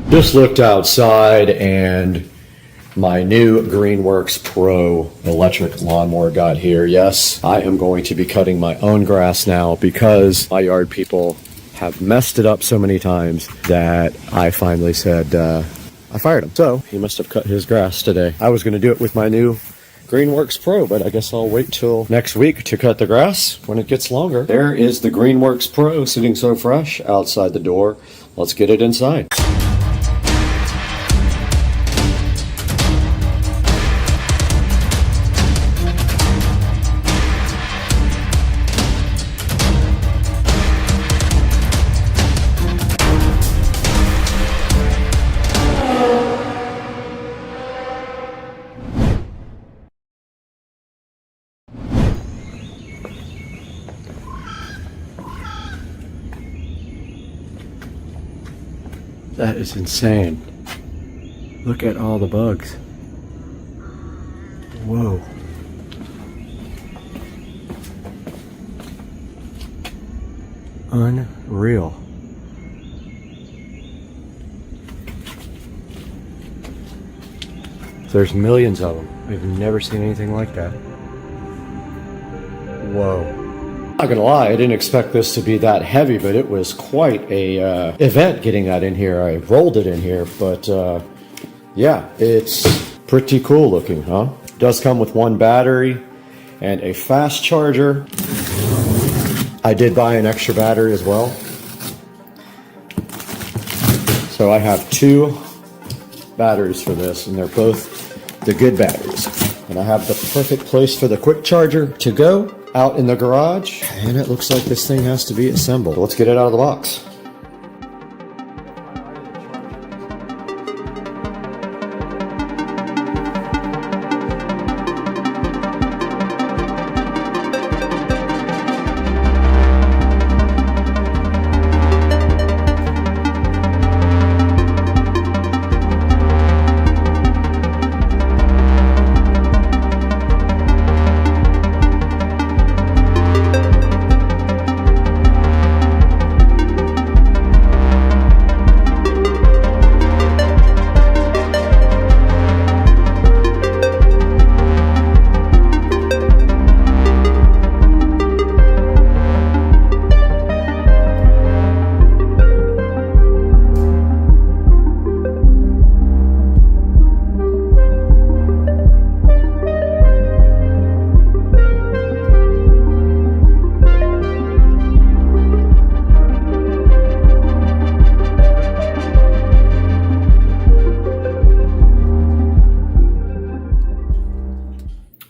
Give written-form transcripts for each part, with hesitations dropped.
Just looked outside and my new Greenworks Pro electric lawnmower got here. Yes, I am going to be cutting my own grass now because my yard people have messed it up so many times that I finally said I fired him. So he must have cut his grass today. I was going to do it with my new Greenworks Pro, but I guess I'll wait till next week to cut the grass when it gets longer. There is the Greenworks Pro sitting so fresh outside the door. Let's get it inside. That is insane. Look at all the bugs. Whoa. Unreal. There's millions of them. I've never seen anything like that. Whoa. Not gonna lie, I didn't expect this to be that heavy, but it was quite a event getting that in here. I rolled it in here, but yeah, it's pretty cool looking, huh? It does come with one battery and a fast charger. I did buy an extra battery as well. So I have 2 batteries for this, and they're both the good batteries. And I have the perfect place for the quick charger to go out in the garage, and it looks like this thing has to be assembled. Let's get it out of the box.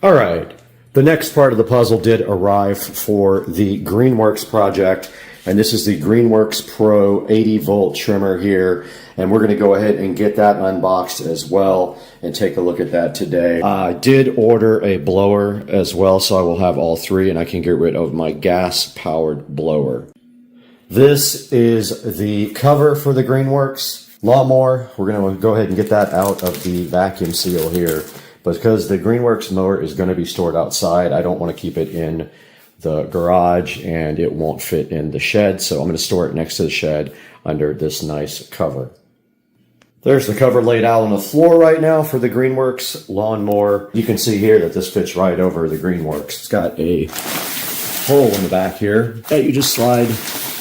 All right, the next part of the puzzle did arrive for the Greenworks project, and this is the Greenworks Pro 80 volt trimmer here, and we're going to go ahead and get that unboxed as well and take a look at that today. I did order a blower as well, so I will have all 3, and I can get rid of my gas-powered blower. This is the cover for the Greenworks lawnmower. We're going to go ahead and get that out of the vacuum seal here. Because the Greenworks mower is going to be stored outside, I don't want to keep it in the garage and it won't fit in the shed, so I'm going to store it next to the shed under this nice cover. There's the cover laid out on the floor right now for the Greenworks lawnmower. You can see here that this fits right over the Greenworks. It's got a hole in the back here that you just slide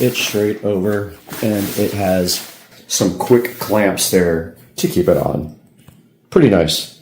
it straight over, and it has some quick clamps there to keep it on. Pretty nice.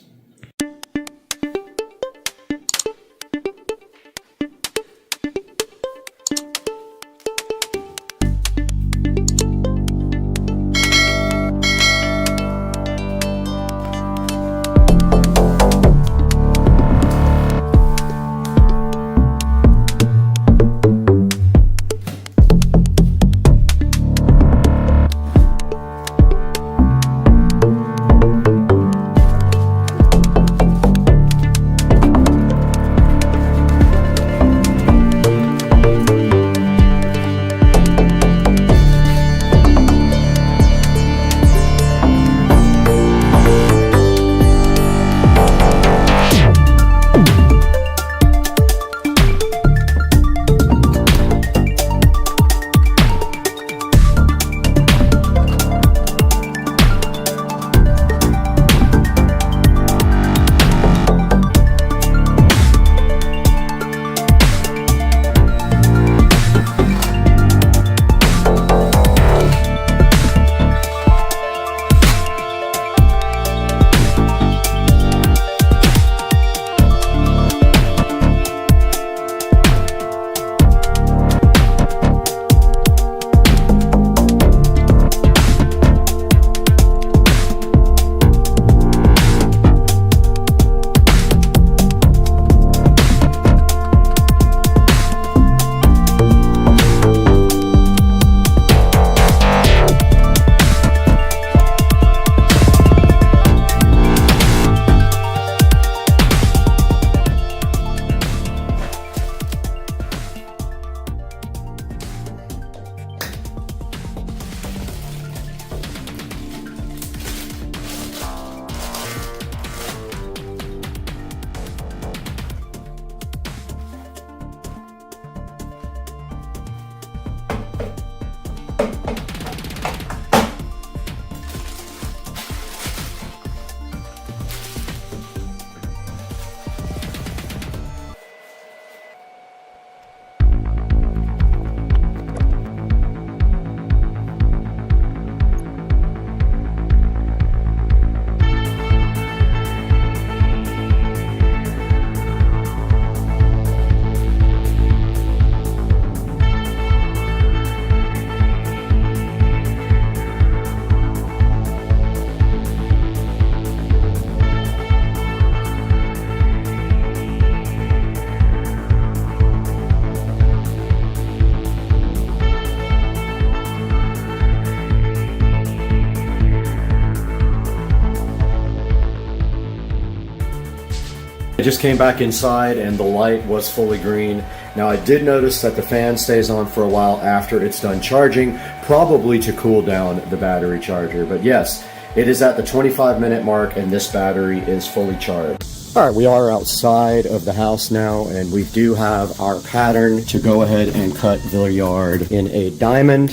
just came back inside and the light was fully green. Now I did notice that the fan stays on for a while after it's done charging, probably to cool down the battery charger. But yes, it is at the 25-minute mark and this battery is fully charged. All right, we are outside of the house now, and we do have our pattern to go ahead and cut the yard in a diamond.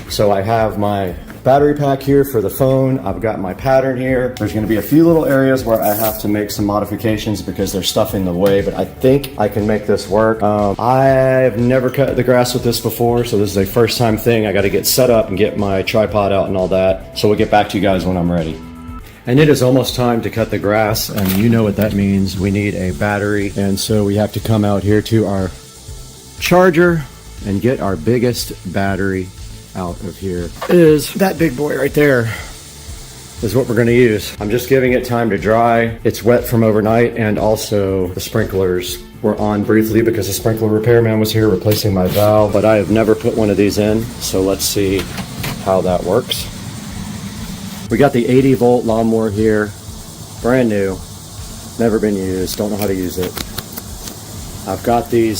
So I have my battery pack here for the phone. I've got my pattern here. There's going to be a few little areas where I have to make some modifications because there's stuff in the way, but I think I can make this work. I've never cut the grass with this before, so this is a first time thing. I got to get set up and get my tripod out and all that. So we'll get back to you guys when I'm ready. And it is almost time to cut the grass, and you know what that means. We need a battery, and so we have to come out here to our charger and get our biggest battery out of here. Is that big boy right there is what we're going to use. I'm just giving it time to dry. It's wet from overnight, and also the sprinklers were on briefly because the sprinkler repairman was here replacing my valve, but I have never put one of these in, so let's see how that works. We got the 80 volt lawnmower here, brand new, never been used, don't know how to use it. I've got the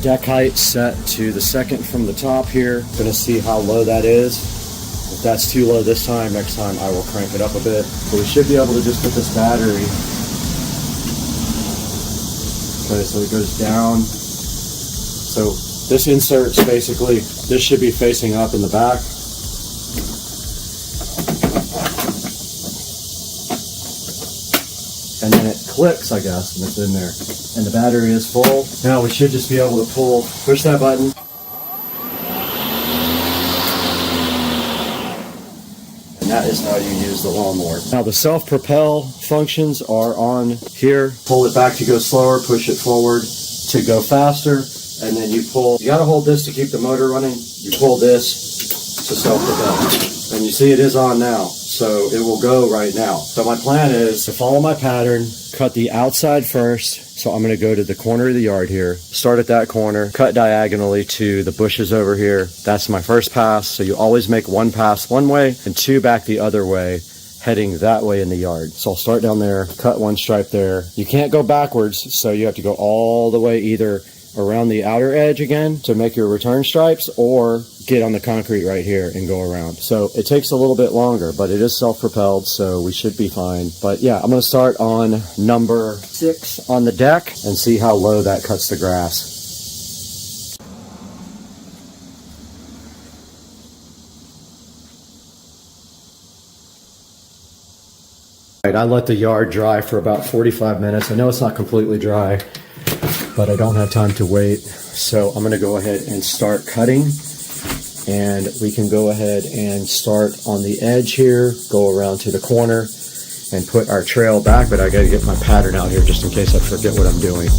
deck height set to the second from the top here. Gonna see how low that is. If that's too low this time, next time I will crank it up a bit. But we should be able to just put this battery. Okay, so it goes down. So this insert's basically, this should be facing up in the back. And then it clicks, I guess, and it's in there. And the battery is full. Now we should just be able to push that button. And that is how you use the lawnmower. Now the self-propel functions are on here. Pull it back to go slower, push it forward to go faster, and then you pull. You gotta hold this to keep the motor running. You pull this to self-propel. And you see it is on now. So it will go right now. So my plan is to follow my pattern, cut the outside first. So I'm going to go to the corner of the yard here, start at that corner, cut diagonally to the bushes over here. That's my first pass. So you always make one pass one way and two back the other way, heading that way in the yard. So I'll start down there, cut one stripe there. You can't go backwards, so you have to go all the way either around the outer edge again to make your return stripes, or get on the concrete right here and go around. So it takes a little bit longer, but it is self-propelled, so we should be fine. But yeah, I'm going to start on number 6 on the deck and see how low that cuts the grass. All right, I let the yard dry for about 45 minutes. I know it's not completely dry, but I don't have time to wait. So I'm going to go ahead and start cutting. And we can go ahead and start on the edge here, go around to the corner, and put our trail back, but I gotta get my pattern out here just in case I forget what I'm doing.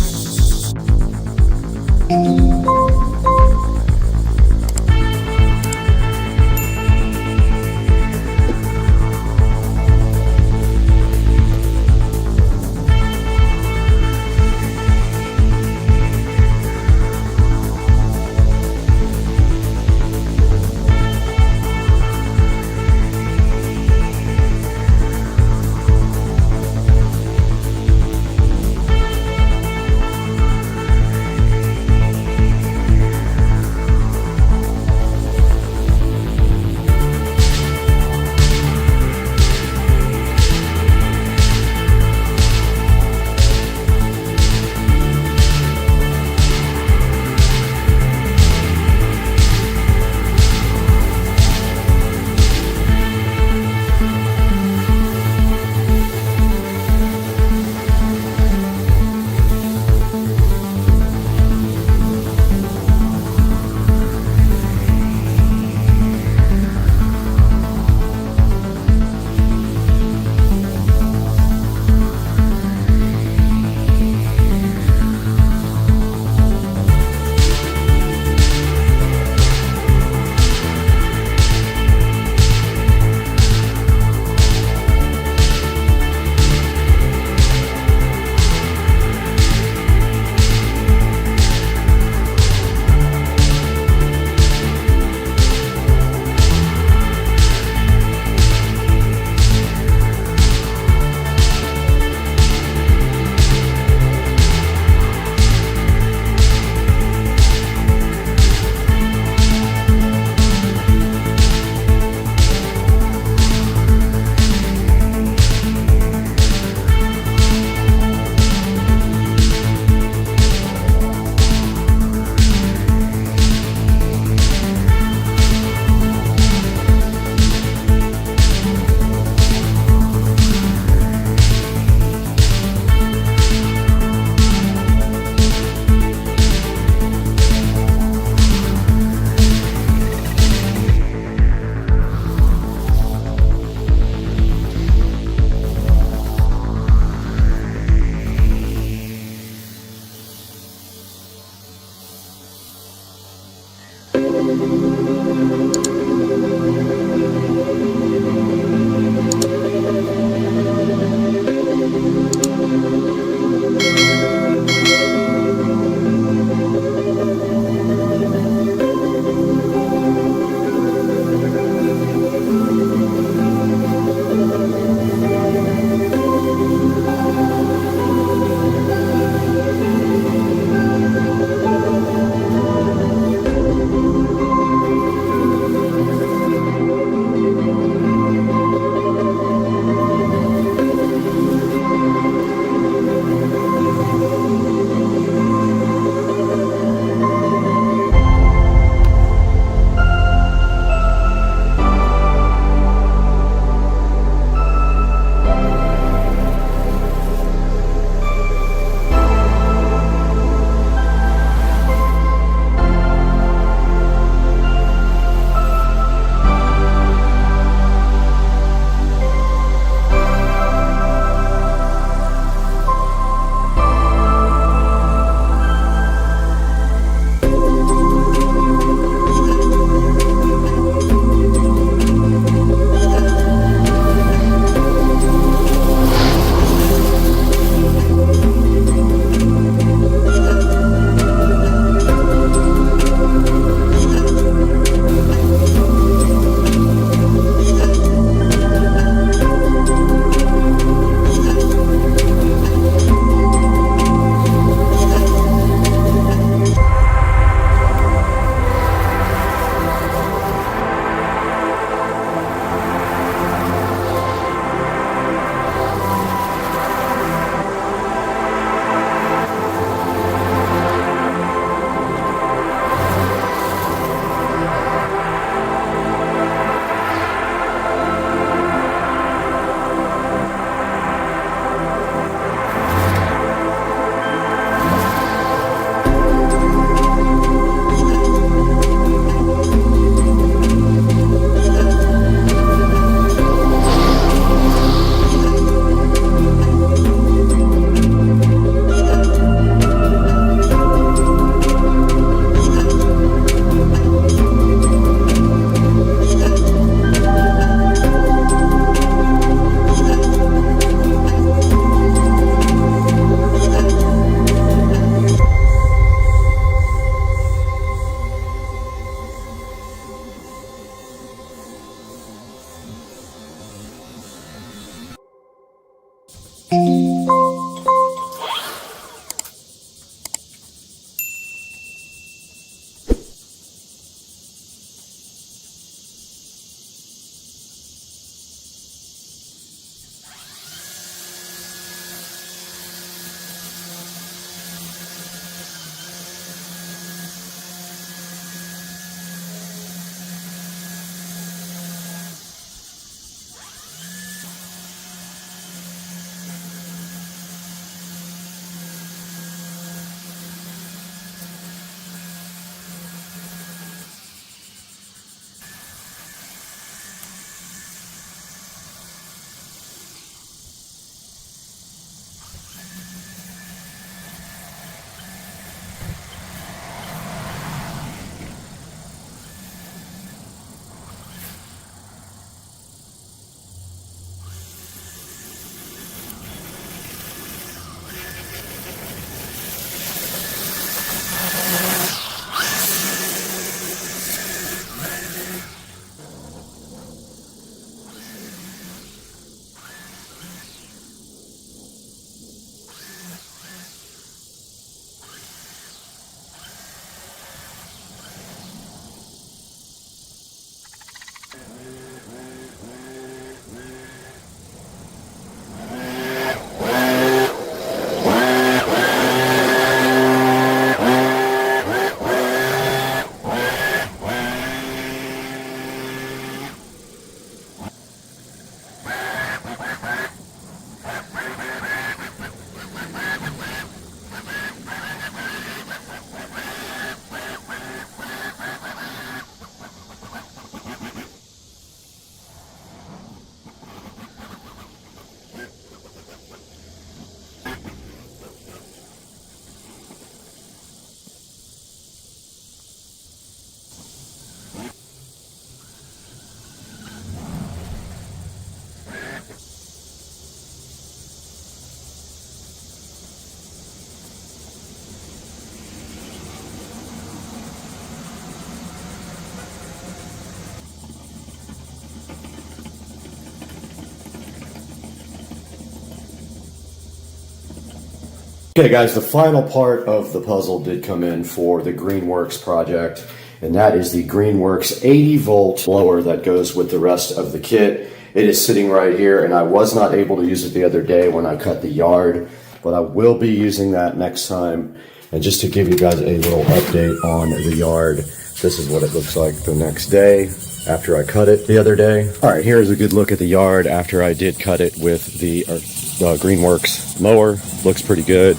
Okay guys, the final part of the puzzle did come in for the Greenworks project, and that is the Greenworks 80 volt blower that goes with the rest of the kit. It is sitting right here, and I was not able to use it the other day when I cut the yard, but I will be using that next time. And just to give you guys a little update on the yard, this is what it looks like the next day after I cut it the other day. All right, here's a good look at the yard after I did cut it with the Greenworks mower. Looks pretty good.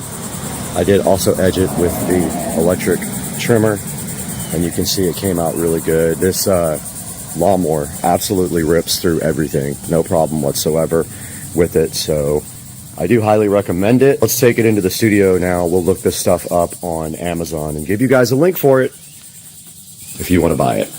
I did also edge it with the electric trimmer, and you can see it came out really good. This lawnmower absolutely rips through everything, no problem whatsoever with it, so I do highly recommend it. Let's take it into the studio now. We'll look this stuff up on Amazon and give you guys a link for it if you want to buy it.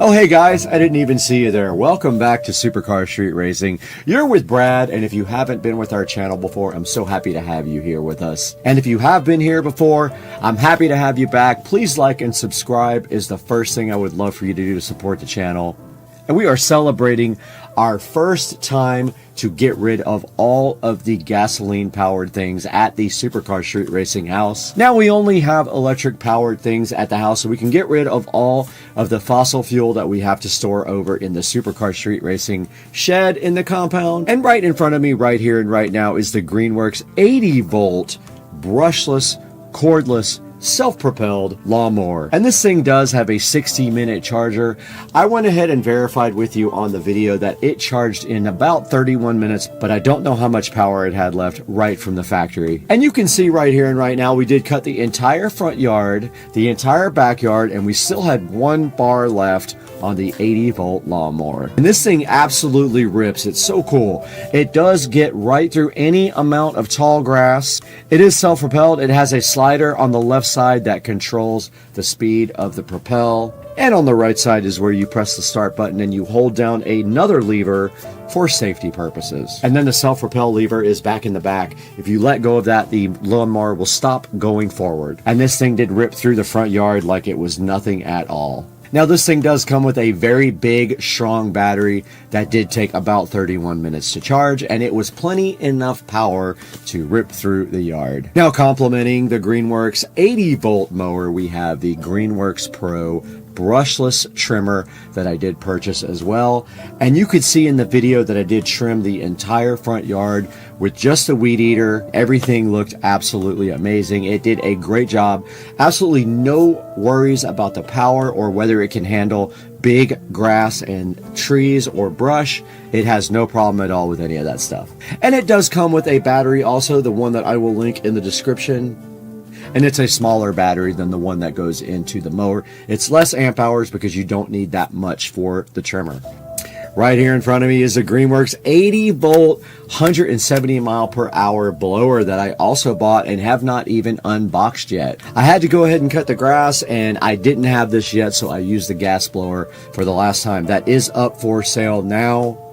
Oh, hey guys, I didn't even see you there. Welcome back to Supercar Street Racing. You're with Brad, and if you haven't been with our channel before, I'm so happy to have you here with us. And if you have been here before, I'm happy to have you back. Please like and subscribe is the first thing I would love for you to do to support the channel. And we are celebrating our first time to get rid of all of the gasoline powered things at the Supercar Street Racing house. Now we only have electric powered things at the house, so we can get rid of all of the fossil fuel that we have to store over in the Supercar Street Racing shed in the compound. And right in front of me right here and right now is the Greenworks 80 volt brushless, cordless, self-propelled lawnmower. And this thing does have a 60-minute charger. I went ahead and verified with you on the video that it charged in about 31 minutes, but I don't know how much power it had left right from the factory. And you can see right here and right now, we did cut the entire front yard, the entire backyard, and we still had one bar left on the 80 volt lawnmower. And this thing absolutely rips. It's so cool. It does get right through any amount of tall grass. It is self-propelled. It has a slider on the left side that controls the speed of the propel. And on the right side is where you press the start button and you hold down another lever for safety purposes. And then the self-propel lever is back in the back. If you let go of that, the lawnmower will stop going forward. And this thing did rip through the front yard like it was nothing at all. Now this thing does come with a very big, strong battery that did take about 31 minutes to charge, and it was plenty enough power to rip through the yard. Now complementing the Greenworks 80 volt mower, we have the Greenworks Pro brushless trimmer that I did purchase as well. And you could see in the video that I did trim the entire front yard with just a weed eater. Everything looked absolutely amazing. It did a great job. Absolutely no worries about the power or whether it can handle big grass and trees or brush. It has no problem at all with any of that stuff. And it does come with a battery also, the one that I will link in the description. And it's a smaller battery than the one that goes into the mower. It's less amp hours because you don't need that much for the trimmer. Right here in front of me is a Greenworks 80 volt 170 mile per hour blower that I also bought and have not even unboxed yet. I had to go ahead and cut the grass, and I didn't have this yet, so I used the gas blower for the last time. That is up for sale now.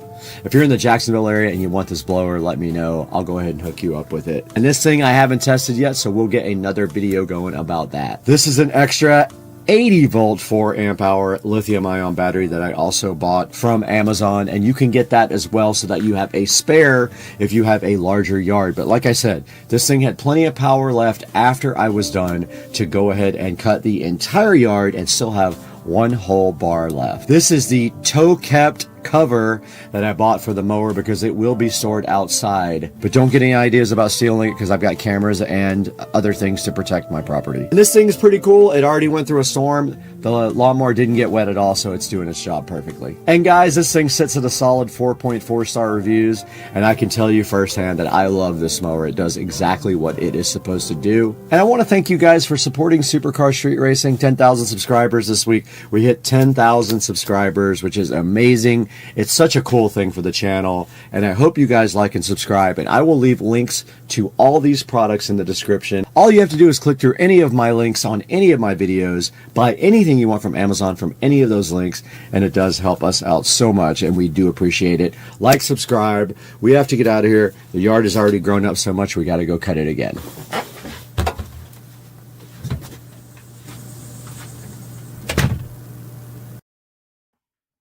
If you're in the Jacksonville area and you want this blower, let me know. I'll go ahead and hook you up with it. And this thing I haven't tested yet, so we'll get another video going about that. This is an extra 80 volt 4 amp hour lithium ion battery that I also bought from Amazon, and you can get that as well so that you have a spare if you have a larger yard. But like I said, this thing had plenty of power left after I was done to go ahead and cut the entire yard and still have one whole bar left. This is the toe kept cover that I bought for the mower because it will be stored outside. But don't get any ideas about stealing it because I've got cameras and other things to protect my property. And this thing is pretty cool. It already went through a storm. The lawnmower didn't get wet at all, so it's doing its job perfectly. And guys, this thing sits at a solid 4.4 star reviews, and I can tell you firsthand that I love this mower. It does exactly what it is supposed to do. And I want to thank you guys for supporting Supercar Street Racing. 10,000 subscribers this week. We hit 10,000 subscribers, which is amazing. It's such a cool thing for the channel, and I hope you guys like and subscribe. And I will leave links to all these products in the description. All you have to do is click through any of my links on any of my videos, buy anything you want from Amazon from any of those links, and it does help us out so much, and we do appreciate it. Like, subscribe. We have to get out of here. The yard has already grown up so much, we got to go cut it again.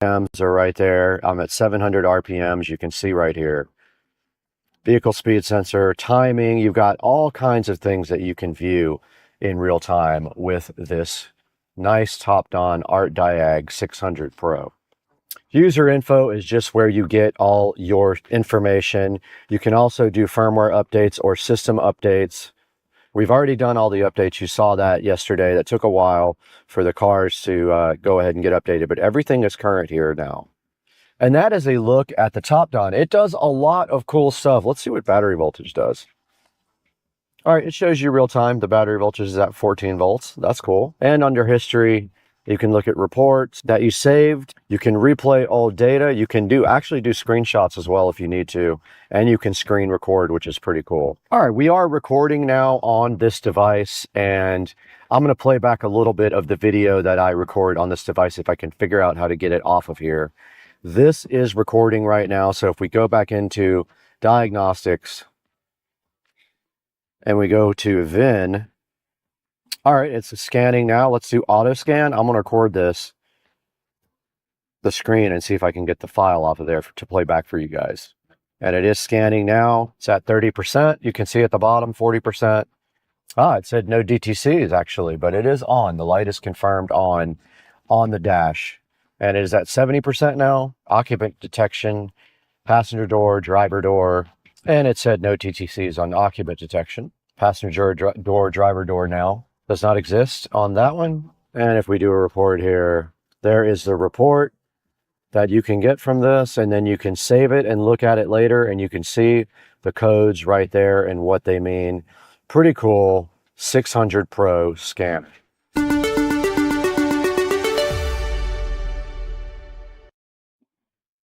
RPMs are right there. I'm at 700 RPMs. You can see right here. vehicle speed sensor, timing. You've got all kinds of things that you can view in real time with this nice topped-on Art Diag 600 Pro. User info is just where you get all your information. You can also do firmware updates or system updates. We've already done all the updates. You saw that yesterday. That took a while for the cars to go ahead and get updated, but everything is current here now. And that is a look at the top-down. It does a lot of cool stuff. Let's see what battery voltage does. All right, it shows you real time. The battery voltage is at 14 volts. That's cool. And under history, you can look at reports that you saved. You can replay old data. You can actually do screenshots as well if you need to. And you can screen record, which is pretty cool. All right, we are recording now on this device, and I'm going to play back a little bit of the video that I record on this device if I can figure out how to get it off of here. This is recording right now. So if we go back into diagnostics and we go to VIN, all right, it's scanning now. Let's do auto scan. I'm going to record the screen and see if I can get the file off of there to play back for you guys. And it is scanning now. It's at 30%. You can see at the bottom, 40%. It said no DTCs actually, but it is on. The light is confirmed on the dash. And it is at 70% now. Occupant detection, passenger door, driver door. And it said no TTCs on occupant detection. Passenger door, driver door now does not exist on that one. And if we do a report here, there is the report that you can get from this, and then you can save it and look at it later, and you can see the codes right there and what they mean. Pretty cool 600 Pro scan.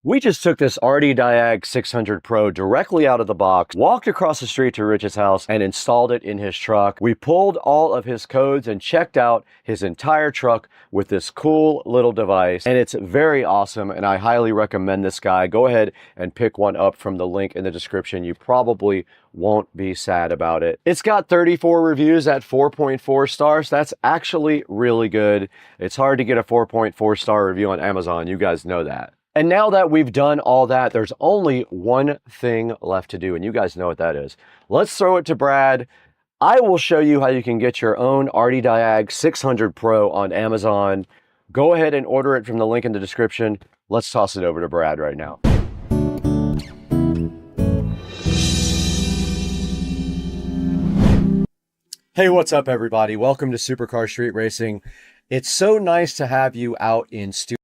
We just took this RD Diag 600 Pro directly out of the box, walked across the street to Rich's house, and installed it in his truck. We pulled all of his codes and checked out his entire truck with this cool little device. And it's very awesome, and I highly recommend this guy. Go ahead and pick one up from the link in the description. You probably won't be sad about it. It's got 34 reviews at 4.4 stars. That's actually really good. It's hard to get a 4.4 star review on Amazon. You guys know that. And now that we've done all that, there's only one thing left to do, and you guys know what that is. Let's throw it to Brad. I will show you how you can get your own RD Diag 600 Pro on Amazon. Go ahead and order it from the link in the description. Let's toss it over to Brad right now. Hey, what's up, everybody? Welcome to Supercar Street Racing. It's so nice to have you out in studio.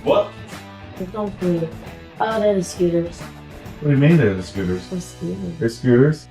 What? Don't be. Oh, they're the scooters. What do you mean they're the scooters? They're scooters. They're scooters?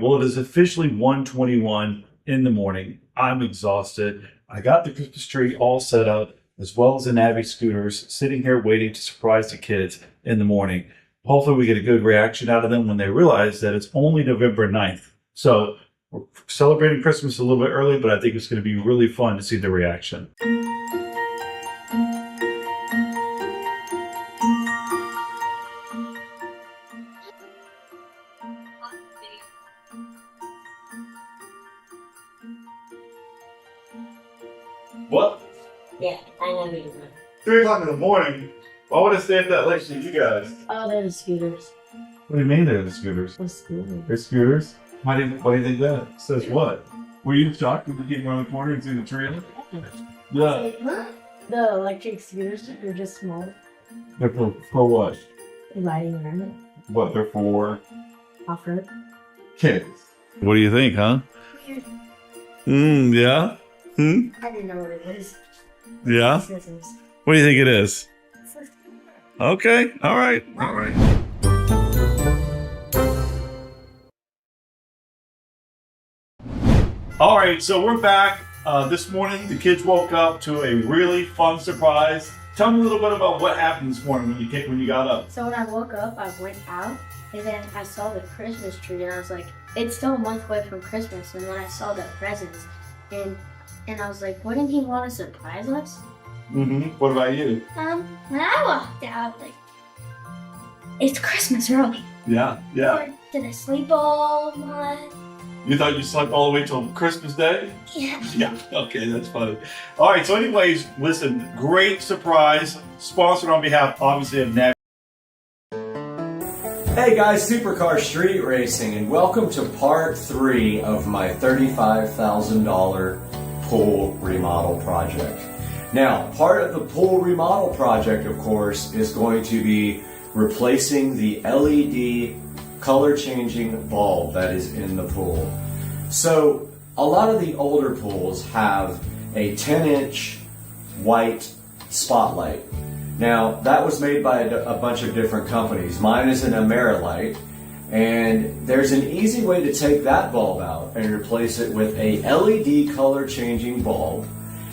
right, well, it is officially 1:21 in the morning. I'm exhausted. I got the Christmas tree all set up, as well as the Navi scooters, sitting here waiting to surprise the kids in the morning. Hopefully we get a good reaction out of them when they realize that it's only November 9th. So we're celebrating Christmas a little bit early, but I think it's going to be really fun to see the reaction. What? Yeah, I know you. 3 o'clock in the morning? Why would I stay up that late for you guys? Oh, they're the scooters. What do you mean they're the scooters? The scooters. They're scooters? Why do you think that? Says what? Were you shocked when you came around the corner and see the trailer? Yeah. The electric scooters are just small. They're for what? Riding around it. What, they're for? Off-road. Kids. What do you think, huh? Yeah? I didn't know what it was. Yeah? Scissors. What do you think it is? Okay, alright. Alright, so we're back. This morning, the kids woke up to a really fun surprise. Tell me a little bit about what happened this morning when you got up. So when I woke up, I went out, and then I saw the Christmas tree, and I was like, it's still a month away from Christmas. And then I saw the presents, and I was like, wouldn't he want to surprise us? What about you? When I walked out, like, it's Christmas early. Yeah. Or did I sleep all night? You thought you slept all the way till Christmas Day? Yeah. Yeah, okay, that's funny. All right, so anyways, listen, great surprise. Sponsored on behalf, obviously, of NAV. Hey guys, Supercar Street Racing, and welcome to part 3 of my $35,000 pool remodel project. Now, part of the pool remodel project, of course, is going to be replacing the LED color changing bulb that is in the pool. So, a lot of the older pools have a 10-inch white spotlight. Now, that was made by a bunch of different companies. Mine is an Amerilight, and there's an easy way to take that bulb out and replace it with a LED color changing bulb,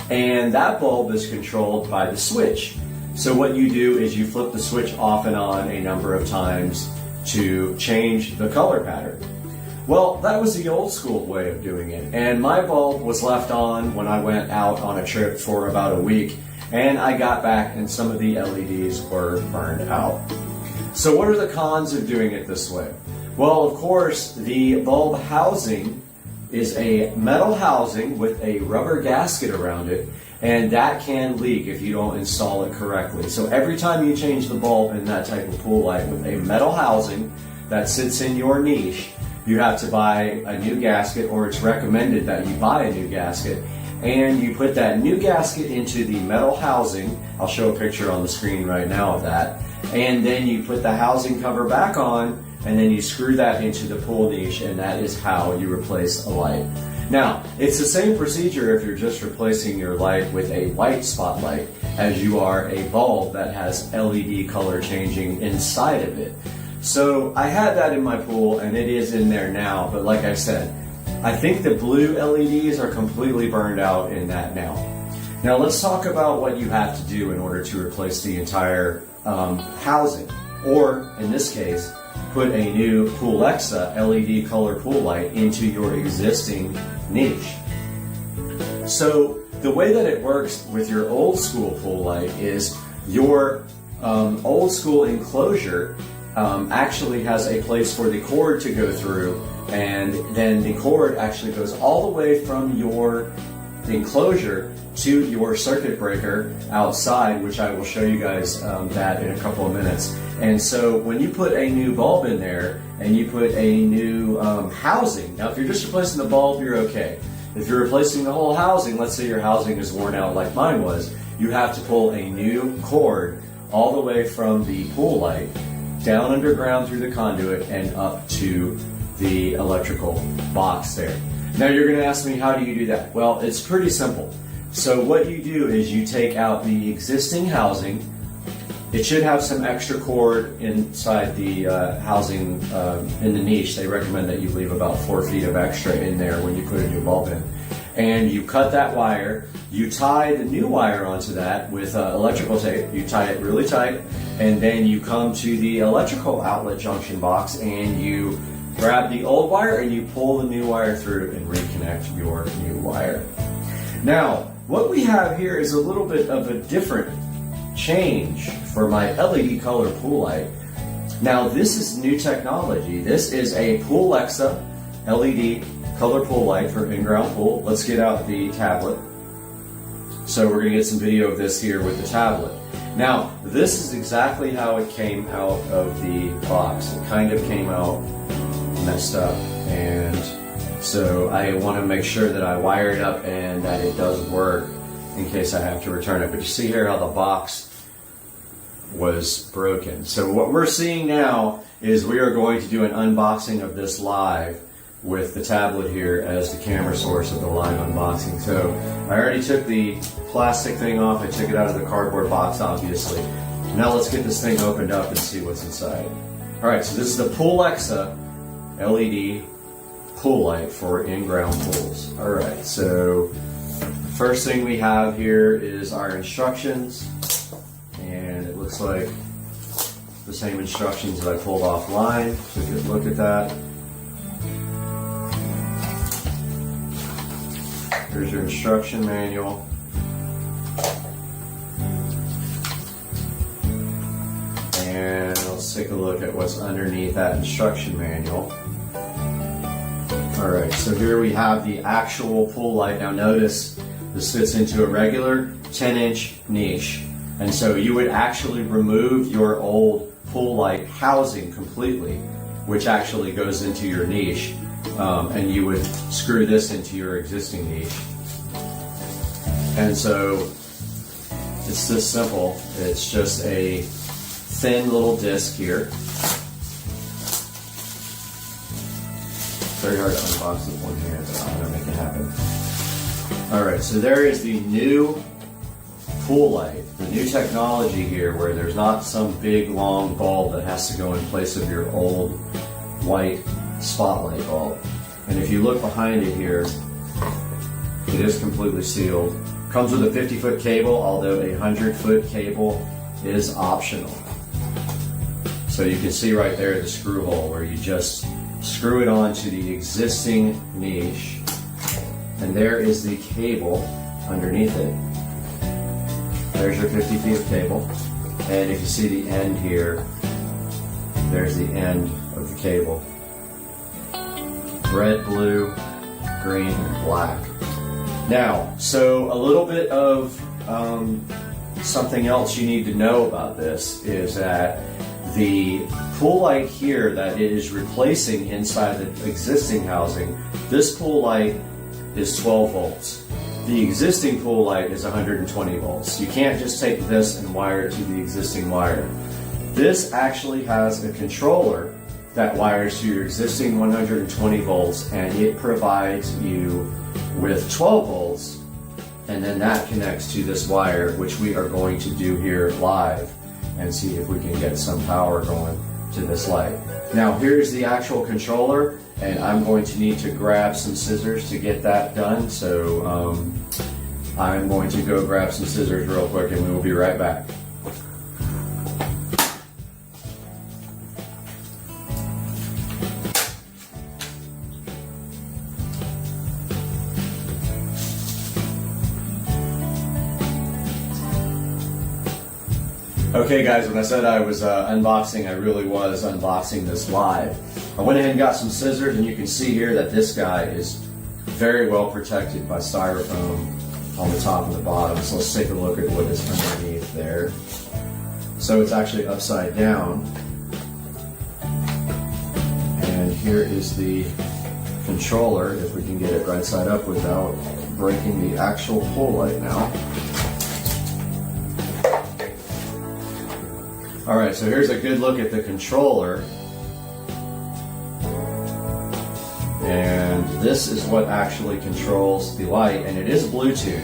and that bulb is controlled by the switch. So what you do is you flip the switch off and on a number of times to change the color pattern. Well, that was the old school way of doing it, and my bulb was left on when I went out on a trip for about a week, and I got back and some of the LEDs were burned out. So what are the cons of doing it this way? Well, of course, the bulb housing is a metal housing with a rubber gasket around it, and that can leak if you don't install it correctly. So every time you change the bulb in that type of pool light with a metal housing that sits in your niche, you have to buy a new gasket, or it's recommended that you buy a new gasket, and you put that new gasket into the metal housing. I'll show a picture on the screen right now of that. And then you put the housing cover back on, and then you screw that into the pool niche, and that is how you replace a light. Now, it's the same procedure if you're just replacing your light with a white spotlight as you are a bulb that has LED color changing inside of it. So I had that in my pool, and it is in there now, but like I said, I think the blue LEDs are completely burned out in that now. Now let's talk about what you have to do in order to replace the entire housing, or in this case, put a new Poolexa LED color pool light into your existing niche. So the way that it works with your old school pool light is your old school enclosure actually has a place for the cord to go through, and then the cord actually goes all the way from your enclosure to your circuit breaker outside, which I will show you guys that in a couple of minutes. And so when you put a new bulb in there and you put a new housing, now if you're just replacing the bulb, you're okay. If you're replacing the whole housing, let's say your housing is worn out like mine was, you have to pull a new cord all the way from the pool light down underground through the conduit and up to the electrical box there. Now you're going to ask me, how do you do that? Well, it's pretty simple. So what you do is you take out the existing housing, It should have some extra cord inside the housing in the niche. They recommend that you leave about 4 feet of extra in there when you put a new bulb in. And you cut that wire, you tie the new wire onto that with electrical tape. You tie it really tight, and then you come to the electrical outlet junction box and you grab the old wire and you pull the new wire through and reconnect your new wire. Now, what we have here is a little bit of a different change for my LED color pool light. Now, this is new technology. This is a Alexa LED color pool light for in-ground pool. Let's get out the tablet. So we're going to get some video of this here with the tablet. Now, this is exactly how it came out of the box. It kind of came out messed up, and so I want to make sure that I wire it up and that it does work in case I have to return it. But you see here how the box was broken. So what we're seeing now is we are going to do an unboxing of this live with the tablet here as the camera source of the live unboxing. So I already took the plastic thing off. I took it out of the cardboard box, obviously. Now let's get this thing opened up and see what's inside. All right, so this is the Alexa LED pool light for in-ground pools. All right, so first thing we have here is our instructions, and it looks like the same instructions that I pulled offline. So a good look at that. Here's your instruction manual. And let's take a look at what's underneath that instruction manual. Alright, so here we have the actual pool light. Now notice this fits into a regular 10-inch niche. And so you would actually remove your old pool light housing completely, which actually goes into your niche. And you would screw this into your existing niche. And so it's this simple. It's just a thin little disc here. Very hard to unbox with one hand, but I'm going to make it happen. Alright, so there is the new pool light, the new technology here where there's not some big long bulb that has to go in place of your old white spotlight bulb. And if you look behind it here, it is completely sealed. Comes with a 50-foot cable, although a 100-foot cable is optional. So you can see right there the screw hole where you just screw it onto the existing niche, and there is the cable underneath it. There's your 50 feet of cable, and if you see the end here, there's the end of the cable. Red, blue, green, and black. Now, so a little bit of something else you need to know about this is that the pool light here that it is replacing inside the existing housing, this pool light is 12 volts. The existing pool light is 120 volts. You can't just take this and wire it to the existing wire. This actually has a controller that wires to your existing 120 volts, and it provides you with 12 volts, and then that connects to this wire, which we are going to do here live and see if we can get some power going to this light. Now here's the actual controller, and I'm going to need to grab some scissors to get that done, so I'm going to go grab some scissors real quick and we will be right back. Okay guys, when I said I was unboxing, I really was unboxing this live. I went ahead and got some scissors, and you can see here that this guy is very well protected by styrofoam on the top and the bottom. So let's take a look at what is underneath there. So it's actually upside down. And here is the controller, if we can get it right side up without breaking the actual pool light now. Alright, so here's a good look at the controller. And this is what actually controls the light, and it is Bluetooth.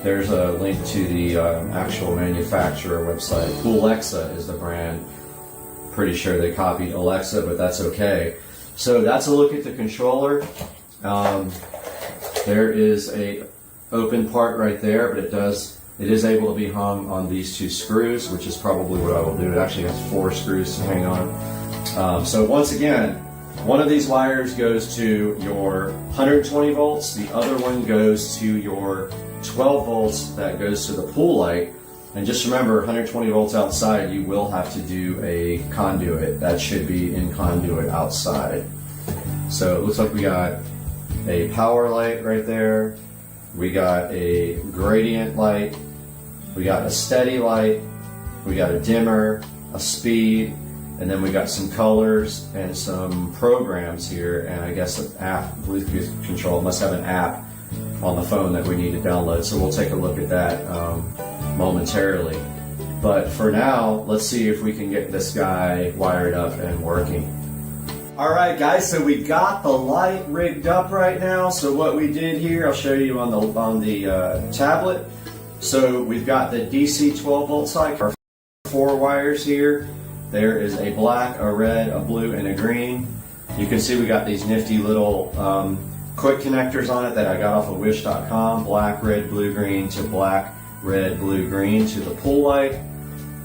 there's a link to the actual manufacturer website. Alexa is the brand. Pretty sure they copied Alexa, but that's okay. So that's a look at the controller. There is a open part right there, but it is able to be hung on these two screws, which is probably what I will do. It actually has 4 screws to hang on. So once again, one of these wires goes to your 120 volts, the other one goes to your 12 volts that goes to the pool light. And just remember, 120 volts outside, you will have to do a conduit. That should be in conduit outside. So it looks like we got a power light right there. We got a gradient light. We got a steady light. We got a dimmer, a speed, and then we got some colors and some programs here. And I guess an app, Bluetooth control, must have an app on the phone that we need to download. So we'll take a look at that momentarily. But for now, let's see if we can get this guy wired up and working. All right, guys, so we got the light rigged up right now. So what we did here, I'll show you on the tablet. So we've got the DC 12 volt side, our 4 wires here. There is a black, a red, a blue, and a green. You can see we got these nifty little quick connectors on it that I got off of wish.com. Black, red, blue, green to black, red, blue, green to the pool light.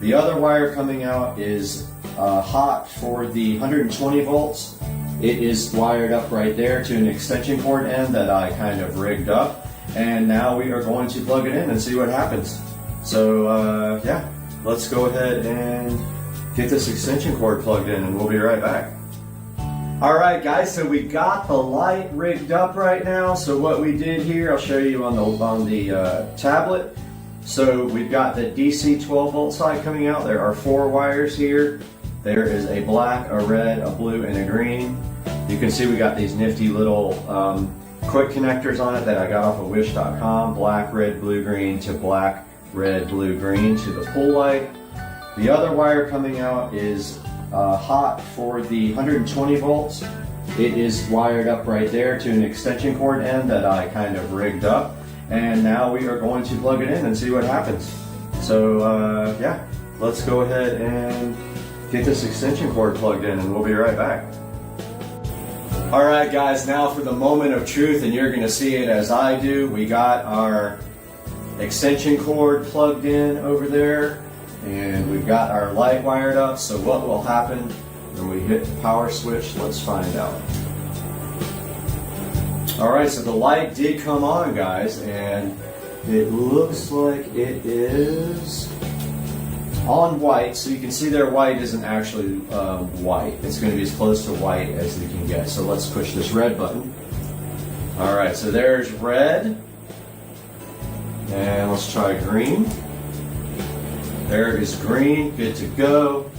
The other wire coming out is hot for the 120 volts. It is wired up right there to an extension cord end that I kind of rigged up. And now we are going to plug it in and see what happens. So yeah, let's go ahead and get this extension cord plugged in and we'll be right back. All right, guys, so we got the light rigged up right now. So what we did here, I'll show you on the tablet. So we've got the DC 12 volt side coming out. There are 4 wires here. There is a black, a red, a blue, and a green. You can see we got these nifty little quick connectors on it that I got off of wish.com. Black, red, blue, green to black, red, blue, green to the pool light. The other wire coming out is hot for the 120 volts. It is wired up right there to an extension cord end that I kind of rigged up. And now we are going to plug it in and see what happens. So yeah, let's go ahead and get this extension cord plugged in and we'll be right back. All right, guys, now for the moment of truth, and you're going to see it as I do. We got our extension cord plugged in over there, and we've got our light wired up. So what will happen when we hit the power switch? Let's find out. All right, so the light did come on, guys, and it looks like it is on white. So you can see there white isn't actually white. It's going to be as close to white as we can get. So let's push this red button. All right, so there's red. And let's try green. There is green, good to go.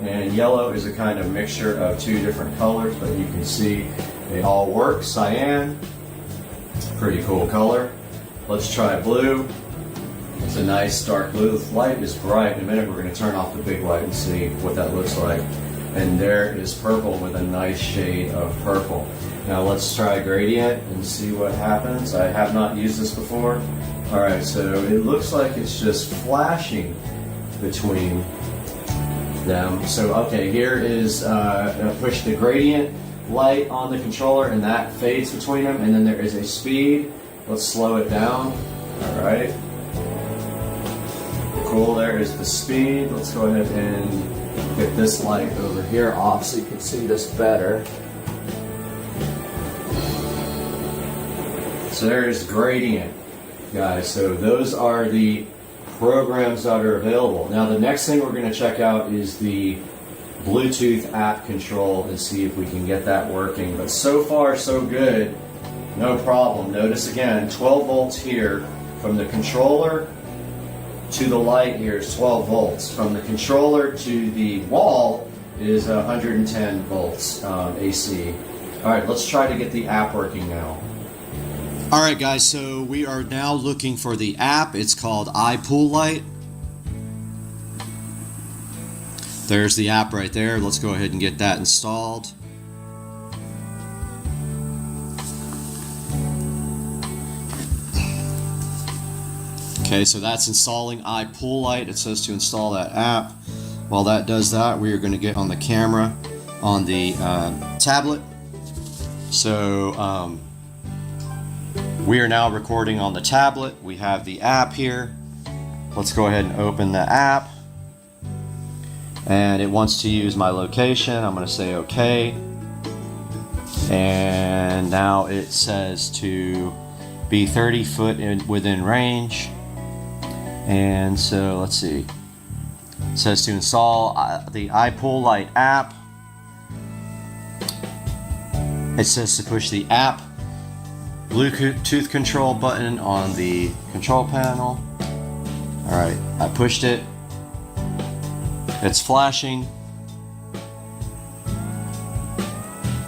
And yellow is a kind of mixture of 2 different colors, but you can see they all work. Cyan, pretty cool color. Let's try blue. It's a nice dark blue. The light is bright. In a minute we're going to turn off the big light and see what that looks like. And there is purple with a nice shade of purple. Now let's try gradient and see what happens. I have not used this before. Alright, so it looks like it's just flashing between them. So okay, here is push the gradient light on the controller and that fades between them, and then there is a speed. Let's slow it down. Alright. Cool, there is the speed. Let's go ahead and get this light over here off so you can see this better. So there's gradient, guys. So those are the programs that are available. Now the next thing we're going to check out is the Bluetooth app control and see if we can get that working. But so far so good, no problem. Notice again, 12 volts here from the controller to the light here is 12 volts. From the controller to the wall is 110 volts AC. All right, let's try to get the app working now. All right, guys, so we are now looking for the app. It's called iPoolLight. There's the app right there. Let's go ahead and get that installed. Okay, so that's installing iPoolLite. It says to install that app. While that does that, we are going to get on the camera on the tablet. So we are now recording on the tablet. We have the app here. Let's go ahead and open the app. And it wants to use my location. I'm going to say OK. And now it says to be 30 foot within range. And so let's see. It says to install the iPoolLite app. It says to push the app Bluetooth control button on the control panel. Alright, I pushed it. It's flashing.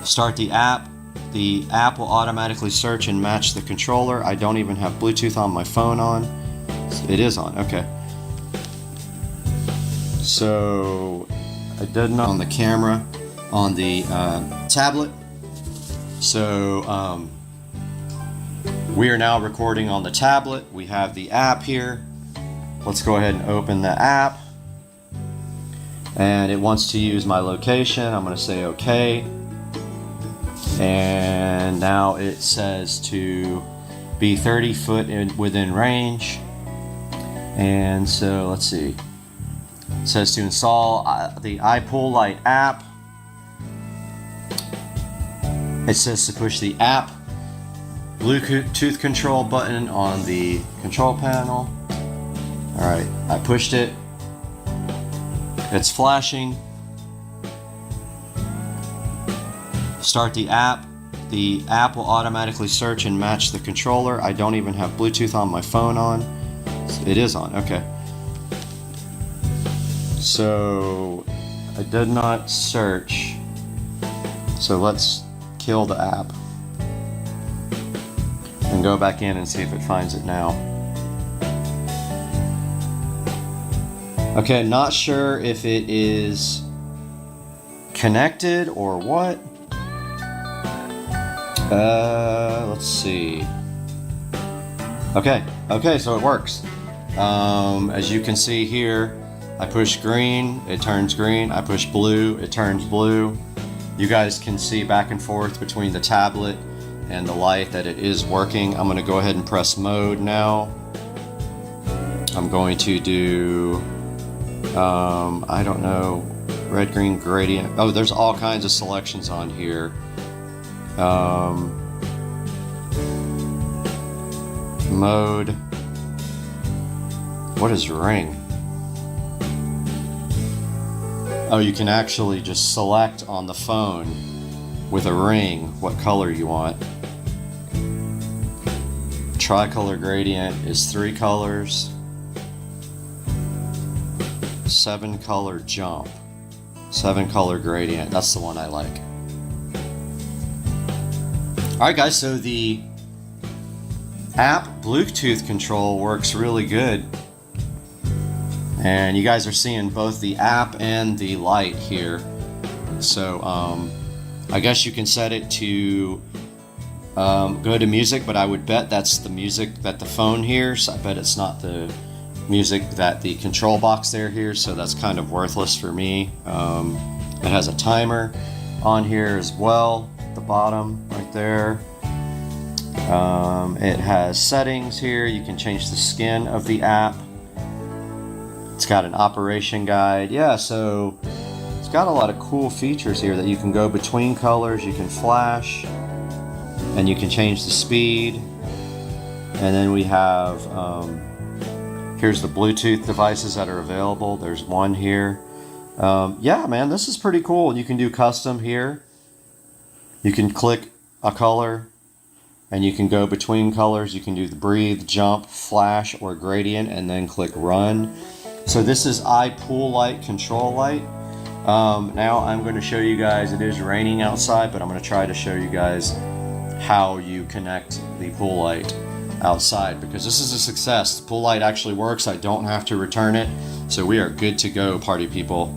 Start the app. The app will automatically search and match the controller. I don't even have Bluetooth on my phone on. It is on, okay. So I did not on the camera on the tablet. So we are now recording on the tablet. We have the app here. Let's go ahead and open the app. And it wants to use my location. I'm going to say OK. And now it says to be 30 foot within range. And so let's see. It says to install the iPoolLite app. It says to push the app Bluetooth control button on the control panel. Alright, I pushed it. It's flashing. Start the app. The app will automatically search and match the controller. I don't even have Bluetooth on my phone on. It is on, okay. So I did not search. So let's kill the app and go back in and see if it finds it now. Okay, not sure if it is connected or what. Let's see. Okay, so it works. As you can see here, I push green, it turns green. I push blue, it turns blue. You guys can see back and forth between the tablet and the light that it is working. I'm going to go ahead and press mode now. I'm going to do, I don't know, red, green, gradient. Oh, there's all kinds of selections on here. Mode. What is ring? Oh, you can actually just select on the phone with a ring what color you want. Tricolor gradient is 3 colors. 7 color jump. 7 color gradient. That's the one I like. Alright guys, so the app Bluetooth control works really good. And you guys are seeing both the app and the light here. So I guess you can set it to go to music, but I would bet that's the music that the phone hears. I bet it's not the music that the control box there hears, so that's kind of worthless for me. It has a timer on here as well, at the bottom right there. It has settings here. You can change the skin of the app. It's got an operation guide. Yeah, so it's got a lot of cool features here that you can go between colors, you can flash, and you can change the speed. And then we have, here's the Bluetooth devices that are available. There's one here. Yeah, man, this is pretty cool. You can do custom here. You can click a color, and you can go between colors. You can do the breathe, jump, flash, or gradient, and then click run. So this is iPoolLite control light. Now I'm going to show you guys, it is raining outside, but I'm going to try to show you guys how you connect the pool light outside, because this is a success. The pool light actually works. I don't have to return it. So we are good to go, party people.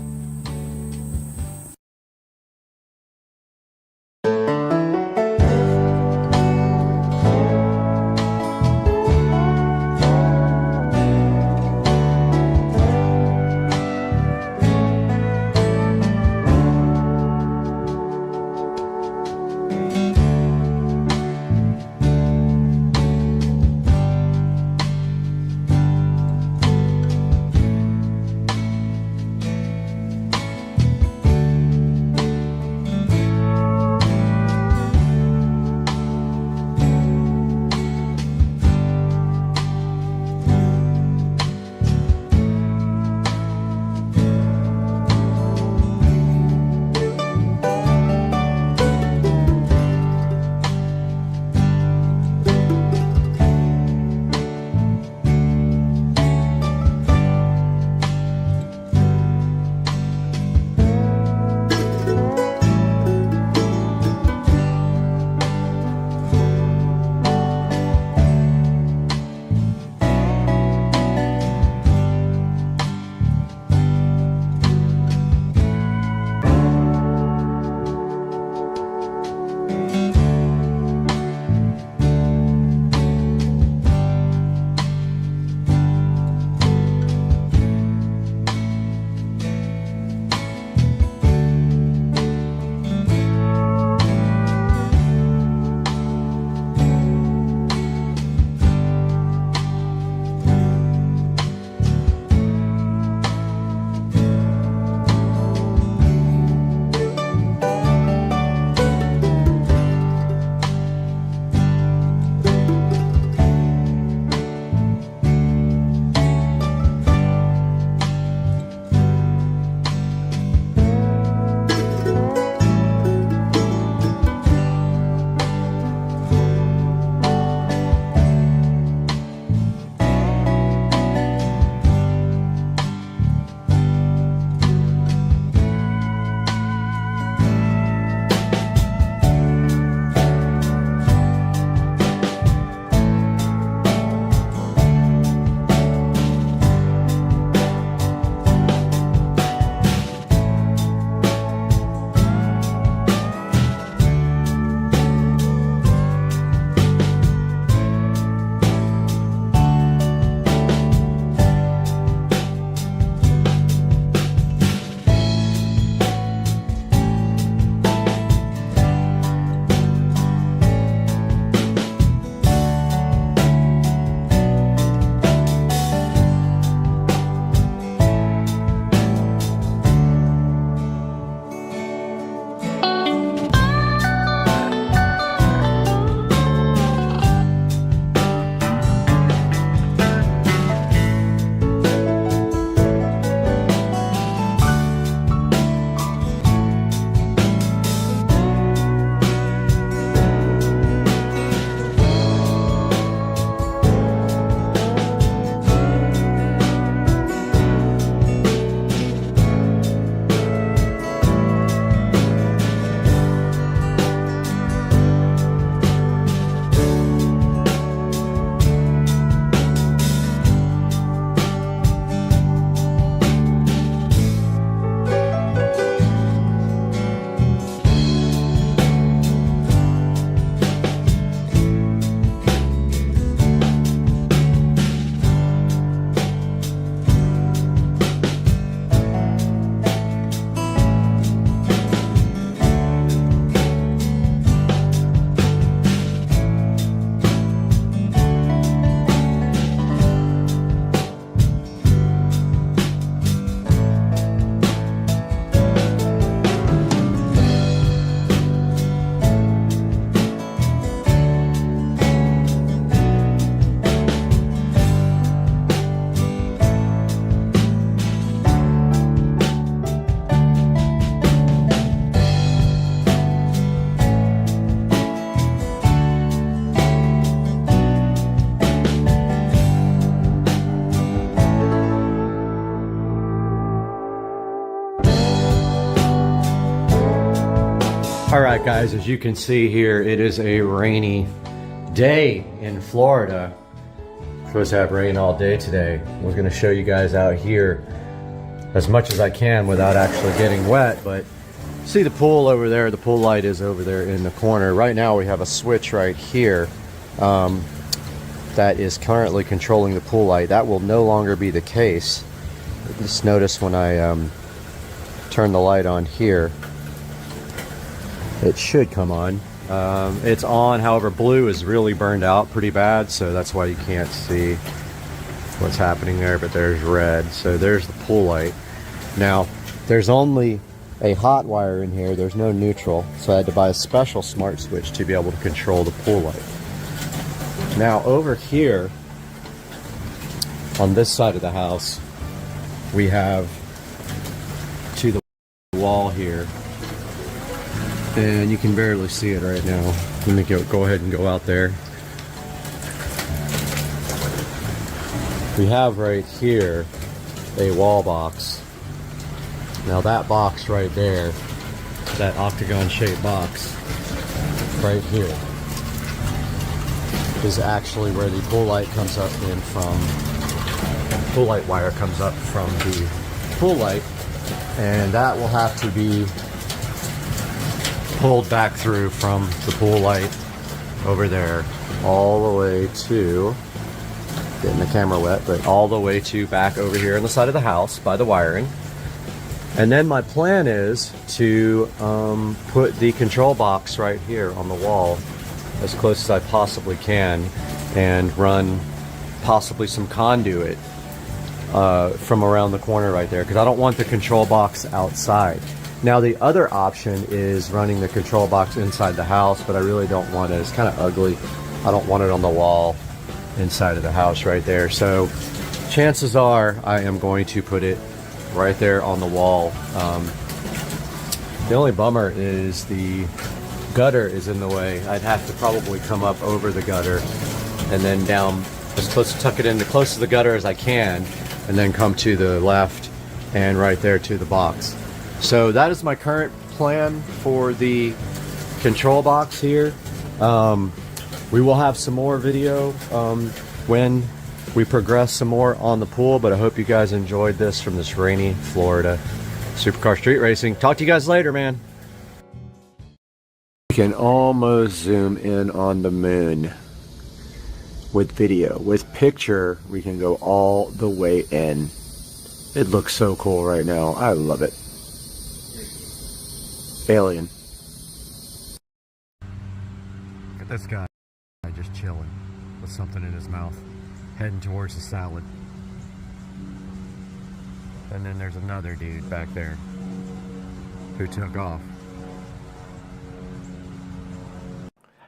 All right, guys, as you can see here, it is a rainy day in Florida. We're supposed to have rain all day today. We're going to show you guys out here as much as I can without actually getting wet, but see the pool over there. The pool light is over there in the corner. Right now we have a switch right here that is currently controlling the pool light. That will no longer be the case. Just notice when I turn the light on here, it should come on. It's on, however, blue is really burned out pretty bad, so that's why you can't see what's happening there, but there's red. So there's the pool light. Now, there's only a hot wire in here, there's no neutral, so I had to buy a special smart switch to be able to control the pool light. Now, over here, on this side of the house, we have to the wall here, and you can barely see it right now. Let me go ahead and go out there. We have right here a wall box. Now that box right there, that octagon shaped box right here, is actually where the pool light comes up in from. Pool light wire comes up from the pool light, and that will have to be pulled back through from the pool light over there all the way to, getting the camera wet, but all the way to back over here on the side of the house by the wiring. And then my plan is to put the control box right here on the wall as close as I possibly can and run possibly some conduit from around the corner right there, because I don't want the control box outside. Now the other option is running the control box inside the house, but I really don't want it. It's kind of ugly. I don't want it on the wall inside of the house right there. So chances are I am going to put it right there on the wall. The only bummer is the gutter is in the way. I'd have to probably come up over the gutter and then down as close to tuck it in as close to the gutter as I can, and then come to the left and right there to the box. So that is my current plan for the control box here. We will have some more video when we progress some more on the pool, but I hope you guys enjoyed this from this rainy Florida supercar street racing. Talk to you guys later, man. We can almost zoom in on the moon with video. With picture, we can go all the way in. It looks so cool right now. I love it. Alien. Look at this guy just chilling with something in his mouth, heading towards the salad. And then there's another dude back there who took off.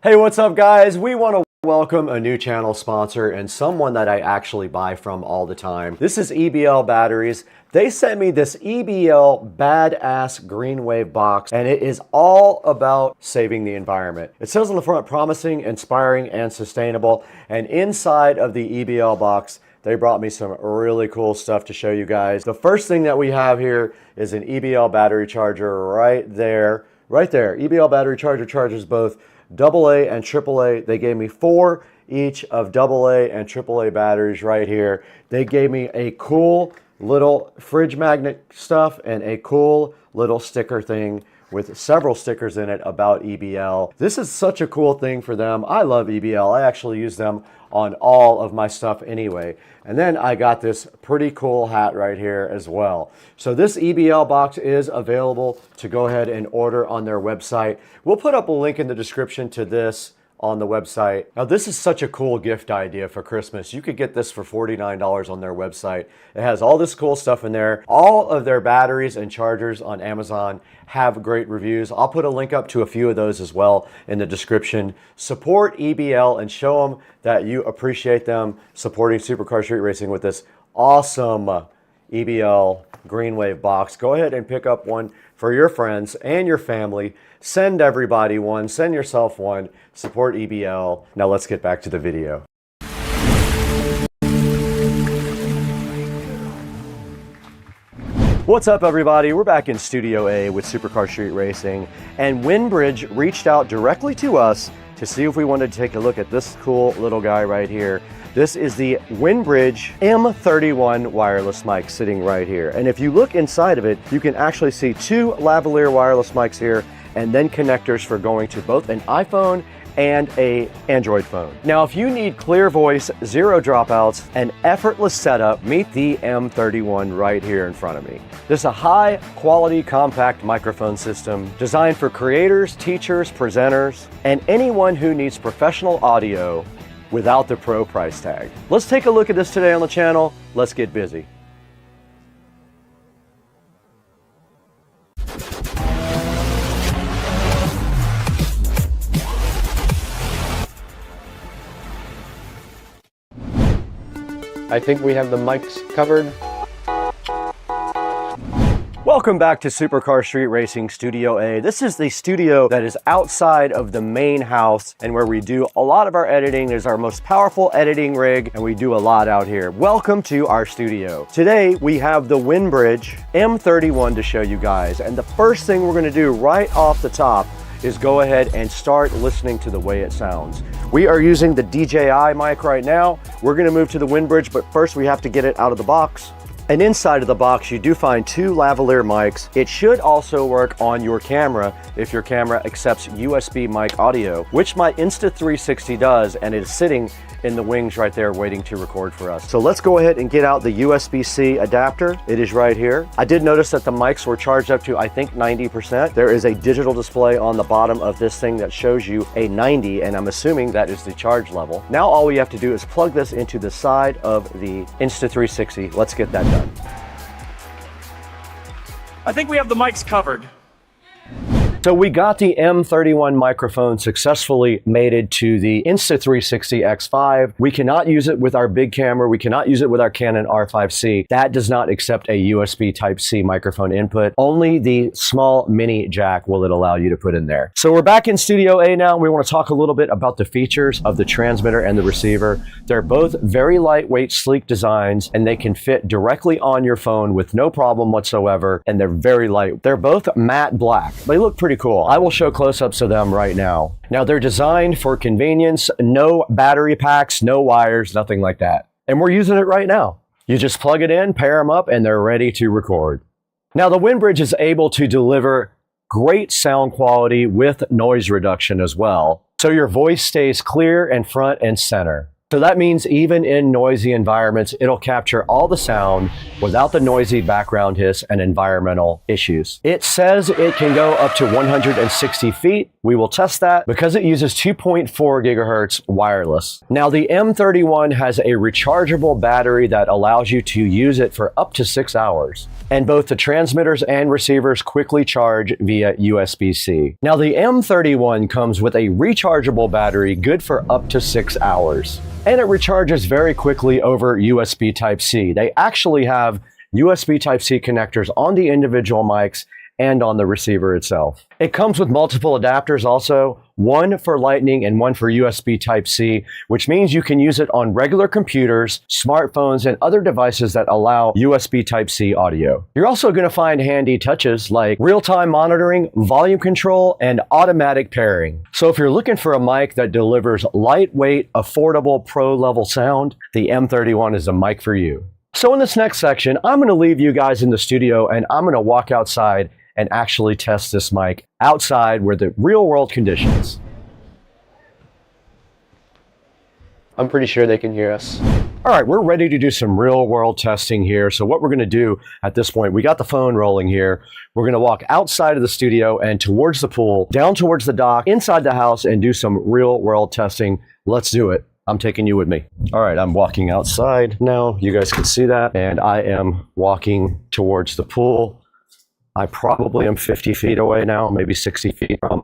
Hey, what's up, guys? We want to welcome a new channel sponsor and someone that I actually buy from all the time. This is EBL Batteries. They sent me this EBL badass green wave box, and it is all about saving the environment. It says on the front, promising, inspiring, and sustainable. And inside of the EBL box, they brought me some really cool stuff to show you guys. The first thing that we have here is an EBL battery charger right there. Right there. EBL battery charger charges both AA and AAA. They gave me 4 each of AA and AAA batteries right here. They gave me a cool little fridge magnet stuff and a cool little sticker thing with several stickers in it about EBL. This is such a cool thing for them. I love EBL. I actually use them on all of my stuff anyway. And then I got this pretty cool hat right here as well. So this EBL box is available to go ahead and order on their website. We'll put up a link in the description to this on the website. Now this is such a cool gift idea for Christmas. You could get this for $49 on their website. It has all this cool stuff in there. All of their batteries and chargers on Amazon have great reviews. I'll put a link up to a few of those as well in the description. Support EBL and show them that you appreciate them supporting Supercar Street Racing with this awesome EBL Green Wave box. Go ahead and pick up one for your friends and your family. Send everybody one, send yourself one, support EBL. Now let's get back to the video. What's up, everybody? We're back in Studio A with Supercar Street Racing, and Windbridge reached out directly to us to see if we wanted to take a look at this cool little guy right here. This is the Windbridge M31 wireless mic sitting right here. And if you look inside of it, you can actually see two lavalier wireless mics here, and then connectors for going to both an iPhone and an Android phone. Now, if you need clear voice, zero dropouts, and effortless setup, meet the M31 right here in front of me. This is a high quality compact microphone system designed for creators, teachers, presenters, and anyone who needs professional audio without the pro price tag. Let's take a look at this today on the channel. Let's get busy. I think we have the mics covered. Welcome back to Supercar Street Racing Studio A. This is the studio that is outside of the main house and where we do a lot of our editing. It's our most powerful editing rig, and we do a lot out here. Welcome to our studio. Today we have the Windbridge M31 to show you guys, and the first thing we're going to do right off the top is go ahead and start listening to the way it sounds. We are using the DJI mic right now. We're gonna move to the Windbridge, but first we have to get it out of the box. And inside of the box, you do find two lavalier mics. It should also work on your camera if your camera accepts USB mic audio, which my Insta360 does, and it is sitting in the wings right there waiting to record for us. So let's go ahead and get out the USB-C adapter. It is right here. I did notice that the mics were charged up to, I think, 90%. There is a digital display on the bottom of this thing that shows you a 90, and I'm assuming that is the charge level. Now all we have to do is plug this into the side of the Insta360. Let's get that done. I think we have the mics covered. So we got the M31 microphone successfully mated to the Insta360 X5. We cannot use it with our big camera. We cannot use it with our Canon R5C. That does not accept a USB Type-C microphone input. Only the small mini jack will it allow you to put in there. So we're back in Studio A now. We want to talk a little bit about the features of the transmitter and the receiver. They're both very lightweight, sleek designs, and they can fit directly on your phone with no problem whatsoever, and they're very light. They're both matte black. They look pretty cool. I will show close-ups of them right now. Now, they're designed for convenience, no battery packs, no wires, nothing like that. And we're using it right now. You just plug it in, pair them up, and they're ready to record. Now, the Windbridge is able to deliver great sound quality with noise reduction as well, so your voice stays clear and front and center. So that means even in noisy environments, it'll capture all the sound without the noisy background hiss and environmental issues. It says it can go up to 160 feet. We will test that because it uses 2.4 gigahertz wireless. Now, the M31 has a rechargeable battery that allows you to use it for up to 6 hours. And both the transmitters and receivers quickly charge via USB-C. Now, the M31 comes with a rechargeable battery good for up to 6 hours. And it recharges very quickly over USB Type-C. They actually have USB Type-C connectors on the individual mics and on the receiver itself. It comes with multiple adapters also, one for Lightning and one for USB Type-C, which means you can use it on regular computers, smartphones, and other devices that allow USB Type-C audio. You're also going to find handy touches like real-time monitoring, volume control, and automatic pairing. So if you're looking for a mic that delivers lightweight, affordable, pro-level sound, the M31 is a mic for you. So in this next section, I'm going to leave you guys in the studio and I'm going to walk outside and actually test this mic outside where the real world conditions. I'm pretty sure they can hear us. All right, we're ready to do some real world testing here. So what we're gonna do at this point, we got the phone rolling here. We're gonna walk outside of the studio and towards the pool, down towards the dock, inside the house, and do some real world testing. Let's do it. I'm taking you with me. All right, I'm walking outside now. You guys can see that. And I am walking towards the pool. I probably am 50 feet away now, maybe 60 feet from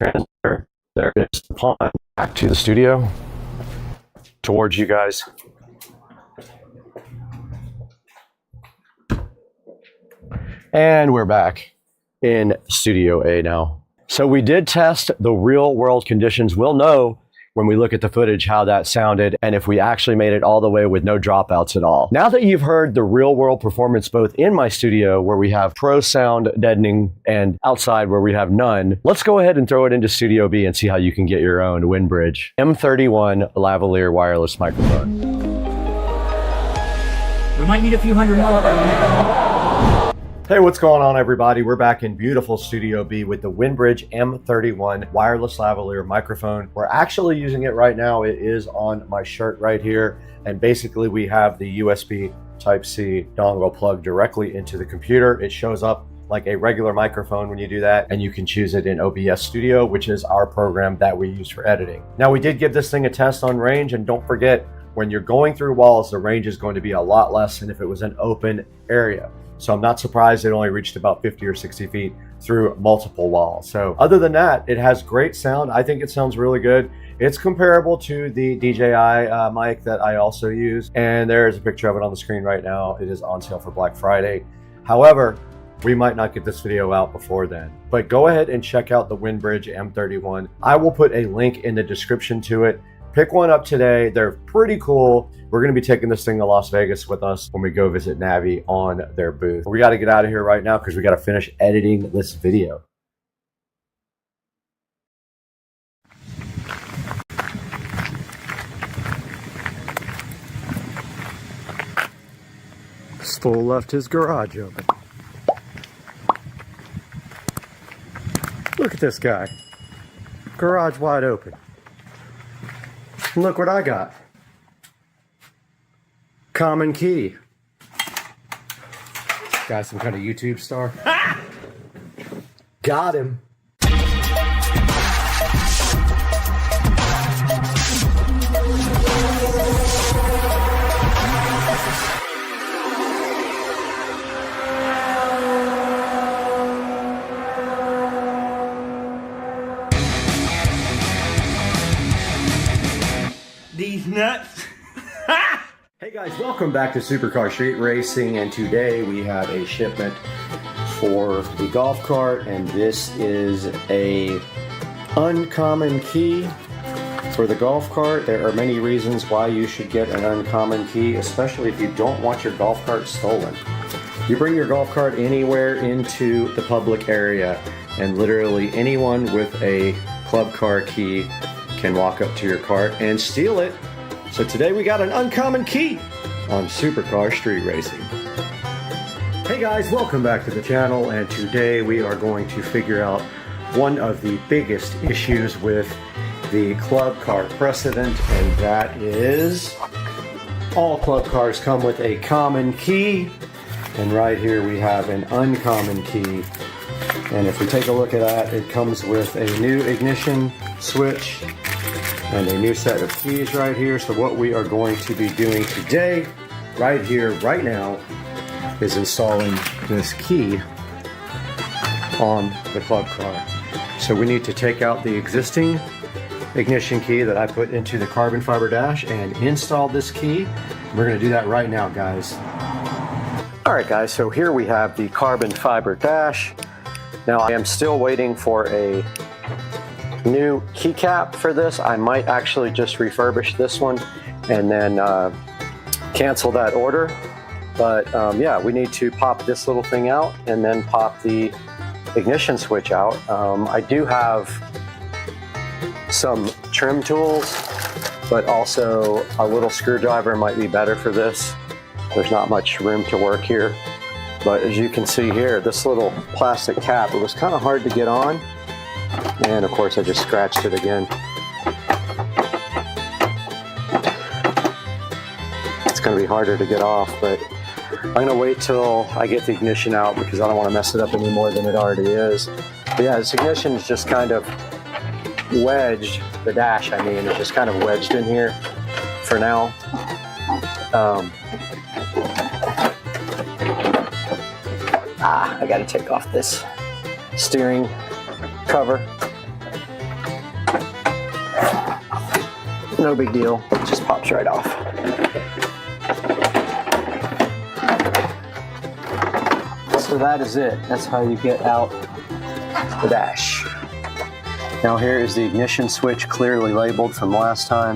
the transmitter. There is the pond. Back to the studio, towards you guys. And we're back in Studio A now. So we did test the real world conditions. We'll know when we look at the footage how that sounded and if we actually made it all the way with no dropouts at all. Now that you've heard the real world performance both in my studio where we have pro sound deadening and outside where we have none, let's go ahead and throw it into Studio B and see how you can get your own WindBridge M31 lavalier wireless microphone. We might need a few hundred more. Hey, what's going on everybody? We're back in beautiful Studio B with the WindBridge M31 wireless lavalier microphone. We're actually using it right now. It is on my shirt right here. And basically we have the USB Type-C dongle plugged directly into the computer. It shows up like a regular microphone when you do that, and you can choose it in OBS Studio, which is our program that we use for editing. Now we did give this thing a test on range, and don't forget, when you're going through walls, the range is going to be a lot less than if it was an open area. So I'm not surprised it only reached about 50 or 60 feet through multiple walls. So other than that, it has great sound. I think it sounds really good. It's comparable to the DJI mic that I also use. And there's a picture of it on the screen right now. It is on sale for Black Friday. However, we might not get this video out before then. But go ahead and check out the WindBridge M31. I will put a link in the description to it. Pick one up today. They're pretty cool. We're going to be taking this thing to Las Vegas with us when we go visit Navi on their booth. We got to get out of here right now because we got to finish editing this video. Stoll left his garage open. Look at this guy. Garage wide open. And look what I got. Common key. Guy, some kind of YouTube star. Got him. These nuts. Hey guys, welcome back to Supercar Street Racing, and today we have a shipment for the golf cart, and this is a uncommon key for the golf cart. There are many reasons why you should get an uncommon key, especially if you don't want your golf cart stolen. You bring your golf cart anywhere into the public area, and literally anyone with a club car key can walk up to your cart and steal it. So today we got an uncommon key on Supercar Street Racing. Hey guys, welcome back to the channel, and today we are going to figure out one of the biggest issues with the club car precedent, and that is all club cars come with a common key, and right here we have an uncommon key. And if we take a look at that, it comes with a new ignition switch and a new set of keys right here. So what we are going to be doing today, right here, right now, is installing this key on the club car. So we need to take out the existing ignition key that I put into the carbon fiber dash and install this key. We're going to do that right now, guys. All right, guys, so here we have the carbon fiber dash. Now I am still waiting for a new keycap for this. I might actually just refurbish this one and then cancel that order. But yeah, we need to pop this little thing out and then pop the ignition switch out. I do have some trim tools, but also a little screwdriver might be better for this. There's not much room to work here. But as you can see here, this little plastic cap, it was kind of hard to get on. And of course I just scratched it again. It's going to be harder to get off, but I'm going to wait till I get the ignition out because I don't want to mess it up any more than it already is. But yeah, this ignition is just kind of wedged, the dash I mean, is just kind of wedged in here for now. I got to take off this steering cover. No big deal, it just pops right off. So that is it. That's how you get out the dash. Now here is the ignition switch clearly labeled from last time.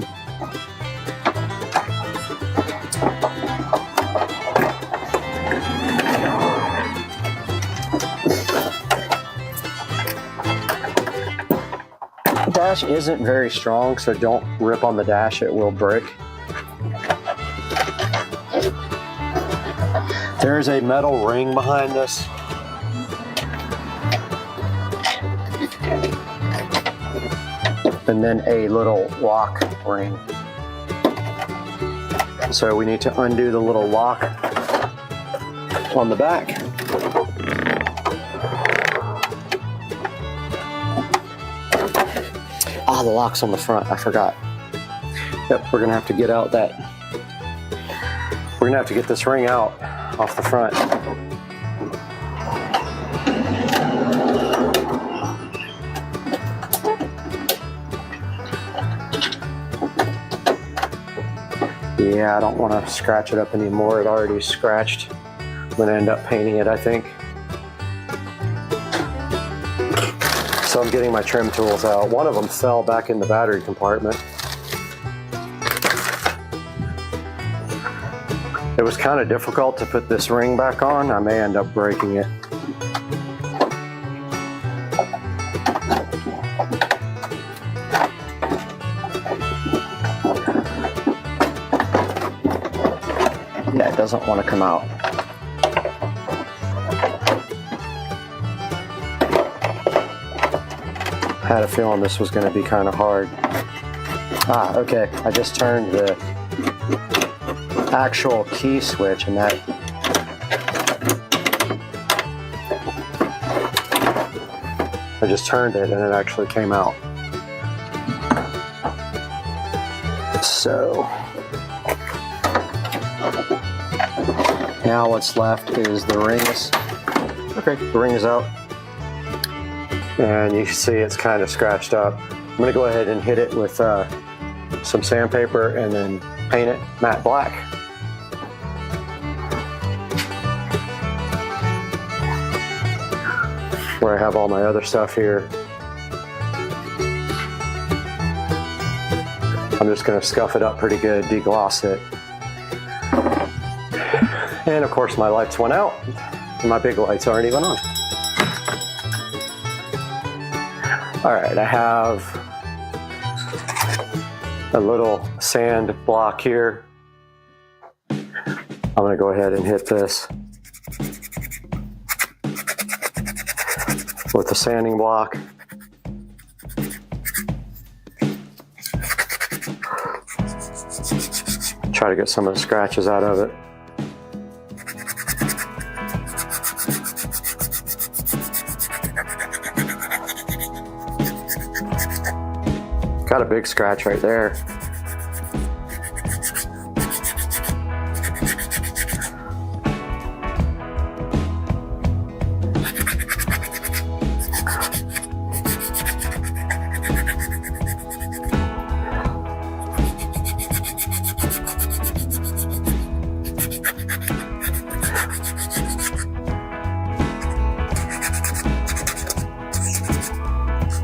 The dash isn't very strong, so don't rip on the dash, it will break. There is a metal ring behind this. And then a little lock ring. So we need to undo the little lock on the back. Ah, the lock's on the front, I forgot. Yep, we're gonna have to get out that. We're gonna have to get this ring out off the front. Yeah, I don't want to scratch it up anymore. It already scratched. I'm going to end up painting it, I think. So I'm getting my trim tools out. One of them fell back in the battery compartment. It was kind of difficult to put this ring back on. I may end up breaking it. Yeah, it doesn't want to come out. I had a feeling this was going to be kind of hard. Ah, okay. I just turned the actual key switch and that I just turned it and it actually came out. So now what's left is the rings. Okay, the ring is out. And you can see it's kind of scratched up. I'm gonna go ahead and hit it with some sandpaper and then paint it matte black. Where I have all my other stuff here. I'm just gonna scuff it up pretty good, degloss it. And of course my lights went out, and my big lights aren't even on. All right, I have a little sand block here. I'm gonna go ahead and hit this with the sanding block. Try to get some of the scratches out of it. Got a big scratch right there.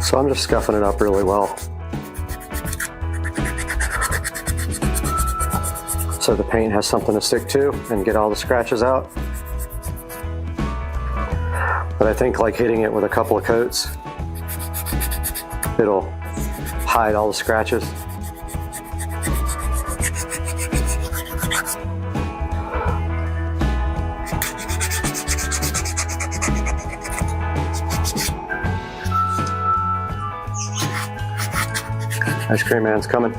So I'm just scuffing it up really well, so the paint has something to stick to and get all the scratches out. But I think like hitting it with a couple of coats, it'll hide all the scratches. Ice cream man's coming.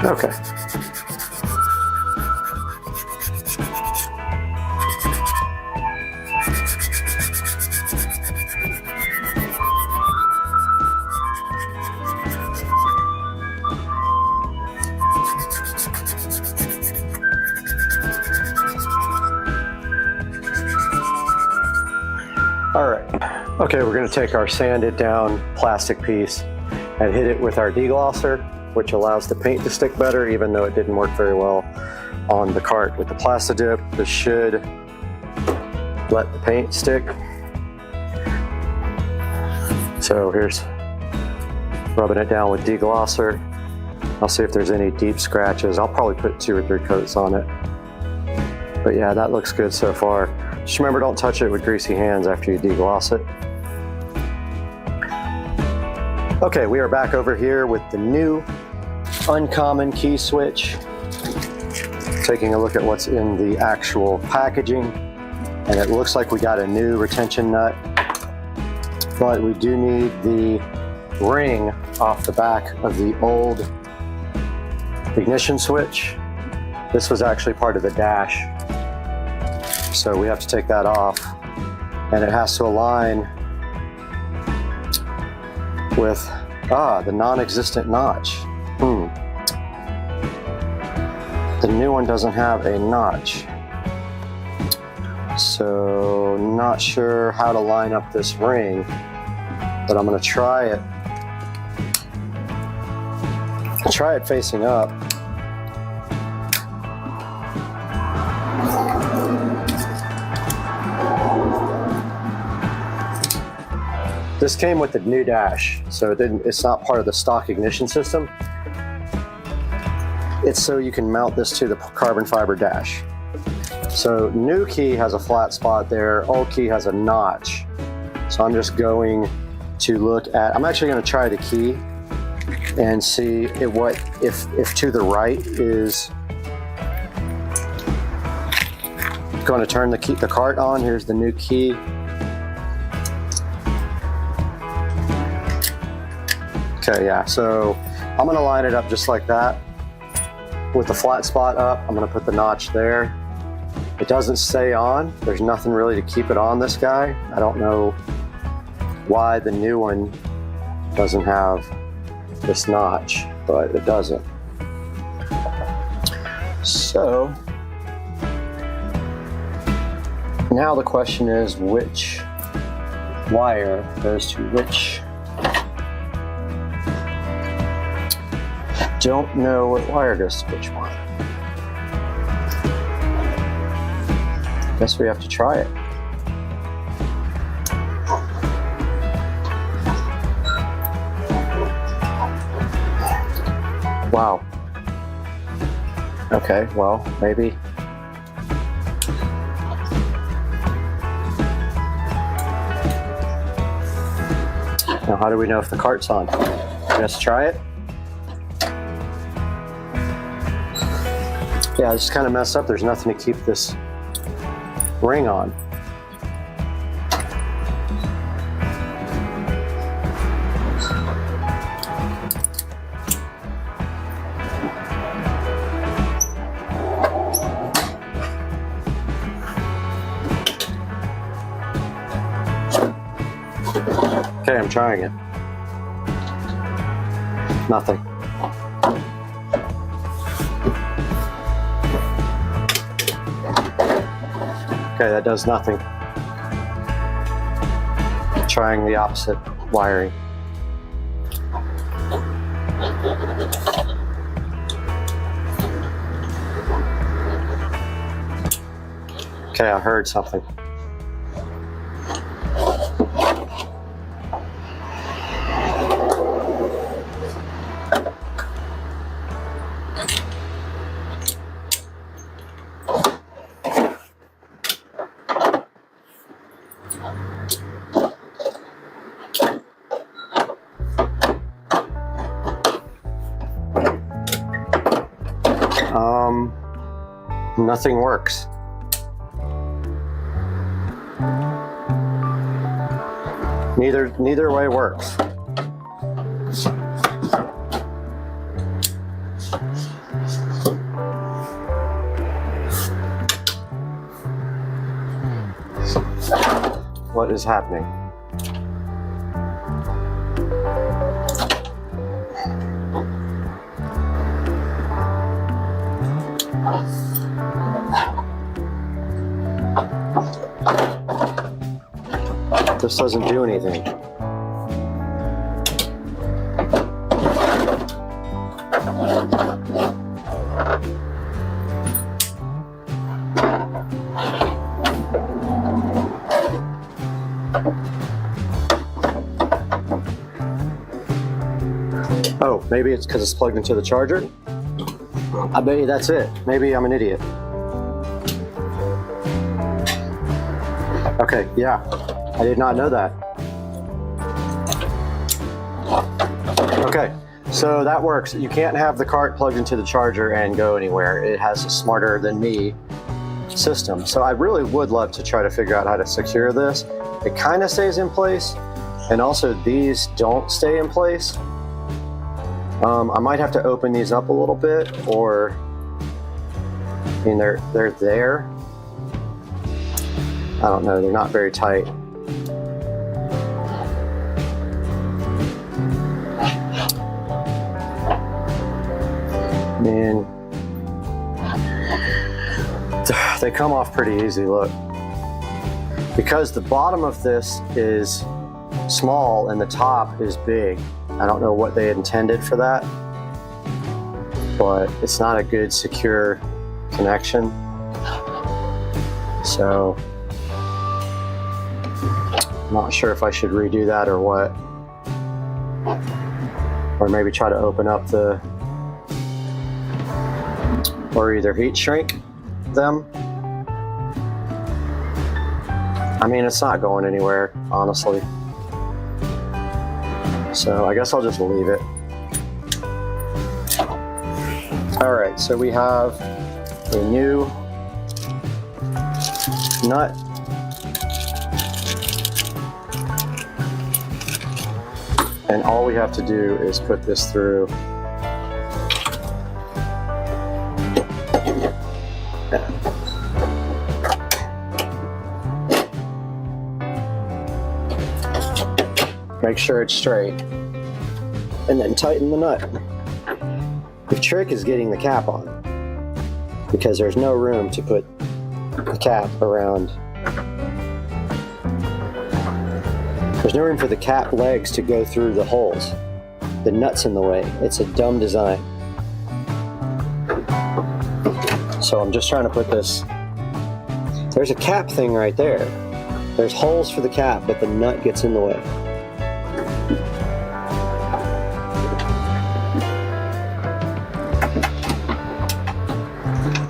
Okay. All right. Okay, we're going to take our sanded down plastic piece and hit it with our deglosser, which allows the paint to stick better, even though it didn't work very well on the cart. With the Plastidip, this should let the paint stick. So here's rubbing it down with deglosser. I'll see if there's any deep scratches. I'll probably put 2 or 3 coats on it. But yeah, that looks good so far. Just remember, don't touch it with greasy hands after you degloss it. Okay, we are back over here with the new uncommon key switch. Taking a look at what's in the actual packaging. And it looks like we got a new retention nut. But we do need the ring off the back of the old ignition switch. This was actually part of the dash. So we have to take that off. And it has to align with the non-existent notch. The new one doesn't have a notch. So not sure how to line up this ring, but I'm gonna try it. Try it facing up. This came with the new dash, so it's not part of the stock ignition system. It's so you can mount this to the carbon fiber dash. So new key has a flat spot there, old key has a notch. So I'm just going to look at, I'm actually going to try the key and see if to the right is going to turn the cart on. Here's the new key. Okay, yeah, so I'm gonna line it up just like that with the flat spot up. I'm gonna put the notch there. It doesn't stay on. There's nothing really to keep it on this guy. I don't know why the new one doesn't have this notch, but it doesn't. So now the question is, which wire goes to which? Don't know what wire goes to which one. Guess we have to try it. Wow. Okay, well, maybe. Now, how do we know if the cart's on? Let's try it. Yeah, I just kind of messed up. There's nothing to keep this ring on. Okay, I'm trying it. Nothing. Okay, that does nothing. Trying the opposite wiring. Okay, I heard something. Nothing works. Neither way works. What is happening? This doesn't do anything. Oh, maybe it's because it's plugged into the charger? I bet you that's it. Maybe I'm an idiot. Okay, yeah. I did not know that. Okay, so that works. You can't have the cart plugged into the charger and go anywhere. It has a smarter than me system. So I really would love to try to figure out how to secure this. It kind of stays in place, and also these don't stay in place. I might have to open these up a little bit, or I mean they're there. I don't know, they're not very tight. And they come off pretty easy, look. Because the bottom of this is small and the top is big. I don't know what they intended for that, but it's not a good secure connection. So I'm not sure if I should redo that or what. Or maybe try to open up the, or either heat shrink them. I mean, it's not going anywhere, honestly. So I guess I'll just leave it. All right, so we have a new nut. And all we have to do is put this through. Make sure it's straight, and then tighten the nut. The trick is getting the cap on, because there's no room to put the cap around. There's no room for the cap legs to go through the holes. The nut's in the way. It's a dumb design. So I'm just trying to put this. There's a cap thing right there. There's holes for the cap, but the nut gets in the way.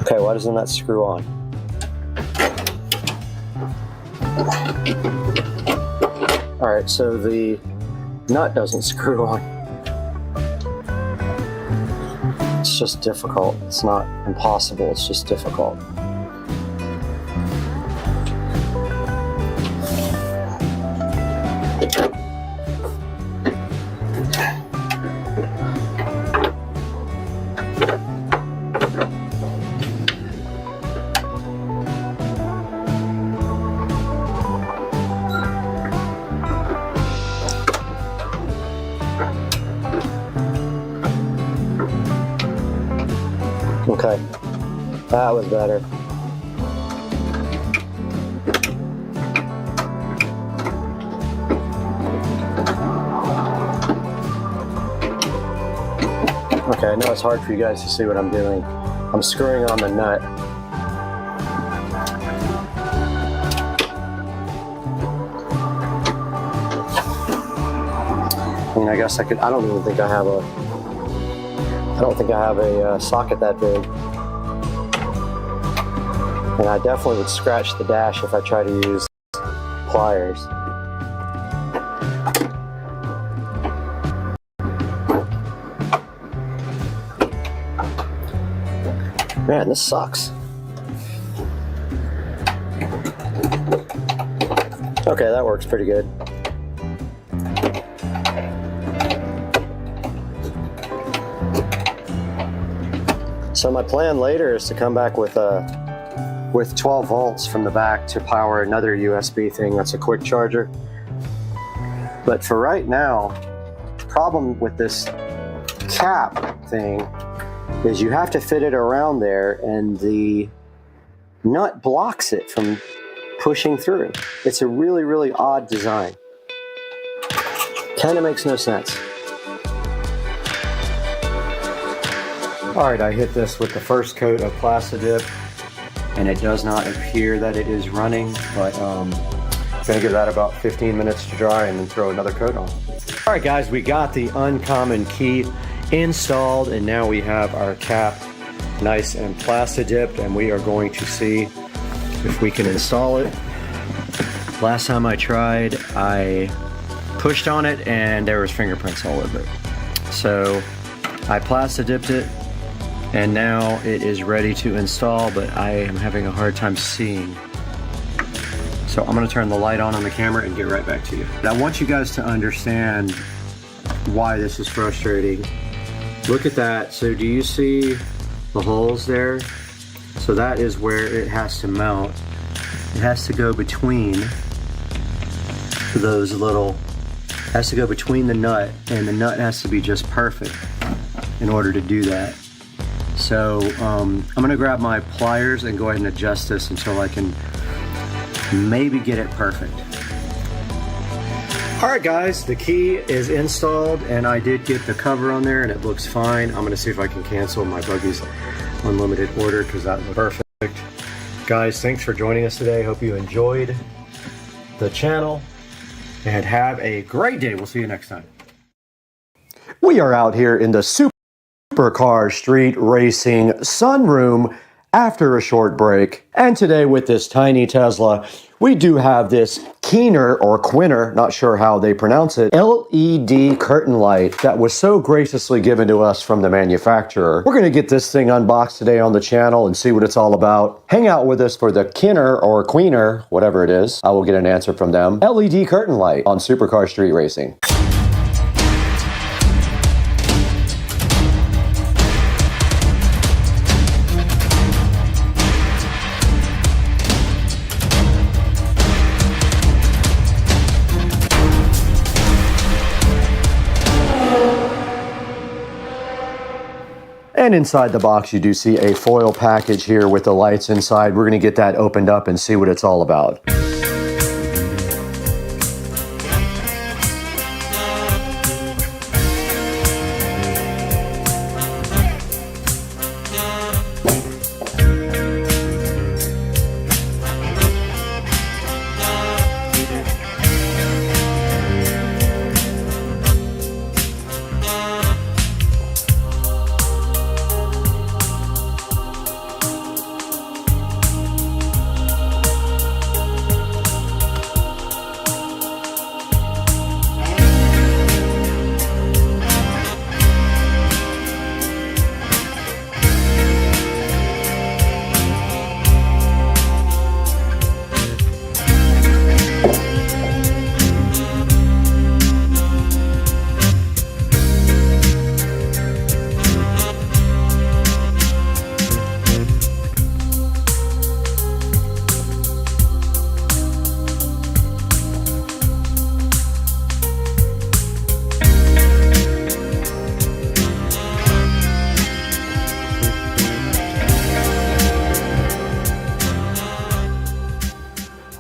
Okay, why doesn't that screw on? Alright, so the nut doesn't screw on. It's just difficult. It's not impossible, it's just difficult. Okay, that was better. Okay, I know it's hard for you guys to see what I'm doing. I'm screwing on the nut. I mean, I guess I could, I don't even think I have a socket that big. And I definitely would scratch the dash if I try to use pliers. Man, this sucks. Okay, that works pretty good. So my plan later is to come back with 12 volts from the back to power another USB thing that's a quick charger. But for right now, the problem with this cap thing is you have to fit it around there and the nut blocks it from pushing through. It's a really, really odd design. Kind of makes no sense. All right, I hit this with the first coat of Plastidip, and it does not appear that it is running, but I'm gonna give that about 15 minutes to dry and then throw another coat on. All right, guys, we got the uncommon key installed, and now we have our cap nice and plasti dipped, and we are going to see if we can install it. Last time I tried, I pushed on it and there was fingerprints all over it. So I plasti dipped it, and now it is ready to install, but I am having a hard time seeing. So I'm gonna turn the light on the camera and get right back to you. I want you guys to understand why this is frustrating. Look at that. So do you see the holes there? So that is where it has to mount. It has to go between those little, has to go between the nut, and the nut has to be just perfect in order to do that. So I'm gonna grab my pliers and go ahead and adjust this until I can maybe get it perfect. All right, guys, the key is installed, and I did get the cover on there and it looks fine. I'm gonna see if I can cancel my buggy's unlimited order because that looks perfect. Guys, thanks for joining us today. Hope you enjoyed the channel and have a great day. We'll see you next time. We are out here in the Supercar Street Racing sunroom after a short break, and today with this tiny Tesla, we do have this Keener or Quinner, not sure how they pronounce it, LED curtain light that was so graciously given to us from the manufacturer. We're going to get this thing unboxed today on the channel and see what it's all about. Hang out with us for the Keener or Queener, whatever it is. I will get an answer from them. LED curtain light on Supercar Street Racing. And inside the box, you do see a foil package here with the lights inside. We're going to get that opened up and see what it's all about.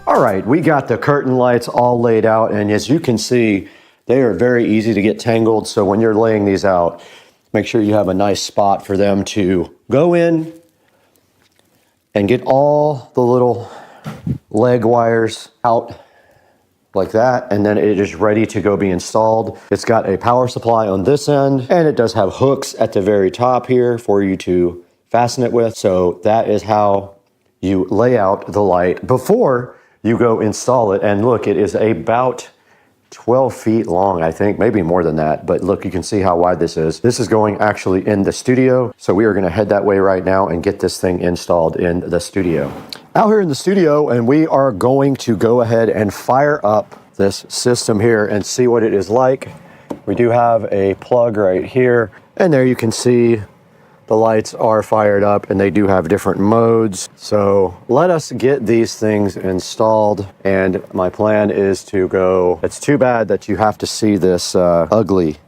All right, we got the curtain lights all laid out, and as you can see, they are very easy to get tangled. So when you're laying these out, make sure you have a nice spot for them to go in and get all the little leg wires out like that, and then it is ready to go be installed. It's got a power supply on this end, and it does have hooks at the very top here for you to fasten it with. So that is how you lay out the light before you go install it. And look, it is about 12 feet long, I think, maybe more than that. But look, you can see how wide this is. This is going actually in the studio. So we are gonna head that way right now and get this thing installed in the studio. Out here in the studio, and we are going to go ahead and fire up this system here and see what it is like. We do have a plug right here, and there you can see the lights are fired up, and they do have different modes. So let us get these things installed, and my plan is to go. It's too bad that you have to see this ugly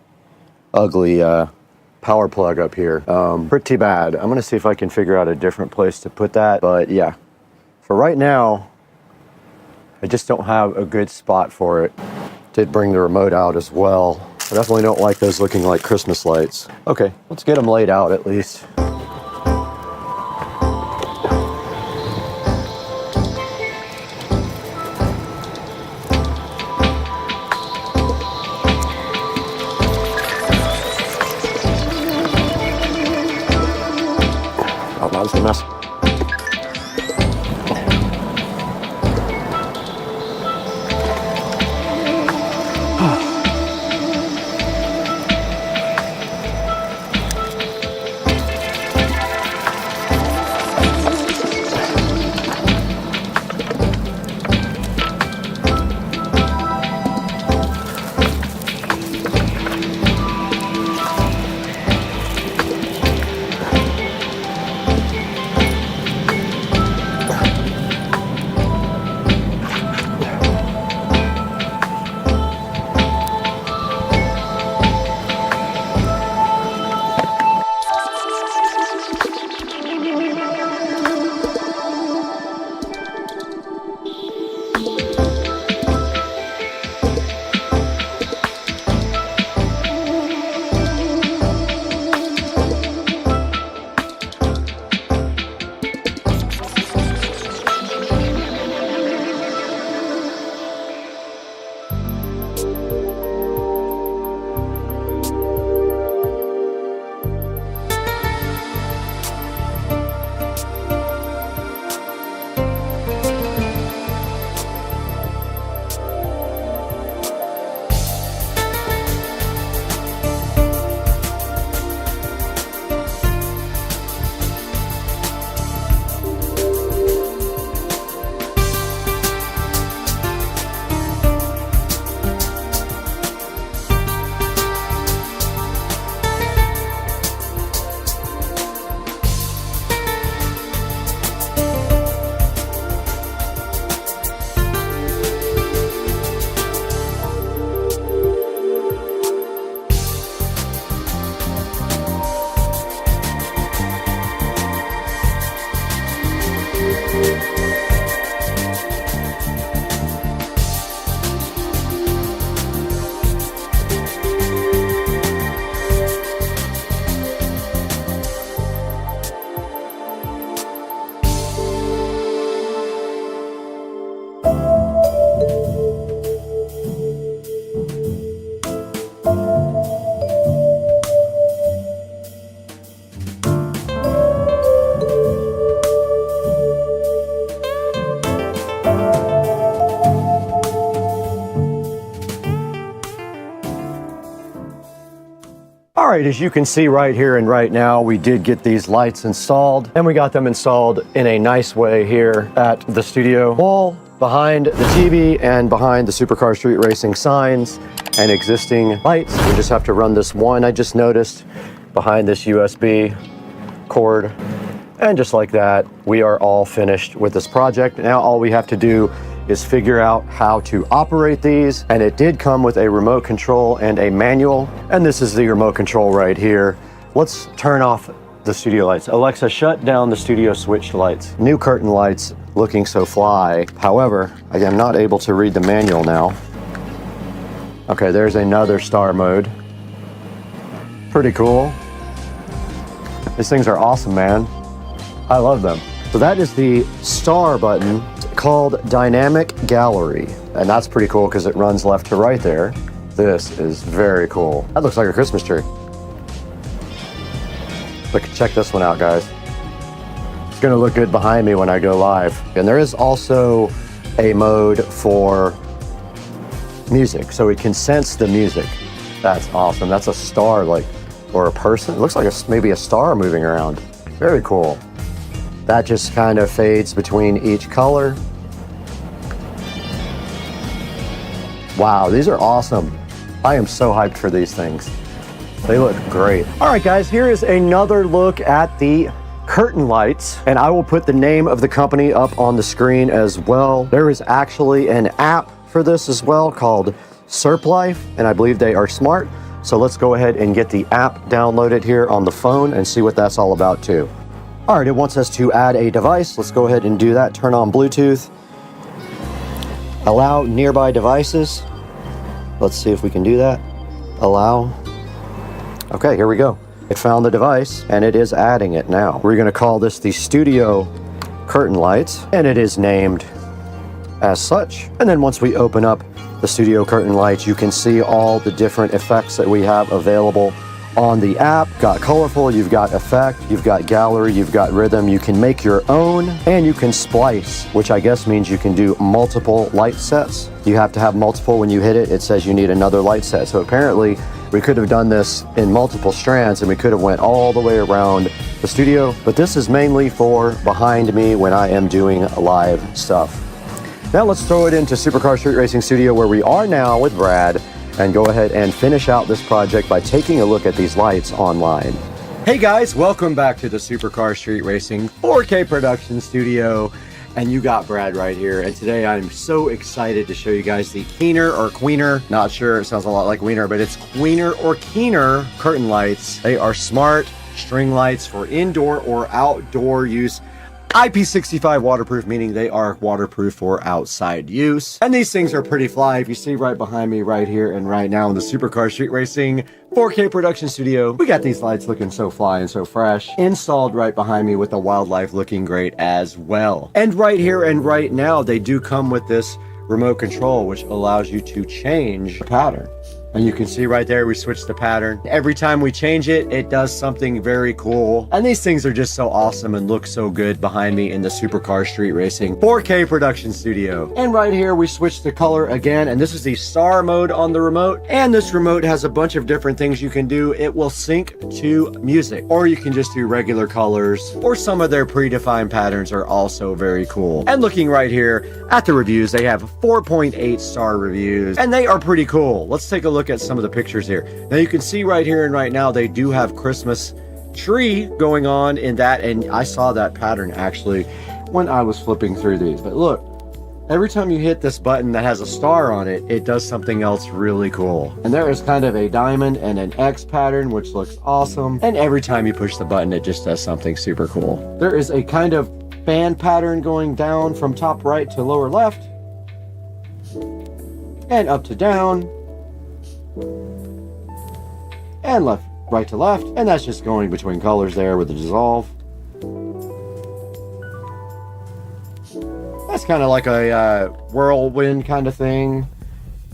power plug up here. Pretty bad. I'm gonna see if I can figure out a different place to put that, but yeah, for right now I just don't have a good spot for it. Did bring the remote out as well. I definitely don't like those looking like Christmas lights. Okay, let's get them laid out at least. this is a mess. All right, as you can see right here and right now, we did get these lights installed, and we got them installed in a nice way here at the studio wall, behind the TV and behind the Supercar Street Racing signs and existing lights. We just have to run this one, I just noticed, behind this USB cord. And just like that, we are all finished with this project. Now all we have to do is figure out how to operate these, and it did come with a remote control and a manual, and this is the remote control right here. Let's turn off the studio lights. Alexa, shut down the studio switch lights. New curtain lights, looking so fly. However, I am not able to read the manual now. Okay, there's another star mode. Pretty cool. These things are awesome, man. I love them. So that is the star button, called Dynamic Gallery. And that's pretty cool because it runs left to right there. This is very cool. That looks like a Christmas tree. Look, check this one out, guys. It's gonna look good behind me when I go live. And there is also a mode for music, so it can sense the music. That's awesome. That's a star, like, or a person. It looks like maybe a star moving around. Very cool. That just kind of fades between each color. Wow, these are awesome. I am so hyped for these things. They look great. All right, guys, here is another look at the curtain lights, and I will put the name of the company up on the screen as well. There is actually an app for this as well called SerpLife, and I believe they are smart. So let's go ahead and get the app downloaded here on the phone and see what that's all about too. All right, it wants us to add a device. Let's go ahead and do that. Turn on Bluetooth. Allow nearby devices. Let's see if we can do that. Allow. Okay, here we go. It found the device and it is adding it now. We're gonna call this the Studio Curtain Lights, and it is named as such. And then once we open up the Studio Curtain Lights, you can see all the different effects that we have available on the app. Got colorful, you've got effect, you've got gallery, you've got rhythm. You can make your own, and you can splice, which I guess means you can do multiple light sets. You have to have multiple. When you hit it, it says you need another light set. So apparently we could have done this in multiple strands, and we could have went all the way around the studio, but this is mainly for behind me when I am doing live stuff. Now let's throw it into Supercar Street Racing Studio, where we are now with Brad, and go ahead and finish out this project by taking a look at these lights online. Hey guys, welcome back to the Supercar Street Racing 4K production studio. And you got Brad right here. And today I'm so excited to show you guys the Keener or Queener. Not sure, it sounds a lot like Wiener, but it's Queener or Keener curtain lights. They are smart string lights for indoor or outdoor use. IP65 waterproof, meaning they are waterproof for outside use. And these things are pretty fly. If you see right behind me right here and right now in the Supercar Street Racing 4K production studio, we got these lights looking so fly and so fresh, installed right behind me with the wildlife looking great as well. And right here and right now, they do come with this remote control, which allows you to change the pattern. And you can see right there, we switched the pattern. Every time we change it, it does something very cool. And these things are just so awesome and look so good behind me in the Supercar Street Racing 4K production studio. And right here, we switched the color again. And this is the star mode on the remote. And this remote has a bunch of different things you can do. It will sync to music, or you can just do regular colors, or some of their predefined patterns are also very cool. And looking right here at the reviews, they have 4.8 star reviews, and they are pretty cool. Let's take a look at some of the pictures here. Now you can see right here and right now they do have Christmas tree going on in that, and I saw that pattern actually when I was flipping through these. But look, every time you hit this button that has a star on it, it does something else really cool. And there is kind of a diamond and an X pattern, which looks awesome. And every time you push the button, it just does something super cool. There is a kind of fan pattern going down from top right to lower left, and up to down, and left, right to left, and that's just going between colors there with the dissolve. That's kind of like a whirlwind kind of thing,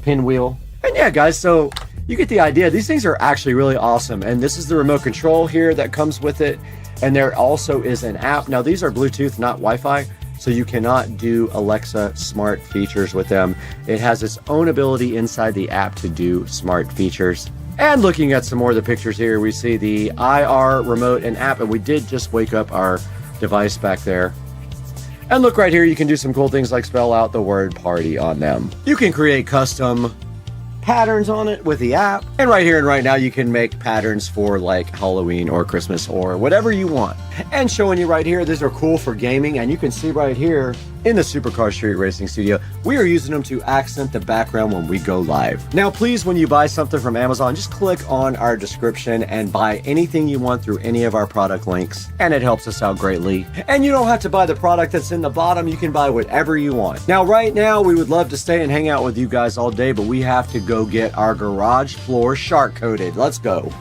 pinwheel. And yeah, guys, so you get the idea. These things are actually really awesome, and this is the remote control here that comes with it, and there also is an app. Now these are Bluetooth, not Wi-Fi, so you cannot do Alexa smart features with them. It has its own ability inside the app to do smart features. And looking at some more of the pictures here, we see the IR remote and app, and we did just wake up our device back there. And look right here, you can do some cool things like spell out the word party on them. You can create custom patterns on it with the app. And right here and right now, you can make patterns for like Halloween or Christmas or whatever you want. And showing you right here, these are cool for gaming. And you can see right here in the Supercar Street Racing Studio, we are using them to accent the background when we go live. Now, please, when you buy something from Amazon, just click on our description and buy anything you want through any of our product links, and it helps us out greatly. And you don't have to buy the product that's in the bottom. You can buy whatever you want. Now, right now, we would love to stay and hang out with you guys all day, but we have to go get our garage floor shark coated. Let's go.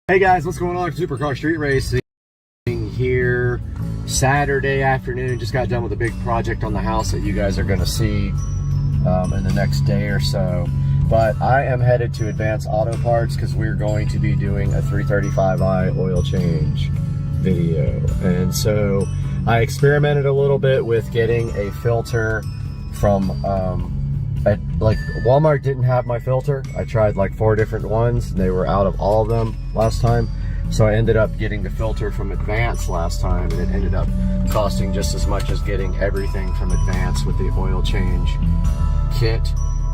Hey guys, what's going on? Supercar Street Racing here. Saturday afternoon, just got done with a big project on the house that you guys are going to see in the next day or so. But I am headed to Advanced Auto Parts because we're going to be doing a 335i oil change video. And so I experimented a little bit with getting a filter from like Walmart didn't have my filter. I tried like 4 different ones and they were out of all of them last time. So I ended up getting the filter from Advance last time, and it ended up costing just as much as getting everything from Advance with the oil change kit.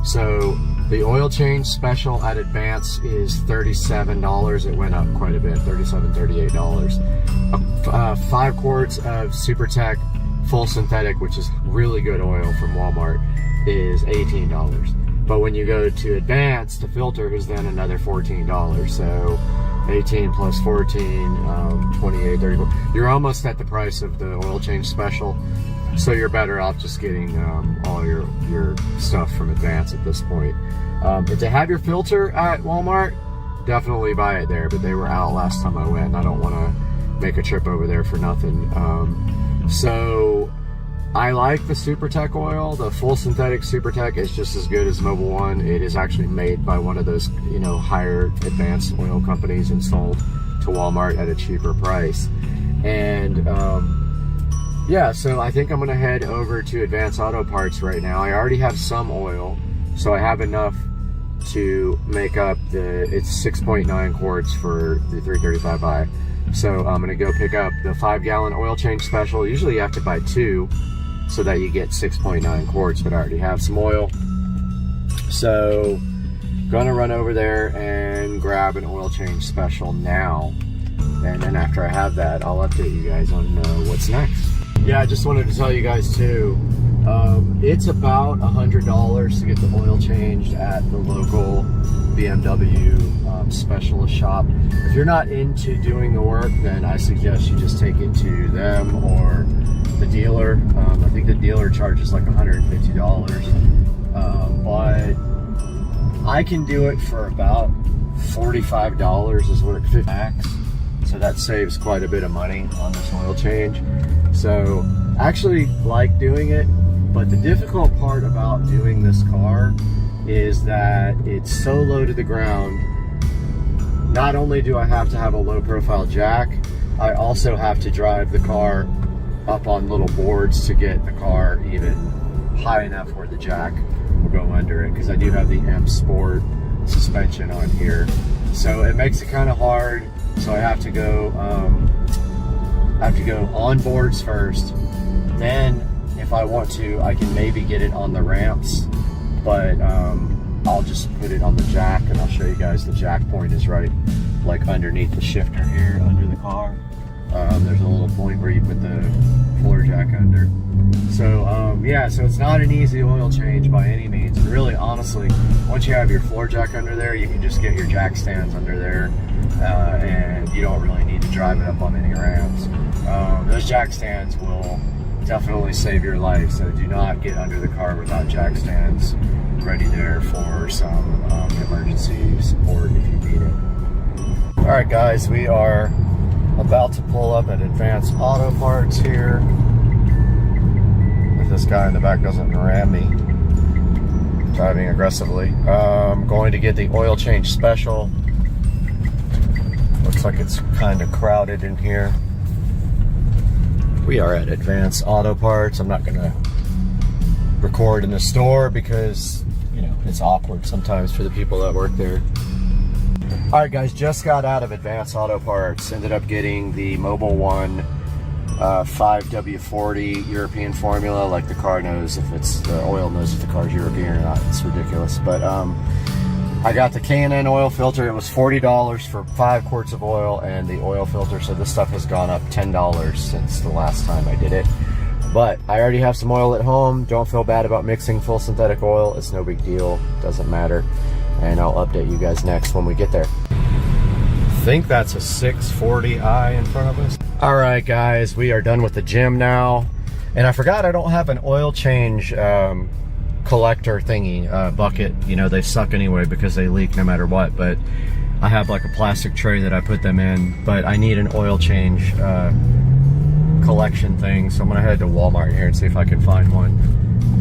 So the oil change special at Advance is $37. It went up quite a bit, $37, $38. 5 quarts of SuperTech full synthetic, which is really good oil from Walmart, is $18. But when you go to Advance, the filter is then another $14. So 18 plus 14, 28, 34. You're almost at the price of the oil change special. So you're better off just getting all your stuff from Advance at this point. If they have your filter at Walmart, definitely buy it there. But they were out last time I went, and I don't want to make a trip over there for nothing. So I like the SuperTech oil. The full synthetic SuperTech is just as good as Mobil 1. It is actually made by one of those, you know, higher advanced oil companies and sold to Walmart at a cheaper price. And yeah, so I think I'm gonna head over to Advanced Auto Parts right now. I already have some oil, so I have enough to make up it's 6.9 quarts for the 335i. So I'm gonna go pick up the 5-gallon oil change special. Usually you have to buy 2 so that you get 6.9 quarts, but I already have some oil. So gonna run over there and grab an oil change special now. And then after I have that, I'll update you guys on what's next. Yeah, I just wanted to tell you guys too, it's about $100 to get the oil changed at the local BMW specialist shop. If you're not into doing the work, then I suggest you just take it to them or the dealer. I think the dealer charges like $150, but I can do it for about $45 is what it fits max. So that saves quite a bit of money on this oil change. So I actually like doing it, but the difficult part about doing this car is that it's so low to the ground. Not only do I have to have a low profile jack, I also have to drive the car up on little boards to get the car even high enough where the jack will go under it, because I do have the M Sport suspension on here. So it makes it kind of hard. So I have to go on boards first. Then if I want to, I can maybe get it on the ramps, but I'll just put it on the jack, and I'll show you guys the jack point is right like underneath the shifter here under the car. There's a little point where you put the floor jack under. So yeah, so it's not an easy oil change by any means. And really, honestly, once you have your floor jack under there, you can just get your jack stands under there, and you don't really need to drive it up on any ramps. Those jack stands will definitely save your life, so do not get under the car without jack stands ready there for some emergency support if you need it. All right, guys, we are about to pull up at Advanced Auto Parts here. If this guy in the back doesn't ram me driving aggressively. I'm going to get the oil change special. Looks like it's kind of crowded in here. We are at Advanced Auto Parts. I'm not gonna record in the store because, you know, it's awkward sometimes for the people that work there. All right, guys, just got out of Advanced Auto Parts. Ended up getting the Mobil 1 5W40 European formula. Like, the car knows if it's, the oil knows if the car's European or not. It's ridiculous. But I got the K&N oil filter. It was $40 for 5 quarts of oil and the oil filter. So this stuff has gone up $10 since the last time I did it. But I already have some oil at home. Don't feel bad about mixing full synthetic oil. It's no big deal. Doesn't matter. And I'll update you guys next when we get there. I think that's a 640i in front of us. All right, guys, we are done with the gym now. And I forgot I don't have an oil change collector thingy, bucket. You know, they suck anyway because they leak no matter what. But I have like a plastic tray that I put them in. But I need an oil change collection thing. So I'm gonna head to Walmart here and see if I can find one.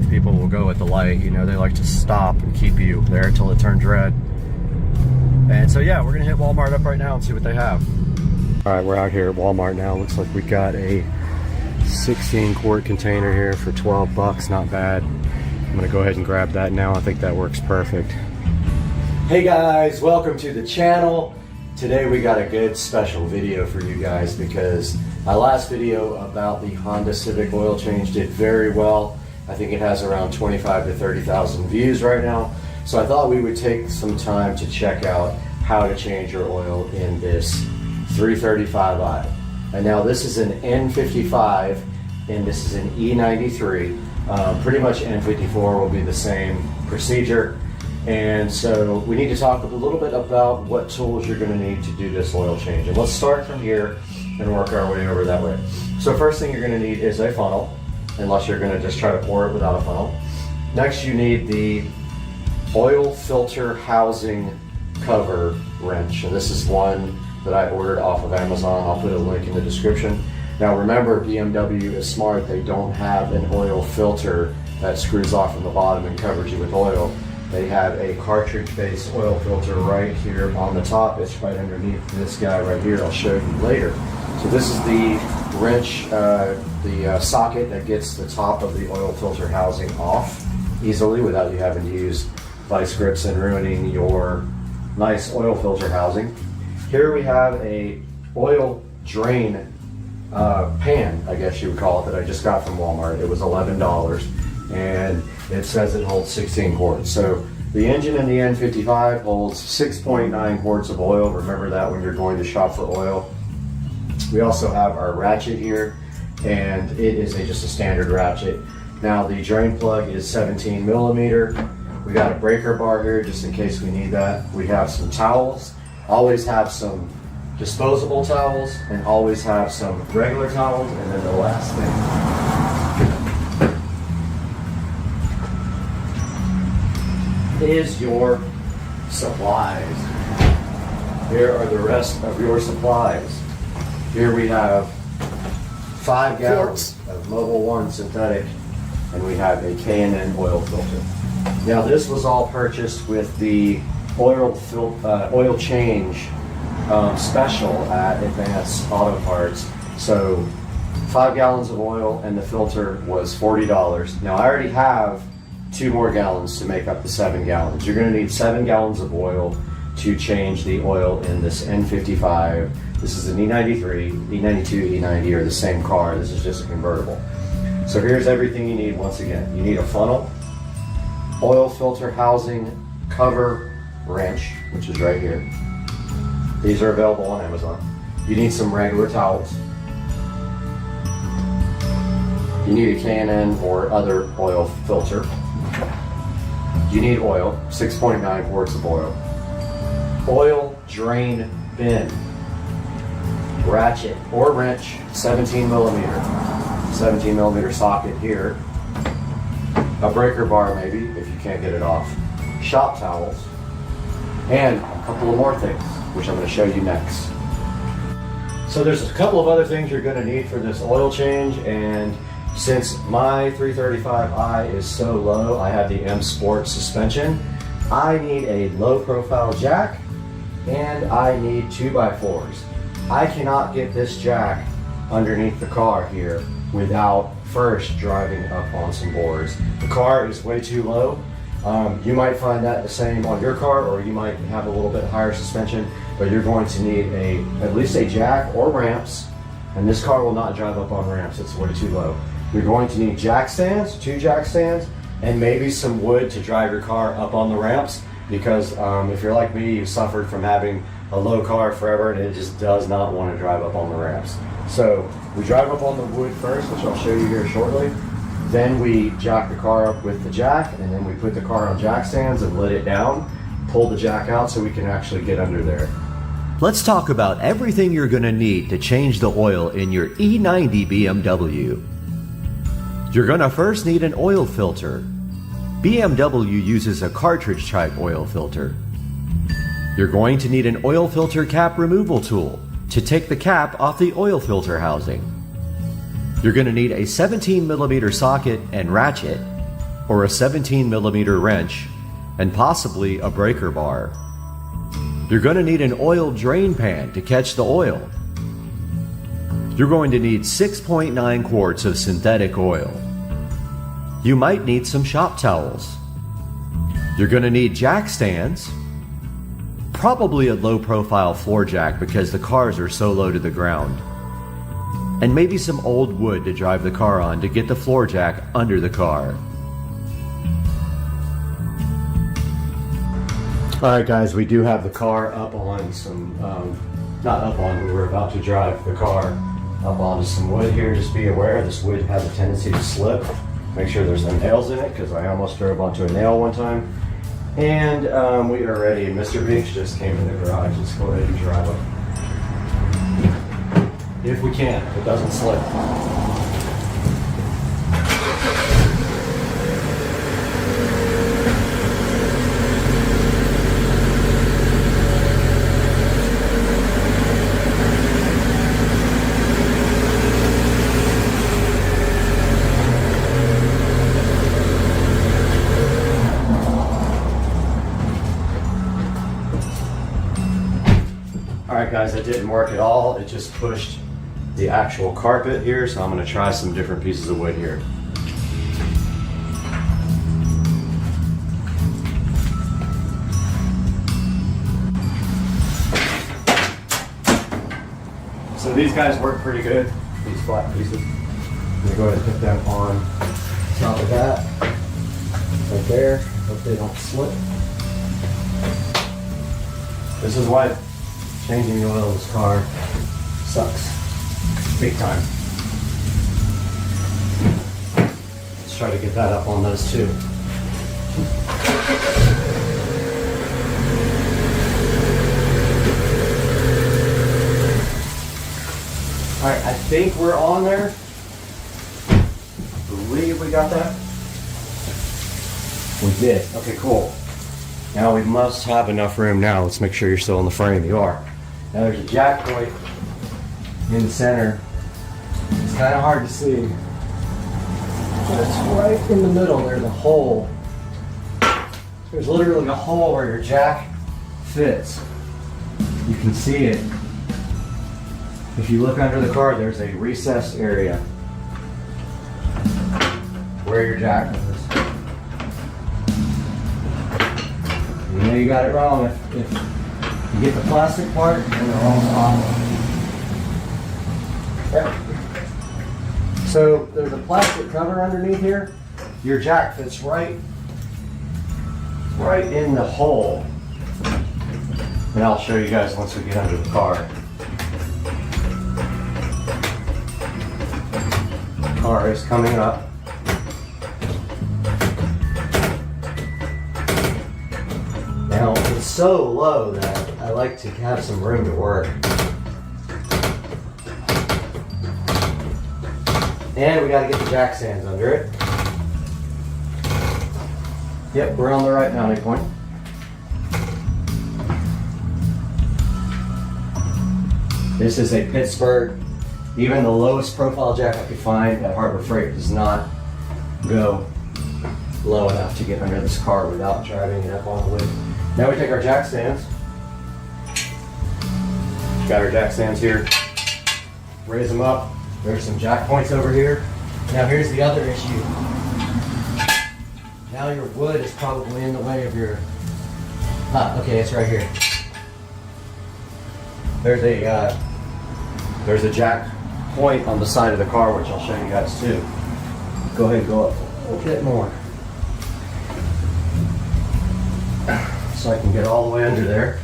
People will go at the light, you know, they like to stop and keep you there until it turns red. And so yeah, we're gonna hit Walmart up right now and see what they have. All right, we're out here at Walmart now. Looks like we got a 16 quart container here for 12 bucks. Not bad. I'm gonna go ahead and grab that now. I think that works perfect. Hey guys, welcome to the channel. Today we got a good special video for you guys because my last video about the Honda Civic oil change did very well. I think it has around 25 to 30,000 views right now. So I thought we would take some time to check out how to change your oil in this 335i. And now this is an N55 and this is an E93. Pretty much N54 will be the same procedure. And so we need to talk a little bit about what tools you're gonna need to do this oil change. And let's start from here and work our way over that way. So first thing you're gonna need is a funnel, unless you're gonna just try to pour it without a funnel. Next, you need the oil filter housing cover wrench. And this is one that I ordered off of Amazon. I'll put a link in the description. Now remember, BMW is smart. They don't have an oil filter that screws off from the bottom and covers you with oil. They have a cartridge-based oil filter right here on the top. It's right underneath this guy right here. I'll show you later. So this is the wrench, the socket that gets the top of the oil filter housing off easily without you having to use vice grips and ruining your nice oil filter housing. Here we have a oil drain pan, I guess you would call it, that I just got from Walmart. It was $11 and it says it holds 16 quarts. So the engine in the N55 holds 6.9 quarts of oil. Remember that when you're going to shop for oil. We also have our ratchet here, and it is just a standard ratchet. Now the drain plug is 17 millimeter. We got a breaker bar here just in case we need that. We have some towels. Always have some disposable towels and always have some regular towels. And then the last thing is your supplies. Here are the rest of your supplies. Here we have 5 gallons of Mobil 1 synthetic, and we have a K&N oil filter. Now this was all purchased with the oil change special at Advanced Auto Parts. So 5 gallons of oil and the filter was $40. Now I already have 2 more gallons to make up the 7 gallons. You're going to need 7 gallons of oil to change the oil in this N55. This is an E93, E92, E90 are the same car. This is just a convertible. So here's everything you need once again. You need a funnel, oil filter housing, cover, wrench, which is right here. These are available on Amazon. You need some regular towels. You need a K&N or other oil filter. You need oil, 6.9 quarts of oil. Oil drain bin. Ratchet or wrench, 17 millimeter socket here. A breaker bar maybe, if you can't get it off. Shop towels. And a couple of more things, which I'm going to show you next. So there's a couple of other things you're going to need for this oil change, and since my 335i is so low, I have the M Sport suspension. I need a low profile jack, and I need 2x4s. I cannot get this jack underneath the car here without first driving up on some boards. The car is way too low. You might find that the same on your car, or you might have a little bit higher suspension, but you're going to need at least a jack or ramps, and this car will not drive up on ramps. It's way too low. You're going to need jack stands, 2 jack stands, and maybe some wood to drive your car up on the ramps, because if you're like me, you suffered from having a low car forever and it just does not want to drive up on the ramps. So we drive up on the wood first, which I'll show you here shortly. Then we jack the car up with the jack, and then we put the car on jack stands and let it down, pull the jack out so we can actually get under there. Let's talk about everything you're going to need to change the oil in your E90 BMW. You're going to first need an oil filter. BMW uses a cartridge type oil filter. You're going to need an oil filter cap removal tool to take the cap off the oil filter housing. You're going to need a 17 millimeter socket and ratchet, or a 17 millimeter wrench, and possibly a breaker bar. You're going to need an oil drain pan to catch the oil. You're going to need 6.9 quarts of synthetic oil. You might need some shop towels. You're going to need jack stands, probably a low profile floor jack because the cars are so low to the ground, and maybe some old wood to drive the car on to get the floor jack under the car. Alright guys, we do have the car up on some, not up on, but we're about to drive the car up onto some wood here. Just be aware, this wood has a tendency to slip. Make sure there's no nails in it, because I almost drove onto a nail one time. And we are ready. Mr. Beach just came in the garage. Let's go ahead and drive up. If we can, if it doesn't slip. Alright guys, that didn't work at all. It just pushed the actual carpet here, so I'm going to try some different pieces of wood here. So these guys work pretty good, these flat pieces. I'm going to go ahead and put them on top of that, right there. Hope they don't slip. This is why changing the oil in this car sucks. Big time. Let's try to get that up on those too. Alright, I think we're on there. I believe we got that. We did. Okay, cool. Now we must have enough room now. Let's make sure you're still in the frame. You are. Now there's a jack point in the center. It's kind of hard to see. But it's right in the middle. There's a hole. There's literally a hole where your jack fits. You can see it. If you look under the car, there's a recessed area where your jack is. You know you got it wrong if you get the plastic part and the wrong spot. Yep. So there's a plastic cover underneath here. Your jack fits right in the hole. And I'll show you guys once we get under the car. Car is coming up. Now it's so low that I like to have some room to work. And we got to get the jack stands under it. Yep, we're on the right mounting point. This is a Pittsburgh. Even the lowest profile jack I could find at Harbor Freight does not go low enough to get under this car without driving it up on the wood. Now we take our jack stands. Got our jack stands here. Raise them up. There's some jack points over here. Now here's the other issue. Now your wood is probably in the way of your... okay, it's right here. There's a jack point on the side of the car, which I'll show you guys too. Go ahead and go up a little bit more. So I can get all the way under there.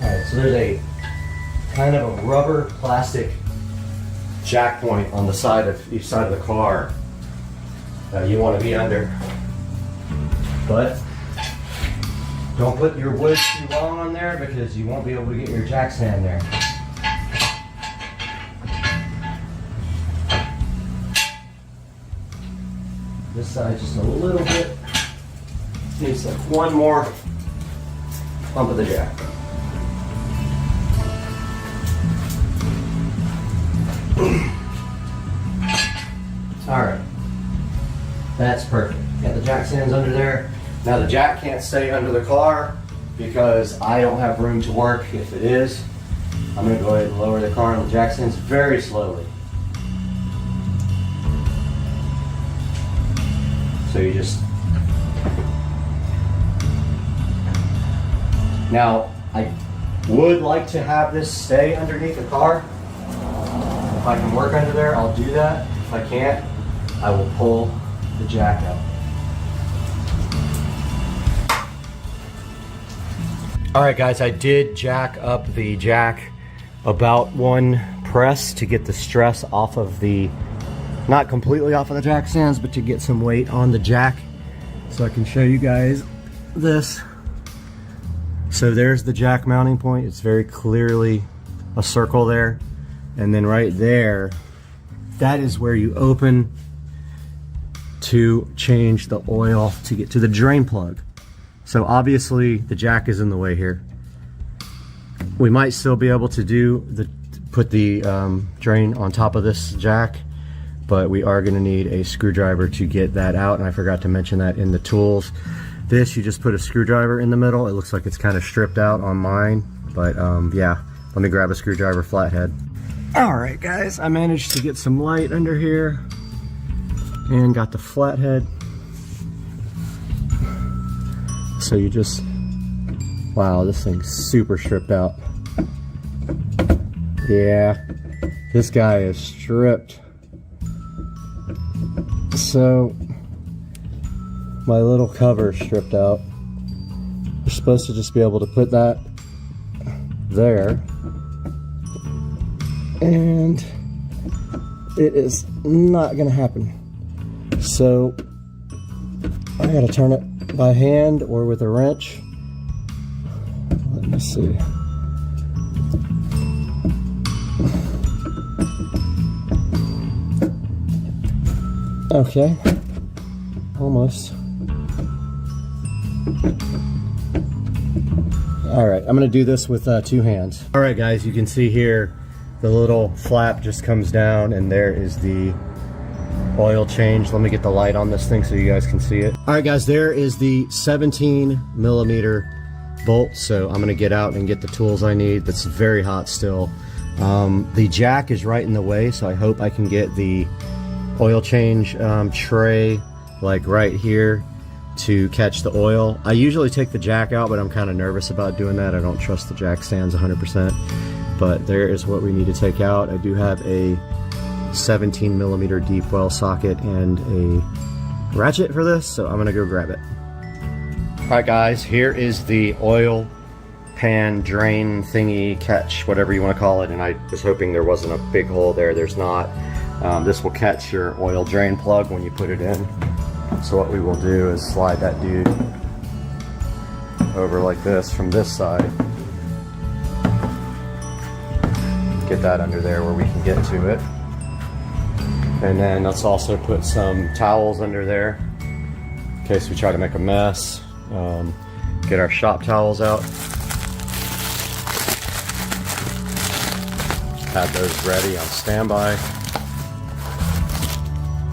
Alright, so there's a kind of a rubber plastic jack point on the side of each side of the car that you want to be under. But don't put your wood too long on there because you won't be able to get your jack stand there. This side just a little bit. Needs like one more bump of the jack. Alright. That's perfect. Got the jack stands under there. Now the jack can't stay under the car because I don't have room to work. If it is, I'm going to go ahead and lower the car and the jack stands very slowly. So you just... Now, I would like to have this stay underneath the car. If I can work under there, I'll do that. If I can't, I will pull the jack up. Alright guys, I did jack up the jack about one press to get the stress off of the, not completely off of the jack stands, but to get some weight on the jack. So I can show you guys this. So there's the jack mounting point. It's very clearly a circle there. And then right there, that is where you open to change the oil to get to the drain plug. So obviously the jack is in the way here. We might still be able to put the drain on top of this jack, but we are going to need a screwdriver to get that out, and I forgot to mention that in the tools. This, you just put a screwdriver in the middle. It looks like it's kind of stripped out on mine, but yeah, let me grab a screwdriver flathead. All right, guys, I managed to get some light under here and got the flathead. So you just, wow, this thing's super stripped out. Yeah, this guy is stripped. So my little cover stripped out. You're supposed to just be able to put that there, and it is not gonna happen. So I gotta turn it by hand or with a wrench. Let me see. Okay, almost. All right, I'm gonna do this with 2 hands. All right, guys, you can see here the little flap just comes down, and there is the oil change. Let me get the light on this thing so you guys can see it. All right, guys, there is the 17mm bolt. So I'm gonna get out and get the tools I need. That's very hot still. The jack is right in the way, so I hope I can get the oil change tray like right here to catch the oil. I usually take the jack out, but I'm kind of nervous about doing that. I don't trust the jack stands 100%, but there is what we need to take out. I do have a 17mm deep well socket and a ratchet for this, so I'm gonna go grab it. All right, guys, here is the oil pan drain thingy, catch, whatever you want to call it, and I was hoping there wasn't a big hole there. There's not. This will catch your oil drain plug when you put it in. So what we will do is slide that dude over like this from this side. Get that under there where we can get to it. And then let's also put some towels under there in case we try to make a mess. Get our shop towels out. Have those ready on standby.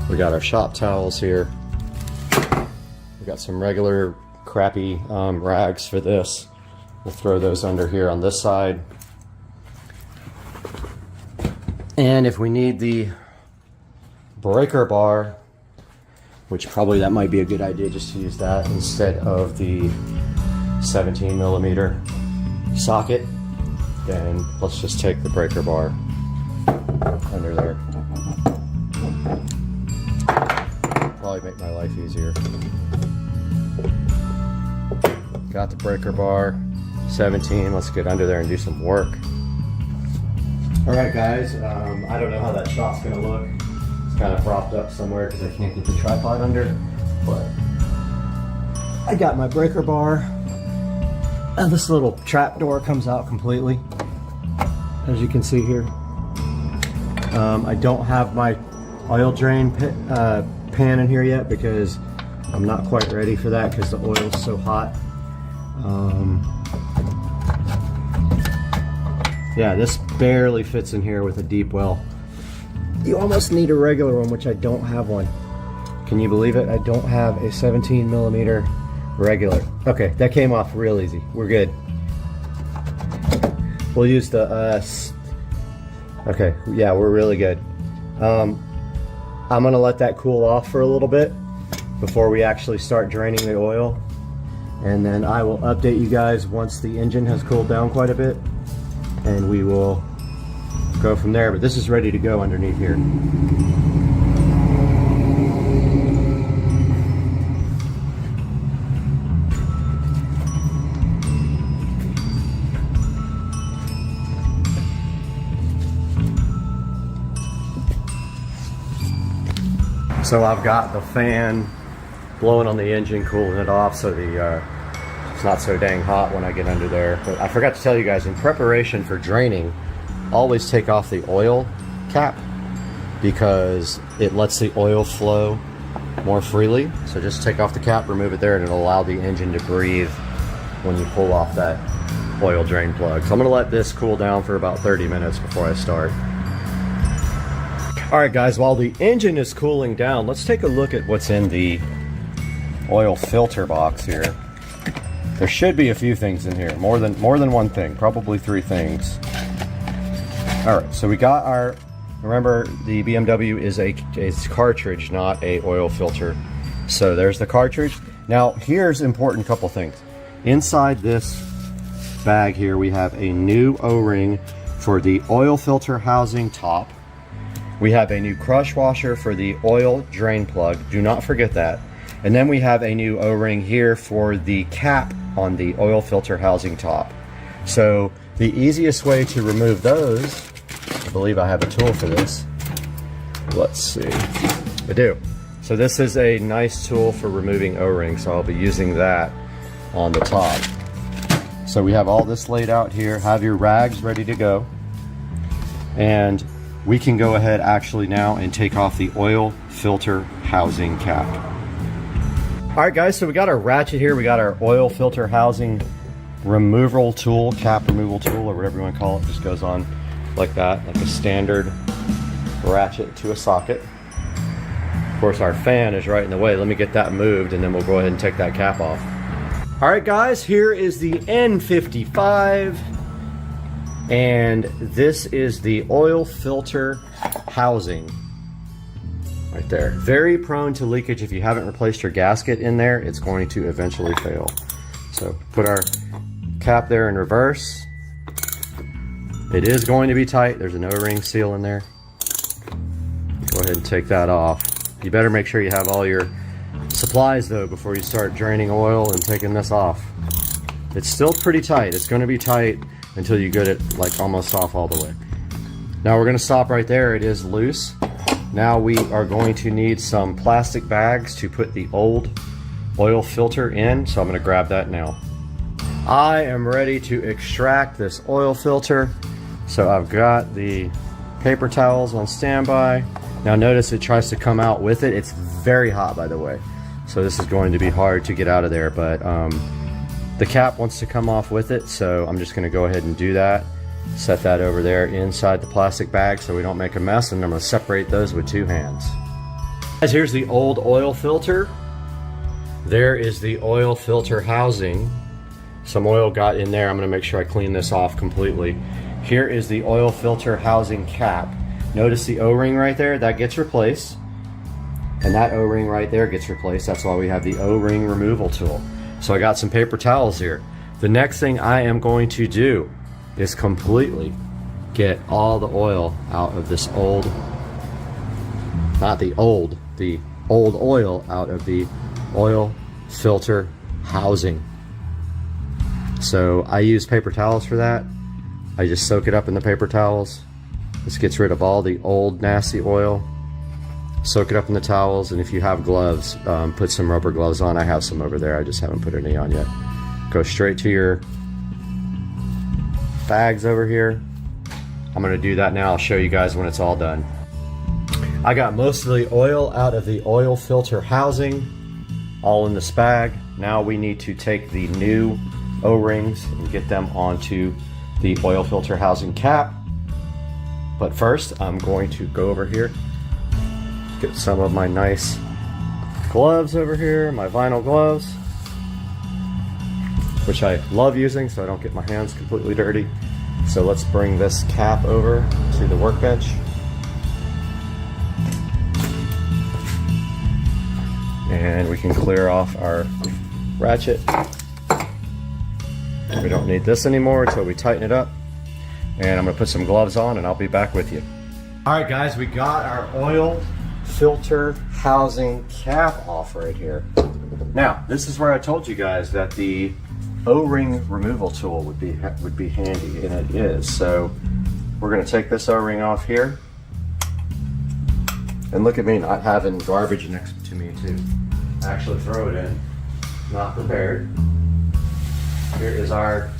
We got our shop towels here. We got some regular crappy rags for this. We'll throw those under here on this side. And if we need the breaker bar, which probably that might be a good idea just to use that instead of the 17mm socket, then let's just take the breaker bar under there. Probably make my life easier. Got the breaker bar, 17. Let's get under there and do some work. All right, guys. I don't know how that shot's gonna look. It's kind of propped up somewhere because I can't get the tripod under. But I got my breaker bar, and this little trap door comes out completely, as you can see here. I don't have my oil drain pan in here yet because I'm not quite ready for that because the oil's so hot. Yeah, this barely fits in here with a deep well. You almost need a regular one, which I don't have one. Can you believe it? I don't have a 17mm regular. Okay, that came off real easy. We're good. We'll use the okay, yeah, we're really good. I'm gonna let that cool off for a little bit before we actually start draining the oil, and then I will update you guys once the engine has cooled down quite a bit, and we will go from there. But this is ready to go underneath here. So I've got the fan blowing on the engine, cooling it off so it's not so dang hot when I get under there. But I forgot to tell you guys, in preparation for draining, always take off the oil cap because it lets the oil flow more freely. So just take off the cap, remove it there, and it'll allow the engine to breathe when you pull off that oil drain plug. So I'm gonna let this cool down for about 30 minutes before I start. All right, guys, while the engine is cooling down, let's take a look at what's in the oil filter box here. There should be a few things in here, more than one thing, probably 3 things. All right, so we got our, remember the BMW is a cartridge, not a oil filter. So there's the cartridge. Now here's important couple things. Inside this bag here, we have a new O-ring for the oil filter housing top. We have a new crush washer for the oil drain plug. Do not forget that. And then we have a new O-ring here for the cap on the oil filter housing top. So the easiest way to remove those, I believe I have a tool for this. Let's see. I do. So this is a nice tool for removing O-rings, so I'll be using that on the top. So we have all this laid out here. Have your rags ready to go. And we can go ahead actually now and take off the oil filter housing cap. All right guys, so we got our ratchet here. We got our oil filter housing removal tool, cap removal tool, or whatever you want to call it. Just goes on like that, like a standard ratchet to a socket. Of course, our fan is right in the way. Let me get that moved and then we'll go ahead and take that cap off. All right guys, here is the N55. And this is the oil filter housing right there. Very prone to leakage. If you haven't replaced your gasket in there, it's going to eventually fail. So put our cap there in reverse. It is going to be tight. There's an O-ring seal in there. Go ahead and take that off. You better make sure you have all your supplies though before you start draining oil and taking this off. It's still pretty tight. It's going to be tight until you get it like almost off all the way. Now we're going to stop right there. It is loose. Now we are going to need some plastic bags to put the old oil filter in, so I'm going to grab that now. I am ready to extract this oil filter. So I've got the paper towels on standby. Now notice it tries to come out with it. It's very hot, by the way. So this is going to be hard to get out of there, but the cap wants to come off with it, so I'm just going to go ahead and do that. Set that over there inside the plastic bag so we don't make a mess, and I'm going to separate those with 2 hands. Guys, here's the old oil filter. There is the oil filter housing. Some oil got in there. I'm going to make sure I clean this off completely. Here is the oil filter housing cap. Notice the O-ring right there, that gets replaced. And that O-ring right there gets replaced. That's why we have the O-ring removal tool. So I got some paper towels here. The next thing I am going to do is completely get all the oil out of this old, the old oil out of the oil filter housing. So I use paper towels for that. I just soak it up in the paper towels. This gets rid of all the old nasty oil. Soak it up in the towels, and if you have gloves, put some rubber gloves on. I have some over there, I just haven't put any on yet. Go straight to your bags over here. I'm going to do that now. I'll show you guys when it's all done. I got most of the oil out of the oil filter housing, all in this bag. Now we need to take the new O-rings and get them onto the oil filter housing cap. But first, I'm going to go over here, get some of my nice gloves over here, my vinyl gloves, which I love using so I don't get my hands completely dirty. So let's bring this cap over to the workbench. And we can clear off our ratchet. We don't need this anymore until we tighten it up. And I'm gonna put some gloves on and I'll be back with you. All right guys, we got our oil filter housing cap off right here. Now, this is where I told you guys that the O-ring removal tool would be handy, and it is. So we're going to take this O-ring off here, and look at me not having garbage next to me to actually throw it in. Not prepared. Here is our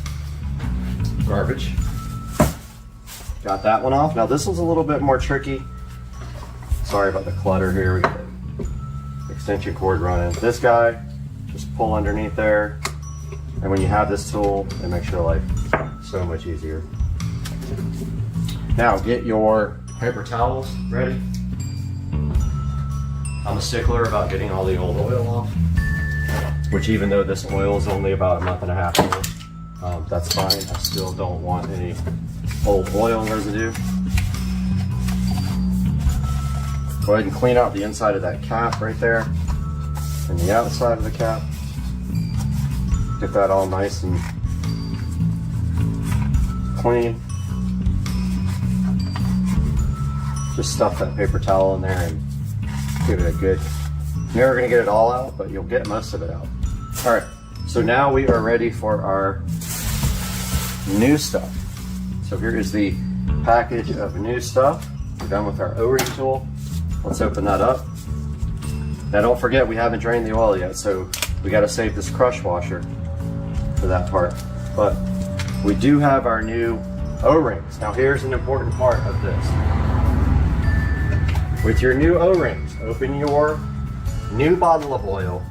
garbage. Got that one off. Now this one's a little bit more tricky. Sorry about the clutter here. We got the extension cord running. This guy, just pull underneath there. And when you have this tool, it makes your life so much easier. Now get your paper towels ready. I'm a stickler about getting all the old oil off. which even though this oil is only about a month and a half old, that's fine. I still don't want any old oil residue. Go ahead and clean out the inside of that cap right there and the outside of the cap. Get that all nice and clean. Just stuff that paper towel in there and give it a good, you're never gonna get it all out, but you'll get most of it out. All right, so now we are ready for our new stuff. So here is the package of new stuff. We're done with our O-ring tool. Let's open that up. Now don't forget, we haven't drained the oil yet, so we gotta save this crush washer for that part. But we do have our new O-rings. Now here's an important part of this. With your new O-rings, open your new bottle of oil,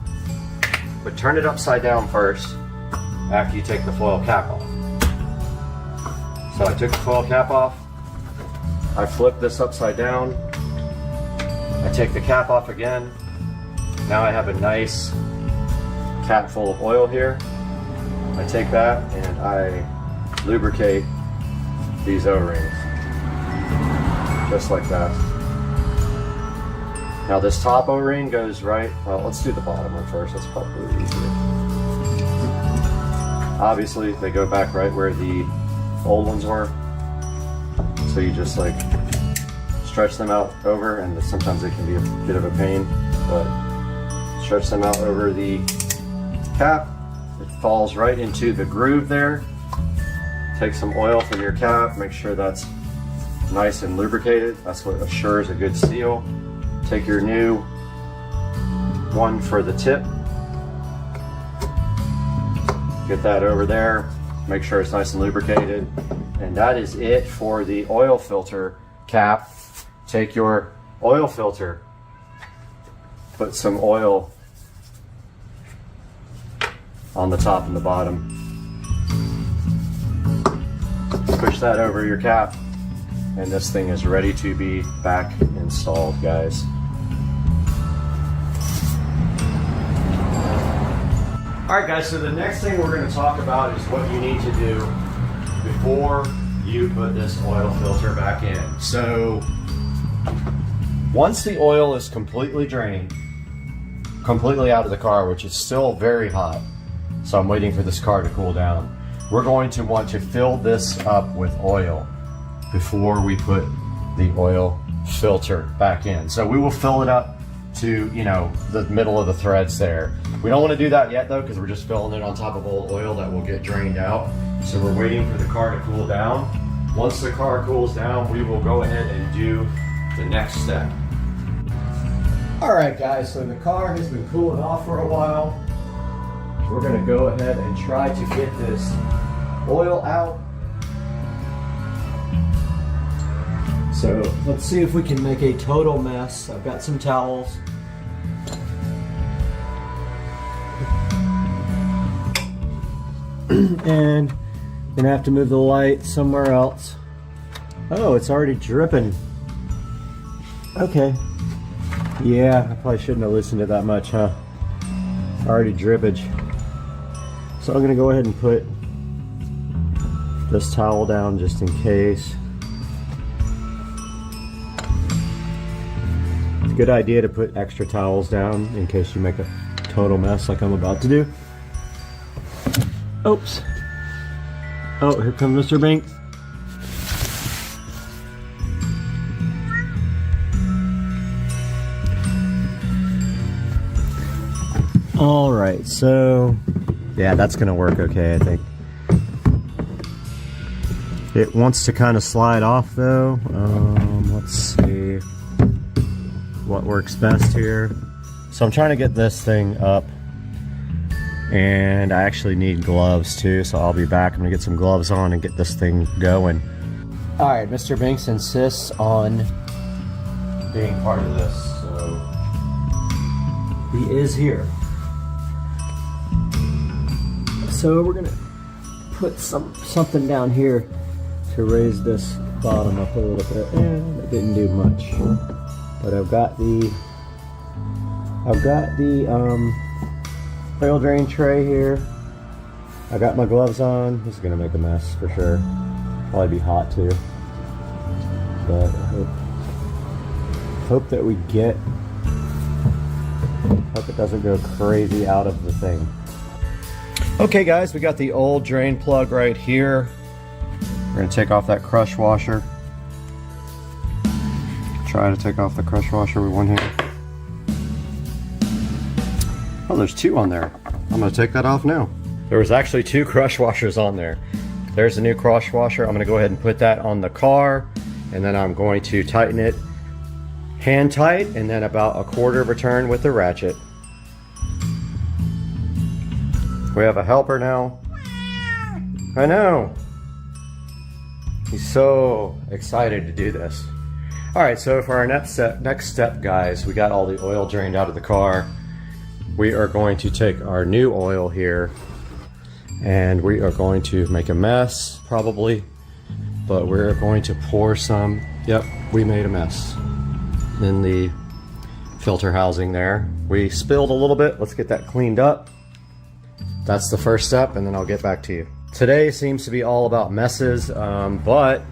but turn it upside down first after you take the foil cap off. So I took the foil cap off, I flip this upside down, I take the cap off again. Now I have a nice cap full of oil here. I take that and I lubricate these O-rings, just like that. Now this top O-ring goes right, well, let's do the bottom one first, that's probably easier. Obviously they go back right where the old ones were. So you just like stretch them out over, and sometimes they can be a bit of a pain, but stretch them out over the cap. It falls right into the groove there. Take some oil from your cap, make sure that's nice and lubricated. That's what assures a good seal. Take your new one for the tip. Get that over there. Make sure it's nice and lubricated. And that is it for the oil filter cap. Take your oil filter, put some oil on the top and the bottom. Push that over your cap, and this thing is ready to be back installed, guys. Alright guys, so the next thing we're going to talk about is what you need to do before you put this oil filter back in. So once the oil is completely drained, completely out of the car, which is still very hot, so I'm waiting for this car to cool down, we're going to want to fill this up with oil before we put the oil filter back in. So we will fill it up to, you know, the middle of the threads there. We don't want to do that yet though, because we're just filling it on top of old oil that will get drained out. So we're waiting for the car to cool down. Once the car cools down, we will go ahead and do the next step. All right guys, so the car has been cooling off for a while. We're gonna go ahead and try to get this oil out. So let's see if we can make a total mess. I've got some towels. And I'm gonna have to move the light somewhere else. Oh, it's already dripping. Okay. Yeah, I probably shouldn't have loosened it that much, huh? Already drippage. So I'm gonna go ahead and put this towel down just in case. It's a good idea to put extra towels down in case you make a total mess like I'm about to do. Oops. Oh, here comes Mr. Banks. All right, so yeah, that's gonna work okay, I think. It wants to kind of slide off though. Let's see what works best here. So I'm trying to get this thing up, and I actually need gloves too, so I'll be back. I'm gonna get some gloves on and get this thing going. All right, Mr. Banks insists on being part of this, so he is here. So we're gonna put something down here to raise this bottom up a little bit, and it didn't do much. But I've got the oil drain tray here. I got my gloves on. This is gonna make a mess for sure. Probably be hot too. But hope that we get, hope it doesn't go crazy out of the thing. Okay guys, we got the old drain plug right here. We're gonna take off that crush washer. Try to take off the crush washer with one hand. Oh, there's two on there. I'm gonna take that off now. There was actually two crush washers on there. There's the new crush washer. I'm gonna go ahead and put that on the car, and then I'm going to tighten it hand tight, and then about a quarter of a turn with the ratchet. We have a helper now. I know. He's so excited to do this. All right, so for our next step, guys, we got all the oil drained out of the car. We are going to take our new oil here, and we are going to make a mess, probably, but we're going to pour some. Yep, we made a mess in the filter housing there. We spilled a little bit. Let's get that cleaned up. That's the first step, and then I'll get back to you. Today seems to be all about messes, but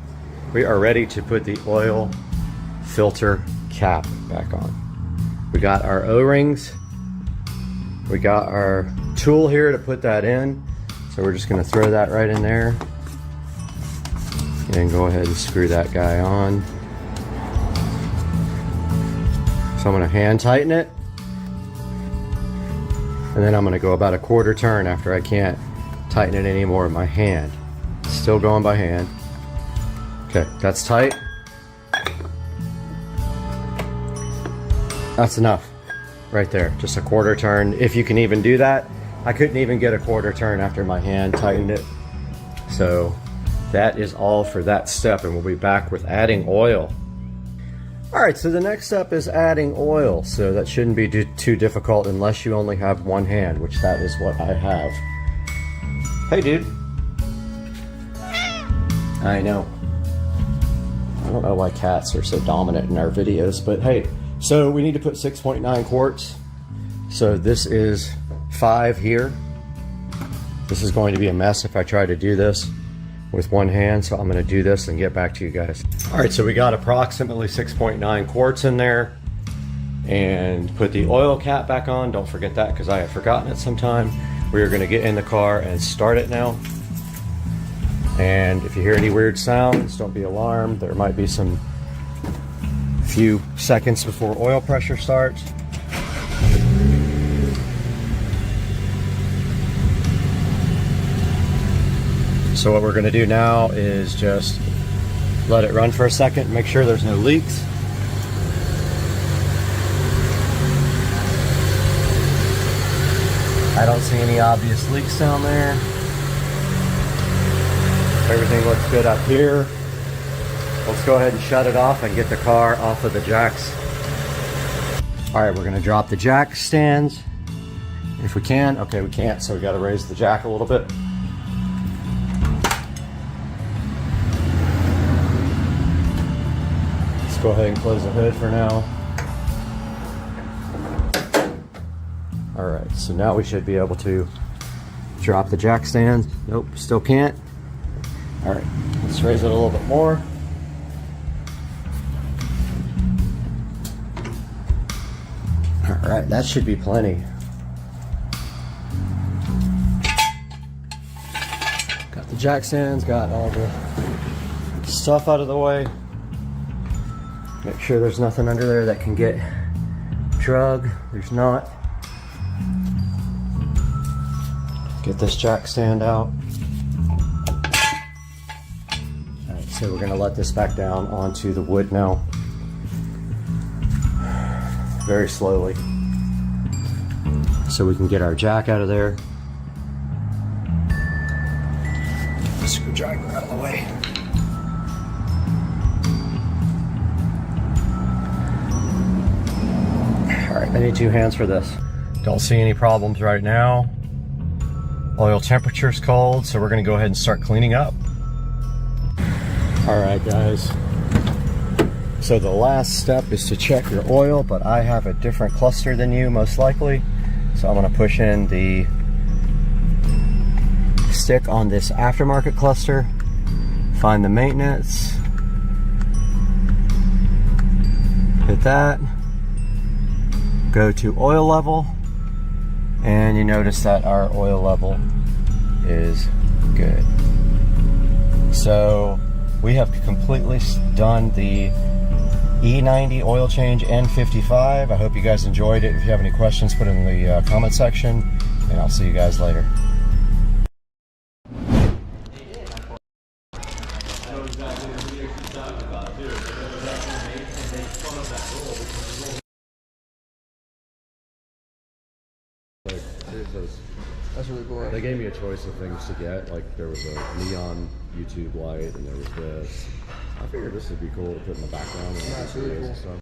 we are ready to put the oil filter cap back on. We got our O-rings. We got our tool here to put that in. So we're just gonna throw that right in there and go ahead and screw that guy on. So I'm gonna hand tighten it, and then I'm gonna go about a quarter turn after I can't tighten it anymore with my hand. Still going by hand. Okay, that's tight. That's enough right there, just a quarter turn, if you can even do that. I couldn't even get a quarter turn after my hand tightened it. So that is all for that step, and we'll be back with adding oil. All right, so the next step is adding oil. So that shouldn't be too difficult unless you only have one hand, which that is what I have. Hey dude. I know. I don't know why cats are so dominant in our videos, but hey. So we need to put 6.9 quarts. So this is 5 here. This is going to be a mess if I try to do this with one hand, so I'm gonna do this and get back to you guys. All right, so we got approximately 6.9 quarts in there, and put the oil cap back on. Don't forget that, because I have forgotten it sometime. We are gonna get in the car and start it now. And if you hear any weird sounds, don't be alarmed. There might be some few seconds before oil pressure starts. So what we're going to do now is just let it run for a second, make sure there's no leaks. I don't see any obvious leaks down there. Everything looks good up here. Let's go ahead and shut it off and get the car off of the jacks. All right, we're gonna drop the jack stands if we can. Okay, we can't, so we gotta raise the jack a little bit. Let's go ahead and close the hood for now. All right, so now we should be able to drop the jack stands. Nope, still can't. All right, let's raise it a little bit more. All right, that should be plenty. Got the jack stands, got all the stuff out of the way. Make sure there's nothing under there that can get drug. There's not. Get this jack stand out. All right, so we're gonna let this back down onto the wood now. Very slowly, so we can get our jack out of there. Screwdriver out of the way. All right, I need 2 hands for this. Don't see any problems right now. Oil temperature's cold, so we're gonna go ahead and start cleaning up. All right, guys. So the last step is to check your oil, but I have a different cluster than you, most likely. So I'm going to push in the stick on this aftermarket cluster, find the maintenance, hit that, go to oil level, and you notice that our oil level is good. So we have completely done the E90 oil change N55. I hope you guys enjoyed it. If you have any questions, put it in the comment section, and I'll see you guys later. That's really cool. They gave me a choice of things to get. Like there was a neon YouTube light, and there was this. I figured this would be cool to put in the background. And Yeah, it's really cool. and stuff.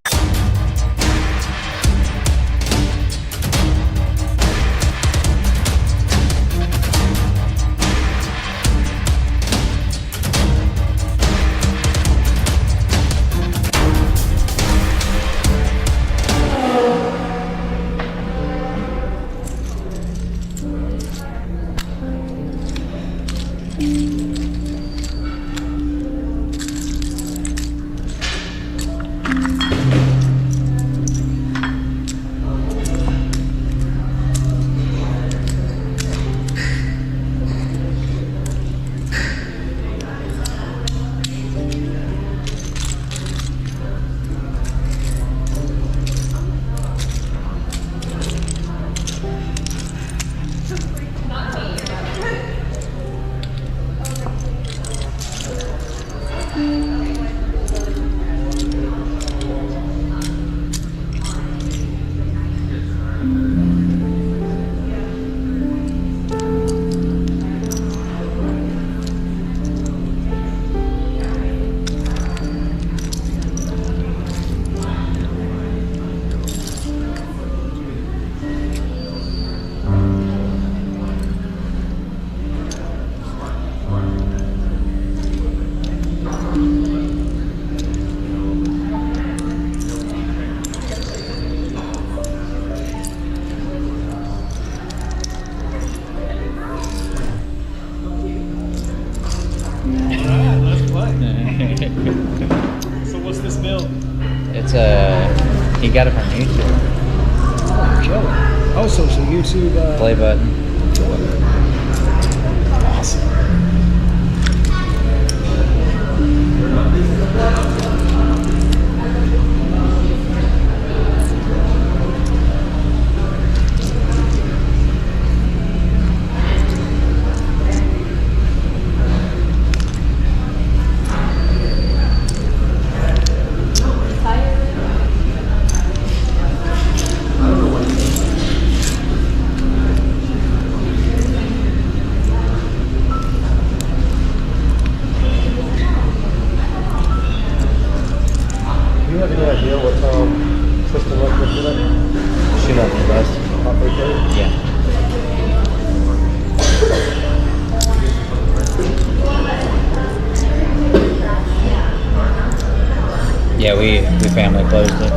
So what's this build? It's he got it from YouTube. Oh, so YouTube. Play button. Do you have any idea what system like this is? Shoot up the best. Yeah. Yeah, we family closed it.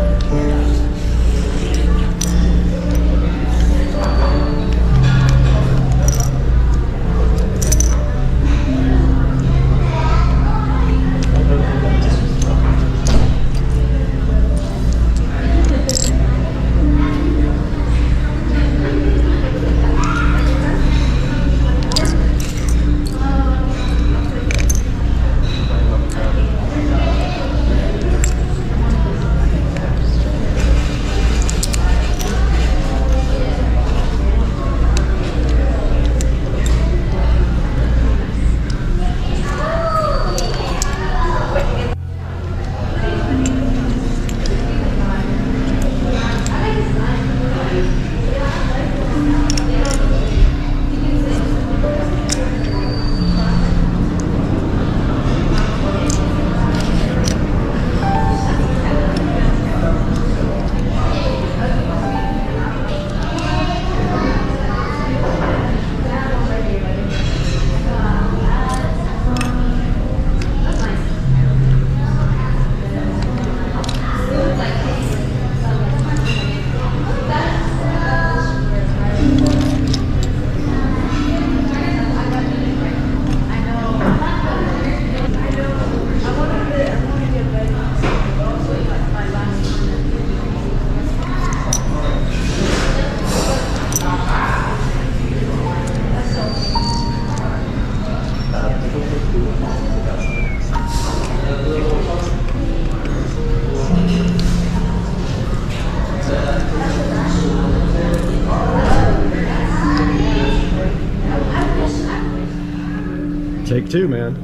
Take two, man.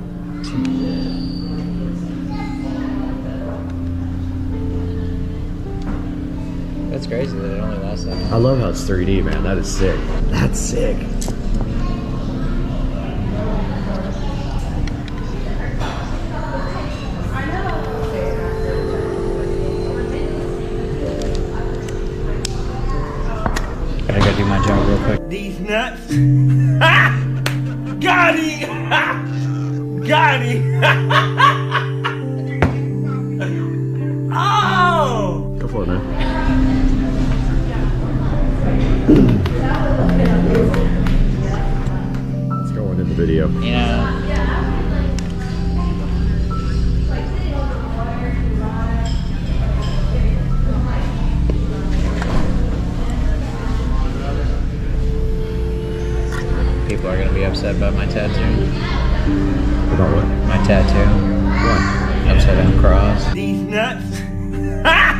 That's crazy that it only lasts that long. I love how it's 3D, man. That is sick. That's sick. I gotta do my job real quick. These nuts. Ah! Got it. Got it. Oh! Go for it, man. It's going in the video. You know, people are gonna be upset about my tattoo. About what? My tattoo. What? Upside down cross. These nuts. Ah!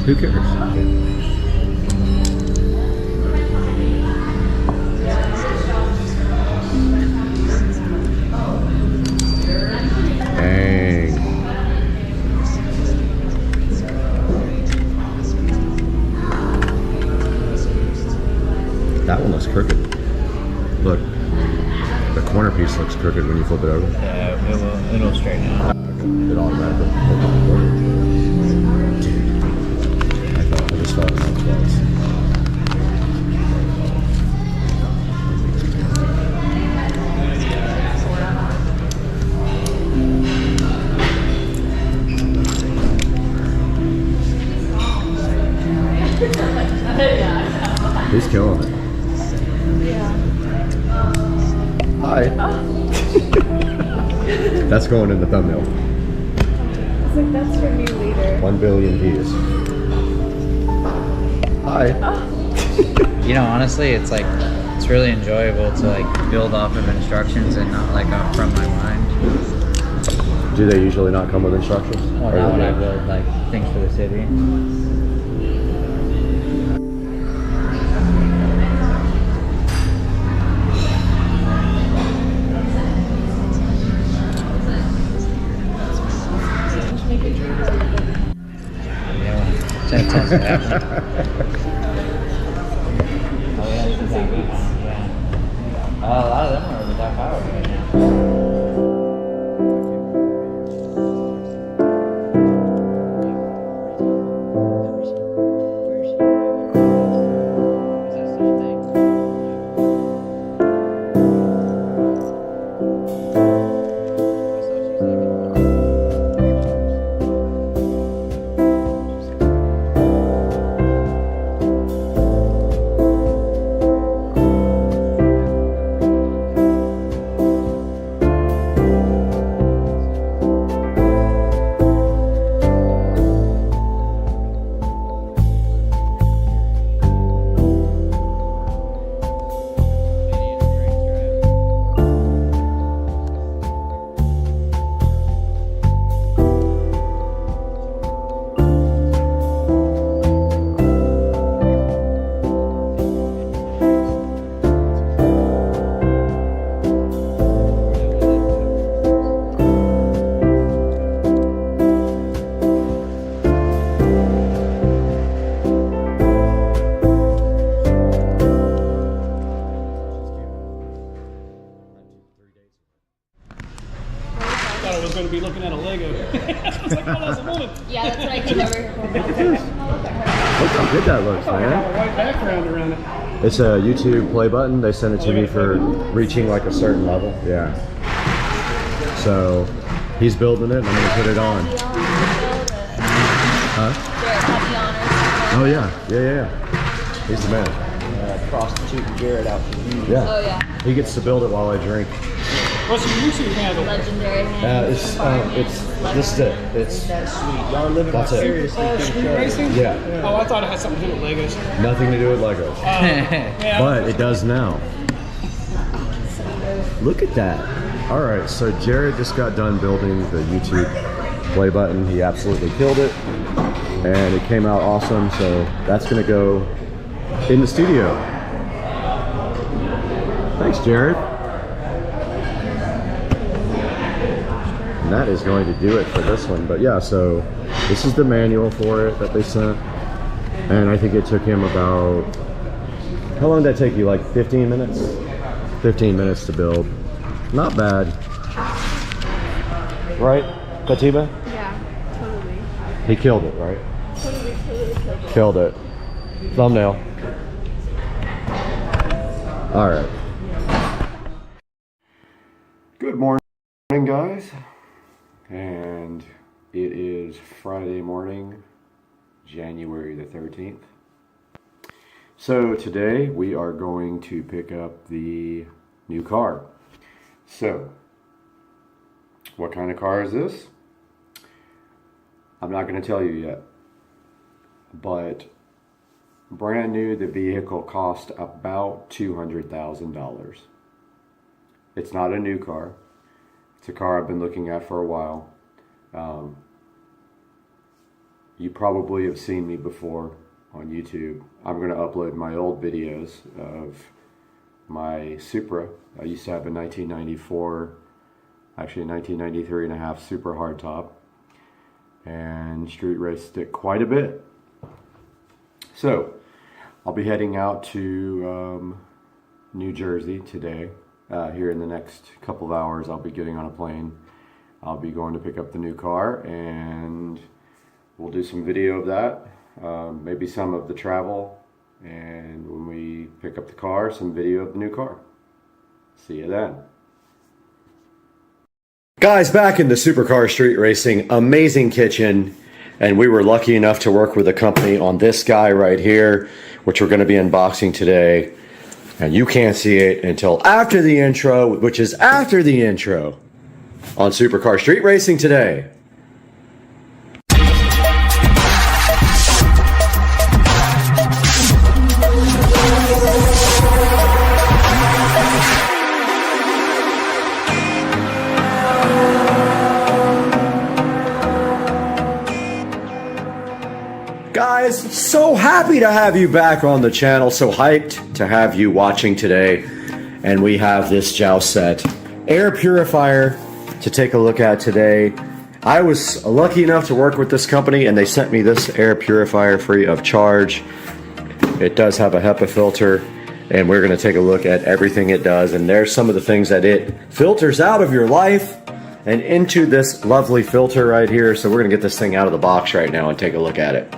Who cares? Dang. That one looks crooked. Look, the corner piece looks crooked when you flip it over. Yeah, it'll straighten out. It automatically. Dude, I just thought it was twice. He's killing it. Hi. That's going in the thumbnail. It's like, that's your new leader. 1 billion views. Hi. You know, honestly, it's like, it's really enjoyable to like build off of instructions and not like from my mind. Do they usually not come with instructions? Well, Or not when do I they? build like things for the city. Yeah, test it out. Oh yeah, she's out good. Yeah. A lot of them are without power right now. Going to be looking at a Lego. I was like, oh, that's a woman. Yeah, that's what I came over here for. Look how good that looks, Oh, I got a man. white background around it. It's a YouTube play button. They sent it to me for reaching like a certain level. Yeah. So he's building it. I'm gonna put it on. Huh? Oh yeah. Yeah. He's the man. Prostitute Garrett out for you. Yeah. Oh yeah, He gets to build it while I drink. What's your YouTube handle? legendary hand. It's this is it. It's Sweet. Y'all living That's it. seriously. Oh, street racing? yeah. Oh, I thought it had something to do with Legos. Nothing to do with Legos, Yeah. but it does now. Look at that. All right, so Jared just got done building the YouTube play button. He absolutely killed it, and it came out awesome. So that's gonna go in the studio. Thanks, Jared. And that is going to do it for this one. But yeah, so this is the manual for it that they sent. And I think it took him about, how long did that take you? Like 15 minutes? 15 minutes to build. Not bad. Right, Katiba? Yeah, totally. He killed it, right? Totally killed it. Killed it. Thumbnail. All right. Good morning, guys. And it is Friday morning, January the 13th. So today we are going to pick up the new car. So, what kind of car is this? I'm not going to tell you yet. But brand new, the vehicle cost about $200,000. It's not a new car. It's a car I've been looking at for a while. You probably have seen me before on YouTube. I'm going to upload my old videos of my Supra. I used to have a 1994, actually a 1993 and a half Super hardtop, and street raced it quite a bit. So I'll be heading out to New Jersey today. Here in the next couple of hours, I'll be getting on a plane. I'll be going to pick up the new car, and we'll do some video of that, maybe some of the travel, and when we pick up the car, some video of the new car. See you then. Guys, back in the supercar street racing, amazing kitchen, and we were lucky enough to work with a company on this guy right here, which we're going to be unboxing today. And you can't see it until after the intro, which is after the intro on Supercar Street Racing today. Guys, so happy to have you back on the channel. So hyped to have you watching today. And we have this Joust set air purifier to take a look at today. I was lucky enough to work with this company, and they sent me this air purifier free of charge. It does have a HEPA filter, and we're going to take a look at everything it does. And there's some of the things that it filters out of your life and into this lovely filter right here. So we're going to get this thing out of the box right now and take a look at it.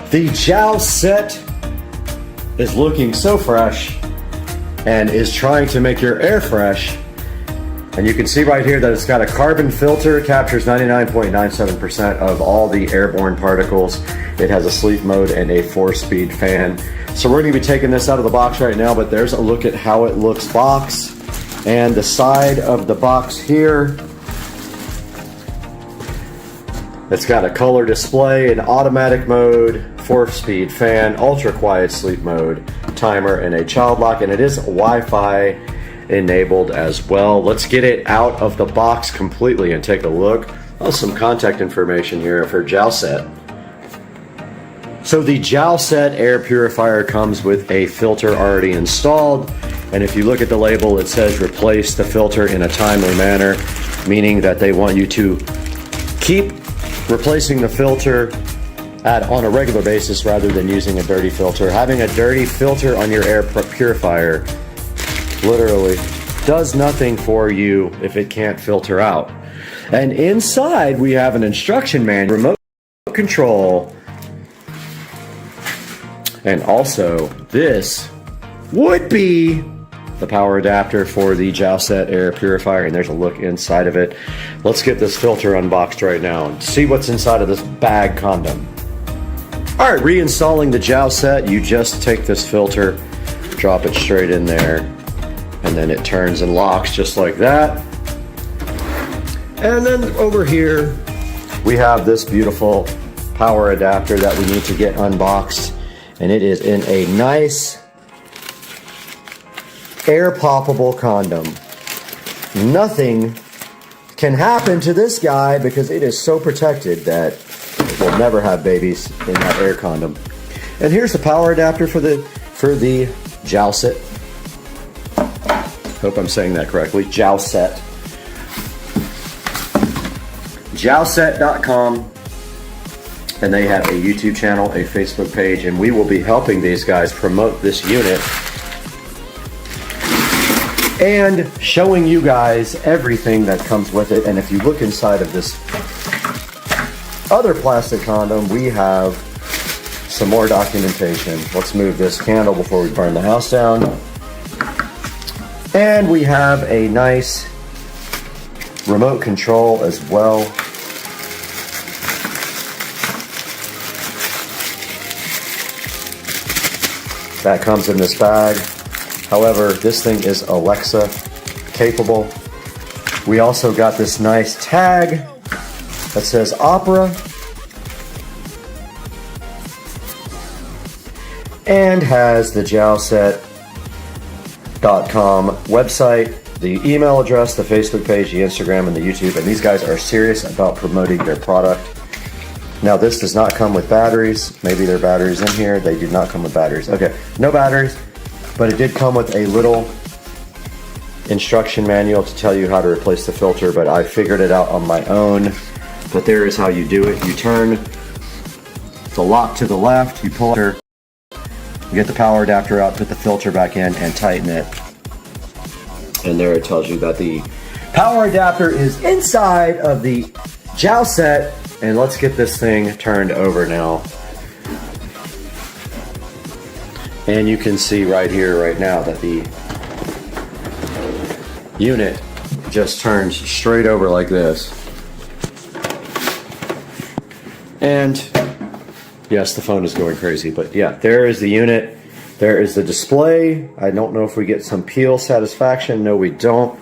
The Joust set is looking so fresh and is trying to make your air fresh. And you can see right here that it's got a carbon filter, captures 99.97% of all the airborne particles. It has a sleep mode and a 4-speed fan. So we're going to be taking this out of the box right now, but there's a look at how it looks box. And the side of the box here, it's got a color display, an automatic mode, 4-speed fan, ultra quiet sleep mode, timer, and a child lock, and it is Wi-Fi enabled as well. Let's get it out of the box completely and take a look. Oh, some contact information here for Joust set. So the Joust set air purifier comes with a filter already installed, and if you look at the label, it says replace the filter in a timely manner, meaning that they want you to keep replacing the filter on a regular basis rather than using a dirty filter. Having a dirty filter on your air purifier literally does nothing for you if it can't filter out. And inside we have an instruction manual, remote control, and also this would be the power adapter for the Joust set air purifier, and there's a look inside of it. Let's get this filter unboxed right now and see what's inside of this bag condom. All right, reinstalling the Joust set, you just take this filter, drop it straight in there, and then it turns and locks just like that. And then over here, we have this beautiful power adapter that we need to get unboxed, and it is in a nice air poppable condom. Nothing can happen to this guy because it is so protected that it will never have babies in that air condom. And here's the power adapter for the Joust set. Hope I'm saying that correctly. Joust set. Jowset.com, and they have a YouTube channel, a Facebook page, and we will be helping these guys promote this unit and showing you guys everything that comes with it. And if you look inside of this other plastic condom, we have some more documentation. Let's move this candle before we burn the house down. And we have a nice remote control as well. That comes in this bag. However, this thing is Alexa capable. We also got this nice tag that says Opera and has the Jowset.com website, the email address, the Facebook page, the Instagram, and the YouTube. And these guys are serious about promoting their product. Now, this does not come with batteries. Maybe there are batteries in here. They do not come with batteries. Okay, no batteries, but it did come with a little instruction manual to tell you how to replace the filter, but I figured it out on my own. But there is how you do it. You turn the lock to the left, you pull it, you get the power adapter out, put the filter back in, and tighten it. And there it tells you that the power adapter is inside of the Jowset. And let's get this thing turned over now. And you can see right here, right now, that the unit just turns straight over like this. And yes, the phone is going crazy, but yeah, there is the unit. There is the display. I don't know if we get some peel satisfaction. No, we don't.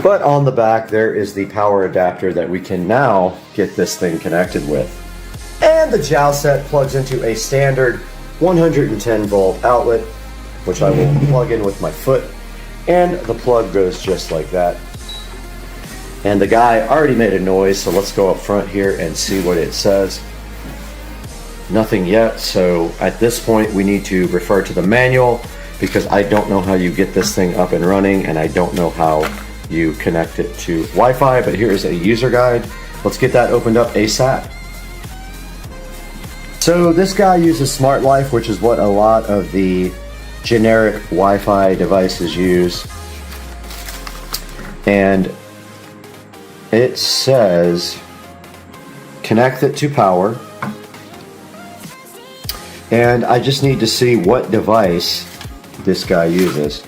But on the back, there is the power adapter that we can now get this thing connected with. And the Jowset plugs into a standard 110 volt outlet, which I will plug in with my foot. And the plug goes just like that. And the guy already made a noise, so let's go up front here and see what it says. Nothing yet, so at this point we need to refer to the manual because I don't know how you get this thing up and running, and I don't know how you connect it to Wi-Fi, but here is a user guide. Let's get that opened up ASAP. So this guy uses Smart Life, which is what a lot of the generic Wi-Fi devices use. And it says connect it to power. And I just need to see what device this guy uses.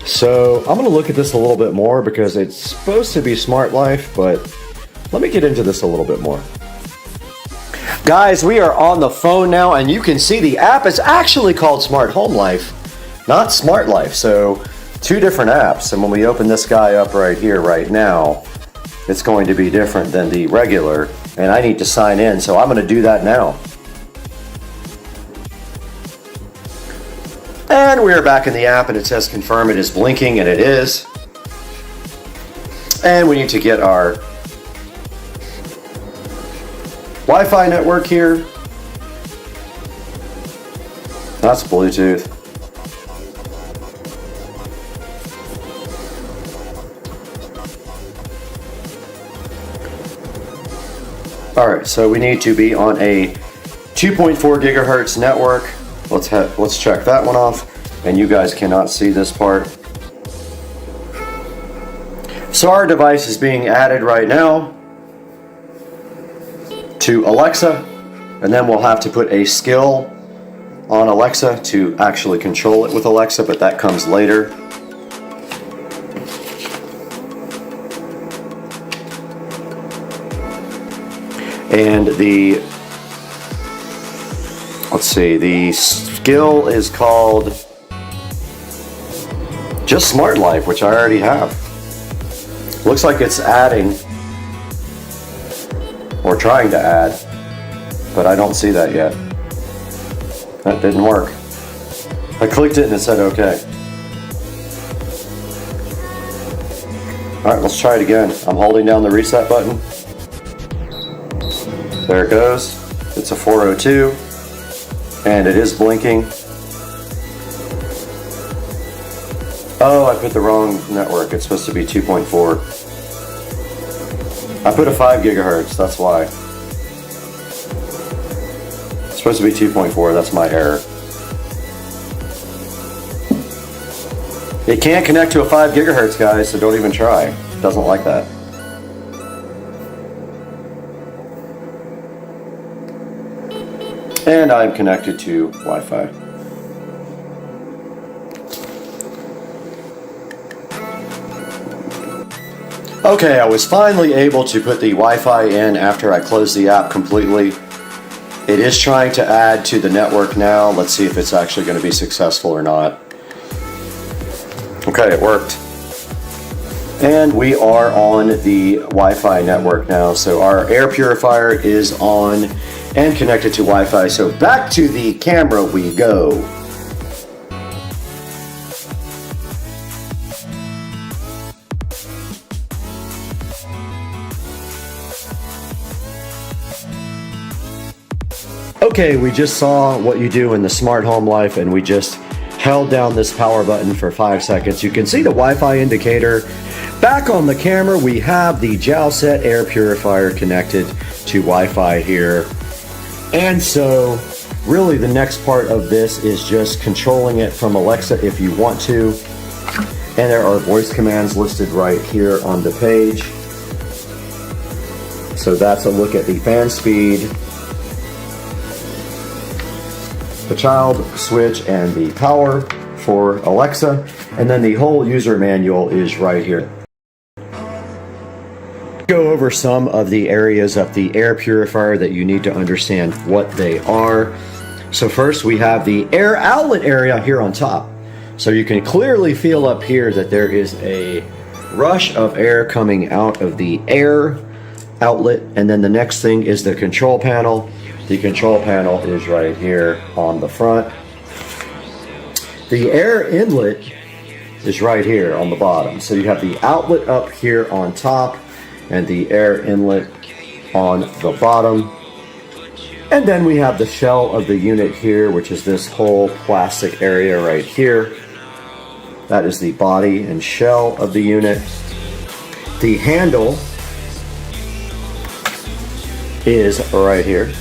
So I'm going to look at this a little bit more because it's supposed to be Smart Life, but let me get into this a little bit more. Guys, we are on the phone now, and you can see the app is actually called Smart Home Life, not Smart Life. So two different apps, and when we open this guy up right here, right now, it's going to be different than the regular, and I need to sign in, so I'm going to do that now. And we are back in the app, and it says confirm. It is blinking, and it is. And we need to get our Wi-Fi network here. That's Bluetooth. All right, so we need to be on a 2.4 gigahertz network. Let's check that one off, and you guys cannot see this part. So our device is being added right now to Alexa, and then we'll have to put a skill on Alexa to actually control it with Alexa, but that comes later. And the skill is called just Smart Life, which I already have. Looks like it's adding or trying to add, but I don't see that yet. That didn't work. I clicked it and it said okay. All right, let's try it again. I'm holding down the reset button. There it goes. It's a 402, and it is blinking. Oh, I put the wrong network. It's supposed to be 2.4. I put a 5 gigahertz, that's why. It's supposed to be 2.4, that's my error. It can't connect to a 5 gigahertz, guys, so don't even try. It doesn't like that. And I'm connected to Wi-Fi. Okay, I was finally able to put the Wi-Fi in after I closed the app completely. It is trying to add to the network now. Let's see if it's actually going to be successful or not. Okay, it worked. And we are on the Wi-Fi network now. So our air purifier is on and connected to Wi-Fi. So back to the camera we go. Okay, we just saw what you do in the smart home life, and we just held down this power button for 5 seconds. You can see the Wi-Fi indicator. Back on the camera, we have the Jalset air purifier connected to Wi-Fi here. And so, really the next part of this is just controlling it from Alexa if you want to. And there are voice commands listed right here on the page. So that's a look at the fan speed, the child switch, and the power for Alexa, and then the whole user manual is right here. Go over some of the areas of the air purifier that you need to understand what they are. So first we have the air outlet area here on top. So you can clearly feel up here that there is a rush of air coming out of the air outlet, and then the next thing is the control panel. The control panel is right here on the front. The air inlet is right here on the bottom. So you have the outlet up here on top and the air inlet on the bottom. And then we have the shell of the unit here, which is this whole plastic area right here. That is the body and shell of the unit. The handle is right here.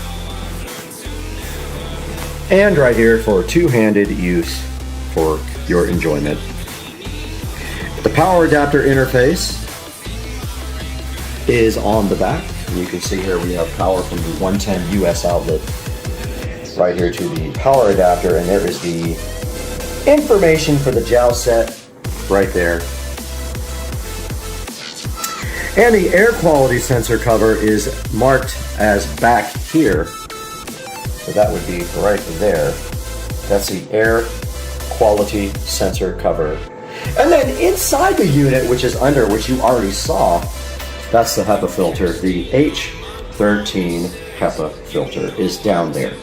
And right here for two-handed use for your enjoyment. The power adapter interface is on the back. And you can see here we have power from the 110 US outlet right here to the power adapter, and there is the information for the Jalset right there. And the air quality sensor cover is marked as back here. So that would be right there. That's the air quality sensor cover. And then inside the unit, which is under, which you already saw, that's the HEPA filter. The H13 HEPA filter is down there.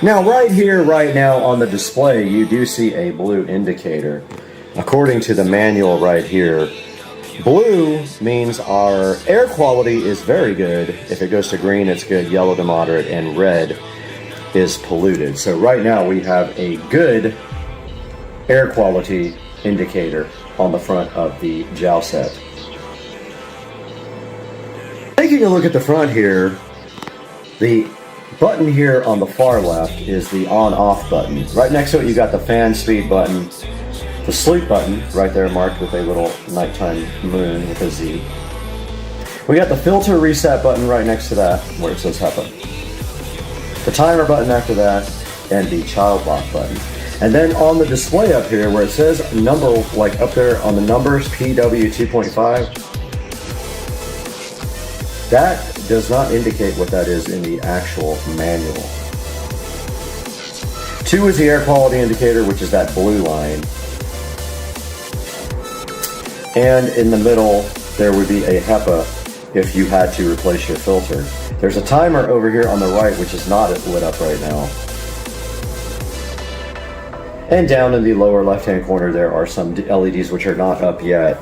Now right here, right now on the display, you do see a blue indicator. According to the manual right here, blue means our air quality is very good. If it goes to green, it's good. Yellow to moderate, and red is polluted. So right now we have a good air quality indicator on the front of the Jalset. Taking a look at the front here, the button here on the far left is the on-off button. Right next to it you got the fan speed button. The sleep button, right there marked with a little nighttime moon with a Z. We got the filter reset button right next to that, where it says HEPA. The timer button after that, and the child lock button. And then on the display up here, where it says number, like up there on the numbers, PW2.5, that does not indicate what that is in the actual manual. 2 is the air quality indicator, which is that blue line. And in the middle, there would be a HEPA if you had to replace your filter. There's a timer over here on the right, which is not lit up right now. And down in the lower left-hand corner, there are some LEDs which are not up yet.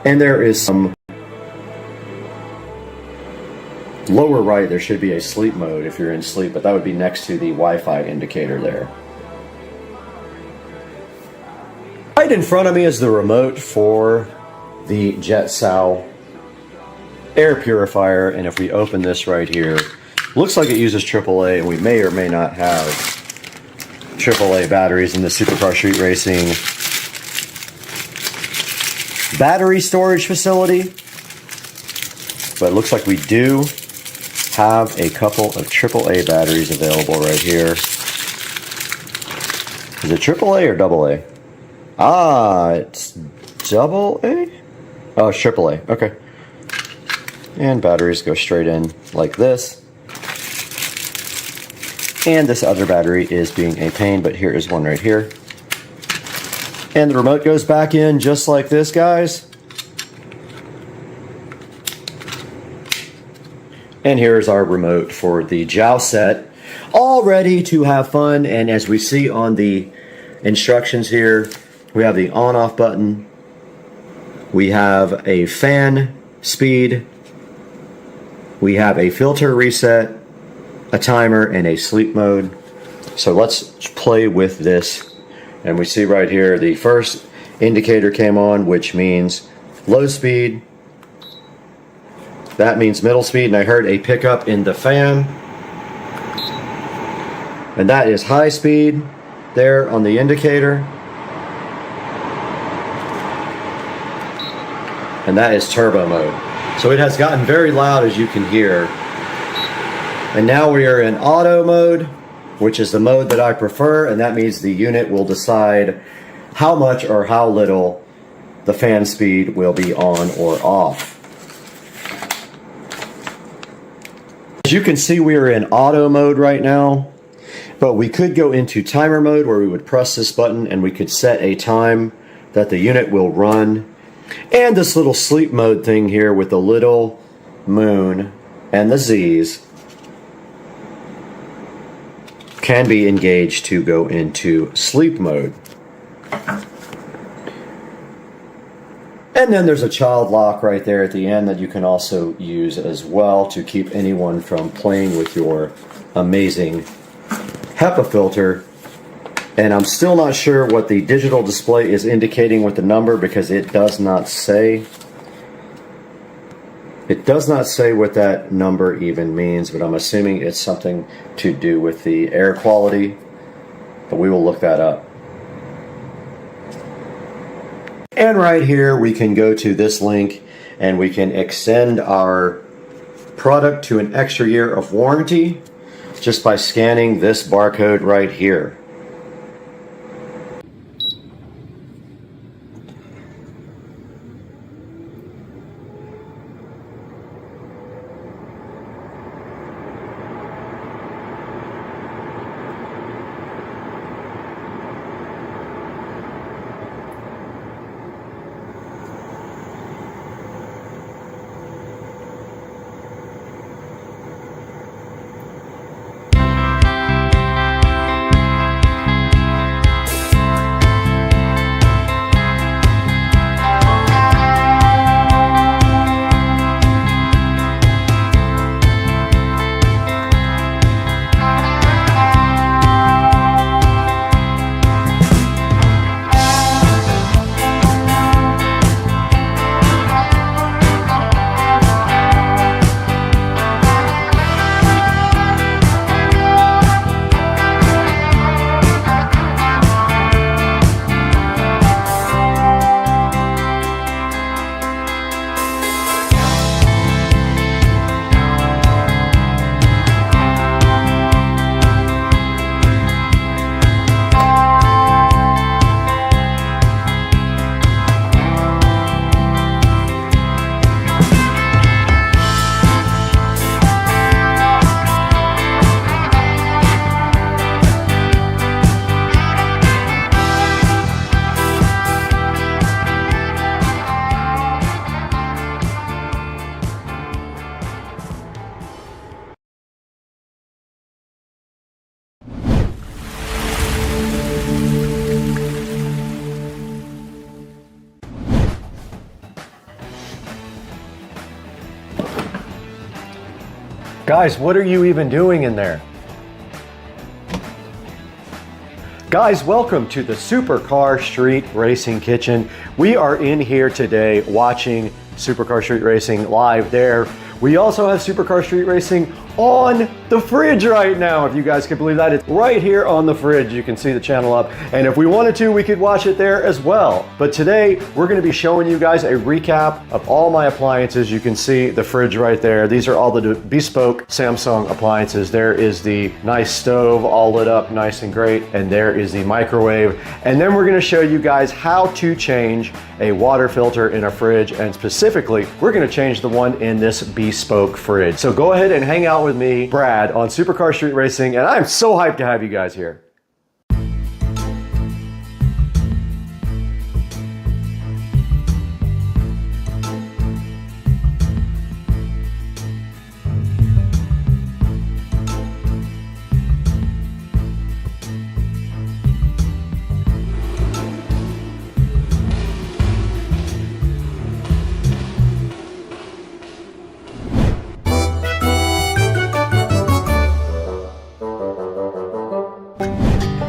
And there is some lower right, there should be a sleep mode if you're in sleep, but that would be next to the Wi-Fi indicator there. Right in front of me is the remote for the JetSal air purifier. And if we open this right here, looks like it uses AAA, and we may or may not have AAA batteries in the Supercar Street Racing battery storage facility. But it looks like we do have a couple of AAA batteries available right here. Is it AAA or AA? Ah, it's AA? Oh, it's AAA. Okay. And batteries go straight in like this. And this other battery is being a pain, but here is one right here. And the remote goes back in just like this, guys. And here's our remote for the Joust set, all ready to have fun. And as we see on the instructions here, we have the on-off button, we have a fan speed, we have a filter reset, a timer, and a sleep mode. So let's play with this. And we see right here the first indicator came on, which means low speed. That means middle speed, and I heard a pickup in the fan. And that is high speed there on the indicator. And that is turbo mode. So it has gotten very loud, as you can hear. And now we are in auto mode, which is the mode that I prefer, and that means the unit will decide how much or how little the fan speed will be on or off. As you can see, we are in auto mode right now, but we could go into timer mode where we would press this button and we could set a time that the unit will run. And this little sleep mode thing here with the little moon and the Z's can be engaged to go into sleep mode. And then there's a child lock right there at the end that you can also use as well to keep anyone from playing with your amazing HEPA filter. And I'm still not sure what the digital display is indicating with the number, because it does not say. It does not say what that number even means, but I'm assuming it's something to do with the air quality. But we will look that up. And right here we can go to this link and we can extend our product to an extra year of warranty just by scanning this barcode right here. Guys, what are you even doing in there? Guys, welcome to the Supercar Street Racing Kitchen. We are in here today watching Supercar Street Racing live there. We also have Supercar Street Racing on the fridge right now, if you guys can believe that. It's right here on the fridge. You can see the channel up. And if we wanted to, we could watch it there as well. But today, we're gonna be showing you guys a recap of all my appliances. You can see the fridge right there. These are all the bespoke Samsung appliances. There is the nice stove, all lit up nice and great. And there is the microwave. And then we're gonna show you guys how to change a water filter in a fridge. And specifically, we're gonna change the one in this bespoke fridge. So go ahead and hang out with me, Brad, on Supercar Street Racing, and I'm so hyped to have you guys here.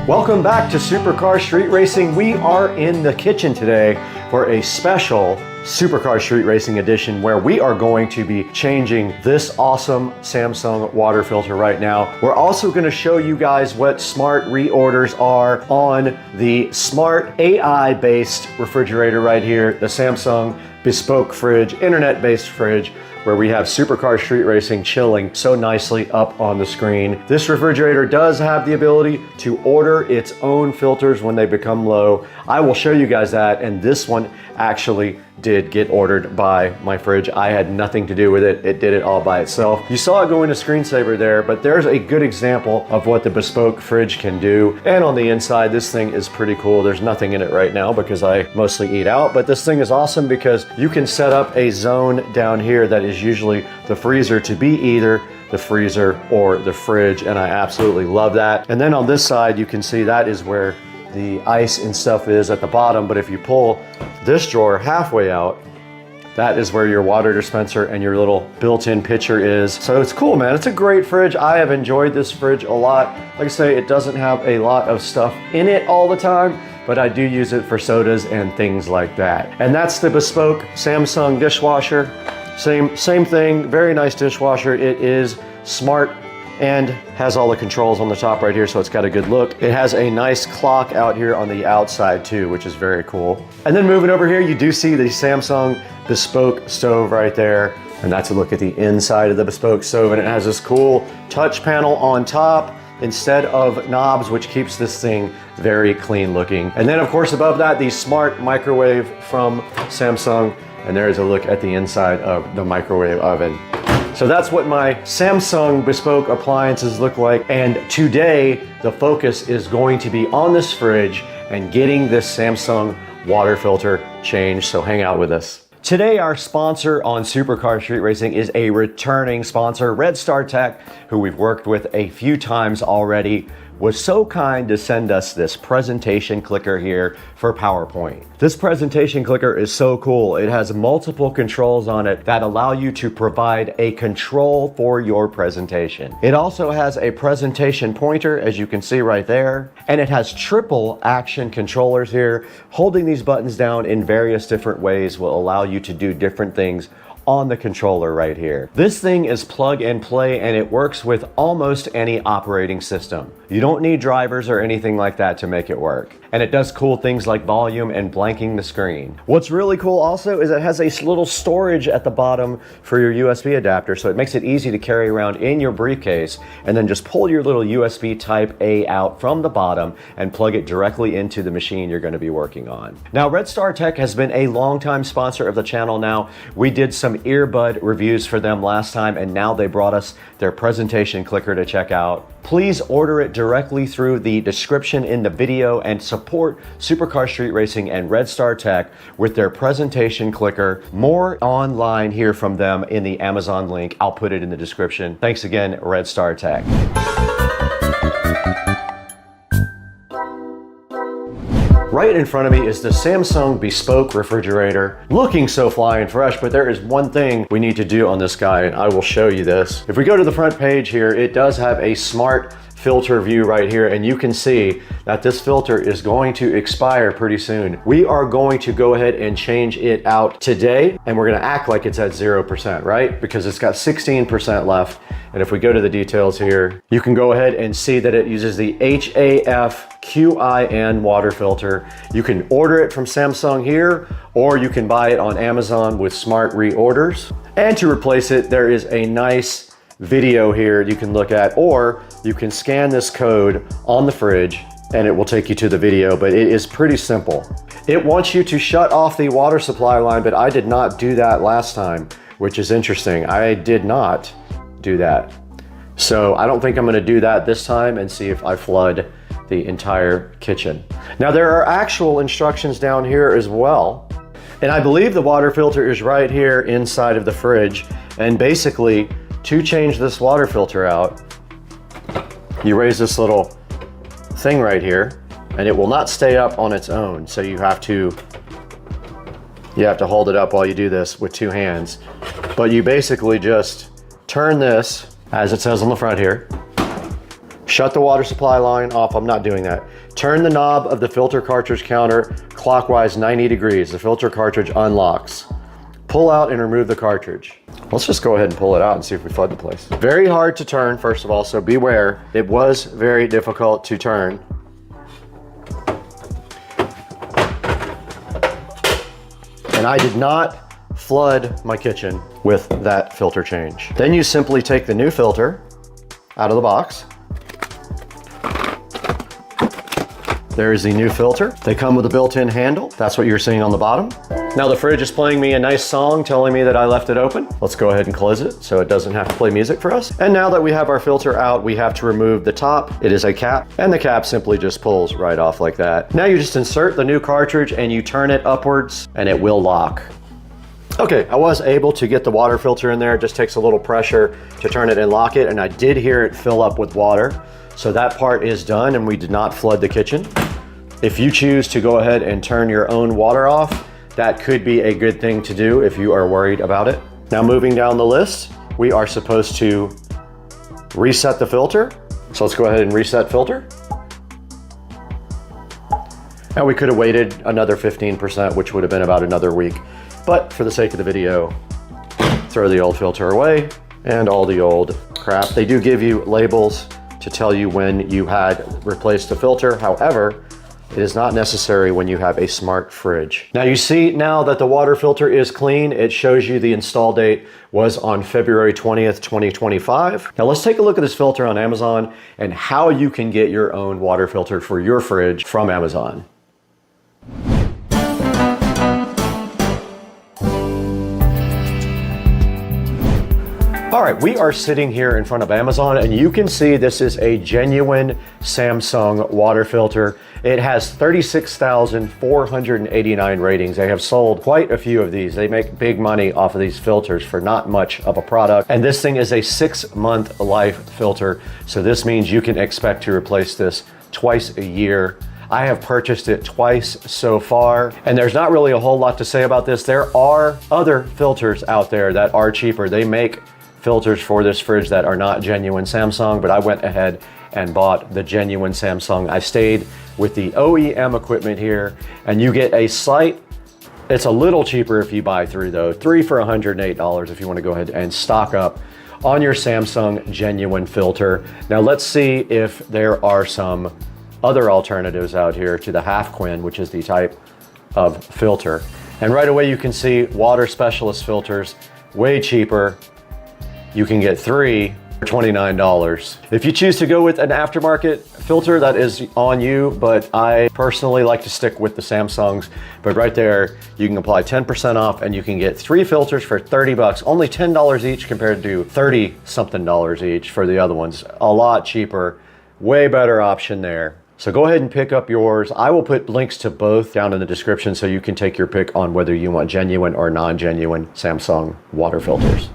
Welcome back to Supercar Street Racing. We are in the kitchen today for a special Supercar Street Racing edition where we are going to be changing this awesome Samsung water filter right now. We're also going to show you guys what smart reorders are on the smart AI-based refrigerator right here, the Samsung bespoke fridge, internet-based fridge, where we have Supercar Street Racing chilling so nicely up on the screen. This refrigerator does have the ability to order its own filters when they become low. I will show you guys that, and this one actually did get ordered by my fridge. I had nothing to do with it. It did it all by itself. You saw it go into screensaver there, but there's a good example of what the bespoke fridge can do. And on the inside, this thing is pretty cool. There's nothing in it right now because I mostly eat out, but this thing is awesome because you can set up a zone down here that is usually the freezer to be either the freezer or the fridge, and I absolutely love that. And then on this side, you can see that is where the ice and stuff is at the bottom, but if you pull this drawer halfway out, that is where your water dispenser and your little built-in pitcher is. So it's cool, man. It's a great fridge. I have enjoyed this fridge a lot. Like I say, it doesn't have a lot of stuff in it all the time, but I do use it for sodas and things like that. And that's the bespoke Samsung dishwasher. Same thing, very nice dishwasher. It is smart and has all the controls on the top right here, so it's got a good look. It has a nice clock out here on the outside too, which is very cool. And then moving over here, you do see the Samsung bespoke stove right there, and that's a look at the inside of the bespoke stove, and it has this cool touch panel on top instead of knobs, which keeps this thing very clean looking. And then of course above that, the smart microwave from Samsung, and there's a look at the inside of the microwave oven. So that's what my Samsung bespoke appliances look like. And today, the focus is going to be on this fridge and getting this Samsung water filter changed. So hang out with us. Today, our sponsor on Supercar Street Racing is a returning sponsor, Red Star Tech, who we've worked with a few times already, was so kind to send us this presentation clicker here for PowerPoint. This presentation clicker is so cool. It has multiple controls on it that allow you to provide a control for your presentation. It also has a presentation pointer, as you can see right there, and it has triple action controllers here. Holding these buttons down in various different ways will allow you to do different things on the controller right here. This thing is plug and play, and it works with almost any operating system. You don't need drivers or anything like that to make it work. And it does cool things like volume and blanking the screen. What's really cool also is it has a little storage at the bottom for your USB adapter, so it makes it easy to carry around in your briefcase and then just pull your little USB type A out from the bottom and plug it directly into the machine you're going to be working on. Now, Red Star Tech has been a longtime sponsor of the channel now. We did some earbud reviews for them last time, and now they brought us their presentation clicker to check out. Please order it directly through the description in the video and support Supercar Street Racing and Red Star Tech with their presentation clicker. More online here from them in the Amazon link. I'll put it in the description. Thanks again, Red Star Tech. Right in front of me is the Samsung bespoke refrigerator, looking so flying fresh, but there is one thing we need to do on this guy, and I will show you this. If we go to the front page here, it does have a smart filter view right here, and you can see that this filter is going to expire pretty soon. We are going to go ahead and change it out today, and we're gonna act like it's at 0%, right? Because it's got 16% left. And if we go to the details here, you can go ahead and see that it uses the HAF-QIN water filter. You can order it from Samsung here, or you can buy it on Amazon with smart reorders. And to replace it, there is a nice video here you can look at, or you can scan this code on the fridge and it will take you to the video, but it is pretty simple. It wants you to shut off the water supply line, but I did not do that last time, which is interesting. I did not do that. So I don't think I'm gonna do that this time and see if I flood the entire kitchen. Now there are actual instructions down here as well. And I believe the water filter is right here inside of the fridge. And basically, to change this water filter out, you raise this little thing right here, and it will not stay up on its own. So you have to hold it up while you do this with two hands. But you basically just turn this, as it says on the front here, shut the water supply line off. I'm not doing that. Turn the knob of the filter cartridge counter clockwise 90 degrees. The filter cartridge unlocks. Pull out and remove the cartridge. Let's just go ahead and pull it out and see if we flood the place. Very hard to turn, first of all, so beware. It was very difficult to turn. And I did not flood my kitchen with that filter change. Then you simply take the new filter out of the box. There is the new filter. They come with a built-in handle. That's what you're seeing on the bottom. Now the fridge is playing me a nice song telling me that I left it open. Let's go ahead and close it so it doesn't have to play music for us. And now that we have our filter out, we have to remove the top. It is a cap, and the cap simply just pulls right off like that. Now you just insert the new cartridge and you turn it upwards and it will lock. Okay, I was able to get the water filter in there. It just takes a little pressure to turn it and lock it, and I did hear it fill up with water. So that part is done and we did not flood the kitchen. If you choose to go ahead and turn your own water off, that could be a good thing to do if you are worried about it. Now moving down the list, we are supposed to reset the filter. So let's go ahead and reset filter. And we could have waited another 15%, which would have been about another week. But for the sake of the video, throw the old filter away and all the old crap. They do give you labels to tell you when you had replaced the filter. However, it is not necessary when you have a smart fridge. Now you see now that the water filter is clean, it shows you the install date was on February 20th, 2025. Now let's take a look at this filter on Amazon and how you can get your own water filter for your fridge from Amazon. All right, we are sitting here in front of Amazon and you can see this is a genuine Samsung water filter. It has 36,489 ratings. They have sold quite a few of these. They make big money off of these filters for not much of a product. And this thing is a 6-month life filter. So this means you can expect to replace this twice a year. I have purchased it twice so far, and there's not really a whole lot to say about this. There are other filters out there that are cheaper. They make filters for this fridge that are not genuine Samsung, but I went ahead and bought the genuine Samsung. I stayed with the OEM equipment here, and you get a slight, it's a little cheaper if you buy three though, three for $108 if you want to go ahead and stock up on your Samsung genuine filter. Now let's see if there are some other alternatives out here to the half quin, which is the type of filter. And right away you can see water specialist filters, way cheaper. You can get 3 for $29. If you choose to go with an aftermarket filter, that is on you, but I personally like to stick with the Samsungs. But right there, you can apply 10% off and you can get 3 filters for 30 bucks, only $10 each compared to 30 something dollars each for the other ones. A lot cheaper, way better option there. So go ahead and pick up yours. I will put links to both down in the description so you can take your pick on whether you want genuine or non-genuine Samsung water filters.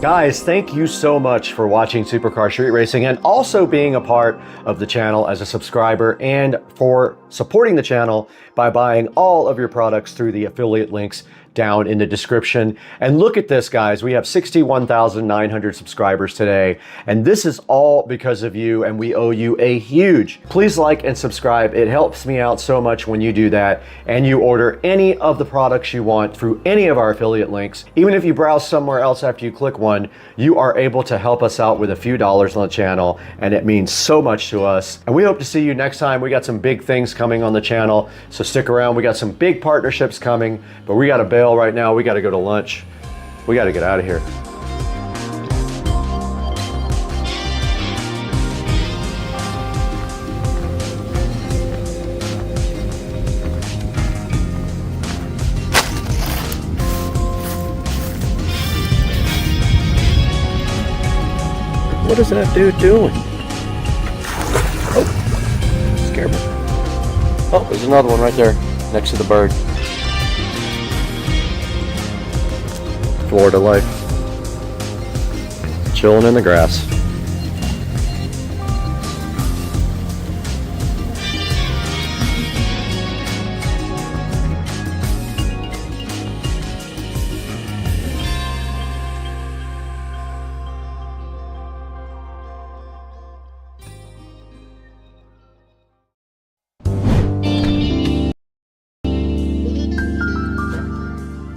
Guys, thank you so much for watching Supercar Street Racing and also being a part of the channel as a subscriber, and for supporting the channel by buying all of your products through the affiliate links down in the description. And look at this, guys. We have 61,900 subscribers today, and this is all because of you, and we owe you a huge. Please like and subscribe. It helps me out so much when you do that, and you order any of the products you want through any of our affiliate links. Even if you browse somewhere else after you click one, you are able to help us out with a few dollars on the channel, and it means so much to us. And we hope to see you next time. We got some big things coming on the channel, so stick around. We got some big partnerships coming, but we got to bail right now. We got to go to lunch. We got to get out of here. What is that dude doing? Oh, scared me. Oh, there's another one right there next to the bird. Florida life. Chilling in the grass.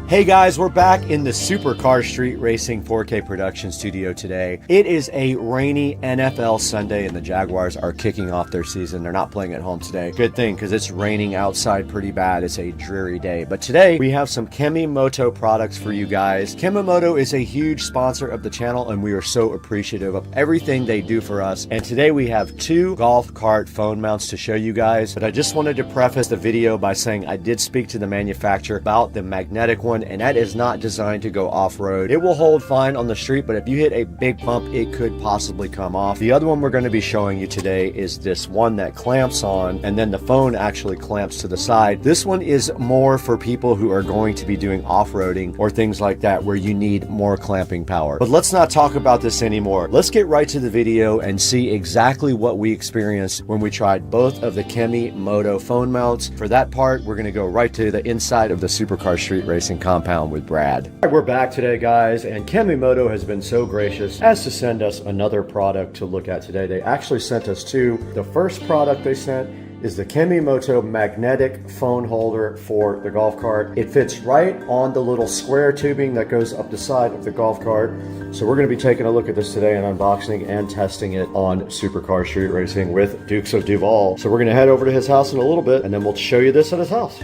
Hey guys, we're back in the Supercar Street Racing 4K production studio today. It is a rainy NFL Sunday and the Jaguars are kicking off their season. They're not playing at home today. Good thing, because it's raining outside pretty bad. It's a dreary day. But today we have some Kemimoto products for you guys. Kemimoto is a huge sponsor of the channel, and we are so appreciative of everything they do for us. And today we have 2 golf cart phone mounts to show you guys. But I just wanted to preface the video by saying I did speak to the manufacturer about the magnetic one, and that is not designed to go off-road. It will hold fine on the street, but if you hit a big bump, it could possibly come off. The other one we're going to be showing you today is this one that clamps on, and then the phone actually clamps to the side. This one is more for people who are going to be doing off-roading or things like that where you need more clamping power. But let's not talk about this anymore. Let's get right to the video and see exactly what we experienced when we tried both of the Kemimoto phone mounts. For that part, we're going to go right to the inside of the Supercar Street Racing compound with Brad. All right, we're back today, guys, and Kemimoto has been so gracious as to send us another product to look at today. They actually sent us 2. The first product they sent is the Kemimoto magnetic phone holder for the golf cart. It fits right on the little square tubing that goes up the side of the golf cart. So we're going to be taking a look at this today and unboxing and testing it on Supercar Street Racing with Dukes of Duval. So we're going to head over to his house in a little bit, and then we'll show you this at his house.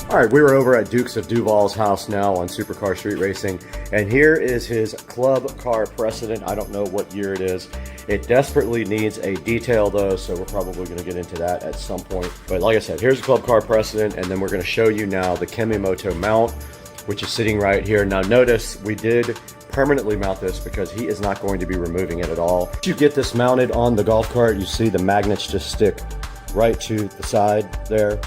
All right, we were over at Dukes of Duval's house now on Supercar Street Racing, and here is his club car precedent. I don't know what year it is. It desperately needs a detail though, so we're probably going to get into that at some point. But like I said, here's the club car precedent, and then we're going to show you now the Kemimoto mount, which is sitting right here. Now notice we did permanently mount this because he is not going to be removing it at all. Once you get this mounted on the golf cart, you see the magnets just stick right to the side there.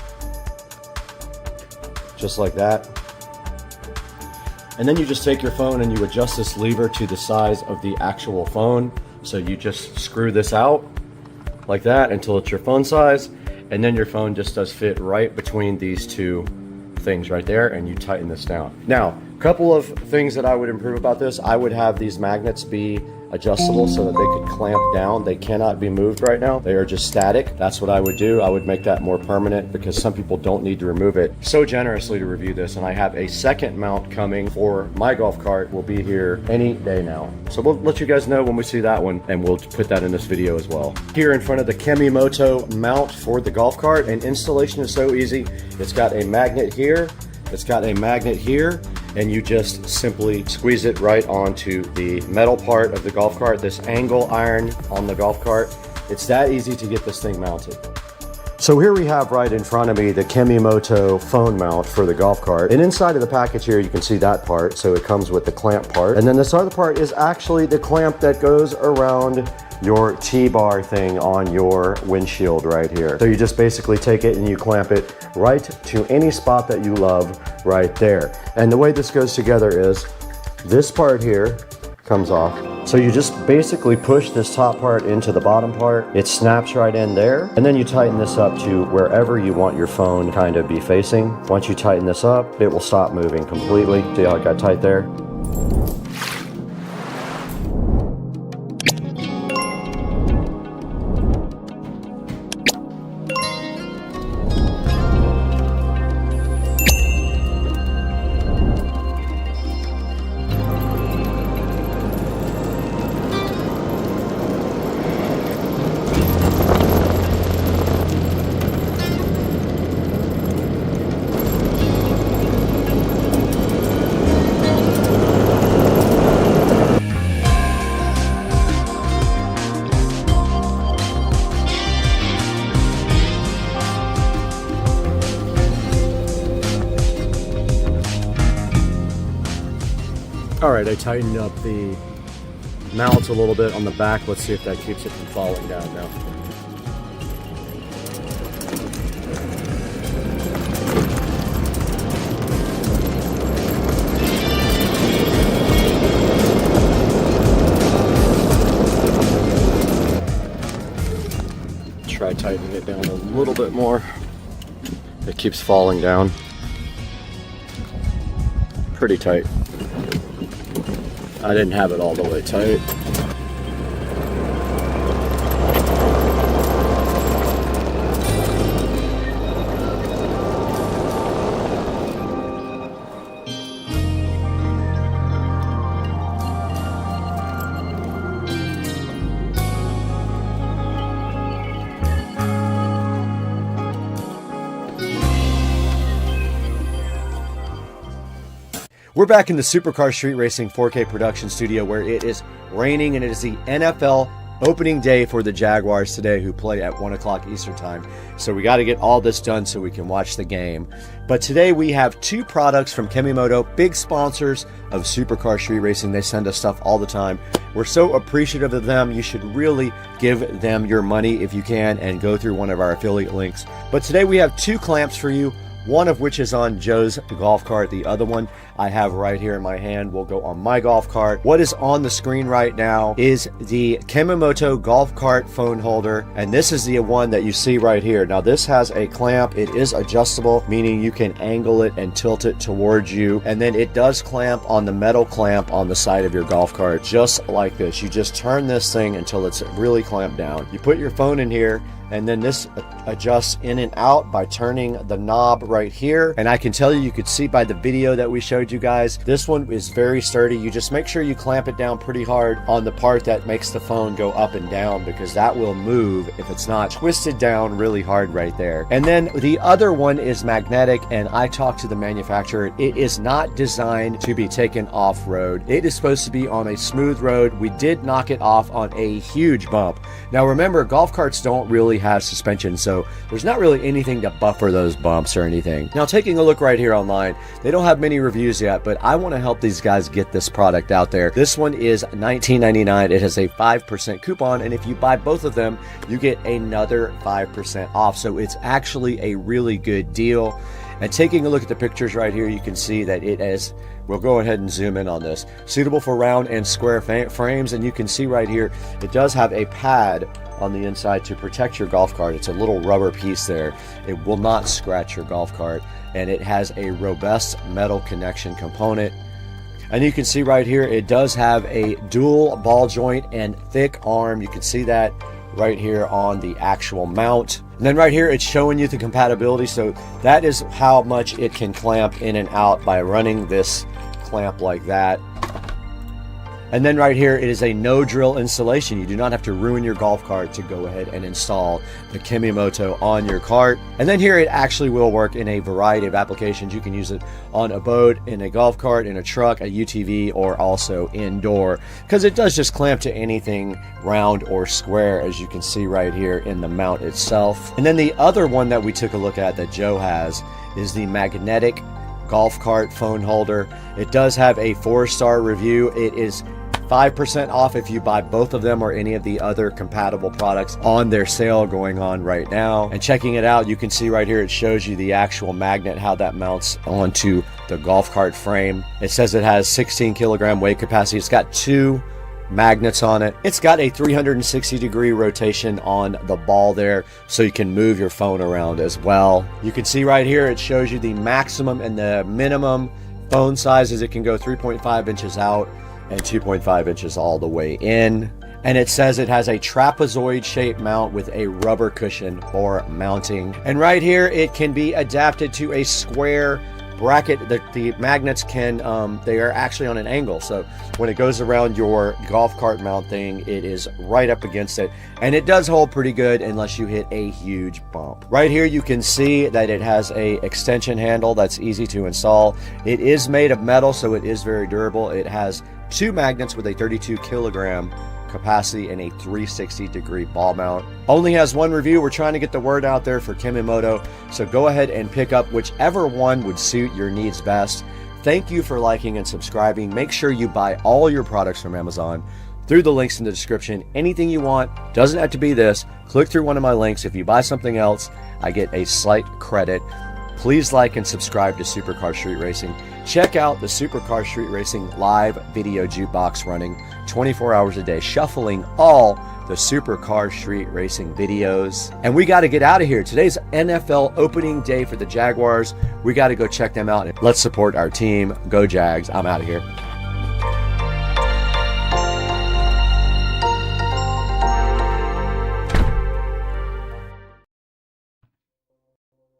Just like that. And then you just take your phone and you adjust this lever to the size of the actual phone. So you just screw this out like that until it's your phone size, and then your phone just does fit right between these 2 things right there, and you tighten this down. Now, a couple of things that I would improve about this. I would have these magnets be adjustable so that they could clamp down. They cannot be moved right now. They are just static. That's what I would do. I would make that more permanent because some people don't need to remove it. So generously to review this, and I have a second mount coming for my golf cart. Will be here any day now. So we'll let you guys know when we see that one, and we'll put that in this video as well. Here in front of the Kemimoto mount for the golf cart, and installation is so easy. It's got a magnet here. It's got a magnet here, and you just simply squeeze it right onto the metal part of the golf cart, this angle iron on the golf cart. It's that easy to get this thing mounted. So here we have right in front of me the Kemimoto phone mount for the golf cart. And inside of the package here, you can see that part. So it comes with the clamp part. And then this other part is actually the clamp that goes around your T-bar thing on your windshield right here. So you just basically take it and you clamp it right to any spot that you love right there. And the way this goes together is this part here comes off. So you just basically push this top part into the bottom part. It snaps right in there. And then you tighten this up to wherever you want your phone kind of be facing. Once you tighten this up, it will stop moving completely. See how it got tight there? All right, I tightened up the mounts a little bit on the back. Let's see if that keeps it from falling down now. Try tightening it down a little bit more. It keeps falling down. Pretty tight. I didn't have it all the way tight. We're back in the Supercar Street Racing 4K production studio where it is raining and it is the NFL opening day for the Jaguars today, who play at 1 o'clock Eastern time. So we got to get all this done so we can watch the game. But today we have two products from Kemimoto, big sponsors of Supercar Street Racing. They send us stuff all the time. We're so appreciative of them. You should really give them your money if you can and go through one of our affiliate links. But today we have two clamps for you, one of which is on Joe's golf cart. The other one I have right here in my hand will go on my golf cart. What is on the screen right now is the Kemimoto golf cart phone holder, and this is the one that you see right here. Now this has a clamp. It is adjustable, meaning you can angle it and tilt it towards you, and then it does clamp on the metal clamp on the side of your golf cart, just like this. You just turn this thing until it's really clamped down. You put your phone in here, and then this adjusts in and out by turning the knob right here. And I can tell you, you could see by the video that we showed you guys, this one is very sturdy. You just make sure you clamp it down pretty hard on the part that makes the phone go up and down, because that will move if it's not twisted down really hard right there. And then the other one is magnetic, and I talked to the manufacturer. It is not designed to be taken off-road. It is supposed to be on a smooth road. We did knock it off on a huge bump. Now remember, golf carts don't really have suspension, so there's not really anything to buffer those bumps or anything. Now taking a look right here online, they don't have many reviews yet, but I want to help these guys get this product out there. This one is $19.99. It has a 5% coupon, and if you buy both of them, you get another 5% off. So it's actually a really good deal. And taking a look at the pictures right here, you can see that it is, we'll go ahead and zoom in on this, suitable for round and square frames. And you can see right here, it does have a pad on the inside to protect your golf cart. It's a little rubber piece there. It will not scratch your golf cart, and it has a robust metal connection component. And you can see right here, it does have a dual ball joint and thick arm. You can see that right here on the actual mount. And then right here, it's showing you the compatibility. So that is how much it can clamp in and out by running this clamp like that. And then right here, it is a no drill installation. You do not have to ruin your golf cart to go ahead and install the Kimimoto on your cart. And then here it actually will work in a variety of applications. You can use it on a boat, in a golf cart, in a truck, a UTV, or also indoor, because it does just clamp to anything round or square, as you can see right here in the mount itself. And then the other one that we took a look at that Joe has is the magnetic golf cart phone holder. It does have a 4-star review. It is 5% off if you buy both of them or any of the other compatible products on their sale going on right now. And checking it out, you can see right here, it shows you the actual magnet, how that mounts onto the golf cart frame. It says it has 16 kilogram weight capacity. It's got 2 magnets on it. It's got a 360-degree rotation on the ball there, so you can move your phone around as well. You can see right here, it shows you the maximum and the minimum phone sizes. It can go 3.5 inches out and 2.5 inches all the way in. And it says it has a trapezoid shaped mount with a rubber cushion for mounting. And right here, it can be adapted to a square bracket. The magnets can, they are actually on an angle. So when it goes around your golf cart mount thing, it is right up against it. And it does hold pretty good unless you hit a huge bump. Right here, you can see that it has a extension handle that's easy to install. It is made of metal, so it is very durable. It has 2 magnets with a 32 kilogram capacity and a 360-degree ball mount. Only has 1 review. We're trying to get the word out there for Kimimoto, so go ahead and pick up whichever one would suit your needs best. Thank you for liking and subscribing. Make sure you buy all your products from Amazon through the links in the description. Anything you want, doesn't have to be this. Click through one of my links. If you buy something else, I get a slight credit. Please like and subscribe to Supercar Street Racing. Check out the Supercar Street Racing live video jukebox running 24 hours a day, shuffling all the Supercar Street Racing videos. And we got to get out of here. Today's NFL opening day for the Jaguars. We got to go check them out. Let's support our team. Go Jags. I'm out of here.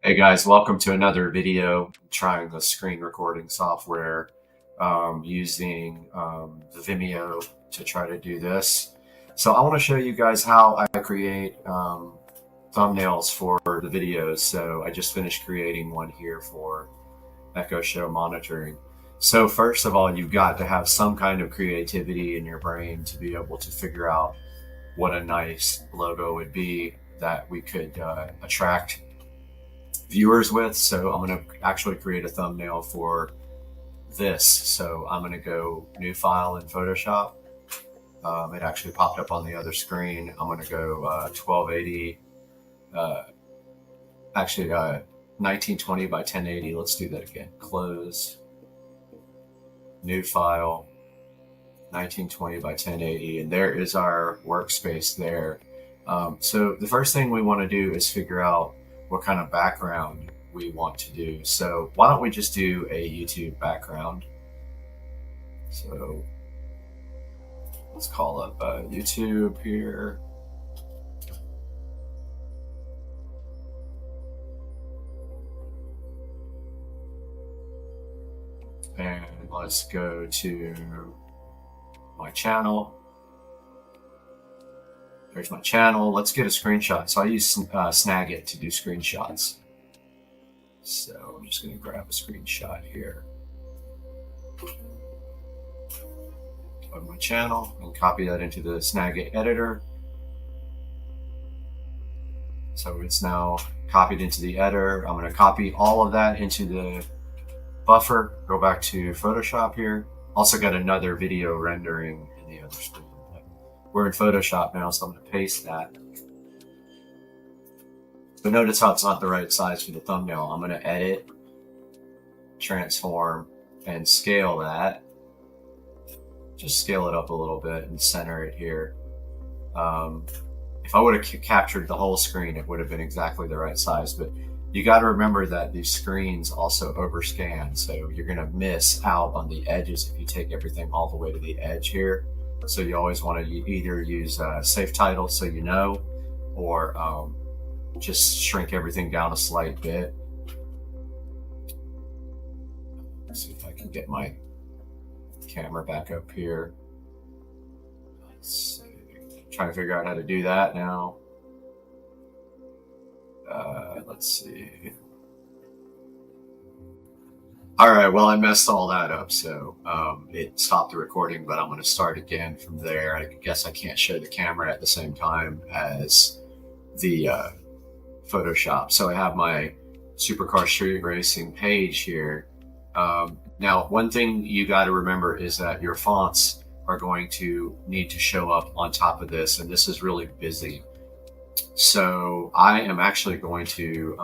Hey guys, welcome to another video. I'm trying the screen recording software using the Vimeo to try to do this. So I want to show you guys how I create thumbnails for the videos. So I just finished creating one here for Echo Show monitoring. So first of all, you've got to have some kind of creativity in your brain to be able to figure out what a nice logo would be that we could attract viewers with. So I'm going to actually create a thumbnail for this. So I'm going to go new file in Photoshop. It actually popped up on the other screen. I'm going to go 1280, actually 1920 by 1080. Let's do that again. Close, new file, 1920 by 1080. And there is our workspace there. So the first thing we want to do is figure out what kind of background we want to do. So why don't we just do a YouTube background? So let's call up YouTube here. And let's go to my channel. There's my channel. Let's get a screenshot. So I use Snagit to do screenshots. So I'm just going to grab a screenshot here. Go to my channel and copy that into the Snagit editor. So it's now copied into the editor. I'm going to copy all of that into the buffer. Go back to Photoshop here. Also got another video rendering in the other screen. We're in Photoshop now, so I'm going to paste that. But notice how it's not the right size for the thumbnail. I'm going to edit, transform, and scale that. Just scale it up a little bit and center it here. If I would have captured the whole screen, it would have been exactly the right size. But you got to remember that these screens also overscan, so you're going to miss out on the edges if you take everything all the way to the edge here. So you always want to either use safe title so you know, or just shrink everything down a slight bit. Let's see if I can get my camera back up here. Let's see. Trying to figure out how to do that now. Let's see. All right, well, I messed all that up, so it stopped the recording, but I'm going to start again from there. I guess I can't show the camera at the same time as the Photoshop. So I have my Supercar Street Racing page here. Now, one thing you got to remember is that your fonts are going to need to show up on top of this, and this is really busy. So I am actually going to,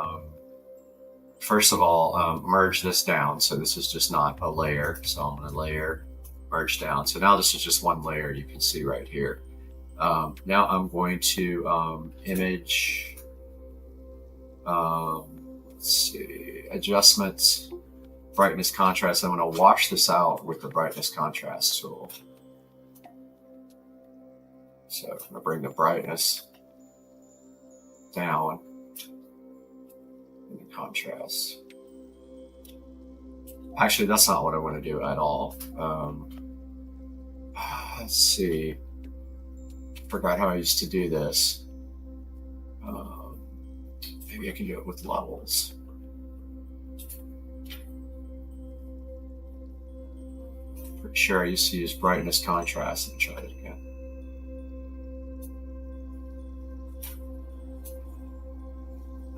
first of all, merge this down. So this is just not a layer. So I'm going to layer, merge down. So now this is just one layer you can see right here. Now I'm going to image, let's see, adjustments, brightness contrast. I'm going to wash this out with the brightness contrast tool. So I'm going to bring the brightness down in the contrast. Actually, that's not what I want to do at all. Let's see. Forgot how I used to do this. Maybe I can do it with levels. Pretty sure I used to use brightness contrast and try it again.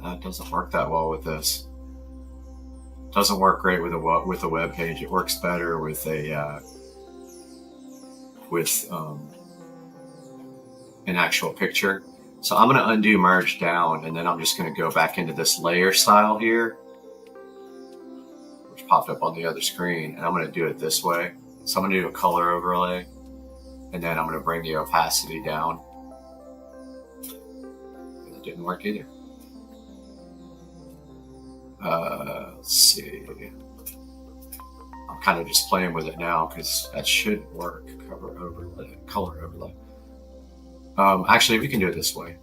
That doesn't work that well with this. Doesn't work great with a web page. It works better with a an actual picture. So I'm going to undo merge down, and then I'm just going to go back into this layer style here, which popped up on the other screen, and I'm going to do it this way. So I'm going to do a color overlay, and then I'm going to bring the opacity down. It didn't work either. Let's see. I'm kind of just playing with it now because that should work. Cover overlay, color overlay. Actually, we can do it this way.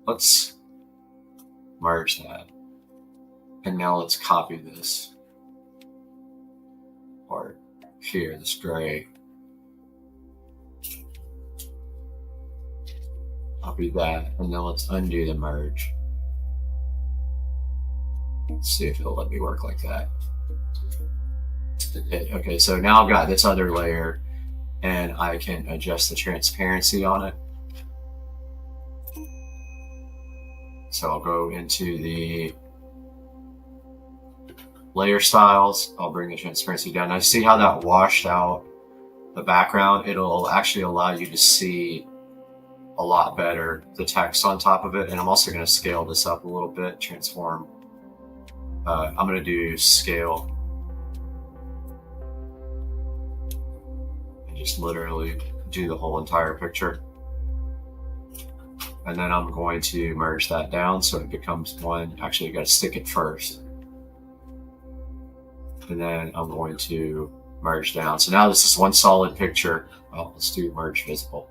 Let's merge that. And now let's copy this part here, this gray. Copy that, and now let's undo the merge. Let's see if it'll let me work like that. Okay, so now I've got this other layer, and I can adjust the transparency on it. So I'll go into the layer styles. I'll bring the transparency down. Now see how that washed out the background? It'll actually allow you to see a lot better the text on top of it. And I'm also going to scale this up a little bit, transform. I'm going to do scale. And just literally do the whole entire picture. And then I'm going to merge that down so it becomes one. Actually, you got to stick it first. And then I'm going to merge down. So now this is one solid picture. Oh, let's do merge visible.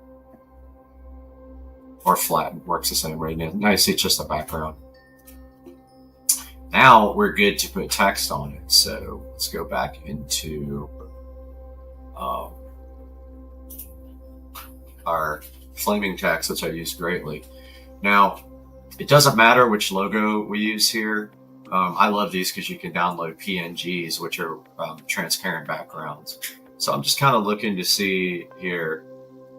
Or flatten, works the same way. Now you see it's just a background. Now we're good to put text on it. So let's go back into our flaming text, which I use greatly. Now, it doesn't matter which logo we use here. I love these because you can download PNGs, which are transparent backgrounds. So I'm just kind of looking to see here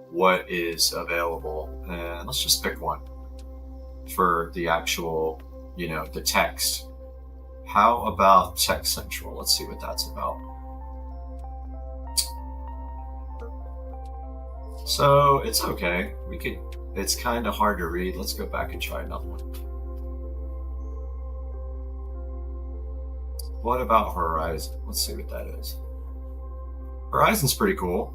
what is available, and let's just pick one for the actual, you know, the text. How about Text Central? Let's see what that's about. So it's okay. We could, it's kind of hard to read. Let's go back and try another one. What about Horizon? Let's see what that is. Horizon's pretty cool.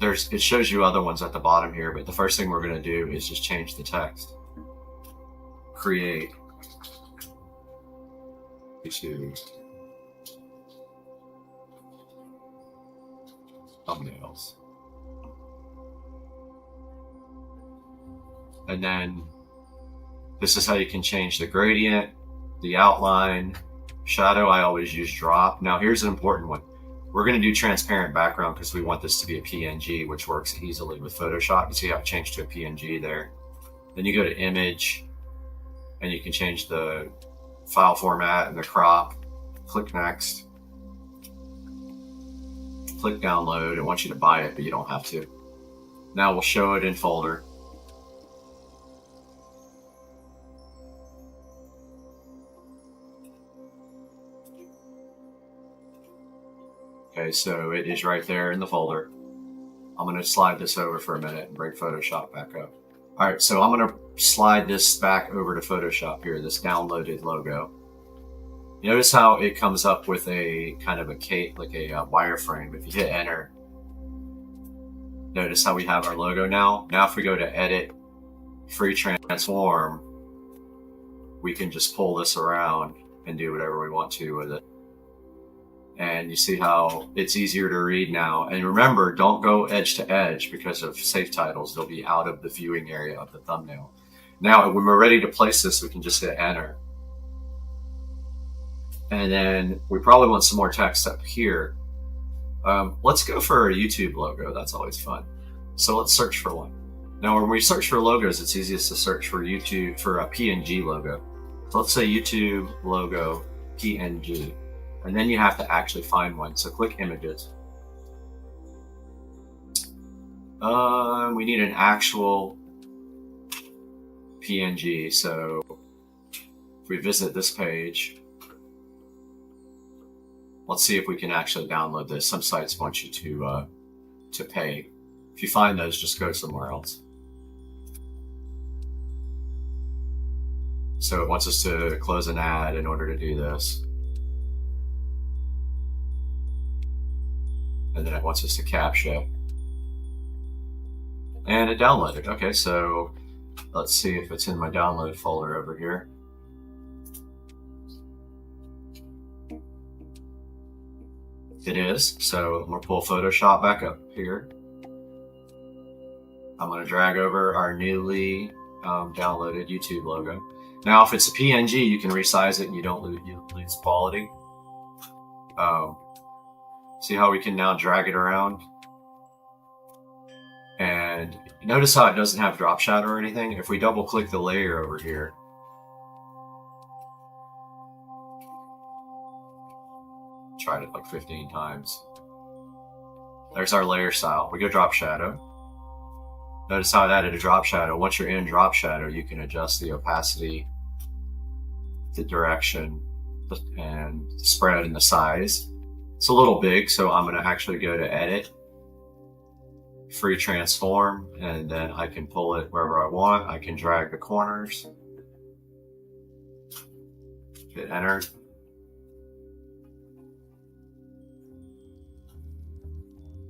It shows you other ones at the bottom here, but the first thing we're going to do is just change the text. Create to thumbnails. And then this is how you can change the gradient, the outline, shadow. I always use drop. Now here's an important one. We're going to do transparent background because we want this to be a PNG, which works easily with Photoshop. You see how it changed to a PNG there. Then you go to image and you can change the file format and the crop. Click next. Click download. It wants you to buy it, but you don't have to. Now we'll show it in folder. Okay, so it is right there in the folder. I'm going to slide this over for a minute and bring Photoshop back up. All right, so I'm going to slide this back over to Photoshop here, this downloaded logo. Notice how it comes up with a kind of a wireframe. If you hit enter, notice how we have our logo now. Now if we go to edit, free transform, we can just pull this around and do whatever we want to with it. And you see how it's easier to read now. And remember, don't go edge to edge because of safe titles. They'll be out of the viewing area of the thumbnail. Now, when we're ready to place this, we can just hit enter. And then we probably want some more text up here. Let's go for a YouTube logo. That's always fun. So let's search for one. Now, when we search for logos, it's easiest to search for YouTube for a PNG logo. So let's say YouTube logo PNG. And then you have to actually find one. So click images. We need an actual PNG. So if we visit this page, let's see if we can actually download this. Some sites want you to pay. If you find those, just go somewhere else. So it wants us to close an ad in order to do this. And then it wants us to captcha. And it downloaded. Okay, so let's see if it's in my download folder over here. It is. So I'm going to pull Photoshop back up here. I'm going to drag over our newly downloaded YouTube logo. Now, if it's a PNG, you can resize it and you don't lose quality. See how we can now drag it around? And notice how it doesn't have drop shadow or anything. If we double click the layer over here, tried it like 15 times. There's our layer style. We go drop shadow. Notice how it added a drop shadow. Once you're in drop shadow, you can adjust the opacity, the direction, and the spread and the size. It's a little big, so I'm going to actually go to edit, free transform, and then I can pull it wherever I want. I can drag the corners, hit enter.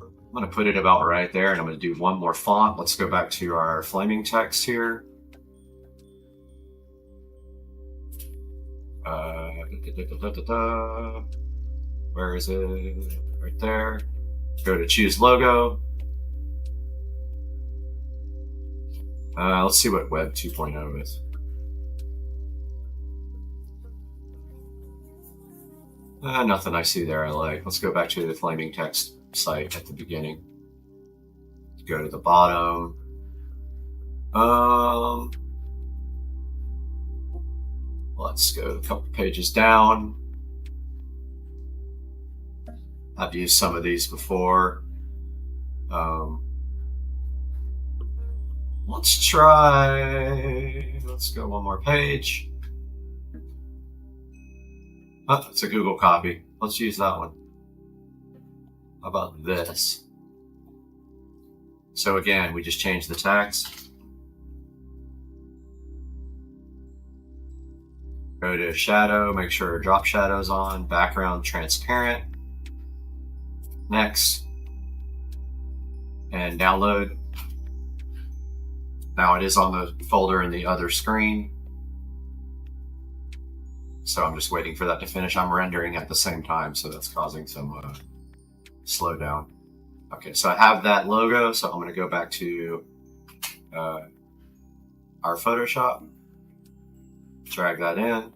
I'm going to put it about right there, and I'm going to do one more font. Let's go back to our flaming text here. Where is it? Right there. Go to choose logo. Let's see what Web 2.0 is. Nothing I see there I like. Let's go back to the flaming text site at the beginning. Go to the bottom. Let's go a couple pages down. I've used some of these before. Let's go one more page. Oh, it's a Google copy. Let's use that one. How about this? So again, we just change the text. Go to shadow, make sure drop shadow's on, background transparent. Next. And download. Now it is on the folder in the other screen. So I'm just waiting for that to finish. I'm rendering at the same time, so that's causing some slowdown. Okay, so I have that logo, so I'm going to go back to our Photoshop, drag that in,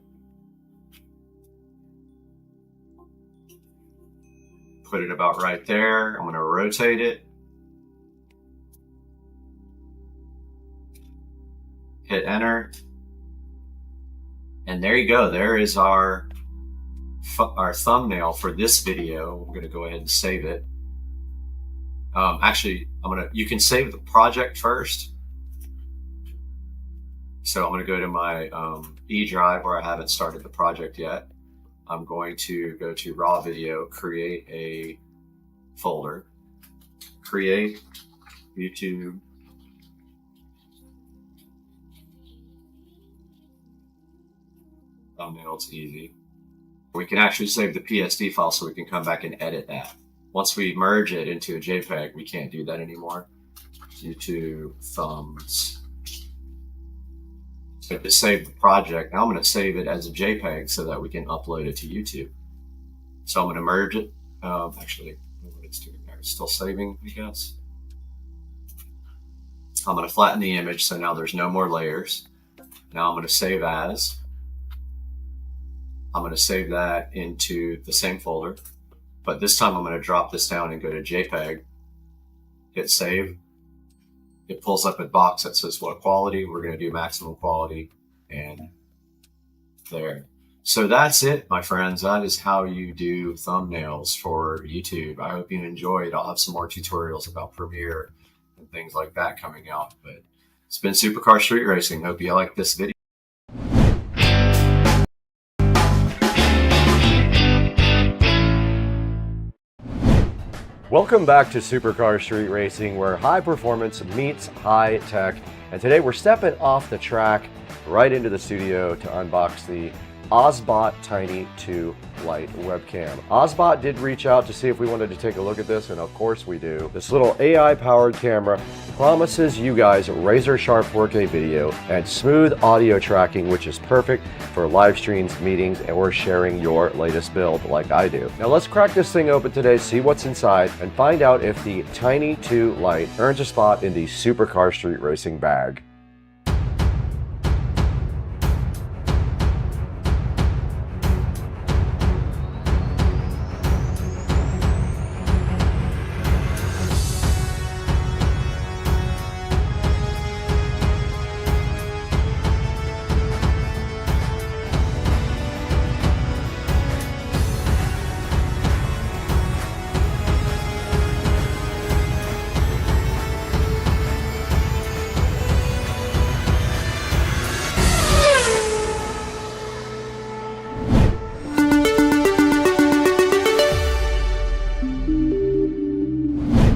put it about right there. I'm going to rotate it. Hit enter. And there you go. There is our thumbnail for this video. We're going to go ahead and save it. Actually, you can save the project first. So I'm going to go to my E drive where I haven't started the project yet. I'm going to go to raw video, create a folder, create YouTube thumbnail. It's easy. We can actually save the PSD file so we can come back and edit that. Once we merge it into a JPEG, we can't do that anymore. YouTube thumbs. So to save the project, now I'm going to save it as a JPEG so that we can upload it to YouTube. So I'm going to merge it. Actually, what it's doing there, it's still saving, I guess. I'm going to flatten the image so now there's no more layers. Now I'm going to save as. I'm going to save that into the same folder, but this time I'm going to drop this down and go to JPEG, hit save. It pulls up a box that says what quality. We're going to do maximum quality, and there. So that's it, my friends. That is how you do thumbnails for YouTube. I hope you enjoyed. I'll have some more tutorials about Premiere and things like that coming out, but it's been Supercar Street Racing. Hope you liked this video. Welcome back to Supercar Street Racing, where high performance meets high tech. And today we're stepping off the track right into the studio to unbox the OSBot Tiny 2 Lite webcam. OSBot did reach out to see if we wanted to take a look at this, and of course we do. This little AI powered camera promises you guys razor sharp 4K video and smooth audio tracking, which is perfect for live streams, meetings, or sharing your latest build like I do. Now let's crack this thing open today, see what's inside, and find out if the Tiny 2 Lite earns a spot in the Supercar Street Racing bag.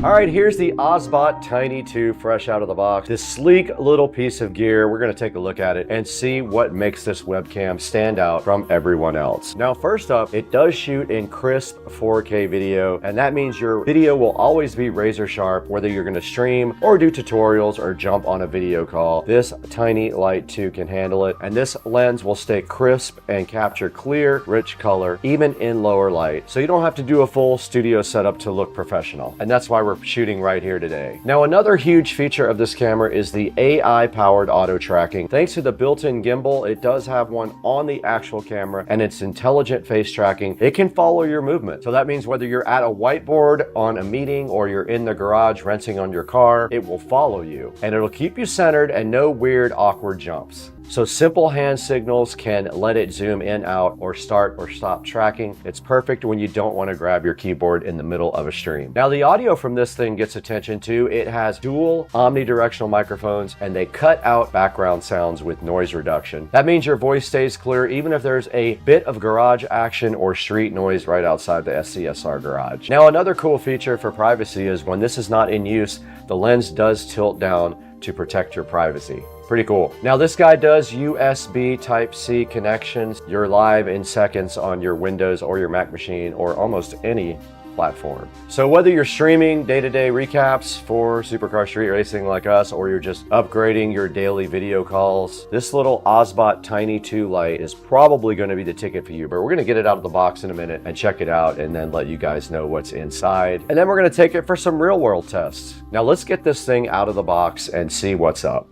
Alright, here's the OSBot Tiny 2 fresh out of the box. This sleek little piece of gear, we're going to take a look at it and see what makes this webcam stand out from everyone else. Now first up, it does shoot in crisp 4K video, and that means your video will always be razor sharp, whether you're going to stream or do tutorials or jump on a video call. This Tiny Lite 2 can handle it, and this lens will stay crisp and capture clear, rich color, even in lower light. So you don't have to do a full studio setup to look professional, and that's why we're shooting right here today. Now another huge feature of this camera is the AI powered auto tracking. Thanks to the built-in gimbal, it does have one on the actual camera, and it's intelligent face tracking. It can follow your movement. So that means whether you're at a whiteboard on a meeting or you're in the garage rinsing on your car, it will follow you, and it'll keep you centered and no weird awkward jumps. So simple hand signals can let it zoom in, out, or start or stop tracking. It's perfect when you don't want to grab your keyboard in the middle of a stream. Now the audio from this thing gets attention too. It has dual omnidirectional microphones, and they cut out background sounds with noise reduction. That means your voice stays clear even if there's a bit of garage action or street noise right outside the SCSR garage. Now another cool feature for privacy is when this is not in use, the lens does tilt down to protect your privacy. Pretty cool. Now this guy does USB Type-C connections. You're live in seconds on your Windows or your Mac machine or almost any platform. So whether you're streaming day-to-day recaps for Supercar Street Racing like us, or you're just upgrading your daily video calls, this little OSBot Tiny 2 Lite is probably going to be the ticket for you. But we're going to get it out of the box in a minute and check it out, and then let you guys know what's inside. And then we're going to take it for some real-world tests. Now let's get this thing out of the box and see what's up.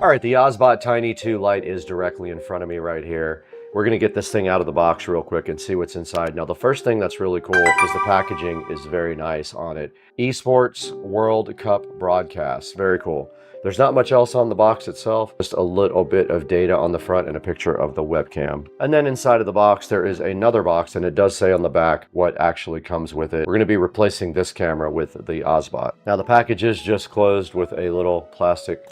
All right, the Osbot Tiny 2 Lite is directly in front of me right here. We're gonna get this thing out of the box real quick and see what's inside. Now, the first thing that's really cool is the packaging is very nice on it. Esports World Cup broadcast, very cool. There's not much else on the box itself, just a little bit of data on the front and a picture of the webcam. And then inside of the box, there is another box, and it does say on the back what actually comes with it. We're gonna be replacing this camera with the Osbot. Now, the package is just closed with a little plastic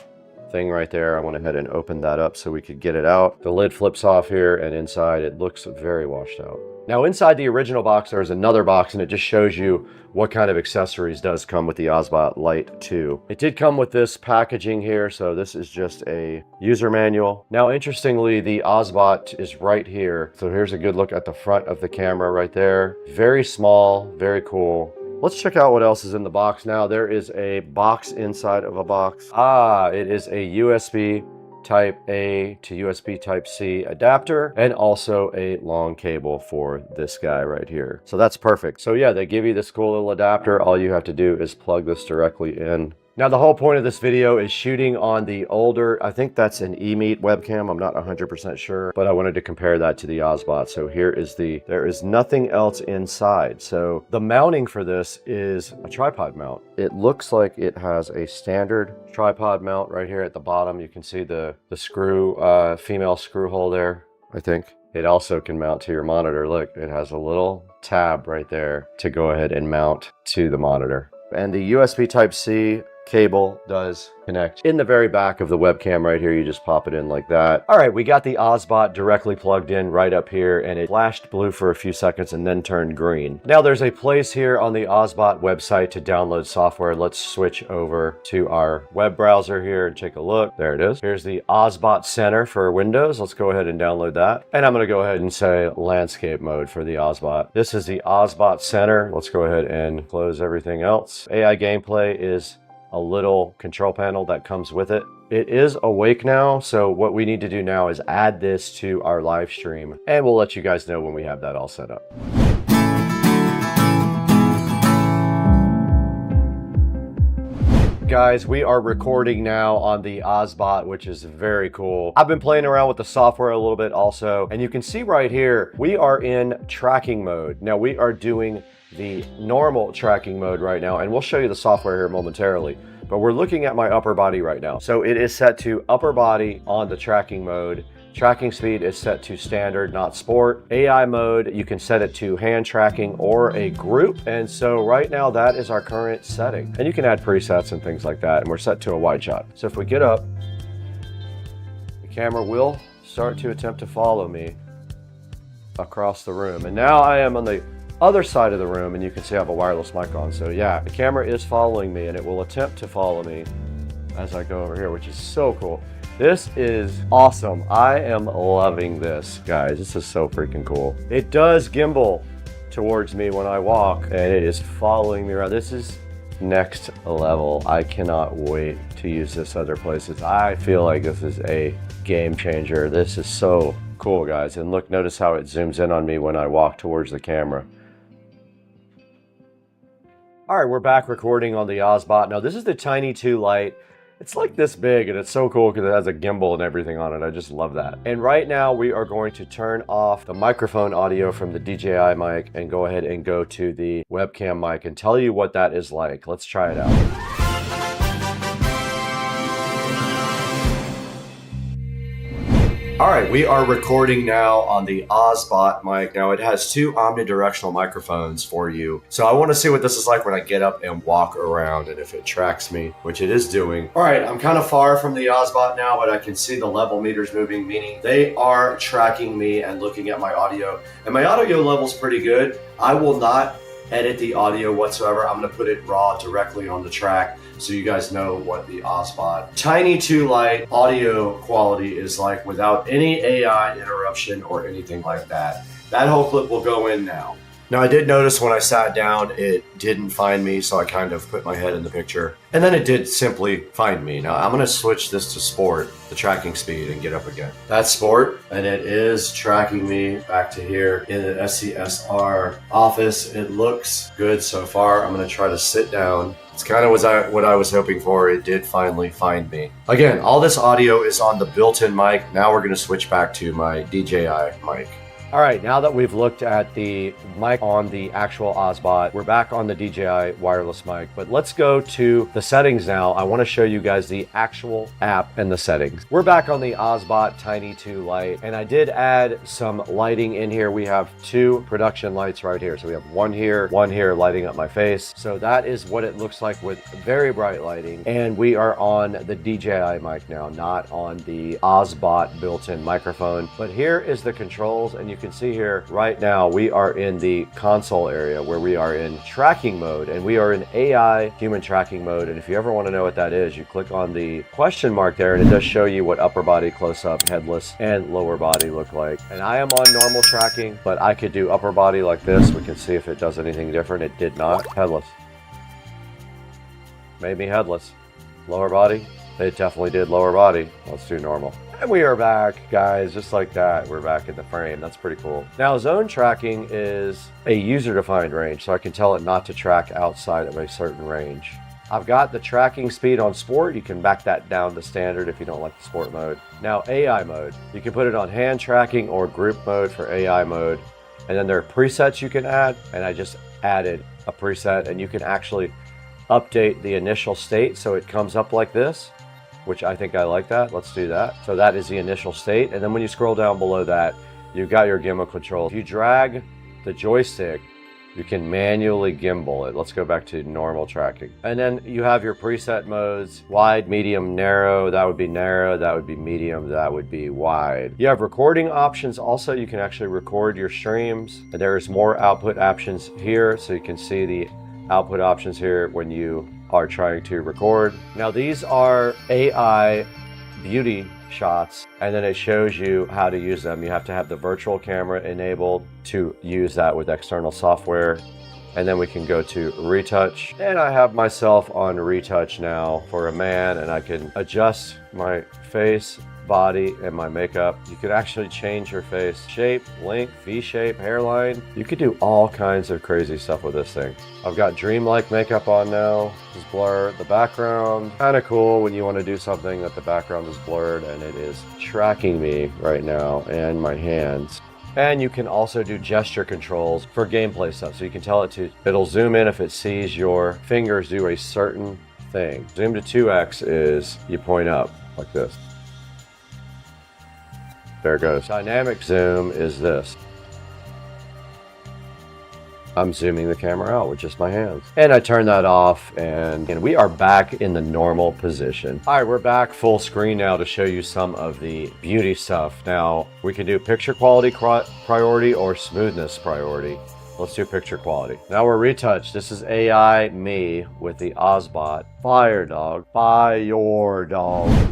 thing right there. I went ahead and opened that up so we could get it out. The lid flips off here, and inside it looks very washed out. Now, inside the original box, there's another box, and it just shows you what kind of accessories does come with the Osbot Lite 2. It did come with this packaging here, so this is just a user manual. Now, interestingly, the Osbot is right here. So here's a good look at the front of the camera right there. Very small, very cool. Let's check out what else is in the box now. There is a box inside of a box. It is a USB Type A to USB Type C adapter, and also a long cable for this guy right here. So that's perfect. So yeah, they give you this cool little adapter. All you have to do is plug this directly in. Now, the whole point of this video is shooting on the older, I think that's an eMeet webcam. I'm not 100% sure, but I wanted to compare that to the Osbot. So here is there is nothing else inside. So the mounting for this is a tripod mount. It looks like it has a standard tripod mount right here at the bottom. You can see the screw, female screw hole there, I think. It also can mount to your monitor. Look, it has a little tab right there to go ahead and mount to the monitor. And the USB Type-C cable does connect in the very back of the webcam right here. You just pop it in like that. All right, we got the Osbot directly plugged in right up here, and it flashed blue for a few seconds and then turned green. Now, there's a place here on the Osbot website to download software. Let's switch over to our web browser here and take a look. There it is. Here's the Osbot Center for Windows. Let's go ahead and download that. And I'm going to go ahead and say landscape mode for the Osbot. This is the Osbot Center. Let's go ahead and close everything else. AI gameplay is a little control panel that comes with it. It is awake now, so what we need to do now is add this to our live stream, and we'll let you guys know when we have that all set up. Guys, we are recording now on the Osbot, which is very cool. I've been playing around with the software a little bit also, and you can see right here, we are in tracking mode. Now, we are doing the normal tracking mode right now, and we'll show you the software here momentarily, but we're looking at my upper body right now. So it is set to upper body on the tracking mode. Tracking speed is set to standard, not sport. AI mode, you can set it to hand tracking or a group. And so right now that is our current setting. And you can add presets and things like that. And we're set to a wide shot. So if we get up, the camera will start to attempt to follow me across the room. And now I am on the other side of the room, and you can see I have a wireless mic on. So yeah, the camera is following me, and it will attempt to follow me as I go over here, which is so cool. This is awesome. I am loving this, guys. This is so freaking cool. It does gimbal towards me when I walk, and it is following me around. This is next level. I cannot wait to use this other places. I feel like this is a game changer. This is so cool, guys. And look, notice how it zooms in on me when I walk towards the camera. All right, we're back recording on the Osbot. Now, this is the Tiny 2 Lite. It's like this big, and it's so cool because it has a gimbal and everything on it. I just love that. And right now, we are going to turn off the microphone audio from the DJI mic and go ahead and go to the webcam mic and tell you what that is like. Let's try it out. All right, we are recording now on the Osbot mic. Now, it has two omnidirectional microphones for you. So I want to see what this is like when I get up and walk around, and if it tracks me, which it is doing. All right, I'm kind of far from the Osbot now, but I can see the level meters moving, meaning they are tracking me and looking at my audio. And my audio level's pretty good. I will not edit the audio whatsoever. I'm going to put it raw directly on the track, so you guys know what the Osbot Tiny 2 Lite audio quality is like without any AI interruption or anything like that. That whole clip will go in now. Now I did notice when I sat down, it didn't find me, so I kind of put my head in the picture. And then it did simply find me. Now I'm gonna switch this to sport, the tracking speed, and get up again. That's sport, and it is tracking me back to here in the SCSR office. It looks good so far. I'm gonna try to sit down. It's kind of what I was hoping for. It did finally find me. Again, all this audio is on the built-in mic. Now we're gonna switch back to my DJI mic. All right, now that we've looked at the mic on the actual Ozbot, we're back on the DJI wireless mic, but let's go to the settings now. I want to show you guys the actual app and the settings. We're back on the Ozbot Tiny 2 Lite, and I did add some lighting in here. We have 2 production lights right here. So we have one here lighting up my face. So that is what it looks like with very bright lighting. And we are on the DJI mic now, not on the Ozbot built-in microphone. But here is the controls, and you can see here right now we are in the console area where we are in tracking mode, and we are in AI human tracking mode. And if you ever want to know what that is, you click on the question mark there, and it does show you what upper body, close up, headless, and lower body look like. And I am on normal tracking, but I could do upper body like this. We can see if it does anything different. It did not. Headless made me headless. Lower body, it definitely did lower body. Let's do normal. And we are back, guys, just like that. We're back in the frame. That's pretty cool. Now, zone tracking is a user-defined range, so I can tell it not to track outside of a certain range. I've got the tracking speed on sport. You can back that down to standard if you don't like the sport mode. Now, AI mode. You can put it on hand tracking or group mode for AI mode. And then there are presets you can add, and I just added a preset, and you can actually update the initial state so it comes up like this, which I think I like that. Let's do that. So that is the initial state. And then when you scroll down below that, you've got your gimbal control. If you drag the joystick, you can manually gimbal it. Let's go back to normal tracking. And then you have your preset modes: wide, medium, narrow. That would be narrow. That would be medium. That would be wide. You have recording options. Also, you can actually record your streams. And there's more output options here. So you can see the output options here when you are trying to record. Now these are AI beauty shots, and then it shows you how to use them. You have to have the virtual camera enabled to use that with external software. And then we can go to retouch, and I have myself on retouch now for a man, and I can adjust my face, body, and my makeup. You could actually change your face shape, length, V-shape, hairline. You could do all kinds of crazy stuff with this thing. I've got dreamlike makeup on now. Just blur the background. Kind of cool when you want to do something that the background is blurred, and it is tracking me right now and my hands. And you can also do gesture controls for gameplay stuff. So you can tell it to, it'll zoom in if it sees your fingers do a certain thing. Zoom to 2x is you point up like this. There it goes. Dynamic zoom is this. I'm zooming the camera out with just my hands. And I turn that off, and we are back in the normal position. All right, we're back full screen now to show you some of the beauty stuff. Now, we can do picture quality priority or smoothness priority. Let's do picture quality. Now we're retouched. This is AI me with the Ozbot. Fire, dog. Fire, dog.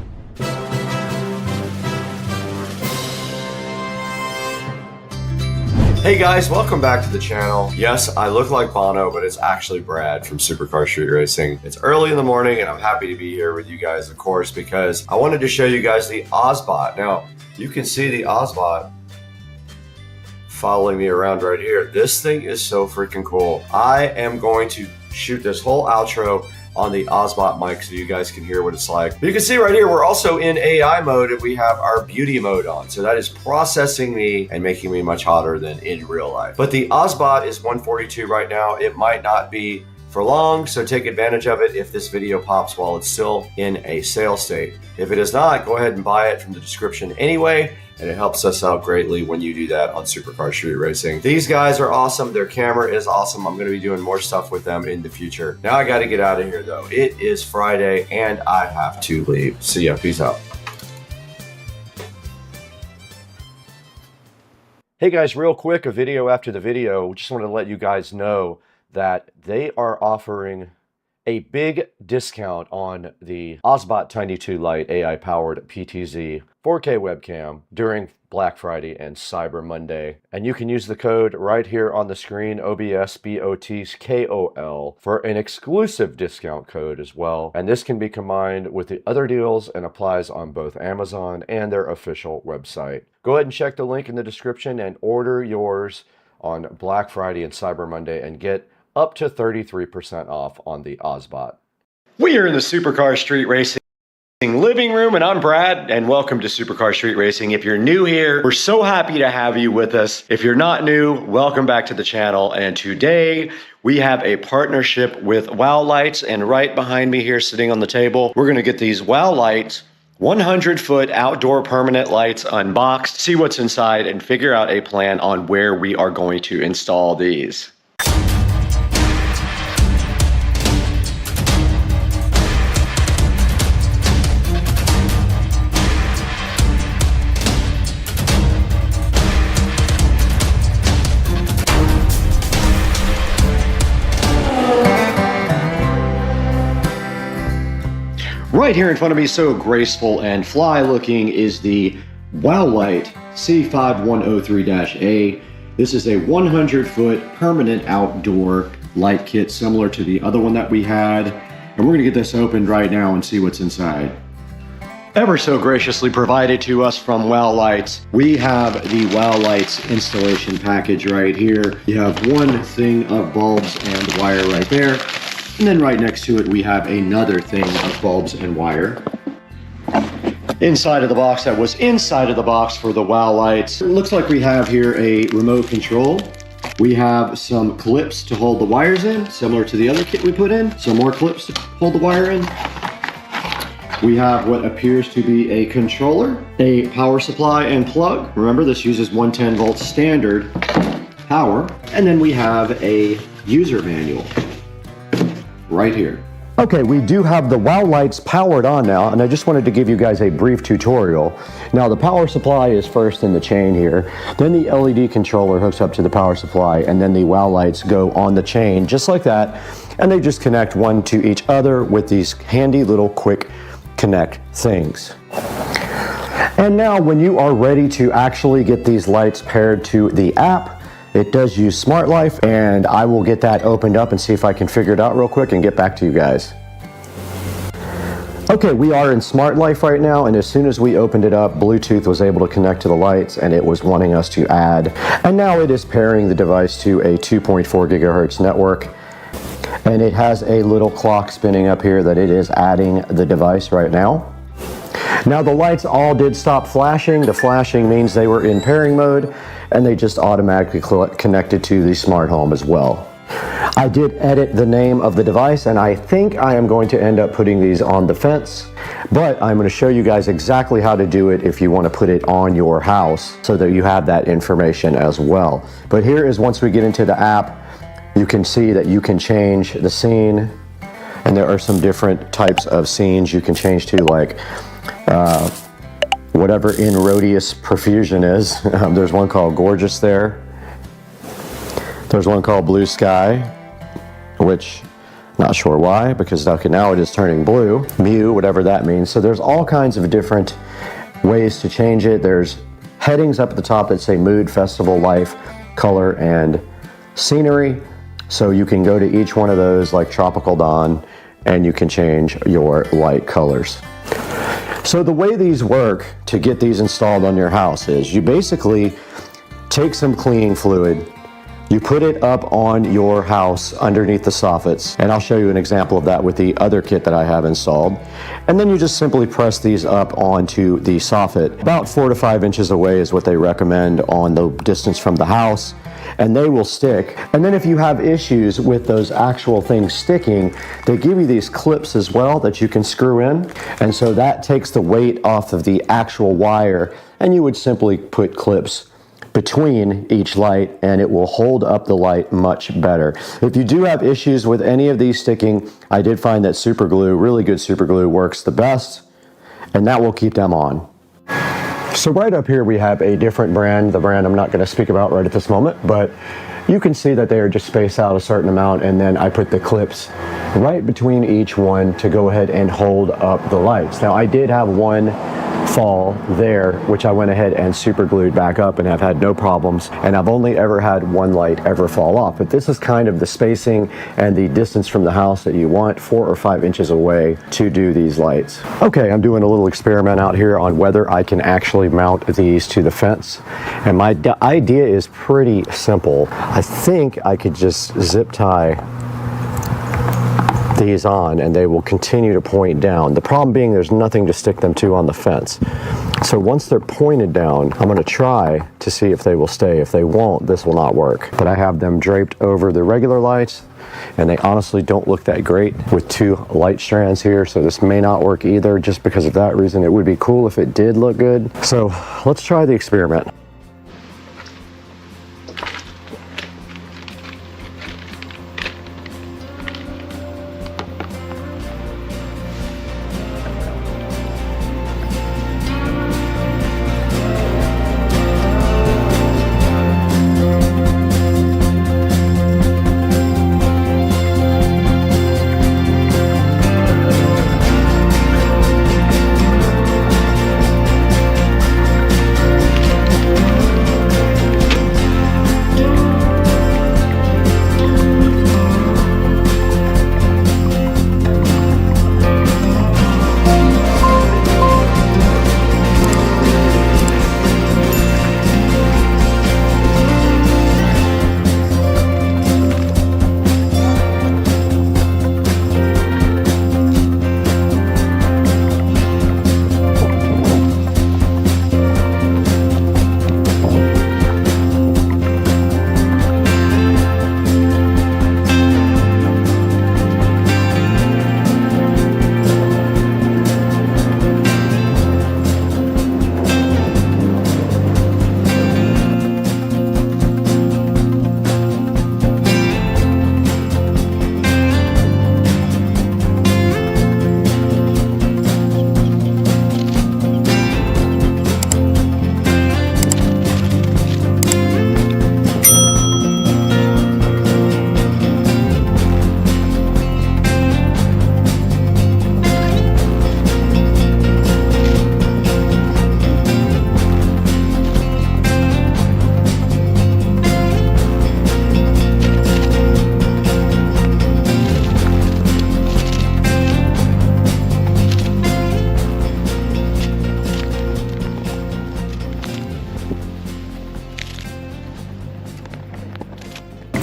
Hey guys, welcome back to the channel. Yes, I look like Bono, but it's actually Brad from Supercar Street Racing. It's early in the morning, and I'm happy to be here with you guys, of course, because I wanted to show you guys the Ozbot. Now, you can see the Ozbot following me around right here. This thing is so freaking cool. I am going to shoot this whole outro on the Ozbot mic so you guys can hear what it's like. But you can see right here, we're also in AI mode, and we have our beauty mode on. So that is processing me and making me much hotter than in real life. But the Ozbot is 142 right now. It might not be for long, so take advantage of it if this video pops while it's still in a sale state. If it is not, go ahead and buy it from the description anyway, and it helps us out greatly when you do that on Supercar Street Racing. These guys are awesome. Their camera is awesome. I'm going to be doing more stuff with them in the future. Now I got to get out of here though. It is Friday and I have to leave. See ya. Peace out. Hey guys, real quick, a video after the video. Just wanted to let you guys know that they are offering a big discount on the Osbot Tiny 2 Lite AI-powered PTZ 4K webcam during Black Friday and Cyber Monday. And you can use the code right here on the screen, OBSBOTKOL, for an exclusive discount code as well. And this can be combined with the other deals and applies on both Amazon and their official website. Go ahead and check the link in the description and order yours on Black Friday and Cyber Monday and get up to 33% off on the Osbot. We are in the Supercar Street Racing living room, and I'm Brad, and welcome to Supercar Street Racing. If you're new here, we're so happy to have you with us. If you're not new, welcome back to the channel. And today we have a partnership with Wow Lights, and right behind me here sitting on the table, we're going to get these Wow Lights 100-foot outdoor permanent lights unboxed, see what's inside, and figure out a plan on where we are going to install these. Right here in front of me, so graceful and fly looking, is the Wow Light C5103-A. This is a 100-foot permanent outdoor light kit similar to the other one that we had. And we're gonna get this opened right now and see what's inside. Ever so graciously provided to us from Wow Lights, we have the Wow Lights installation package right here. You have one thing of bulbs and wire right there. And then right next to it, we have another thing of bulbs and wire. Inside of the box, that was inside of the box for the Wow Lights. It looks like we have here a remote control. We have some clips to hold the wires in, similar to the other kit we put in. Some more clips to hold the wire in. We have what appears to be a controller, a power supply and plug. Remember, this uses 110 volt standard power. And then we have a user manual right here. Okay, we do have the Wow Lights powered on now, and I just wanted to give you guys a brief tutorial. Now, the power supply is first in the chain here, then the LED controller hooks up to the power supply, and then the Wow Lights go on the chain just like that, and they just connect one to each other with these handy little quick connect things. And now when you are ready to actually get these lights paired to the app, it does use Smart Life, and I will get that opened up and see if I can figure it out real quick and get back to you guys. Okay, we are in Smart Life right now, and as soon as we opened it up, Bluetooth was able to connect to the lights, and it was wanting us to add. And now it is pairing the device to a 2.4 gigahertz network, and it has a little clock spinning up here that it is adding the device right now. Now the lights all did stop flashing. The flashing means they were in pairing mode, and they just automatically connected to the smart home as well. I did edit the name of the device, and I think I am going to end up putting these on the fence, but I'm going to show you guys exactly how to do it if you want to put it on your house so that you have that information as well. But here is, once we get into the app, you can see that you can change the scene, and there are some different types of scenes you can change to, like whatever In Rhodius Profusion is. There's one called Gorgeous there. There's one called Blue Sky, which not sure why, because okay, now it is turning blue. Mew, whatever that means. So there's all kinds of different ways to change it. There's headings up at the top that say mood, festival, life, color, and scenery. So you can go to each one of those, like Tropical Dawn, and you can change your light colors. So the way these work to get these installed on your house is you basically take some cleaning fluid, you put it up on your house underneath the soffits, and I'll show you an example of that with the other kit that I have installed. And then you just simply press these up onto the soffit. About 4 to 5 inches away is what they recommend on the distance from the house, and they will stick. And then if you have issues with those actual things sticking, they give you these clips as well that you can screw in. And so that takes the weight off of the actual wire, and you would simply put clips between each light, and it will hold up the light much better. If you do have issues with any of these sticking, I did find that super glue, really good super glue, works the best, and that will keep them on. So right up here we have a different brand, the brand I'm not going to speak about right at this moment, but you can see that they are just spaced out a certain amount, and then I put the clips right between each one to go ahead and hold up the lights. Now I did have one fall there, which I went ahead and super glued back up and have had no problems, and I've only ever had one light ever fall off. But this is kind of the spacing and the distance from the house that you want, 4 or 5 inches away to do these lights. Okay, I'm doing a little experiment out here on whether I can actually mount these to the fence, and my idea is pretty simple. I think I could just zip tie these on and they will continue to point down. The problem being there's nothing to stick them to on the fence. So once they're pointed down, I'm going to try to see if they will stay. If they won't, this will not work. But I have them draped over the regular lights, and they honestly don't look that great with 2 light strands here, so this may not work either. Just because of that reason, it would be cool if it did look good. So let's try the experiment.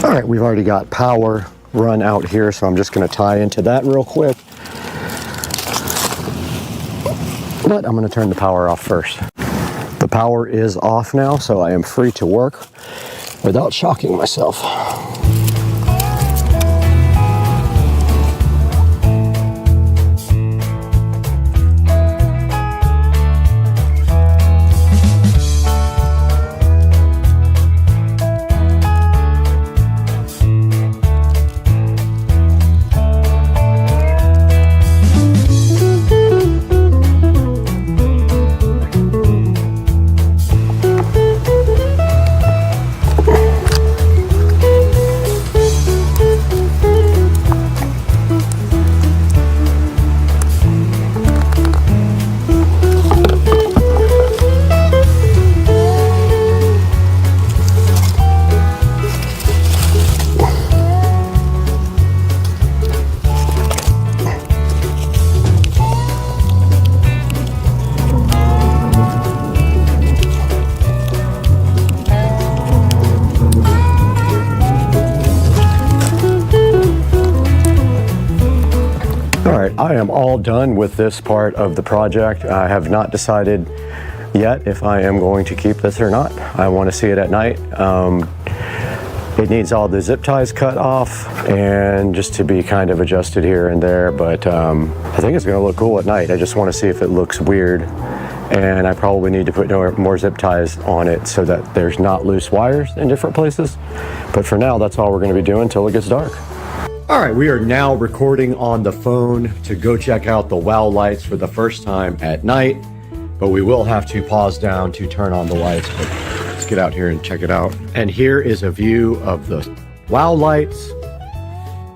All right, we've already got power run out here, so I'm just going to tie into that real quick. But I'm going to turn the power off first. The power is off now, so I am free to work without shocking myself. I am all done with this part of the project. I have not decided yet if I am going to keep this or not. I want to see it at night. It needs all the zip ties cut off and just to be kind of adjusted here and there, but I think it's going to look cool at night. I just want to see if it looks weird, and I probably need to put more zip ties on it so that there's not loose wires in different places. But for now, that's all we're going to be doing until it gets dark. All right, we are now recording on the phone to go check out the WOW lights for the first time at night, but we will have to pause down to turn on the lights. But let's get get out here and check it out. And here is a view of the WOW lights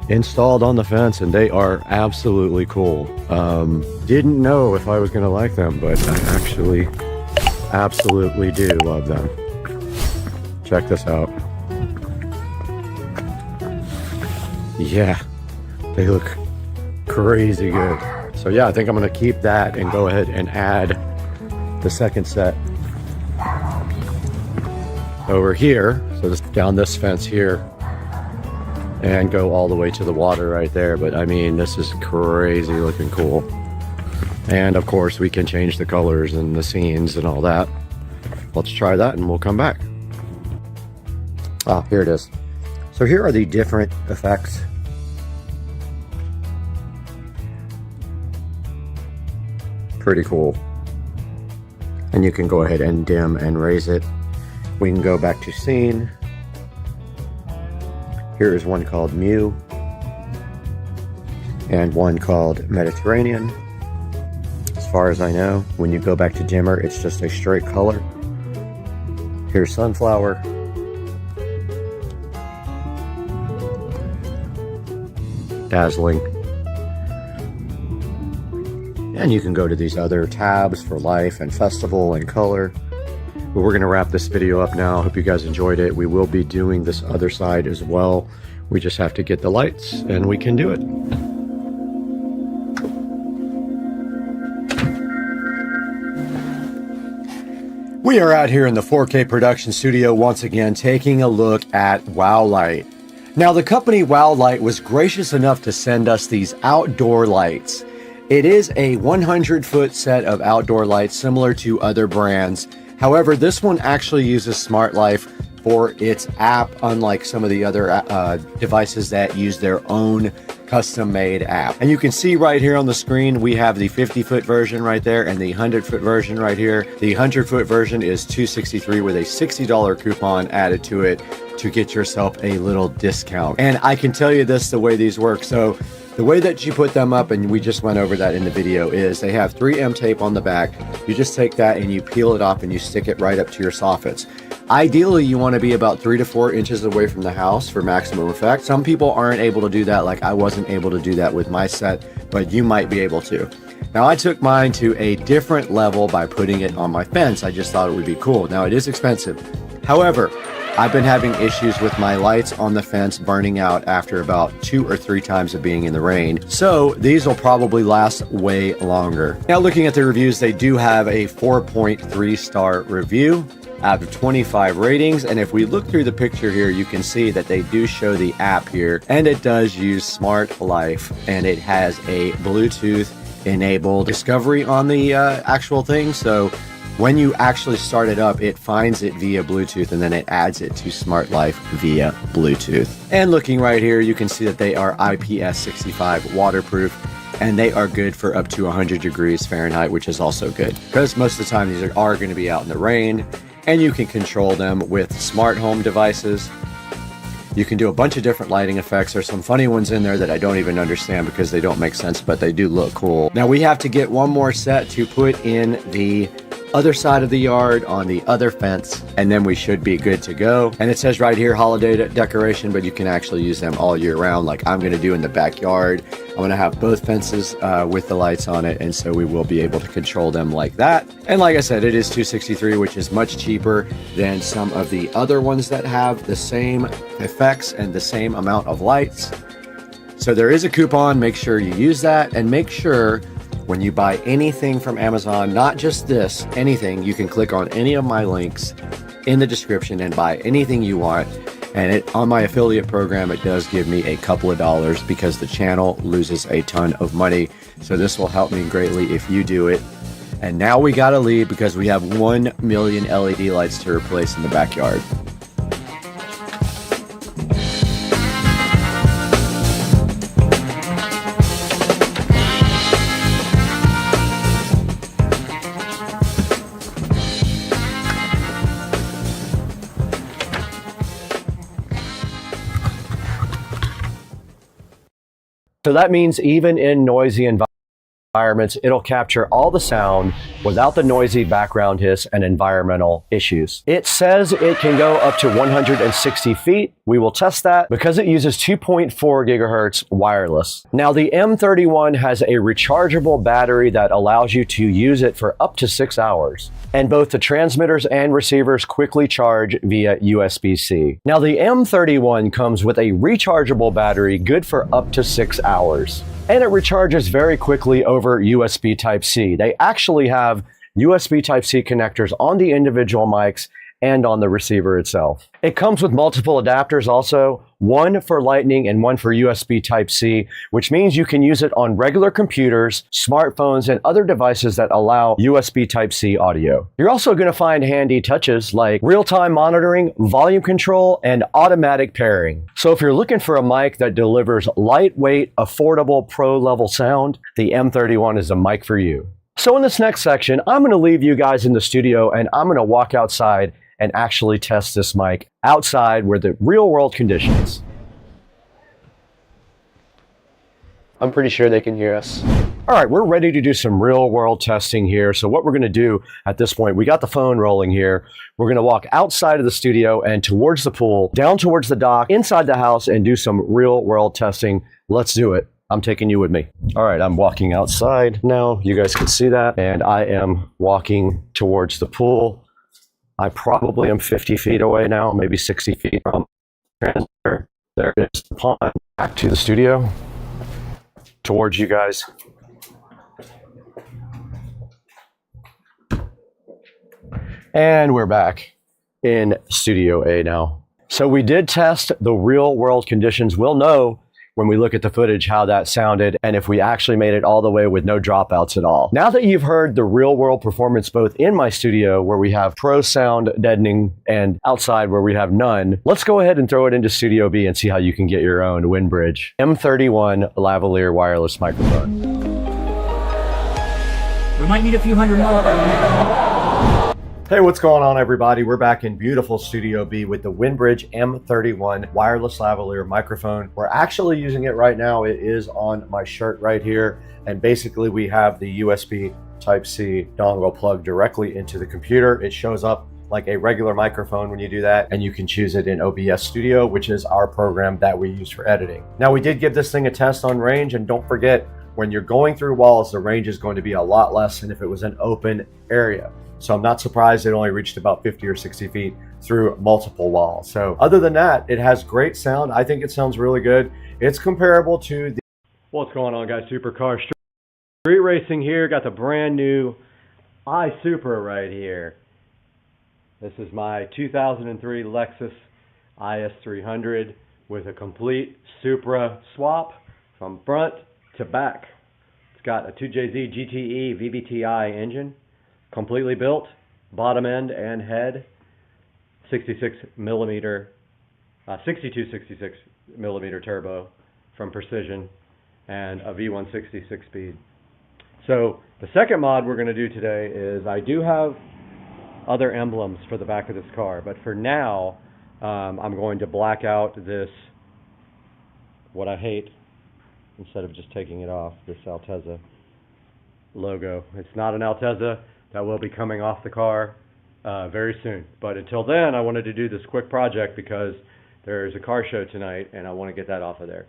installed on the fence, and they are absolutely cool. Didn't know if I was gonna like them, but I actually absolutely do love them. Check this out. Yeah, they look crazy good. So yeah, I think I'm gonna keep that and go ahead and add the second set over here. So just down this fence here and go all the way to the water right there. But I mean, this is crazy looking cool. And of course we can change the colors and the scenes and all that. Let's try that and we'll come back. Ah, here it is. So here are the different effects. Pretty cool. And you can go ahead and dim and raise it. We can go back to scene. Here is one called Mew and one called Mediterranean. As far as I know, when you go back to dimmer, it's just a straight color. Here's Sunflower. Dazzling. And you can go to these other tabs for life and festival and color. But we're going to wrap this video up now. Hope you guys enjoyed it. We will be doing this other side as well. We just have to get the lights and we can do it. We are out here in the 4K production studio once again, taking a look at WOW Light. Now, the company WOW Light was gracious enough to send us these outdoor lights. It is a 100-foot set of outdoor lights similar to other brands. However, this one actually uses Smart Life for its app, unlike some of the other devices that use their own custom-made app. And you can see right here on the screen, we have the 50-foot version right there and the 100-foot version right here. The 100-foot version is $263 with a $60 coupon added to it to get yourself a little discount. And I can tell you this, the way these work. So the way that you put them up, and we just went over that in the video, is they have 3M tape on the back. You just take that and you peel it off and you stick it right up to your soffits. Ideally, you want to be about 3 to 4 inches away from the house for maximum effect. Some people aren't able to do that, like I wasn't able to do that with my set, but you might be able to. Now, I took mine to a different level by putting it on my fence. I just thought it would be cool. Now, it is expensive. However, I've been having issues with my lights on the fence burning out after about 2 or 3 times of being in the rain. So these will probably last way longer. Now, looking at the reviews, they do have a 4.3 star review out of 25 ratings. And if we look through the picture here, you can see that they do show the app here, and it does use Smart Life, and it has a Bluetooth enabled discovery on the actual thing. So when you actually start it up, it finds it via Bluetooth and then it adds it to Smart Life via Bluetooth. And looking right here, you can see that they are IPS65 waterproof, and they are good for up to 100 degrees Fahrenheit, which is also good because most of the time these are going to be out in the rain, and you can control them with smart home devices. You can do a bunch of different lighting effects. There's some funny ones in there that I don't even understand because they don't make sense, but they do look cool. Now we have to get one more set to put in the other side of the yard on the other fence, and then we should be good to go. And it says right here holiday decoration, but you can actually use them all year round, like I'm going to do in the backyard. I'm going to have both fences with the lights on it, and so we will be able to control them like that. And like I said, it is $263, which is much cheaper than some of the other ones that have the same effects and the same amount of lights. So there is a coupon. Make sure you use that, and make sure when you buy anything from Amazon, not just this, anything, you can click on any of my links in the description and buy anything you want. And on my affiliate program, it does give me a couple of dollars because the channel loses a ton of money. So this will help me greatly if you do it. And now we gotta leave because we have 1 million LED lights to replace in the backyard. So that means even in noisy environments, it'll capture all the sound without the noisy background hiss and environmental issues. It says it can go up to 160 feet. We will test that because it uses 2.4 gigahertz wireless. Now the M31 has a rechargeable battery that allows you to use it for up to 6 hours. And both the transmitters and receivers quickly charge via USB-C. Now the M31 comes with a rechargeable battery good for up to 6 hours. And it recharges very quickly over USB Type-C. They actually have USB Type-C connectors on the individual mics and on the receiver itself. It comes with multiple adapters also, one for Lightning and one for USB Type-C, which means you can use it on regular computers, smartphones, and other devices that allow USB Type-C audio. You're also going to find handy touches like real-time monitoring, volume control, and automatic pairing. So if you're looking for a mic that delivers lightweight, affordable, pro-level sound, the M31 is a mic for you. So in this next section, I'm going to leave you guys in the studio and I'm going to walk outside and actually test this mic outside where the real world conditions. I'm pretty sure they can hear us. All right, we're ready to do some real world testing here. So what we're gonna do at this point, we got the phone rolling here. We're gonna walk outside of the studio and towards the pool, down towards the dock, inside the house, and do some real world testing. Let's do it. I'm taking you with me. All right, I'm walking outside now. You guys can see that. And I am walking towards the pool. I probably am 50 feet away now, maybe 60 feet from the transmitter. There is the pond. Back to the studio, towards you guys. And we're back in Studio A now. So we did test the real world conditions. We'll know when we look at the footage how that sounded and if we actually made it all the way with no dropouts at all. Now that you've heard the real world performance both in my studio where we have pro sound deadening and outside where we have none, let's go ahead and throw it into Studio B and see how you can get your own Windbridge M31 lavalier wireless microphone. We might need a few hundred more. Hey, what's going on everybody? We're back in beautiful Studio B with the Windbridge M31 wireless lavalier microphone. We're actually using it right now. It is on my shirt right here. And basically we have the USB Type-C dongle plugged directly into the computer. It shows up like a regular microphone when you do that, and you can choose it in OBS Studio, which is our program that we use for editing. Now we did give this thing a test on range, and don't forget, when you're going through walls, the range is going to be a lot less than if it was an open area. So I'm not surprised it only reached about 50 or 60 feet through multiple walls. So other than that, it has great sound. I think it sounds really good. It's comparable to the... What's going on, guys? Supercar Street Racing here. Got the brand new iSupra right here. This is my 2003 Lexus IS300 with a complete Supra swap from front to back. It's got a 2JZ GTE VVTi engine. Completely built, bottom end and head, 62, 66 millimeter turbo from Precision, and a V160 6-speed. So the second mod we're going to do today is I do have other emblems for the back of this car, but for now I'm going to black out this, what I hate, instead of just taking it off, this Altezza logo. It's not an Altezza. That will be coming off the car very soon. But until then, I wanted to do this quick project because there's a car show tonight and I want to get that off of there.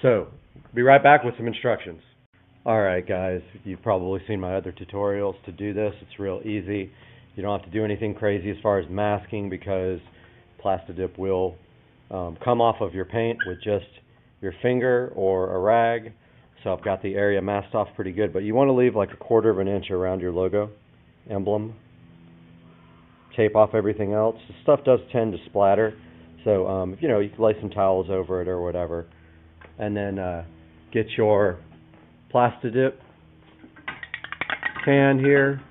So, be right back with some instructions. Alright guys, you've probably seen my other tutorials to do this. It's real easy. You don't have to do anything crazy as far as masking because Plastidip will come off of your paint with just your finger or a rag. So I've got the area masked off pretty good, but you want to leave like 1/4 of an inch around your logo emblem. Tape off everything else. The stuff does tend to splatter, so you know, you can lay some towels over it or whatever, and then get your Plastidip can here.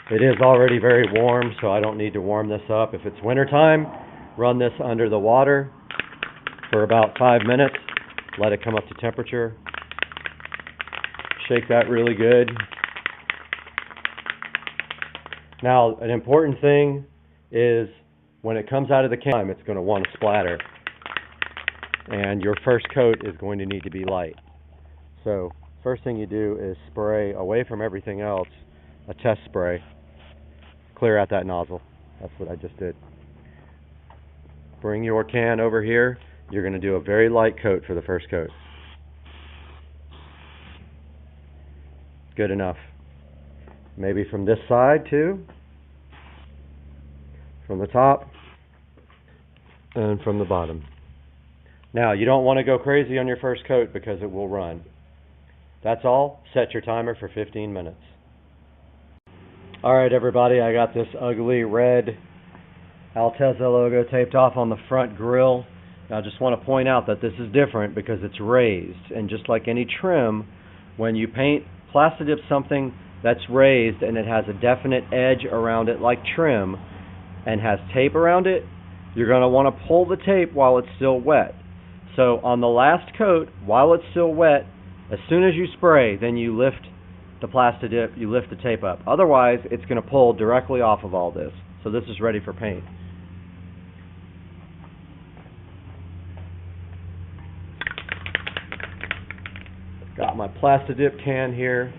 It is already very warm, so I don't need to warm this up. If it's wintertime, run this under the water for about 5 minutes. Let it come up to temperature. Shake that really good. Now, an important thing is when it comes out of the can, it's going to want to splatter. And your first coat is going to need to be light. So first thing you do is spray away from everything else, a test spray. Clear out that nozzle. That's what I just did. Bring your can over here. You're going to do a very light coat for the first coat. Good enough. Maybe from this side too. From the top and from the bottom. Now, you don't want to go crazy on your first coat because it will run. That's all. Set your timer for 15 minutes. Alright everybody, I got this ugly red Alteza logo taped off on the front grille. Now I just want to point out that this is different because it's raised, and just like any trim, when you paint Plastidip something that's raised and it has a definite edge around it like trim and has tape around it, you're going to want to pull the tape while it's still wet. So on the last coat, while it's still wet, as soon as you spray, then you lift the Plastidip, you lift the tape up. Otherwise, it's going to pull directly off of all this. So this is ready for paint. Got my Plastidip can here.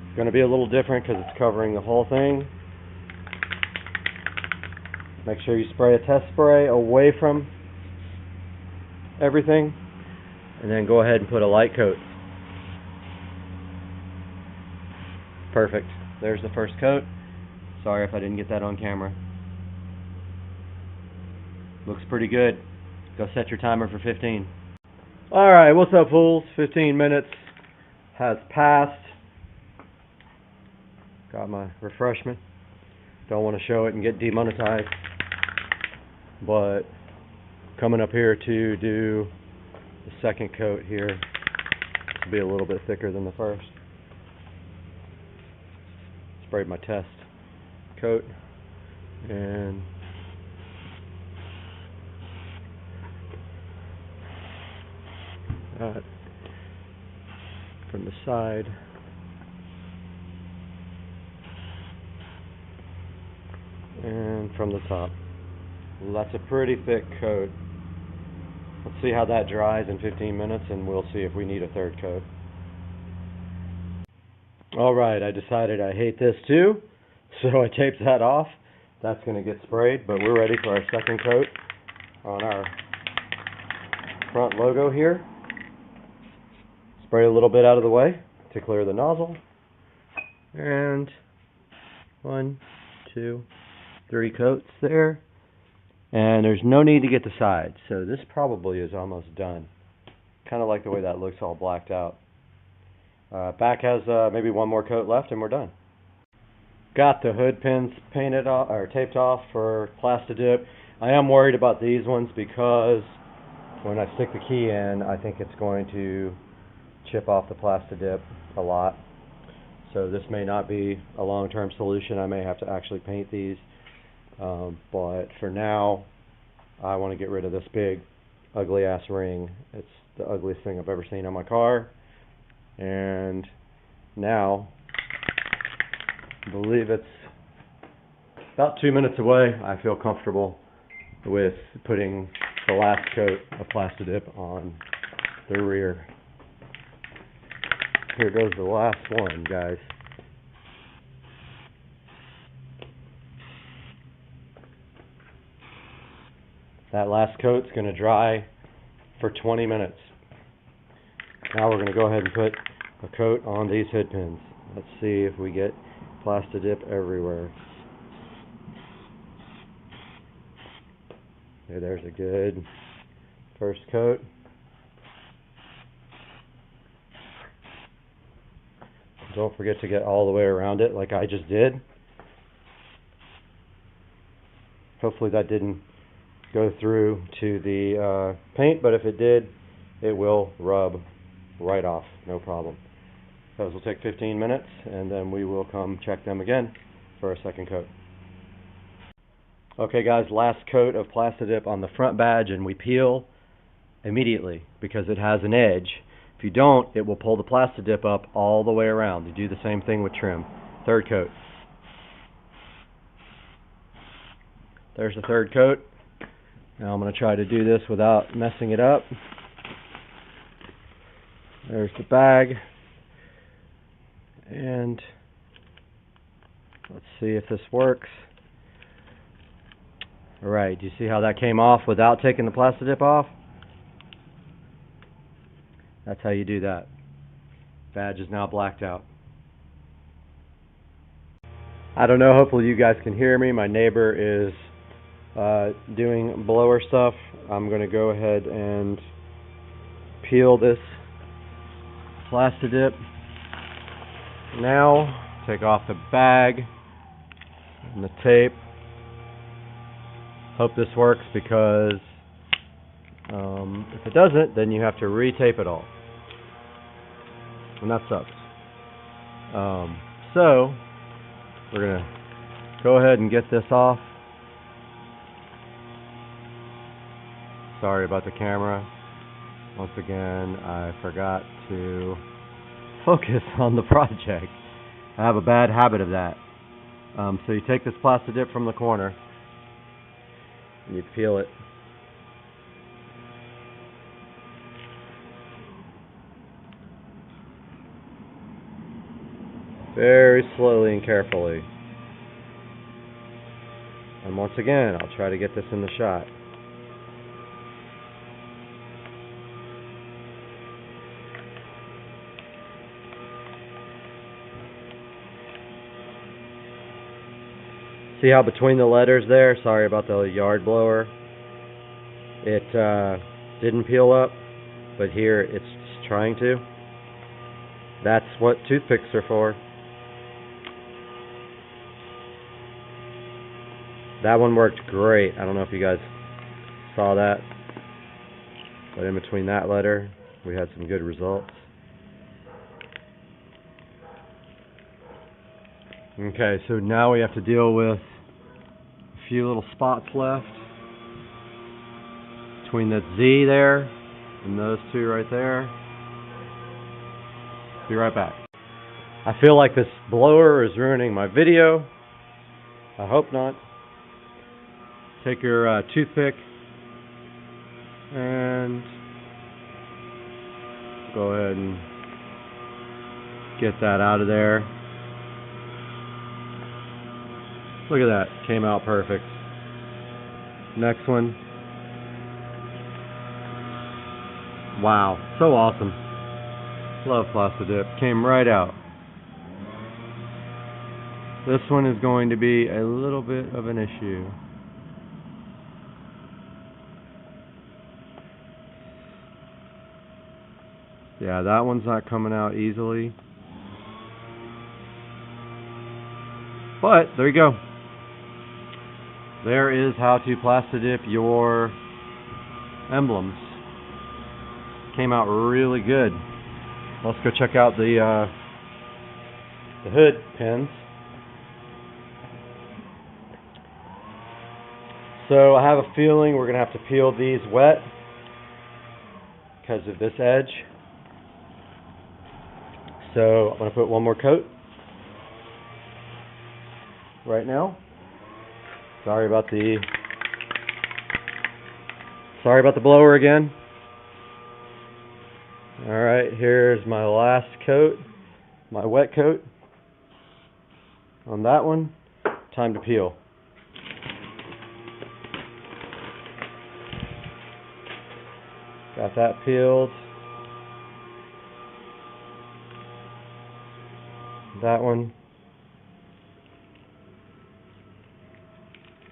It's going to be a little different because it's covering the whole thing. Make sure you spray a test spray away from everything, and then go ahead and put a light coat. Perfect. There's the first coat. Sorry if I didn't get that on camera. Looks pretty good. Go set your timer for 15. Alright, what's up fools? 15 minutes has passed. Got my refreshment. Don't want to show it and get demonetized. But coming up here to do the second coat here. This will be a little bit thicker than the first. Sprayed my test coat and that from the side. And from the top. Well, that's a pretty thick coat. Let's see how that dries in 15 minutes and we'll see if we need a third coat. Alright, I decided I hate this too, so I taped that off. That's going to get sprayed, but we're ready for our second coat on our front logo here. Spray a little bit out of the way to clear the nozzle. And 1, 2, 3 coats there. And there's no need to get the sides, so this probably is almost done. Kind of like the way that looks all blacked out. Back has maybe one more coat left and we're done. Got the hood pins painted off, or taped off for Plastidip. I am worried about these ones because when I stick the key in, I think it's going to chip off the Plastidip a lot. So this may not be a long-term solution. I may have to actually paint these. But for now, I want to get rid of this big, ugly-ass ring. It's the ugliest thing I've ever seen on my car. And now, I believe it's about 2 minutes away. I feel comfortable with putting the last coat of Plastidip on the rear. Here goes the last one, guys. That last coat's going to dry for 20 minutes. Now we're going to go ahead and put a coat on these hood pins. Let's see if we get Plastidip everywhere. Okay, there's a good first coat. Don't forget to get all the way around it like I just did. Hopefully that didn't go through to the paint, but if it did, it will rub right off, no problem. Those will take 15 minutes and then we will come check them again for a second coat. Okay guys, last coat of Plastidip on the front badge, and we peel immediately because it has an edge. If you don't, it will pull the Plastidip up all the way around. You do the same thing with trim. Third coat. There's the third coat. Now I'm going to try to do this without messing it up. There's the bag. And let's see if this works. Alright, do you see how that came off without taking the plastic dip off? That's how you do that. Badge is now blacked out. I don't know, hopefully you guys can hear me. My neighbor is doing blower stuff. I'm going to go ahead and peel this plastic dip. Now, take off the bag and the tape. Hope this works because if it doesn't, then you have to retape it all. And that sucks. So, we're going to go ahead and get this off. Sorry about the camera. Once again, I forgot to focus on the project. I have a bad habit of that. So you take this plastic dip from the corner and you peel it. Very slowly and carefully. And once again, I'll try to get this in the shot. See how between the letters there, sorry about the yard blower, it didn't peel up, but here it's trying to. That's what toothpicks are for. That one worked great. I don't know if you guys saw that, but in between that letter, we had some good results. Okay, so now we have to deal with a few little spots left between the Z there and those two right there. Be right back. I feel like this blower is ruining my video. I hope not. Take your toothpick and go ahead and get that out of there. Look at that, came out perfect. Next one. Wow, so awesome. Love plastic dip, came right out. This one is going to be a little bit of an issue. Yeah, that one's not coming out easily. But, there you go. There is how to plastic dip your emblems. Came out really good. Let's go check out the hood pins. So I have a feeling we're going to have to peel these wet because of this edge. So I'm going to put one more coat right now. Sorry about the blower again. Alright, here's my last coat, my wet coat on that one. Time to peel. Got that peeled. That one.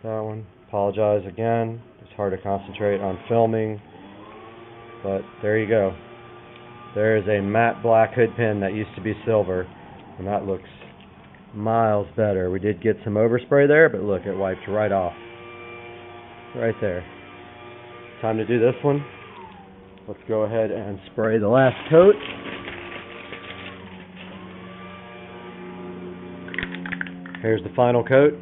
That one. Apologize again. It's hard to concentrate on filming. But there you go. There is a matte black hood pin that used to be silver. And that looks miles better. We did get some overspray there, but look, it wiped right off. Right there. Time to do this one. Let's go ahead and spray the last coat. Here's the final coat.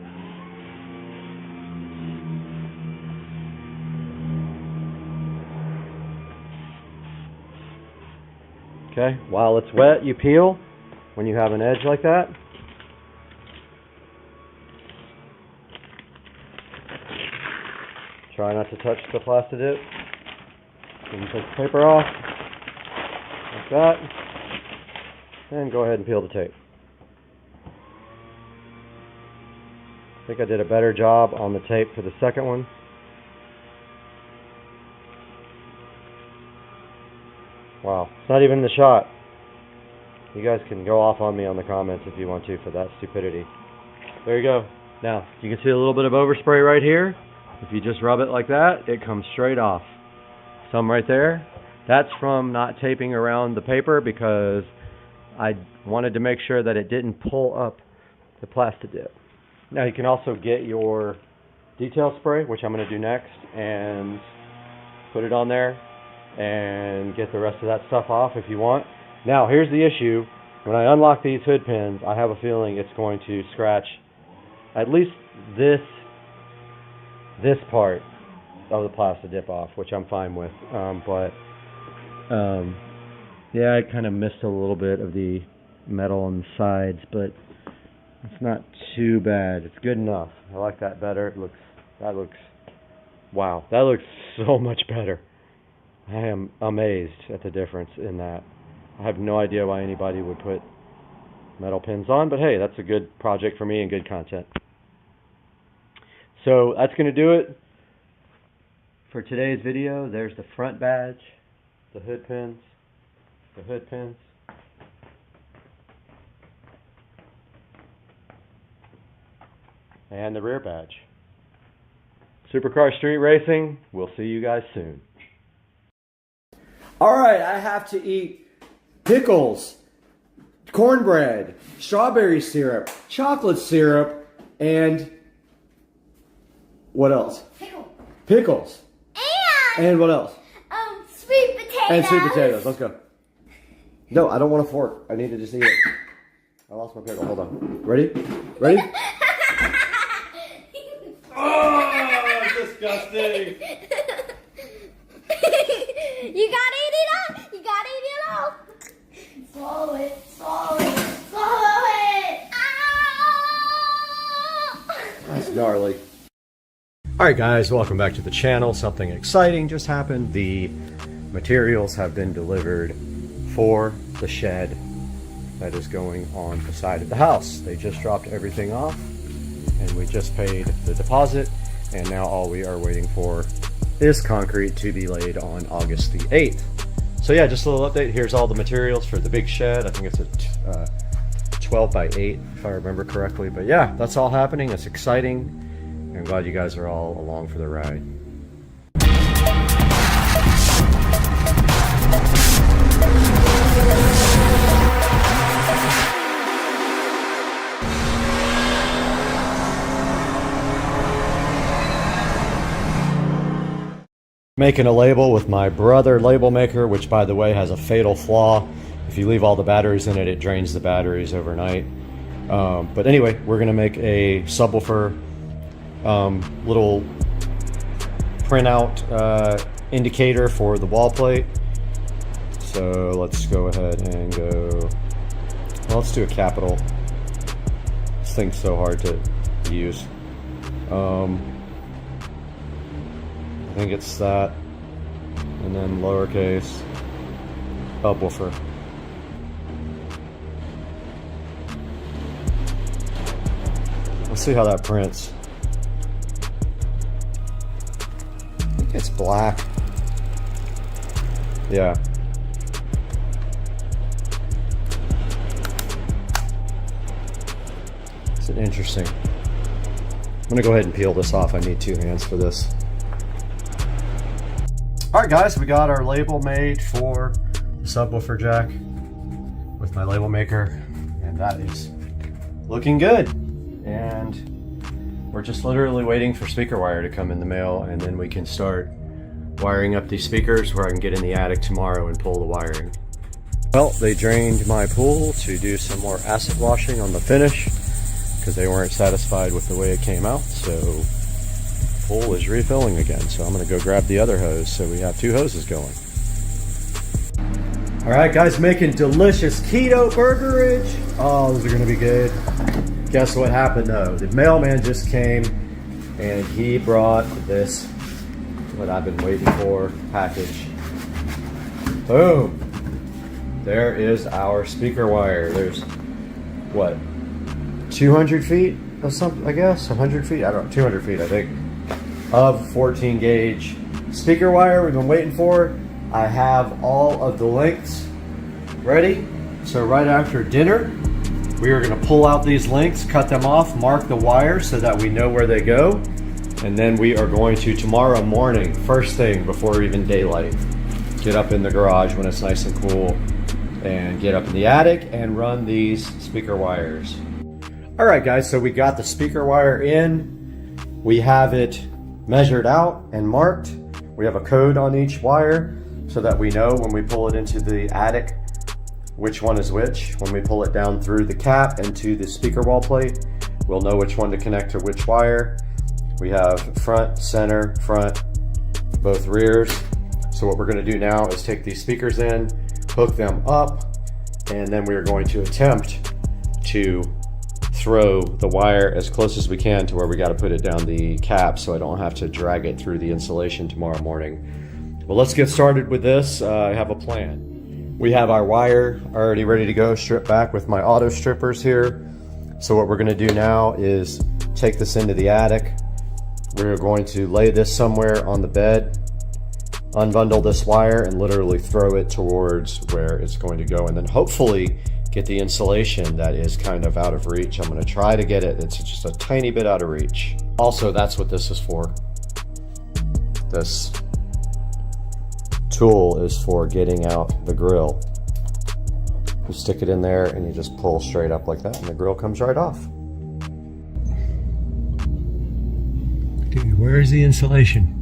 Okay, while it's wet, you peel when you have an edge like that. Try not to touch the plastic dip. And take the paper off. like that. And go ahead and peel the tape. I think I did a better job on the tape for the second one. Wow, it's not even the shot. You guys can go off on me on the comments if you want to for that stupidity. There you go. Now, you can see a little bit of overspray right here. If you just rub it like that, it comes straight off. Some right there. That's from not taping around the paper because I wanted to make sure that it didn't pull up the plastic dip. Now you can also get your detail spray, which I'm going to do next, and put it on there and get the rest of that stuff off if you want. Now here's the issue. When I unlock these hood pins, I have a feeling it's going to scratch at least this part of the plastic dip off, which I'm fine with. Yeah, I kind of missed a little bit of the metal on the sides, but it's not too bad. It's good enough. I like that better. Wow, that looks so much better. I am amazed at the difference in that. I have no idea why anybody would put metal pins on, but hey, that's a good project for me and good content. So that's going to do it for today's video. There's the front badge, the hood pins, and the rear badge. Supercar Street Racing, we'll see you guys soon. All right, I have to eat pickles, cornbread, strawberry syrup, chocolate syrup, and what else? Pickles. And what else? Sweet potatoes. And sweet potatoes. Let's go. No, I don't want a fork. I need to just eat it. I lost my pickle. Hold on. Ready? Ready? Oh, disgusting. You gotta eat it up. You gotta eat it all. Swallow it. Swallow it. Swallow it. Ah! That's gnarly. Alright guys, welcome back to the channel. Something exciting just happened. The materials have been delivered for the shed that is going on the side of the house. They just dropped everything off and we just paid the deposit, and now all we are waiting for is concrete to be laid on August the 8th. So yeah, just a little update. Here's all the materials for the big shed. I think it's a 12 by 8 if I remember correctly. But yeah, that's all happening. It's exciting. I'm glad you guys are all along for the ride. Making a label with my brother label maker, which by the way has a fatal flaw. If you leave all the batteries in it, it drains the batteries overnight. But anyway, we're gonna make a subwoofer little printout indicator for the wall plate. So let's go ahead and go, well, let's do a capital. This thing's so hard to use. I think it's that, and then lowercase subwoofer. Let's see how that prints. I think it's black. Yeah. It's interesting. I'm gonna go ahead and peel this off. I need 2 hands for this. Alright guys, we got our label made for the subwoofer jack with my label maker, and that is looking good. And we're just literally waiting for speaker wire to come in the mail, and then we can start wiring up these speakers where I can get in the attic tomorrow and pull the wiring. Well, they drained my pool to do some more acid washing on the finish because they weren't satisfied with the way it came out, so pool is refilling again. So I'm going to go grab the other hose so we have 2 hoses going. Alright guys, making delicious keto burgerage. Oh, those are going to be good. Guess what happened though? The mailman just came and he brought this, what I've been waiting for, package. Boom. there is our speaker wire. There's what, 200 feet of something, I guess, 100 feet, I don't know, 200 feet I think, of 14 gauge speaker wire we've been waiting for. I have all of the links ready. So right after dinner, we are going to pull out these links, cut them off, mark the wire so that we know where they go. And then we are going to, tomorrow morning, first thing before even daylight, get up in the garage when it's nice and cool and get up in the attic and run these speaker wires. All right, guys, so we got the speaker wire in. We have it measured out and marked. We have a code on each wire so that we know when we pull it into the attic which one is which. When we pull it down through the cap into the speaker wall plate, we'll know which one to connect to which wire. We have front, center, front, both rears. So what we're going to do now is take these speakers in, hook them up, and then we are going to attempt to throw the wire as close as we can to where we got to put it down the cap so I don't have to drag it through the insulation tomorrow morning. Well, let's get started with this. I have a plan. We have our wire already ready to go, stripped back with my auto strippers here. So what we're going to do now is take this into the attic. We're going to lay this somewhere on the bed, unbundle this wire, and literally throw it towards where it's going to go, and then hopefully get the insulation that is kind of out of reach. I'm going to try to get it. It's just a tiny bit out of reach. Also, that's what this is for. This tool is for getting out the grill. You stick it in there and you just pull straight up like that and the grill comes right off. Dude, where is the insulation?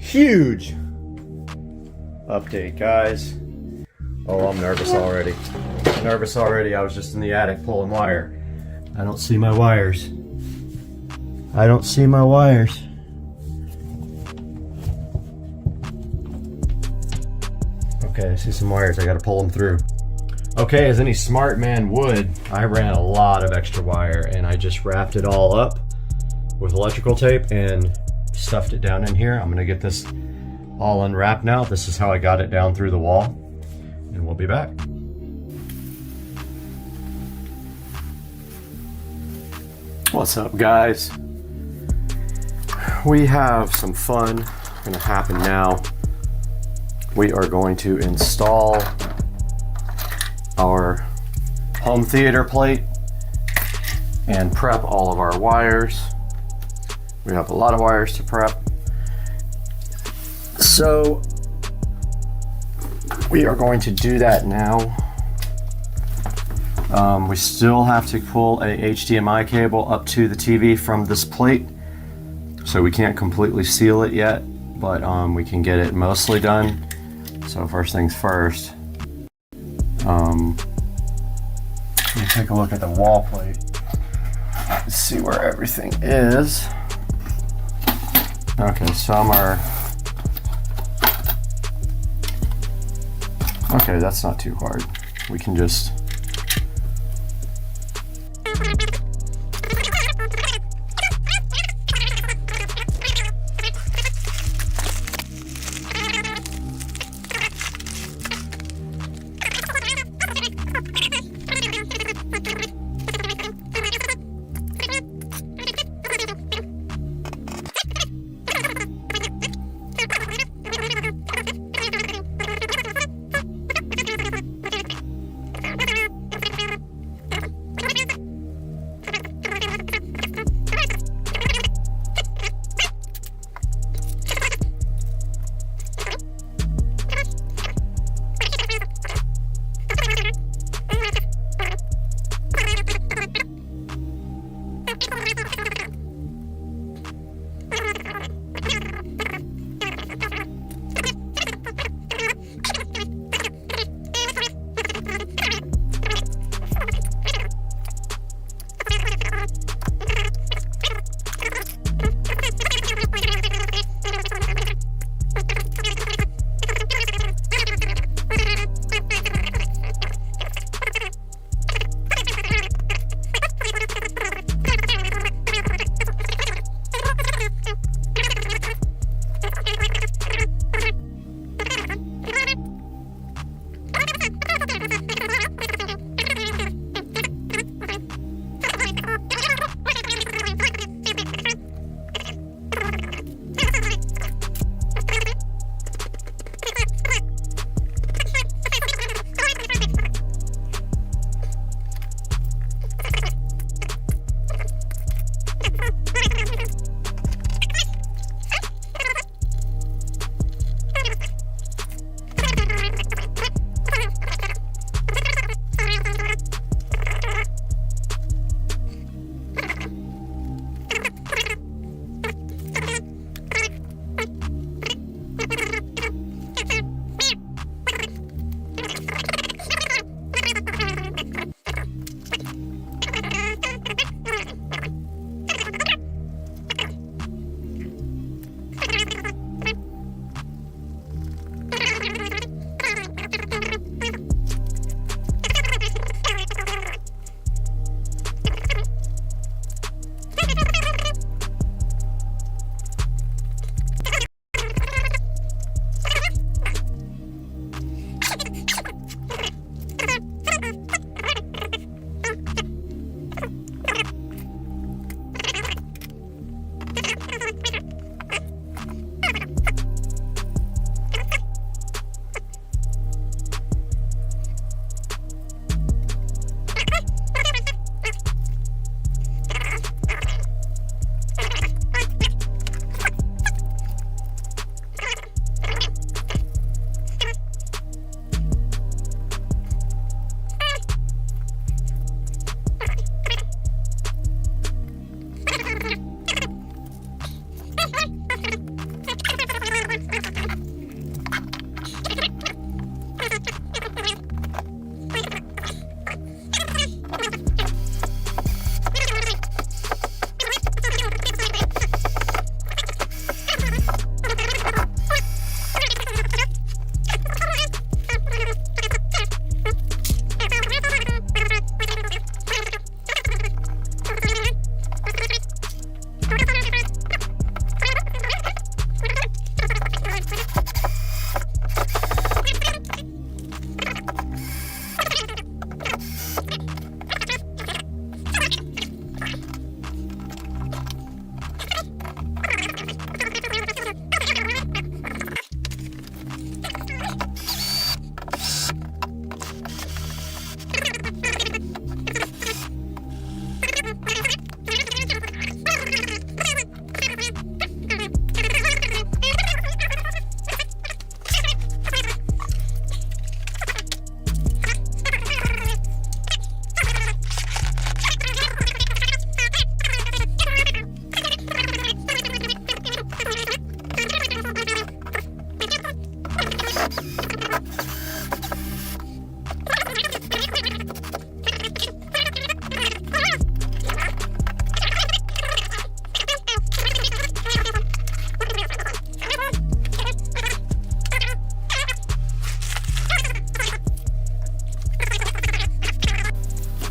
huge update, guys. Oh, I'm nervous already. Nervous already. I was just in the attic pulling wire. I don't see my wires. I don't see my wires. Okay, I see some wires. I gotta pull them through. Okay, as any smart man would, I ran a lot of extra wire and I just wrapped it all up with electrical tape and stuffed it down in here. I'm gonna get this all unwrapped now. This is how I got it down through the wall, and we'll be back. What's up, guys? We have some fun gonna happen now. We are going to install our home theater plate and prep all of our wires. We have a lot of wires to prep. So we are going to do that now. We still have to pull a HDMI cable up to the TV from this plate. So we can't completely seal it yet, but we can get it mostly done. So first things first, let me take a look at the wall plate. Let's see where everything is. Okay, some are... Okay, that's not too hard. We can just...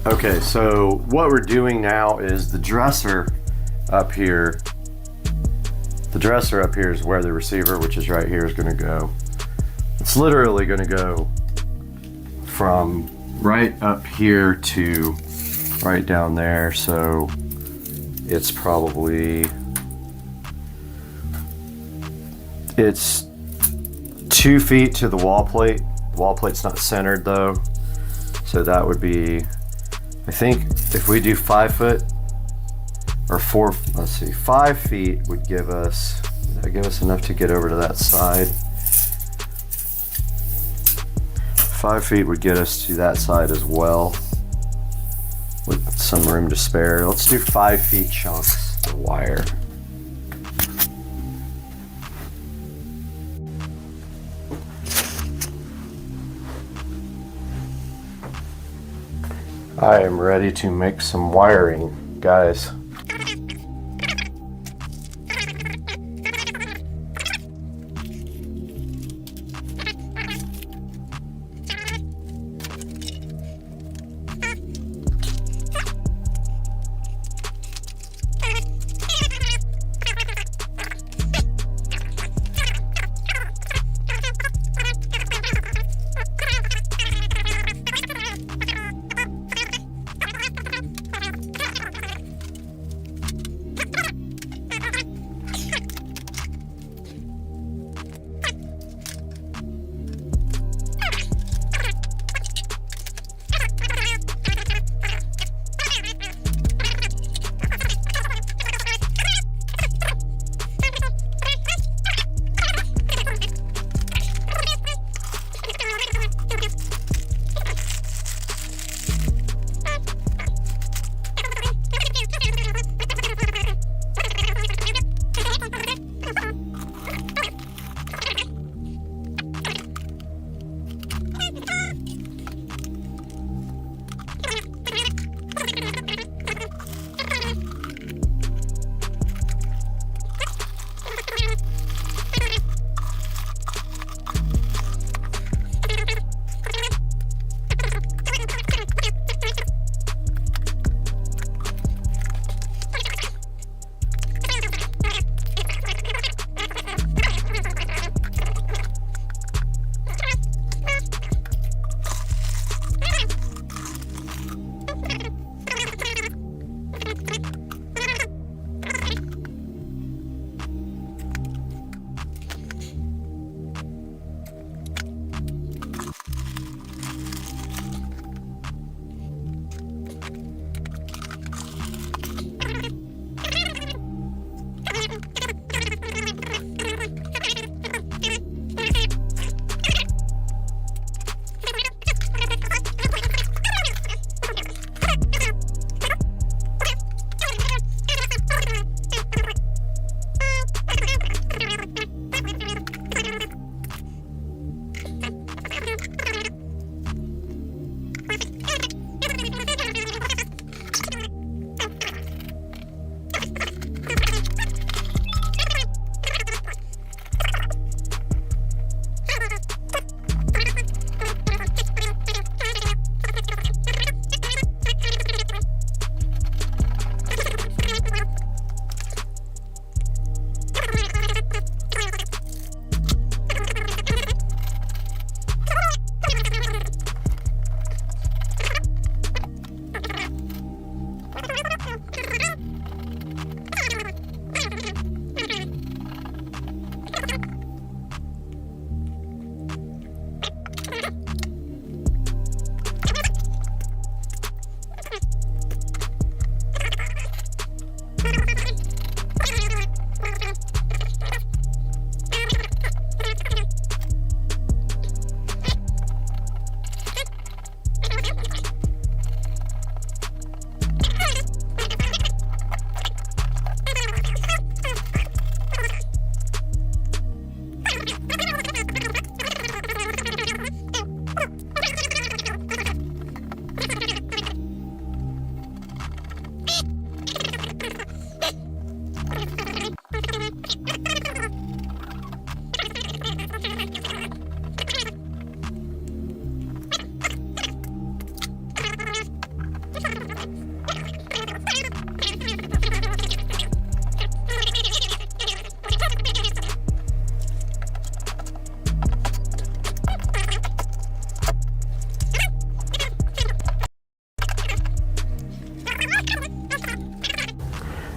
Okay, so what we're doing now is the dresser up here. The dresser up here is where the receiver, which is right here, is going to go. It's literally going to go from right up here to right down there. So it's probably, it's 2 feet to the wall plate. The wall plate's not centered though. So that would be, I think if we do 5 foot or 4, let's see, 5 feet would give us, would that give us enough to get over to that side? 5 feet would get us to that side as well, with some room to spare. Let's do 5 feet chunks of wire. I am ready to make some wiring, guys.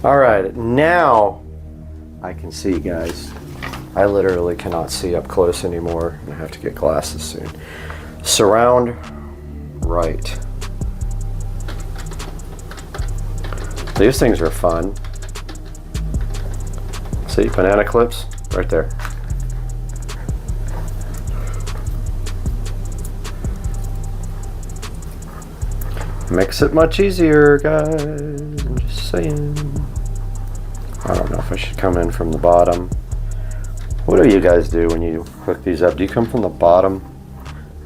All right, now I can see, guys. I literally cannot see up close anymore. I have to get glasses soon. Surround right. These things are fun. See, banana clips right there. Makes it much easier, guys. I'm just saying. I don't know if I should come in from the bottom. What do you guys do when you hook these up? Do you come from the bottom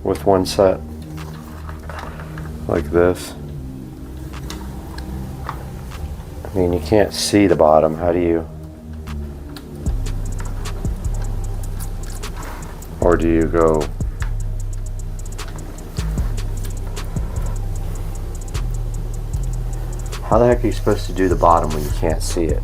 with one set? Like this? I mean, you can't see the bottom. How do you? Or do you go? How the heck are you supposed to do the bottom when you can't see it?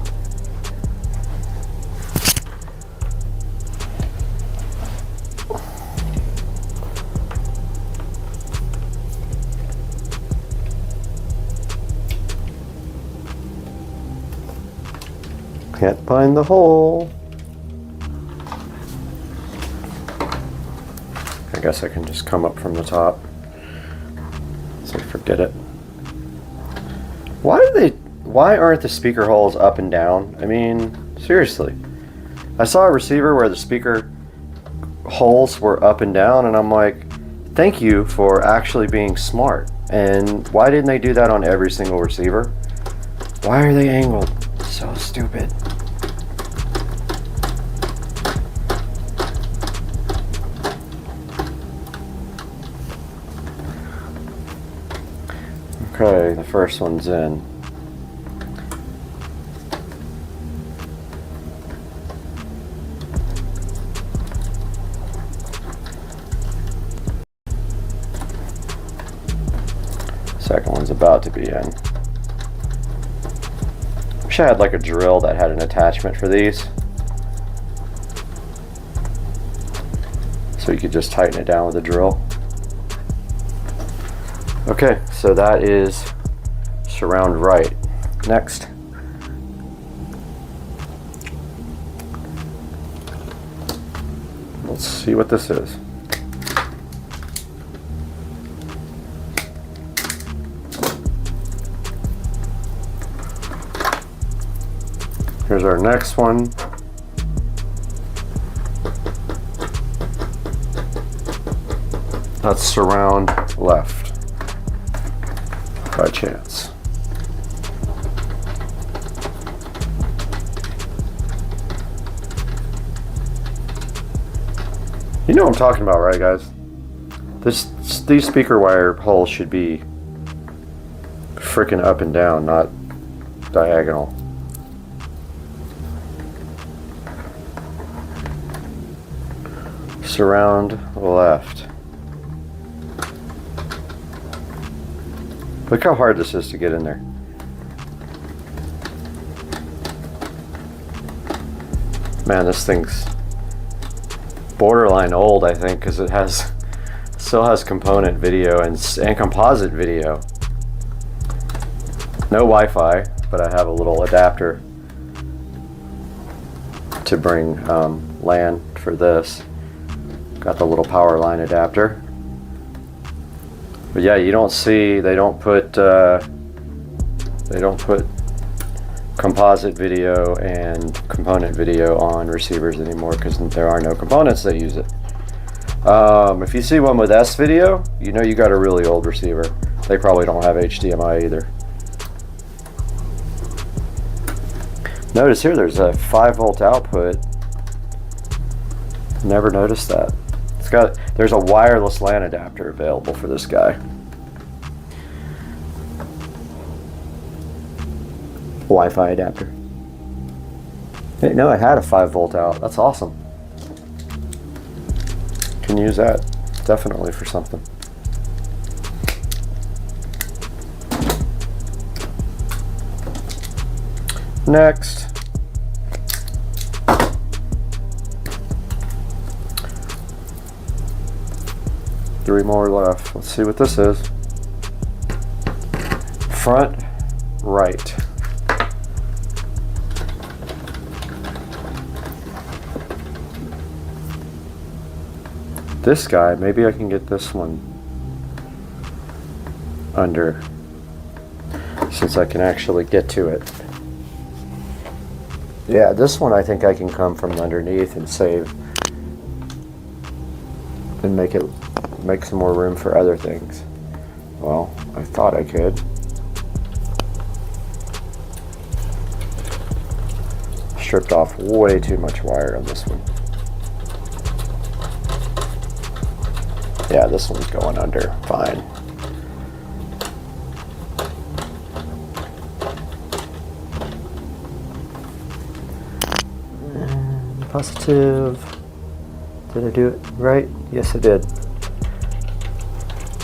Can't find the hole. I guess I can just come up from the top. So forget it. Why aren't the speaker holes up and down? I mean, seriously. I saw a receiver where the speaker holes were up and down, and I'm like, thank you for actually being smart. And why didn't they do that on every single receiver? Why are they angled? So stupid. Okay, the first one's in. Second one's about to be in. Wish I had like a drill that had an attachment for these, so you could just tighten it down with a drill. Okay, so that is surround right. Next. Let's see what this is. Here's our next one. That's surround left. By chance. You know what I'm talking about, right, guys? These speaker wire holes should be freaking up and down, not diagonal. Surround left. Look how hard this is to get in there. Man, this thing's borderline old, I think, because it still has component video and composite video. No Wi-Fi, but I have a little adapter to bring LAN for this. Got the little power line adapter. But yeah, you don't see, they don't put composite video and component video on receivers anymore because there are no components that use it. If you see one with S video, you know you got a really old receiver. They probably don't have HDMI either. Notice here there's a 5-volt output. Never noticed that. There's a wireless LAN adapter available for this guy. Wi-Fi adapter. Didn't know I had a 5-volt out. That's awesome. Can use that definitely for something. Next. Three more left. Let's see what this is. this guy, maybe I can get this one under, since I can actually get to it. Yeah, this one I think I can come from underneath and save and make some more room for other things. Well, I thought I could. Stripped off way too much wire on this one. Yeah, this one's going under, fine. And positive. Did I do it right? Yes, I did.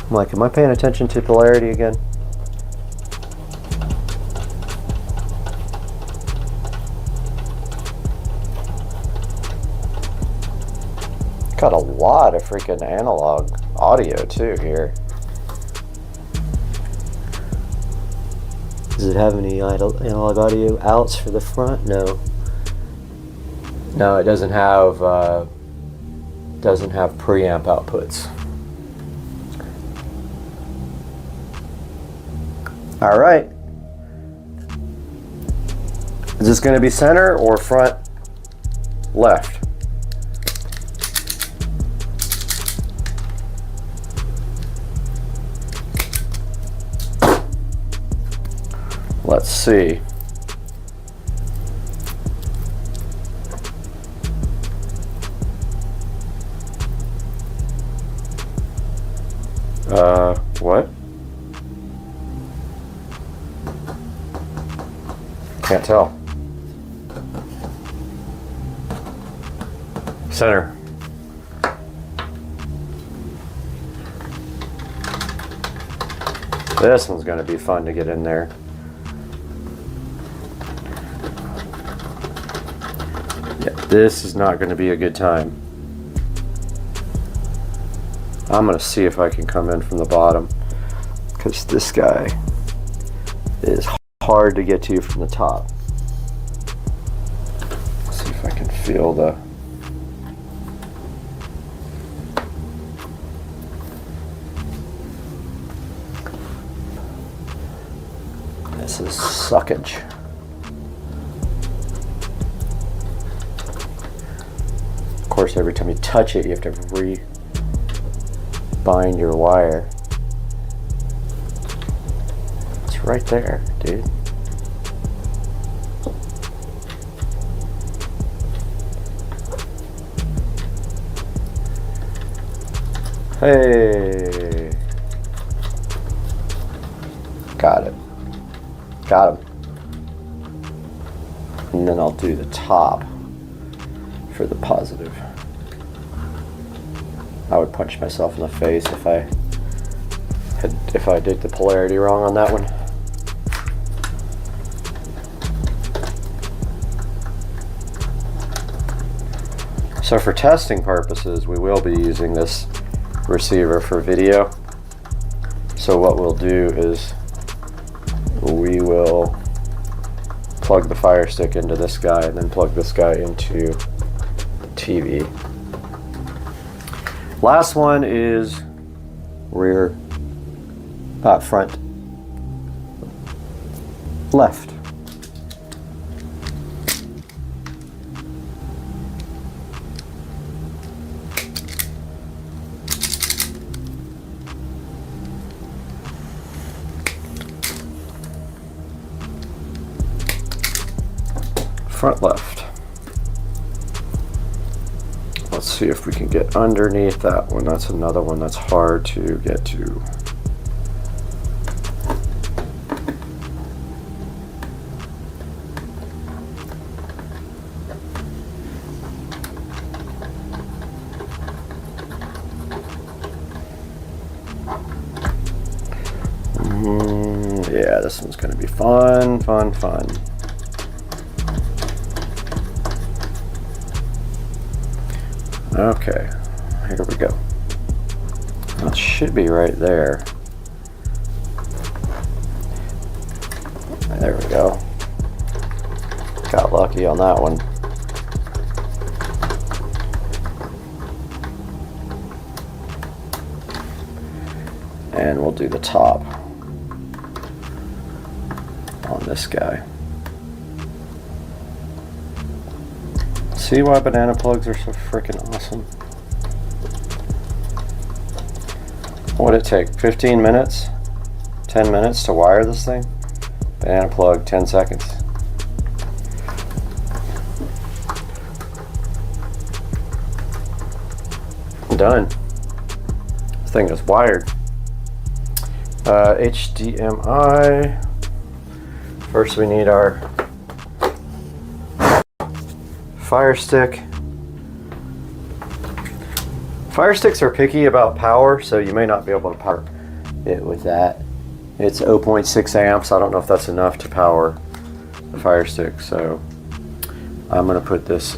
I'm like, am I paying attention to polarity again? Got a lot of freaking analog audio too here. Does it have any analog audio outs for the front? No. No, it doesn't have preamp outputs. All right. Is this going to be center or front left? Let's see. What? Can't tell. Center. This one's going to be fun to get in there. Yeah, this is not going to be a good time. I'm going to see if I can come in from the bottom, because this guy is hard to get to from the top. Let's see if I can feel the... This is suckage. Of course, every time you touch it, you have to bind your wire. It's right there, dude. Hey. Got it. Got him. And then I'll do the top for the positive. I would punch myself in the face if I did the polarity wrong on that one. So for testing purposes, we will be using this receiver for video. So what we'll do is we will plug the Fire Stick into this guy and then plug this guy into the TV. Last one is front left. Front left. Let's see if we can get underneath that one. That's another one that's hard to get to. Yeah, this one's going to be fun. Okay, here we go. That should be right there. There we go. Got lucky on that one. And we'll do the top on this guy. See why banana plugs are so freaking awesome? What would it take? 15 minutes? 10 minutes to wire this thing? Banana plug, 10 seconds. Done. This thing is wired. HDMI. First we need our Fire Stick. Fire Sticks are picky about power, so you may not be able to power it with that. It's 0.6 amps. I don't know if that's enough to power the Fire Stick, so I'm going to put this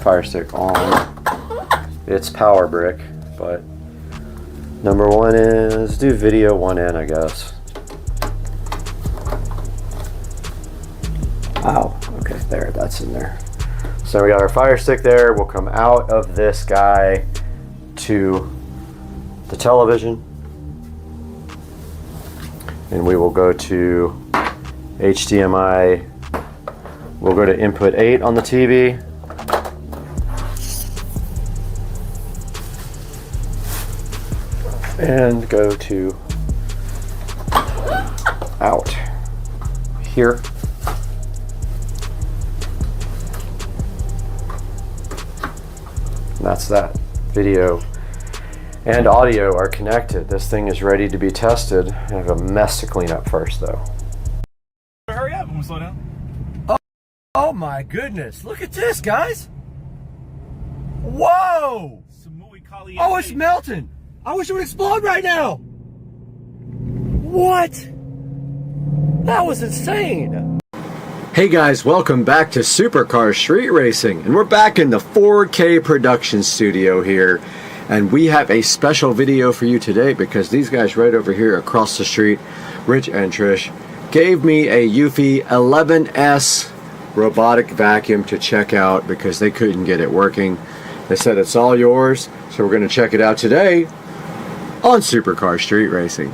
Fire Stick on its power brick, but number one is do video one in, I guess. Ow, okay, there, that's in there. So we got our Fire Stick there. We'll come out of this guy to the television, and we will go to HDMI. We'll go to input 8 on the TV. And go to out here. And that's that. Video and audio are connected. This thing is ready to be tested. I have a mess to clean up first, though. Hurry up, I'm gonna slow down. Oh my goodness, look at this, guys. Whoa! Oh, it's melting. I wish it would explode right now. What? That was insane. Hey guys, welcome back to Supercar Street Racing, and we're back in the 4K production studio here, and we have a special video for you today because these guys right over here across the street, Rich and Trish, gave me a Eufy 11S robotic vacuum to check out because they couldn't get it working. They said it's all yours, so we're going to check it out today on Supercar Street Racing.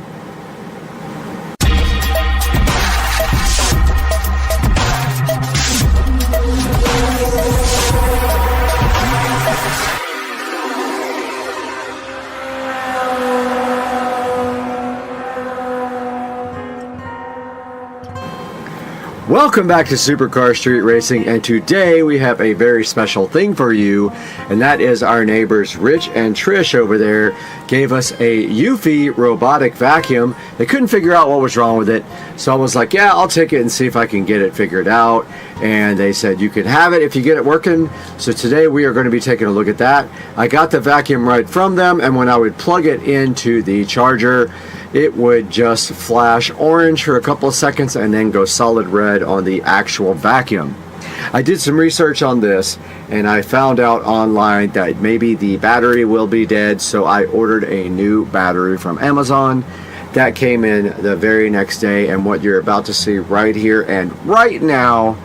Welcome back to Supercar Street Racing, and today we have a very special thing for you, and that is our neighbors Rich and Trish over there gave us a Eufy robotic vacuum. They couldn't figure out what was wrong with it, so I was like, yeah, I'll take it and see if I can get it figured out, and they said you can have it if you get it working. So today we are going to be taking a look at that. I got the vacuum right from them, and when I would plug it into the charger, it would just flash orange for a couple of seconds and then go solid red on the actual vacuum. I did some research on this and I found out online that maybe the battery will be dead, so I ordered a new battery from Amazon. That came in the very next day, and what you're about to see right here and right now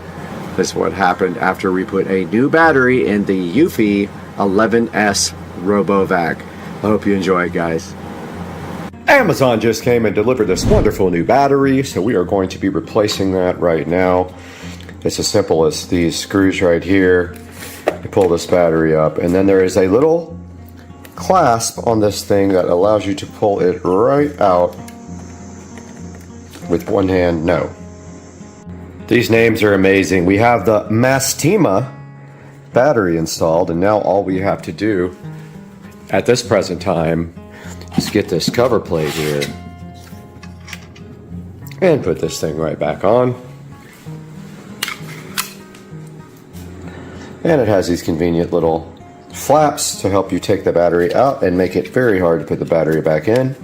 is what happened after we put a new battery in the Eufy 11S RoboVac. I hope you enjoy it, guys. Amazon just came and delivered this wonderful new battery, so we are going to be replacing that right now. It's as simple as these screws right here. You pull this battery up, and then there is a little clasp on this thing that allows you to pull it right out with one hand. No. These names are amazing. We have the Mastima battery installed, and now all we have to do at this present time is get this cover plate here and put this thing right back on. And it has these convenient little flaps to help you take the battery out and make it very hard to put the battery back in.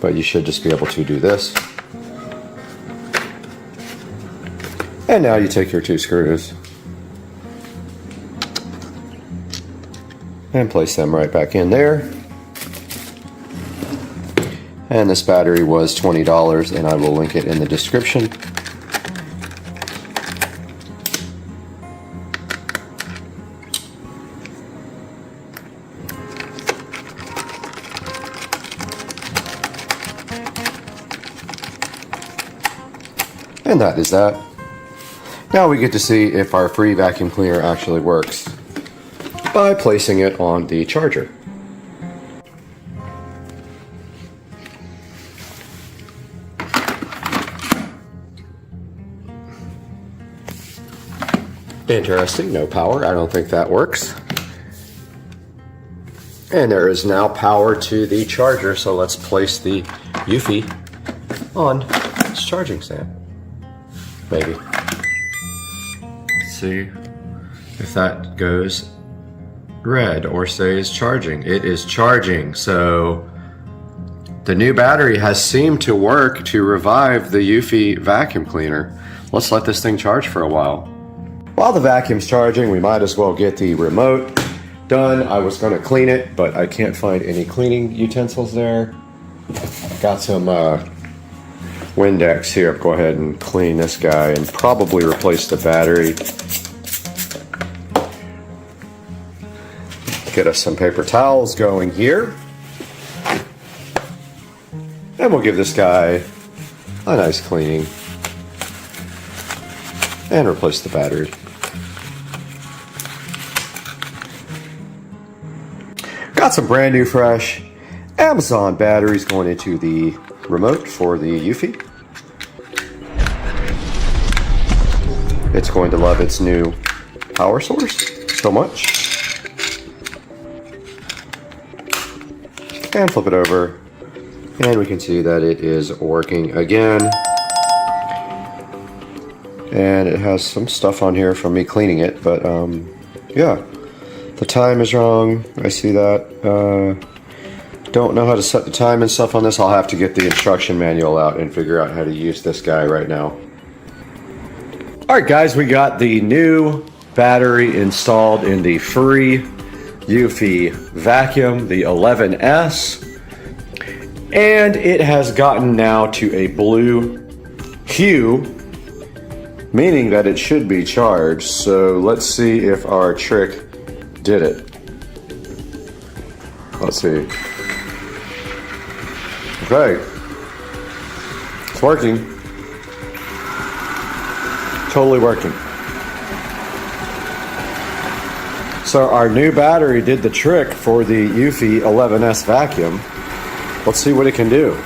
But you should just be able to do this. And now you take your two screws and place them right back in there. And this battery was $20, and I will link it in the description. And that is that. Now we get to see if our free vacuum cleaner actually works by placing it on the charger. Interesting, no power. I don't think that works. And there is now power to the charger, so let's place the Eufy on its charging stand. Maybe. Let's see if that goes red or stays charging. It is charging, so the new battery has seemed to work to revive the Eufy vacuum cleaner. Let's let this thing charge for a while. While the vacuum's charging, we might as well get the remote done. I was going to clean it, but I can't find any cleaning utensils there. Got some Windex here. Go ahead and clean this guy and probably replace the battery. Get us some paper towels going here. And we'll give this guy a nice cleaning. And replace the battery. Got some brand new fresh Amazon batteries going into the remote for the Eufy. It's going to love its new power source so much. And flip it over, and we can see that it is working again. And it has some stuff on here from me cleaning it, but yeah. The time is wrong. I see that. Don't know how to set the time and stuff on this. I'll have to get the instruction manual out and figure out how to use this guy right now. Alright guys, we got the new battery installed in the free Eufy vacuum, the 11S. And it has gotten now to a blue hue, meaning that it should be charged. So let's see if our trick did it. Let's see. Okay. It's working. Totally working. So our new battery did the trick for the Eufy 11S vacuum. Let's see what it can do.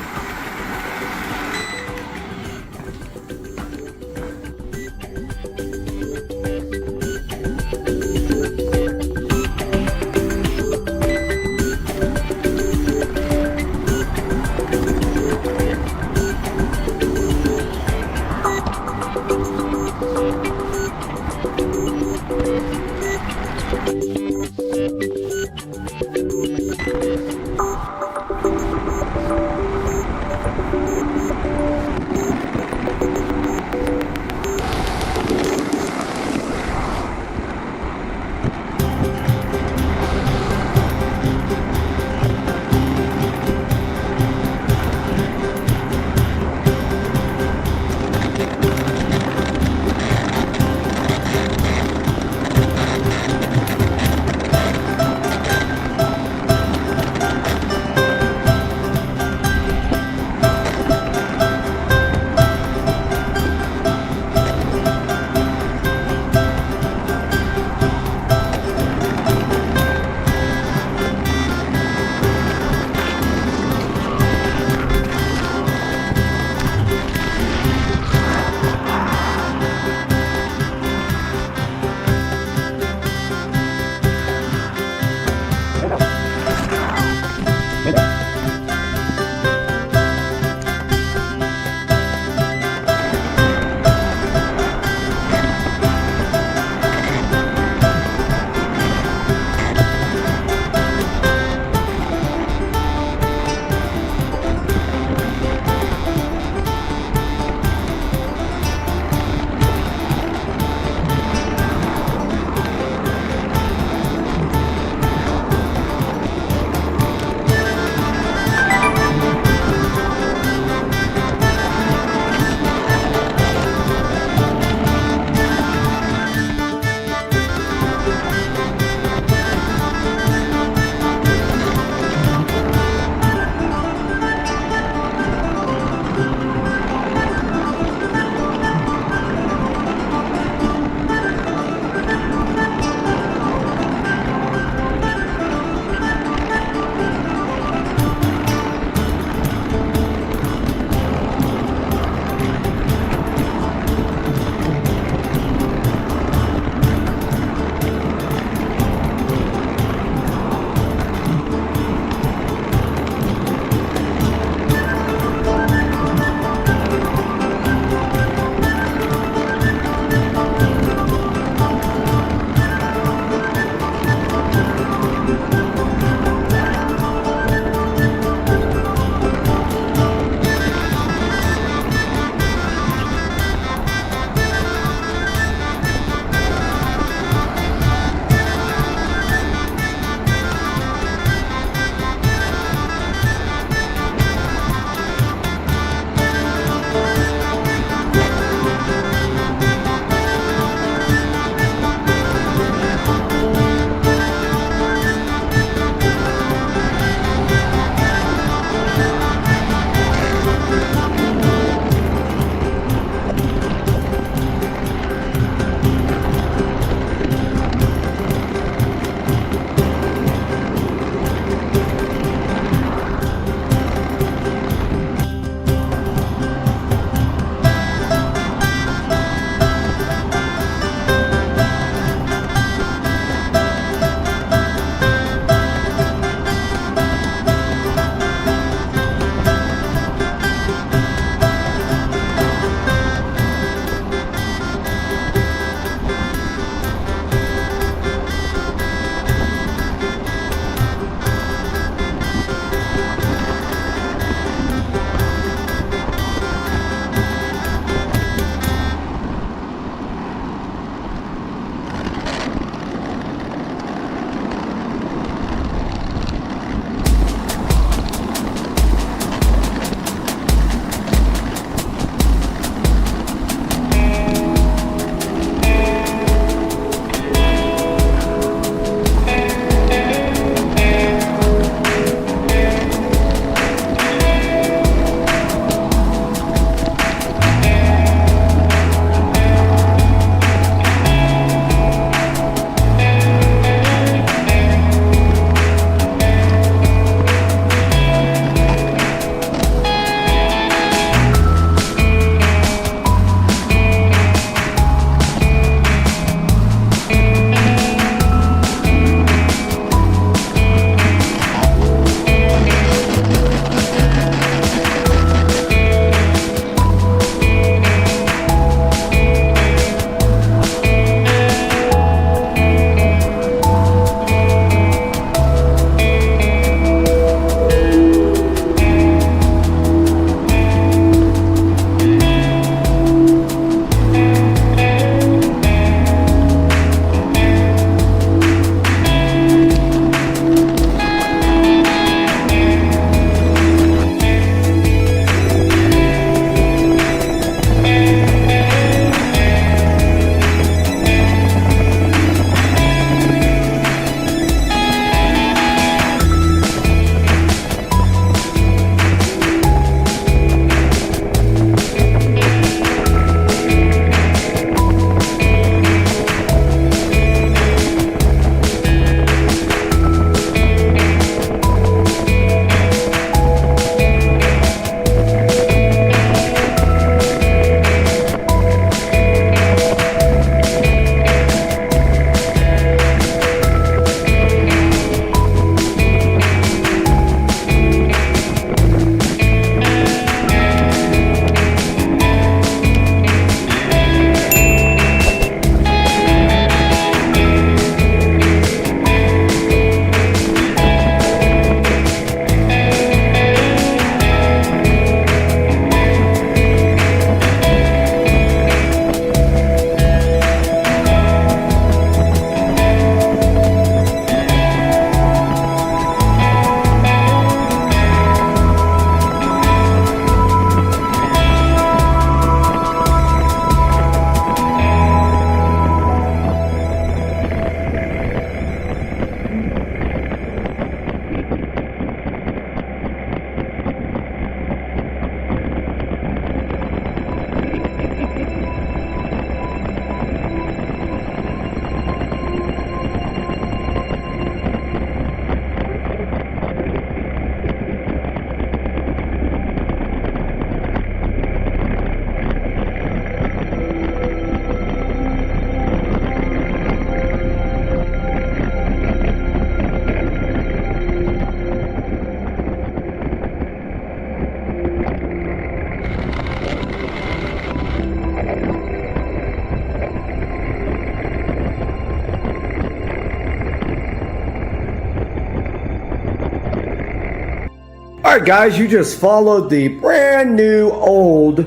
Alright guys, you just followed the brand new old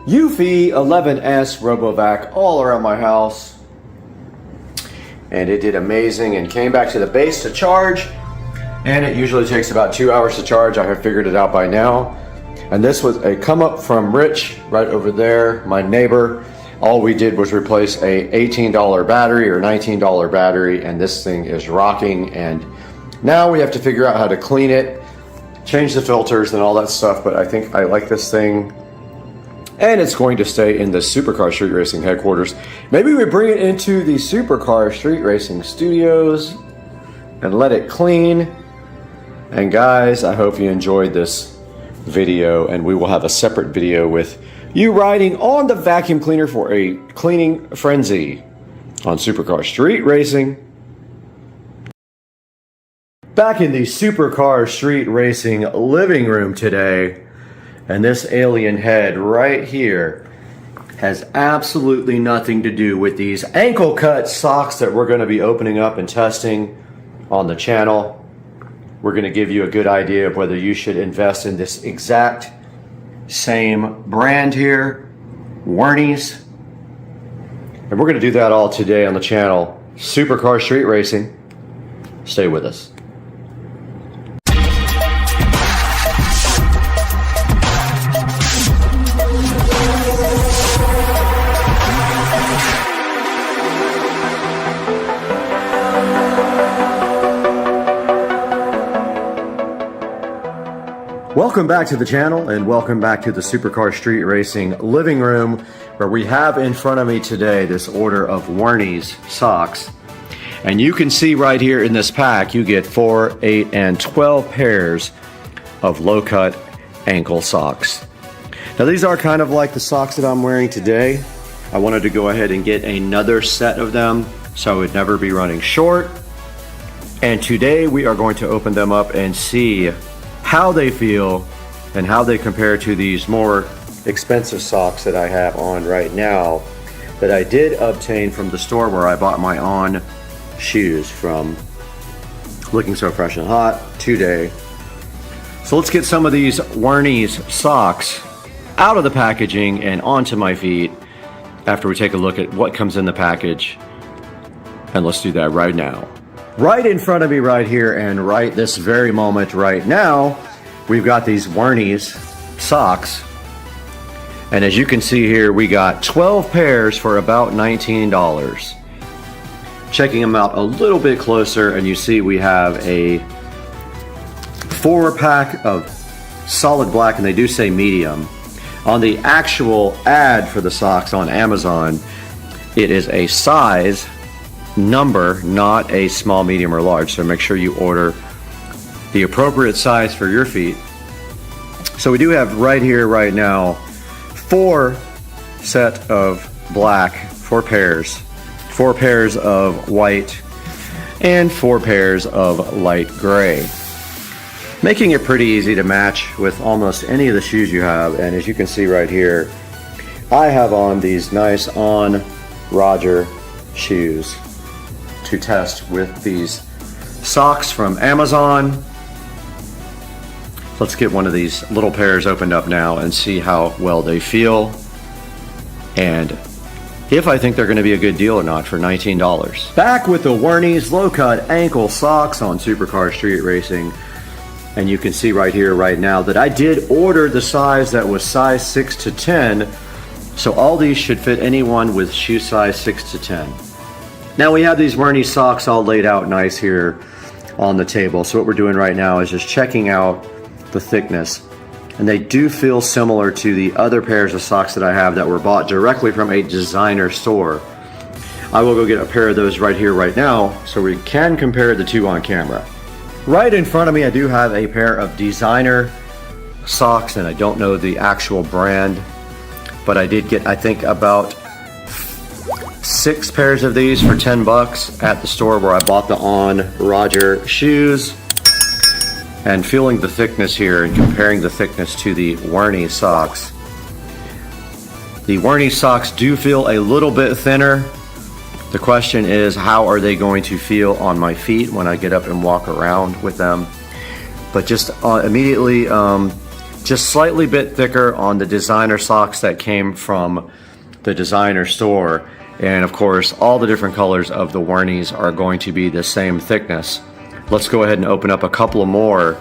Eufy 11S RoboVac all around my house. And it did amazing and came back to the base to charge. And it usually takes about 2 hours to charge. I have figured it out by now. And this was a come up from Rich right over there, my neighbor. All we did was replace a $18 battery or $19 battery, and this thing is rocking. And now we have to figure out how to clean it, change the filters and all that stuff, but I think I like this thing. And it's going to stay in the Supercar Street Racing headquarters. Maybe we bring it into the Supercar Street Racing studios and let it clean. And guys, I hope you enjoyed this video, and we will have a separate video with you riding on the vacuum cleaner for a cleaning frenzy on Supercar Street Racing. Back in the Supercar Street Racing living room today, and this alien head right here has absolutely nothing to do with these ankle cut socks that we're going to be opening up and testing on the channel. We're going to give you a good idea of whether you should invest in this exact same brand here, Wernies. And we're going to do that all today on the channel, Supercar Street Racing. Stay with us. Welcome back to the channel, and welcome back to the Supercar Street Racing living room, where we have in front of me today this order of Wernies socks. And you can see right here in this pack, you get 4, 8, and 12 pairs of low-cut ankle socks. Now these are kind of like the socks that I'm wearing today. I wanted to go ahead and get another set of them so I would never be running short. And today we are going to open them up and see how they feel and how they compare to these more expensive socks that I have on right now that I did obtain from the store where I bought my On shoes from. Looking so fresh and hot today. So let's get some of these Wernies socks out of the packaging and onto my feet after we take a look at what comes in the package. And let's do that right now. Right in front of me right here, and right this very moment right now, we've got these Wernies socks. And as you can see here, we got 12 pairs for about $19. Checking them out a little bit closer, and you see we have a 4-pack of solid black, and they do say medium. On the actual ad for the socks on Amazon, it is a size number, not a small, medium, or large. So make sure you order the appropriate size for your feet. So we do have right here, right now, 4 set of black, 4 pairs, 4 pairs of white, and 4 pairs of light gray. Making it pretty easy to match with almost any of the shoes you have. And as you can see right here, I have on these nice On Roger shoes to test with these socks from Amazon. Let's get one of these little pairs opened up now and see how well they feel, and if I think they're going to be a good deal or not for $19. Back with the Wernies low-cut ankle socks on Supercar Street Racing. And you can see right here, right now, that I did order the size that was size 6 to 10. So all these should fit anyone with shoe size 6 to 10. Now we have these Wernies socks all laid out nice here on the table. So what we're doing right now is just checking out the thickness. And they do feel similar to the other pairs of socks that I have that were bought directly from a designer store. I will go get a pair of those right here, right now, so we can compare the two on camera. Right in front of me, I do have a pair of designer socks, and I don't know the actual brand, but I did get, I think, about 6 pairs of these for $10 at the store where I bought the On Roger shoes. And feeling the thickness here and comparing the thickness to the Wernies socks. The Wernies socks do feel a little bit thinner. The question is, how are they going to feel on my feet when I get up and walk around with them? but just immediately just slightly bit thicker on the designer socks that came from the designer store. And of course, all the different colors of the Wernies are going to be the same thickness. Let's go ahead and open up a couple of more.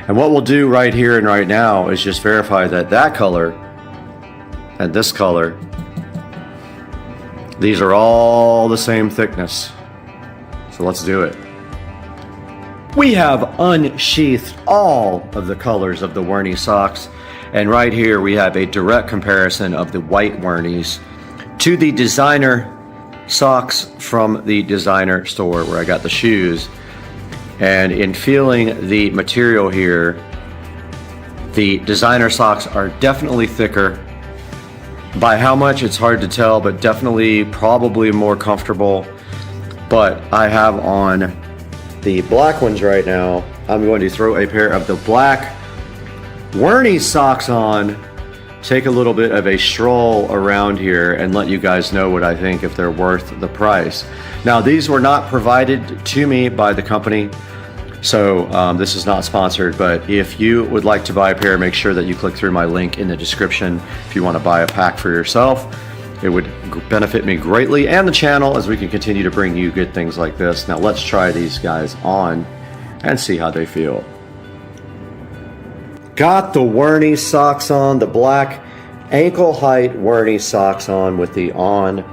And what we'll do right here and right now is just verify that that color and this color, these are all the same thickness. So let's do it. We have unsheathed all of the colors of the Wernie socks. And right here we have a direct comparison of the white Wernies to the designer socks from the designer store where I got the shoes. And in feeling the material here, the designer socks are definitely thicker. By how much, it's hard to tell, but definitely probably more comfortable. But I have on the black ones right now. I'm going to throw a pair of the black Wernie socks on, take a little bit of a stroll around here, and let you guys know what I think, if they're worth the price. Now, these were not provided to me by the company, so this is not sponsored, but if you would like to buy a pair, make sure that you click through my link in the description if you want to buy a pack for yourself. It would benefit me greatly and the channel as we can continue to bring you good things like this. Now let's try these guys on and see how they feel. Got the Wernie socks on, the black ankle height Wernie socks on with the on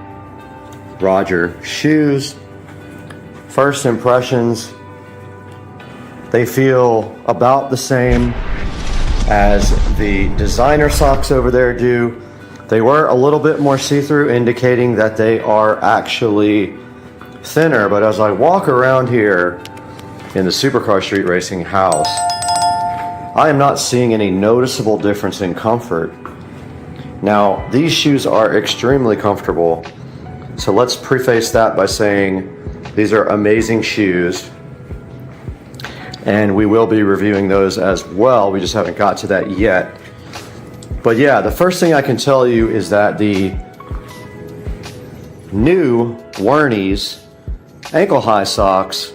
Roger shoes. First impressions, they feel about the same as the designer socks over there do. They were a little bit more see-through, indicating that they are actually thinner, but as I walk around here in the Supercar Street Racing house, I am not seeing any noticeable difference in comfort. Now, these shoes are extremely comfortable, so let's preface that by saying these are amazing shoes, and we will be reviewing those as well. We just haven't got to that yet. But yeah, the first thing I can tell you is that the new Wernies ankle high socks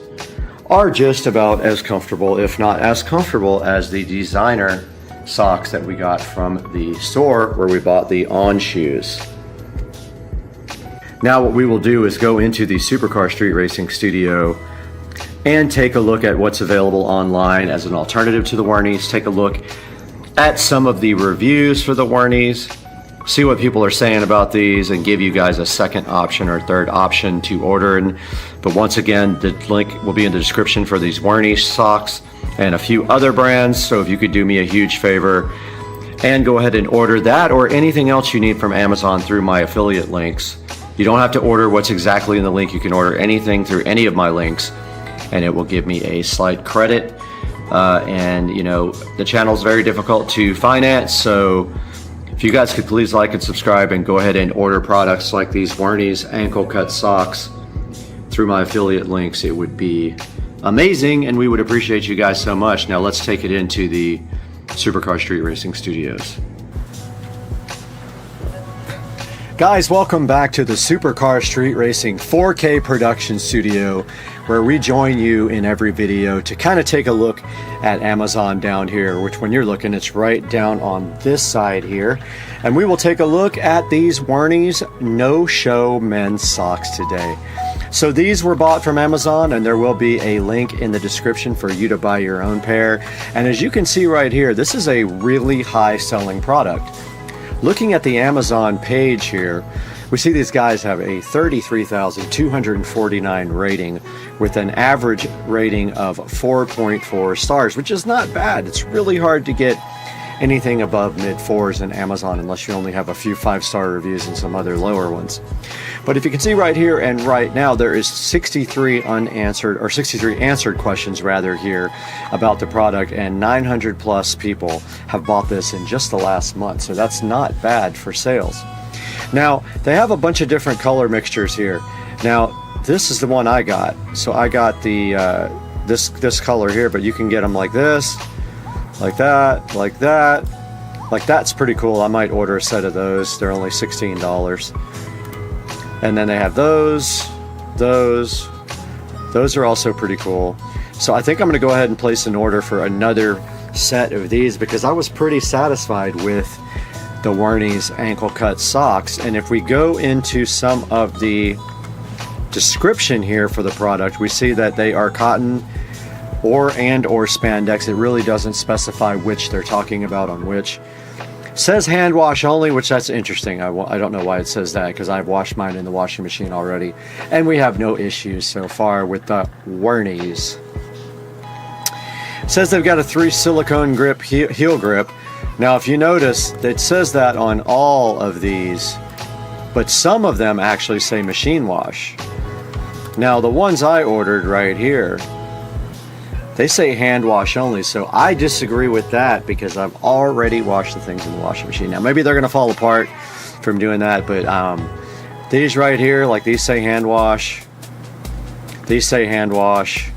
are just about as comfortable, if not as comfortable, as the designer socks that we got from the store where we bought the on shoes. Now what we will do is go into the Supercar Street Racing studio and take a look at what's available online as an alternative to the Wernies, take a look at some of the reviews for the Wernies, see what people are saying about these, and give you guys a second option or third option to order. But once again, the link will be in the description for these Wernie socks and a few other brands. So if you could do me a huge favor and go ahead and order that or anything else you need from Amazon through my affiliate links. You don't have to order what's exactly in the link. You can order anything through any of my links and it will give me a slight credit. And you know, the channel is very difficult to finance, so if you guys could please like and subscribe and go ahead and order products like these Wernies ankle cut socks through my affiliate links, it would be amazing and we would appreciate you guys so much. Now let's take it into the Supercar Street Racing studios. Guys, welcome back to the Supercar Street Racing 4K production studio, where we join you in every video to kind of take a look at Amazon down here, which when you're looking, it's right down on this side here. And we will take a look at these Wernies no-show men's socks today. So these were bought from Amazon, and there will be a link in the description for you to buy your own pair. And as you can see right here, this is a really high-selling product. Looking at the Amazon page here, we see these guys have a 33,249 rating with an average rating of 4.4 stars, which is not bad. It's really hard to get anything above mid-4s in Amazon unless you only have a few 5-star reviews and some other lower ones. But if you can see right here and right now, there is 63 answered questions rather here about the product, and 900 plus people have bought this in just the last month, so that's not bad for sales. Now, they have a bunch of different color mixtures here. Now, this is the one I got. So I got the this color here, but you can get them like this, like that, like that. Like that's pretty cool. I might order a set of those. They're only $16. And then they have those, Those are also pretty cool. So I think I'm going to go ahead and place an order for another set of these because I was pretty satisfied with the Werny's ankle cut socks. And if we go into some of the description here for the product, we see that they are cotton or spandex. It really doesn't specify which they're talking about on which. Says hand wash only, which that's interesting. I don't know why it says that because I've washed mine in the washing machine already, and we have no issues so far with the Werny's. Says they've got a 3 silicone grip heel grip. Now if you notice, it says that on all of these, but some of them actually say machine wash. Now the ones I ordered right here, they say hand wash only, so I disagree with that because I've already washed the things in the washing machine. Now maybe they're going to fall apart from doing that, but these right here, like these say hand wash, these say hand wash,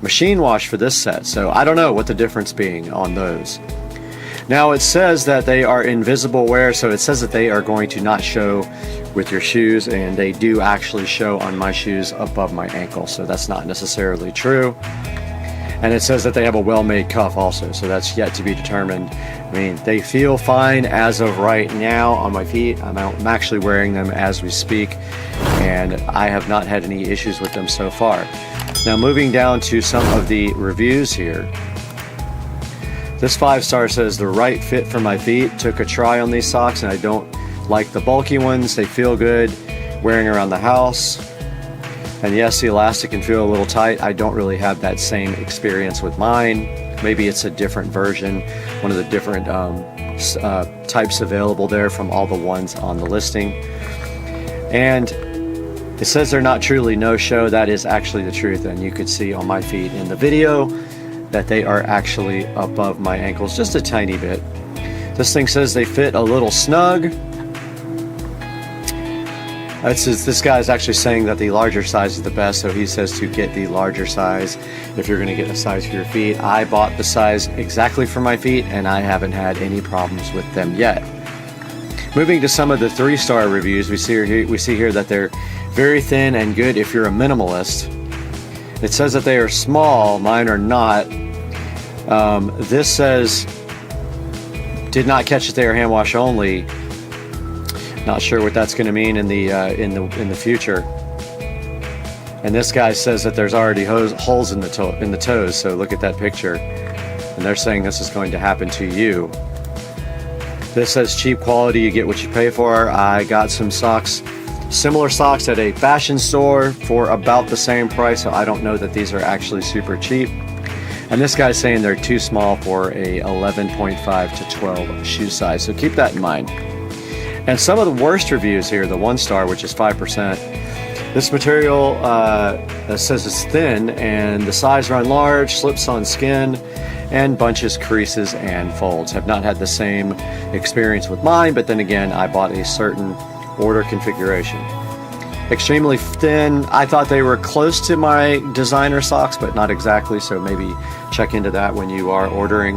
machine wash for this set. So I don't know what the difference being on those. Now it says that they are invisible wear, so it says that they are going to not show with your shoes, and they do actually show on my shoes above my ankle, so that's not necessarily true. And it says that they have a well-made cuff also, so that's yet to be determined. I mean, they feel fine as of right now on my feet. I'm actually wearing them as we speak, and I have not had any issues with them so far. Now moving down to some of the reviews here. This 5-star says the right fit for my feet. Took a try on these socks and I don't like the bulky ones. They feel good wearing around the house. And yes, the elastic can feel a little tight. I don't really have that same experience with mine. Maybe it's a different version, one of the different types available there from all the ones on the listing. And it says they're not truly no-show. That is actually the truth, and you could see on my feet in the video that they are actually above my ankles just a tiny bit. This thing says they fit a little snug. This guy is actually saying that the larger size is the best, so he says to get the larger size if you're going to get a size for your feet. I bought the size exactly for my feet, and I haven't had any problems with them yet. Moving to some of the 3-star reviews, we see here that they're very thin and good if you're a minimalist. It says that they are small. Mine are not. This says did not catch that they are hand wash only. Not sure what that's going to mean in the future. And this guy says that there's already holes in the toes. So look at that picture, and they're saying this is going to happen to you. This says cheap quality, you get what you pay for. I got some socks, similar socks at a fashion store for about the same price, so I don't know that these are actually super cheap. And this guy's saying they're too small for a 11.5 to 12 shoe size, so keep that in mind. And some of the worst reviews here, the 1-star, which is 5%. This material says it's thin and the size run large, slips on skin, and bunches, creases, and folds. Have not had the same experience with mine, but then again, I bought a certain order configuration. Extremely thin. I thought they were close to my designer socks, but not exactly, so maybe check into that when you are ordering.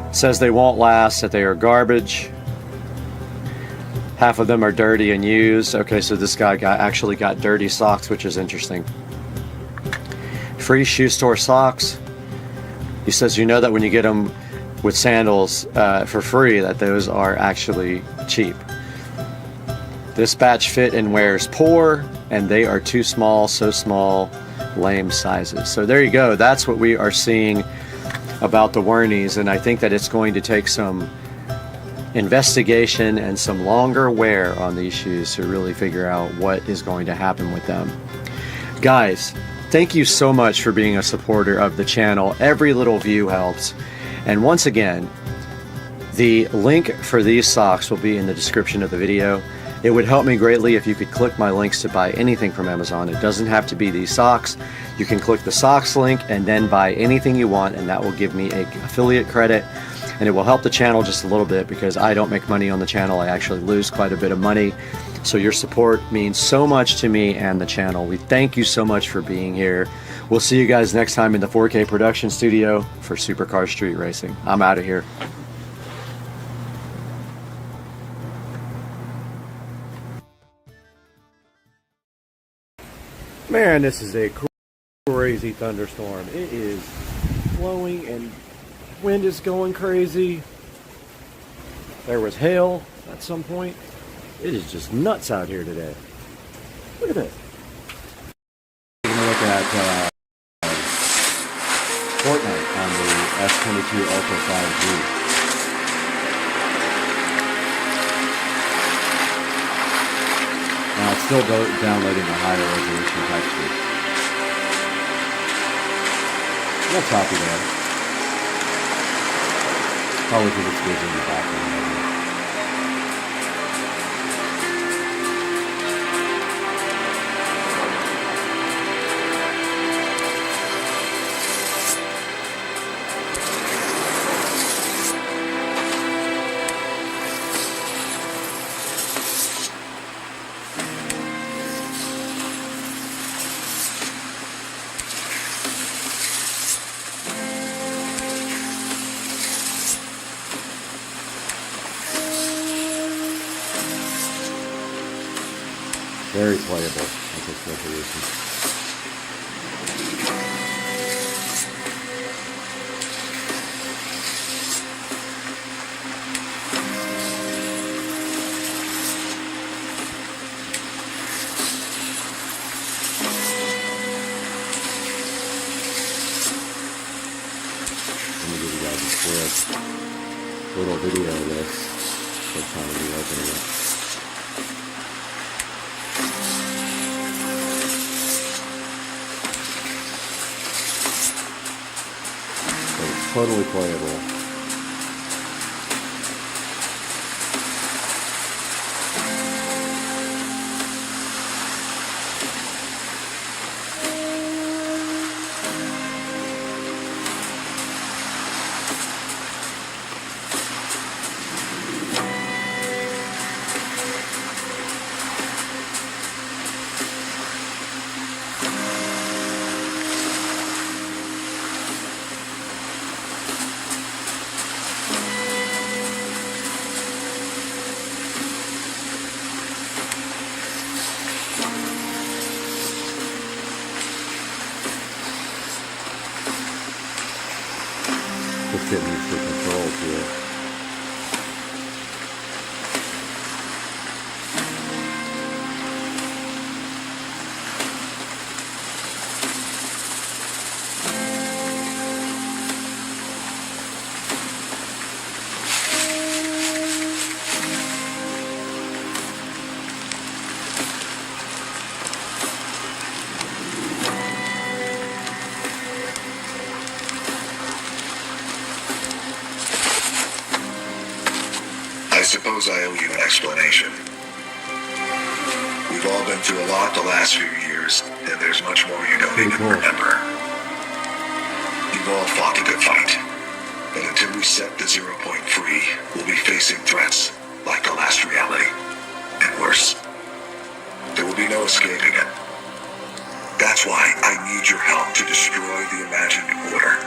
It says they won't last, that they are garbage. Half of them are dirty and used. Okay, so this guy actually got dirty socks, which is interesting. Free shoe store socks. He says you know that when you get them with sandals for free, that those are actually cheap. This batch fit and wears poor, and they are too small, so small, lame sizes. So there you go. That's what we are seeing about the Werny's, and I think that it's going to take some investigation and some longer wear on these shoes to really figure out what is going to happen with them. Guys, thank you so much for being a supporter of the channel. Every little view helps. And once again, the link for these socks will be in the description of the video. It would help me greatly if you could click my links to buy anything from Amazon. It doesn't have to be these socks. You can click the socks link and then buy anything you want, and that will give me an affiliate credit. And it will help the channel just a little bit because I don't make money on the channel. I actually lose quite a bit of money. So your support means so much to me and the channel. We thank you so much for being here. We'll see you guys next time in the 4K production studio for Supercar Street Racing. I'm out of here. Man, this is a crazy thunderstorm. It is blowing and wind is going crazy. There was hail at some point. It is just nuts out here today. Look at this. We're going to look at Fortnite on the S22 Ultra 5G. Now it's still downloading the higher resolution texture. No copy there. Probably because it's busy in the background. Very playable at this resolution. Let me give you guys a quick little video of this. First time we open it. Totally playable. Just getting used to controls here. I suppose I owe you an explanation. We've all been through a lot the last few years, and there's much more you don't even remember. You've all fought a good fight, but until we set the 0 point free, we'll be facing threats like the last reality, and worse. There will be no escaping it. That's why I need your help to destroy the imagined order.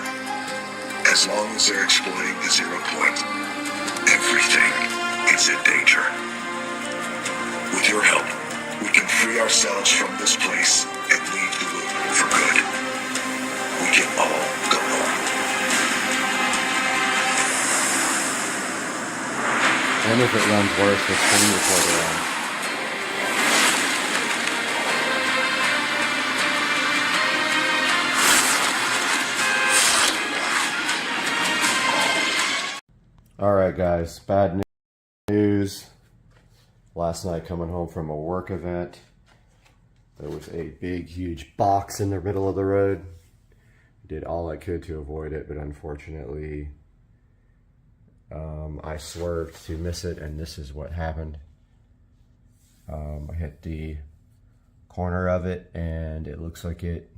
As long as they're exploiting the 0 point, everything is in danger. With your help, we can free ourselves from this place and leave the loop for good. We can all go home. And if it runs worse, the screen recorder on. Alright guys, bad news. Last night coming home from a work event, there was a big huge box in the middle of the road. Did all I could to avoid it, but unfortunately I swerved to miss it, and this is what happened. I hit the corner of it and it looks like it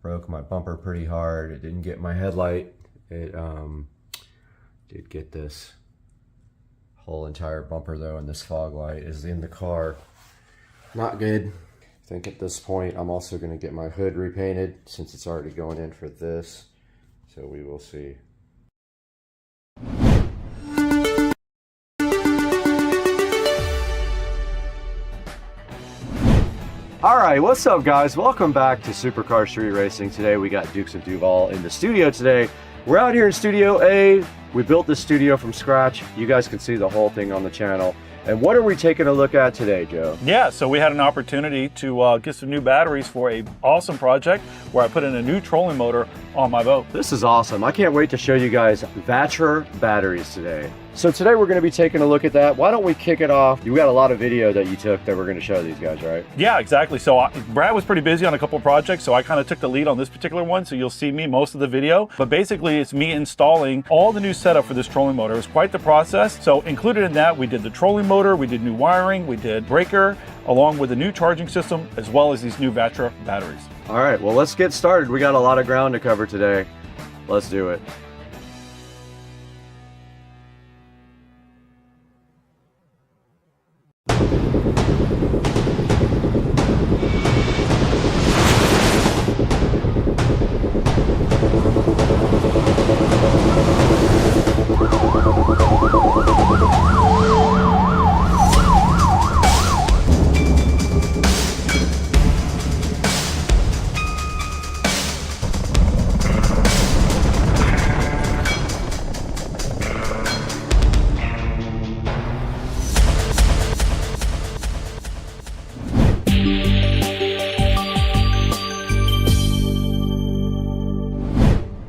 broke my bumper pretty hard. It didn't get my headlight. It did get this whole entire bumper though, and this fog light is in the car. Not good. I think at this point I'm also going to get my hood repainted since it's already going in for this. So we will see. All right, what's up guys? Welcome back to Supercar Street Racing. Today we got Dukes of Duval in the studio today. We're out here in Studio A. We built this studio from scratch. You guys can see the whole thing on the channel. And what are we taking a look at today, Joe? Yeah, so we had an opportunity to get some new batteries for a awesome project where I put in a new trolling motor on my boat. This is awesome. I can't wait to show you guys VESA batteries today. So today we're going to be taking a look at that. Why don't we kick it off? You got a lot of video that you took that we're going to show these guys, right? Yeah, exactly. So Brad was pretty busy on a couple of projects, so I kind of took the lead on this particular one. So you'll see me most of the video, but basically it's me installing all the new setup for this trolling motor. It was quite the process. So included in that, we did the trolling motor, we did new wiring, we did breaker, along with a new charging system, as well as these new VESA batteries. All right, well, let's get started. We got a lot of ground to cover today. Let's do it.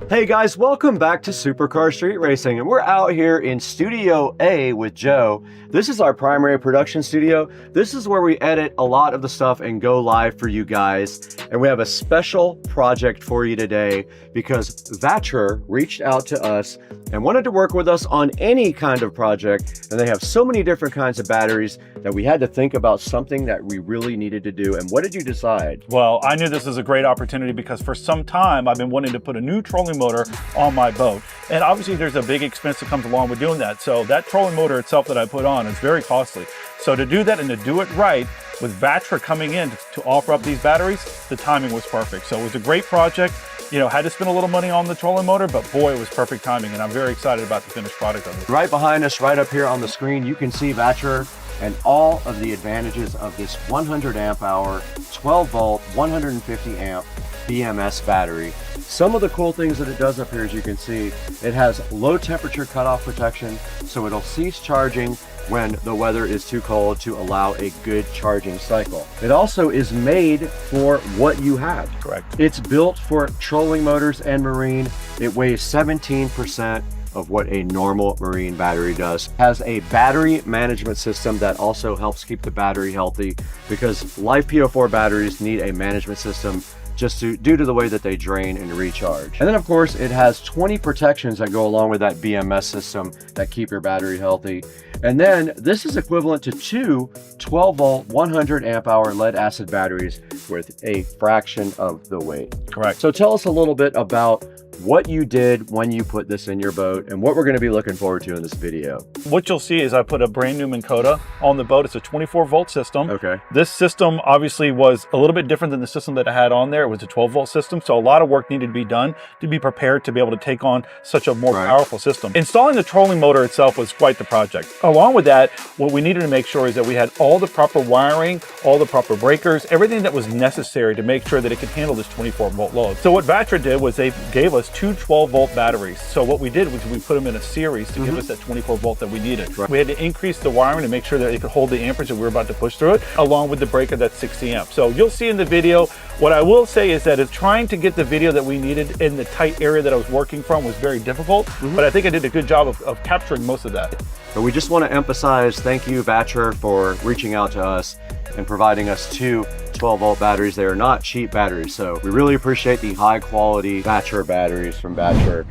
Hey guys, welcome back to Supercar Street Racing, and we're out here in Studio A with Joe. This is our primary production studio. This is where we edit a lot of the stuff and go live for you guys. And we have a special project for you today because VESA reached out to us and wanted to work with us on any kind of project. And they have so many different kinds of batteries that we had to think about something that we really needed to do. And what did you decide? Well, I knew this was a great opportunity because for some time I've been wanting to put a new trolling motor on my boat. And obviously there's a big expense that comes along with doing that. So that trolling motor itself that I put on is very costly. So to do that and to do it right, with VESA coming in to offer up these batteries, the timing was perfect. So it was a great project. You know, had to spend a little money on the trolling motor, but boy, it was perfect timing. And I'm very excited about the finished product of it. Right behind us, right up here on the screen, you can see VESA and all of the advantages of this 100 amp hour, 12 volt, 150 amp BMS battery. Some of the cool things that it does up here, as you can see, it has low temperature cutoff protection, so it'll cease charging when the weather is too cold to allow a good charging cycle. It also is made for what you have. Correct. It's built for trolling motors and marine. It weighs 17% of what a normal marine battery does. Has a battery management system that also helps keep the battery healthy because live PO4 batteries need a management system just due to the way that they drain and recharge. And then of course it has 20 protections that go along with that BMS system that keep your battery healthy. And then this is equivalent to two 12 volt 100 amp hour lead acid batteries with a fraction of the weight. Correct. So tell us a little bit about what you did when you put this in your boat and what we're going to be looking forward to in this video. What you'll see is I put a brand new Minn Kota on the boat. It's a 24 volt system. Okay. This system obviously was a little bit different than the system that I had on there. It was a 12 volt system. So a lot of work needed to be done to be prepared to be able to take on such a more powerful system. Installing the trolling motor itself was quite the project. Along with that, what we needed to make sure is that we had all the proper wiring, all the proper breakers, everything that was necessary to make sure that it could handle this 24 volt load. So what VESA did was they gave us two 12 volt batteries. So what we did was we put them in a series to give us that 24 volt that we needed. Right. We had to increase the wiring to make sure that it could hold the amperage that we were about to push through it, along with the breaker that's 60 amp. So you'll see in the video, what I will say is that trying to get the video that we needed in the tight area that I was working from was very difficult, but I think I did a good job of capturing most of that. But we just want to emphasize, thank you VESA for reaching out to us and providing us two 12 volt batteries. They are not cheap batteries, so we really appreciate the high quality VESA batteries from VESA.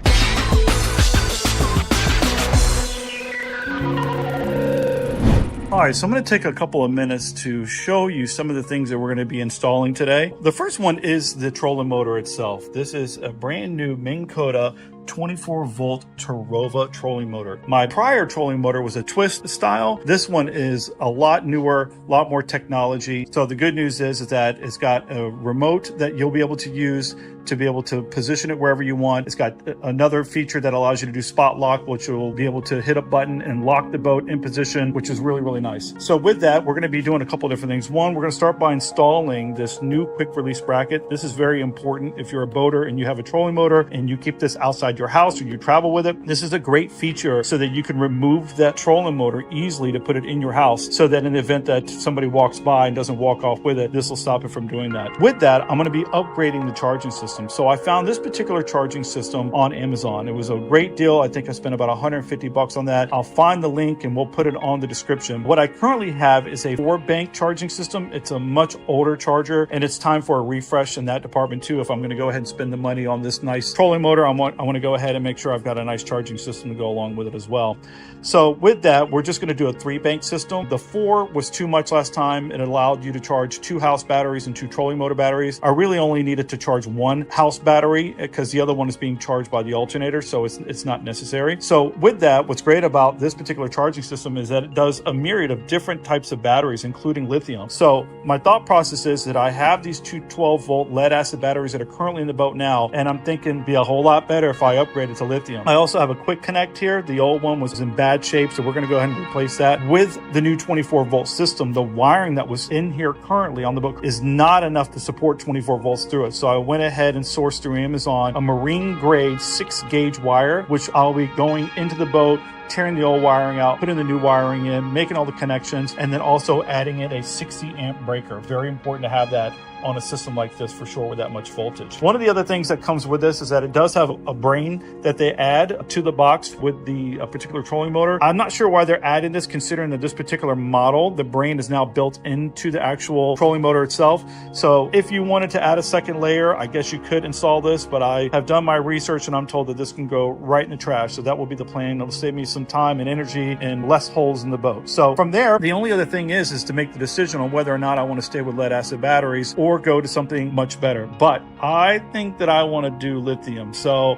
All right, so I'm going to take a couple of minutes to show you some of the things that we're going to be installing today. The first one is the trolling motor itself. This is a brand new Minn Kota 24 volt Tarova trolling motor. My prior trolling motor was a twist style. This one is a lot newer, a lot more technology. So the good news is that it's got a remote that you'll be able to use to be able to position it wherever you want. It's got another feature that allows you to do spot lock, which will be able to hit a button and lock the boat in position, which is really, really nice. So with that, we're going to be doing a couple different things. One, we're going to start by installing this new quick release bracket. This is very important if you're a boater and you have a trolling motor and you keep this outside your house or you travel with it. This is a great feature so that you can remove that trolling motor easily to put it in your house, so that in the event that somebody walks by and doesn't walk off with it, this will stop it from doing that. With that, I'm going to be upgrading the charging system. So I found this particular charging system on Amazon. It was a great deal. I think I spent about $150 on that. I'll find the link and we'll put it on the description. What I currently have is a 4-bank charging system. It's a much older charger and it's time for a refresh in that department too. If I'm going to go ahead and spend the money on this nice trolling motor, I want to go ahead and make sure I've got a nice charging system to go along with it as well. So with that, we're just going to do a 3-bank system. The 4 was too much last time. It allowed you to charge 2 house batteries and 2 trolling motor batteries. I really only needed to charge 1 house battery because the other one is being charged by the alternator, so it's not necessary. So with that, what's great about this particular charging system is that it does a myriad of different types of batteries, including lithium. So my thought process is that I have these 2 12-volt lead acid batteries that are currently in the boat now, and I'm thinking it'd be a whole lot better if I upgrade it to lithium. I also have a quick connect here. The old one was in bad shape, so we're going to go ahead and replace that. With the new 24-volt system, the wiring that was in here currently on the boat is not enough to support 24 volts through it. So I went ahead and sourced through Amazon a marine grade 6-gauge wire, which I'll be going into the boat, tearing the old wiring out, putting the new wiring in, making all the connections, and then also adding in a 60 amp breaker. Very important to have that on a system like this for sure with that much voltage. One of the other things that comes with this is that it does have a brain that they add to the box with the particular trolling motor. I'm not sure why they're adding this, considering that this particular model, the brain is now built into the actual trolling motor itself. So if you wanted to add a second layer, I guess you could install this, but I have done my research and I'm told that this can go right in the trash. So that will be the plan. It'll save me some time and energy and less holes in the boat. So from there, the only other thing is to make the decision on whether or not I want to stay with lead acid batteries or go to something much better. But I think that I want to do lithium. So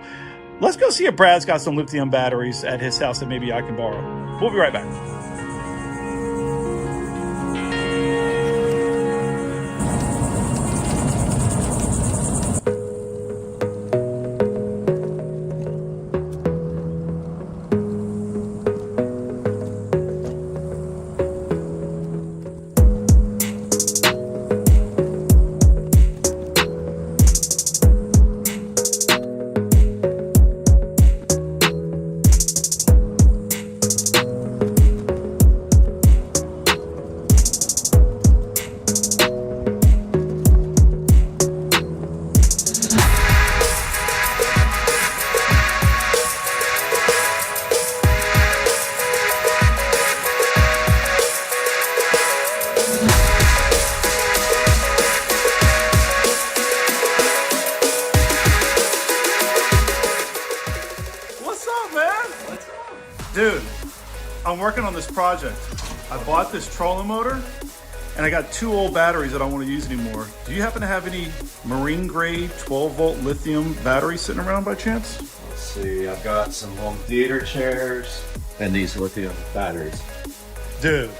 let's go see if Brad's got some lithium batteries at his house that maybe I can borrow. We'll be right back. Dude, I'm working on this project. I bought this trolling motor and I got 2 old batteries that I don't want to use anymore. Do you happen to have any marine grade 12-volt lithium batteries sitting around by chance? Let's see, I've got some home theater chairs and these lithium batteries. Dude,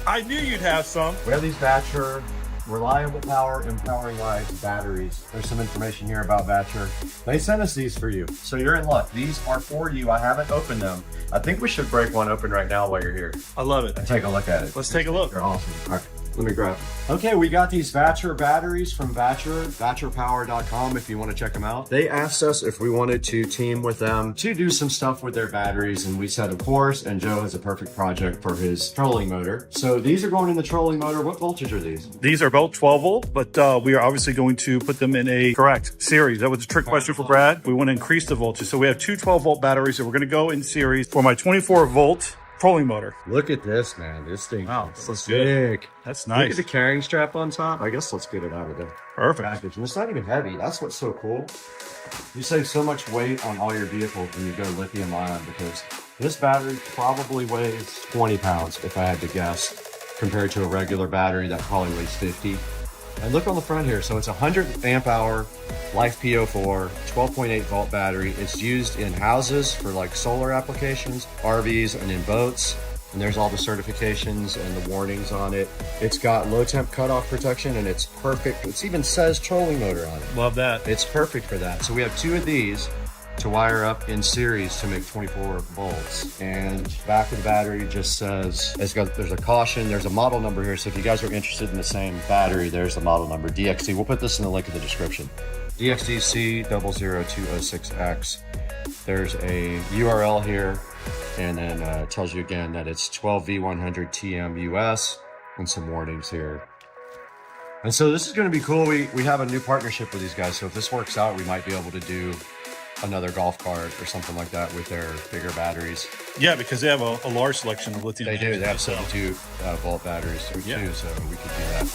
I knew you'd have some. We have these Batcher reliable power empowering lives batteries. There's some information here about Batcher. They sent us these for you, so you're in luck. These are for you. I haven't opened them. I think we should break one open right now while you're here. I love it. And take a look at it. Let's take a look. They're awesome. All right, let me grab them. Okay, we got these Batcher batteries from Batcher, batcherpower.com if you want to check them out. They asked us if we wanted to team with them to do some stuff with their batteries, and we said of course, and Joe has a perfect project for his trolling motor. So these are going in the trolling motor. What voltage are these? These are both 12 volt, but we are obviously going to put them in a correct series. That was a trick question for Brad. We want to increase the voltage. So we have 2 12-volt batteries that we're going to go in series for my 24-volt trolling motor. Look at this, man. This thing is sick. That's nice. Look at the carrying strap on top. I guess let's get it out of the package. And it's not even heavy. That's what's so cool. You save so much weight on all your vehicles when you go lithium ion, because this battery probably weighs 20 pounds if I had to guess, compared to a regular battery that probably weighs 50. And look on the front here. So it's a 100 amp hour Life PO4, 12.8 volt battery. It's used in houses for like solar applications, RVs, and in boats. And there's all the certifications and the warnings on it. It's got low temp cutoff protection, and it's perfect. It even says trolling motor on it. Love that. It's perfect for that. So we have 2 of these to wire up in series to make 24 volts. And back of the battery just says, there's a caution, there's a model number here. So if you guys are interested in the same battery, there's the model number, DXT. We'll put this in the link in the description. DXT-C00206X. There's a URL here, and then it tells you again that it's 12V100 TM US, and some warnings here. And so this is going to be cool. We have a new partnership with these guys. So if this works out, we might be able to do another golf cart or something like that with their bigger batteries. Yeah, because they have a large selection of lithium. They do. They have 72 volt batteries too, so we could do that.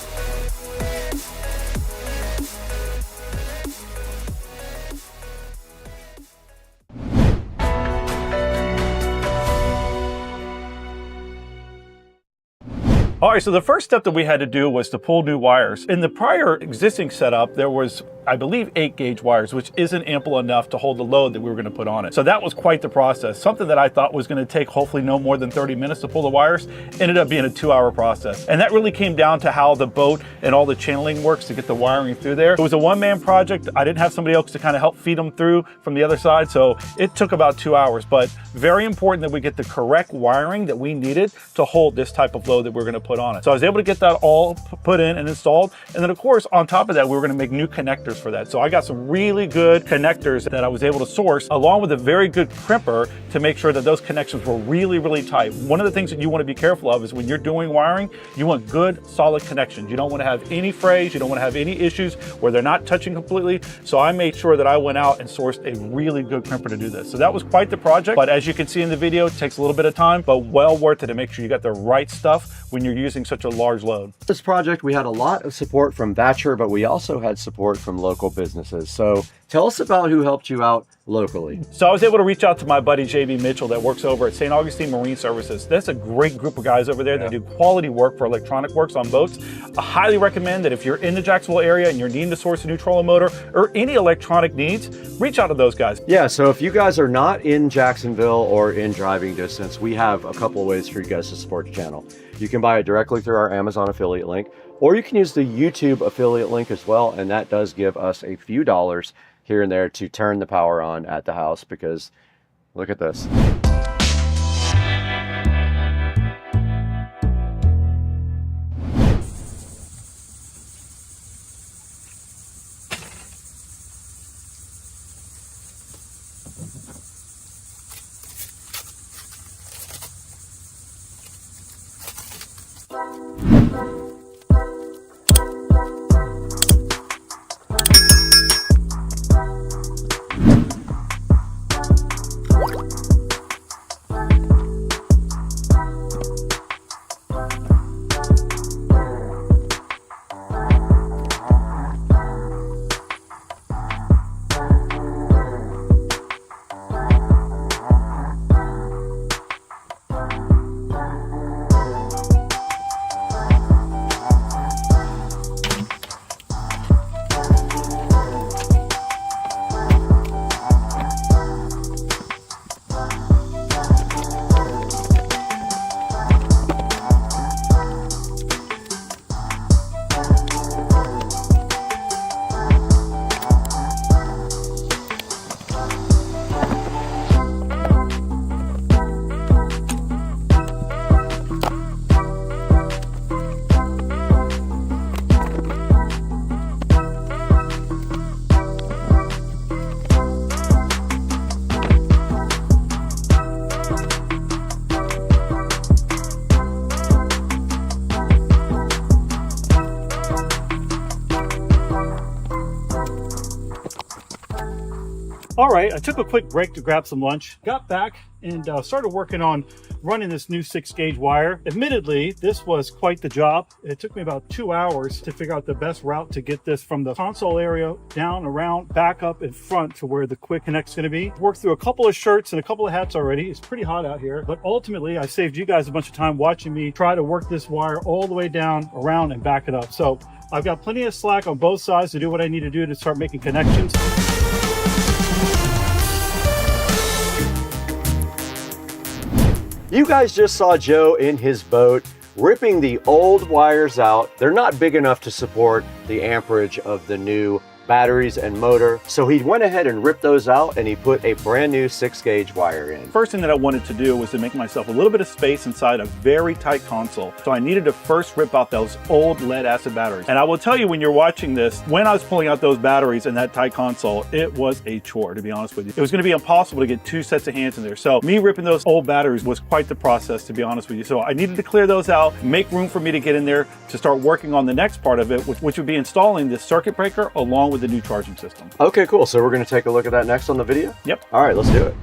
All right, so the first step that we had to do was to pull new wires. In the prior existing setup, there was, I believe, 8 gauge wires, which isn't ample enough to hold the load that we were going to put on it. So that was quite the process. Something that I thought was going to take hopefully no more than 30 minutes to pull the wires ended up being a 2-hour process. And that really came down to how the boat and all the channeling works to get the wiring through there. It was a one-man project. I didn't have somebody else to kind of help feed them through from the other side, so it took about 2 hours. But very important that we get the correct wiring that we needed to hold this type of load that we're going to put on it. So I was able to get that all put in and installed. And then of course, on top of that, we were going to make new connectors for that. So I got some really good connectors that I was able to source, along with a very good crimper to make sure that those connections were really, really tight. One of the things that you want to be careful of is when you're doing wiring, you want good, solid connections. You don't want to have any frays. You don't want to have any issues where they're not touching completely. So I made sure that I went out and sourced a really good crimper to do this. So that was quite the project. But as you can see in the video, it takes a little bit of time, but well worth it to make sure you got the right stuff when you're using such a large load. This project, we had a lot of support from Thatcher, but we also had support from local businesses. So tell us about who helped you out locally. So I was able to reach out to my buddy JB Mitchell that works over at St. Augustine Marine Services. That's a great group of guys over there that do quality work for electronic works on boats. I highly recommend that if you're in the Jacksonville area and you're needing to source a new trolling motor or any electronic needs, reach out to those guys. Yeah, so if you guys are not in Jacksonville or in driving distance, we have a couple of ways for you guys to support the channel. You can buy it directly through our Amazon affiliate link, or you can use the YouTube affiliate link as well, and that does give us a few dollars here and there to turn the power on at the house, because look at this. All right, I took a quick break to grab some lunch, got back and started working on running this new 6-gauge wire. Admittedly, this was quite the job. It took me about 2 hours to figure out the best route to get this from the console area down, around, back up in front to where the quick connect's gonna be. Worked through a couple of shirts and a couple of hats already. It's pretty hot out here, but ultimately I saved you guys a bunch of time watching me try to work this wire all the way down, around, and back it up. So I've got plenty of slack on both sides to do what I need to do to start making connections. You guys just saw Joe in his boat ripping the old wires out. They're not big enough to support the amperage of the new batteries and motor. So he went ahead and ripped those out and he put a brand new 6-gauge wire in. First thing that I wanted to do was to make myself a little bit of space inside a very tight console. So I needed to first rip out those old lead acid batteries. And I will tell you, when you're watching this, when I was pulling out those batteries in that tight console, it was a chore, to be honest with you. It was going to be impossible to get 2 sets of hands in there. So me ripping those old batteries was quite the process, to be honest with you. So I needed to clear those out, make room for me to get in there to start working on the next part of it, which would be installing this circuit breaker along with the new charging system. Okay, cool. So we're going to take a look at that next on the video? Yep. All right, let's do it.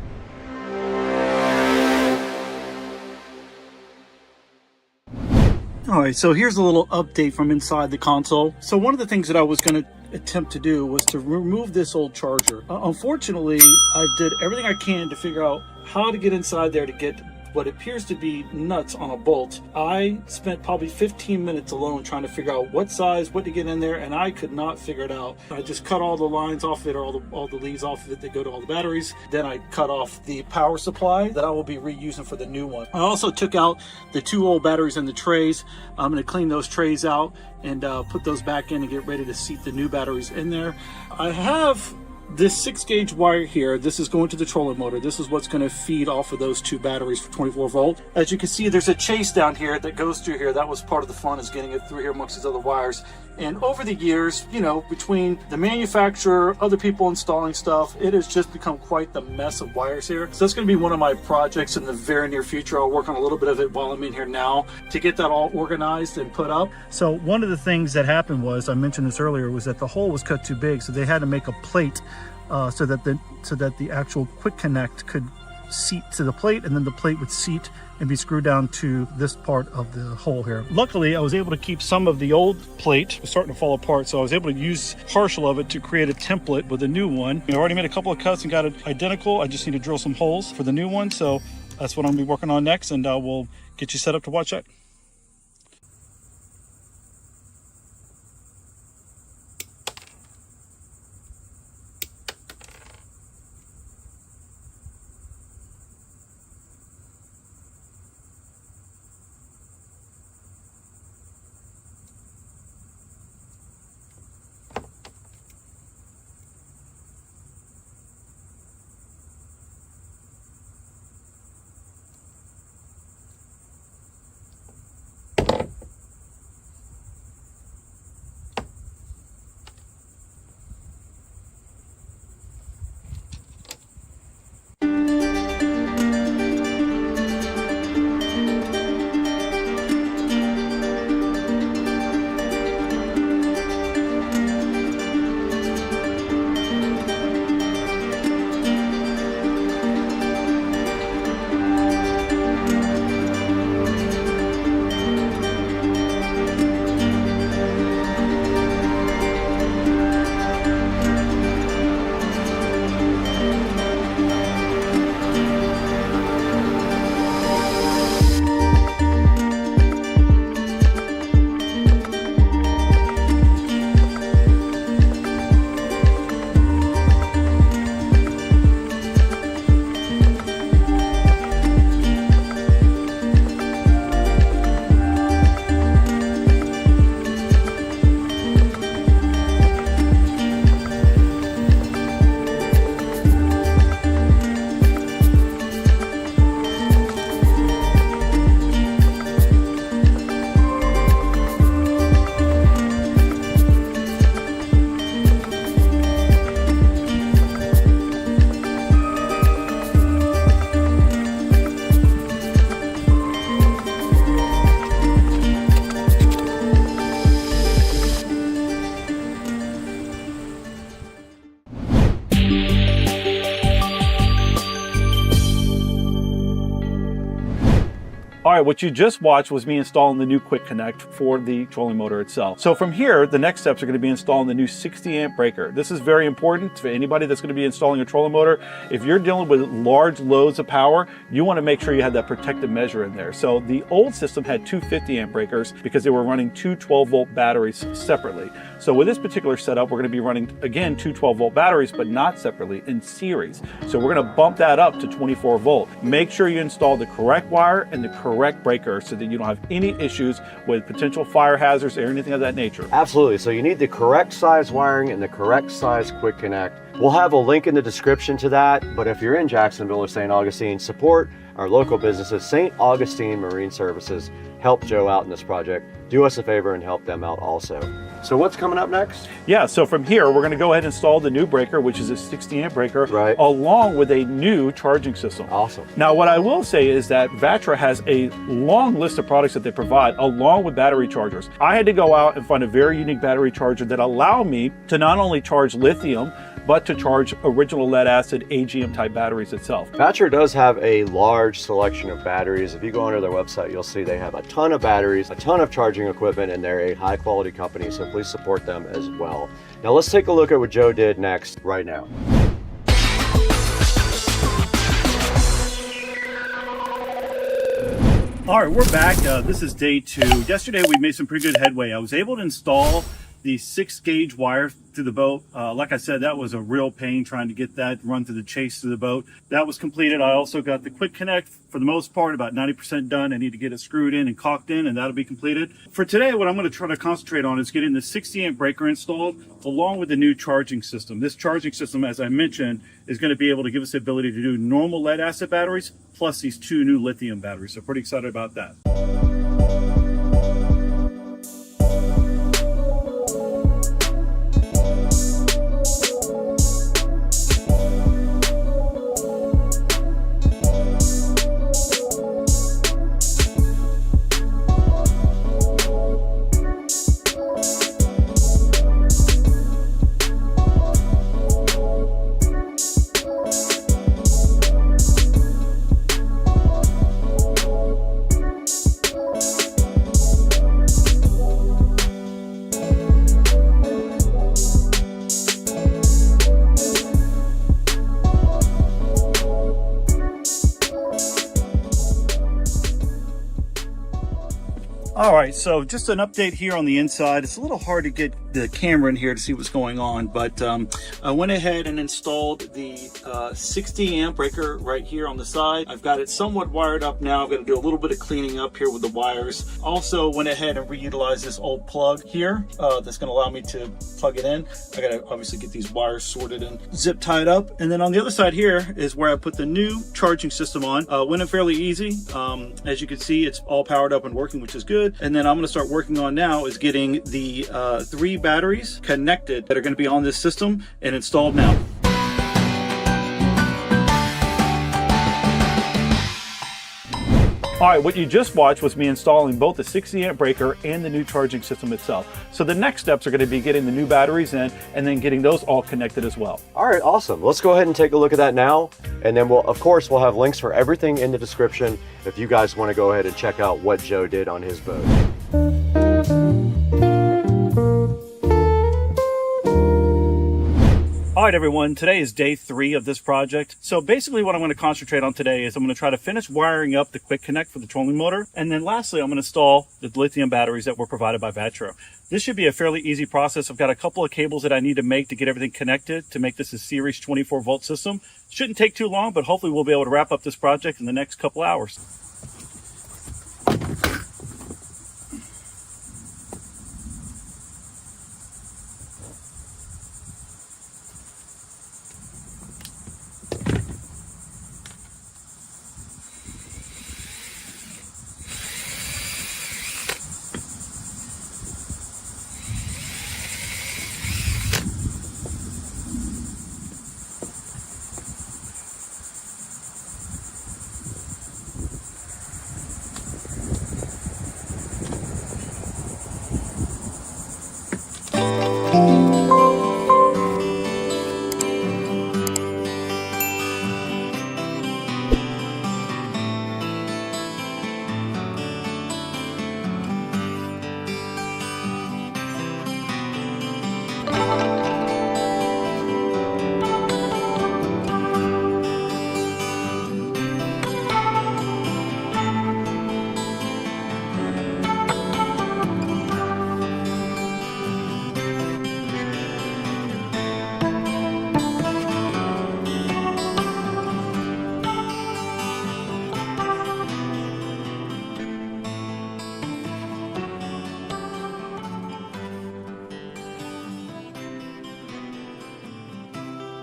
All right, so here's a little update from inside the console. So one of the things that I was going to attempt to do was to remove this old charger. Unfortunately, I did everything I can to figure out how to get inside there to get what appears to be nuts on a bolt. I spent probably 15 minutes alone trying to figure out what size, what to get in there, and I could not figure it out. I just cut all the lines off of it, or all the leads off of it that go to all the batteries. Then I cut off the power supply that I will be reusing for the new one. I also took out the 2 old batteries in the trays. I'm going to clean those trays out and put those back in and get ready to seat the new batteries in there. I have this 6-gauge wire here. This is going to the trolling motor. This is what's going to feed off of those 2 batteries for 24 volt. As you can see, there's a chase down here that goes through here. That was part of the fun, is getting it through here amongst these other wires. And over the years, you know, between the manufacturer, other people installing stuff, it has just become quite the mess of wires here. So that's going to be one of my projects in the very near future. I'll work on a little bit of it while I'm in here now to get that all organized and put up. So one of the things that happened was, I mentioned this earlier, was that the hole was cut too big, so they had to make a plate so that the actual quick connect could seat to the plate, and then the plate would seat and be screwed down to this part of the hole here. Luckily, I was able to keep some of the old plate. It was starting to fall apart, so I was able to use partial of it to create a template with a new one. I already made a couple of cuts and got it identical. I just need to drill some holes for the new one, so that's what I'm going to be working on next, and we'll get you set up to watch that. All right, what you just watched was me installing the new Quick Connect for the trolling motor itself. So from here, the next steps are going to be installing the new 60 amp breaker. This is very important for anybody that's going to be installing a trolling motor. If you're dealing with large loads of power, you want to make sure you have that protective measure in there. So the old system had two 50 amp breakers because they were running two 12-volt batteries separately. So with this particular setup, we're going to be running, again, two 12-volt batteries, but not separately, in series. So we're going to bump that up to 24 volt. Make sure you install the correct wire and the correct breaker so that you don't have any issues with potential fire hazards or anything of that nature. Absolutely. So you need the correct size wiring and the correct size Quick Connect. We'll have a link in the description to that, but if you're in Jacksonville or St. Augustine, support our local businesses. St. Augustine Marine Services helped Joe out in this project. Do us a favor and help them out also. So what's coming up next? Yeah, so from here, we're going to go ahead and install the new breaker, which is a 60 amp breaker, right, along with a new charging system. Awesome. Now, what I will say is that Vatra has a long list of products that they provide, along with battery chargers. I had to go out and find a very unique battery charger that allowed me to not only charge lithium, but to charge original lead acid AGM type batteries itself. Vatra does have a large selection of batteries. If you go onto their website, you'll see they have a ton of batteries, a ton of charging equipment, and they're a high quality company, so please support them as well. Now let's take a look at what Joe did next right now. All right, we're back. This is day 2. Yesterday we made some pretty good headway. I was able to install the 6-gauge wire through the boat. Like I said, that was a real pain trying to get that run through the chase through the boat. That was completed. I also got the Quick Connect, for the most part, about 90% done. I need to get it screwed in and caulked in, and that'll be completed. For today, what I'm going to try to concentrate on is getting the 60 amp breaker installed along with the new charging system. This charging system, as I mentioned, is going to be able to give us the ability to do normal lead acid batteries plus these 2 new lithium batteries. So pretty excited about that. All right, so just an update here on the inside. It's a little hard to get the camera in here to see what's going on, but I went ahead and installed the 60 amp breaker right here on the side. I've got it somewhat wired up now. I'm going to do a little bit of cleaning up here with the wires. Also went ahead and reutilized this old plug here that's going to allow me to plug it in. I got to obviously get these wires sorted and zip tied up. And then on the other side here is where I put the new charging system on. Went in fairly easy. As you can see, it's all powered up and working, which is good. And then I'm going to start working on now is getting the 3 batteries connected that are going to be on this system and installed now. All right, what you just watched was me installing both the 60 amp breaker and the new charging system itself. So the next steps are going to be getting the new batteries in and then getting those all connected as well. All right, awesome. Let's go ahead and take a look at that now. And then we'll have links for everything in the description if you guys want to go ahead and check out what Joe did on his boat. All right, everyone, today is day 3 of this project. So basically what I'm going to concentrate on today is I'm going to try to finish wiring up the Quick Connect for the trolling motor. And then lastly, I'm going to install the lithium batteries that were provided by Vatra. This should be a fairly easy process. I've got a couple of cables that I need to make to get everything connected to make this a series 24 volt system. Shouldn't take too long, but hopefully we'll be able to wrap up this project in the next couple hours.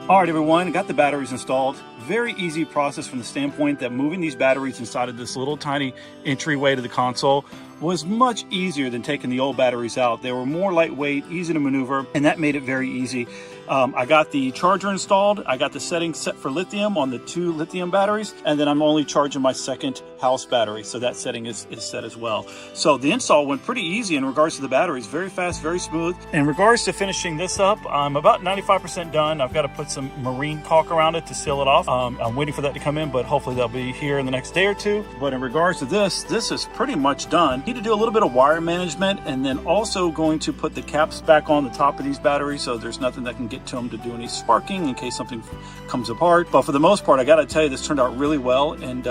All right, everyone, got the batteries installed. Very easy process from the standpoint that moving these batteries inside of this little tiny entryway to the console was much easier than taking the old batteries out. They were more lightweight, easy to maneuver, and that made it very easy. I got the charger installed. I got the settings set for lithium on the 2 lithium batteries, and then I'm only charging my second house battery, so that setting is set as well. So the install went pretty easy in regards to the batteries. Very fast, very smooth. In regards to finishing this up, I'm about 95% done. I've got to put some marine caulk around it to seal it off. I'm waiting for that to come in, but hopefully they'll be here in the next day or two. But in regards to this is pretty much done. Need to do a little bit of wire management, and then also going to put the caps back on the top of these batteries so there's nothing that can get to them to do any sparking in case something comes apart. But for the most part, I gotta tell you, this turned out really well, and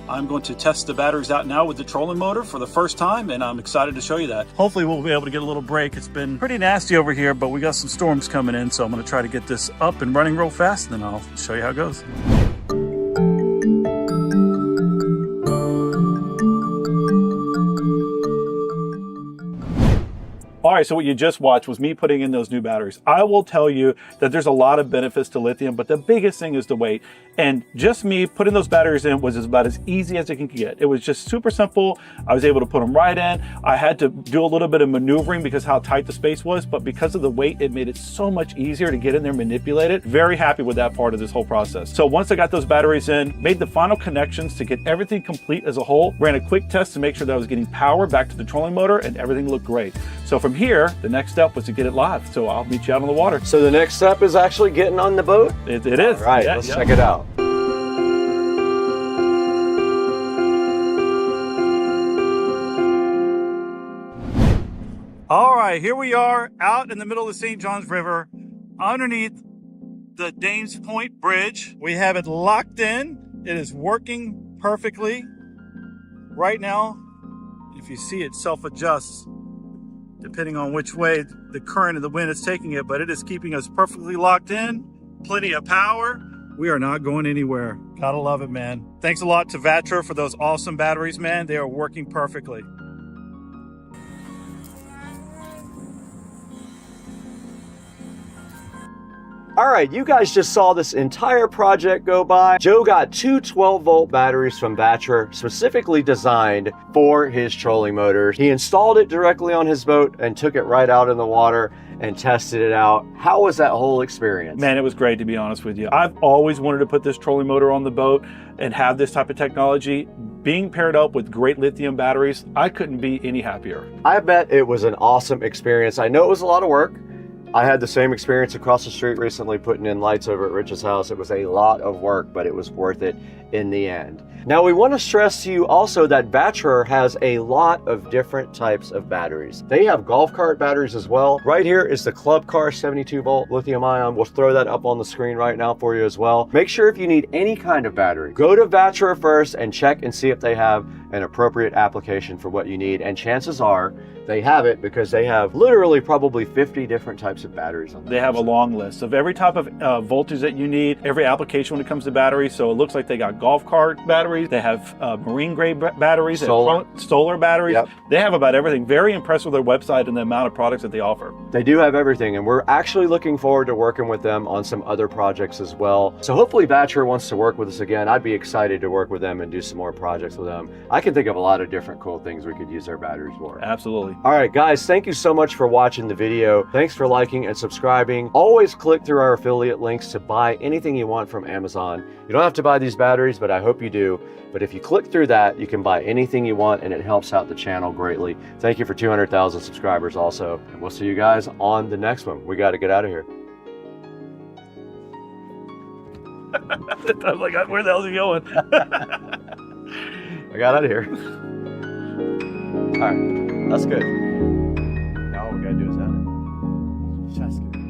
I'm going to test the batteries out now with the trolling motor for the first time, and I'm excited to show you that. Hopefully we'll be able to get a little break. It's been pretty nasty over here, but we got some storms coming in, so I'm gonna try to get this up and running real fast, and then I'll show you how it goes. All right, so what you just watched was me putting in those new batteries. I will tell you that there's a lot of benefits to lithium, but the biggest thing is the weight. And just me putting those batteries in was about as easy as it can get. It was just super simple. I was able to put them right in. I had to do a little bit of maneuvering because how tight the space was, but because of the weight, it made it so much easier to get in there and manipulate it. Very happy with that part of this whole process. So once I got those batteries in, made the final connections to get everything complete as a whole, ran a quick test to make sure that I was getting power back to the trolling motor, and everything looked great. So from here, the next step was to get it live. So I'll meet you out on the water. So the next step is actually getting on the boat? It is. All right, let's check it out. All right, here we are out in the middle of the St. Johns River underneath the Dames Point Bridge. We have it locked in. It is working perfectly. Right now, if you see, it self-adjusts depending on which way the current of the wind is taking it, but it is keeping us perfectly locked in. Plenty of power. We are not going anywhere. Gotta love it, man. Thanks a lot to Vatra for those awesome batteries, man. They are working perfectly. All right, you guys just saw this entire project go by. Joe got 2 12-volt batteries from Vatra, specifically designed for his trolling motors. He installed it directly on his boat and took it right out in the water and tested it out. How was that whole experience? Man, it was great, to be honest with you. I've always wanted to put this trolling motor on the boat and have this type of technology. Being paired up with great lithium batteries, I couldn't be any happier. I bet it was an awesome experience. I know it was a lot of work. I had the same experience across the street recently putting in lights over at Rich's house. It was a lot of work, but it was worth it in the end. Now, we want to stress to you also that Vatra has a lot of different types of batteries. They have golf cart batteries as well. Right here is the Club Car 72-volt lithium ion. We'll throw that up on the screen right now for you as well. Make sure if you need any kind of battery, go to Vatra first and check and see if they have an appropriate application for what you need. And chances are they have it, because they have literally probably 50 different types of batteries on them. They have a long list of every type of voltage that you need, every application when it comes to batteries. So it looks like they got golf cart batteries. They have marine grade batteries, solar batteries. Yep. They have about everything. Very impressed with their website and the amount of products that they offer. They do have everything, and we're actually looking forward to working with them on some other projects as well. So hopefully Vatra wants to work with us again. I'd be excited to work with them and do some more projects with them. I can think of a lot of different cool things we could use their batteries for. Absolutely. All right, guys, thank you so much for watching the video. Thanks for liking and subscribing. Always click through our affiliate links to buy anything you want from Amazon. You don't have to buy these batteries, but I hope you do. But if you click through that, you can buy anything you want, and it helps out the channel greatly. Thank you for 200,000 subscribers also. And we'll see you guys on the next one. We got to get out of here. I was like, where the hell is he going? I got out of here. All right, that's good. Now all we got to do is edit. Just kidding.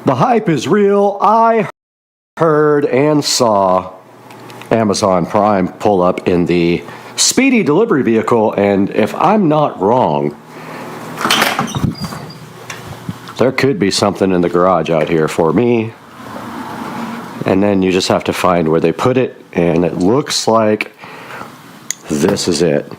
The hype is real. I heard and saw Amazon Prime pull up in the speedy delivery vehicle, and if I'm not wrong, there could be something in the garage out here for me. And then you just have to find where they put it, and it looks like this is it.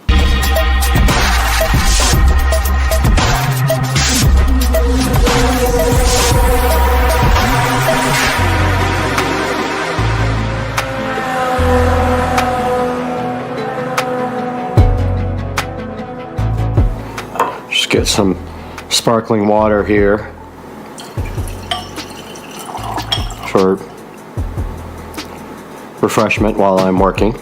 Just get some sparkling water here for refreshment while I'm working.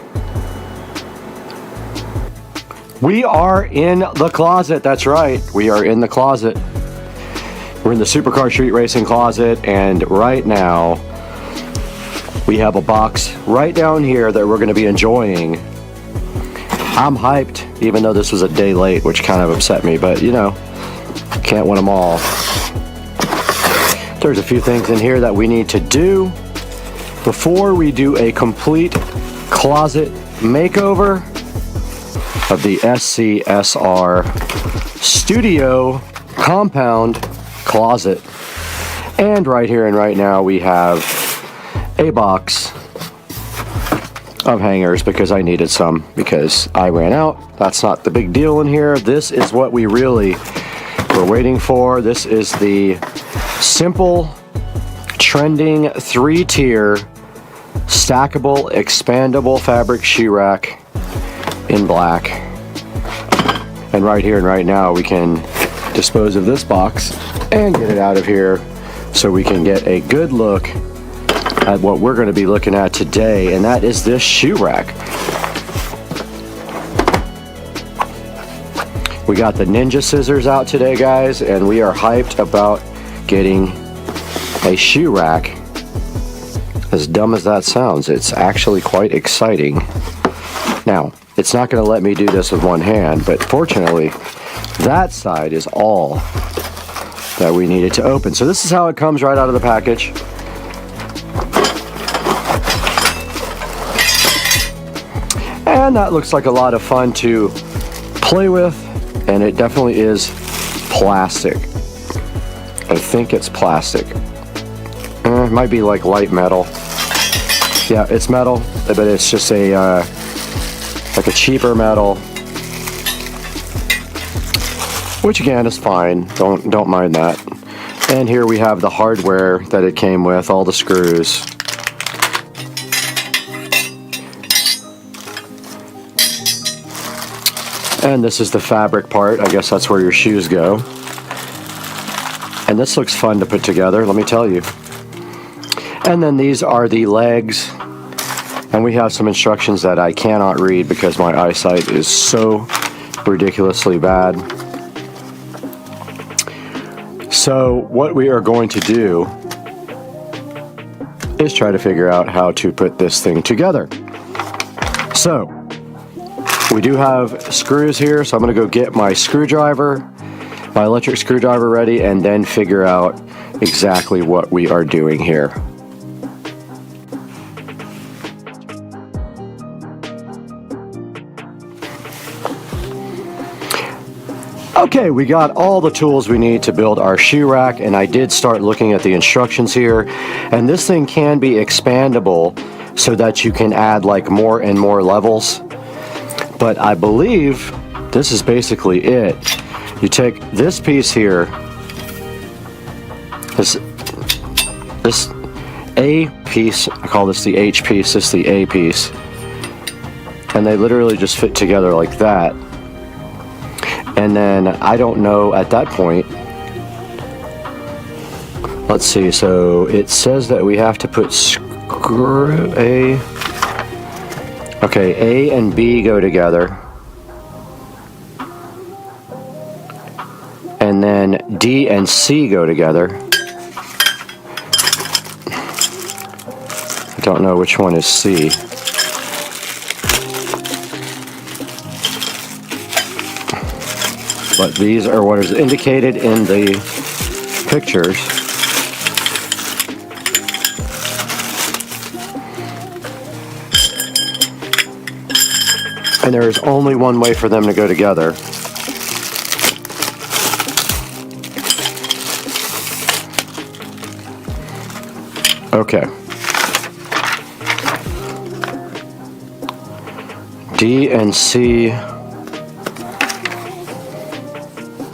We are in the closet. That's right. We are in the closet. We're in the Supercar Street Racing closet, and right now we have a box right down here that we're going to be enjoying. I'm hyped, even though this was a day late, which kind of upset me, but you know, can't win them all. There's a few things in here that we need to do before we do a complete closet makeover of the SCSR Studio Compound Closet. And right here and right now we have a box of hangers because I needed some because I ran out. That's not the big deal in here. This is what we really were waiting for. This is the simple trending 3-tier stackable expandable fabric shoe rack in black. And right here and right now we can dispose of this box and get it out of here so we can get a good look at what we're going to be looking at today, and that is this shoe rack. We got the Ninja scissors out today, guys, and we are hyped about getting a shoe rack. As dumb as that sounds, it's actually quite exciting. Now, it's not going to let me do this with one hand, but fortunately, that side is all that we needed to open. So this is how it comes right out of the package. And that looks like a lot of fun to play with, and it definitely is plastic. I think it's plastic. It might be like light metal. Yeah, it's metal, but it's just a like a cheaper metal, which again is fine. Don't mind that. And here we have the hardware that it came with, all the screws. And this is the fabric part. I guess that's where your shoes go. And this looks fun to put together, let me tell you. And then these are the legs. And we have some instructions that I cannot read because my eyesight is so ridiculously bad. So what we are going to do is try to figure out how to put this thing together. So we do have screws here, so I'm going to go get my screwdriver, my electric screwdriver ready, and then figure out exactly what we are doing here. Okay, we got all the tools we need to build our shoe rack, and I did start looking at the instructions here, and this thing can be expandable so that you can add like more and more levels. But I believe this is basically it. You take this piece here, this A piece, I call this the H piece, this is the A piece, and they literally just fit together like that. And then I don't know at that point, let's see, so it says that we have to put screw A. Okay, A and B go together. And then D and C go together. I don't know which one is C. But these are what is indicated in the pictures. And there is only one way for them to go together. Okay. D and C.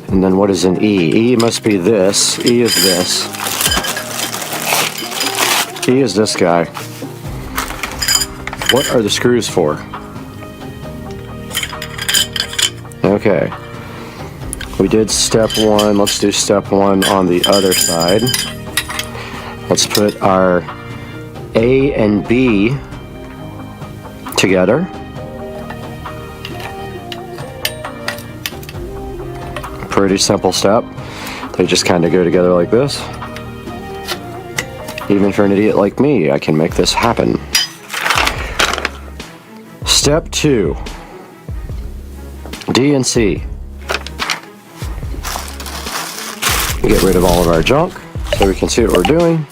And then what is an E? E must be this. E is this. E is this guy. What are the screws for? Okay. We did step one. Let's do step one on the other side. Let's put our A and B together. Pretty simple step. They just kind of go together like this. Even for an idiot like me, I can make this happen. Step 2. D and C. Get rid of all of our junk so we can see what we're doing.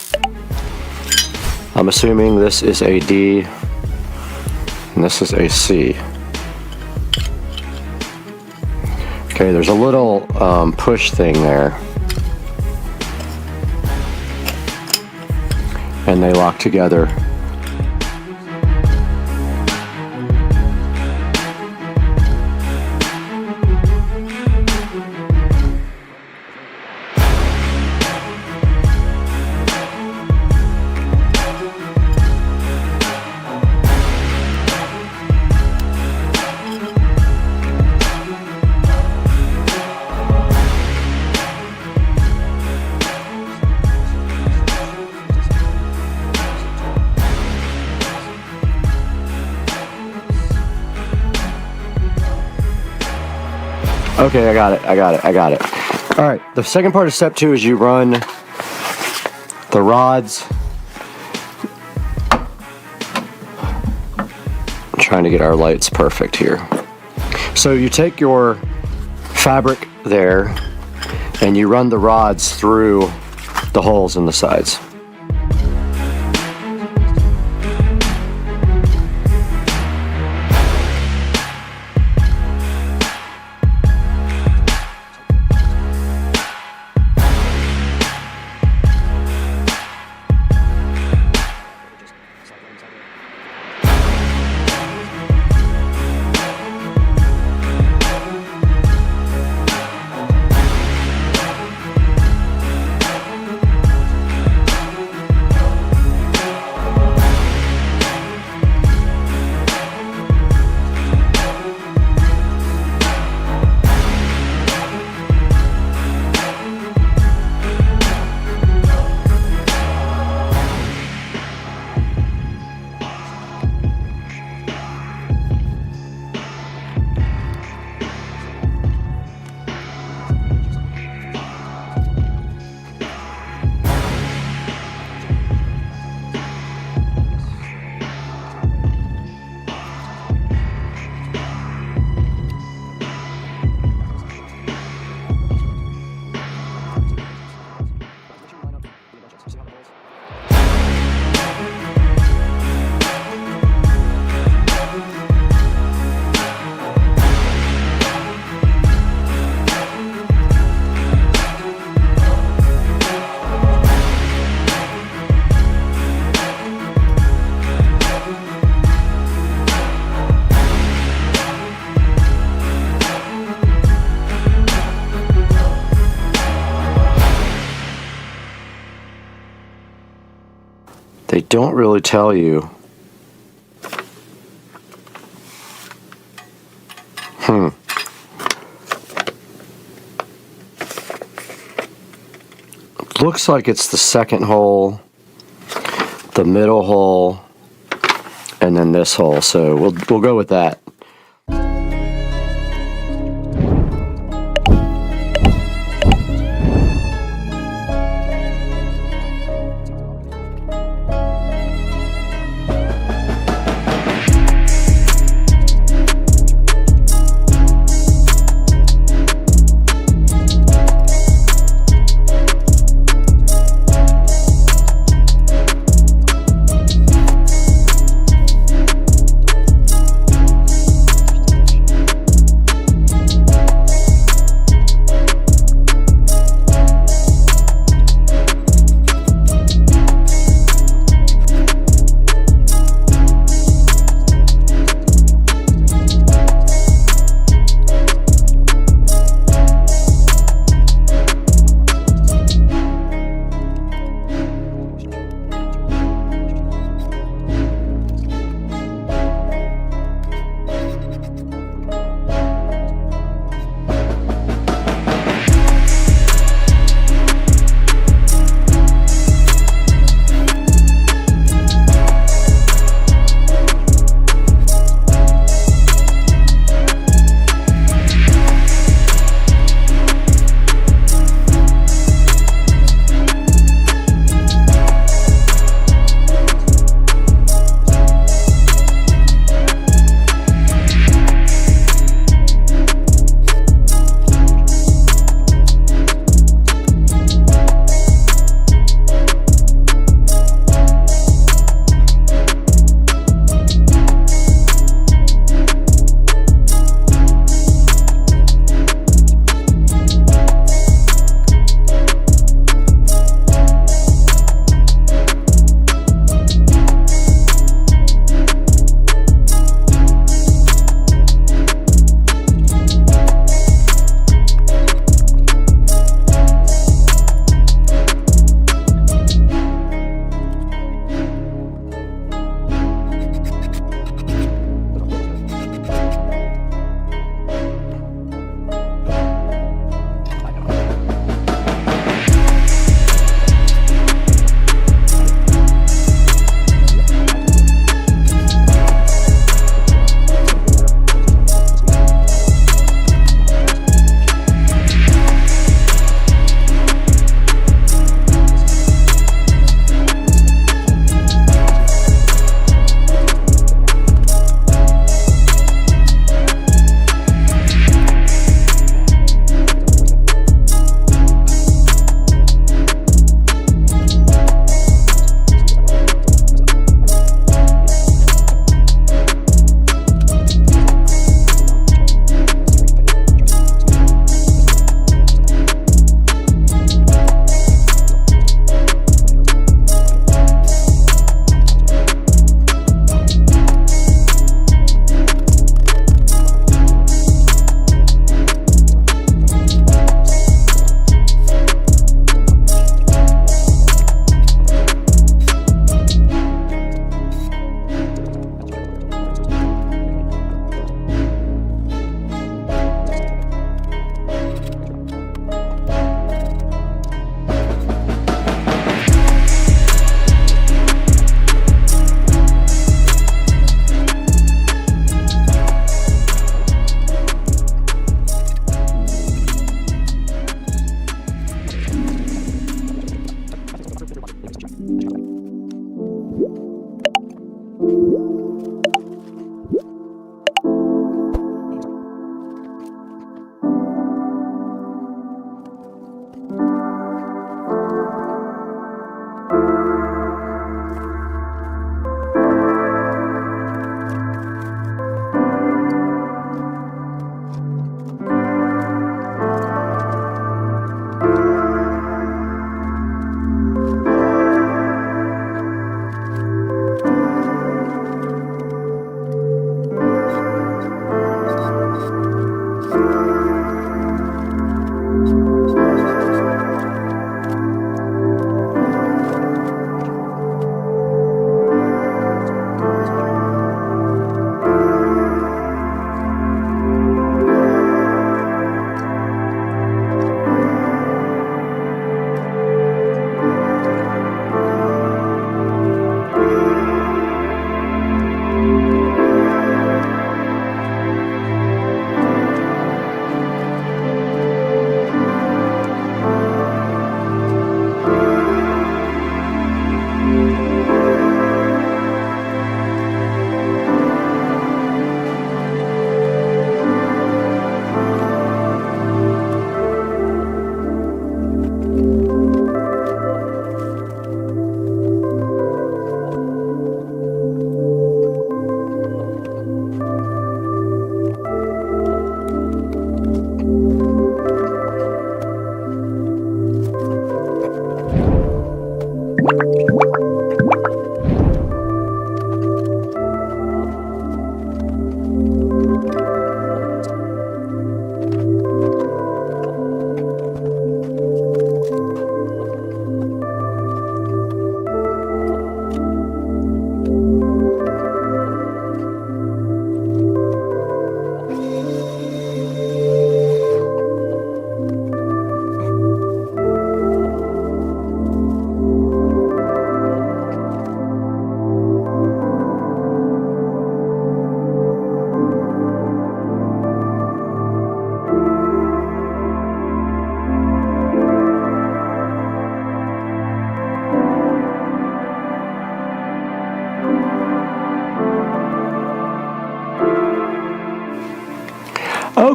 I'm assuming this is a D and this is a C. Okay, there's a little push thing there. And they lock together. Okay, I got it. All right, the second part of step 2 is you run the rods. I'm trying to get our lights perfect here. So you take your fabric there and you run the rods through the holes in the sides. They don't really tell you. Looks like it's the second hole, the middle hole, and then this hole. So we'll go with that.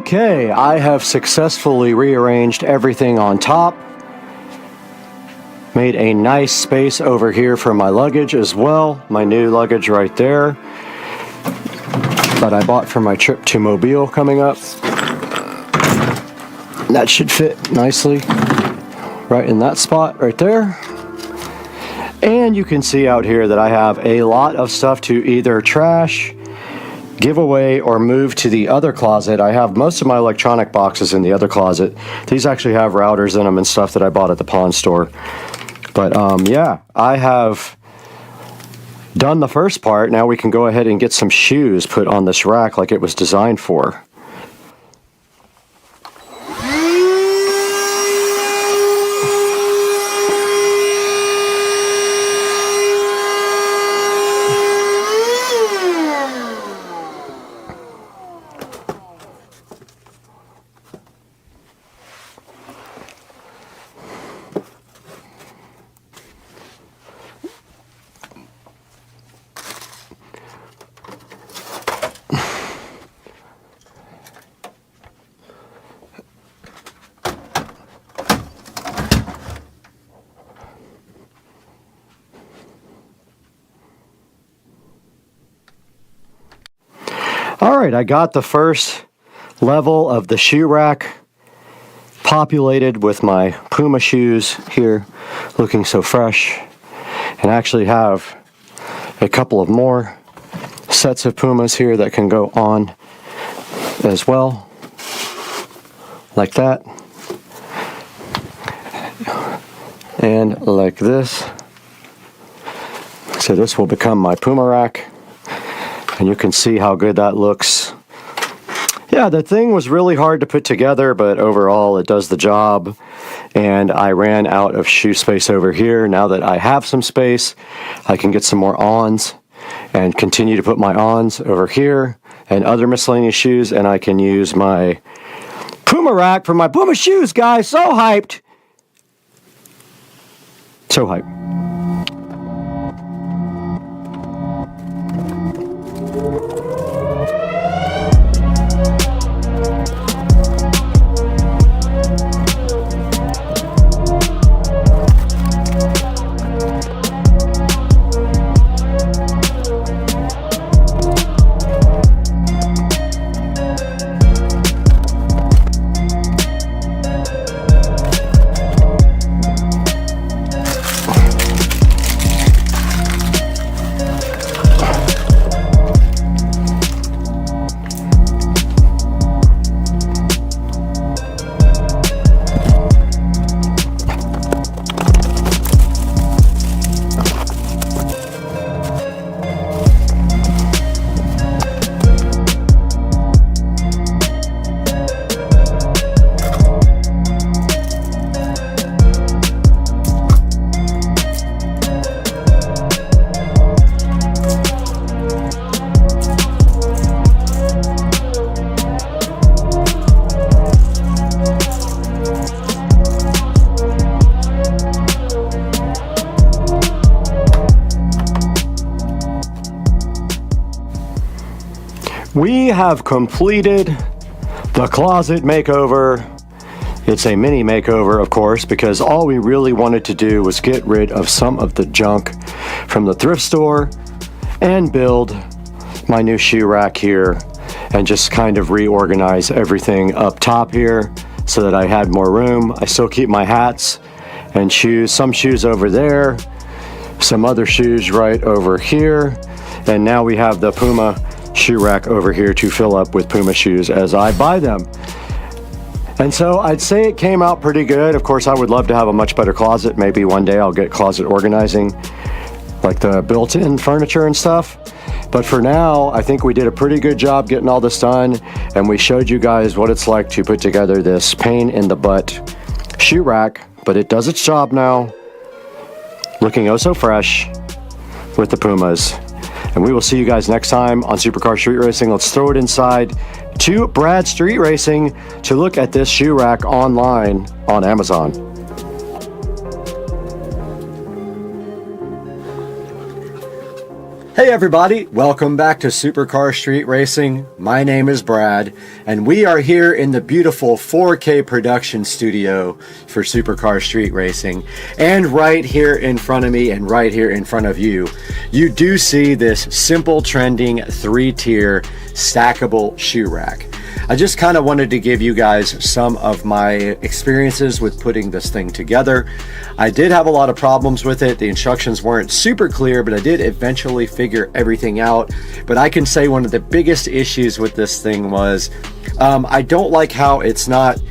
Okay, I have successfully rearranged everything on top. Made a nice space over here for my luggage as well. My new luggage right there that I bought for my trip to Mobile coming up. That should fit nicely right in that spot right there. And you can see out here that I have a lot of stuff to either trash, give away, or move to the other closet. I have most of my electronic boxes in the other closet. These actually have routers in them and stuff that I bought at the pawn store. But yeah, I have done the first part. Now we can go ahead and get some shoes put on this rack like it was designed for. Alright, I got the first level of the shoe rack populated with my Puma shoes here, looking so fresh, and I actually have a couple of more sets of Pumas here that can go on as well, like that, and like this. So this will become my Puma rack. And you can see how good that looks. Yeah, the thing was really hard to put together, but overall it does the job. And I ran out of shoe space over here. Now that I have some space, I can get some more ons and continue to put my ons over here and other miscellaneous shoes, and I can use my Puma rack for my Puma shoes, guys. So hyped. So hyped. We have completed the closet makeover. It's a mini makeover, of course, because all we really wanted to do was get rid of some of the junk from the thrift store and build my new shoe rack here and just kind of reorganize everything up top here so that I had more room. I still keep my hats and shoes, some shoes over there, some other shoes right over here, and now we have the Puma shoe rack over here to fill up with Puma shoes as I buy them. And so I'd say it came out pretty good. Of course, I would love to have a much better closet. Maybe one day I'll get closet organizing, like the built-in furniture and stuff. But for now, I think we did a pretty good job getting all this done, and we showed you guys what it's like to put together this pain in the butt shoe rack, but it does its job now. Looking oh so fresh with the Pumas. And we will see you guys next time on Supercar Street Racing. Let's throw it inside to Brad Street Racing to look at this shoe rack online on Amazon. Hey everybody, welcome back to Supercar Street Racing. My name is Brad, and we are here in the beautiful 4K production studio for Supercar Street Racing. And right here in front of me and right here in front of you, you do see this simple trending 3-tier stackable shoe rack. I just kind of wanted to give you guys some of my experiences with putting this thing together. I did have a lot of problems with it. The instructions weren't super clear, but I did eventually figure everything out. But I can say one of the biggest issues with this thing was I don't like how it's not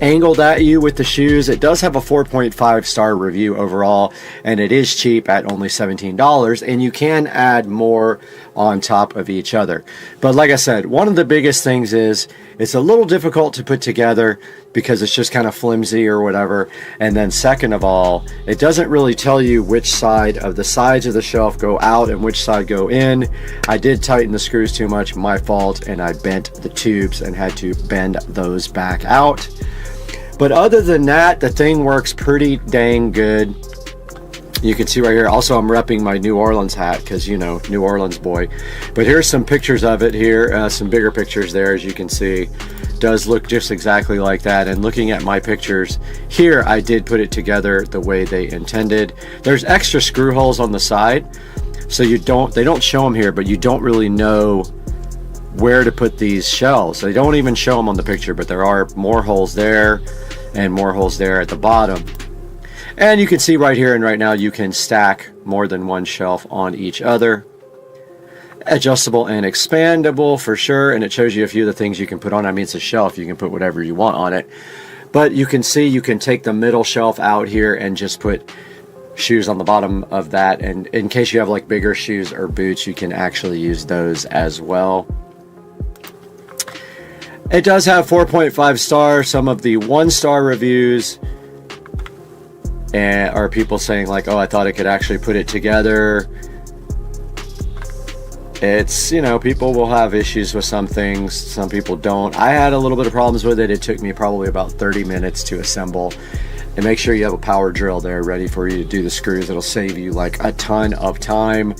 angled at you with the shoes. It does have a 4.5 star review overall, and it is cheap at only $17, and you can add more on top of each other. But like I said, one of the biggest things is it's a little difficult to put together because it's just kind of flimsy or whatever. And then second of all, it doesn't really tell you which side of the sides of the shelf go out and which side go in. I did tighten the screws too much, my fault, and I bent the tubes and had to bend those back out. But other than that, the thing works pretty dang good. You can see right here, also I'm repping my New Orleans hat because, you know, New Orleans boy. But here's some pictures of it here, some bigger pictures there, as you can see. Does look just exactly like that. And looking at my pictures here, I did put it together the way they intended. There's extra screw holes on the side, so they don't show them here, but you don't really know where to put these shelves. They don't even show them on the picture, but there are more holes there and more holes there at the bottom. And you can see right here and right now you can stack more than one shelf on each other. Adjustable and expandable for sure, and it shows you a few of the things you can put on. I mean, it's a shelf, you can put whatever you want on it. But you can see you can take the middle shelf out here and just put shoes on the bottom of that, and in case you have like bigger shoes or boots, you can actually use those as well. It does have 4.5 stars. Some of the 1-star reviews are people saying like, oh, I thought I could actually put it together. It's, you know, people will have issues with some things, some people don't. I had a little bit of problems with it. It took me probably about 30 minutes to assemble. And make sure you have a power drill there ready for you to do the screws. It'll save you like a ton of time.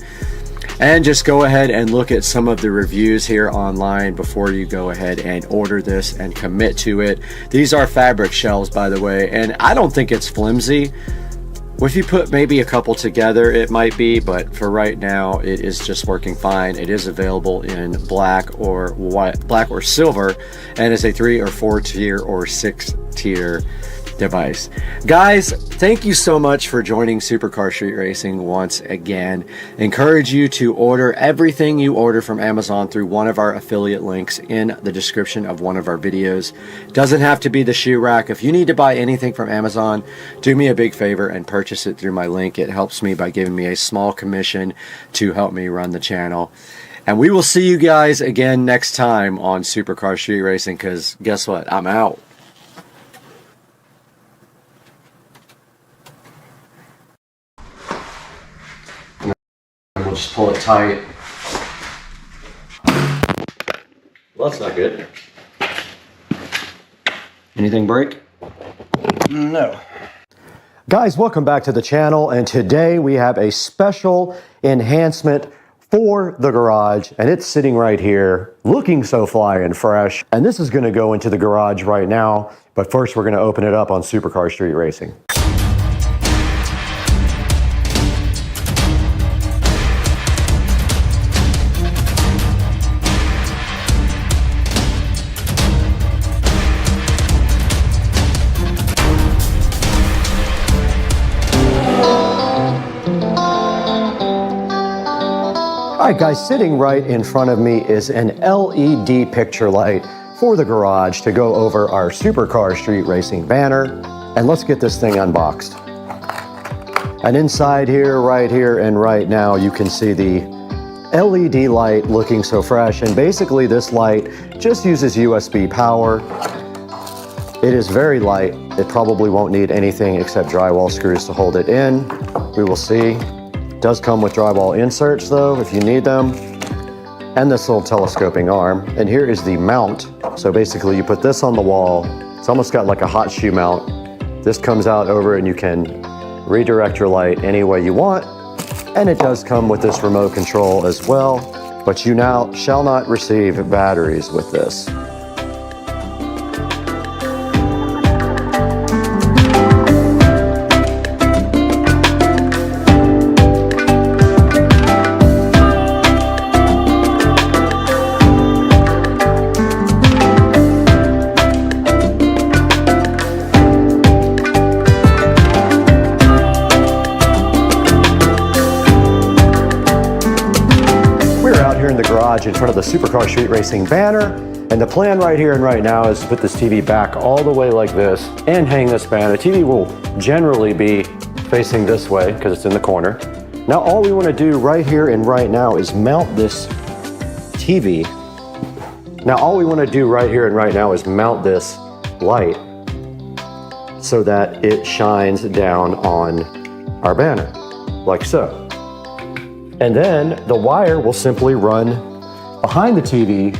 And just go ahead and look at some of the reviews here online before you go ahead and order this and commit to it. These are fabric shelves, by the way, and I don't think it's flimsy. If you put maybe a couple together, it might be, but for right now, it is just working fine. It is available in black or white, black or silver, and it's a 3 or 4 tier or 6 tier device. Guys, thank you so much for joining Supercar Street Racing once again. Encourage you to order everything you order from Amazon through one of our affiliate links in the description of one of our videos. Doesn't have to be the shoe rack. If you need to buy anything from Amazon, do me a big favor and purchase it through my link. It helps me by giving me a small commission to help me run the channel. And we will see you guys again next time on Supercar Street Racing, because guess what? I'm out. We'll just pull it tight. Well, that's not good. Anything break? No. Guys, welcome back to the channel, and today we have a special enhancement for the garage, and it's sitting right here looking so fly and fresh. And this is going to go into the garage right now, but first we're going to open it up on Supercar Street Racing. Alright guys, sitting right in front of me is an LED picture light for the garage to go over our Supercar Street Racing banner. And let's get this thing unboxed. And inside here, right here, and right now, you can see the LED light looking so fresh. And basically this light just uses USB power. It is very light. It probably won't need anything except drywall screws to hold it in. We will see. Does come with drywall inserts though, if you need them, and this little telescoping arm. And here is the mount. So basically you put this on the wall. It's almost got like a hot shoe mount. This comes out over and you can redirect your light any way you want. And it does come with this remote control as well, but you now shall not receive batteries with this. In front of the Supercar Street Racing banner, and the plan right here and right now is to put this TV back all the way like this and hang this banner. The TV will generally be facing this way because it's in the corner. Now all we want to do right here and right now is mount this TV. Now all we want to do right here and right now is mount this light so that it shines down on our banner, like so. And then the wire will simply run behind the TV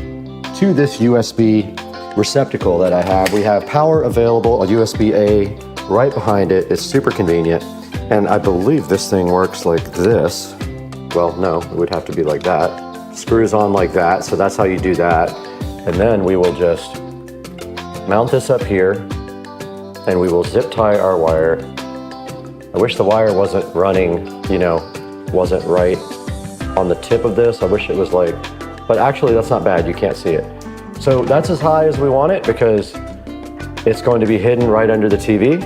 to this USB receptacle that I have. We have power available, a USB-A right behind it. It's super convenient. And I believe this thing works like this. Well, no, it would have to be like that. Screws on like that, so that's how you do that. And then we will just mount this up here and we will zip tie our wire. I wish the wire wasn't running, wasn't right on the tip of this. I wish it was like, but actually that's not bad, you can't see it. So that's as high as we want it because it's going to be hidden right under the TV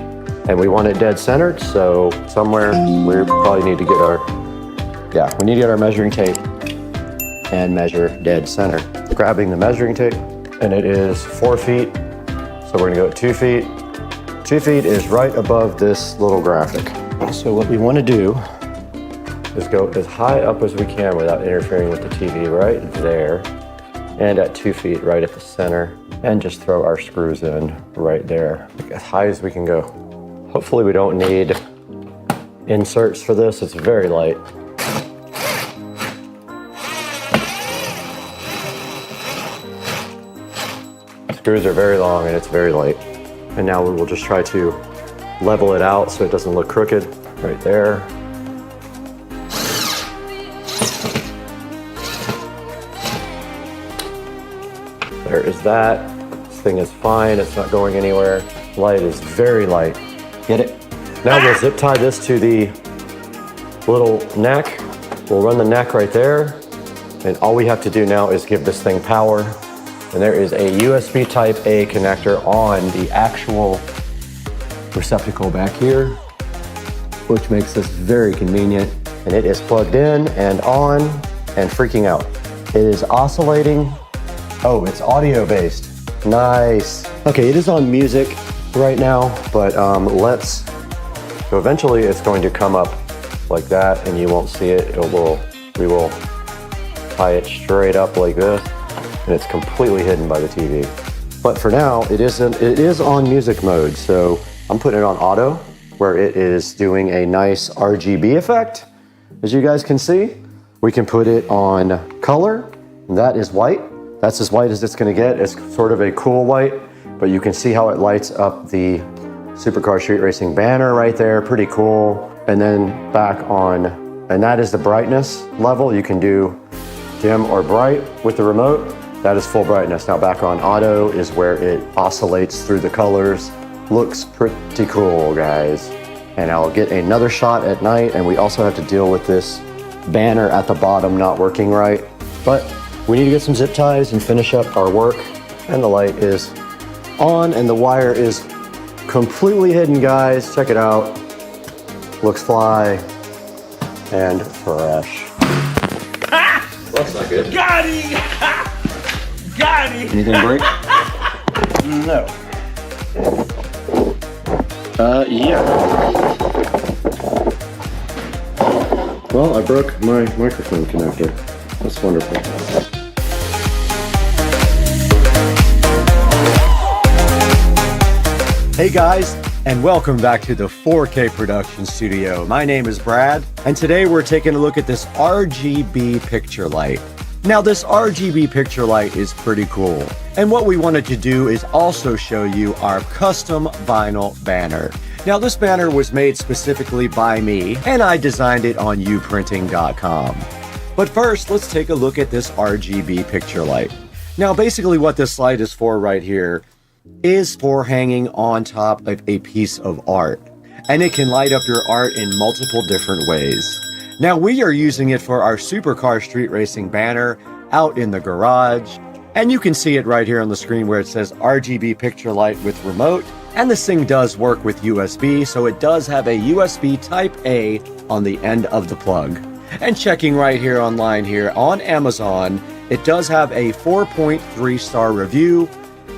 and we want it dead centered. So somewhere we probably need to get we need to get our measuring tape and measure dead center. Grabbing the measuring tape, and it is 4 feet. So we're gonna go at 2 feet. 2 feet is right above this little graphic. So what we wanna do is go as high up as we can without interfering with the TV right there, and at 2 feet right at the center, and just throw our screws in right there, as high as we can go. Hopefully we don't need inserts for this, it's very light. Screws are very long and it's very light. And now we will just try to level it out so it doesn't look crooked, right there. There is that. This thing is fine, it's not going anywhere. Light is very light. Get it? Now we'll zip tie this to the little neck. We'll run the neck right there. And all we have to do now is give this thing power. And there is a USB type A connector on the actual receptacle back here, which makes this very convenient. And it is plugged in and on and freaking out. It is oscillating. Oh, it's audio based. Nice. Okay, it is on music right now, but so eventually it's going to come up like that and you won't see it. We will tie it straight up like this and it's completely hidden by the TV. But for now, it is on music mode. So I'm putting it on auto where it is doing a nice RGB effect. As you guys can see, we can put it on color. That is white. That's as white as it's gonna get. It's sort of a cool white, but you can see how it lights up the Supercar Street Racing banner right there, pretty cool. And then back on, and that is the brightness level. You can do dim or bright with the remote. That is full brightness. Now back on auto is where it oscillates through the colors. Looks pretty cool, guys. And I'll get another shot at night, and we also have to deal with this banner at the bottom not working right. But we need to get some zip ties and finish up our work. And the light is on and the wire is completely hidden, guys. Check it out. Looks fly and fresh. Looks like it. Got it! Got it! Anything break? No. Yeah. Well, I broke my microphone connector. That's wonderful. Hey guys, and welcome back to the 4K production studio. My name is Brad, and today we're taking a look at this RGB picture light. Now this RGB picture light is pretty cool, and what we wanted to do is also show you our custom vinyl banner. Now this banner was made specifically by me, and I designed it on uprinting.com. But first, let's take a look at this RGB picture light. Now basically what this light is for right here is for hanging on top of a piece of art. And it can light up your art in multiple different ways. Now we are using it for our Supercar Street Racing banner out in the garage. And you can see it right here on the screen where it says RGB picture light with remote. And this thing does work with USB, so it does have a USB Type A on the end of the plug. And checking right here online here on Amazon, it does have a 4.3 star review,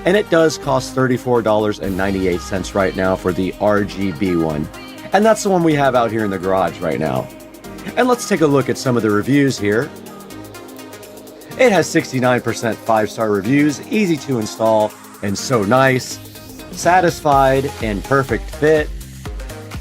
and it does cost $34.98 right now for the RGB one. And that's the one we have out here in the garage right now. And let's take a look at some of the reviews here. It has 69% 5-star reviews, easy to install, and so nice. Satisfied and perfect fit.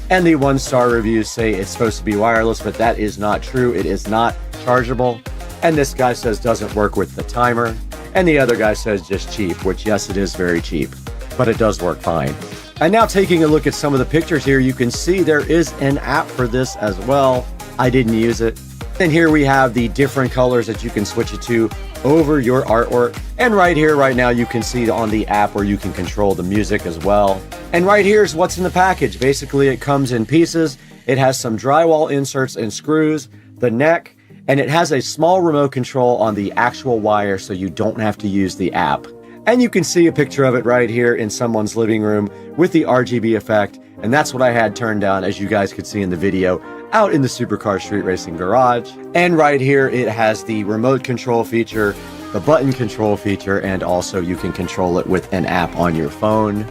And the 1-star reviews say it's supposed to be wireless, but that is not true. It is not chargeable. And this guy says doesn't work with the timer. And the other guy says just cheap, which yes, it is very cheap, but it does work fine. And now taking a look at some of the pictures here, you can see there is an app for this as well. I didn't use it. And here we have the different colors that you can switch it to over your artwork. And right here, right now, you can see on the app where you can control the music as well. And right here is what's in the package. Basically, it comes in pieces. It has some drywall inserts and screws, the neck, and it has a small remote control on the actual wire so you don't have to use the app. And you can see a picture of it right here in someone's living room with the RGB effect. And that's what I had turned down, as you guys could see in the video, out in the Supercar Street Racing garage. And right here, it has the remote control feature, the button control feature, and also you can control it with an app on your phone.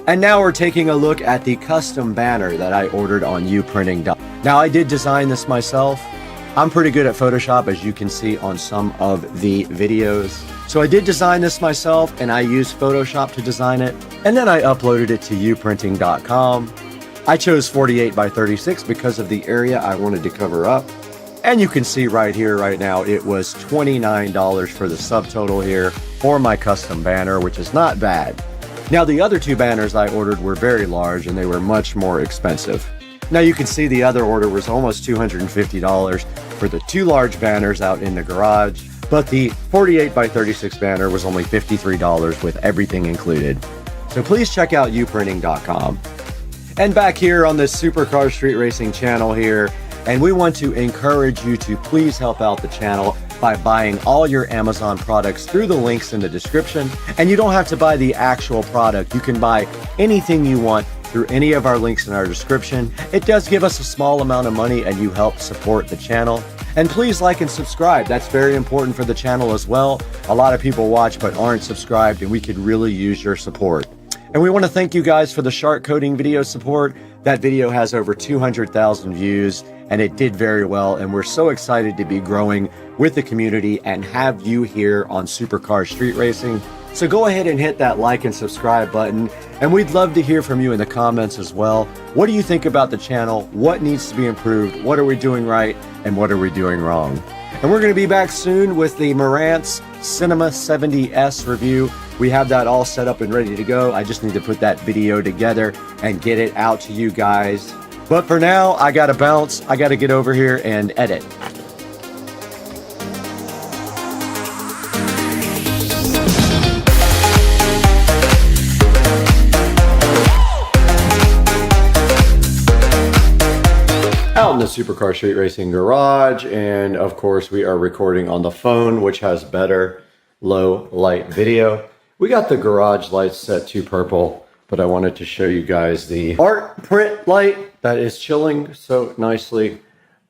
And now we're taking a look at the custom banner that I ordered on uprinting. Now I did design this myself. I'm pretty good at Photoshop, as you can see on some of the videos. So I did design this myself, and I used Photoshop to design it. And then I uploaded it to uprinting.com. I chose 48 by 36 because of the area I wanted to cover up. And you can see right here, right now, it was $29 for the subtotal here for my custom banner, which is not bad. Now, the other two banners I ordered were very large and they were much more expensive. Now, you can see the other order was almost $250 for the two large banners out in the garage, but the 48 by 36 banner was only $53 with everything included. So please check out uprinting.com. And back here on this Supercar Street Racing channel here, and we want to encourage you to please help out the channel by buying all your Amazon products through the links in the description. And you don't have to buy the actual product. You can buy anything you want through any of our links in our description. It does give us a small amount of money and you help support the channel. And please like and subscribe. That's very important for the channel as well. A lot of people watch but aren't subscribed, and we could really use your support. And we want to thank you guys for the shark coating video support. That video has over 200,000 views, and it did very well. And we're so excited to be growing with the community and have you here on Supercar Street Racing. So go ahead and hit that like and subscribe button. And we'd love to hear from you in the comments as well. What do you think about the channel? What needs to be improved? What are we doing right? And what are we doing wrong? And we're going to be back soon with the Marantz Cinema 70S review. We have that all set up and ready to go. I just need to put that video together and get it out to you guys. But for now, I gotta bounce. I gotta get over here and edit. Out in the Supercar Street Racing garage, and of course we are recording on the phone, which has better low light video. We got the garage lights set to purple, but I wanted to show you guys the art print light that is chilling so nicely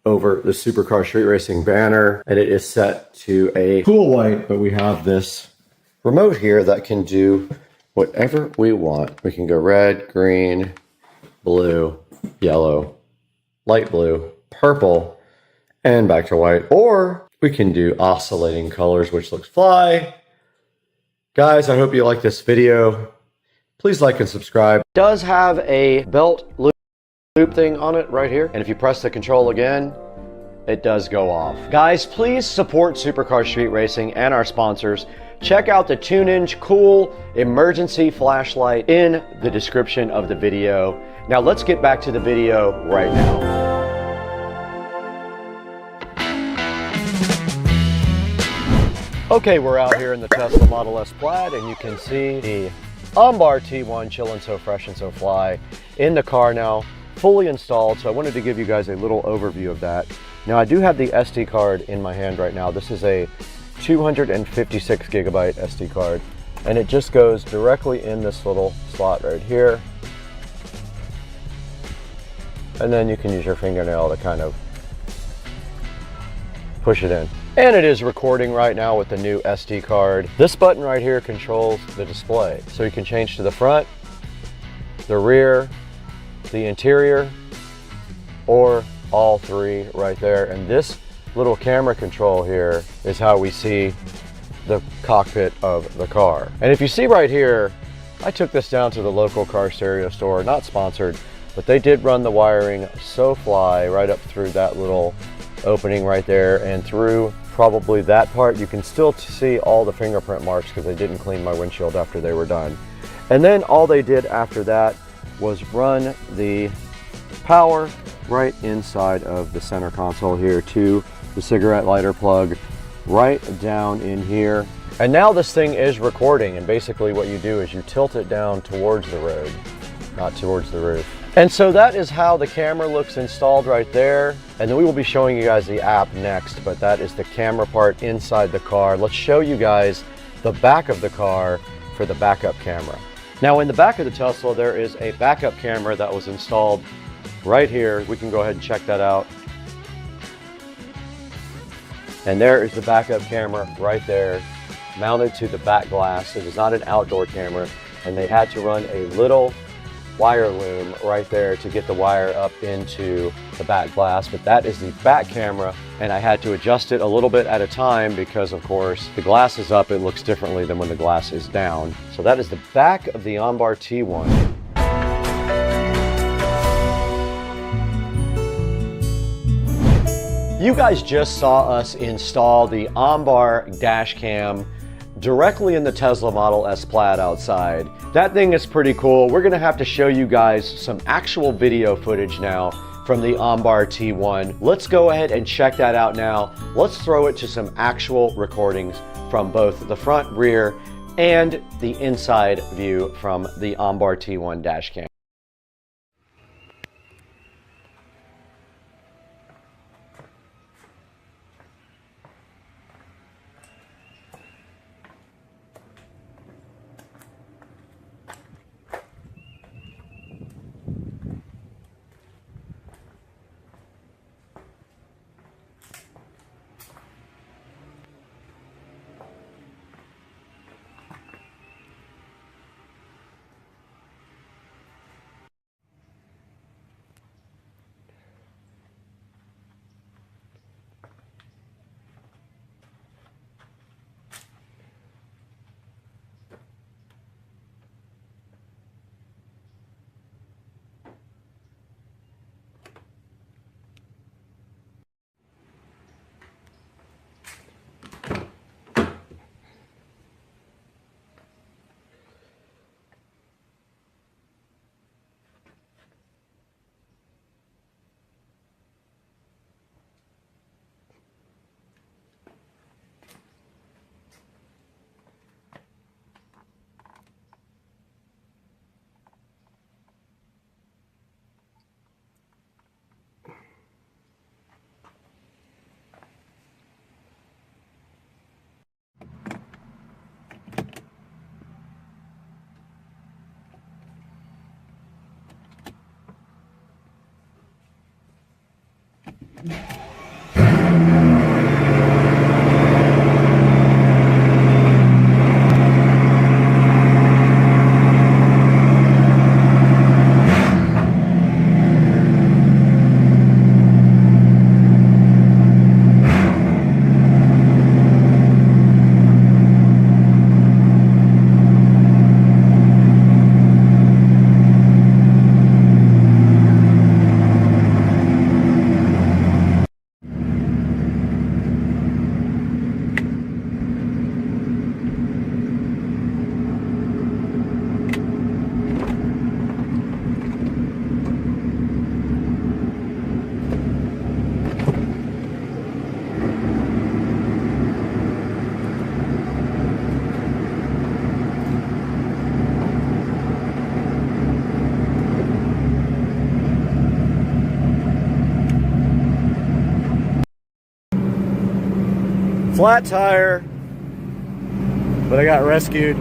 over the Supercar Street Racing banner. And it is set to a cool white, but we have this remote here that can do whatever we want. We can go red, green, blue, yellow, light blue, purple, and back to white. Or we can do oscillating colors, which looks fly. Guys, I hope you like this video. Please like and subscribe. It does have a belt loop thing on it right here. And if you press the control again, it does go off. Guys, please support Supercar Street Racing and our sponsors check out the TuneIn Cool emergency flashlight in the description of the video. Now let's get back to the video right now. Okay, we're out here in the Tesla Model S Plaid, and you can see the OnBar T1 chillin' so fresh and so fly in the car now, fully installed. So I wanted to give you guys a little overview of that. Now I do have the SD card in my hand right now. This is a 256 gigabyte SD card, and it just goes directly in this little slot right here. And then you can use your fingernail to kind of push it in. And it is recording right now with the new SD card. This button right here controls the display. So you can change to the front, the rear, the interior, or all three right there. And this little camera control here is how we see the cockpit of the car. And if you see right here, I took this down to the local car stereo store, not sponsored, but they did run the wiring so fly right up through that little opening right there and through probably that part. You can still see all the fingerprint marks because they didn't clean my windshield after they were done. And then all they did after that was run the power right inside of the center console here to the cigarette lighter plug right down in here. And now this thing is recording, and basically what you do is you tilt it down towards the road, not towards the roof. And so that is how the camera looks installed right there. And then we will be showing you guys the app next, but that is the camera part inside the car. Let's show you guys the back of the car for the backup camera. Now in the back of the Tesla, there is a backup camera that was installed right here. We can go ahead and check that out. And there is the backup camera right there, mounted to the back glass. It is not an outdoor camera, and they had to run a little wire loom right there to get the wire up into the back glass. But that is the back camera, and I had to adjust it a little bit at a time because of course the glass is up, it looks differently than when the glass is down. So that is the back of the OnBar T1. You guys just saw us install the OnBar dash cam directly in the Tesla Model S Plaid outside. That thing is pretty cool. We're gonna have to show you guys some actual video footage now from the OnBar T1. Let's go ahead and check that out now. Let's throw it to some actual recordings from both the front, rear, and the inside view from the OnBar T1 dash cam. Flat tire, but I got rescued.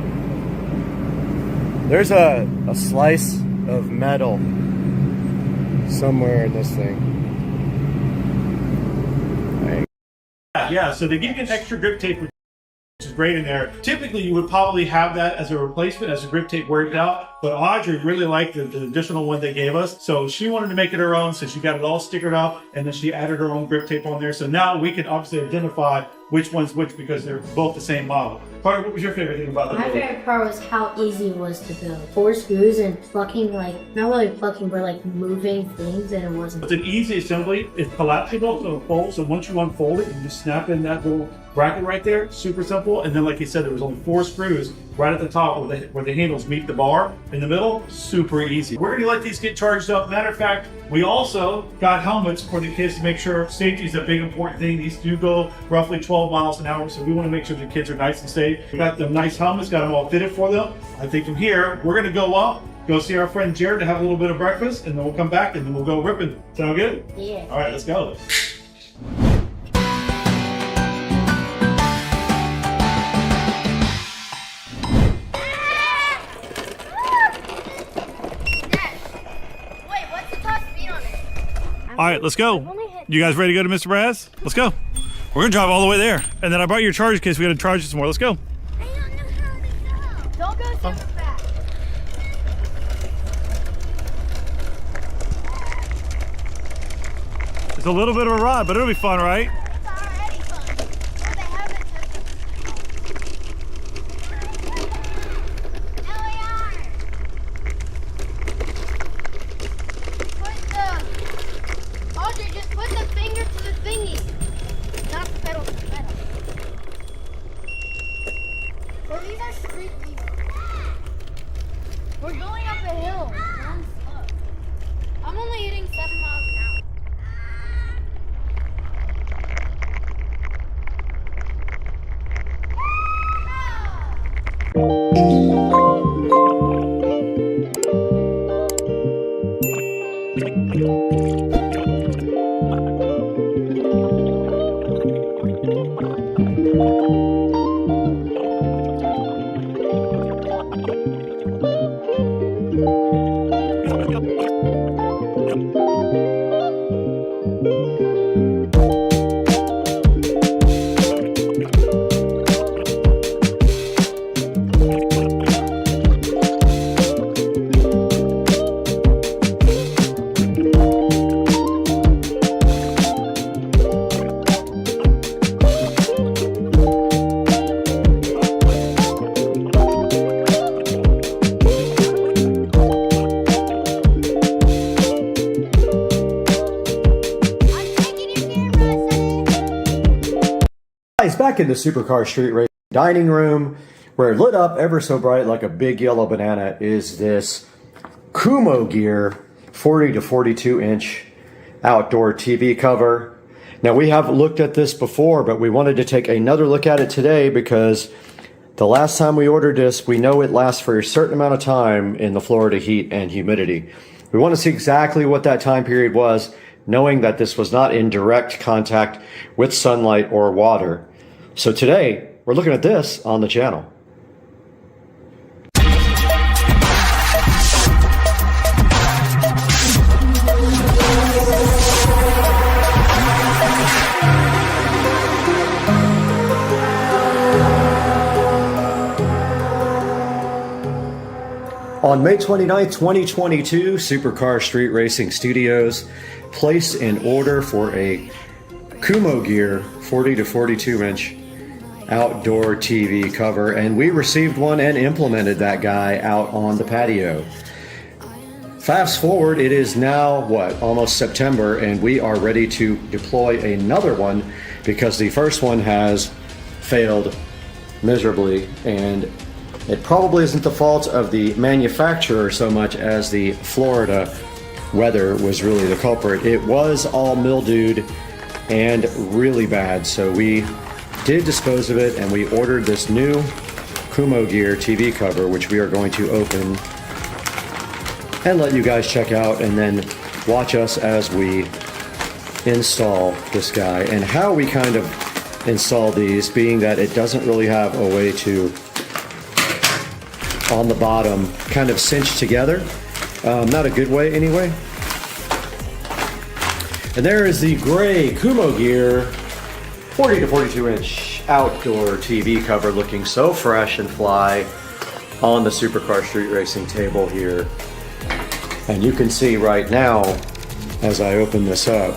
There's a slice of metal somewhere in this thing. Yeah, so they give you an extra grip tape, which is great in there. Typically, you would probably have that as a replacement, as a grip tape worked out, but Audrey really liked the additional one they gave us, so she wanted to make it her own, so she got it all stickered up, and then she added her own grip tape on there, so now we can obviously identify which one's which because they're both the same model. Carter, what was your favorite thing about that? My favorite part was how easy it was to build. 4 screws and plucking, like, not really plucking, but like moving things, and it wasn't. It's an easy assembly. It's collapsible, so it folds. So once you unfold it, you just snap in that little bracket right there. Super simple. And then, like you said, there was only 4 screws right at the top where the handles meet the bar. In the middle, super easy. We're gonna let these get charged up. Matter of fact, we also got helmets for the kids to make sure safety is a big important thing. These do go roughly 12 miles an hour, so we want to make sure the kids are nice and safe. We got them nice helmets, got them all fitted for them. I think from here, we're gonna go up, go see our friend Jared to have a little bit of breakfast, and then we'll come back and then we'll go ripping. Sound good? Yeah. All right, let's go. All right, let's go. You guys ready to go to Mr. Brad's? Let's go. We're gonna drive all the way there. And then I brought your charge case. We gotta charge you some more. Let's go. I don't know how to go. Don't go super fast. It's a little bit of a ride, but it'll be fun, right? It's already fun. Well, they haven't Audrey, just put the finger to the thingy. Not the pedal to the pedal. Well, these are street legal. We're going up a hill. I'm slow. I'm only hitting 7 miles an hour. Back in the Supercar Street Race dining room, where lit up ever so bright like a big yellow banana, is this Kumo Gear 40 to 42 inch outdoor TV cover. Now, we have looked at this before, but we wanted to take another look at it today because the last time we ordered this, we know it lasts for a certain amount of time in the Florida heat and humidity. We want to see exactly what that time period was, knowing that this was not in direct contact with sunlight or water. So today, we're looking at this on the channel. On May 29th, 2022, Supercar Street Racing Studios placed an order for a Kumo Gear 40 to 42 inch outdoor TV cover, and we received one and implemented that guy out on the patio. Fast forward, it is now almost September, and we are ready to deploy another one because the first one has failed miserably, and it probably isn't the fault of the manufacturer so much as the Florida weather was really the culprit. It was all mildewed and really bad, so we did dispose of it, and we ordered this new Kumo Gear TV cover, which we are going to open and let you guys check out, and then watch us as we install this guy and how we kind of install these, being that it doesn't really have a way to, on the bottom, kind of cinch together. Not a good way anyway. And there is the gray Kumo Gear 40 to 42 inch outdoor TV cover, looking so fresh and fly on the Supercar Street Racing table here. And you can see right now, as I open this up,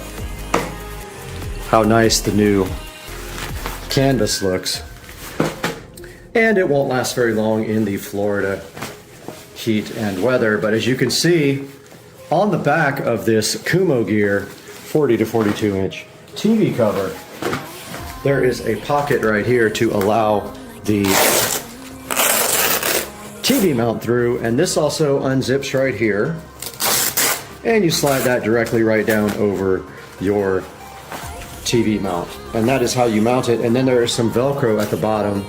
how nice the new canvas looks. And it won't last very long in the Florida heat and weather, but as you can see on the back of this Kumo Gear 40 to 42 inch TV cover, there is a pocket right here to allow the TV mount through, and this also unzips right here, and you slide that directly right down over your TV mount, and that is how you mount it. And then there is some Velcro at the bottom.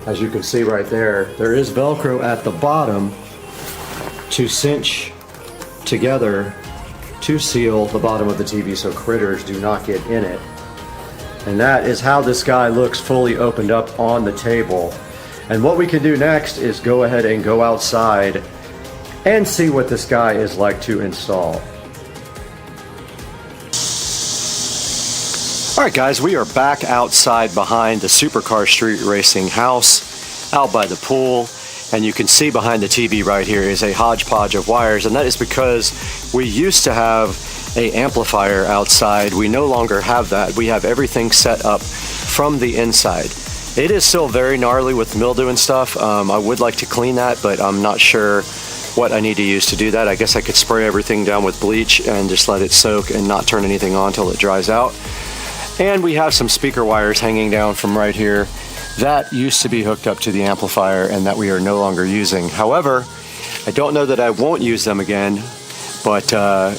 As you can see right there, there is Velcro at the bottom to cinch together to seal the bottom of the TV so critters do not get in it. And that is how this guy looks fully opened up on the table. And what we can do next is go ahead and go outside and see what this guy is like to install. Alright guys, we are back outside behind the Supercar Street Racing house, out by the pool, and you can see behind the TV right here is a hodgepodge of wires, and that is because we used to have an amplifier outside. We no longer have that. We have everything set up from the inside. It is still very gnarly with mildew and stuff. I would like to clean that, but I'm not sure what I need to use to do that. I guess I could spray everything down with bleach and just let it soak and not turn anything on until it dries out. And we have some speaker wires hanging down from right here that used to be hooked up to the amplifier and that we are no longer using. However, I don't know that I won't use them again, but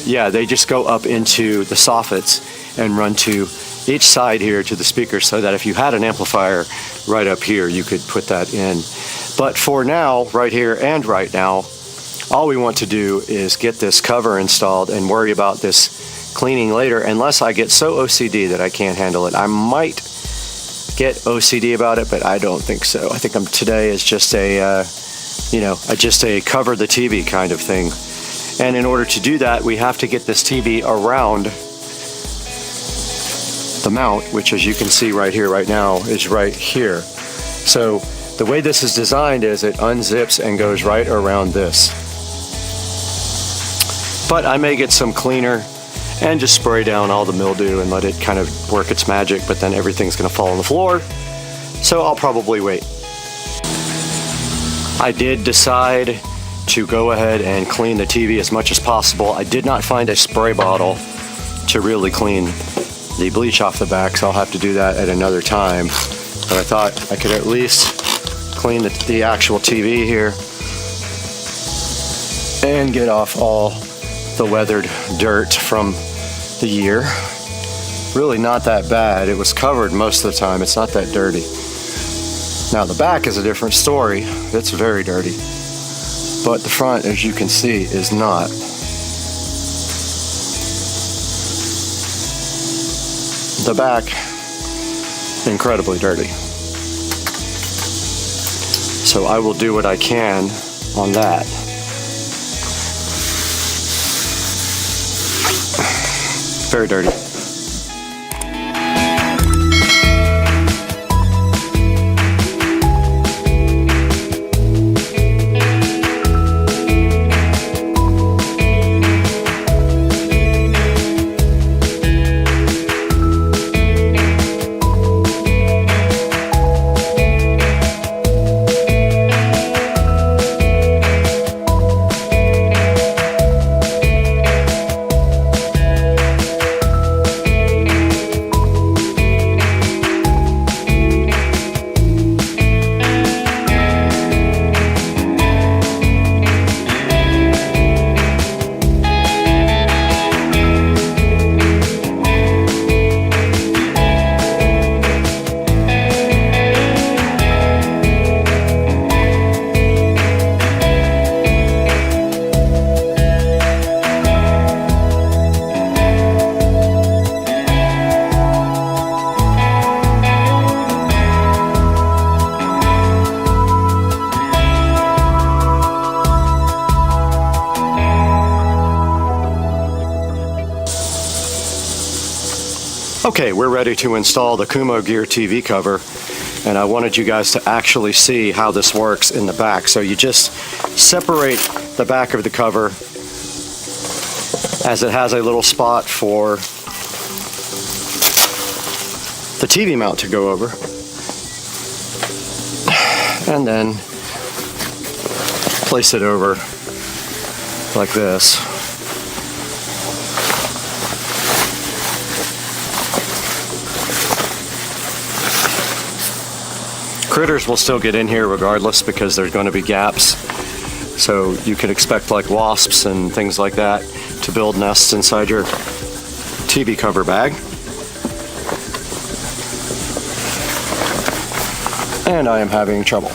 yeah, they just go up into the soffits and run to each side here to the speakers, so that if you had an amplifier right up here, you could put that in. But for now, right here and right now, all we want to do is get this cover installed and worry about this cleaning later, unless I get so OCD that I can't handle it. I might get OCD about it, but I don't think so. I think today is just a, just a cover the TV kind of thing. And in order to do that, we have to get this TV around the mount, which as you can see right here, right now, is right here. So the way this is designed is it unzips and goes right around this. But I may get some cleaner and just spray down all the mildew and let it kind of work its magic, but then everything's gonna fall on the floor, so I'll probably wait. I did decide to go ahead and clean the TV as much as possible. I did not find a spray bottle to really clean the bleach off the back, so I'll have to do that at another time. But I thought I could at least clean the actual TV here and get off all the weathered dirt from the year. Really not that bad. It was covered most of the time. It's not that dirty. Now the back is a different story. It's very dirty. But the front, as you can see, is not. The back, incredibly dirty. So I will do what I can on that. Very dirty. Okay, we're ready to install the Kumo Gear TV cover, and I wanted you guys to actually see how this works in the back. So you just separate the back of the cover, as it has a little spot for the TV mount to go over, and then place it over like this. Critters will still get in here regardless because there's going to be gaps. So you can expect like wasps and things like that to build nests inside your TV cover bag. And I am having trouble.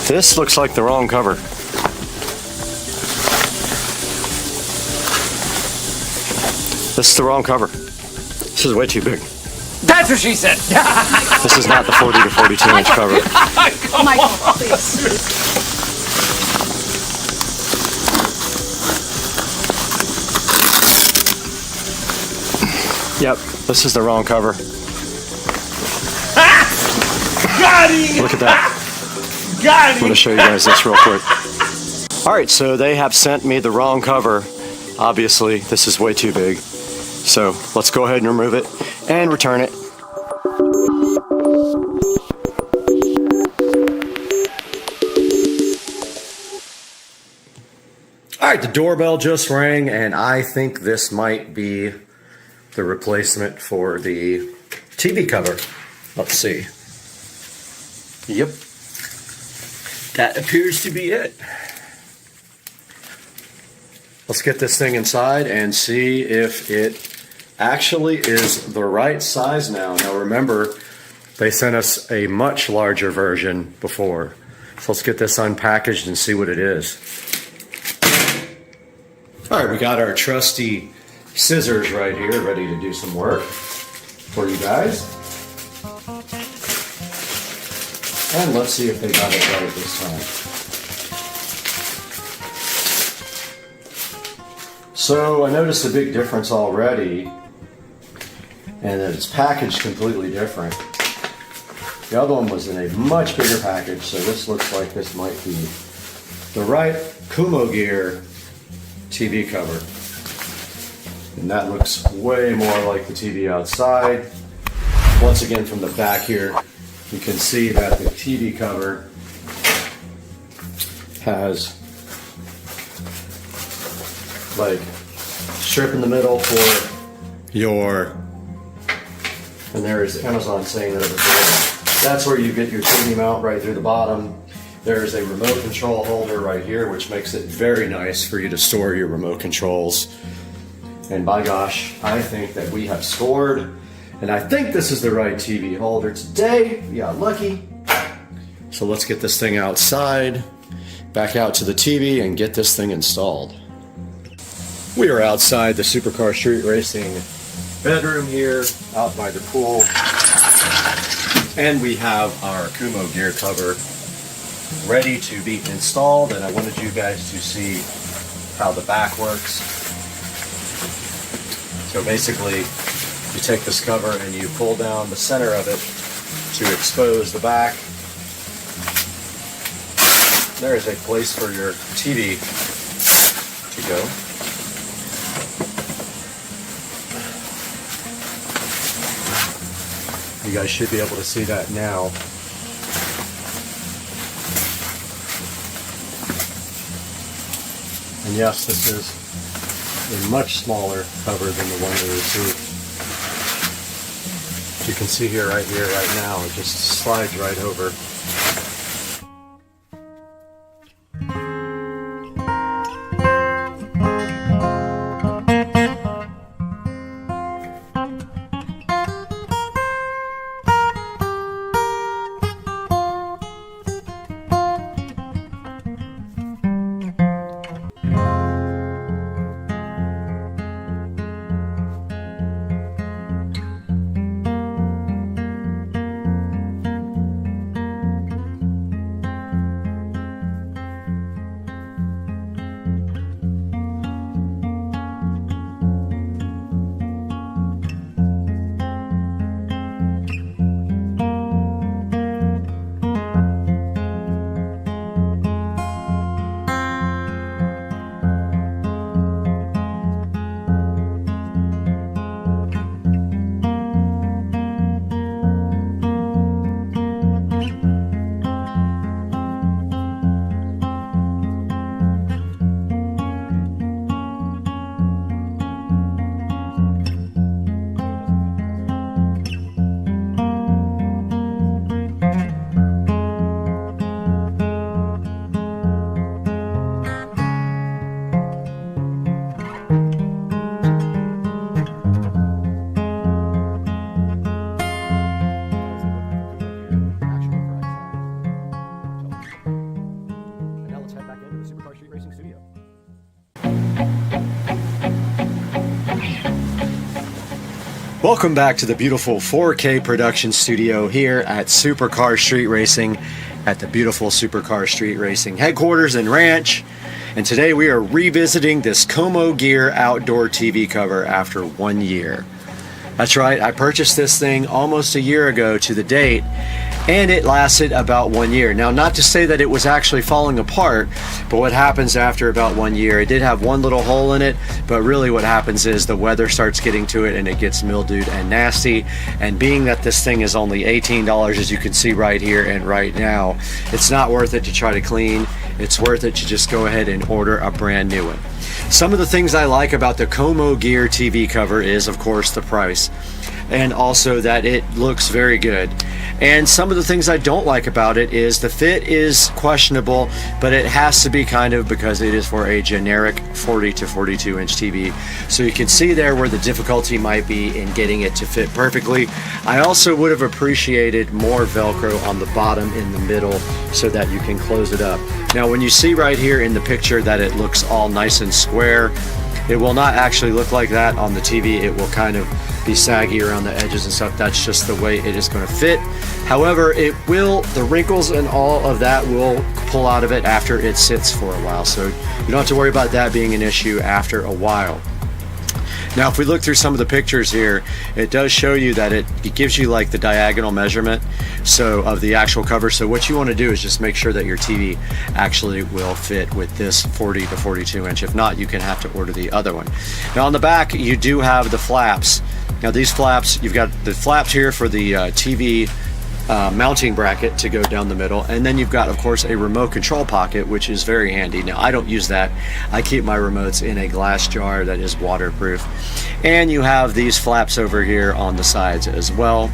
This looks like the wrong cover. This is the wrong cover. This is way too big. That's what she said. This is not the 40 to 42 inch cover. Oh my God, please. Yep, this is the wrong cover. Got him! Look at that. Got him! I'm going to show you guys this real quick. Alright, so they have sent me the wrong cover. Obviously, this is way too big. So let's go ahead and remove it and return it. Alright, the doorbell just rang, and I think this might be the replacement for the TV cover. Let's see. Yep. That appears to be it. Let's get this thing inside and see if it actually is the right size now. Now remember, they sent us a much larger version before. So let's get this unpackaged and see what it is. All right, we got our trusty scissors right here, ready to do some work for you guys. And let's see if they got it right this time. So I noticed a big difference already, and that it's packaged completely different. The other one was in a much bigger package, so this looks like this might be the right Kumo Gear TV cover. And that looks way more like the TV outside. Once again, from the back here, you can see that the TV cover has like strip in the middle for your, and there's Amazon saying that it was there. That's where you get your TV mount right through the bottom. There's a remote control holder right here, which makes it very nice for you to store your remote controls. And by gosh, I think that we have scored, and I think this is the right TV holder today. We got lucky. So let's get this thing outside, back out to the TV, and get this thing installed. We are outside the Supercar Street Racing bedroom here, out by the pool. And we have our Kumo Gear cover ready to be installed, and I wanted you guys to see how the back works. So basically, you take this cover and you pull down the center of it to expose the back. There is a place for your TV to go. You guys should be able to see that now. And yes, this is a much smaller cover than the one we received. You can see here, right now, it just slides right over. Welcome back to the beautiful 4K production studio here at Supercar Street Racing at the beautiful Supercar Street Racing headquarters and ranch. And today we are revisiting this Como Gear outdoor TV cover after 1 year. That's right, I purchased this thing almost a year ago to the date, and it lasted about 1 year. Now, not to say that it was actually falling apart, but what happens after about 1 year, it did have one little hole in it, but really what happens is the weather starts getting to it and it gets mildewed and nasty. And being that this thing is only $18, as you can see right here and right now, it's not worth it to try to clean. It's worth it to just go ahead and order a brand new one. Some of the things I like about the Como Gear TV cover is, of course, the price, and also that it looks very good. And some of the things I don't like about it is the fit is questionable, but it has to be kind of because it is for a generic 40 to 42 inch TV. So you can see there where the difficulty might be in getting it to fit perfectly. I also would have appreciated more Velcro on the bottom in the middle so that you can close it up. Now when you see right here in the picture that it looks all nice and square, it will not actually look like that on the TV. It will kind of be saggy around the edges and stuff. That's just the way it is going to fit. However, it will, the wrinkles and all of that will pull out of it after it sits for a while. So you don't have to worry about that being an issue after a while. Now, if we look through some of the pictures here, it does show you that it gives you like the diagonal measurement of the actual cover. So what you want to do is just make sure that your TV actually will fit with this 40 to 42 inch. If not, you can have to order the other one. Now on the back, you do have the flaps. Now these flaps, you've got the flaps here for the TV mounting bracket to go down the middle, and then you've got, of course, a remote control pocket, which is very handy. Now I don't use that. I keep my remotes in a glass jar that is waterproof. And you have these flaps over here on the sides as well,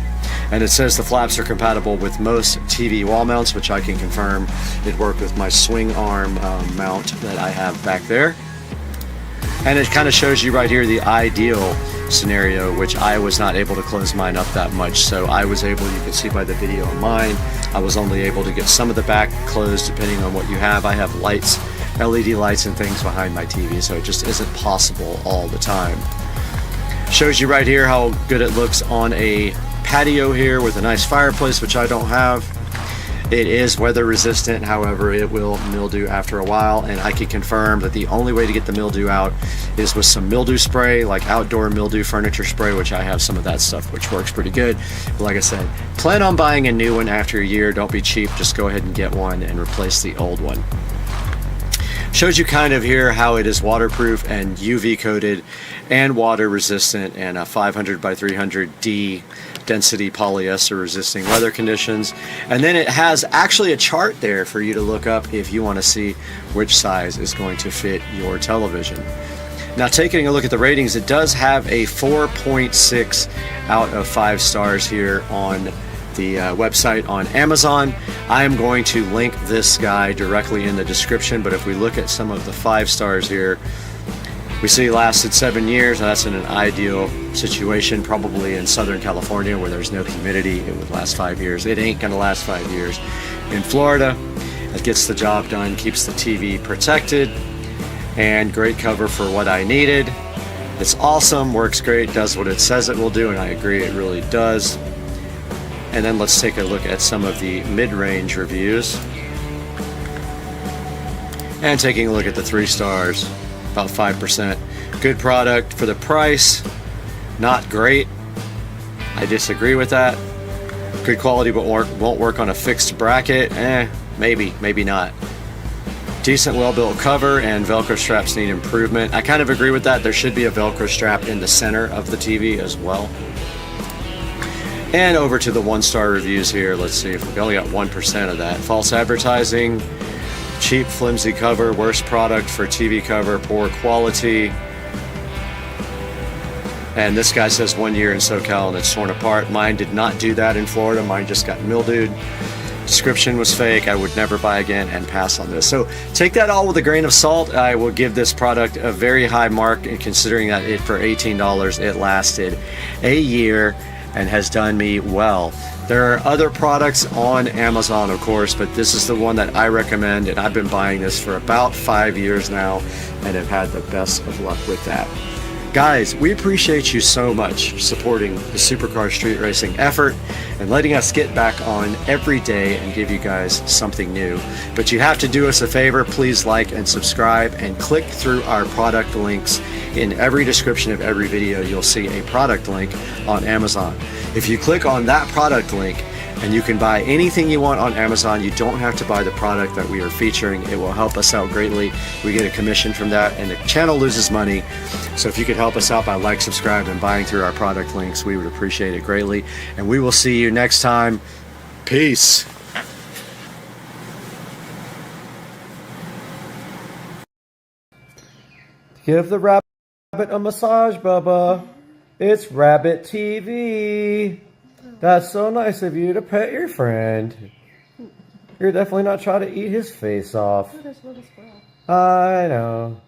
and it says the flaps are compatible with most TV wall mounts, which I can confirm. It worked with my swing arm mount that I have back there. And it kind of shows you right here the ideal scenario, which I was not able to close mine up that much. So I was able, you can see by the video of mine, I was only able to get some of the back closed depending on what you have. I have lights, LED lights and things behind my TV, so it just isn't possible all the time. Shows you right here how good it looks on a patio here with a nice fireplace, which I don't have. It is weather resistant, however, it will mildew after a while, and I can confirm that the only way to get the mildew out is with some mildew spray, like outdoor mildew furniture spray, which I have some of that stuff, which works pretty good. But like I said, plan on buying a new one after a year. Don't be cheap, just go ahead and get one and replace the old one. Shows you kind of here how it is waterproof and UV coated and water resistant, and a 500 by 300 D density polyester resisting weather conditions. And then it has actually a chart there for you to look up if you want to see which size is going to fit your television. Now, taking a look at the ratings, it does have a 4.6 out of 5 stars here on the website on Amazon. I am going to link this guy directly in the description, but if we look at some of the 5 stars here, we see it lasted 7 years. Now that's in an ideal situation, probably in Southern California where there's no humidity. It would last 5 years. It ain't gonna last 5 years. In Florida, it gets the job done, keeps the TV protected, and great cover for what I needed. It's awesome, works great, does what it says it will do, and I agree, it really does. And then let's take a look at some of the mid-range reviews. And taking a look at the 3 stars, about 5%. Good product for the price, not great. I disagree with that. Good quality but won't work on a fixed bracket. Maybe, maybe not. Decent well-built cover, and Velcro straps need improvement. I kind of agree with that. There should be a Velcro strap in the center of the TV as well. And over to the 1-star reviews here. Let's see if we only got 1% of that. False advertising, cheap flimsy cover, worst product for TV cover, poor quality. And this guy says 1 year in SoCal and it's torn apart. Mine did not do that in Florida. Mine just got mildewed. Description was fake. I would never buy again, and pass on this. So take that all with a grain of salt. I will give this product a very high mark, and considering that it for $18 it lasted a year and has done me well. There are other products on Amazon, of course, but this is the one that I recommend, and I've been buying this for about 5 years now and have had the best of luck with that. Guys, we appreciate you so much supporting the Supercar Street Racing effort and letting us get back on every day and give you guys something new. But you have to do us a favor, please like and subscribe and click through our product links. In every description of every video, you'll see a product link on Amazon. If you click on that product link, and you can buy anything you want on Amazon. You don't have to buy the product that we are featuring. It will help us out greatly. We get a commission from that, and the channel loses money. So if you could help us out by like, subscribe, and buying through our product links, we would appreciate it greatly. And we will see you next time. Peace. Give the rabbit a massage, Bubba. It's Rabbit TV. That's so nice of you to pet your friend. You're definitely not trying to eat his face off. I know.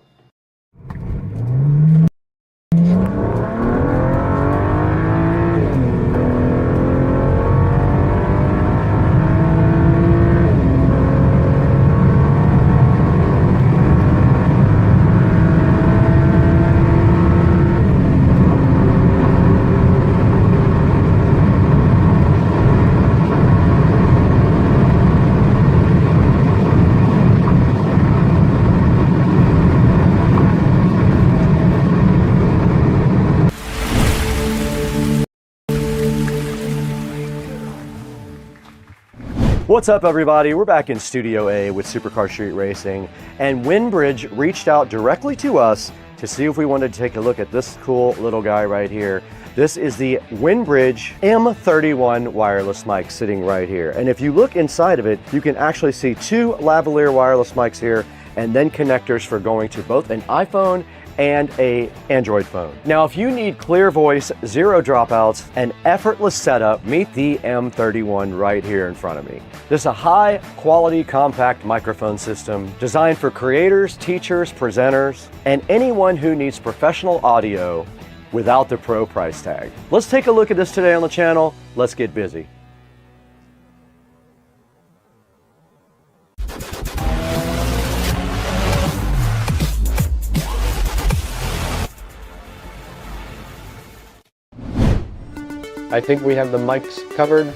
What's up, everybody? We're back in Studio A with Supercar Street Racing, and Windbridge reached out directly to us to see if we wanted to take a look at this cool little guy right here. This is the Windbridge M31 wireless mic sitting right here. And if you look inside of it, you can actually see two lavalier wireless mics here, and then connectors for going to both an iPhone and an Android phone. Now, if you need clear voice, zero dropouts, and effortless setup, meet the M31 right here in front of me. This is a high quality compact microphone system designed for creators, teachers, presenters, and anyone who needs professional audio without the pro price tag. Let's take a look at this today on the channel. Let's get busy. I think we have the mics covered.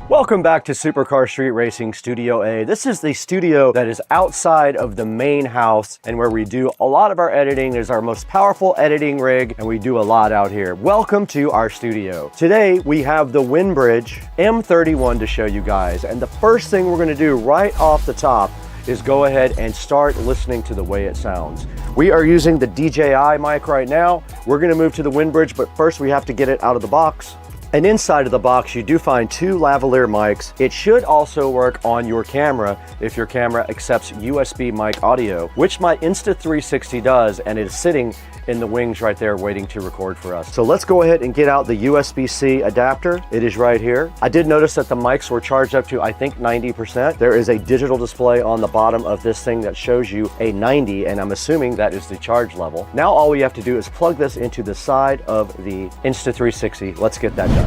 Welcome back to Supercar Street Racing Studio A. This is the studio that is outside of the main house and where we do a lot of our editing. It is our most powerful editing rig, and we do a lot out here. Welcome to our studio. Today we have the Windbridge M31 to show you guys, and the first thing we're going to do right off the top is go ahead and start listening to the way it sounds. We are using the DJI mic right now. We're going to move to the Windbridge, but first we have to get it out of the box. And inside of the box, you do find two lavalier mics. It should also work on your camera if your camera accepts USB mic audio, which my Insta360 does, and it is sitting in the wings right there waiting to record for us. So let's go ahead and get out the USB-C adapter. It is right here. I did notice that the mics were charged up to, I think, 90%. There is a digital display on the bottom of this thing that shows you a 90, and I'm assuming that is the charge level. Now all we have to do is plug this into the side of the Insta360. Let's get that done.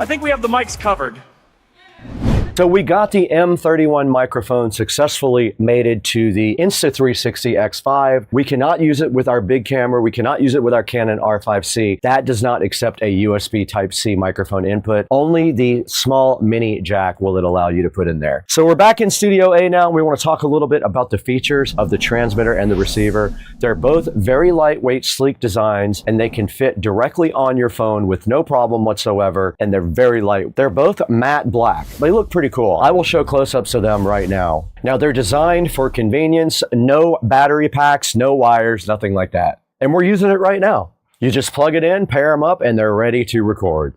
I think we have the mics covered. So we got the M31 microphone successfully mated to the Insta360 X5. We cannot use it with our big camera. We cannot use it with our Canon R5C. That does not accept a USB Type-C microphone input. Only the small mini jack will it allow you to put in there. So we're back in Studio A now, and we want to talk a little bit about the features of the transmitter and the receiver. They're both very lightweight, sleek designs, and they can fit directly on your phone with no problem whatsoever, and they're very light. They're both matte black. They look pretty cool. I will show close-ups of them right now. Now, they're designed for convenience, no battery packs, no wires, nothing like that. And we're using it right now. You just plug it in, pair them up, and they're ready to record.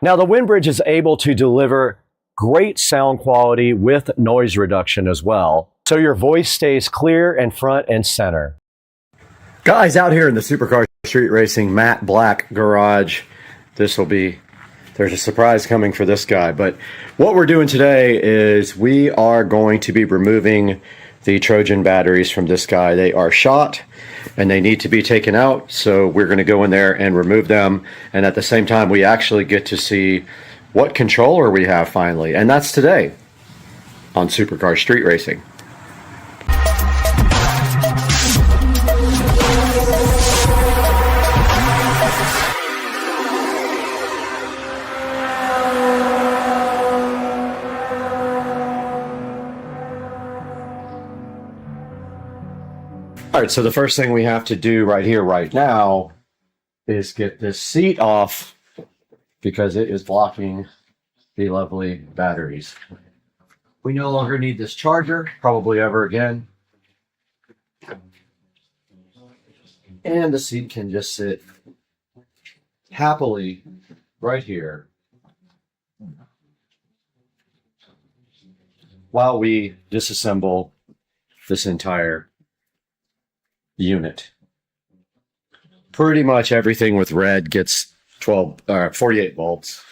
Now, the Windbridge is able to deliver great sound quality with noise reduction as well, so your voice stays clear and front and center. Guys, out here in the Supercar Street Racing matte black garage, there's a surprise coming for this guy. But what we're doing today is we are going to be removing the Trojan batteries from this guy. They are shot and they need to be taken out. So we're going to go in there and remove them. And at the same time, we actually get to see what controller we have finally. And that's today on Supercar Street Racing. All right, so the first thing we have to do right here, right now, is get this seat off because it is blocking the lovely batteries. We no longer need this charger, probably ever again. And the seat can just sit happily right here while we disassemble this entire unit. Pretty much everything with red gets 48 volts.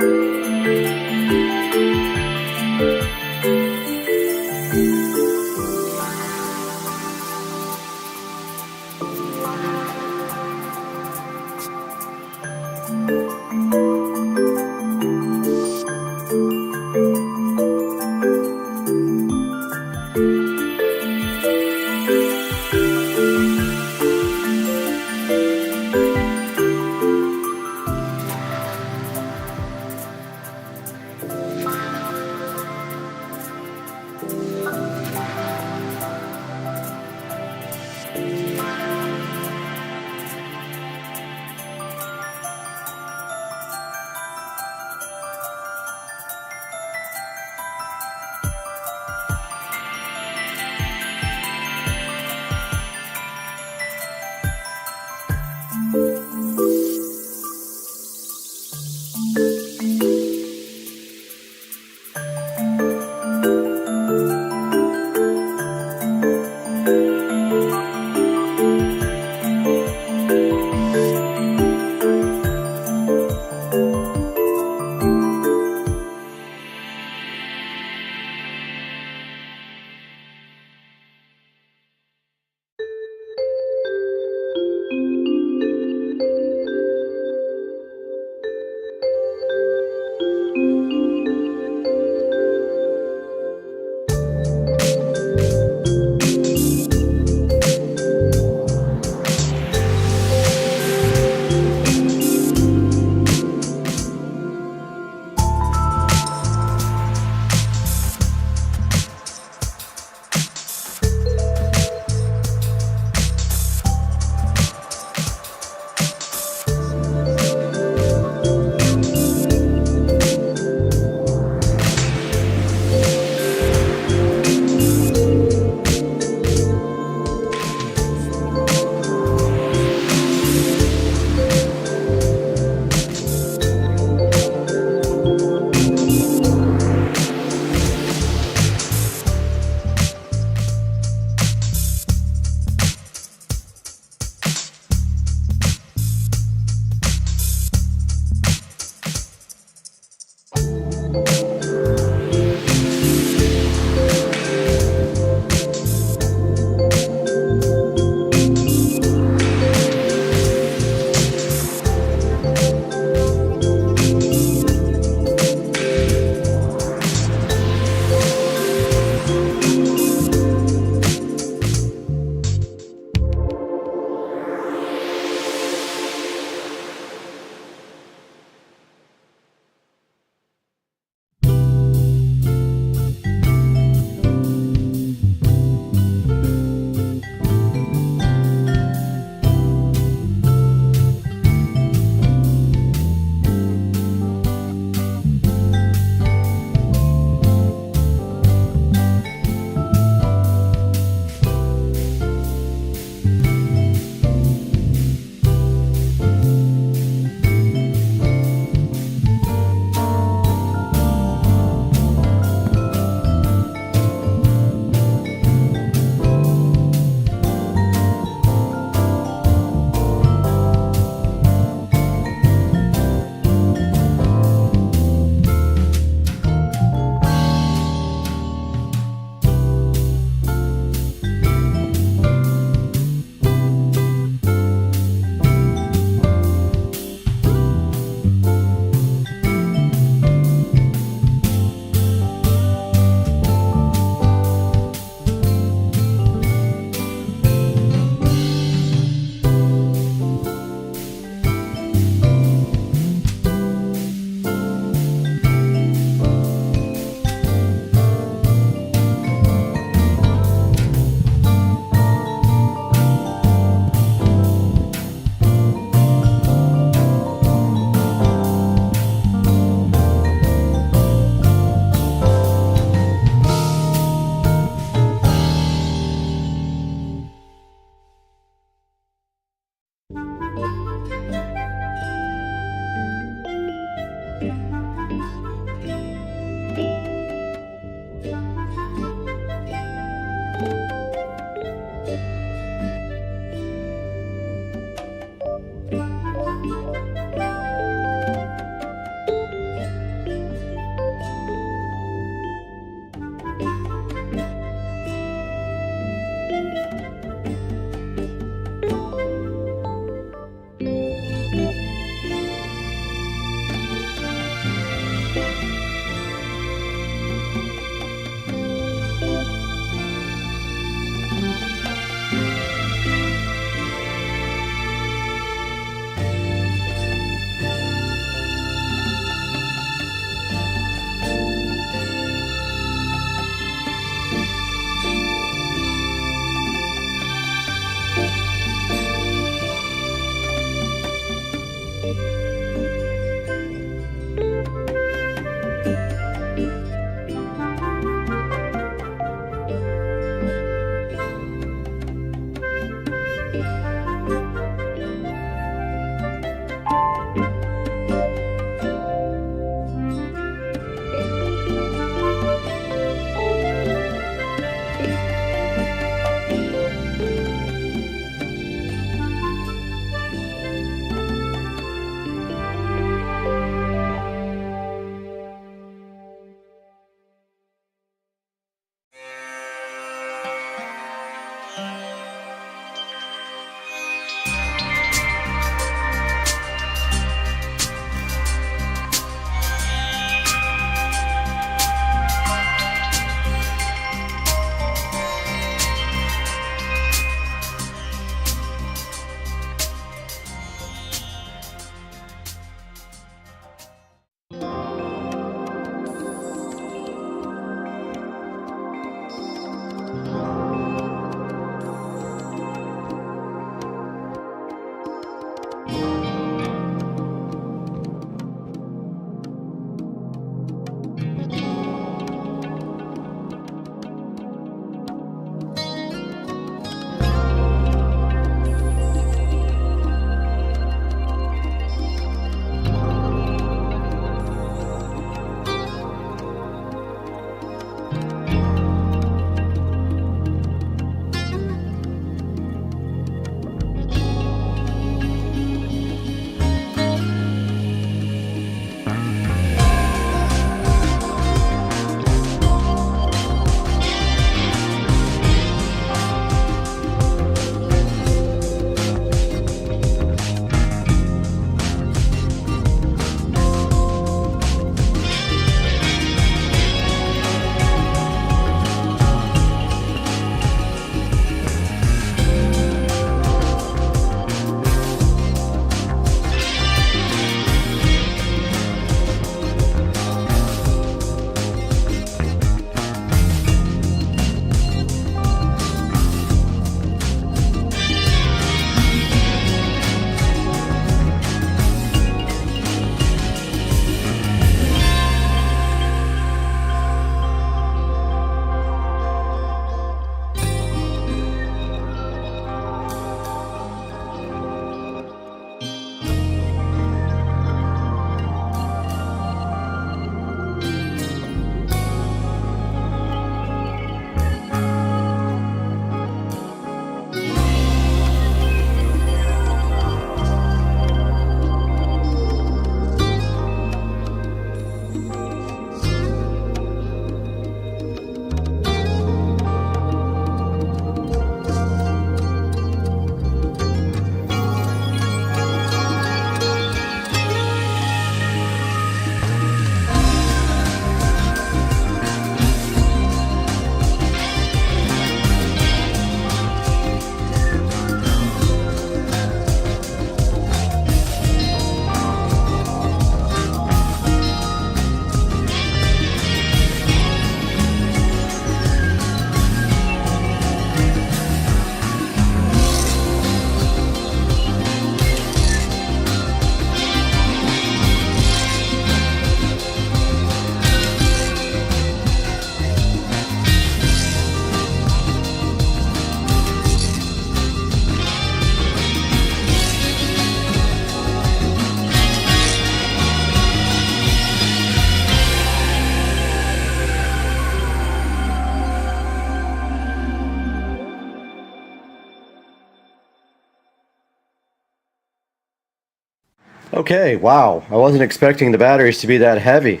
Okay, wow. I wasn't expecting the batteries to be that heavy.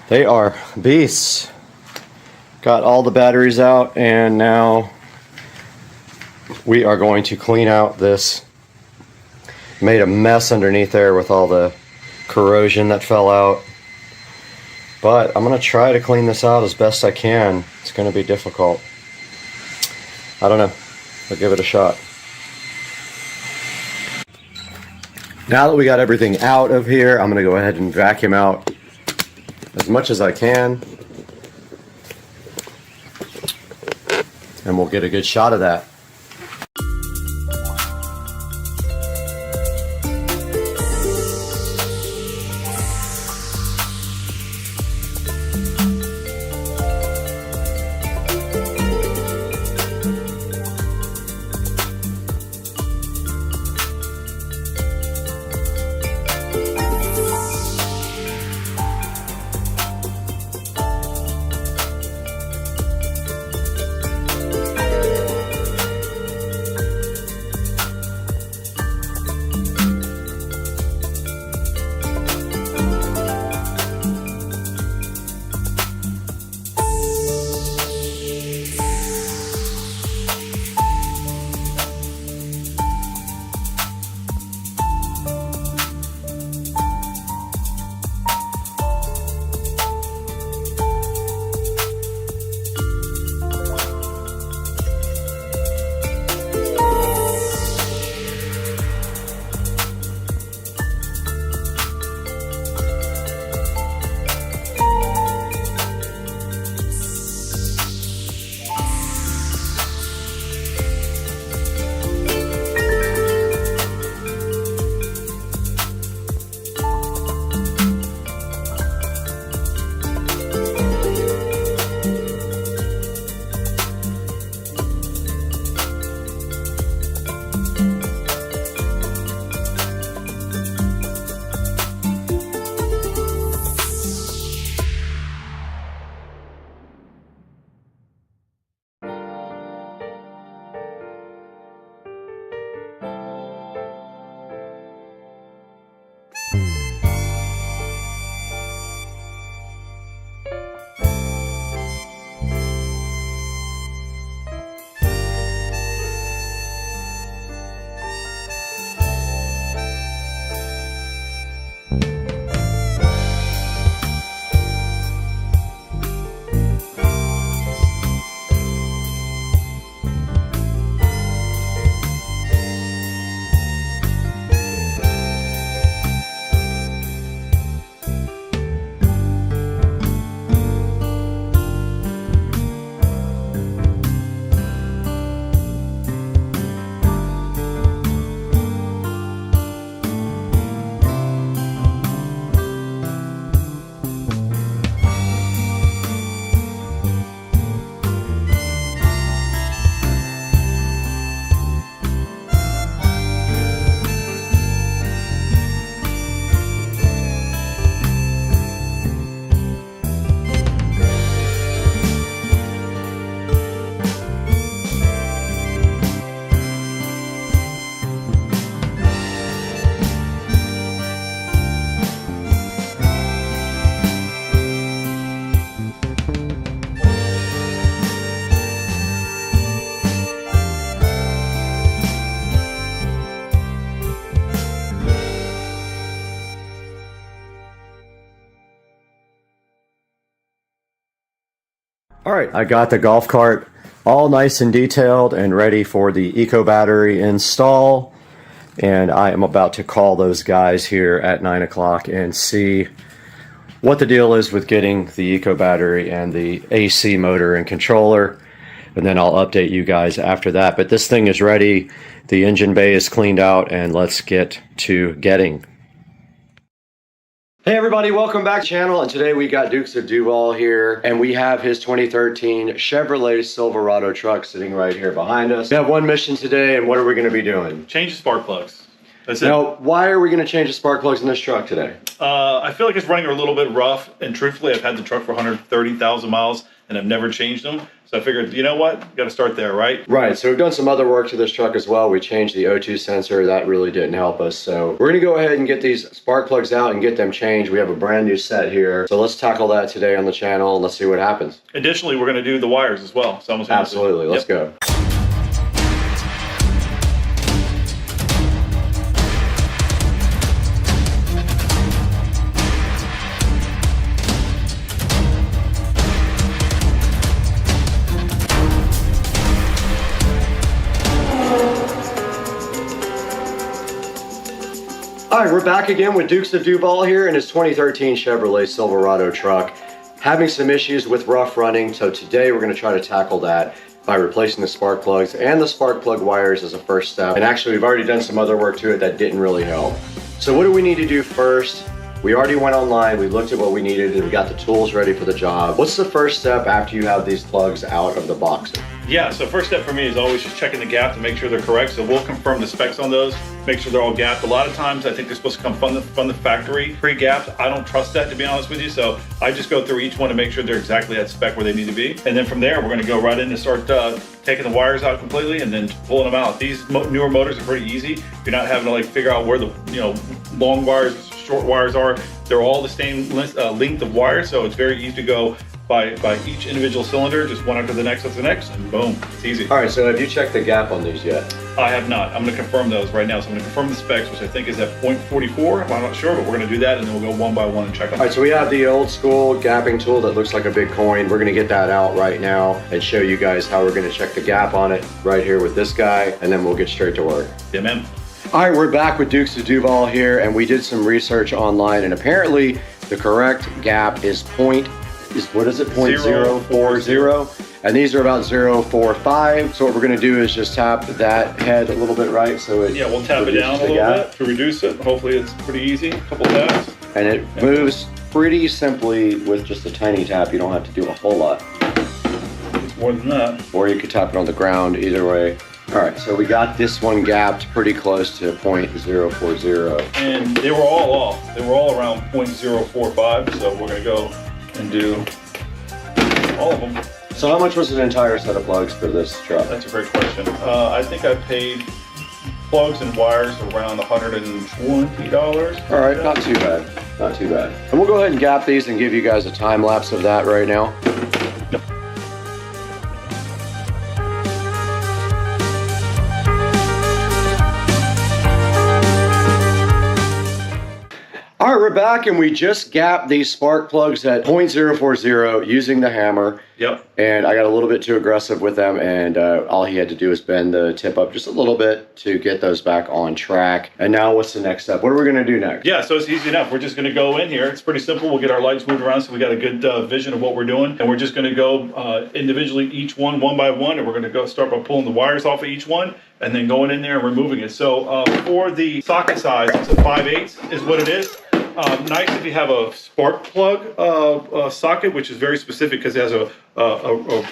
They are beasts. Got all the batteries out, and now we are going to clean out this. Made a mess underneath there with all the corrosion that fell out. But I'm going to try to clean this out as best I can. It's going to be difficult. I don't know. I'll give it a shot. Now that we got everything out of here, I'm going to go ahead and vacuum out as much as I can. And we'll get a good shot of that. All right, I got the golf cart all nice and detailed and ready for the eco battery install. And I am about to call those guys here at 9 o'clock and see what the deal is with getting the eco battery and the AC motor and controller. And then I'll update you guys after that. But this thing is ready. The engine bay is cleaned out, and let's get to getting. Hey everybody, welcome back to the channel, and today we got Dukes of Duval here, and we have his 2013 Chevrolet Silverado truck sitting right here behind us. We have one mission today, and what are we going to be doing? Change the spark plugs. That's it. Now, why are we going to change the spark plugs in this truck today? I feel like it's running a little bit rough, and truthfully, I've had the truck for 130,000 miles, and I've never changed them. So I figured, you know what, got to start there, right? Right, so we've done some other work to this truck as well. We changed the O2 sensor. That really didn't help us. So we're gonna go ahead and get these spark plugs out and get them changed. We have a brand new set here. So let's tackle that today on the channel and let's see what happens. Additionally, we're gonna do the wires as well. Absolutely, let's go. All right, we're back again with Dukes of Duval here in his 2013 Chevrolet Silverado truck. Having some issues with rough running, so today we're going to try to tackle that by replacing the spark plugs and the spark plug wires as a first step. And actually, we've already done some other work to it that didn't really help. So what do we need to do first? We already went online, we looked at what we needed, and we got the tools ready for the job. What's the first step after you have these plugs out of the box? Yeah, so first step for me is always just checking the gap to make sure they're correct. So we'll confirm the specs on those, make sure they're all gapped. A lot of times I think they're supposed to come from the factory pre-gapped. I don't trust that, to be honest with you. So I just go through each one to make sure they're exactly at spec where they need to be. And then from there, we're gonna go right in and start taking the wires out completely and then pulling them out. These newer motors are pretty easy. You're not having to like figure out where the long wires, short wires are. They're all the same length of wire, so it's very easy to go by each individual cylinder, just one after the next, and boom, it's easy. All right, so have you checked the gap on these yet? I have not. I'm gonna confirm those right now. So I'm gonna confirm the specs, which I think is at 0.44. I'm not sure, but we're gonna do that, and then we'll go one by one and check them. All right, so we have the old school gapping tool that looks like a big coin. We're gonna get that out right now and show you guys how we're gonna check the gap on it right here with this guy, and then we'll get straight to work. Yeah, man. All right, we're back with Dukes of Duval here, and we did some research online, and apparently the correct gap is what is it, 0.040, and these are about 0.45. So what we're gonna do is just tap that head a little bit, right? So it we'll tap it down a little bit to reduce it. Hopefully it's pretty easy, a couple taps. And it moves pretty simply with just a tiny tap. You don't have to do a whole lot. It's more than that. Or you could tap it on the ground, either way. All right, so we got this one gapped pretty close to 0.040. And they were all off. They were all around 0.045, so we're gonna go and do all of them. So how much was an entire set of plugs for this truck? That's a great question. I think I paid plugs and wires around $120. All right, not too bad, not too bad. And we'll go ahead and gap these and give you guys a time lapse of that right now. Yep. All right, we're back, and we just gapped these spark plugs at 0.040 using the hammer. Yep. And I got a little bit too aggressive with them, and all he had to do was bend the tip up just a little bit to get those back on track. And now what's the next step? What are we gonna do next? Yeah, so it's easy enough. We're just gonna go in here. It's pretty simple. We'll get our lights moved around so we got a good vision of what we're doing. And we're just gonna go individually, each one by one, and we're gonna go start by pulling the wires off of each one and then going in there and removing it. So for the socket size, it's a 5/8 is what it is. Nice if you have a spark plug socket, which is very specific because it has a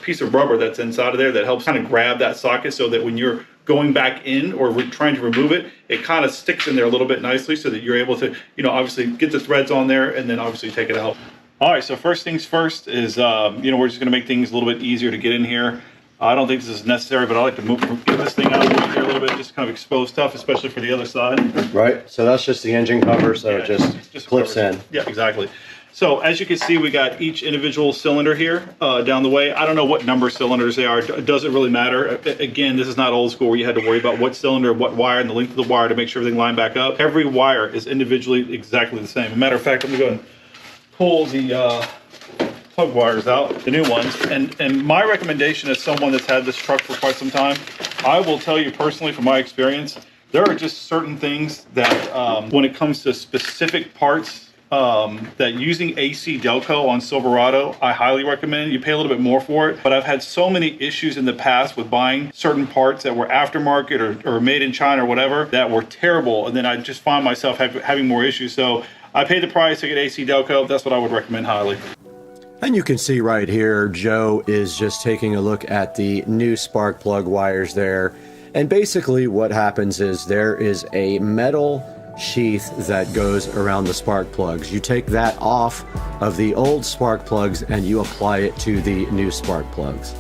piece of rubber that's inside of there that helps kind of grab that socket so that when you're going back in or trying to remove it, it kind of sticks in there a little bit nicely so that you're able to, obviously get the threads on there and then obviously take it out. All right, so first things first is, we're just gonna make things a little bit easier to get in here. I don't think this is necessary, but I like to get this thing out of the way here a little bit, just kind of expose stuff, especially for the other side. Right, so that's just the engine cover, so it just clips in. Yeah, exactly. So as you can see, we got each individual cylinder here down the way. I don't know what number cylinders they are. It doesn't really matter. Again, this is not old school where you had to worry about what cylinder, what wire, and the length of the wire to make sure everything lined back up. Every wire is individually exactly the same. As a matter of fact, I'm gonna go and pull the plug wires out, the new ones, and my recommendation as someone that's had this truck for quite some time, I will tell you personally from my experience, there are just certain things that when it comes to specific parts that using AC Delco on Silverado, I highly recommend. You pay a little bit more for it, but I've had so many issues in the past with buying certain parts that were aftermarket or made in China or whatever that were terrible, and then I just find myself having more issues. So I paid the price to get AC Delco. That's what I would recommend highly. And you can see right here, Joe is just taking a look at the new spark plug wires there. And basically what happens is there is a metal sheath that goes around the spark plugs. You take that off of the old spark plugs and you apply it to the new spark plugs.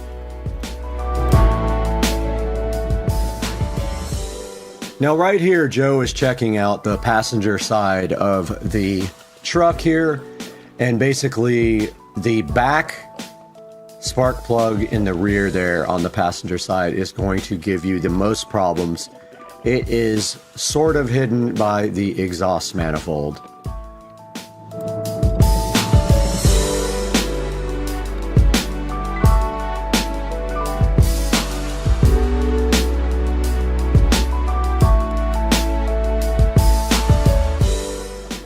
Now right here, Joe is checking out the passenger side of the truck here, and basically the back spark plug in the rear there on the passenger side is going to give you the most problems. It is sort of hidden by the exhaust manifold.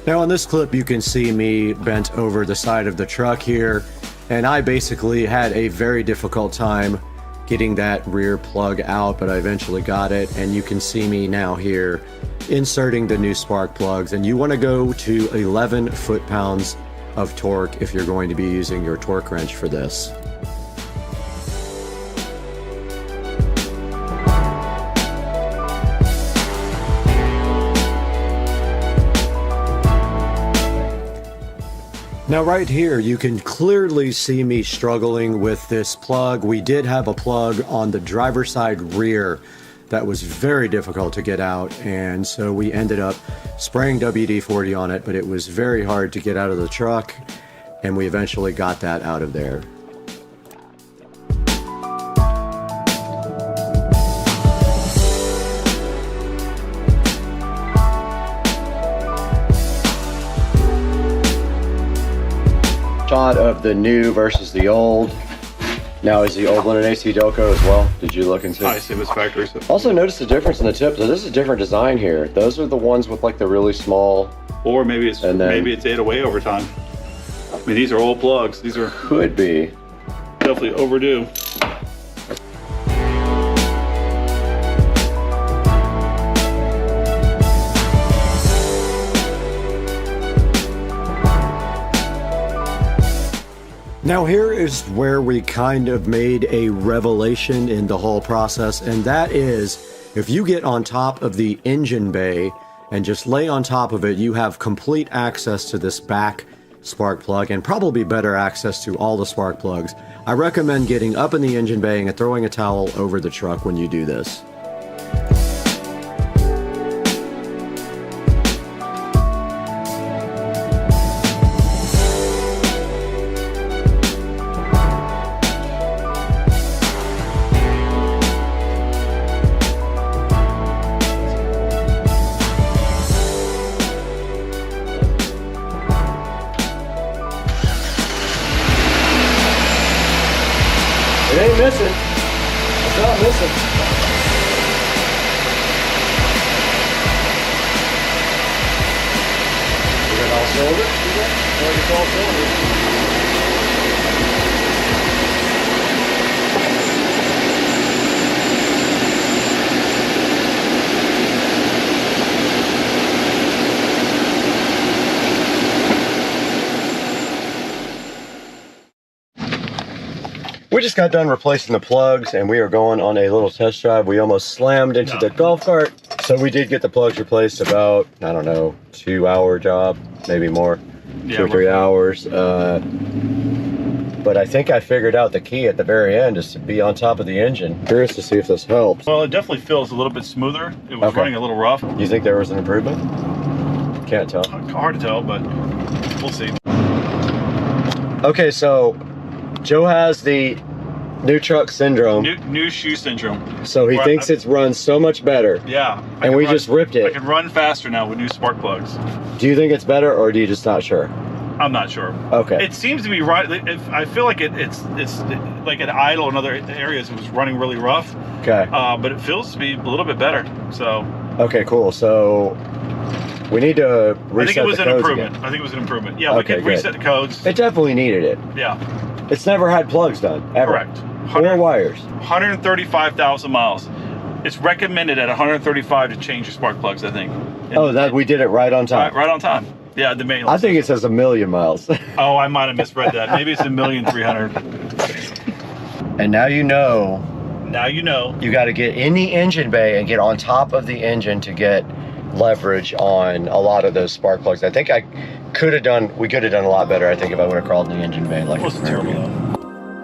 Now in this clip you can see me bent over the side of the truck here, and I basically had a very difficult time getting that rear plug out, but I eventually got it, and you can see me now here inserting the new spark plugs. And you want to go to 11 foot-pounds of torque if you're going to be using your torque wrench for this. Now right here, you can clearly see me struggling with this plug. We did have a plug on the driver's side rear that was very difficult to get out, and so we ended up spraying WD-40 on it, but it was very hard to get out of the truck, and we eventually got that out of there. Shot of the new versus the old. Now, is the old one an AC Delco as well? Did you look into it? I see this factory. Also notice the difference in the tips. So this is a different design here. Those are the ones with like the really small. Or maybe it's 8 away over time. I mean, these are old plugs. These are could be definitely overdue. Now here is where we kind of made a revelation in the whole process, and that is if you get on top of the engine bay and just lay on top of it, you have complete access to this back spark plug and probably better access to all the spark plugs. I recommend getting up in the engine bay and throwing a towel over the truck when you do this. It ain't missing. It's not missing. We got all cylinders? Like it's all cylinders. We just got done replacing the plugs and we are going on a little test drive. We almost slammed into the golf cart. So we did get the plugs replaced about, I don't know, 2-hour job, maybe more, 2 or 3 hours. But I think I figured out the key at the very end is to be on top of the engine. Curious to see if this helps. Well, it definitely feels a little bit smoother. It was running a little rough. You think there was an improvement? Can't tell. Hard to tell, but we'll see. Okay, so Joe has the new truck syndrome. New shoe syndrome. So he thinks it's run so much better. Yeah. And we just ripped it. I can run faster now with new spark plugs. Do you think it's better, or do you just not sure? I'm not sure. Okay. It seems to be right. I feel like it's like an idle in other areas. It was running really rough. Okay. But it feels to be a little bit better. So. Okay, cool. So we need to reset the codes. I think it was an improvement. Again. I think it was an improvement. Yeah, we could reset the codes. It definitely needed it. Yeah. It's never had plugs done, ever. Correct. Or wires. 135,000 miles. It's recommended at 135 to change your spark plugs, I think. That we did it right on time. Right on time. Yeah, the main. I think it says 1,000,000 miles. Oh, I might have misread that. Maybe it's 1,300,000. And now you know. Now you know. You got to get in the engine bay and get on top of the engine to get leverage on a lot of those spark plugs. I think we could have done a lot better, I think, if I would have crawled in the engine bay like it's terrible though.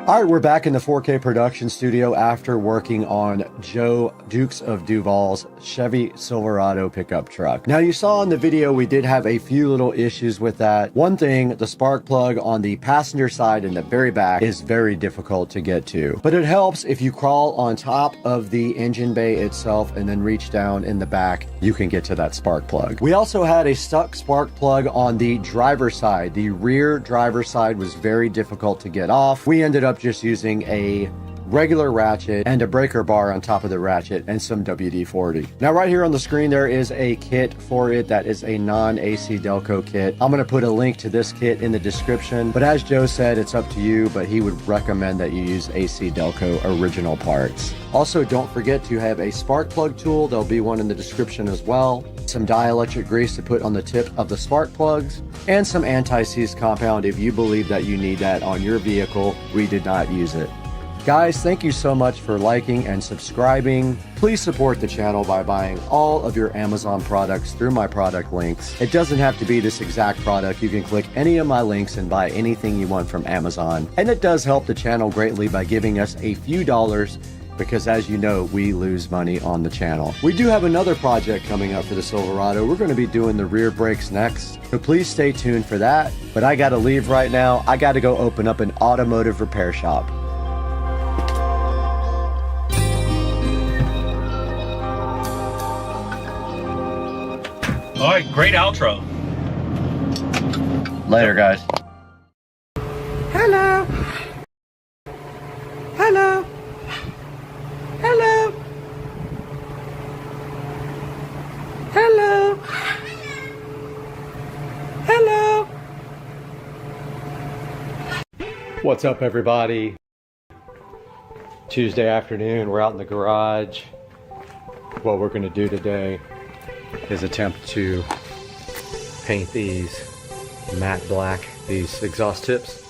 All right, we're back in the 4K production studio after working on Joe Dukes of Duval's Chevy Silverado pickup truck. Now, you saw in the video we did have a few little issues with that. One thing, the spark plug on the passenger side in the very back is very difficult to get to. But it helps if you crawl on top of the engine bay itself and then reach down in the back, you can get to that spark plug. We also had a stuck spark plug on the driver's side. The rear driver's side was very difficult to get off. We ended up just using a regular ratchet and a breaker bar on top of the ratchet and some WD-40. Now right here on the screen there is a kit for it that is a non-AC Delco kit. I'm going to put a link to this kit in the description, but as Joe said, it's up to you, but he would recommend that you use AC Delco original parts. Also, don't forget to have a spark plug tool. There'll be one in the description as well. Some dielectric grease to put on the tip of the spark plugs, and some anti-seize compound if you believe that you need that on your vehicle. We did not use it. Guys, thank you so much for liking and subscribing. Please support the channel by buying all of your Amazon products through my product links. It doesn't have to be this exact product. You can click any of my links and buy anything you want from Amazon. And it does help the channel greatly by giving us a few dollars, because as you know, we lose money on the channel. We do have another project coming up for the Silverado. We're going to be doing the rear brakes next, so please stay tuned for that. But I got to leave right now. I got to go open up an automotive repair shop. All right, great outro. Later, guys. Hello. Hello. Hello. Hello. Hello. What's up, everybody? Tuesday afternoon, we're out in the garage. What we're going to do today is attempt to paint these matte black, these exhaust tips.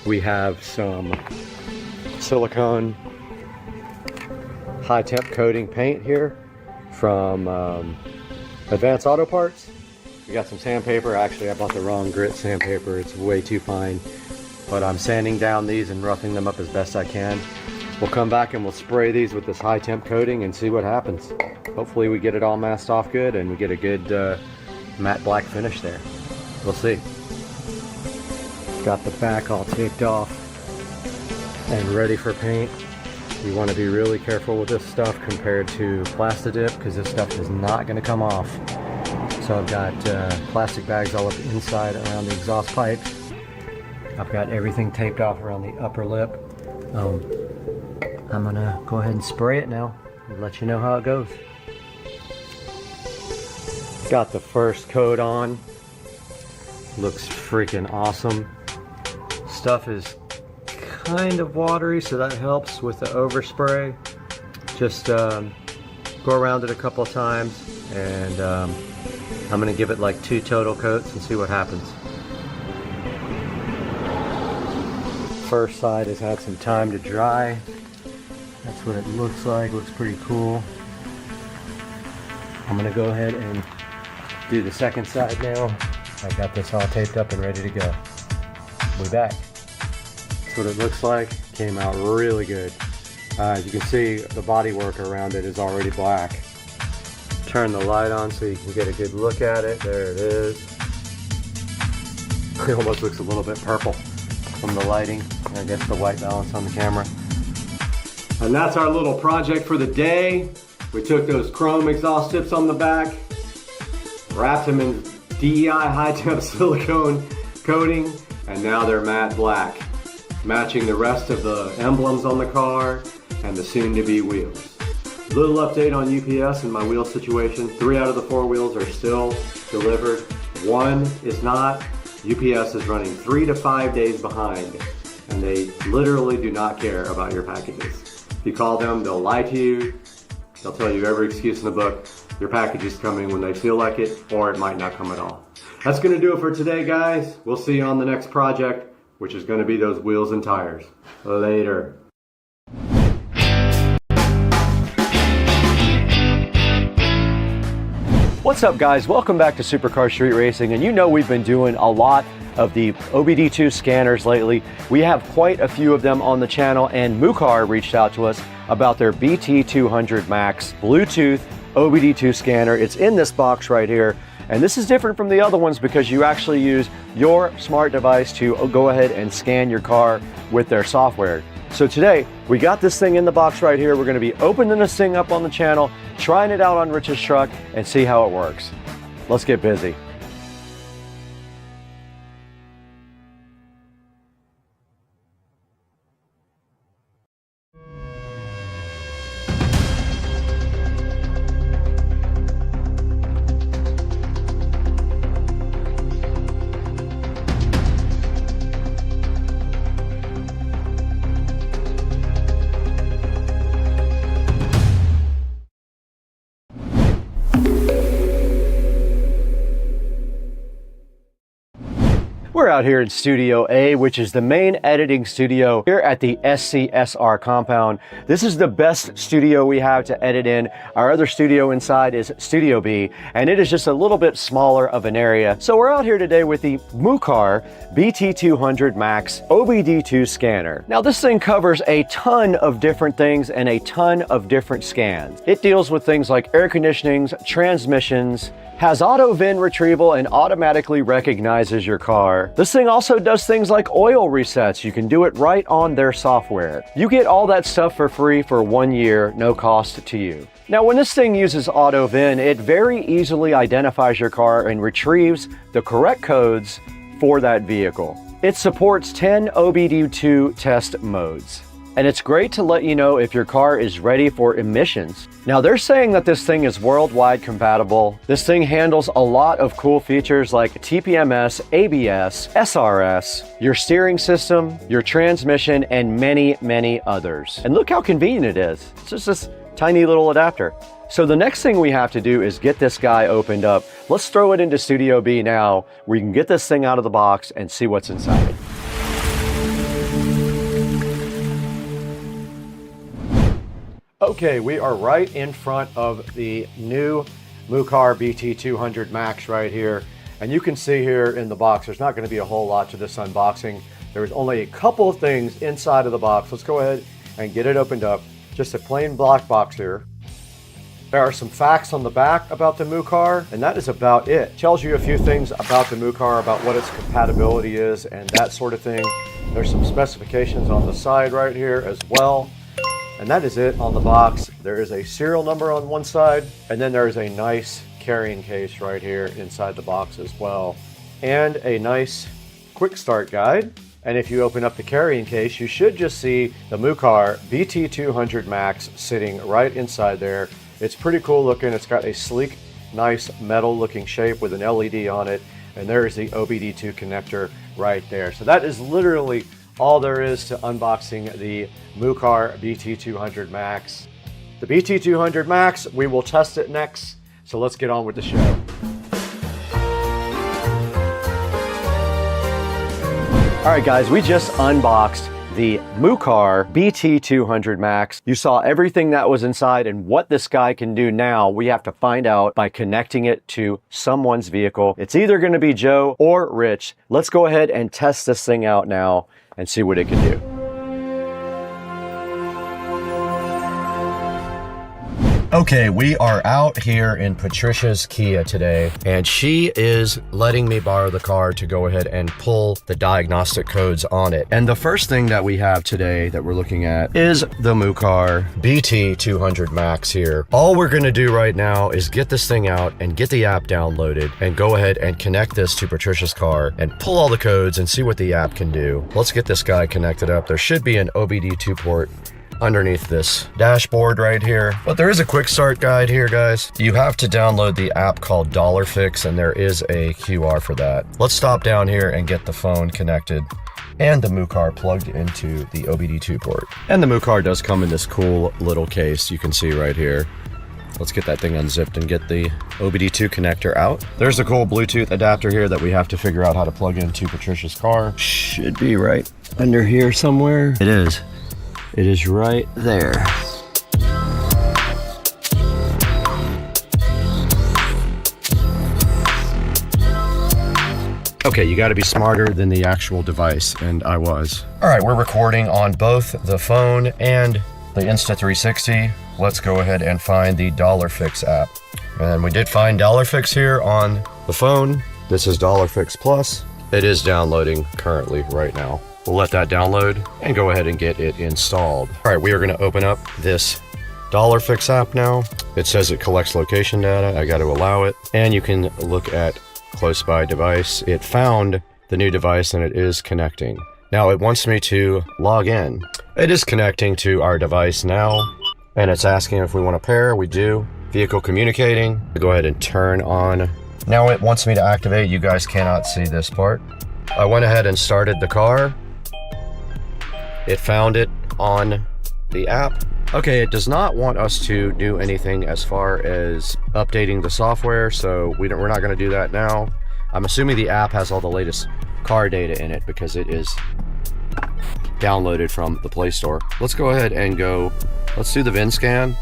We have some silicone high temp coating paint here from Advanced Auto Parts. We got some sandpaper. Actually, I bought the wrong grit sandpaper. It's way too fine, but I'm sanding down these and roughing them up as best I can. We'll come back and we'll spray these with this high temp coating and see what happens. Hopefully we get it all masked off good and we get a good matte black finish there. We'll see. Got the back all taped off and ready for paint. You want to be really careful with this stuff compared to Plastidip, because this stuff is not going to come off. So I've got plastic bags all up inside around the exhaust pipe. I've got everything taped off around the upper lip. I'm gonna go ahead and spray it now and let you know how it goes. Got the first coat on. Looks freaking awesome. Stuff is kind of watery, so that helps with the overspray. Just go around it a couple of times, and I'm gonna give it like 2 total coats and see what happens. First side has had some time to dry. That's what it looks like. Looks pretty cool. I'm gonna go ahead and do the second side now. I got this all taped up and ready to go. We'll be back. That's what it looks like. Came out really good. As you can see, the body work around it is already black. Turn the light on so you can get a good look at it. There it is. It almost looks a little bit purple from the lighting. I guess the white balance on the camera. And that's our little project for the day. We took those chrome exhaust tips on the back, wrapped them in DEI high temp silicone coating, and now they're matte black, matching the rest of the emblems on the car and the soon-to-be wheels. A little update on UPS and my wheel situation. 3 out of the 4 wheels are still delivered. 1 is not. UPS is running 3 to 5 days behind, and they literally do not care about your packages. If you call them, they'll lie to you. They'll tell you every excuse in the book. Your package is coming when they feel like it, or it might not come at all. That's gonna do it for today, guys. We'll see you on the next project, which is gonna be those wheels and tires. Later. What's up, guys? Welcome back to Supercar Street Racing, and you know we've been doing a lot of the OBD2 scanners lately. We have quite a few of them on the channel, and Mucar reached out to us about their BT200 Max Bluetooth OBD2 scanner. It's in this box right here, and this is different from the other ones because you actually use your smart device to go ahead and scan your car with their software. So today, we got this thing in the box right here. We're gonna be opening this thing up on the channel, trying it out on Rich's truck, and see how it works. Let's get busy. We're out here in Studio A, which is the main editing studio here at the SCSR compound. This is the best studio we have to edit in. Our other studio inside is Studio B, and it is just a little bit smaller of an area. So we're out here today with the Mucar BT200 Max OBD2 scanner. Now this thing covers a ton of different things and a ton of different scans. It deals with things like air conditionings, transmissions, has auto VIN retrieval and automatically recognizes your car. This thing also does things like oil resets. You can do it right on their software. You get all that stuff for free for 1 year, no cost to you. Now, when this thing uses auto VIN, it very easily identifies your car and retrieves the correct codes for that vehicle. It supports 10 OBD2 test modes. And it's great to let you know if your car is ready for emissions. Now they're saying that this thing is worldwide compatible. This thing handles a lot of cool features like TPMS, ABS, SRS, your steering system, your transmission, and many, many others. And look how convenient it is. It's just this tiny little adapter. So the next thing we have to do is get this guy opened up. Let's throw it into Studio B now, where you can get this thing out of the box and see what's inside. Okay, we are right in front of the new Mucar BT200 Max right here. And you can see here in the box, there's not going to be a whole lot to this unboxing. There's only a couple of things inside of the box. Let's go ahead and get it opened up. Just a plain black box here. There are some facts on the back about the Mucar, and that is about it. It tells you a few things about the Mucar, about what its compatibility is and that sort of thing. There's some specifications on the side right here as well. And that is it on the box. There is a serial number on one side, and then there is a nice carrying case right here inside the box as well. And a nice quick start guide. And if you open up the carrying case, you should just see the Mucar BT200 Max sitting right inside there. It's pretty cool looking. It's got a sleek, nice metal looking shape with an LED on it. And there is the OBD2 connector right there. So that is literally all there is to unboxing the Mucar BT200 Max. The BT200 Max, we will test it next, so let's get on with the show. All right guys, we just unboxed the Mucar BT200 Max. You saw everything that was inside, and what this guy can do now, we have to find out by connecting it to someone's vehicle. It's either gonna be Joe or Rich. Let's go ahead and test this thing out now and see what it can do. Okay, we are out here in Patricia's Kia today, and she is letting me borrow the car to go ahead and pull the diagnostic codes on it. And the first thing that we have today that we're looking at is the Mucar BT200 Max here. All we're gonna do right now is get this thing out and get the app downloaded and go ahead and connect this to Patricia's car and pull all the codes and see what the app can do. Let's get this guy connected up. There should be an OBD2 port underneath this dashboard right here, but there is a quick start guide here, guys. You have to download the app called $Fix, and there is a QR for that. Let's stop down here and get the phone connected and the Mucar plugged into the OBD2 port. And the Mucar does come in this cool little case you can see right here. Let's get that thing unzipped and get the OBD2 connector out. There's a cool Bluetooth adapter here that we have to figure out how to plug into Patricia's car. Should be right under here somewhere. It is. It is right there. Okay, you got to be smarter than the actual device, and I was. All right, we're recording on both the phone and the Insta360. Let's go ahead and find the $Fix app. And we did find $Fix here on the phone. This is $Fix Plus. It is downloading currently right now. We'll let that download and go ahead and get it installed. All right, we are going to open up this $Fix app now. It says it collects location data. I got to allow it. And you can look at close by device. It found the new device and it is connecting. Now it wants me to log in. It is connecting to our device now, and it's asking if we want to pair. We do. Vehicle communicating. Go ahead and turn on. Now it wants me to activate. You guys cannot see this part. I went ahead and started the car. It found it on the app. Okay, it does not want us to do anything as far as updating the software, so we're not going to do that now. I'm assuming the app has all the latest car data in it because it is downloaded from the Play Store. Let's go ahead and let's do the VIN scan.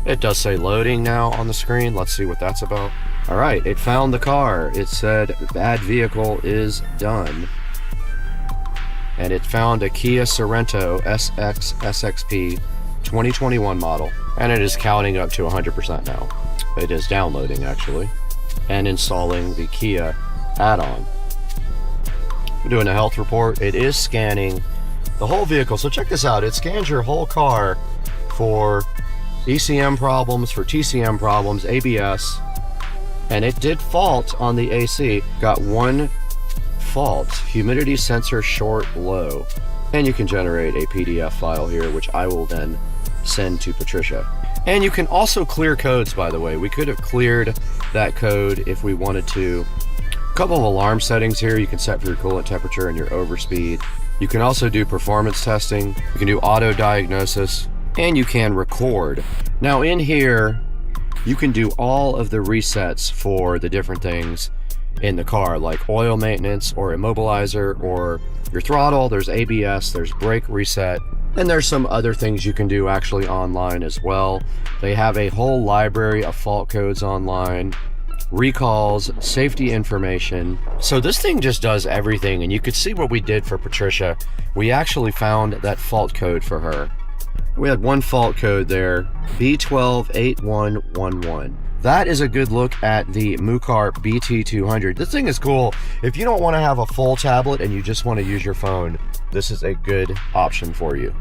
It does say loading now on the screen. Let's see what that's about. All right, it found the car. It said add vehicle is done. And it found a Kia Sorento SXP 2021 model, and it is counting up to 100% now. It is downloading actually and installing the Kia add-on. We're doing a health report. It is scanning the whole vehicle. So check this out. It scans your whole car for ECM problems, for TCM problems, ABS, and it did fault on the AC. Got one fault, humidity sensor short low. And you can generate a PDF file here, which I will then send to Patricia. And you can also clear codes, by the way. We could have cleared that code if we wanted to. A couple of alarm settings here. You can set for your coolant temperature and your overspeed. You can also do performance testing. You can do auto diagnosis, and you can record. Now in here, you can do all of the resets for the different things in the car, like oil maintenance or immobilizer or your throttle. There's ABS, there's brake reset, and there's some other things you can do actually online as well. They have a whole library of fault codes online, recalls, safety information. So this thing just does everything, and you could see what we did for Patricia. We actually found that fault code for her. We had one fault code there, B128111. That is a good look at the Mucar BT200. This thing is cool. If you don't want to have a full tablet and you just want to use your phone, this is a good option for you.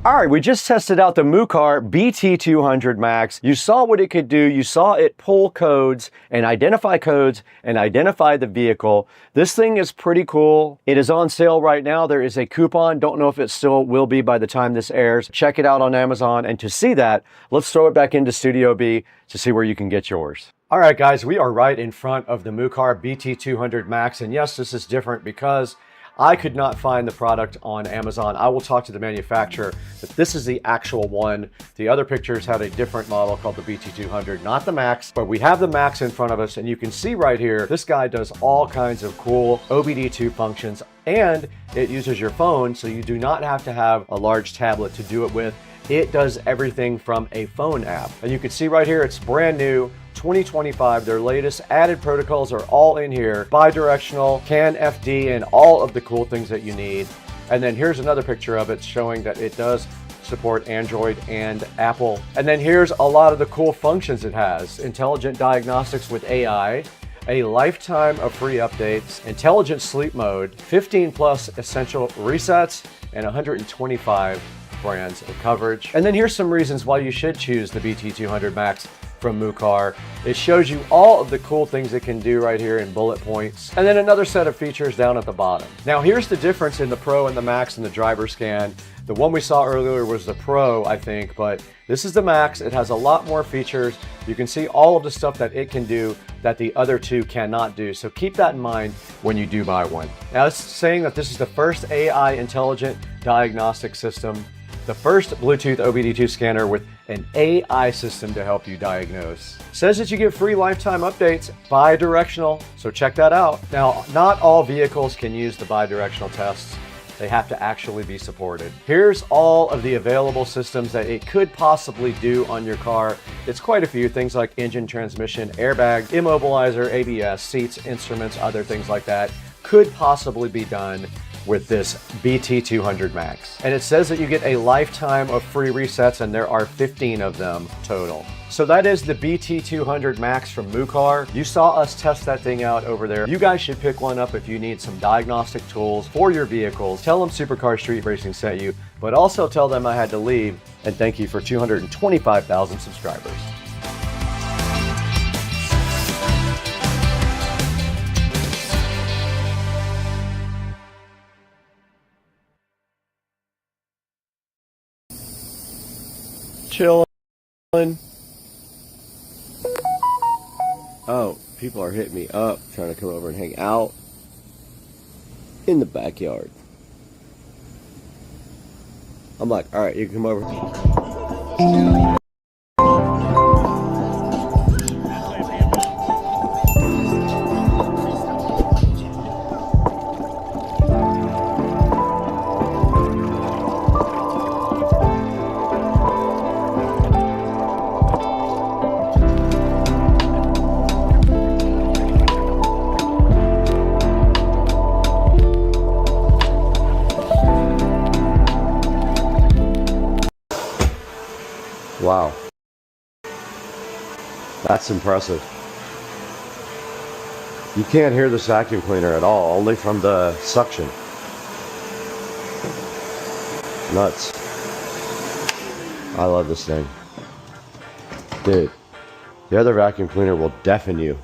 All right, we just tested out the Mucar BT200 Max. You saw what it could do. You saw it pull codes and identify the vehicle. This thing is pretty cool. It is on sale right now. There is a coupon. Don't know if it still will be by the time this airs. Check it out on Amazon. And to see that, let's throw it back into Studio B to see where you can get yours. All right, guys, we are right in front of the Mucar BT200 Max. And yes, this is different because I could not find the product on Amazon. I will talk to the manufacturer, but this is the actual one. The other pictures had a different model called the BT200, not the Max, but we have the Max in front of us, and you can see right here, this guy does all kinds of cool OBD2 functions, and it uses your phone, so you do not have to have a large tablet to do it with. It does everything from a phone app. And you can see right here, it's brand new. 2025, their latest added protocols are all in here. Bidirectional, CAN FD, and all of the cool things that you need. And then here's another picture of it showing that it does support Android and Apple. And then here's a lot of the cool functions it has. Intelligent diagnostics with AI, a lifetime of free updates, intelligent sleep mode, 15 plus essential resets, and 125 brands of coverage. And then here's some reasons why you should choose the BT200 Max from Mucar. It shows you all of the cool things it can do right here in bullet points, and then another set of features down at the bottom. Now here's the difference in the Pro and the Max and the driver scan. The one we saw earlier was the Pro, I think, but this is the Max. It has a lot more features. You can see all of the stuff that it can do that the other two cannot do. So keep that in mind when you do buy one. Now it's saying that this is the first AI intelligent diagnostic system, the first Bluetooth OBD2 scanner with an AI system to help you diagnose. Says that you get free lifetime updates, bidirectional, so check that out. Now, not all vehicles can use the bidirectional tests. They have to actually be supported. Here's all of the available systems that it could possibly do on your car. It's quite a few things like engine, transmission, airbag, immobilizer, ABS, seats, instruments, other things like that could possibly be done with this BT200 Max. And it says that you get a lifetime of free resets, and there are 15 of them total. So that is the BT200 Max from Mucar. You saw us test that thing out over there. You guys should pick one up if you need some diagnostic tools for your vehicles. Tell them Supercar Street Racing sent you, but also tell them I had to leave, and thank you for 225,000 subscribers. Chillin'. Oh, people are hitting me up, trying to come over and hang out in the backyard. I'm like, all right, you can come over. Wow. That's impressive. You can't hear this vacuum cleaner at all, only from the suction. Nuts. I love this thing. Dude, the other vacuum cleaner will deafen you.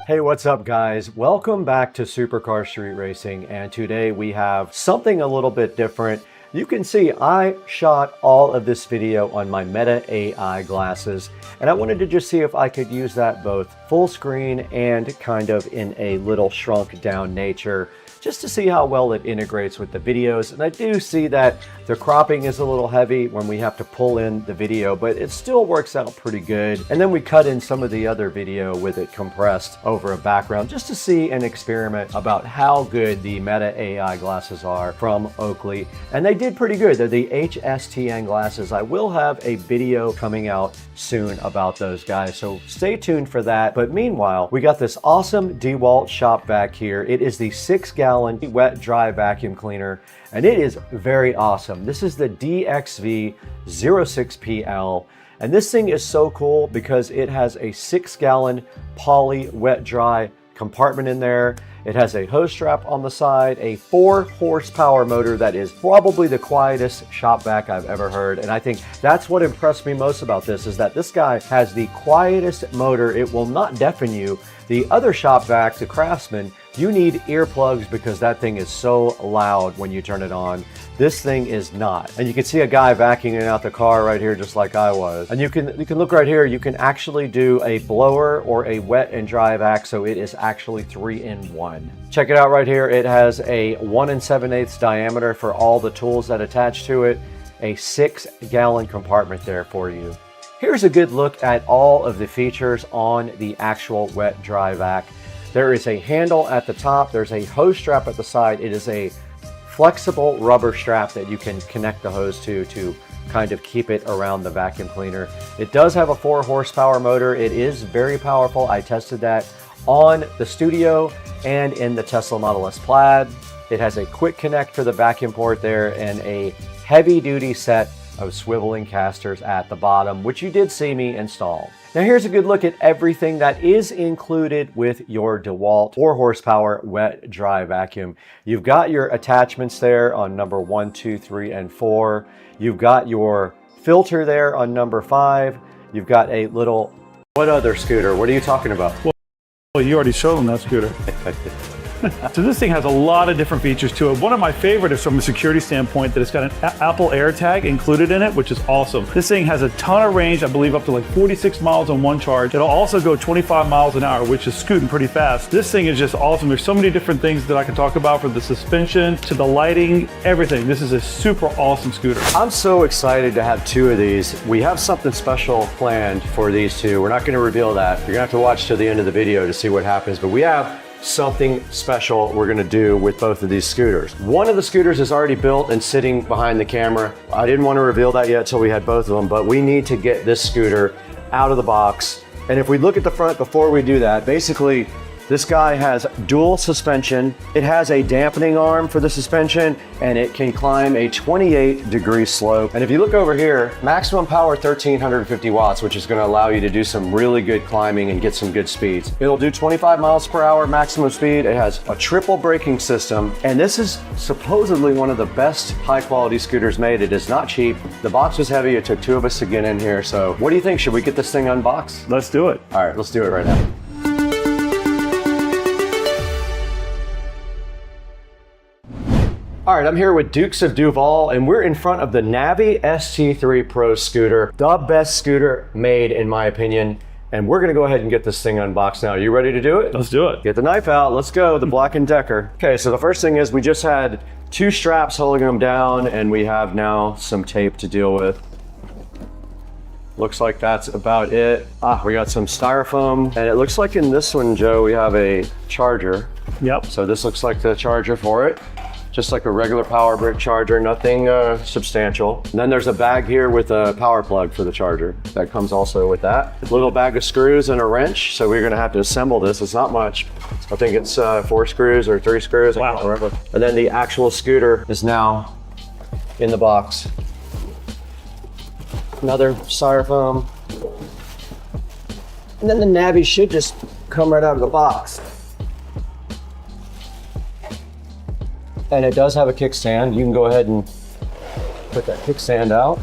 Hey, what's up guys? Welcome back to Supercar Street Racing, and today we have something a little bit different. You can see I shot all of this video on my Meta AI glasses, and I wanted to just see if I could use that both full screen and kind of in a little shrunk down nature, just to see how well it integrates with the videos. And I do see that the cropping is a little heavy when we have to pull in the video, but it still works out pretty good. And then we cut in some of the other video with it compressed over a background, just to see and experiment about how good the Meta AI glasses are from Oakley. And they did pretty good. They're the HSTN glasses. I will have a video coming out soon about those guys, so stay tuned for that. But meanwhile, we got this awesome DeWalt shop vac here. It is the 6-gallon wet dry vacuum cleaner, and it is very awesome. This is the DXV06PL, and this thing is so cool because it has a 6-gallon poly wet dry compartment in there. It has a hose strap on the side, a 4-horsepower motor that is probably the quietest shop vac I've ever heard. And I think that's what impressed me most about this, is that this guy has the quietest motor. It will not deafen you. The other shop vac, the Craftsman, you need earplugs because that thing is so loud when you turn it on. This thing is not. And you can see a guy vacuuming out the car right here, just like I was. And you can look right here, you can actually do a blower or a wet and dry vac, so it is actually 3-in-1. Check it out right here. It has a 1 7/8 diameter for all the tools that attach to it, a 6-gallon compartment there for you. Here's a good look at all of the features on the actual wet dry vac. There is a handle at the top. There's a hose strap at the side. It is a flexible rubber strap that you can connect the hose to kind of keep it around the vacuum cleaner. It does have a 4-horsepower motor. It is very powerful. I tested that on the Studio and in the Tesla Model S Plaid. It has a quick connect for the vacuum port there and a heavy-duty set of swiveling casters at the bottom, which you did see me install. Now here's a good look at everything that is included with your DeWalt 4-horsepower wet dry vacuum. You've got your attachments there on number 1, 2, 3, and 4. You've got your filter there on number 5. You've got a little, what other scooter? What are you talking about? Well, you already showed them that scooter. So this thing has a lot of different features to it. One of my favorite is from a security standpoint that it's got an Apple AirTag included in it, which is awesome. This thing has a ton of range, I believe up to like 46 miles on one charge. It'll also go 25 miles an hour, which is scooting pretty fast. This thing is just awesome. There's so many different things that I can talk about, from the suspension to the lighting, everything. This is a super awesome scooter. I'm so excited to have two of these. We have something special planned for these two. We're not going to reveal that. You're going to have to watch to the end of the video to see what happens, but we have something special we're going to do with both of these scooters. One of the scooters is already built and sitting behind the camera. I didn't want to reveal that yet till we had both of them, but we need to get this scooter out of the box. And if we look at the front before we do that, basically this guy has dual suspension. It has a dampening arm for the suspension, and it can climb a 28-degree slope. And if you look over here, maximum power 1350 watts, which is going to allow you to do some really good climbing and get some good speeds. It'll do 25 miles per hour maximum speed. It has a triple braking system, and this is supposedly one of the best high-quality scooters made. It is not cheap. The box was heavy. It took two of us to get in here. So what do you think? Should we get this thing unboxed? Let's do it. All right, let's do it right now. All right, I'm here with Dukes of Duval, and we're in front of the Navi ST3 Pro scooter, the best scooter made, in my opinion. And we're gonna go ahead and get this thing unboxed now. Are you ready to do it? Let's do it. Get the knife out, let's go, the Black & Decker. Okay, so the first thing is we just had two straps holding them down, and we have now some tape to deal with. Looks like that's about it. We got some styrofoam, and it looks like in this one, Joe, we have a charger. Yep. So this looks like the charger for it. Just like a regular power brick charger, nothing substantial. And then there's a bag here with a power plug for the charger. That comes also with that. A little bag of screws and a wrench. So we're gonna have to assemble this. It's not much. I think it's 4 screws or 3 screws. Wow. I can't remember. And then the actual scooter is now in the box. Another styrofoam. And then the Navi should just come right out of the box. And it does have a kickstand. You can go ahead and put that kickstand out.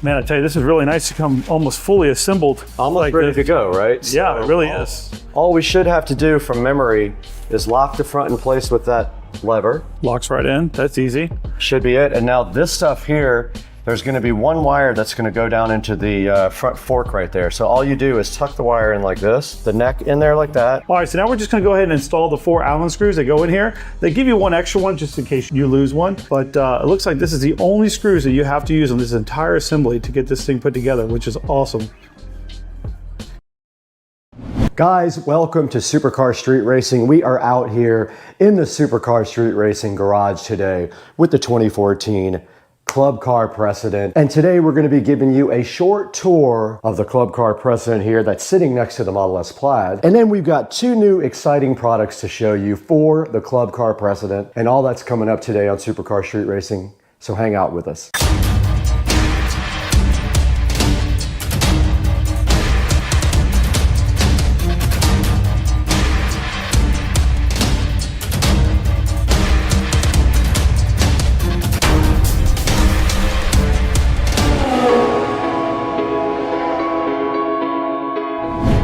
Man, I tell you, this is really nice to come almost fully assembled. Almost like ready this. to go, right? Yeah, So it really is. All we should have to do from memory is lock the front in place with that lever. Locks right in, that's easy. Should be it. And now this stuff here, there's gonna be one wire that's gonna go down into the front fork right there. So all you do is tuck the wire in like this, the neck in there like that. All right, so now we're just gonna go ahead and install the 4 Allen screws that go in here. They give you one extra one just in case you lose one, but it looks like this is the only screws that you have to use on this entire assembly to get this thing put together, which is awesome. Guys, welcome to Supercar Street Racing. We are out here in the Supercar Street Racing garage today with the 2014 Club Car Precedent. And today we're going to be giving you a short tour of the Club Car Precedent here that's sitting next to the Model S Plaid. And then we've got 2 new exciting products to show you for the Club Car Precedent. And all that's coming up today on Supercar Street Racing. So hang out with us.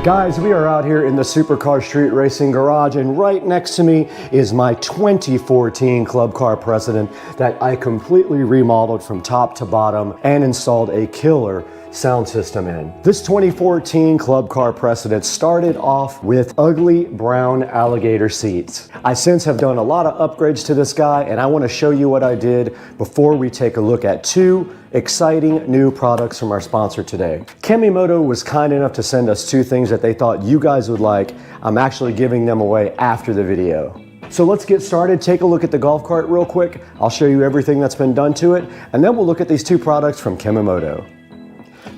Guys, we are out here in the Supercar Street Racing garage, and right next to me is my 2014 Club Car Precedent that I completely remodeled from top to bottom and installed a killer sound system in. This 2014 Club Car Precedent started off with ugly brown alligator seats. I since have done a lot of upgrades to this guy, and I want to show you what I did before we take a look at 2 exciting new products from our sponsor today. Kemimoto was kind enough to send us 2 things that they thought you guys would like. I'm actually giving them away after the video. So let's get started. Take a look at the golf cart real quick. I'll show you everything that's been done to it, and then we'll look at these 2 products from Kemimoto.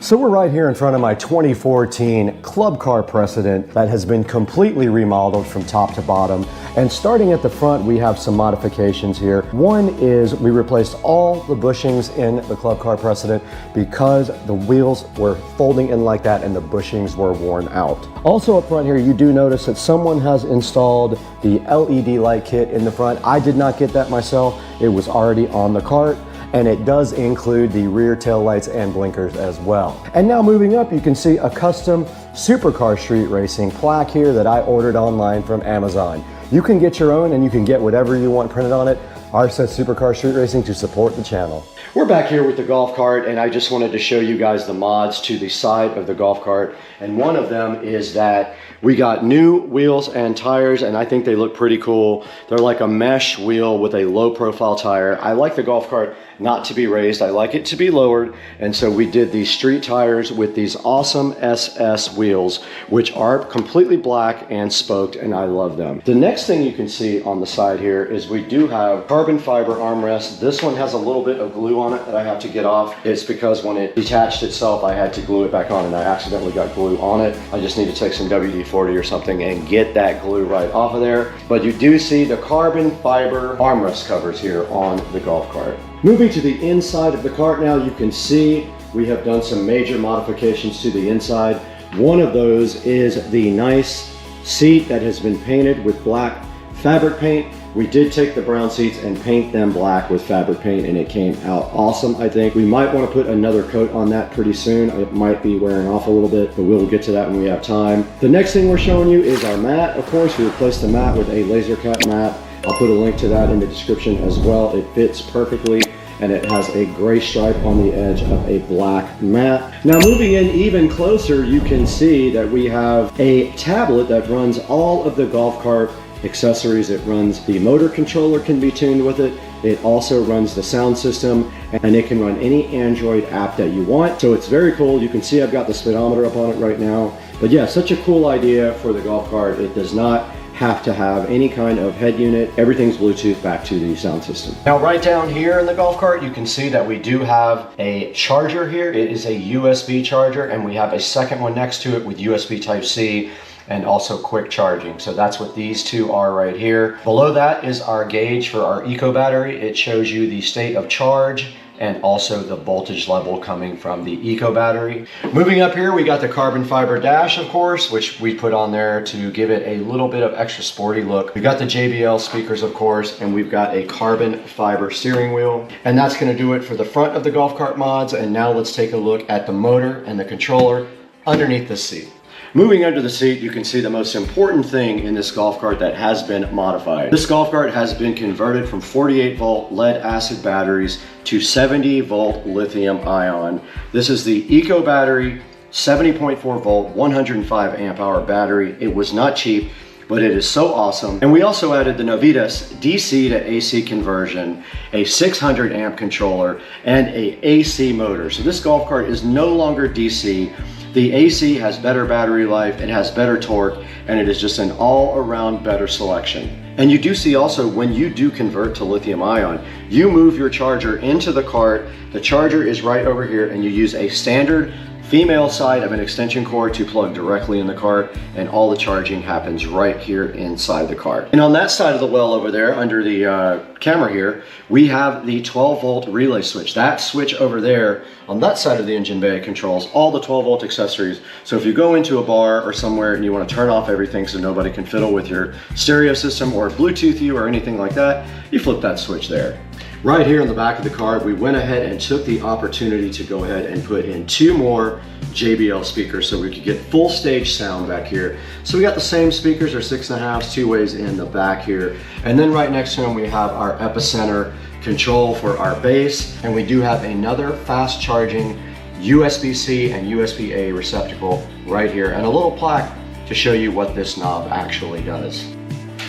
So we're right here in front of my 2014 Club Car Precedent that has been completely remodeled from top to bottom. And starting at the front, we have some modifications here. One is we replaced all the bushings in the Club Car Precedent because the wheels were folding in like that and the bushings were worn out. Also up front here, you do notice that someone has installed the LED light kit in the front. I did not get that myself. It was already on the cart. And it does include the rear tail lights and blinkers as well. And now moving up, you can see a custom Supercar Street Racing plaque here that I ordered online from Amazon. You can get your own and you can get whatever you want printed on it. ASUS Supercar Street Racing to support the channel. We're back here with the golf cart, and I just wanted to show you guys the mods to the side of the golf cart. And one of them is that we got new wheels and tires, and I think they look pretty cool. They're like a mesh wheel with a low profile tire. I like the golf cart not to be raised. I like it to be lowered. And so we did these street tires with these awesome SS wheels, which are completely black and spoked, and I love them. The next thing you can see on the side here is we do have carbon fiber armrests. This one has a little bit of glue on it that I have to get off. It's because when it detached itself, I had to glue it back on, and I accidentally got glue on it. I just need to take some WD-40 or something and get that glue right off of there. But you do see the carbon fiber armrest covers here on the golf cart. Moving to the inside of the cart now, you can see we have done some major modifications to the inside. One of those is the nice seat that has been painted with black fabric paint. We did take the brown seats and paint them black with fabric paint, and it came out awesome, I think. We might want to put another coat on that pretty soon. It might be wearing off a little bit, but we'll get to that when we have time. The next thing we're showing you is our mat. Of course, we replaced the mat with a laser cut mat. I'll put a link to that in the description as well. It fits perfectly, and it has a gray stripe on the edge of a black mat. Now moving in even closer, you can see that we have a tablet that runs all of the golf cart accessories. It runs the motor controller, can be tuned with it. It also runs the sound system, and it can run any Android app that you want. So it's very cool. You can see I've got the speedometer up on it right now. But yeah, such a cool idea for the golf cart. It does not have to have any kind of head unit. Everything's Bluetooth back to the sound system. Now right down here in the golf cart, you can see that we do have a charger here. It is a USB charger, and we have a second one next to it with USB Type-C and also quick charging. So that's what these two are right here. Below that is our gauge for our eco battery. It shows you the state of charge and also the voltage level coming from the eco battery. Moving up here, we got the carbon fiber dash, of course, which we put on there to give it a little bit of extra sporty look. We've got the JBL speakers, of course, and we've got a carbon fiber steering wheel. And that's gonna do it for the front of the golf cart mods. And now let's take a look at the motor and the controller underneath the seat. Moving under the seat, you can see the most important thing in this golf cart that has been modified. This golf cart has been converted from 48 volt lead acid batteries to 70 volt lithium ion. This is the eco battery, 70.4 volt, 105 amp hour battery. It was not cheap, but it is so awesome. And we also added the Novitas DC to AC conversion, a 600 amp controller, and a AC motor. So this golf cart is no longer DC. The AC has better battery life, it has better torque, and it is just an all-around better selection. And you do see also when you do convert to lithium ion, you move your charger into the cart, the charger is right over here, and you use a standard female side of an extension cord to plug directly in the cart, and all the charging happens right here inside the cart. And on that side of the well over there, under the camera here, we have the 12 volt relay switch. That switch over there on that side of the engine bay controls all the 12 volt accessories. So if you go into a bar or somewhere and you want to turn off everything so nobody can fiddle with your stereo system or Bluetooth you or anything like that, you flip that switch there. Right here in the back of the cart, we went ahead and took the opportunity to go ahead and put in 2 more JBL speakers so we could get full stage sound back here. So we got the same speakers, they're 6.5s, 2 ways in the back here. And then right next to them, we have our epicenter control for our bass. And we do have another fast charging USB-C and USB-A receptacle right here, and a little plaque to show you what this knob actually does.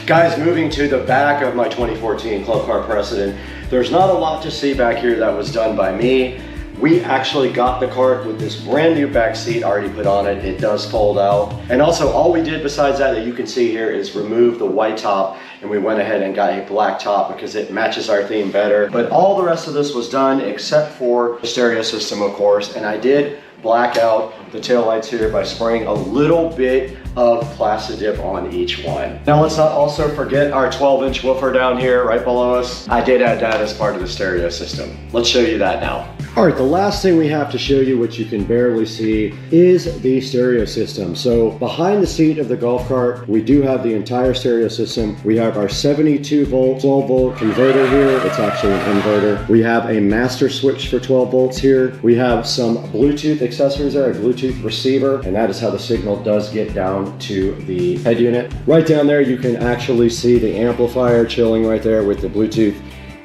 Guys, moving to the back of my 2014 Club Car Precedent, there's not a lot to see back here that was done by me. We actually got the cart with this brand new back seat already put on it. It does fold out. And also all we did besides that you can see here is remove the white top, and we went ahead and got a black top because it matches our theme better. But all the rest of this was done except for the stereo system, of course, and I did black out the taillights here by spraying a little bit of Plasti Dip on each one. Now let's not also forget our 12-inch woofer down here right below us. I did add that as part of the stereo system. Let's show you that now. All right, the last thing we have to show you, which you can barely see, is the stereo system. So behind the seat of the golf cart, we do have the entire stereo system. We have our 72 volt, 12 volt converter here. It's actually an inverter. We have a master switch for 12 volts here. We have some Bluetooth accessories there, a Bluetooth receiver, and that is how the signal does get down to the head unit. Right down there, you can actually see the amplifier chilling right there with the Bluetooth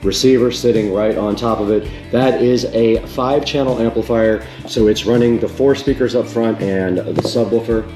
receiver sitting right on top of it. That is a 5-channel amplifier, so it's running the 4 speakers up front and the subwoofer.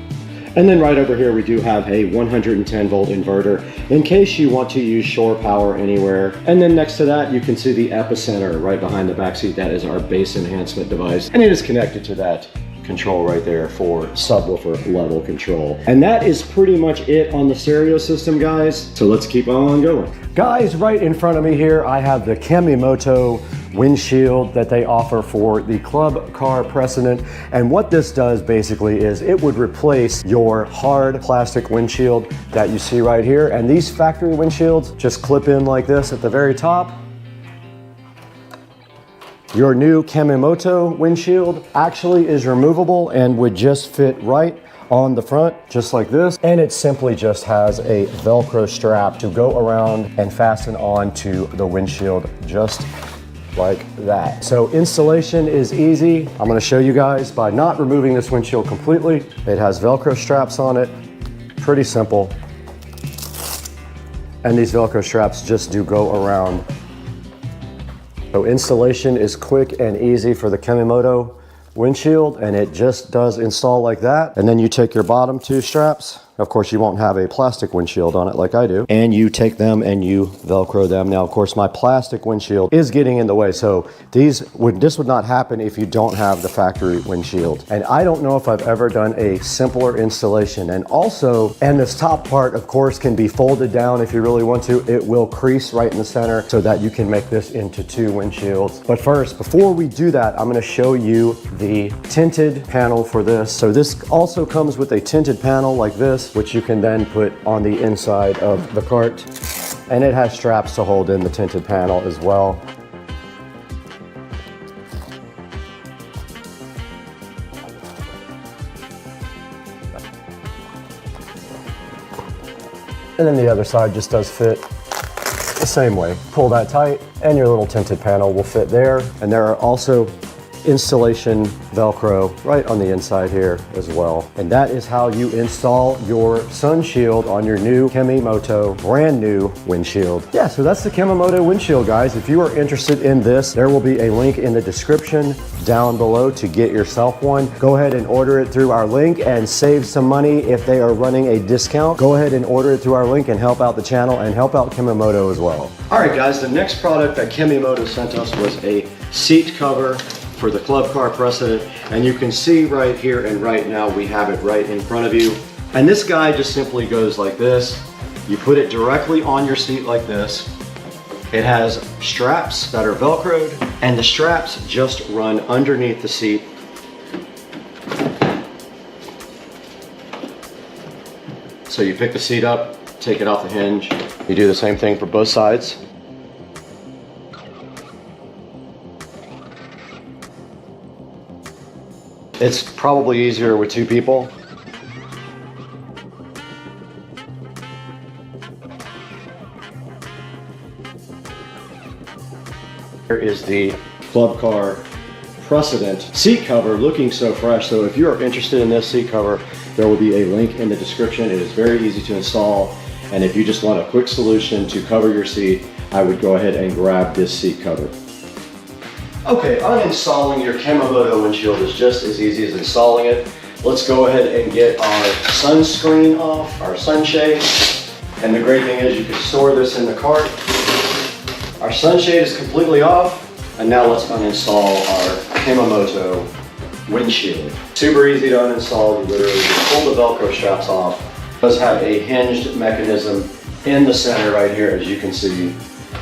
And then right over here we do have a 110 volt inverter in case you want to use shore power anywhere. And then next to that you can see the epicenter right behind the back seat. That is our bass enhancement device, and it is connected to that control right there for subwoofer level control. And that is pretty much it on the stereo system, guys. So let's keep on going. Guys, right in front of me here, I have the Kamimoto windshield that they offer for the club car precedent. And what this does basically is it would replace your hard plastic windshield that you see right here. And these factory windshields just clip in like this at the very top. Your new Kamimoto windshield actually is removable and would just fit right on the front, just like this. And it simply just has a Velcro strap to go around and fasten on to the windshield just like that. So installation is easy. I'm gonna show you guys by not removing this windshield completely. It has Velcro straps on it, pretty simple. And these Velcro straps just do go around. So installation is quick and easy for the Kamimoto windshield, and it just does install like that. And then you take your bottom 2 straps. Of course, you won't have a plastic windshield on it like I do. And you take them and you Velcro them. Now, of course, my plastic windshield is getting in the way. So this would not happen if you don't have the factory windshield. And I don't know if I've ever done a simpler installation. And also, and this top part, of course, can be folded down if you really want to. It will crease right in the center so that you can make this into 2 windshields. But first, before we do that, I'm gonna show you the tinted panel for this. So this also comes with a tinted panel like this, which you can then put on the inside of the cart. And it has straps to hold in the tinted panel as well. And then the other side just does fit the same way. Pull that tight and your little tinted panel will fit there. And there are also installation Velcro right on the inside here as well. And that is how you install your sun shield on your new Kamimoto brand new windshield. Yeah, so that's the Kamimoto windshield, guys. If you are interested in this, there will be a link in the description down below to get yourself one. Go ahead and order it through our link and save some money if they are running a discount. Go ahead and order it through our link and help out the channel and help out Kamimoto as well. All right, guys, the next product that Kamimoto sent us was a seat cover for the club car precedent, and you can see right here and right now we have it right in front of you. And this guy just simply goes like this. You put it directly on your seat like this. It has straps that are Velcroed, and the straps just run underneath the seat. So you pick the seat up, take it off the hinge. You do the same thing for both sides. It's probably easier with 2 people. Here is the club car precedent seat cover, looking so fresh. So if you are interested in this seat cover, there will be a link in the description. It is very easy to install. And if you just want a quick solution to cover your seat, I would go ahead and grab this seat cover. Okay, uninstalling your Kamimoto windshield is just as easy as installing it. Let's go ahead and get our sunscreen off, our sunshade. And the great thing is you can store this in the cart. Our sunshade is completely off. And now let's uninstall our Kamimoto windshield. Super easy to uninstall. You literally just pull the Velcro straps off. It does have a hinged mechanism in the center right here, as you can see.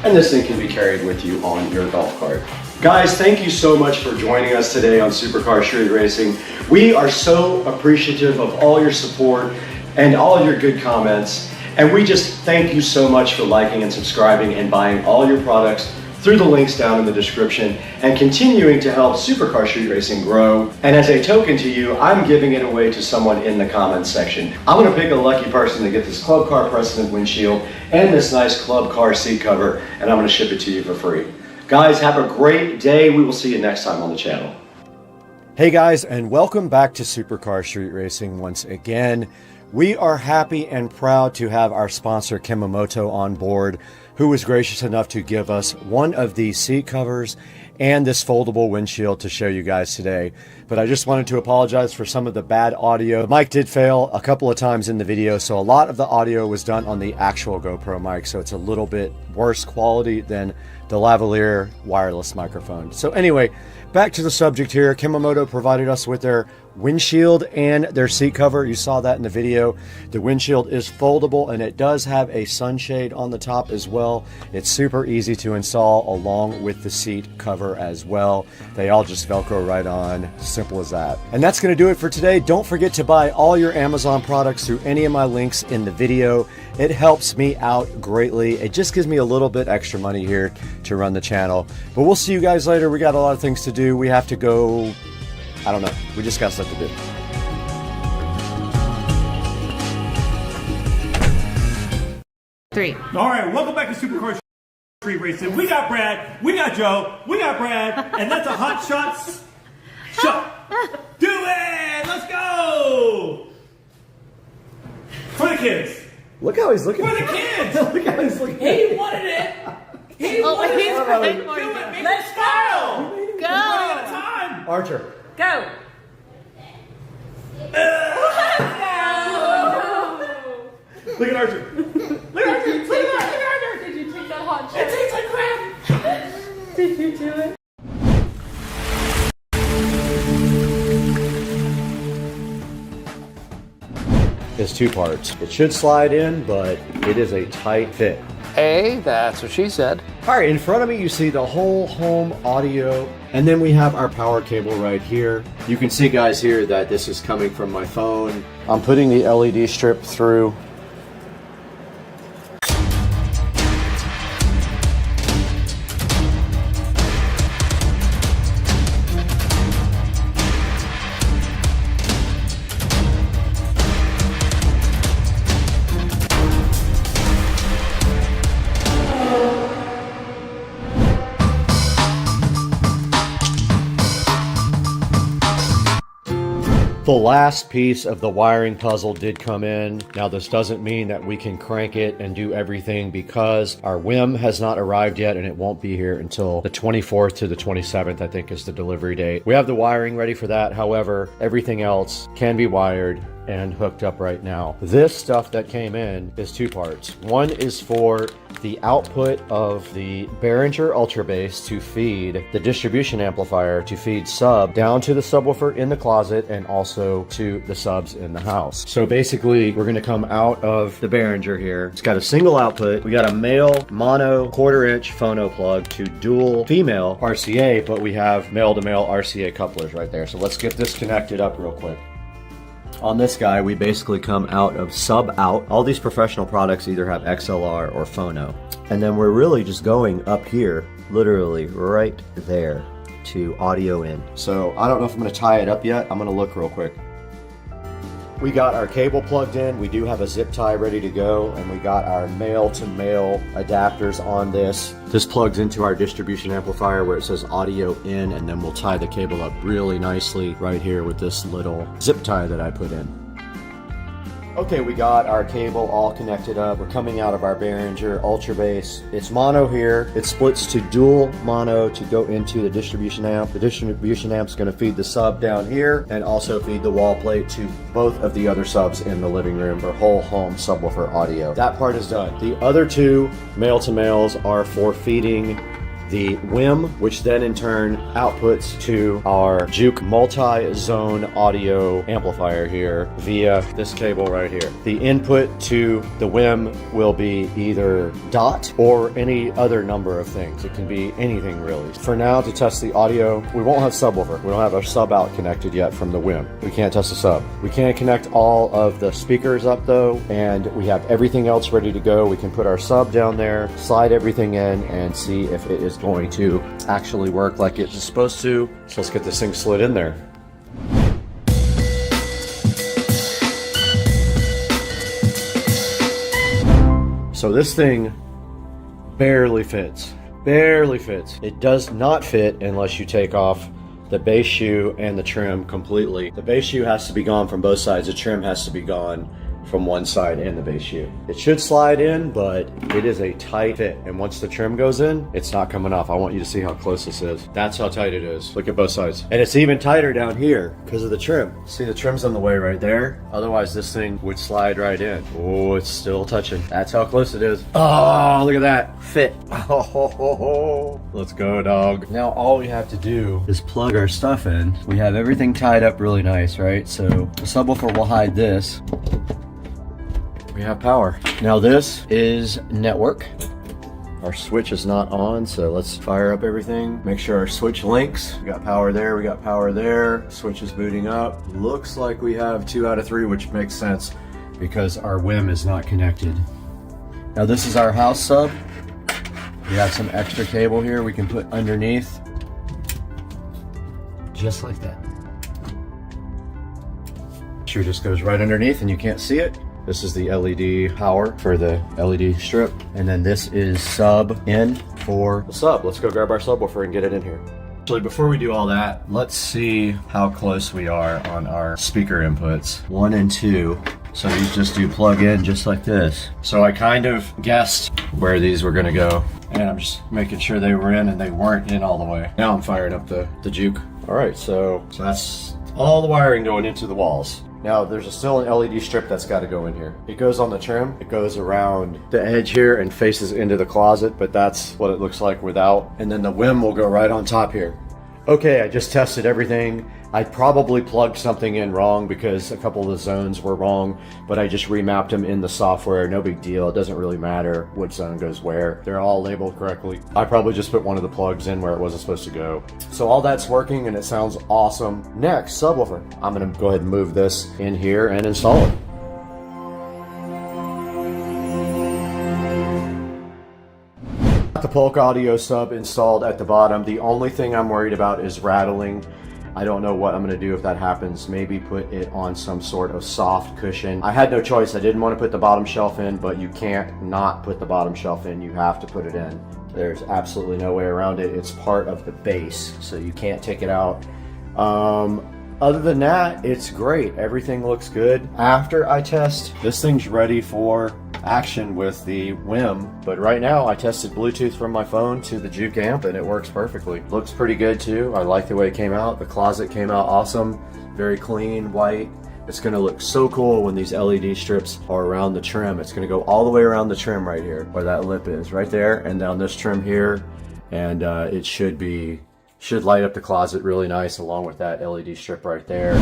And this thing can be carried with you on your golf cart. Guys, thank you so much for joining us today on Supercar Street Racing. We are so appreciative of all your support and all your good comments. And we just thank you so much for liking and subscribing and buying all your products through the links down in the description and continuing to help Supercar Street Racing grow. And as a token to you, I'm giving it away to someone in the comments section. I'm gonna pick a lucky person to get this Club Car Precedent windshield and this nice Club Car seat cover, and I'm gonna ship it to you for free. Guys, have a great day. We will see you next time on the channel. Hey guys, and welcome back to Supercar Street Racing once again. We are happy and proud to have our sponsor Kemomoto on board, who was gracious enough to give us one of these seat covers and this foldable windshield to show you guys today. But I just wanted to apologize for some of the bad audio. The mic did fail a couple of times in the video, so a lot of the audio was done on the actual GoPro mic, so it's a little bit worse quality than the lavalier wireless microphone. So anyway, back to the subject here. Kemomoto provided us with their windshield and their seat cover. You saw that in the video. The windshield is foldable and it does have a sunshade on the top as well. It's super easy to install along with the seat cover as well. They all just Velcro right on. Simple as that. And that's going to do it for today. Don't forget to buy all your Amazon products through any of my links in the video. It helps me out greatly. It just gives me a little bit extra money here to run the channel. But we'll see you guys later. We got a lot of things to do. We have to go, I don't know. We just got stuff to do. Three. All right, welcome back to Supercar Street Racing. We got Brad, we got Joe, we got Brad, and that's a hot shot. Do it! Let's go! For the kids. Look how he's looking. For the kids. Look how he's looking. He wanted it. He wanted he's it. ready Do for it. you. Make it Let's smile. go. One at a time. Archer. Go. Look at Archer. Look at Archer. Look at Archer. Did you take that hot shot? It tastes like crap. Did you do it? Is two parts. It should slide in, but it is a tight fit. Hey, that's what she said. All right, in front of me, you see the whole home audio, and then we have our power cable right here. You can see, guys, here that this is coming from my phone. I'm putting the LED strip through. The last piece of the wiring puzzle did come in. Now, this doesn't mean that we can crank it and do everything because our WIM has not arrived yet and it won't be here until the 24th to the 27th, I think is the delivery date. We have the wiring ready for that. However, everything else can be wired and hooked up right now. This stuff that came in is two parts. One is for the output of the Behringer Ultra Bass to feed the distribution amplifier to feed sub down to the subwoofer in the closet and also to the subs in the house. So basically, we're gonna come out of the Behringer here. It's got a single output. We got a male mono 1/4 inch phono plug to dual female RCA, but we have male to male RCA couplers right there. So let's get this connected up real quick. On this guy, we basically come out of sub out. All these professional products either have XLR or phono. And then we're really just going up here, literally right there to audio in. So I don't know if I'm gonna tie it up yet. I'm gonna look real quick. We got our cable plugged in. We do have a zip tie ready to go, and we got our male to male adapters on this. This plugs into our distribution amplifier where it says audio in, and then we'll tie the cable up really nicely right here with this little zip tie that I put in. Okay, we got our cable all connected up. We're coming out of our Behringer Ultra Bass. It's mono here. It splits to dual mono to go into the distribution amp. The distribution amp's gonna feed the sub down here and also feed the wall plate to both of the other subs in the living room for whole home subwoofer audio. That part is done. The other two male to males are for feeding the WIM, which then in turn outputs to our Juke multi-zone audio amplifier here via this cable right here. The input to the WIM will be either DOT or any other number of things. It can be anything really. For now, to test the audio, we won't have subwoofer. We don't have our sub out connected yet from the WIM. We can't test the sub. We can't connect all of the speakers up though, and we have everything else ready to go. We can put our sub down there, slide everything in, and see if it is going to actually work like it's supposed to. So let's get this thing slid in there. So this thing barely fits. Barely fits. It does not fit unless you take off the base shoe and the trim completely. The base shoe has to be gone from both sides. The trim has to be gone from one side and the base shoe. It should slide in, but it is a tight fit. And once the trim goes in, it's not coming off. I want you to see how close this is. That's how tight it is. Look at both sides. And it's even tighter down here because of the trim. See, the trim's in the way right there. Otherwise, this thing would slide right in. Oh, it's still touching. That's how close it is. Oh, look at that. Fit. Oh, let's go, dog. Now, all we have to do is plug our stuff in. We have everything tied up really nice, right? So the subwoofer will hide this. We have power. Now this is network. Our switch is not on, so let's fire up everything. Make sure our switch links. We got power there, we got power there. Switch is booting up. Looks like we have 2 out of 3, which makes sense because our WIM is not connected. Now this is our house sub. We have some extra cable here we can put underneath. Just like that. Sure, just goes right underneath and you can't see it. This is the LED power for the LED strip. And then this is sub in for the sub. Let's go grab our subwoofer and get it in here. Actually, before we do all that, let's see how close we are on our speaker inputs. 1 and 2. So these just do plug in just like this. So I kind of guessed where these were gonna go. And I'm just making sure they were in and they weren't in all the way. Now I'm firing up the juke. All right, so that's all the wiring going into the walls. Now there's still an LED strip that's got to go in here. It goes on the trim, it goes around the edge here and faces into the closet, but that's what it looks like without. And then the WIM will go right on top here. Okay, I just tested everything. I probably plugged something in wrong because a couple of the zones were wrong, but I just remapped them in the software. No big deal. It doesn't really matter which zone goes where. They're all labeled correctly. I probably just put one of the plugs in where it wasn't supposed to go. So all that's working and it sounds awesome. Next, subwoofer. I'm gonna go ahead and move this in here and install it. The Polk Audio sub installed at the bottom. The only thing I'm worried about is rattling. I don't know what I'm going to do if that happens. Maybe put it on some sort of soft cushion. I had no choice. I didn't want to put the bottom shelf in, but you can't not put the bottom shelf in. You have to put it in. There's absolutely no way around it. It's part of the base, so you can't take it out. Other than that, it's great. Everything looks good. After I test, this thing's ready for action with the WIM, but right now I tested Bluetooth from my phone to the Juke amp and it works perfectly. Looks pretty good too. I like the way it came out. The closet came out awesome. Very clean, white. It's going to look so cool when these LED strips are around the trim. It's going to go all the way around the trim right here where that lip is, right there, and down this trim here, and it should light up the closet really nice along with that LED strip right there.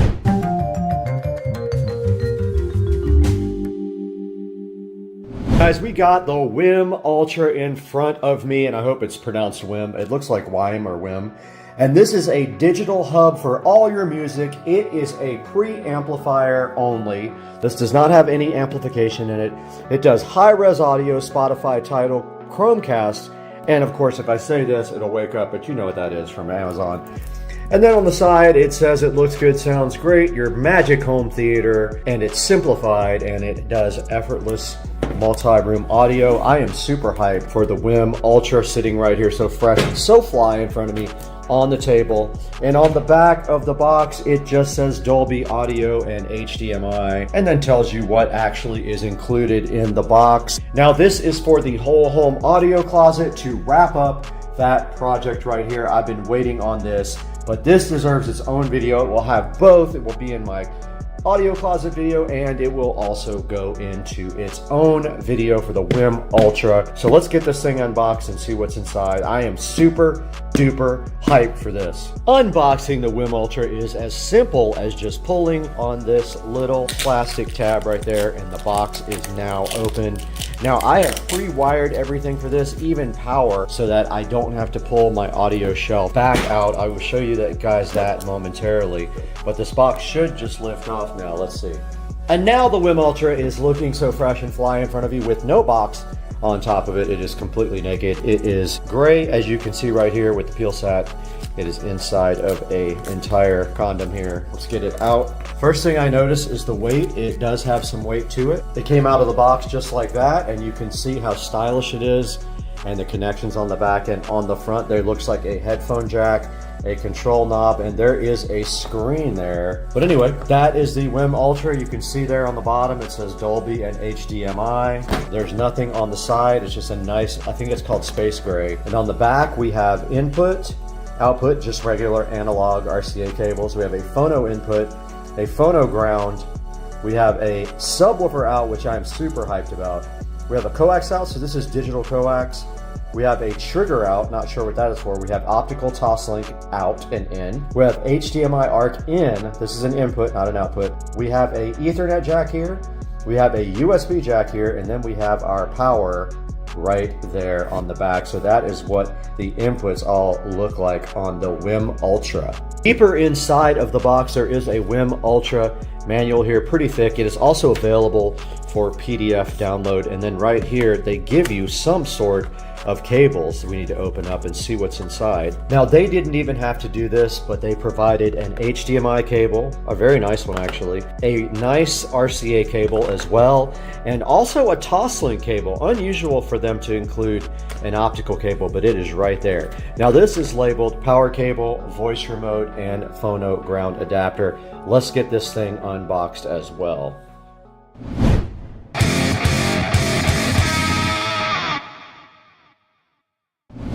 Guys, we got the WIM Ultra in front of me, and I hope it's pronounced WIM. It looks like WIM or WIM. And this is a digital hub for all your music. It is a preamplifier only. This does not have any amplification in it. It does high-res audio, Spotify, Tidal, Chromecast, and of course, if I say this, it'll wake up, but you know what that is from Amazon. And then on the side, it says it looks good, sounds great, your magic home theater, and it's simplified, and it does effortless multi-room audio. I am super hyped for the WIM Ultra sitting right here, so fresh and so fly in front of me on the table. And on the back of the box, it just says Dolby Audio and HDMI, and then tells you what actually is included in the box. Now this is for the whole home audio closet to wrap up that project right here. I've been waiting on this, but this deserves its own video. It will have both. It will be in my audio closet video, and it will also go into its own video for the WIM Ultra. So let's get this thing unboxed and see what's inside. I am super duper hyped for this. Unboxing the WIM Ultra is as simple as just pulling on this little plastic tab right there, and the box is now open. Now I have pre-wired everything for this, even power, so that I don't have to pull my audio shelf back out. I will show you that momentarily, but this box should just lift off now. Let's see. And now the WIM Ultra is looking so fresh and fly in front of you with no box. on top of it. It is completely naked. It is gray, as you can see right here with the peel sat. It is inside of a entire condom here. Let's get it out. First thing I notice is the weight. It does have some weight to it. It came out of the box just like that, and you can see how stylish it is, and the connections on the back and on the front. There looks like a headphone jack, a control knob, and there is a screen there. But anyway, that is the WIM Ultra. You can see there on the bottom it says Dolby and HDMI. There's nothing on the side. It's just a nice, I think it's called space gray. And on the back we have input, output, just regular analog RCA cables. We have a phono input, a phono ground. We have a subwoofer out, which I'm super hyped about. We have a coax out, so this is digital coax. We have a trigger out, not sure what that is for. We have optical toslink out and in. We have HDMI ARC in. This is an input, not an output. We have a Ethernet jack here. We have a USB jack here, and then we have our power right there on the back. So that is what the inputs all look like on the WIM Ultra. Deeper inside of the box, there is a WIM Ultra manual here, pretty thick. It is also available for PDF download, and then right here they give you some sort of cables. We need to open up and see what's inside. Now, they didn't even have to do this, but they provided an HDMI cable, a very nice one actually, a nice RCA cable as well, and also a Toslink cable. Unusual for them to include an optical cable, but it is right there. Now, this is labeled power cable, voice remote, and phono ground adapter. Let's get this thing unboxed as well.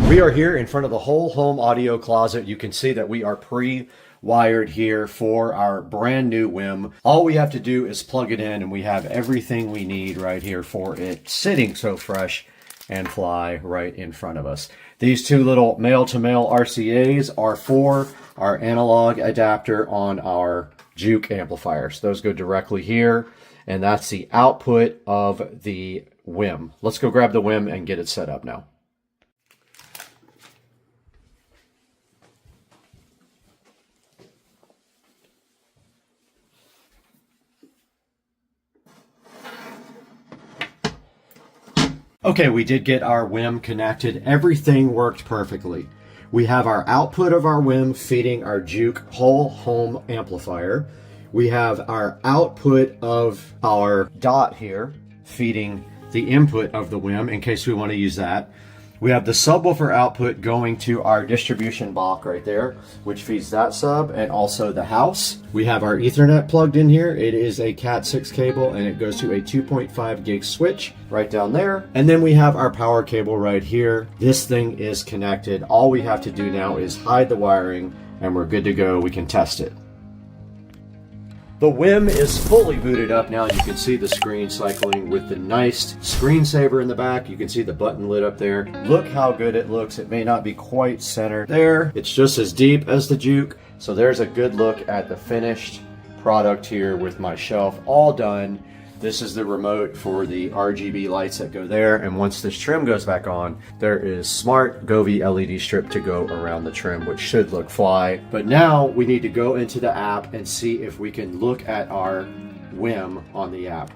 We are here in front of the whole home audio closet. You can see that we are pre-wired here for our brand new WIM. All we have to do is plug it in, and we have everything we need right here for it, sitting so fresh and fly right in front of us. These two little male-to-male RCAs are for our analog adapter on our Juke amplifiers. Those go directly here, and that's the output of the WIM. Let's go grab the WIM and get it set up now. Okay, we did get our WIM connected. Everything worked perfectly. We have our output of our WIM feeding our Juke whole home amplifier. We have our output of our dot here feeding the input of the WIM in case we want to use that. We have the subwoofer output going to our distribution block right there, which feeds that sub and also the house. We have our Ethernet plugged in here. It is a Cat 6 cable, and it goes to a 2.5 gig switch right down there. And then we have our power cable right here. This thing is connected. All we have to do now is hide the wiring, and we're good to go. We can test it. The WIM is fully booted up now. You can see the screen cycling with the nice screensaver in the back. You can see the button lit up there. Look how good it looks. It may not be quite centered there. It's just as deep as the Juke. So there's a good look at the finished product here with my shelf all done. This is the remote for the RGB lights that go there, and once this trim goes back on, there is smart Govee LED strip to go around the trim, which should look fly. But now we need to go into the app and see if we can look at our WIM on the app.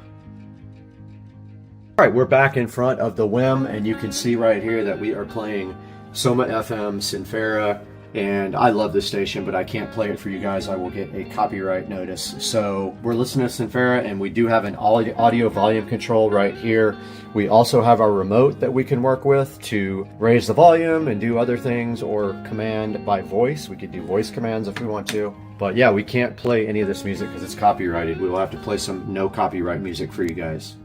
All right, we're back in front of the WIM, and you can see right here that we are playing Soma FM Sinfera. And I love this station, but I can't play it for you guys. I will get a copyright notice. So we're listening to Sinfera, and we do have an audio volume control right here. We also have our remote that we can work with to raise the volume and do other things, or command by voice. We could do voice commands if we want to. But yeah, we can't play any of this music because it's copyrighted. We will have to play some no copyright music for you guys.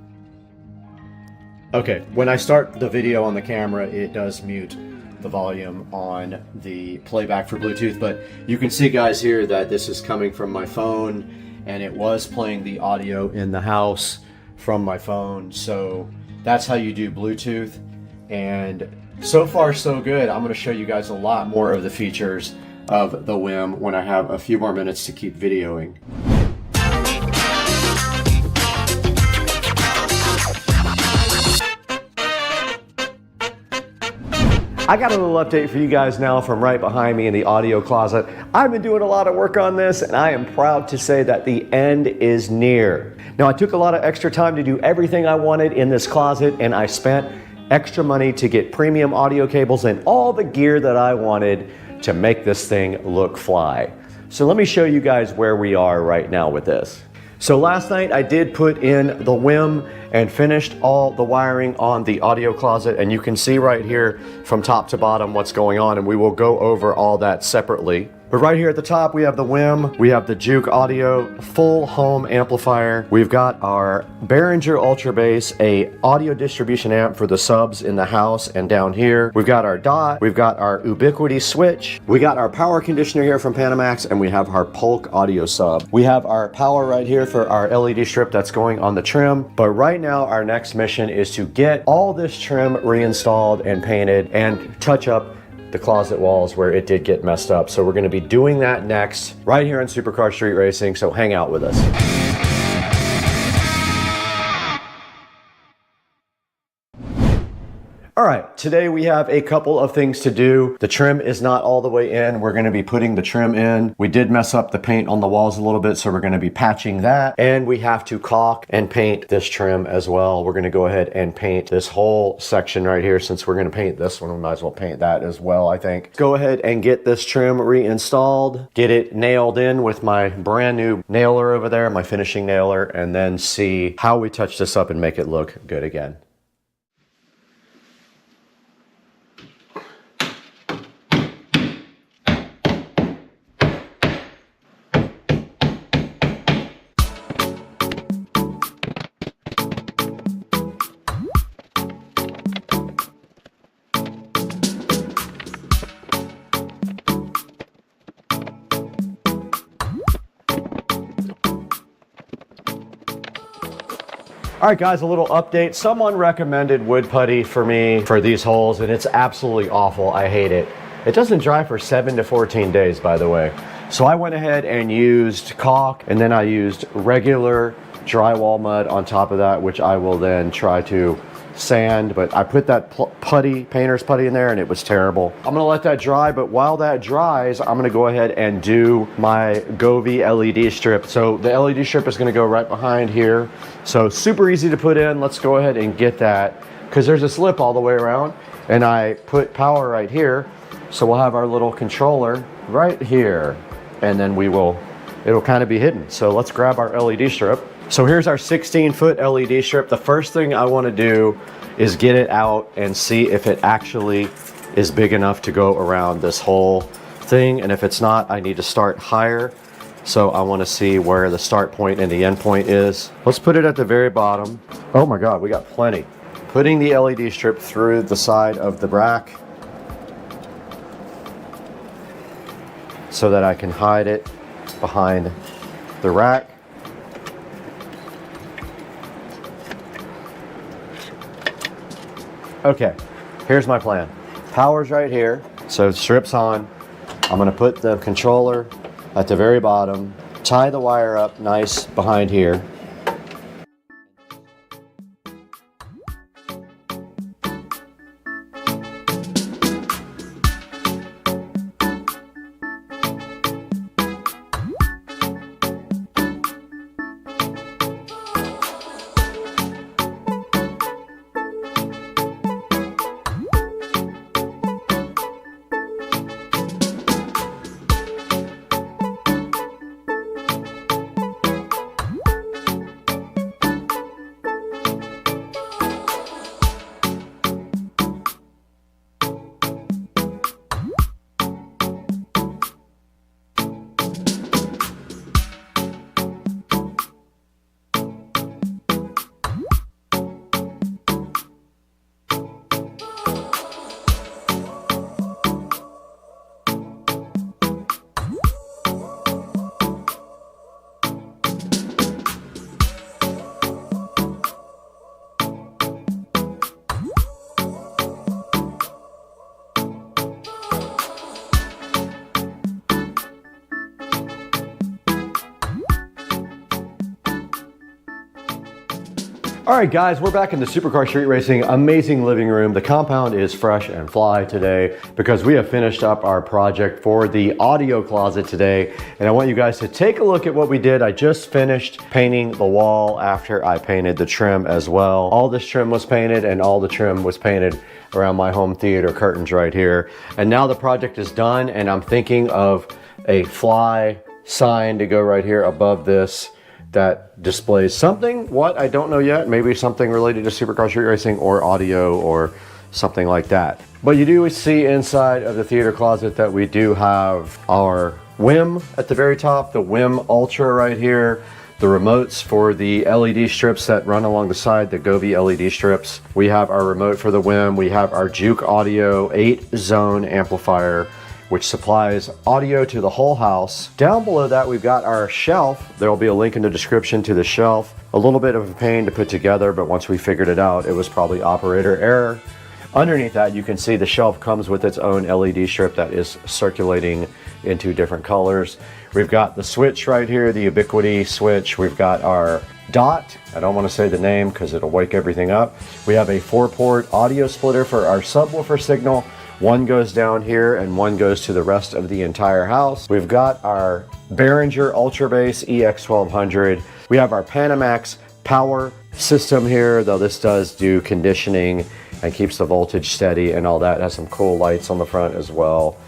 Okay, when I start the video on the camera, it does mute the volume on the playback for Bluetooth, but you can see, guys, here that this is coming from my phone, and it was playing the audio in the house from my phone. So that's how you do Bluetooth, and so far so good. I'm going to show you guys a lot more of the features of the WIM when I have a few more minutes to keep videoing. I got a little update for you guys now from right behind me in the audio closet. I've been doing a lot of work on this, and I am proud to say that the end is near. Now, I took a lot of extra time to do everything I wanted in this closet, and I spent extra money to get premium audio cables and all the gear that I wanted to make this thing look fly. So let me show you guys where we are right now with this. So last night I did put in the WIM and finished all the wiring on the audio closet, and you can see right here from top to bottom what's going on, and we will go over all that separately. But right here at the top we have the WIM, we have the Juke Audio full home amplifier, we've got our Behringer Ultra Bass, a audio distribution amp for the subs in the house and down here. We've got our DOT, we've got our Ubiquity switch, we got our power conditioner here from Panamax, and we have our Polk audio sub. We have our power right here for our LED strip that's going on the trim. But right now our next mission is to get all this trim reinstalled and painted and touch up the closet walls where it did get messed up. So we're going to be doing that next right here on Supercar Street Racing, so hang out with us. All right, today we have a couple of things to do. The trim is not all the way in. We're going to be putting the trim in. We did mess up the paint on the walls a little bit, so we're going to be patching that. And we have to caulk and paint this trim as well. We're going to go ahead and paint this whole section right here. Since we're going to paint this one, we might as well paint that as well, I think. Go ahead and get this trim reinstalled, get it nailed in with my brand new nailer over there, my finishing nailer, and then see how we touch this up and make it look good again. All right, guys, a little update. Someone recommended wood putty for me for these holes, and it's absolutely awful. I hate it. It doesn't dry for 7 to 14 days, by the way. So I went ahead and used caulk, and then I used regular drywall mud on top of that, which I will then try to sand. But I put that putty, painter's putty in there, and it was terrible. I'm gonna let that dry, but while that dries, I'm gonna go ahead and do my Govee LED strip. So the LED strip is gonna go right behind here. So super easy to put in. Let's go ahead and get that, because there's a slip all the way around, and I put power right here. So we'll have our little controller right here, and then it'll kind of be hidden. So let's grab our LED strip. So here's our 16-foot LED strip. The first thing I want to do is get it out and see if it actually is big enough to go around this whole thing. And if it's not, I need to start higher. So I want to see where the start point and the end point is. Let's put it at the very bottom. Oh my God, we got plenty. Putting the LED strip through the side of the rack so that I can hide it behind the rack. Okay, here's my plan. Power's right here, so strip's on. I'm gonna put the controller at the very bottom, tie the wire up nice behind here. All right, guys, we're back in the Supercar Street Racing amazing living room. The compound is fresh and fly today because we have finished up our project for the audio closet today. And I want you guys to take a look at what we did. I just finished painting the wall after I painted the trim as well. All this trim was painted and all the trim was painted around my home theater curtains right here. And now the project is done and I'm thinking of a fly sign to go right here above this that displays something, what, I don't know yet, maybe something related to Supercar Street Racing or audio or something like that. But you do see inside of the theater closet that we do have our WIM at the very top, the WIM Ultra right here, the remotes for the LED strips that run along the side, the Govee LED strips. We have our remote for the WIM, we have our Juke Audio 8-zone amplifier, which supplies audio to the whole house. Down below that, we've got our shelf. There will be a link in the description to the shelf. A little bit of a pain to put together, but once we figured it out, it was probably operator error. Underneath that, you can see the shelf comes with its own LED strip that is circulating into different colors. We've got the switch right here, the Ubiquiti switch. We've got our DOT. I don't want to say the name because it'll wake everything up. We have a 4-port audio splitter for our subwoofer signal. One goes down here and one goes to the rest of the entire house. We've got our Behringer Ultra Bass EX1200. We have our Panamax power system here, though this does do conditioning and keeps the voltage steady and all that. It has some cool lights on the front as well.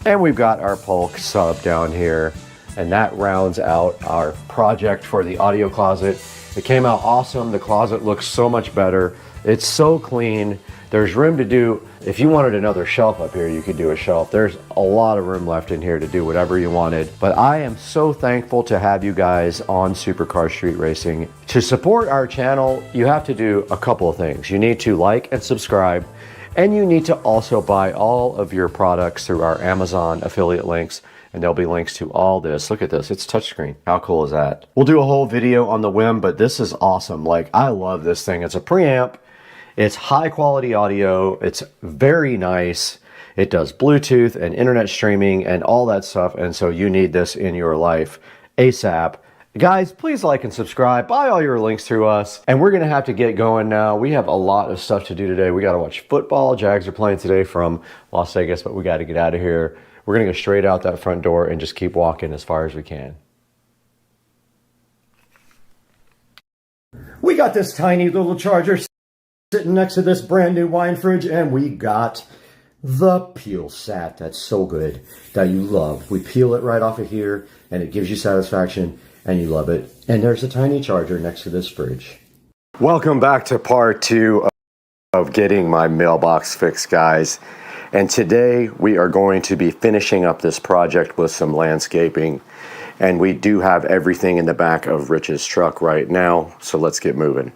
And we've got our Polk sub down here, and that rounds out our project for the audio closet. It came out awesome. The closet looks so much better. It's so clean. There's room to do, if you wanted another shelf up here, you could do a shelf. There's a lot of room left in here to do whatever you wanted. But I am so thankful to have you guys on Supercar Street Racing. To support our channel, you have to do a couple of things. You need to like and subscribe, and you need to also buy all of your products through our Amazon affiliate links. And there'll be links to all this. Look at this, it's touchscreen. How cool is that? We'll do a whole video on the WIM, but this is awesome. Like, I love this thing. It's a preamp. It's high quality audio, it's very nice, it does Bluetooth and internet streaming and all that stuff, and so you need this in your life ASAP. Guys, please like and subscribe, buy all your links through us, and we're gonna have to get going now. We have a lot of stuff to do today. We gotta watch football. Jags are playing today from Las Vegas, but we gotta get out of here. We're gonna go straight out that front door and just keep walking as far as we can. We got this tiny little charger sitting next to this brand new wine fridge, and we got the peel sat. That's so good, that you love. We peel it right off of here and it gives you satisfaction and you love it. And there's a tiny charger next to this fridge. Welcome back to part 2 of getting my mailbox fixed, guys. And today we are going to be finishing up this project with some landscaping. And we do have everything in the back of Rich's truck right now, so let's get moving.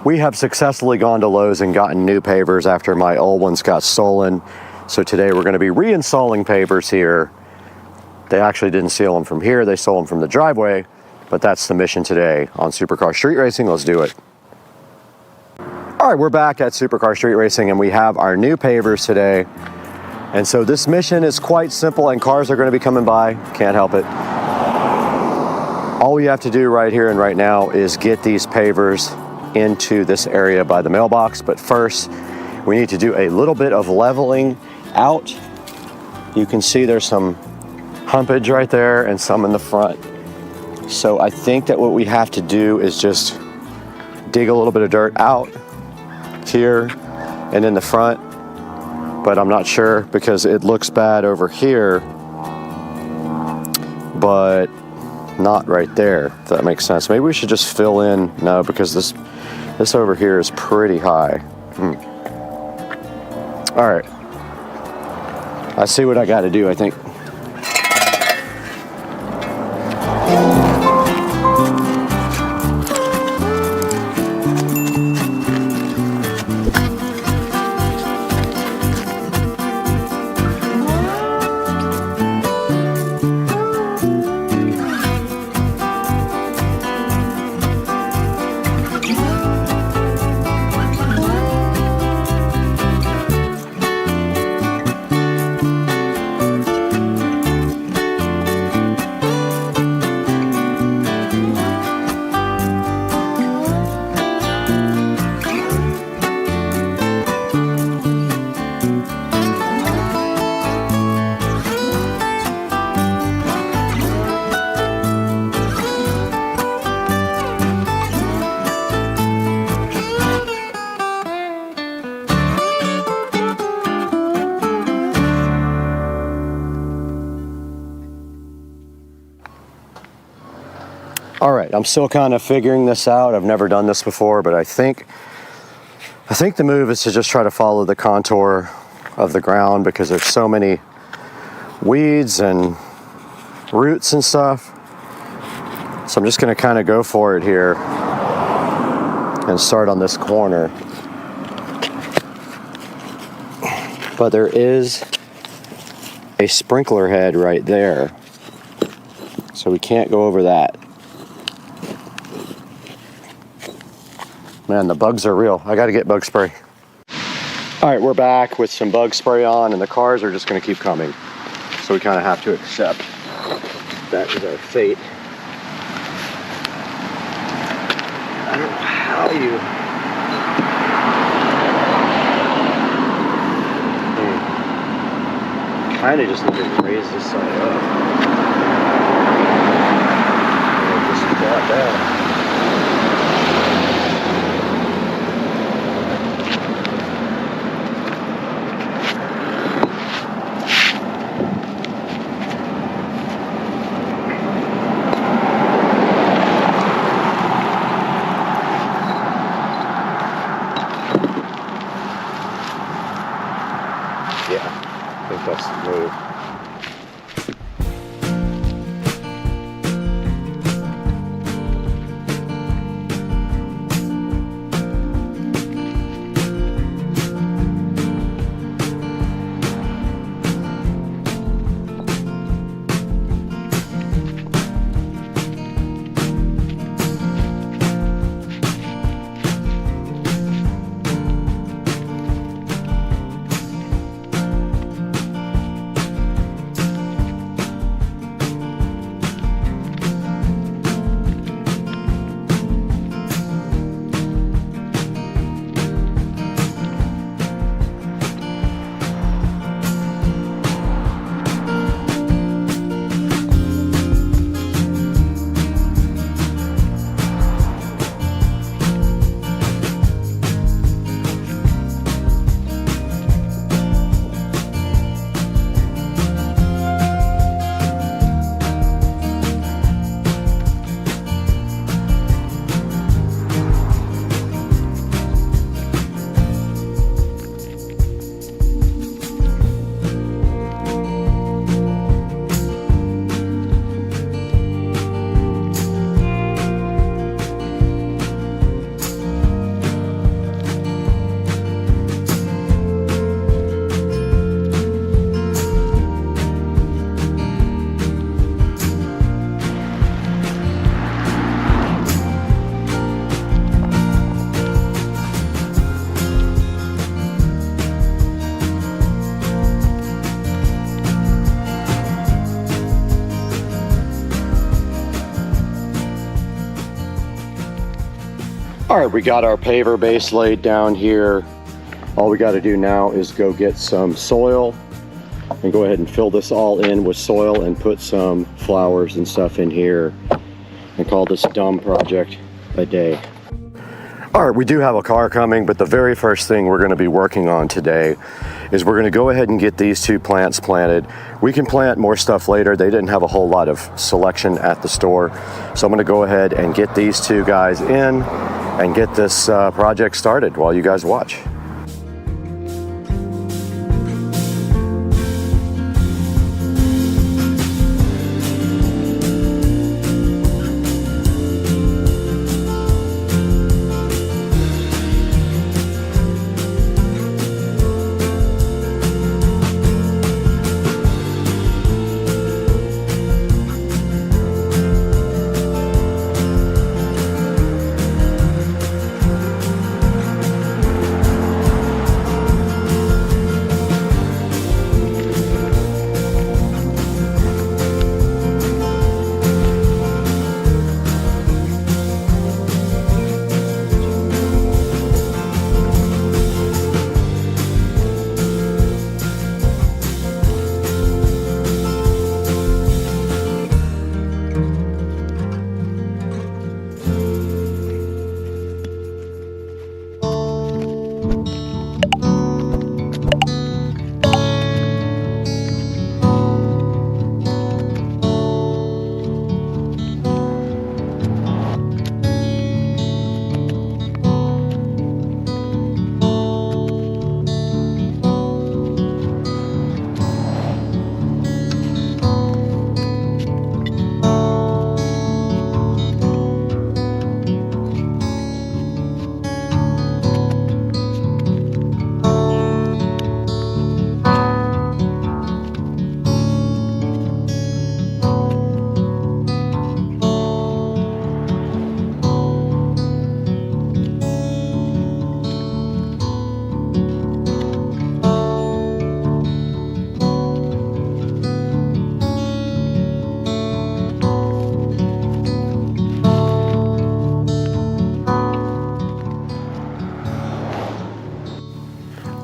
We have successfully gone to Lowe's and gotten new pavers after my old ones got stolen. So today we're going to be reinstalling pavers here. They actually didn't steal them from here, they stole them from the driveway, but that's the mission today on Supercar Street Racing. Let's do it. All right, we're back at Supercar Street Racing and we have our new pavers today. And so this mission is quite simple and cars are going to be coming by. Can't help it. All we have to do right here and right now is get these pavers into this area by the mailbox. But first, we need to do a little bit of leveling out. You can see there's some humpage right there and some in the front. So I think that what we have to do is just dig a little bit of dirt out here and in the front, but I'm not sure because it looks bad over here, but not right there, if that makes sense. Maybe we should just fill in. No, because this over here is pretty high. All right, I see what I got to do, I think. All right, I'm still kind of figuring this out. I've never done this before, but I think the move is to just try to follow the contour of the ground because there's so many weeds and roots and stuff. So I'm just gonna kind of go for it here and start on this corner. But there is a sprinkler head right there, so we can't go over that. Man, the bugs are real. I gotta get bug spray. All right, we're back with some bug spray on and the cars are just gonna keep coming. So we kind of have to accept that is our fate. I don't know how you... Kind of just need to raise this side up. Just like that. I think that's the move. All right, we got our paver base laid down here. All we got to do now is go get some soil and go ahead and fill this all in with soil and put some flowers and stuff in here and call this dumb project a day. All right, we do have a car coming, but the very first thing we're going to be working on today is we're going to go ahead and get these 2 plants planted. We can plant more stuff later. They didn't have a whole lot of selection at the store. So I'm going to go ahead and get these 2 guys in and get this project started while you guys watch.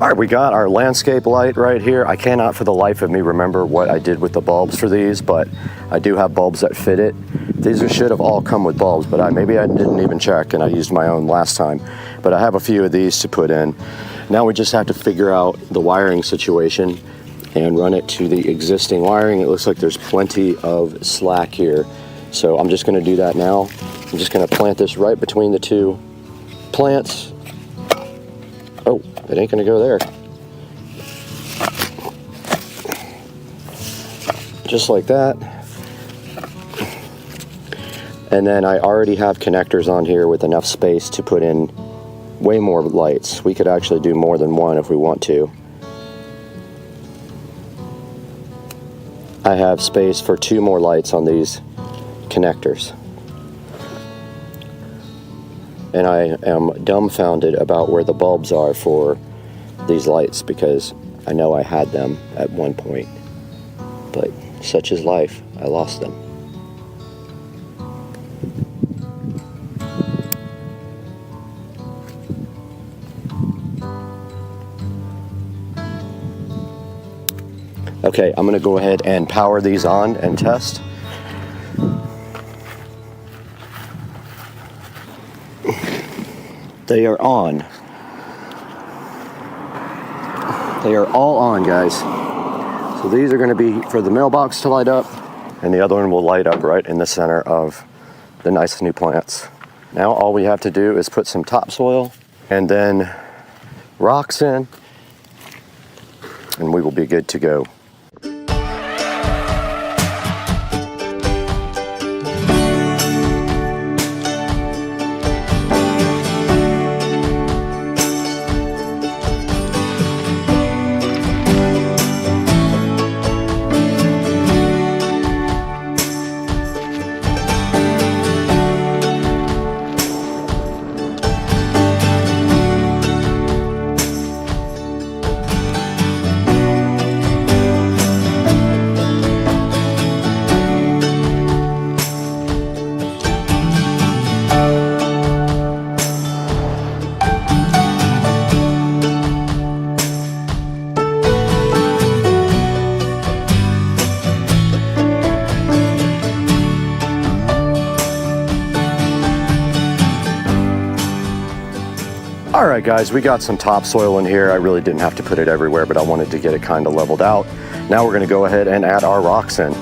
All right, we got our landscape light right here. I cannot for the life of me remember what I did with the bulbs for these, but I do have bulbs that fit it. These should have all come with bulbs, but maybe I didn't even check and I used my own last time. But I have a few of these to put in. Now we just have to figure out the wiring situation and run it to the existing wiring. It looks like there's plenty of slack here. So I'm just gonna do that now. I'm just gonna plant this right between the 2 plants. Oh, it ain't gonna go there. Just like that. And then I already have connectors on here with enough space to put in way more lights. We could actually do more than 1 if we want to. I have space for 2 more lights on these connectors. And I am dumbfounded about where the bulbs are for these lights because I know I had them at one point, but such is life, I lost them. Okay, I'm gonna go ahead and power these on and test. They are on. They are all on, guys. So these are going to be for the mailbox to light up, and the other one will light up right in the center of the nice new plants. Now all we have to do is put some topsoil and then rocks in, and we will be good to go. All right, guys, we got some topsoil in here. I really didn't have to put it everywhere, but I wanted to get it kind of leveled out. Now we're going to go ahead and add our rocks in.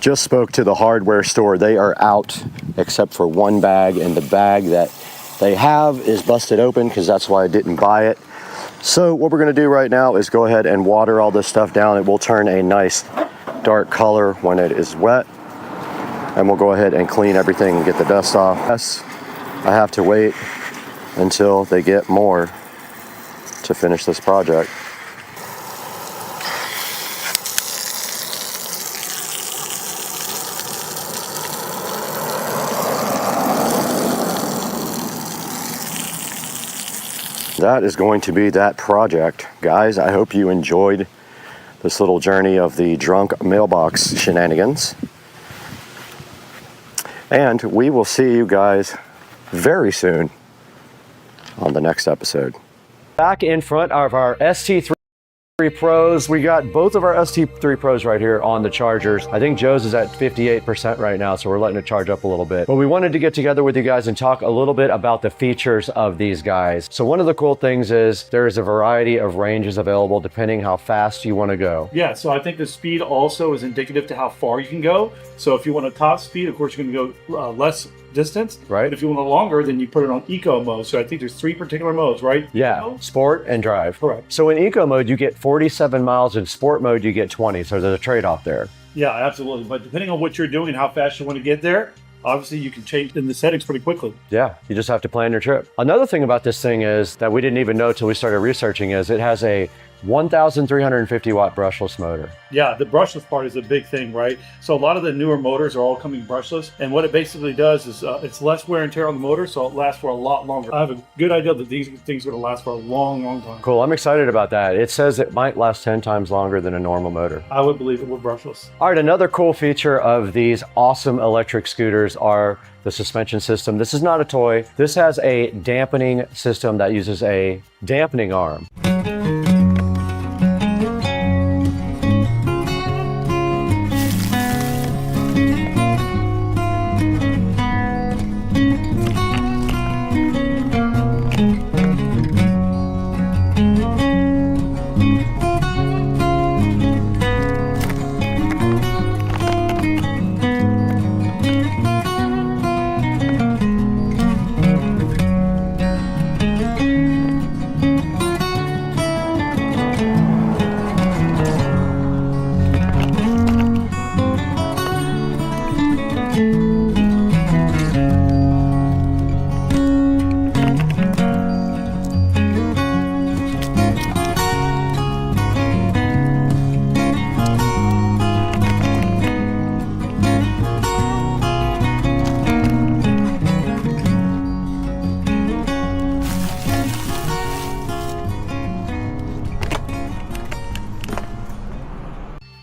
Just spoke to the hardware store. They are out except for one bag, and the bag that they have is busted open because that's why I didn't buy it. So what we're going to do right now is go ahead and water all this stuff down. It will turn a nice dark color when it is wet, and we'll go ahead and clean everything and get the dust off. Yes, I have to wait until they get more to finish this project. That is going to be that project. Guys, I hope you enjoyed this little journey of the drunk mailbox shenanigans. And we will see you guys very soon on the next episode. Back in front of our ST3 Pros, we got both of our ST3 Pros right here on the chargers. I think Joe's is at 58% right now, so we're letting it charge up a little bit. But we wanted to get together with you guys and talk a little bit about the features of these guys. So one of the cool things is there's a variety of ranges available depending how fast you want to go. Yeah, so I think the speed also is indicative to how far you can go. So if you want a top speed, of course, you're going to go less distance. Right. But if you want a longer, then you put it on eco mode. So I think there's 3 particular modes, right? Yeah, Eco? sport and drive. Correct. So in eco mode, you get 47 miles. In sport mode, you get 20. So there's a trade-off there. Yeah, absolutely. But depending on what you're doing and how fast you want to get there, obviously you can change in the settings pretty quickly. Yeah, you just have to plan your trip. Another thing about this thing is that we didn't even know till we started researching is it has a 1,350 watt brushless motor. Yeah, the brushless part is a big thing, right? So a lot of the newer motors are all coming brushless, and what it basically does is it's less wear and tear on the motor, so it lasts for a lot longer. I have a good idea that these things are going to last for a long, long time. Cool, I'm excited about that. It says it might last 10 times longer than a normal motor. I would believe it with brushless. All right, another cool feature of these awesome electric scooters are the suspension system. This is not a toy. This has a dampening system that uses a dampening arm.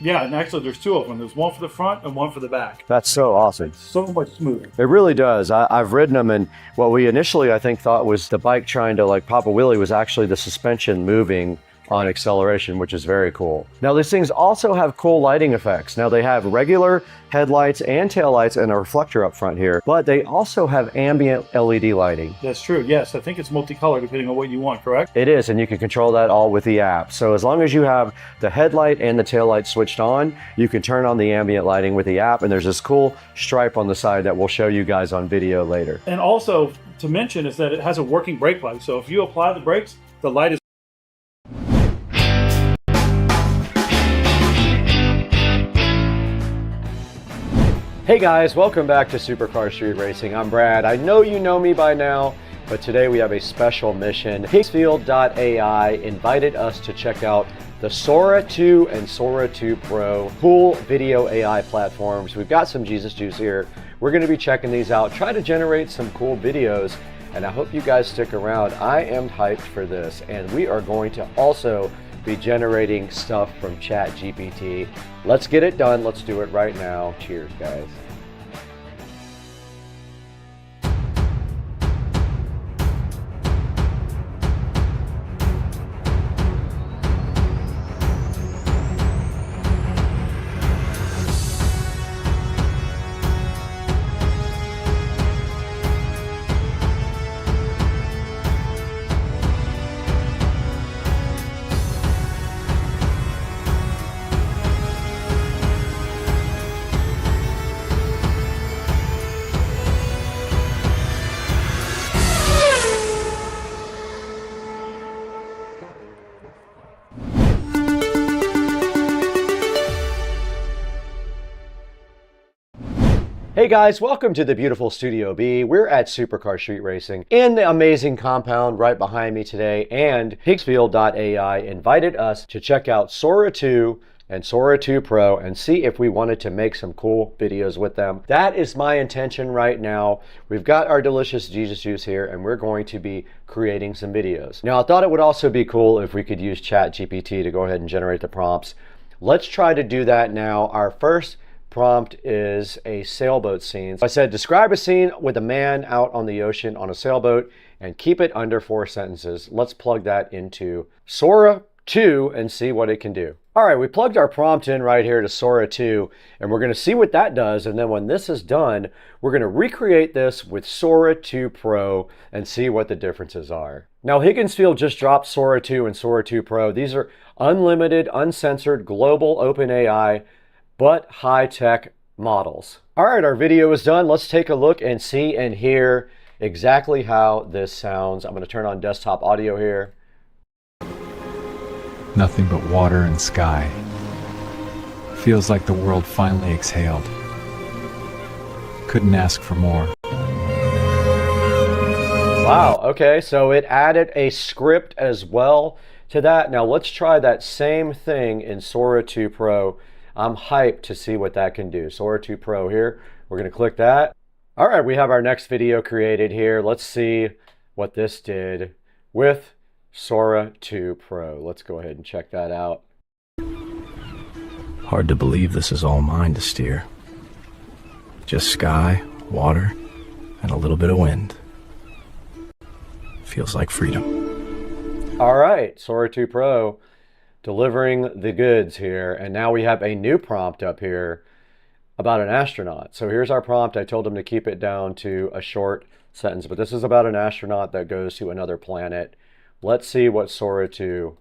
Yeah, and actually there's two of them. There's one for the front and one for the back. That's so awesome. So much smoother. It really does. I've ridden them, and what we initially, I think, thought was the bike trying to like pop a wheelie was actually the suspension moving on acceleration, which is very cool. Now these things also have cool lighting effects. Now they have regular headlights and taillights and a reflector up front here, but they also have ambient LED lighting. That's true. Yes, I think it's multicolor depending on what you want, correct? It is, and you can control that all with the app. So as long as you have the headlight and the taillight switched on, you can turn on the ambient lighting with the app, and there's this cool stripe on the side that we'll show you guys on video later. And also to mention is that it has a working brake light. So if you apply the brakes, the light is Hey guys, welcome back to Supercar Street Racing. I'm Brad. I know you know me by now, but today we have a special mission. Higgsfield.ai invited us to check out the Sora 2 and Sora 2 Pro cool video AI platforms. We've got some Jesus Juice here. We're going to be checking these out, try to generate some cool videos, and I hope you guys stick around. I am hyped for this, and we are going to also be generating stuff from ChatGPT. Let's get it done. Let's do it right now. Cheers, guys. Hey guys, welcome to the beautiful Studio B. We're at Supercar Street Racing in the amazing compound right behind me today, and Higgsfield.ai invited us to check out Sora 2 and Sora 2 Pro and see if we wanted to make some cool videos with them. That is my intention right now. We've got our delicious Jesus Juice here, and we're going to be creating some videos. Now, I thought it would also be cool if we could use ChatGPT to go ahead and generate the prompts. Let's try to do that now. Our first prompt is a sailboat scene. I said, describe a scene with a man out on the ocean on a sailboat and keep it under 4 sentences. Let's plug that into Sora 2 and see what it can do. All right, we plugged our prompt in right here to Sora 2, and we're going to see what that does. And then when this is done, we're going to recreate this with Sora 2 Pro and see what the differences are. Now, Higginsfield just dropped Sora 2 and Sora 2 Pro. These are unlimited, uncensored, global open AI, but high-tech models. All right, our video is done. Let's take a look and see and hear exactly how this sounds. I'm going to turn on desktop audio here. Nothing but water and sky. Feels like the world finally exhaled. Couldn't ask for more. Wow, okay, so it added a script as well to that. Now let's try that same thing in Sora 2 Pro. I'm hyped to see what that can do. Sora 2 Pro here. We're going to click that. All right, we have our next video created here. Let's see what this did with Sora 2 Pro. Let's go ahead and check that out. Hard to believe this is all mine to steer. Just sky, water, and a little bit of wind. Feels like freedom. All right, Sora 2 Pro delivering the goods here. And now we have a new prompt up here about an astronaut. So here's our prompt. I told him to keep it down to a short sentence, but this is about an astronaut that goes to another planet. Let's see what Sora 2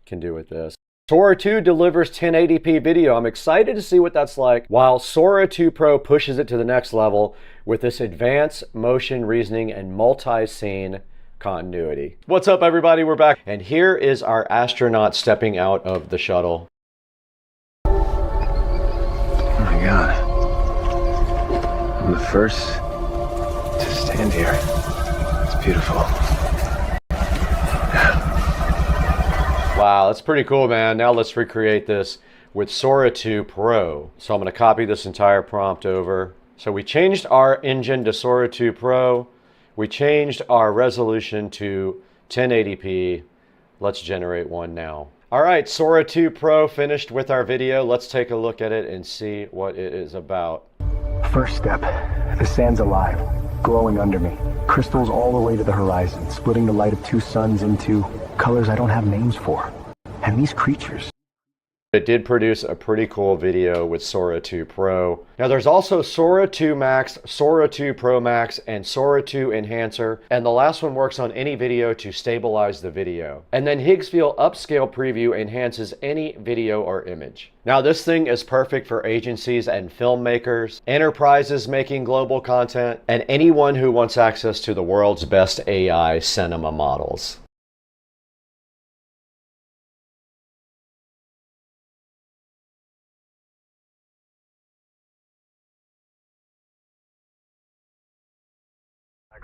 can do with this. Sora 2 delivers 1080p video. I'm excited to see what that's like, while Sora 2 Pro pushes it to the next level with this advanced motion reasoning and multi-scene continuity. What's up, everybody? We're back, and here is our astronaut stepping out of the shuttle. Oh my god. I'm the first to stand here. It's beautiful. Wow, that's pretty cool, man. Now let's recreate this with Sora 2 Pro. So I'm going to copy this entire prompt over. So we changed our engine to Sora 2 Pro. We changed our resolution to 1080p. Let's generate one now. All right, Sora 2 Pro finished with our video. Let's take a look at it and see what it is about. First step, the sand's alive, glowing under me. Crystals all the way to the horizon, splitting the light of two suns into colors I don't have names for. And these creatures. It did produce a pretty cool video with Sora 2 Pro. Now there's also Sora 2 Max, Sora 2 Pro Max, and Sora 2 Enhancer, and the last one works on any video to stabilize the video. And then Higgsfield Upscale Preview enhances any video or image. Now this thing is perfect for agencies and filmmakers, enterprises making global content, and anyone who wants access to the world's best AI cinema models.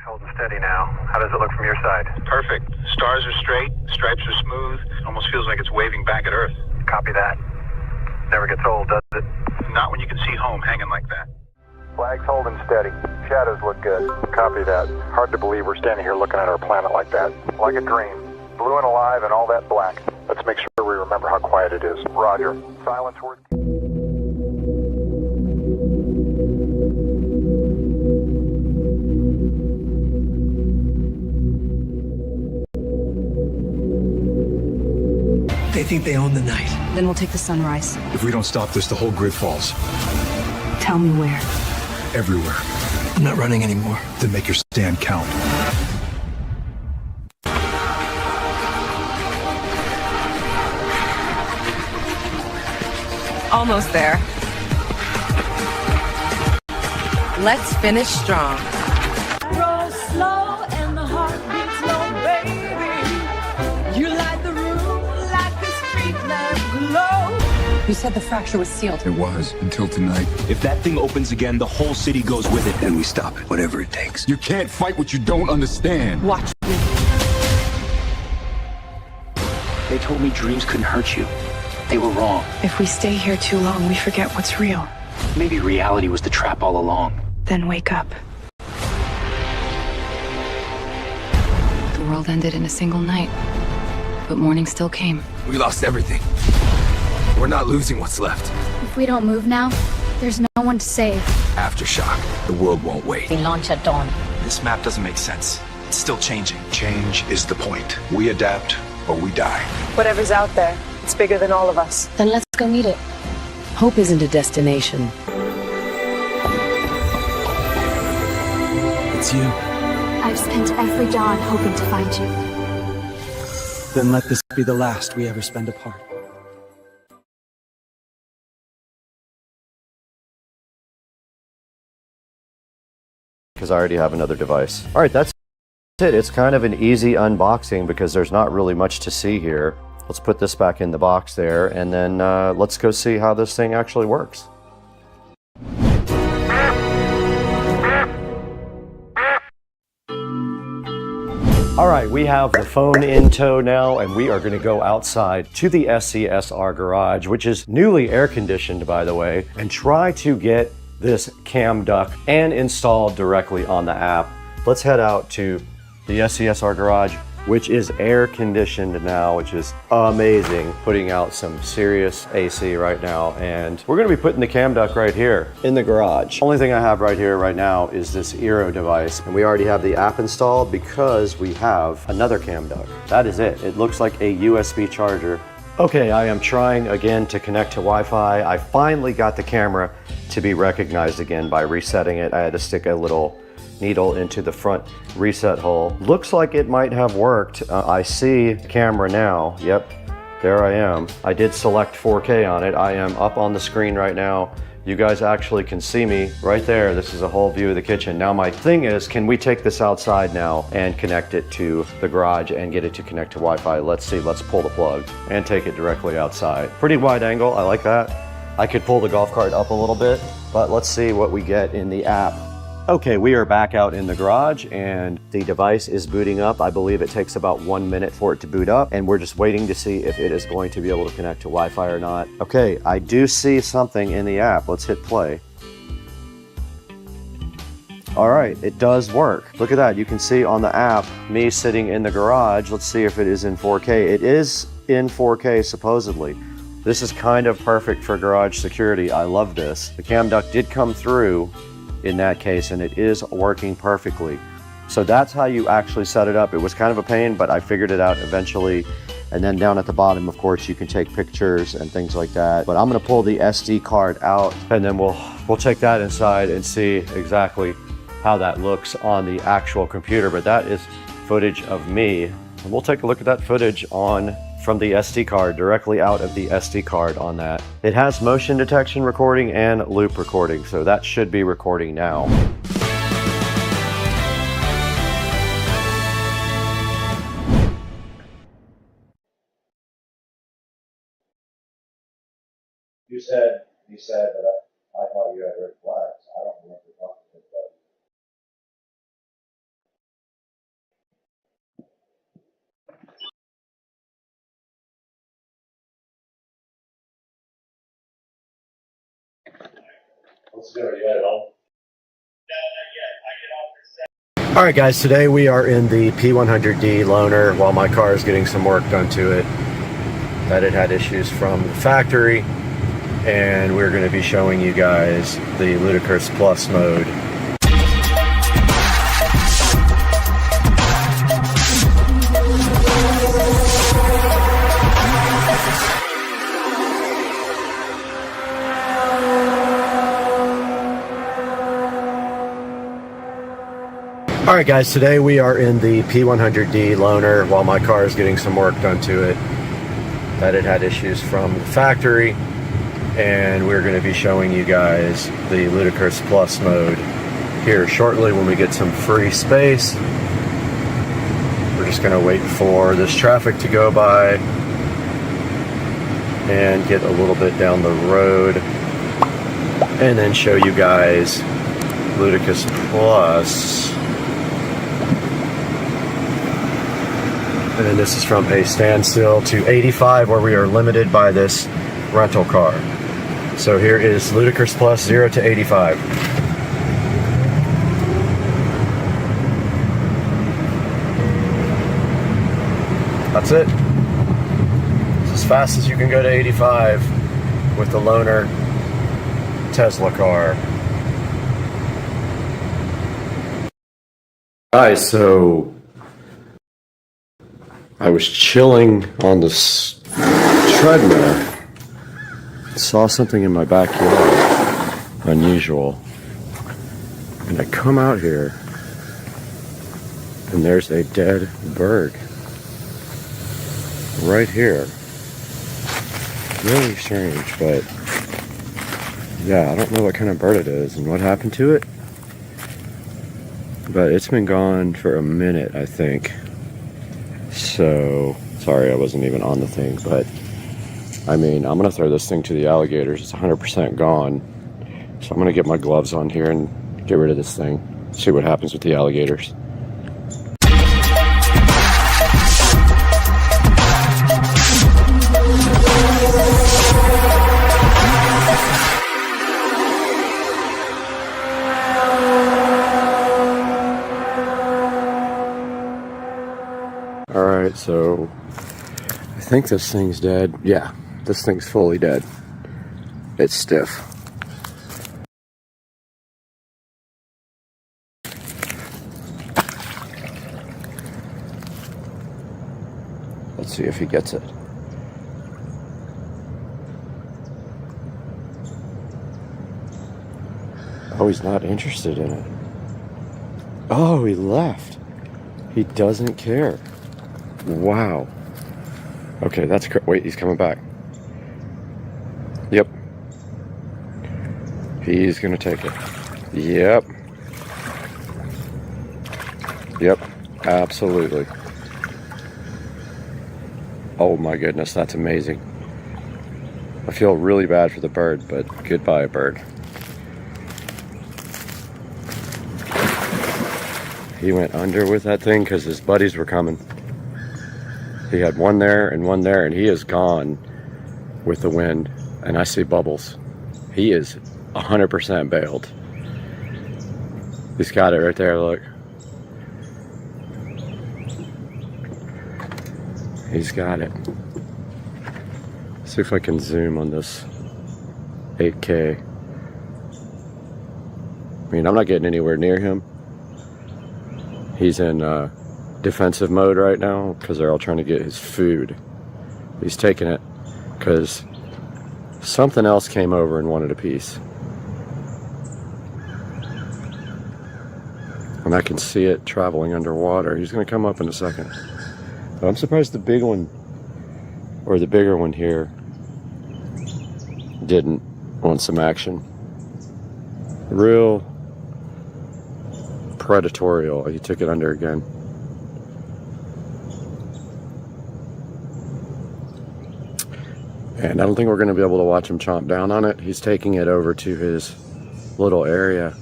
Holding steady now. How does it look from your side? Perfect. Stars are straight, stripes are smooth. Almost feels like it's waving back at Earth. Copy that. Never gets old, does it? Not when you can see home hanging like that. Flag's holding steady. Shadows look good. Copy that. Hard to believe we're standing here looking at our planet like that. Like a dream. Blue and alive and all that black. Let's make sure we remember how quiet it is. Roger. Silence word. They think they own the night. Then we'll take the sunrise. If we don't stop this, the whole grid falls. Tell me where. Everywhere. I'm not running anymore. Then make your stand count. Almost there. Let's finish strong. Roll slow and the heart beats low, baby. You light the room like a street lamp glow. You said the fracture was sealed. It was, until tonight. If that thing opens again, the whole city goes with it. Then we stop it, whatever it takes. You can't fight what you don't understand. Watch me. They told me dreams couldn't hurt you. They were wrong. If we stay here too long, we forget what's real. Maybe reality was the trap all along. Then wake up. The world ended in a single night, but morning still came. We lost everything. We're not losing what's left. If we don't move now, there's no one to save. Aftershock. The world won't wait. We launch at dawn. This map doesn't make sense. It's still changing. Change is the point. We adapt or we die. Whatever's out there, it's bigger than all of us. Then let's go meet it. Hope isn't a destination. It's you. I've spent every dawn hoping to find you. Then let this be the last we ever spend apart. Because I already have another device. All right, that's it. It's kind of an easy unboxing because there's not really much to see here. Let's put this back in the box there, and then let's go see how this thing actually works. All right, we have the phone in tow now, and we are going to go outside to the SCSR garage, which is newly air conditioned, by the way, and try to get this cam duct and installed directly on the app. Let's head out to the SCSR garage, which is air conditioned now, which is amazing. Putting out some serious AC right now, and we're gonna be putting the cam duct right here in the garage. Only thing I have right here right now is this Eero device, and we already have the app installed because we have another cam duct. That is it. It looks like a USB charger. Okay, I am trying again to connect to Wi-Fi. I finally got the camera to be recognized again by resetting it. I had to stick a little needle into the front reset hole. Looks like it might have worked. I see camera now. Yep, there I am. I did select 4K on it. I am up on the screen right now. You guys actually can see me right there. This is a whole view of the kitchen. Now my thing is, can we take this outside now and connect it to the garage and get it to connect to Wi-Fi? Let's see, let's pull the plug and take it directly outside. Pretty wide angle, I like that. I could pull the golf cart up a little bit, but let's see what we get in the app. Okay, we are back out in the garage and the device is booting up. I believe it takes about 1 minute for it to boot up, and we're just waiting to see if it is going to be able to connect to Wi-Fi or not. Okay, I do see something in the app. Let's hit play. All right, it does work. Look at that. You can see on the app me sitting in the garage. Let's see if it is in 4K. It is in 4K supposedly. This is kind of perfect for garage security. I love this. The cam duct did come through in that case, and it is working perfectly. So that's how you actually set it up. It was kind of a pain, but I figured it out eventually. And then down at the bottom, of course, you can take pictures and things like that. But I'm gonna pull the SD card out, and then we'll take that inside and see exactly how that looks on the actual computer. But that is footage of me, and we'll take a look at that footage from the SD card, directly out of the SD card on that. It has motion detection recording and loop recording, so that should be recording now. You said that I thought you had red flags. I don't remember talking about it. Let's go. You had it all? All right, guys, today we are in the P100D loaner while my car is getting some work done to it. That it had issues from the factory, and we're going to be showing you guys the Ludicrous Plus mode. Alright guys, today we are in the P100D loaner while my car is getting some work done to it. That it had issues from the factory, and we're going to be showing you guys the Ludicrous Plus mode here shortly when we get some free space. We're just going to wait for this traffic to go by and get a little bit down the road and then show you guys Ludicrous Plus. And then this is from a standstill to 85, where we are limited by this rental car. So here is Ludicrous Plus 0 to 85. That's it. It's as fast as you can go to 85 with the loaner Tesla car. Guys, so I was chilling on this treadmill. Saw something in my backyard unusual, and I come out here and there's a dead bird right here. Really strange, but yeah, I don't know what kind of bird it is and what happened to it, but it's been gone for a minute, I think. So sorry I wasn't even on the thing, but I mean, I'm gonna throw this thing to the alligators. It's 100% gone. So I'm gonna get my gloves on here and get rid of this thing. See what happens with the alligators. Alright, so I think this thing's dead. Yeah. This thing's fully dead. It's stiff. Let's see if he gets it. Oh, he's not interested in it. Oh, he left. He doesn't care. Wow. Okay, that's wait, he's coming back. Yep. He's gonna take it. Yep. Yep. Absolutely. Oh my goodness, that's amazing. I feel really bad for the bird, but goodbye, bird. He went under with that thing because his buddies were coming. He had one there, and he is gone with the wind. And I see bubbles. He is 100% bailed. He's got it right there, look. He's got it. See if I can zoom on this 8K. I mean, I'm not getting anywhere near him. He's in defensive mode right now because they're all trying to get his food. He's taking it because something else came over and wanted a piece. And I can see it traveling underwater. He's going to come up in a second. But I'm surprised the big one, or the bigger one here, didn't want some action. Real predatorial. He took it under again. And I don't think we're going to be able to watch him chomp down on it. He's taking it over to his little area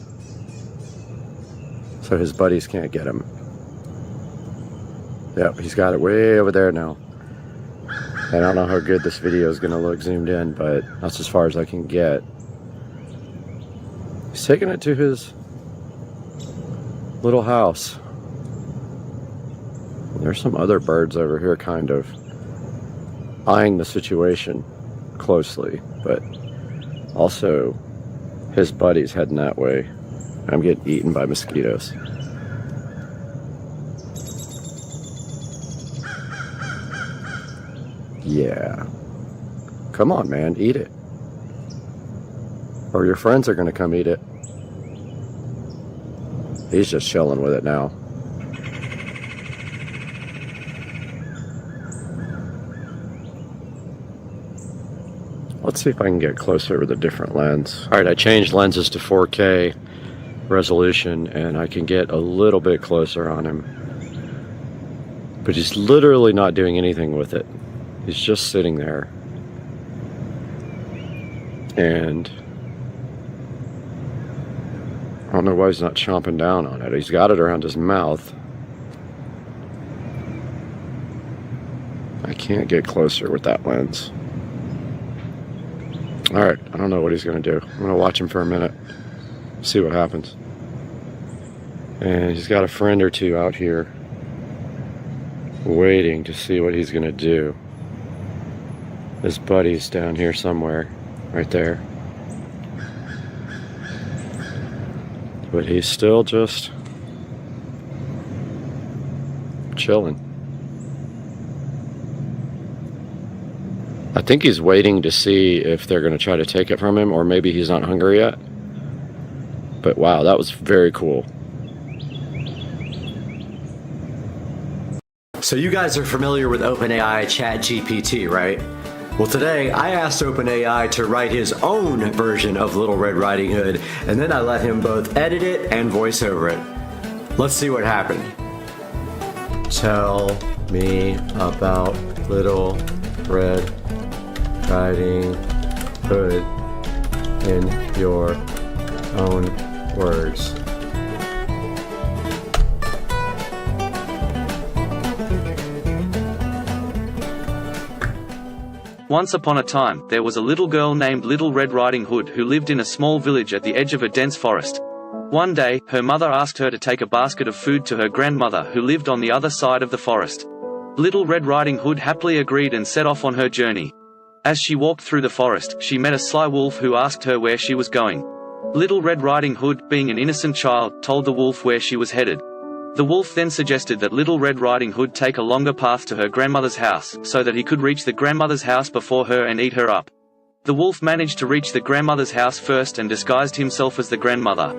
so his buddies can't get him. Yep, he's got it way over there now. I don't know how good this video is going to look zoomed in, but that's as far as I can get. He's taking it to his little house. There's some other birds over here kind of eyeing the situation closely, but also his buddy's heading that way. I'm getting eaten by mosquitoes. Yeah. Come on, man, eat it. Or your friends are gonna come eat it. He's just chilling with it now. Let's see if I can get closer with a different lens. Alright, I changed lenses to 4K resolution and I can get a little bit closer on him. But he's literally not doing anything with it. He's just sitting there. And I don't know why he's not chomping down on it. He's got it around his mouth. I can't get closer with that lens. Alright, I don't know what he's going to do. I'm going to watch him for a minute. See what happens. And he's got a friend or two out here waiting to see what he's going to do. His buddy's down here somewhere. Right there. But he's still just chilling. I think he's waiting to see if they're going to try to take it from him, or maybe he's not hungry yet. But wow, that was very cool. So you guys are familiar with OpenAI ChatGPT, right? Well, today I asked OpenAI to write his own version of Little Red Riding Hood, and then I let him both edit it and voice over it. Let's see what happened. Tell me about Little Red Riding Hood in your own words. Once upon a time, there was a little girl named Little Red Riding Hood who lived in a small village at the edge of a dense forest. One day, her mother asked her to take a basket of food to her grandmother who lived on the other side of the forest. Little Red Riding Hood happily agreed and set off on her journey. As she walked through the forest, she met a sly wolf who asked her where she was going. Little Red Riding Hood, being an innocent child, told the wolf where she was headed. The wolf then suggested that Little Red Riding Hood take a longer path to her grandmother's house, so that he could reach the grandmother's house before her and eat her up. The wolf managed to reach the grandmother's house first and disguised himself as the grandmother.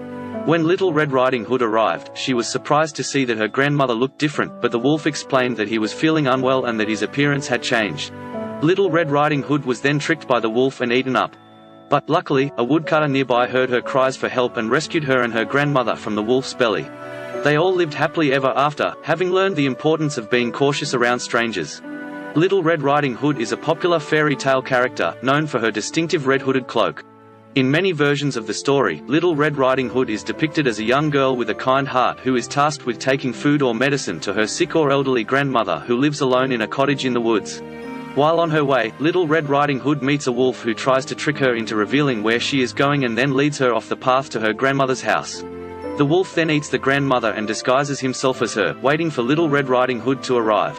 When Little Red Riding Hood arrived, she was surprised to see that her grandmother looked different, but the wolf explained that he was feeling unwell and that his appearance had changed. Little Red Riding Hood was then tricked by the wolf and eaten up. But luckily, a woodcutter nearby heard her cries for help and rescued her and her grandmother from the wolf's belly. They all lived happily ever after, having learned the importance of being cautious around strangers. Little Red Riding Hood is a popular fairy tale character, known for her distinctive red-hooded cloak. In many versions of the story, Little Red Riding Hood is depicted as a young girl with a kind heart who is tasked with taking food or medicine to her sick or elderly grandmother who lives alone in a cottage in the woods. While on her way, Little Red Riding Hood meets a wolf who tries to trick her into revealing where she is going and then leads her off the path to her grandmother's house. The wolf then eats the grandmother and disguises himself as her, waiting for Little Red Riding Hood to arrive.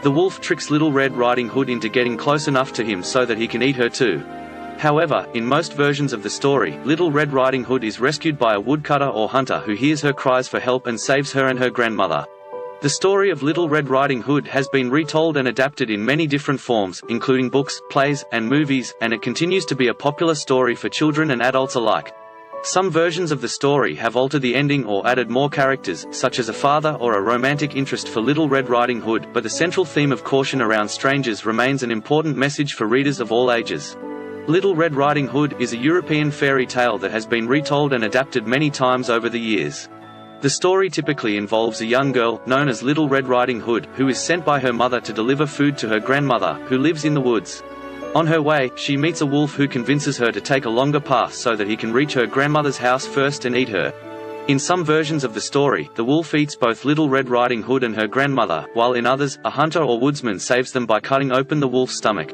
The wolf tricks Little Red Riding Hood into getting close enough to him so that he can eat her too. However, in most versions of the story, Little Red Riding Hood is rescued by a woodcutter or hunter who hears her cries for help and saves her and her grandmother. The story of Little Red Riding Hood has been retold and adapted in many different forms, including books, plays, and movies, and it continues to be a popular story for children and adults alike. Some versions of the story have altered the ending or added more characters, such as a father or a romantic interest for Little Red Riding Hood, but the central theme of caution around strangers remains an important message for readers of all ages. Little Red Riding Hood is a European fairy tale that has been retold and adapted many times over the years. The story typically involves a young girl, known as Little Red Riding Hood, who is sent by her mother to deliver food to her grandmother, who lives in the woods. On her way, she meets a wolf who convinces her to take a longer path so that he can reach her grandmother's house first and eat her. In some versions of the story, the wolf eats both Little Red Riding Hood and her grandmother, while in others, a hunter or woodsman saves them by cutting open the wolf's stomach.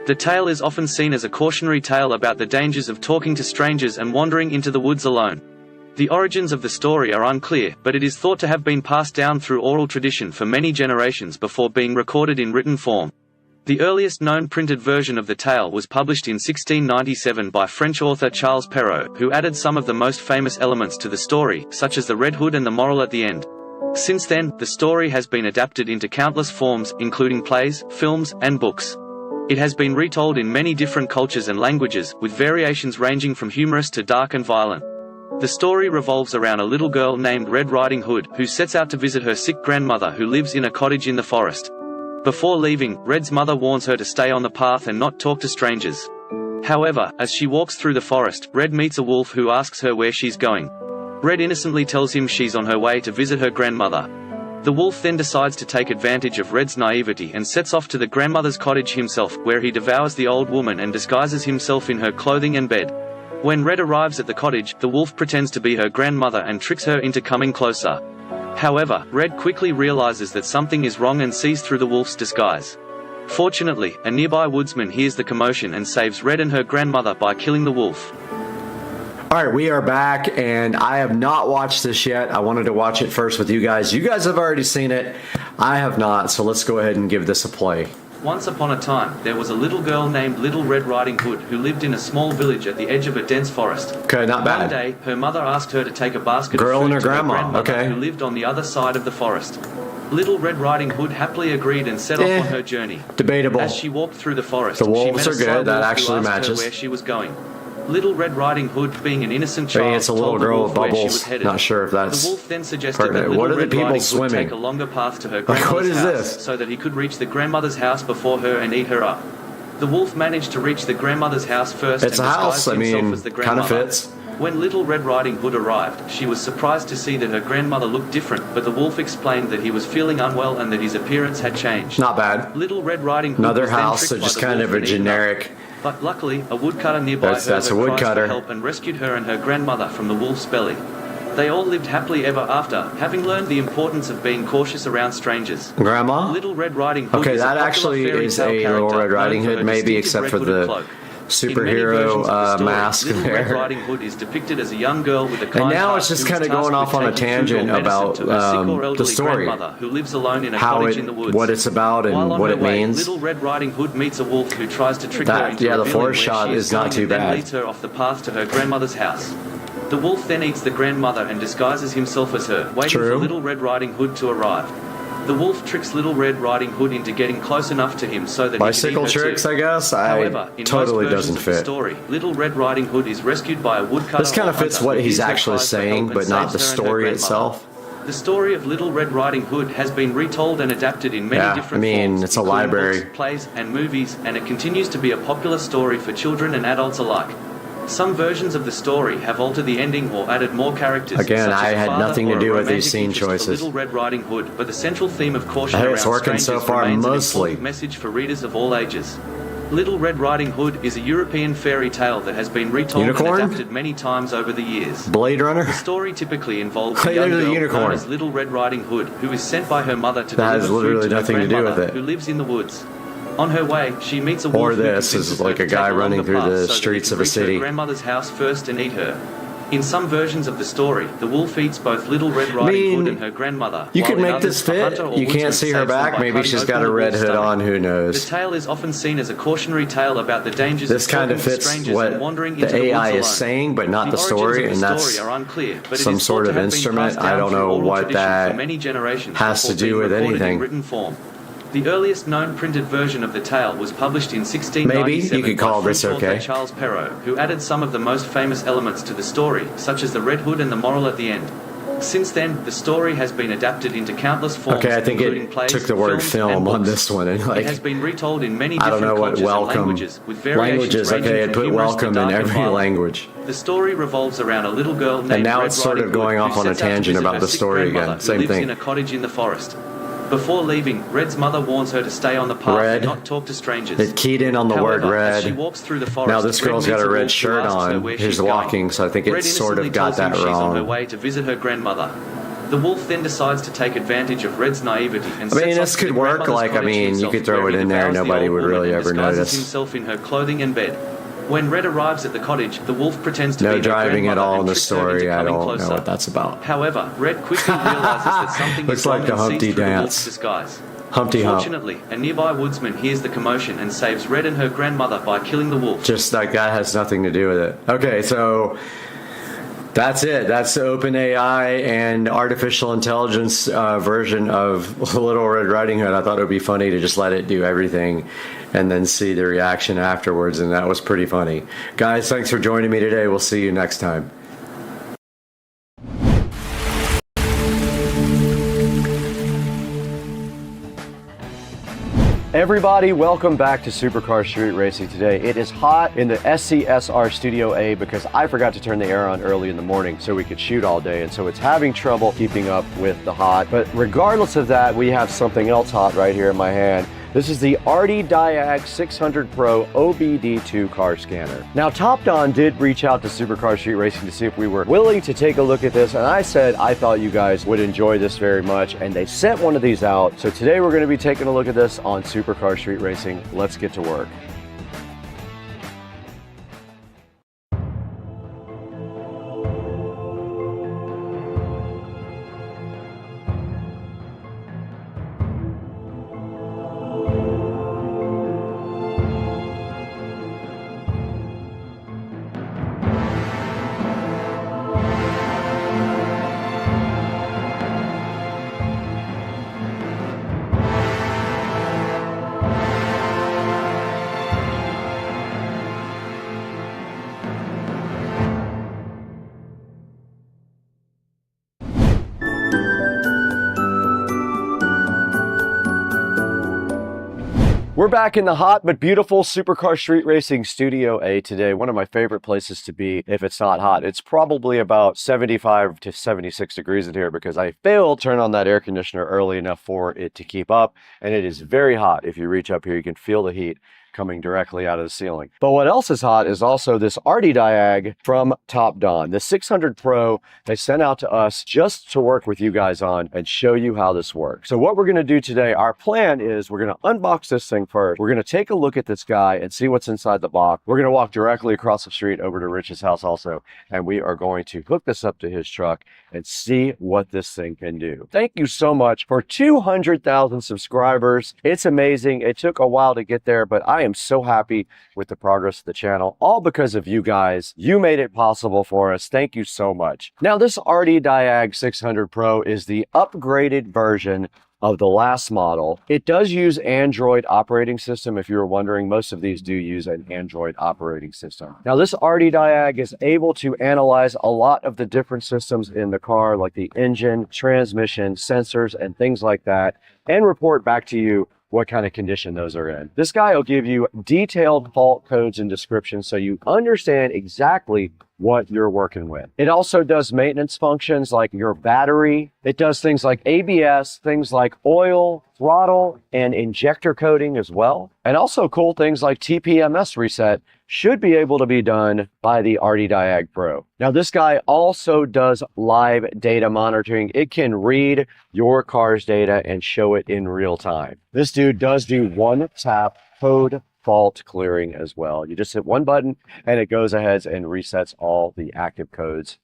The tale is often seen as a cautionary tale about the dangers of talking to strangers and wandering into the woods alone. The origins of the story are unclear, but it is thought to have been passed down through oral tradition for many generations before being recorded in written form. The earliest known printed version of the tale was published in 1697 by French author Charles Perrault, who added some of the most famous elements to the story, such as the red hood and the moral at the end. Since then, the story has been adapted into countless forms, including plays, films, and books. It has been retold in many different cultures and languages, with variations ranging from humorous to dark and violent. The story revolves around a little girl named Red Riding Hood, who sets out to visit her sick grandmother who lives in a cottage in the forest. Before leaving, Red's mother warns her to stay on the path and not talk to strangers. However, as she walks through the forest, Red meets a wolf who asks her where she's going. Red innocently tells him she's on her way to visit her grandmother. The wolf then decides to take advantage of Red's naivety and sets off to the grandmother's cottage himself, where he devours the old woman and disguises himself in her clothing and bed. When Red arrives at the cottage, the wolf pretends to be her grandmother and tricks her into coming closer. However, Red quickly realizes that something is wrong and sees through the wolf's disguise. Fortunately, a nearby woodsman hears the commotion and saves Red and her grandmother by killing the wolf. Alright, we are back, and I have not watched this yet. I wanted to watch it first with you guys. You guys have already seen it. I have not, so let's go ahead and give this a play. Once upon a time, there was a little girl named Little Red Riding Hood who lived in a small village at the edge of a dense forest. Okay, not bad. One day, her mother asked her to take a basket Girl of food and her to grandma, her grandmother okay. who lived on the other side of the forest. Little Red Riding Hood happily agreed and set off on her journey. Debatable. As she walked through the forest, The wolves she met are a sly good, that wolf actually who asked matches. her where she was going. Little Red Riding Hood, being an innocent Maybe child, it's a little told the girl wolf with where she bubbles. was headed. Not sure if that's The wolf then suggested pertinent. that Little What are the Red people Riding swimming? Hood take a longer path to her Like, what grandmother's is house this? so that he could reach the grandmother's house before her and eat her up. The wolf managed to reach the grandmother's house first It's and a house, disguised himself I mean, as the kinda grandmother. fits. When Little Red Riding Hood arrived, she was surprised to see that her grandmother looked different, but the wolf explained that he was feeling unwell and that his appearance had changed. Not bad. Little Red Riding Hood Another was then house, tricked so by just the kind wolf of a and eaten up. generic. But luckily, a woodcutter nearby That's heard a her cries woodcutter. for help and rescued her and her grandmother from the wolf's belly. They all lived happily ever after, having learned the importance of being cautious around strangers. Grandma? Little Red Riding Hood Okay, is a that popular actually fairy is tale a Little character Red Riding known for Hood, her maybe, distinctive except for red-hooded the cloak. In many superhero versions of the story, mask Little Red there. Riding Hood is depicted as a young girl with a And kind now heart it's just who is kind of tasked going with off on a taking food or tangent medicine about to her sick or the elderly story. grandmother who lives alone in a How cottage it, in the woods. what it's about, and While on what her it way, means. Little Red Riding Hood meets a wolf who tries to trick her That, into yeah, the revealing forest where shot she is not going too and then bad. leads her off the path to her grandmother's house. The wolf then eats the grandmother and disguises himself as her, waiting for True. Little Red Riding Hood to arrive. The wolf tricks Little Red Riding Hood into getting close enough to him so that Bicycle he can eat her tricks, too. I guess? However, in totally most doesn't versions of the fit. story, Little Red Riding Hood is rescued by a woodcutter. This kind or of fits hunter what who he's hears her actually cries for help saying, and but not the saves her and her story grandmother. itself. The story of Little Red Riding Hood has been retold and adapted in many Yeah, different I mean, forms, it's a including library. books, plays, and movies, and it continues to be a popular story for children and adults alike. Some versions of the story have altered the ending or added more characters. Again, such as I a had father nothing or to a do with romantic these scene interest for choices. Little Red Riding Hood, but the central theme of caution Hey, around it's working so strangers far, remains an mostly. important message for readers of all ages. Little Red Riding Hood is a European fairy tale that has been retold Unicorn? and adapted many times over the years. Blade Runner? The story typically involves Hey, a young there's a girl unicorn. known as Little Red Riding Hood, who is sent by her mother to That has deliver literally food to nothing her to do with grandmother, it. who lives in the woods. On her way, she meets a wolf Or who this convinces is her like to a guy take running longer through path the so that he streets can of a reach her city. grandmother's house first and eat her. In some versions of the story, the wolf eats both Little Red Riding Hood and her grandmother. You while could in make others, this a fit. hunter or You woodsman can't see her saves them back. by Maybe cutting she's got open a the red wolf's hood stomach. on. Who knows? The tale is often seen as a cautionary tale about the dangers This of kind talking of to fits strangers what and wandering the into the AI woods is alone. saying, but not the origins story, of and the that's story are unclear, but some it is sort thought of to have been instrument. passed I down don't through know oral what tradition that for many generations has to before do being with recorded in anything. written form. The earliest known printed version of the tale was published in 1697 Maybe you could call by this French author okay. Charles Perrault, who added some of the most famous elements to the story, such as the red hood and the moral at the end. Since then, the story has been adapted into countless forms, Okay, I think including it plays, took the word films, film and on books. this one, and It like has been retold in many I don't different know what cultures and welcome languages, with variations languages. ranging Okay, I from put humorous to welcome in dark and every violent. language. The story revolves around a little girl named And now Red it's sort Riding of going Hood, off who on a sets out to tangent visit about her the sick story grandmother again. who Same lives thing. in a cottage in the forest. Before leaving, Red's mother warns her to stay on the path Red. and not talk to strangers. It keyed in on the word However, red. as she walks through the forest, Now this Red girl's got meets a red wolf who shirt asks her on. where She's she's walking, going. so I think it Red sort of innocently got tells him that she's on her wrong. way to visit her grandmother. The wolf then decides to take advantage of Red's naivety and I mean, sets this off to could the work. grandmother's Like, I cottage mean, you himself, could throw where it he in there. devours the Nobody old would woman really and ever disguises notice. himself in her clothing and bed. When Red arrives at the cottage, the wolf pretends to No be her driving at grandmother all in and the tricks her into story. I coming don't closer. know what that's about. However, Red quickly realizes that something Looks is like wrong the and Humpty sees through the dance. wolf's disguise. Humpty Hump. Fortunately, a nearby woodsman hears the commotion and saves Red and her grandmother by killing the wolf. Just like that has nothing to do with it. Okay, so that's it. That's the OpenAI and artificial intelligence version of Little Red Riding Hood. I thought it would be funny to just let it do everything and then see the reaction afterwards, and that was pretty funny. Guys, thanks for joining me today. We'll see you next time. Everybody, welcome back to Supercar Street Racing today. It is hot in the SCSR Studio A because I forgot to turn the air on early in the morning so we could shoot all day, and so it's having trouble keeping up with the hot. But regardless of that, we have something else hot right here in my hand. This is the Diag 600 Pro OBD2 car scanner. Now, TopDon did reach out to Supercar Street Racing to see if we were willing to take a look at this, and I said I thought you guys would enjoy this very much, and they sent one of these out. So today we're going to be taking a look at this on Supercar Street Racing. Let's get to work. We're back in the hot but beautiful Supercar Street Racing Studio A today. One of my favorite places to be if it's not hot. It's probably about 75 to 76 degrees in here because I failed to turn on that air conditioner early enough for it to keep up. And it is very hot. If you reach up here, you can feel the heat coming directly out of the ceiling. But what else is hot is also this Diag from TopDon. The 600 Pro they sent out to us just to work with you guys on and show you how this works. So what we're going to do today, our plan is we're going to unbox this thing first. We're going to take a look at this guy and see what's inside the box. We're going to walk directly across the street over to Rich's house also, and we are going to hook this up to his truck and see what this thing can do. Thank you so much for 200,000 subscribers. It's amazing. It took a while to get there, but I am so happy with the progress of the channel, all because of you guys. You made it possible for us. Thank you so much. Now, this Diag 600 Pro is the upgraded version of the last model. It does use Android operating system. If you were wondering, most of these do use an Android operating system. Now, this Diag is able to analyze a lot of the different systems in the car, like the engine, transmission, sensors, and things like that, and report back to you what kind of condition those are in. This guy will give you detailed fault codes and descriptions so you understand exactly what you're working with. It also does maintenance functions like your battery. It does things like ABS, things like oil, throttle, and injector coating as well. And also cool things like TPMS reset should be able to be done by the Diag Pro. Now, this guy also does live data monitoring. It can read your car's data and show it in real time. This dude does do one tap code fault clearing as well. You just hit one button and it goes ahead and resets all the active codes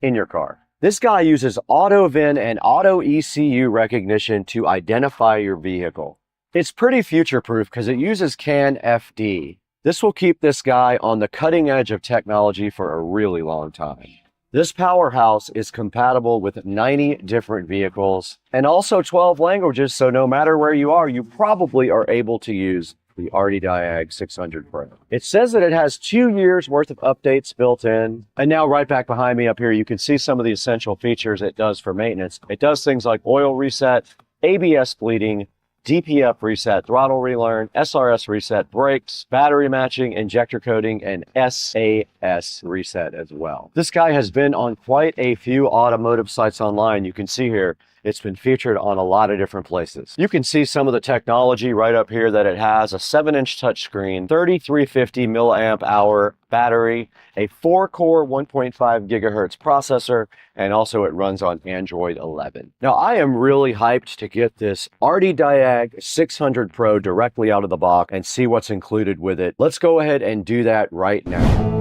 in your car. This guy uses auto VIN and auto ECU recognition to identify your vehicle. It's pretty future-proof because it uses CAN FD. This will keep this guy on the cutting edge of technology for a really long time. This powerhouse is compatible with 90 different vehicles and also 12 languages, so no matter where you are, you probably are able to use the Hdmi 600 Pro. It says that it has 2 years worth of updates built in. And now right back behind me up here, you can see some of the essential features it does for maintenance. It does things like oil reset, ABS bleeding, DPF reset, throttle relearn, SRS reset, brakes, battery matching, injector coating, and SAS reset as well. This guy has been on quite a few automotive sites online. You can see here, it's been featured on a lot of different places. You can see some of the technology right up here that it has: a 7-inch touchscreen, 3350 milliamp hour battery, a 4-core 1.5 gigahertz processor, and also it runs on Android 11. Now, I am really hyped to get this Hdmi 600 Pro directly out of the box and see what's included with it. Let's go ahead and do that right now.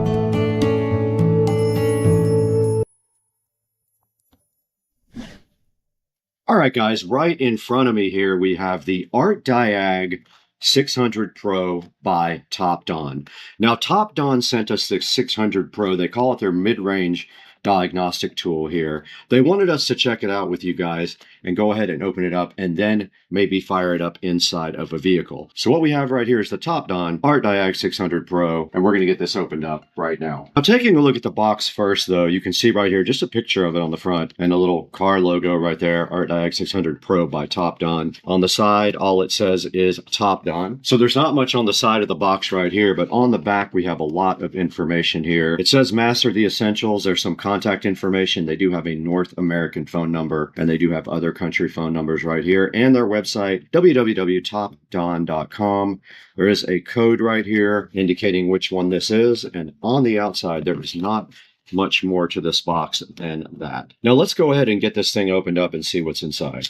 All right, guys, right in front of me here, we have the Hdmi 600 Pro by Topdon. Now, Topdon sent us the 600 Pro. They call it their mid-range diagnostic tool here. They wanted us to check it out with you guys and go ahead and open it up and then maybe fire it up inside of a vehicle. So what we have right here is the Topdon Hdmi 600 Pro, and we're going to get this opened up right now. Now, taking a look at the box first, though, you can see right here just a picture of it on the front and a little car logo right there, Hdmi 600 Pro by Topdon. On the side, all it says is Topdon. So there's not much on the side of the box right here, but on the back, we have a lot of information here. It says master the essentials. There's some contact information. They do have a North American phone number, and they do have other country phone numbers right here, and their website, www.topdon.com. There is a code right here indicating which one this is, and on the outside, there is not much more to this box than that. Now let's go ahead and get this thing opened up and see what's inside.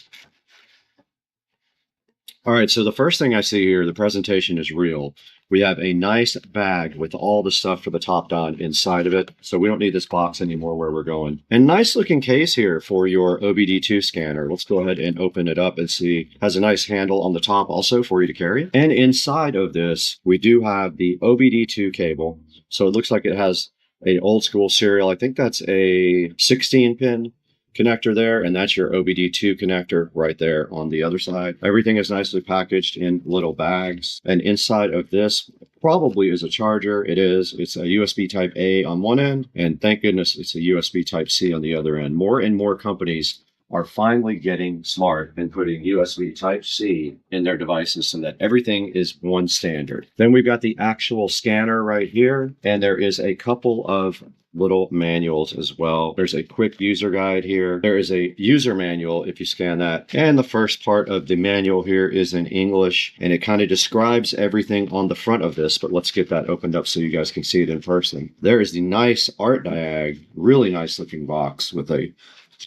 All right, so the first thing I see here, the presentation is real. We have a nice bag with all the stuff for the Topdon inside of it, so we don't need this box anymore where we're going. And nice looking case here for your OBD2 scanner. Let's go ahead and open it up and see. It has a nice handle on the top also for you to carry. And inside of this, we do have the OBD2 cable. So it looks like it has an old school serial. I think that's a 16-pin connector there, and that's your OBD2 connector right there on the other side. Everything is nicely packaged in little bags, and inside of this probably is a charger. It is. It's a USB type A on one end, and thank goodness it's a USB type C on the other end. More and more companies are finally getting smart and putting USB type C in their devices so that everything is one standard. Then we've got the actual scanner right here, and there is a couple of little manuals as well. There's a quick user guide here. There is a user manual if you scan that. And the first part of the manual here is in English, and it kind of describes everything on the front of this, but let's get that opened up so you guys can see it in person. There is the nice Hdmi, really nice looking box with a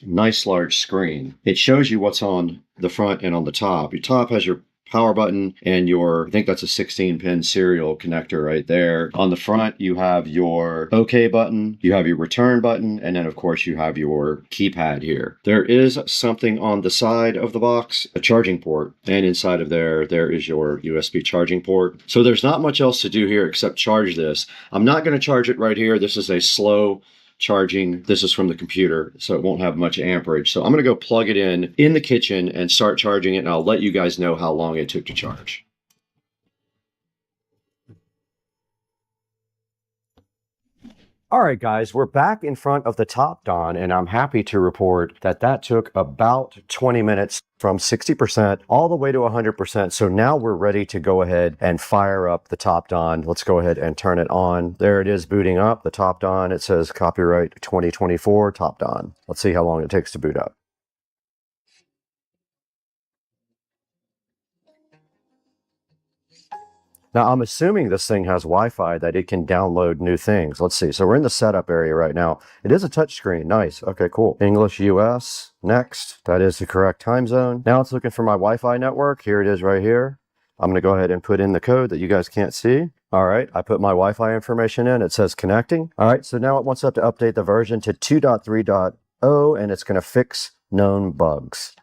nice large screen. It shows you what's on the front and on the top. Your top has your power button and your, I think that's a 16-pin serial connector right there. On the front, you have your OK button, you have your return button, and then of course you have your keypad here. There is something on the side of the box, a charging port, and inside of there is your USB charging port. So there's not much else to do here except charge this. I'm not going to charge it right here. This is a slow charging. This is from the computer, so it won't have much amperage. So I'm going to go plug it in the kitchen and start charging it, and I'll let you guys know how long it took to charge. All right, guys, we're back in front of the Topdon, and I'm happy to report that that took about 20 minutes from 60% all the way to 100%. So now we're ready to go ahead and fire up the Topdon. Let's go ahead and turn it on. There it is booting up, the Topdon. It says copyright 2024 Topdon. Let's see how long it takes to boot up. Now, I'm assuming this thing has Wi-Fi that it can download new things. Let's see. So we're in the setup area right now. It is a touchscreen. Nice. Okay, cool. English, US. Next. That is the correct time zone. Now it's looking for my Wi-Fi network. Here it is right here. I'm going to go ahead and put in the code that you guys can't see. All right, I put my Wi-Fi information in. It says connecting. All right, so now it wants us to update the version to 2.3.0, and it's going to fix known bugs.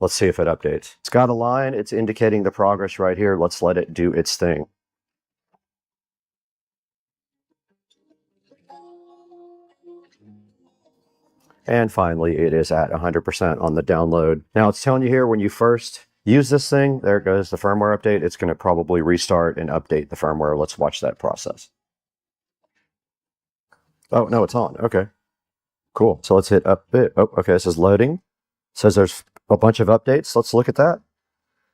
Let's see if it updates. It's got a line. It's indicating the progress right here. Let's let it do its thing. And finally, it is at 100% on the download. Now it's telling you here when you first use this thing, there goes the firmware update. It's going to probably restart and update the firmware. Let's watch that process. Oh, no, it's on. Okay, cool. So let's hit update. Oh, okay, this is loading. It says there's a bunch of updates. Let's look at that.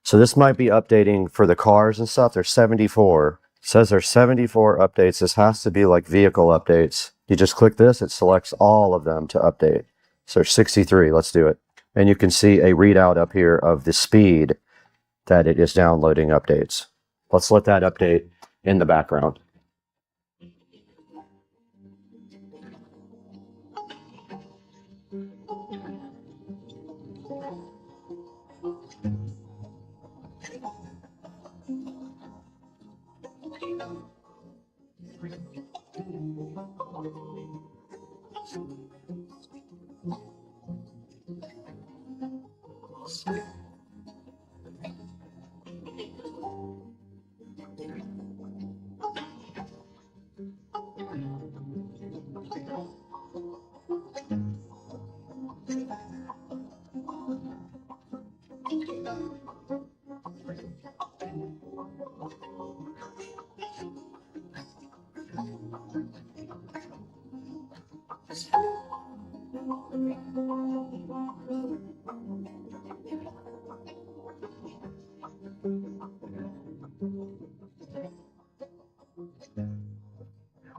So this might be updating for the cars and stuff. There's 74. It says there's 74 updates. This has to be like vehicle updates. You just click this, it selects all of them to update. So there's 63. Let's do it. And you can see a readout up here of the speed that it is downloading updates. Let's let that update in the background.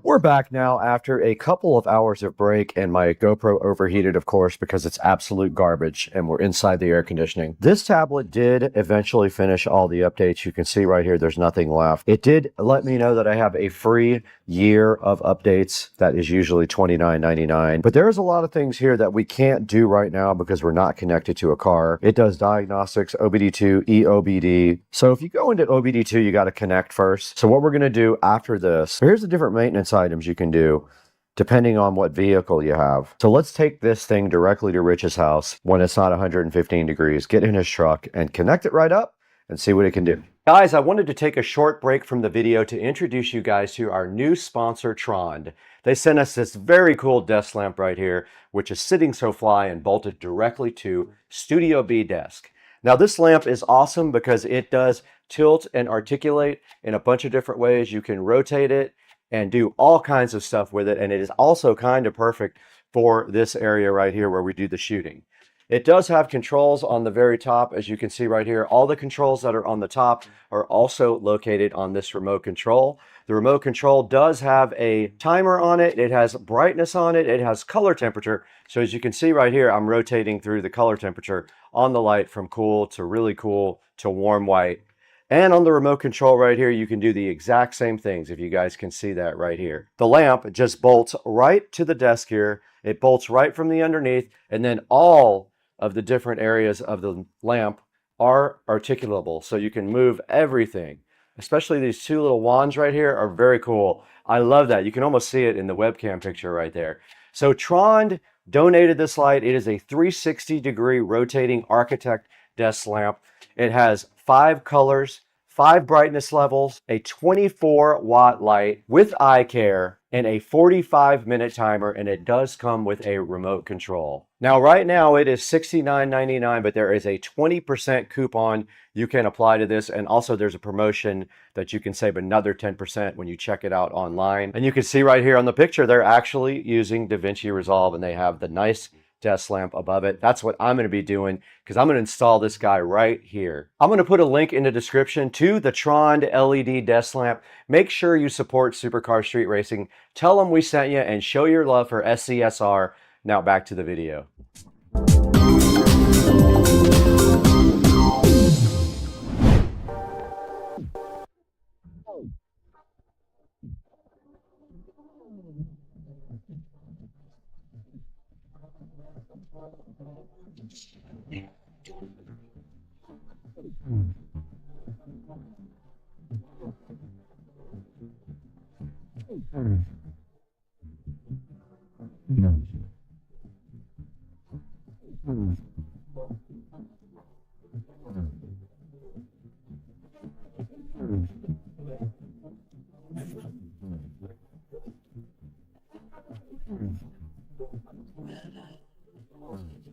We're back now after a couple of hours of break, and my GoPro overheated, of course, because it's absolute garbage and we're inside the air conditioning. This tablet did eventually finish all the updates. You can see right here, there's nothing left. It did let me know that I have a free year of updates. That is usually $29.99. But there's a lot of things here that we can't do right now because we're not connected to a car. It does diagnostics, OBD2, EOBD. So if you go into OBD2, you got to connect first. So what we're going to do after this, here's the different maintenance items you can do depending on what vehicle you have. So let's take this thing directly to Rich's house when it's not 115 degrees, get in his truck and connect it right up and see what it can do. Guys, I wanted to take a short break from the video to introduce you guys to our new sponsor, Trond. They sent us this very cool desk lamp right here, which is sitting so fly and bolted directly to Studio B desk. Now this lamp is awesome because it does tilt and articulate in a bunch of different ways. You can rotate it and do all kinds of stuff with it. And it is also kind of perfect for this area right here where we do the shooting. It does have controls on the very top, as you can see right here. All the controls that are on the top are also located on this remote control. The remote control does have a timer on it. It has brightness on it. It has color temperature. So as you can see right here, I'm rotating through the color temperature on the light from cool to really cool to warm white. And on the remote control right here, you can do the exact same things, if you guys can see that right here. The lamp just bolts right to the desk here. It bolts right from the underneath, and then all of the different areas of the lamp are articulable, so you can move everything. Especially these two little wands right here are very cool. I love that. You can almost see it in the webcam picture right there. So Trond donated this light. It is a 360-degree rotating Architect desk lamp. It has 5 colors, 5 brightness levels, a 24-watt light with eye care, and a 45-minute timer, and it does come with a remote control. Now, right now, it is $69.99, but there is a 20% coupon you can apply to this, and also there's a promotion that you can save another 10% when you check it out online. And you can see right here on the picture, they're actually using DaVinci Resolve, and they have the nice desk lamp above it. That's what I'm going to be doing because I'm going to install this guy right here. I'm going to put a link in the description to the Trond LED desk lamp. Make sure you support Supercar Street Racing. Tell them we sent you and show your love for SCSR. Now back to the video.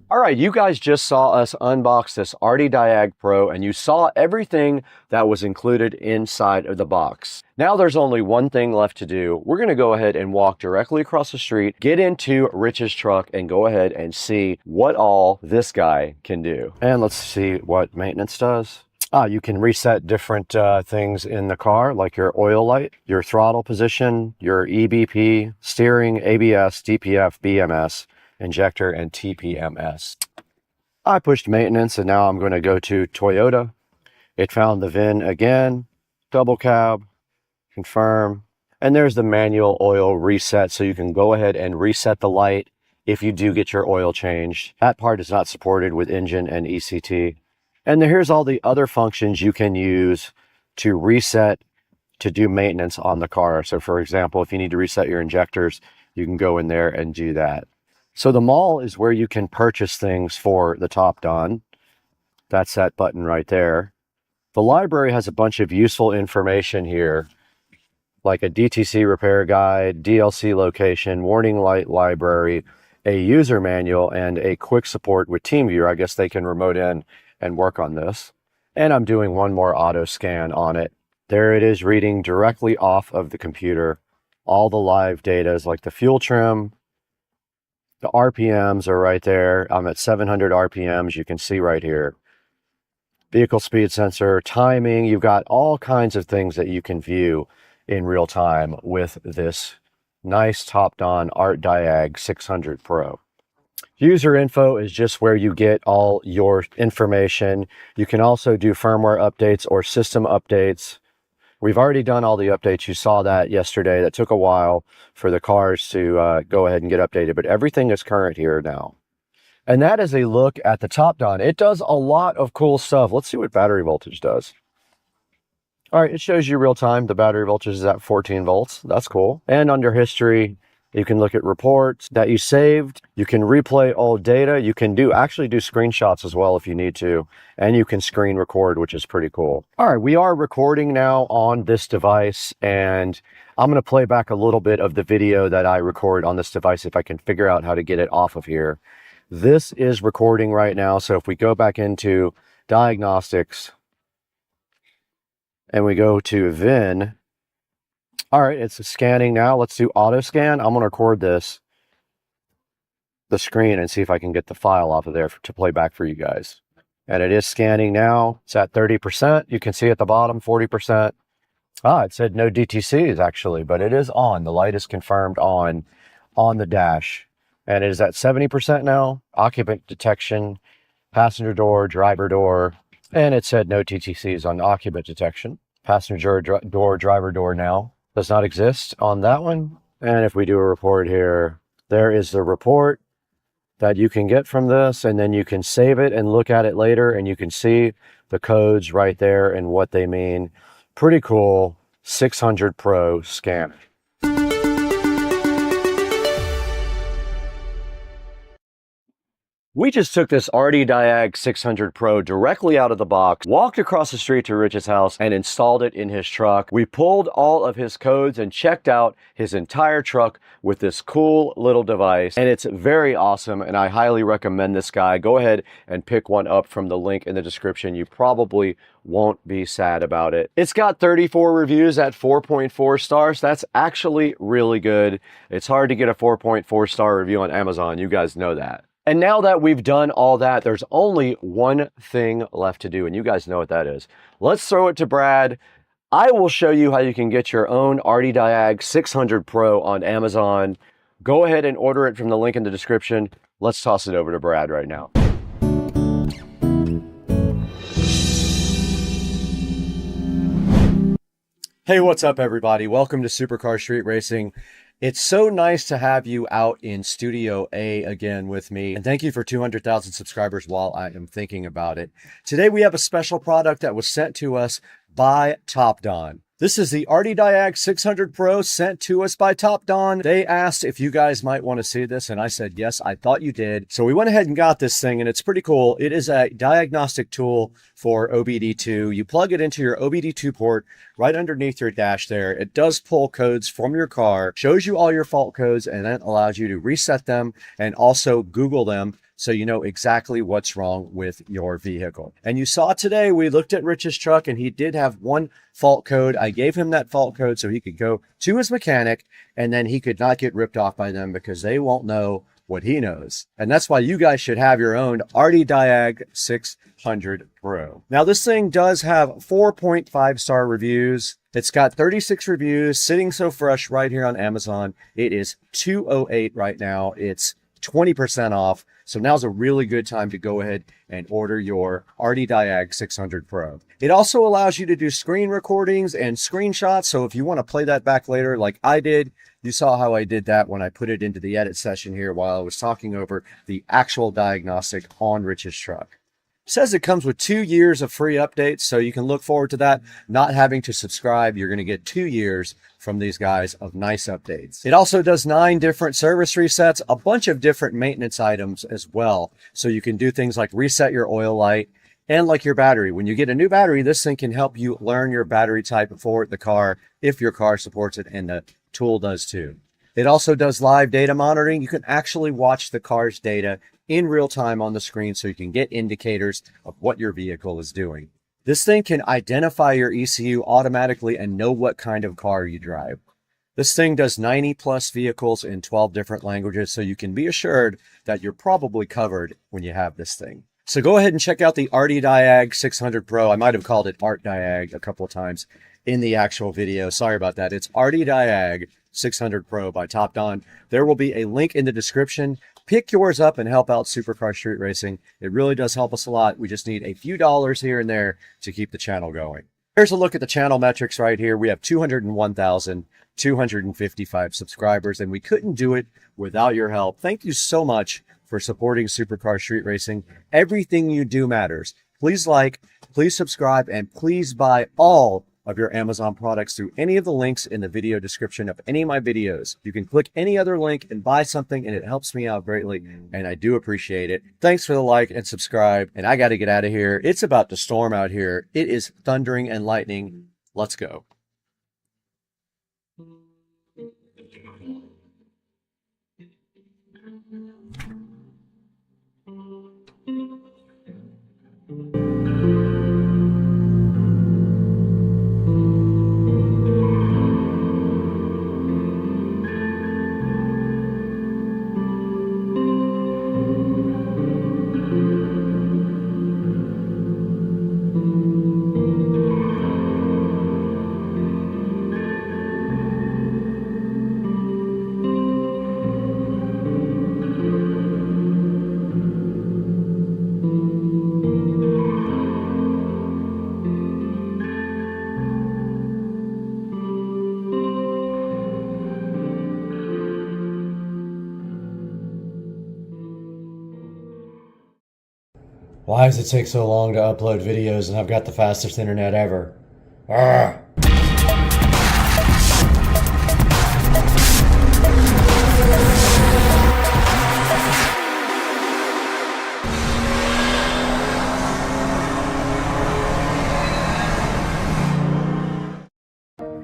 All right, you guys just saw us unbox this Diag Pro, and you saw everything that was included inside of the box. Now there's only one thing left to do. We're gonna go ahead and walk directly across the street, get into Rich's truck, and go ahead and see what all this guy can do. And let's see what maintenance does. You can reset different things in the car, like your oil light, your throttle position, your EBP, steering, ABS, DPF, BMS, injector, and TPMS. I pushed maintenance, and now I'm going to go to Toyota. It found the VIN again, double cab, confirm, and there's the manual oil reset, so you can go ahead and reset the light if you do get your oil changed. That part is not supported with engine and ECT. And here's all the other functions you can use to reset to do maintenance on the car. So for example, if you need to reset your injectors, you can go in there and do that. So the mall is where you can purchase things for the Topdon. That's that button right there. The library has a bunch of useful information here, like a DTC repair guide, DLC location, warning light library, a user manual, and a quick support with TeamViewer. I guess they can remote in and work on this. And I'm doing one more auto scan on it. There it is, reading directly off of the computer. All the live data is like the fuel trim. The RPMs are right there. I'm at 700 RPMs. You can see right here. Vehicle speed sensor, timing. You've got all kinds of things that you can view in real time with this nice Topdon Diag 600 Pro. User info is just where you get all your information. You can also do firmware updates or system updates. We've already done all the updates. You saw that yesterday. That took a while for the cars to go ahead and get updated, but everything is current here now. And that is a look at the Topdon. It does a lot of cool stuff. Let's see what battery voltage does. All right, it shows you real time. The battery voltage is at 14 volts. That's cool. And under history, you can look at reports that you saved. You can replay old data. You can actually do screenshots as well if you need to. And you can screen record, which is pretty cool. All right, we are recording now on this device, and I'm going to play back a little bit of the video that I record on this device if I can figure out how to get it off of here. This is recording right now, so if we go back into diagnostics and we go to VIN, all right, it's scanning now. Let's do auto scan. I'm going to record the screen and see if I can get the file off of there to play back for you guys. And it is scanning now. It's at 30%. You can see at the bottom, 40%. It said no DTCs actually, but it is on. The light is confirmed on the dash. And it is at 70% now. Occupant detection, passenger door, driver door. And it said no DTCs on occupant detection. Passenger door, driver door now. Does not exist on that one. And if we do a report here, there is the report that you can get from this, and then you can save it and look at it later, and you can see the codes right there and what they mean. Pretty cool 600 Pro scanner. We just took this Diag 600 Pro directly out of the box, walked across the street to Rich's house, and installed it in his truck. We pulled all of his codes and checked out his entire truck with this cool little device. And it's very awesome, and I highly recommend this guy. Go ahead and pick one up from the link in the description. You probably won't be sad about it. It's got 34 reviews at 4.4 stars. That's actually really good. It's hard to get a 4.4 star review on Amazon. You guys know that. And now that we've done all that, there's only one thing left to do, and you guys know what that is. Let's throw it to Brad. I will show you how you can get your own Diag 600 Pro on Amazon. Go ahead and order it from the link in the description. Let's toss it over to Brad right now. Hey, what's up everybody? Welcome to Supercar Street Racing. It's so nice to have you out in Studio A again with me. And thank you for 200,000 subscribers while I am thinking about it. Today we have a special product that was sent to us by Topdon. This is the Diag 600 Pro sent to us by Top Don. They asked if you guys might want to see this, and I said, yes, I thought you did. So we went ahead and got this thing, and it's pretty cool. It is a diagnostic tool for OBD2. You plug it into your OBD2 port right underneath your dash there. It does pull codes from your car, shows you all your fault codes, and then allows you to reset them and also Google them, so you know exactly what's wrong with your vehicle. And you saw today, we looked at Rich's truck and he did have one fault code. I gave him that fault code so he could go to his mechanic and then he could not get ripped off by them because they won't know what he knows. And that's why you guys should have your own Diag 600 Pro. Now this thing does have 4.5 star reviews. It's got 36 reviews sitting so fresh right here on Amazon. It is $208 right now. It's 20% off. So now's a really good time to go ahead and order your Diag 600 Pro. It also allows you to do screen recordings and screenshots. So if you want to play that back later like I did, you saw how I did that when I put it into the edit session here while I was talking over the actual diagnostic on Rich's truck. It says it comes with 2 years of free updates, so you can look forward to that. Not having to subscribe, you're going to get 2 years from these guys of nice updates. It also does 9 different service resets, a bunch of different maintenance items as well. So you can do things like reset your oil light and like your battery. When you get a new battery, this thing can help you learn your battery type for the car if your car supports it, and the tool does too. It also does live data monitoring. You can actually watch the car's data in real time on the screen so you can get indicators of what your vehicle is doing. This thing can identify your ECU automatically and know what kind of car you drive. This thing does 90 plus vehicles in 12 different languages, so you can be assured that you're probably covered when you have this thing. So go ahead and check out the Diag 600 Pro. I might have called it Diag a couple of times in the actual video. Sorry about that. It's Diag 600 Pro by Top Don. There will be a link in the description. Pick yours up and help out Supercar Street Racing. It really does help us a lot. We just need a few dollars here and there to keep the channel going. Here's a look at the channel metrics right here. We have 201,255 subscribers, and we couldn't do it without your help. Thank you so much for supporting Supercar Street Racing. Everything you do matters. Please like, please subscribe, and please buy all of your Amazon products through any of the links in the video description of any of my videos. You can click any other link and buy something, and it helps me out greatly, and I do appreciate it. Thanks for the like and subscribe, and I got to get out of here. It's about to storm out here. It is thundering and lightning. Let's go. Why does it take so long to upload videos and I've got the fastest internet ever? Arrgh.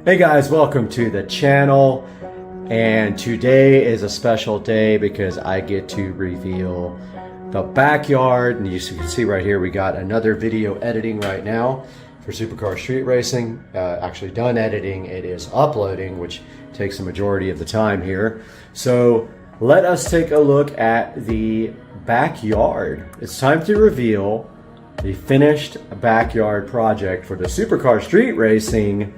Hey guys, welcome to the channel. And today is a special day because I get to reveal the backyard. And you can see right here, we got another video editing right now for Supercar Street Racing. Actually done editing, it is uploading, which takes the majority of the time here. So let us take a look at the backyard. It's time to reveal the finished backyard project for the Supercar Street Racing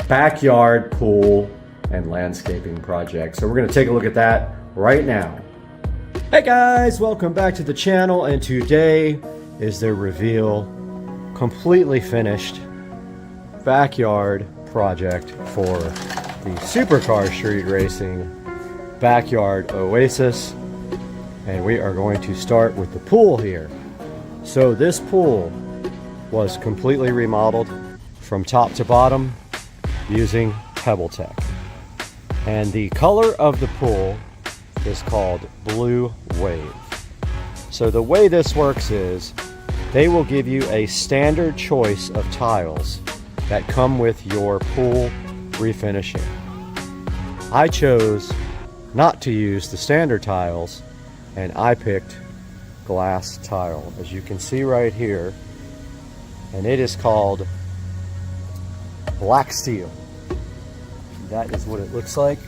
backyard pool and landscaping project. So we're going to take a look at that right now. Hey guys, welcome back to the channel, and today is the reveal, completely finished backyard project for the Supercar Street Racing backyard oasis. And we are going to start with the pool here. So this pool was completely remodeled from top to bottom. using Pebble Tech. And the color of the pool is called Blue Wave. So the way this works is they will give you a standard choice of tiles that come with your pool refinishing. I chose not to use the standard tiles, and I picked glass tile, as you can see right here, and it is called black steel. That is what it looks like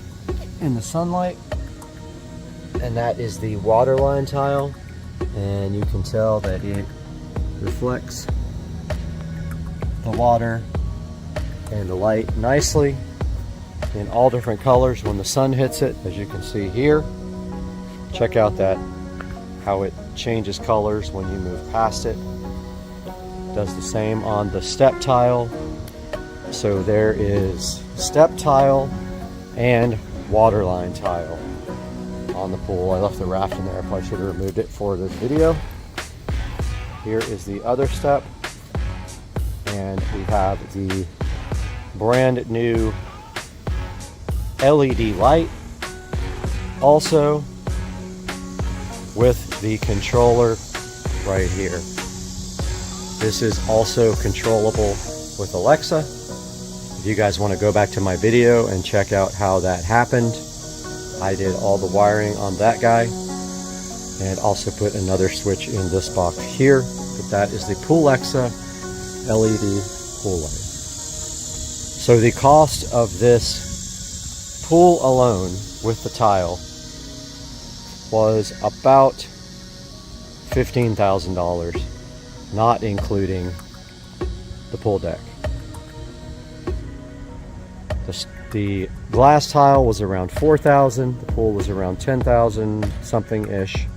in the sunlight, and that is the waterline tile, and you can tell that it reflects the water and the light nicely in all different colors when the sun hits it, as you can see here. Check out that, how it changes colors when you move past it. Does the same on the step tile. So there is step tile and waterline tile on the pool. I left the raft in there. I probably should have removed it for this video. Here is the other step, and we have the brand new LED light, also with the controller right here. This is also controllable with Alexa. If you guys want to go back to my video and check out how that happened, I did all the wiring on that guy and also put another switch in this box here. But that is the Poollexa LED pool light. So the cost of this pool alone with the tile was about $15,000, not including the pool deck. The glass tile was around $4,000, the pool was around $10,000 something ish,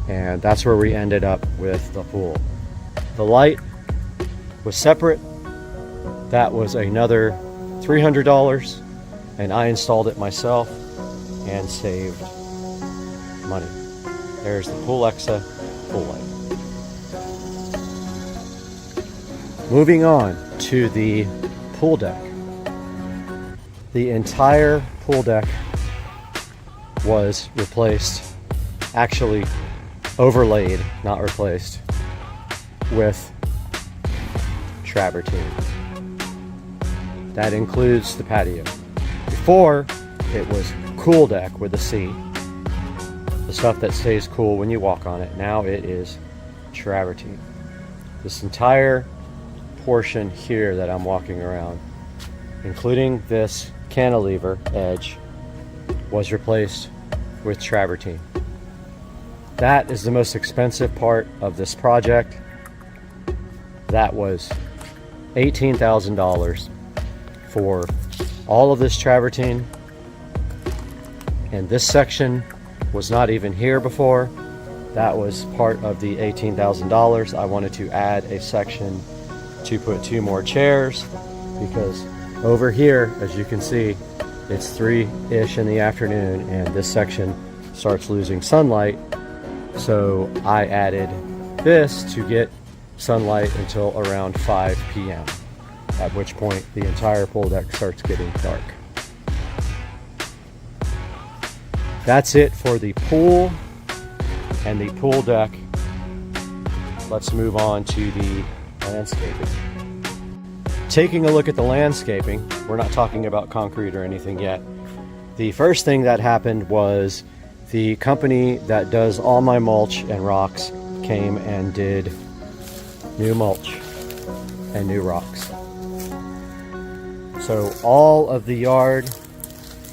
and that's where we ended up with the pool. The light was separate. That was another $300, and I installed it myself and saved money. There's the Poollexa pool light. Moving on to the pool deck. The entire pool deck was replaced, actually overlaid, not replaced, with travertine. That includes the patio. Before, it was cool deck with a C, the stuff that stays cool when you walk on it. Now it is travertine. This entire portion here that I'm walking around, including this cantilever edge, was replaced with travertine. That is the most expensive part of this project. That was $18,000 for all of this travertine, and this section was not even here before. That was part of the $18,000. I wanted to add a section to put 2 more chairs, because over here, as you can see, it's 3-ish in the afternoon and this section starts losing sunlight. So I added this to get sunlight until around 5 p.m. at which point the entire pool deck starts getting dark. That's it for the pool and the pool deck. Let's move on to the landscaping. Taking a look at the landscaping, we're not talking about concrete or anything yet. The first thing that happened was the company that does all my mulch and rocks came and did new mulch and new rocks. So all of the yard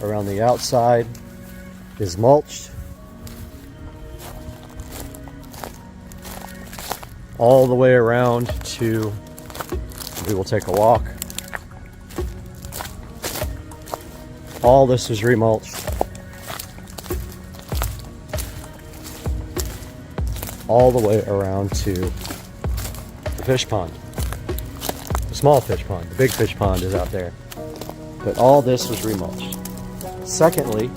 around the outside is mulched. All the way around to, we will take a walk. All this is remulched. All the way around to the fish pond. The small fish pond. The big fish pond is out there. But all this was remulched. Secondly,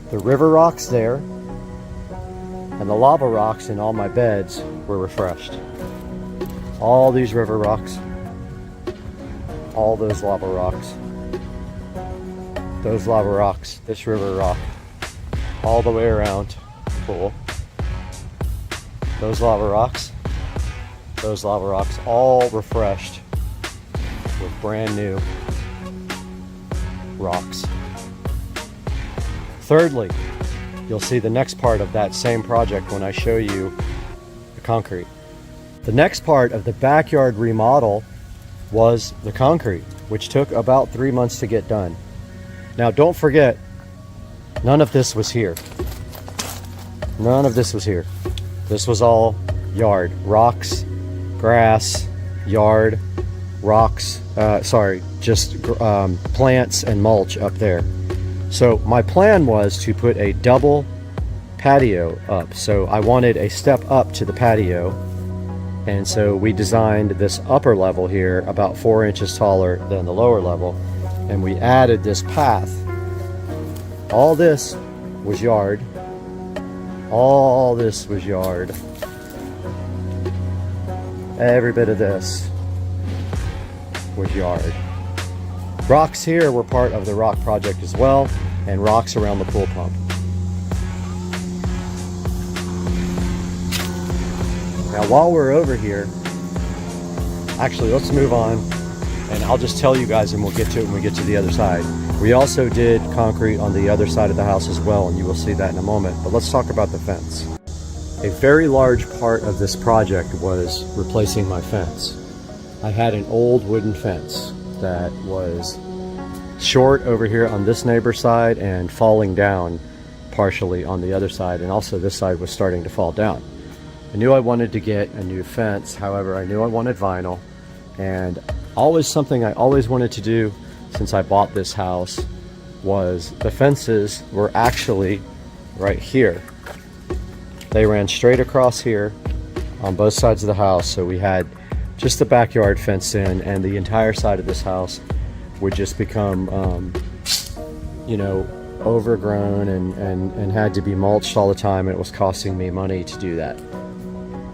the river rocks there and the lava rocks in all my beds were refreshed. All these river rocks all those lava rocks. Those lava rocks, this river rock, all the way around the pool. Those lava rocks, all refreshed with brand new rocks. Thirdly, you'll see the next part of that same project when I show you the concrete. The next part of the backyard remodel was the concrete, which took about 3 months to get done. Now don't forget, none of this was here. None of this was here. This was all yard. Rocks, grass, yard, rocks, plants and mulch up there. So my plan was to put a double patio up. So I wanted a step up to the patio. And so we designed this upper level here about 4 inches taller than the lower level. And we added this path. All this was yard. All this was yard. Every bit of this was yard. Rocks here were part of the rock project as well, and rocks around the pool pump. Now while we're over here, actually let's move on and I'll just tell you guys and we'll get to it when we get to the other side. We also did concrete on the other side of the house as well, and you will see that in a moment, but let's talk about the fence. A very large part of this project was replacing my fence. I had an old wooden fence that was short over here on this neighbor's side and falling down partially on the other side, and also this side was starting to fall down. I knew I wanted to get a new fence, however I knew I wanted vinyl, and something I always wanted to do since I bought this house was the fences were actually right here. They ran straight across here on both sides of the house, so we had just the backyard fenced in, and the entire side of this house would just become overgrown and had to be mulched all the time, and it was costing me money to do that.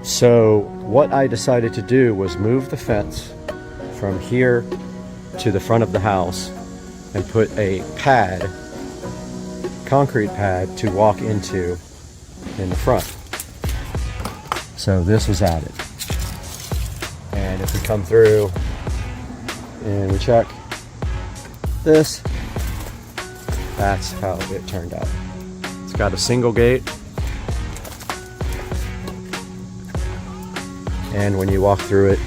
So what I decided to do was move the fence from here to the front of the house and put a pad, concrete pad, to walk into in the front. So this was added. And if we come through and we check this, that's how it turned out. It's got a single gate, and when you walk through it,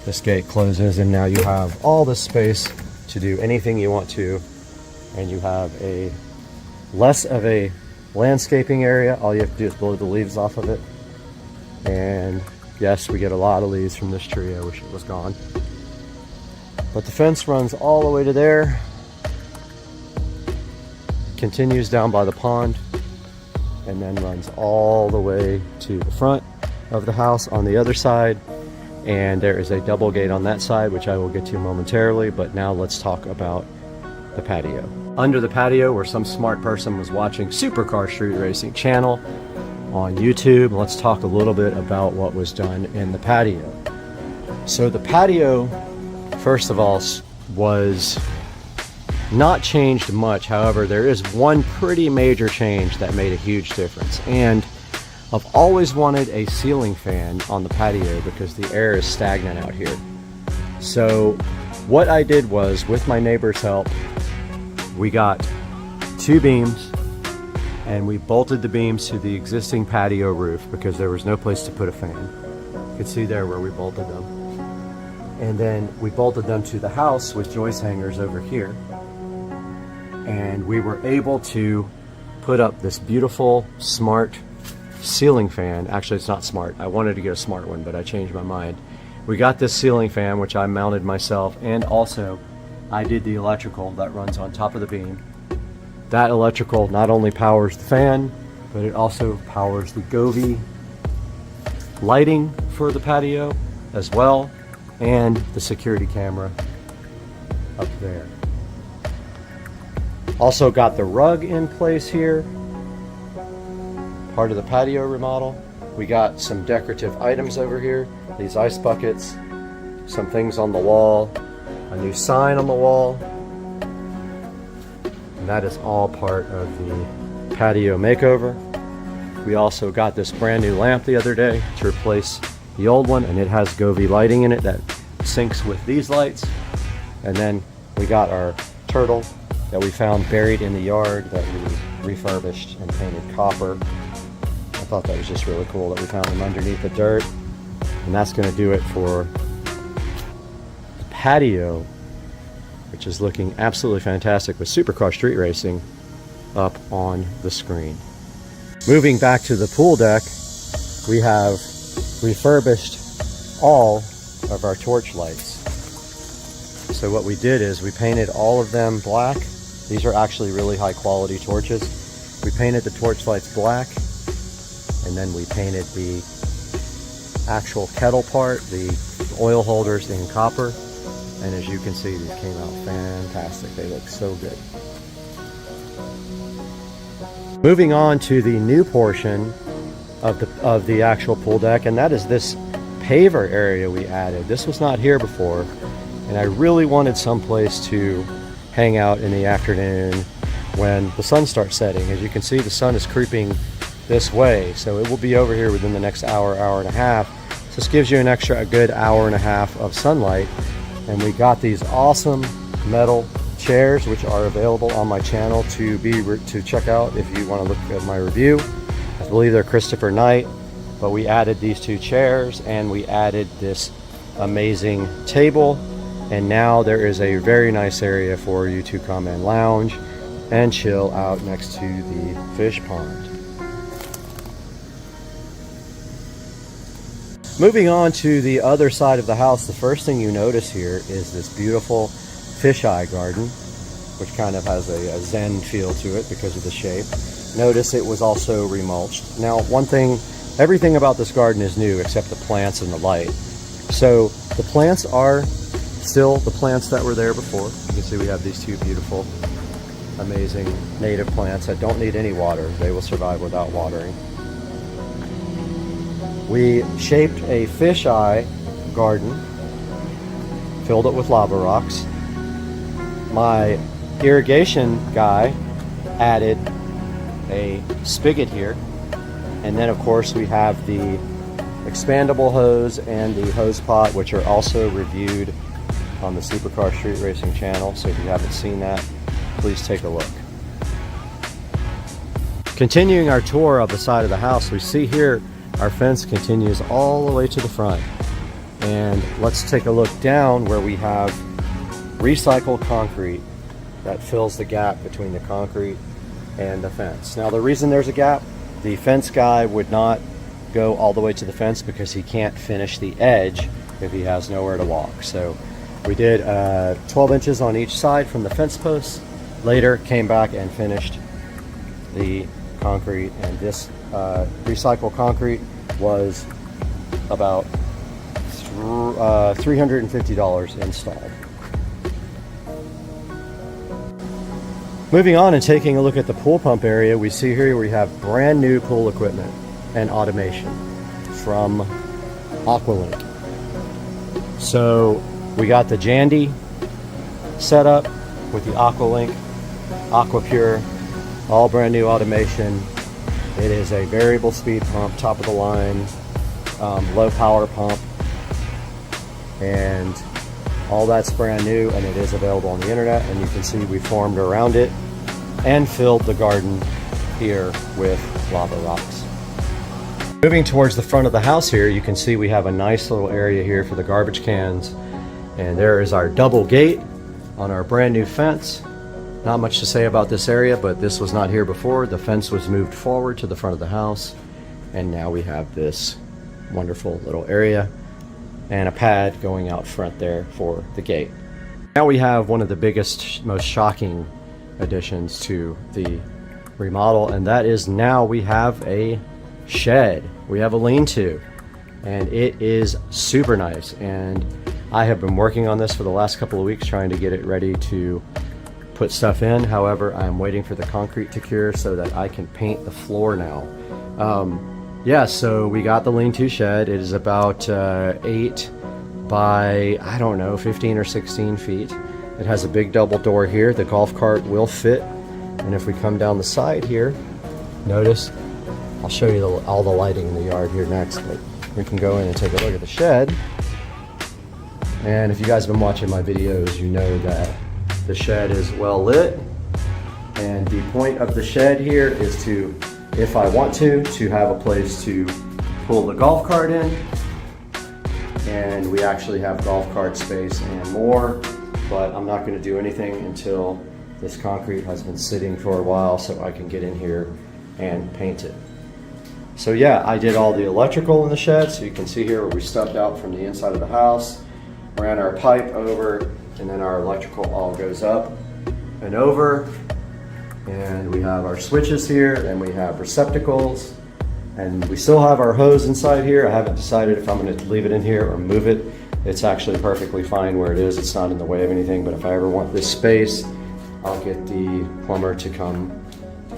this gate closes, and now you have all this space to do anything you want to, and you have a less of a landscaping area. All you have to do is blow the leaves off of it. And yes, we get a lot of leaves from this tree. I wish it was gone. But the fence runs all the way to there, continues down by the pond, and then runs all the way to the front of the house on the other side. And there is a double gate on that side, which I will get to momentarily, but now let's talk about the patio. Under the patio, where some smart person was watching Supercar Street Racing channel on YouTube, let's talk a little bit about what was done in the patio. So the patio, first of all, was not changed much. However, there is one pretty major change that made a huge difference. And I've always wanted a ceiling fan on the patio because the air is stagnant out here. So what I did was, with my neighbor's help, we got 2 beams and we bolted the beams to the existing patio roof because there was no place to put a fan. You can see there where we bolted them. And then we bolted them to the house with joist hangers over here. And we were able to put up this beautiful, smart ceiling fan. Actually, it's not smart. I wanted to get a smart one, but I changed my mind. We got this ceiling fan, which I mounted myself, and also I did the electrical that runs on top of the beam. That electrical not only powers the fan, but it also powers the Govee lighting for the patio as well, and the security camera up there. Also got the rug in place here, part of the patio remodel. We got some decorative items over here, these ice buckets, some things on the wall, a new sign on the wall. And that is all part of the patio makeover. We also got this brand new lamp the other day to replace the old one, and it has Govee lighting in it that syncs with these lights. And then we got our turtle that we found buried in the yard that we refurbished and painted copper. I thought that was just really cool that we found him underneath the dirt. And that's going to do it for the patio, which is looking absolutely fantastic with Supercar Street Racing up on the screen. Moving back to the pool deck, we have refurbished all of our torch lights. So what we did is we painted all of them black. These are actually really high quality torches. We painted the torch lights black, and then we painted the actual kettle part, the oil holders in copper. And as you can see, these came out fantastic. They look so good. Moving on to the new portion of the actual pool deck, and that is this paver area we added. This was not here before, and I really wanted some place to hang out in the afternoon when the sun starts setting. As you can see, the sun is creeping this way, so it will be over here within the next hour, hour and a half. So this gives you an extra good hour and a half of sunlight. And we got these awesome metal chairs, which are available on my channel to check out if you want to look at my review. I believe they're Christopher Knight, but we added these two chairs and we added this amazing table, and now there is a very nice area for you to come and lounge and chill out next to the fish pond. Moving on to the other side of the house, the first thing you notice here is this beautiful fisheye garden, which kind of has a zen feel to it because of the shape. Notice it was also remulched. Now, one thing, everything about this garden is new except the plants and the light. So the plants are still the plants that were there before. You can see we have these two beautiful, amazing native plants that don't need any water. They will survive without watering. We shaped a fisheye garden, filled it with lava rocks. My irrigation guy added a spigot here, and then of course we have the expandable hose and the hose pot, which are also reviewed on the Supercar Street Racing channel. So if you haven't seen that, please take a look. Continuing our tour of the side of the house, we see here our fence continues all the way to the front. And let's take a look down where we have recycled concrete that fills the gap between the concrete and the fence. Now, the reason there's a gap, the fence guy would not go all the way to the fence because he can't finish the edge if he has nowhere to walk. So we did 12 inches on each side from the fence posts. Later came back and finished the concrete, and this recycled concrete was about $350 installed. Moving on and taking a look at the pool pump area, we see here we have brand new pool equipment and automation from Aqualink. So we got the Jandy set up with the Aqualink, Aquapure, all brand new automation. It is a variable speed pump, top of the line, low power pump, and all that's brand new, and it is available on the internet. And you can see we formed around it and filled the garden here with lava rocks. Moving towards the front of the house here, you can see we have a nice little area here for the garbage cans, and there is our double gate on our brand new fence. Not much to say about this area, but this was not here before. The fence was moved forward to the front of the house, and now we have this wonderful little area and a pad going out front there for the gate. Now we have one of the biggest, most shocking additions to the remodel, and that is now we have a shed. We have a lean-to, and it is super nice. And I have been working on this for the last couple of weeks trying to get it ready to put stuff in. However, I'm waiting for the concrete to cure so that I can paint the floor now. Yeah, so we got the lean-to shed. It is about 8 by, I don't know, 15 or 16 feet. It has a big double door here. The golf cart will fit. And if we come down the side here, notice, I'll show you all the lighting in the yard here next, but we can go in and take a look at the shed. And if you guys have been watching my videos, you know that the shed is well lit. And the point of the shed here is to, if I want to have a place to pull the golf cart in. And we actually have golf cart space and more, but I'm not going to do anything until this concrete has been sitting for a while so I can get in here and paint it. So yeah, I did all the electrical in the shed, so you can see here where we stepped out from the inside of the house, ran our pipe over, and then our electrical all goes up and over. And we have our switches here, and we have receptacles, and we still have our hose inside here. I haven't decided if I'm going to leave it in here or move it. It's actually perfectly fine where it is. It's not in the way of anything, but if I ever want this space, I'll get the plumber to come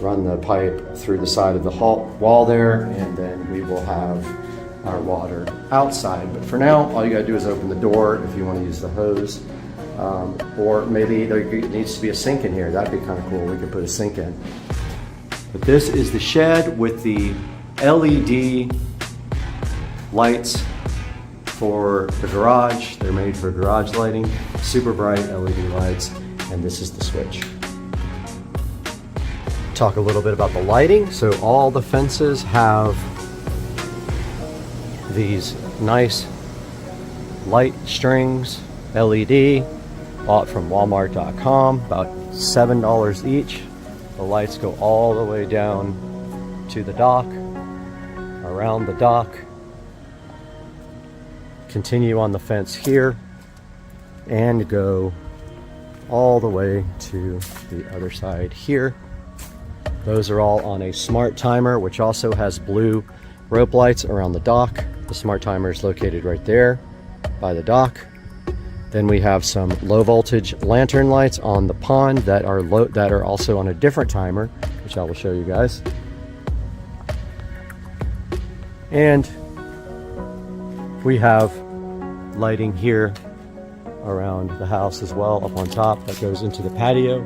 run the pipe through the side of the wall there, and then we will have our water outside. But for now, all you gotta do is open the door if you want to use the hose. Or maybe there needs to be a sink in here. That'd be kind of cool. We could put a sink in. But this is the shed with the LED lights for the garage. They're made for garage lighting, super bright LED lights, and this is the switch. Talk a little bit about the lighting. So all the fences have these nice light strings, LED, bought from Walmart.com, about $7 each. The lights go all the way down to the dock, around the dock, continue on the fence here, and go all the way to the other side here. Those are all on a smart timer, which also has blue rope lights around the dock. The smart timer is located right there by the dock. Then we have some low voltage lantern lights on the pond that are also on a different timer, which I will show you guys. And we have lighting here around the house as well, up on top, that goes into the patio,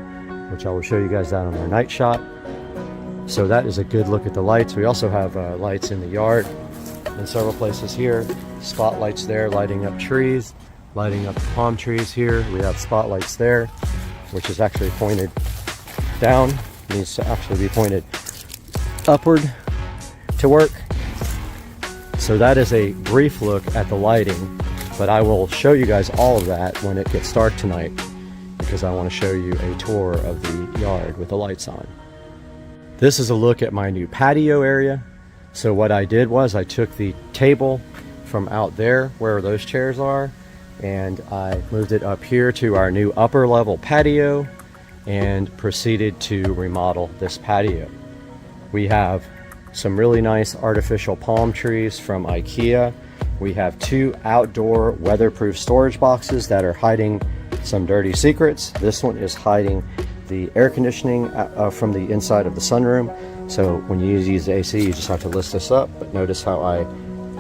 which I will show you guys that on our night shot. So that is a good look at the lights. We also have lights in the yard in several places here. Spotlights there lighting up trees, lighting up the palm trees here. We have spotlights there, which is actually pointed down. It needs to actually be pointed upward to work. So that is a brief look at the lighting, but I will show you guys all of that when it gets dark tonight, because I want to show you a tour of the yard with the lights on. This is a look at my new patio area. So what I did was I took the table from out there where those chairs are, and I moved it up here to our new upper level patio and proceeded to remodel this patio. We have some really nice artificial palm trees from IKEA. We have 2 outdoor weatherproof storage boxes that are hiding some dirty secrets. This one is hiding the air conditioning from the inside of the sunroom. So when you use the AC, you just have to lift this up, but notice how I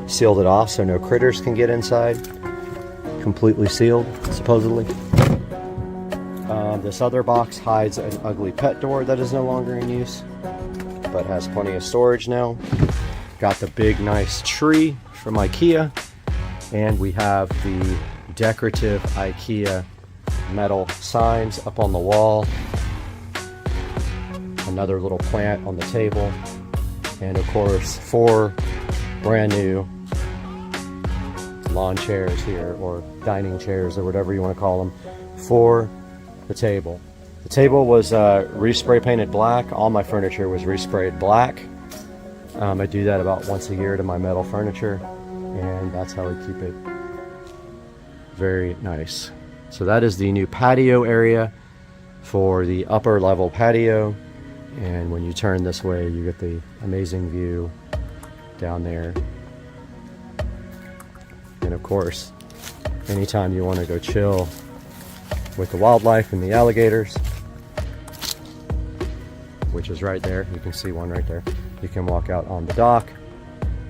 sealed it off so no critters can get inside. Completely sealed, supposedly. This other box hides an ugly pet door that is no longer in use, but has plenty of storage now. Got the big nice tree from IKEA, and we have the decorative IKEA metal signs up on the wall. Another little plant on the table, and of course 4 brand new lawn chairs here, or dining chairs, or whatever you want to call them, for the table. The table was respray painted black. All my furniture was resprayed black. I do that about once a year to my metal furniture, and that's how we keep it very nice. So that is the new patio area for the upper level patio, and when you turn this way you get the amazing view down there. And of course, anytime you want to go chill with the wildlife and the alligators, which is right there, you can see one right there, you can walk out on the dock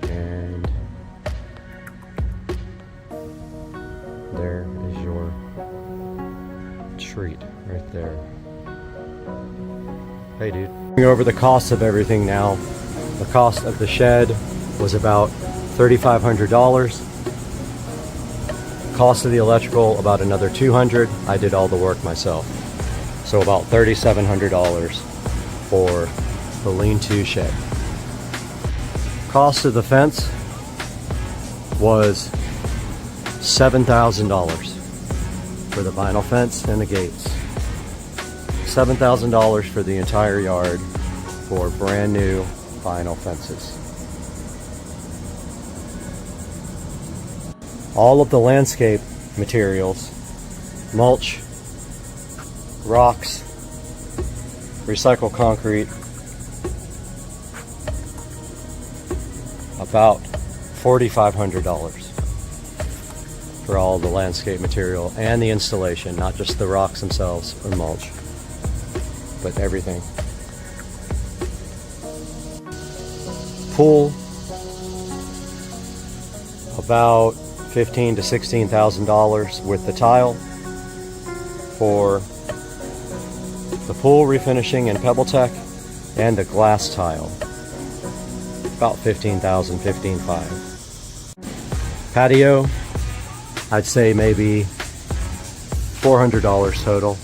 and your treat right there. Hey dude. Going over the cost of everything now. The cost of the shed was about $3,500. Cost of the electrical about another $200. I did all the work myself. So about $3,700 for the lean-to shed. Cost of the fence was $7,000 for the vinyl fence and the gates. $7,000 for the entire yard for brand new vinyl fences. All of the landscape materials, mulch, rocks, recycled concrete, about $4,500 for all the landscape material and the installation, not just the rocks themselves or mulch, but everything. Pool, about $15,000 to $16,000 with the tile. For the pool refinishing in PebbleTech and the glass tile, about $15,000, $15,500. Patio, I'd say maybe $400 total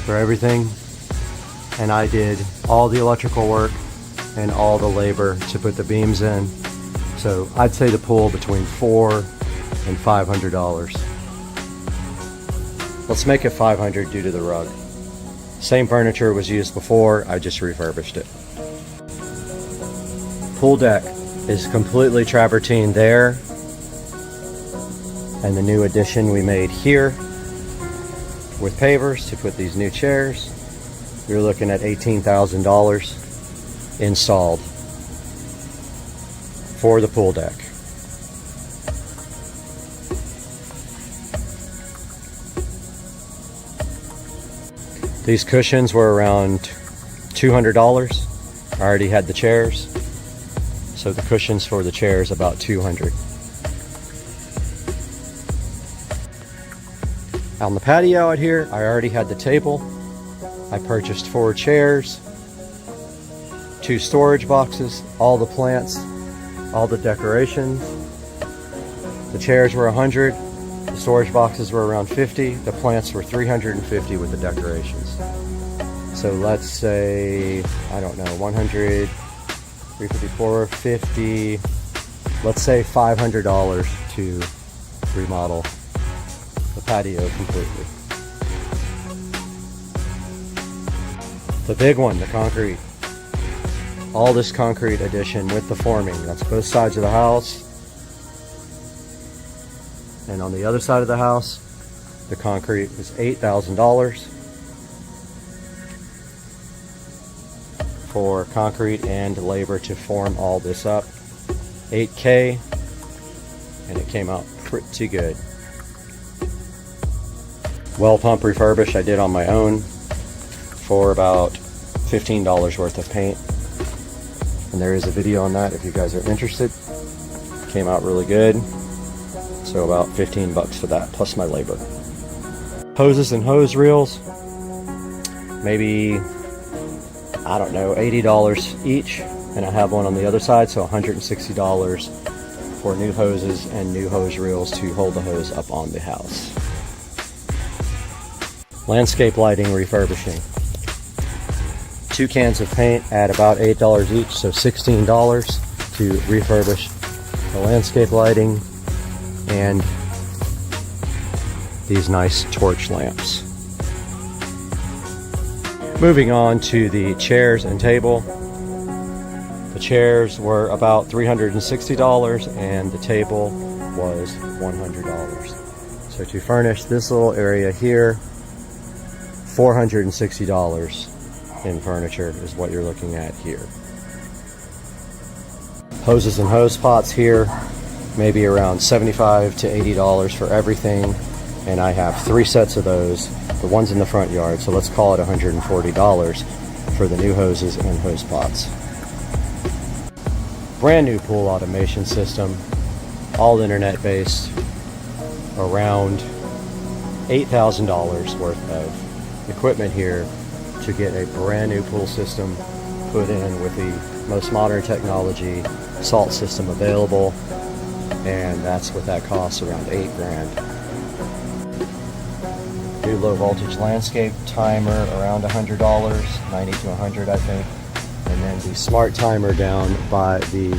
for everything, and I did all the electrical work and all the labor to put the beams in, so I'd say the pool between $400 and $500. Let's make it $500 due to the rug. Same furniture was used before, I just refurbished it. Pool deck is completely travertine there, and the new addition we made here with pavers to put these new chairs, you're looking at $18,000 installed for the pool deck. These cushions were around $200. I already had the chairs, so the cushions for the chairs about $200. On the patio out here, I already had the table. I purchased 4 chairs, 2 storage boxes, all the plants, all the decorations. The chairs were $100, the storage boxes were around $50, the plants were $350 with the decorations. So let's say, I don't know, 100, 354, 50, let's say $500 to remodel the patio completely. The big one, the concrete. All this concrete addition with the forming, that's both sides of the house. And on the other side of the house, the concrete was $8,000 for concrete and labor to form all this up. $8K, and it came out pretty good. Well pump refurbish I did on my own for about $15 worth of paint. And there is a video on that if you guys are interested. Came out really good. So about 15 bucks for that, plus my labor. Hoses and hose reels, maybe, I don't know, $80 each. And I have one on the other side, so $160 for new hoses and new hose reels to hold the hose up on the house. Landscape lighting refurbishing. 2 cans of paint at about $8 each, so $16 to refurbish the landscape lighting and these nice torch lamps. Moving on to the chairs and table. The chairs were about $360 and the table was $100. So to furnish this little area here, $460 in furniture is what you're looking at here. Hoses and hose pots here, maybe around $75 to $80 for everything, and I have 3 sets of those, the ones in the front yard, so let's call it $140 for the new hoses and hose pots. Brand new pool automation system, all internet based, around $8,000 worth of equipment here to get a brand new pool system put in with the most modern technology, salt system available, and that's what that costs, around $8 grand. New low voltage landscape timer around $100, 90 to 100 I think, and then the smart timer down by the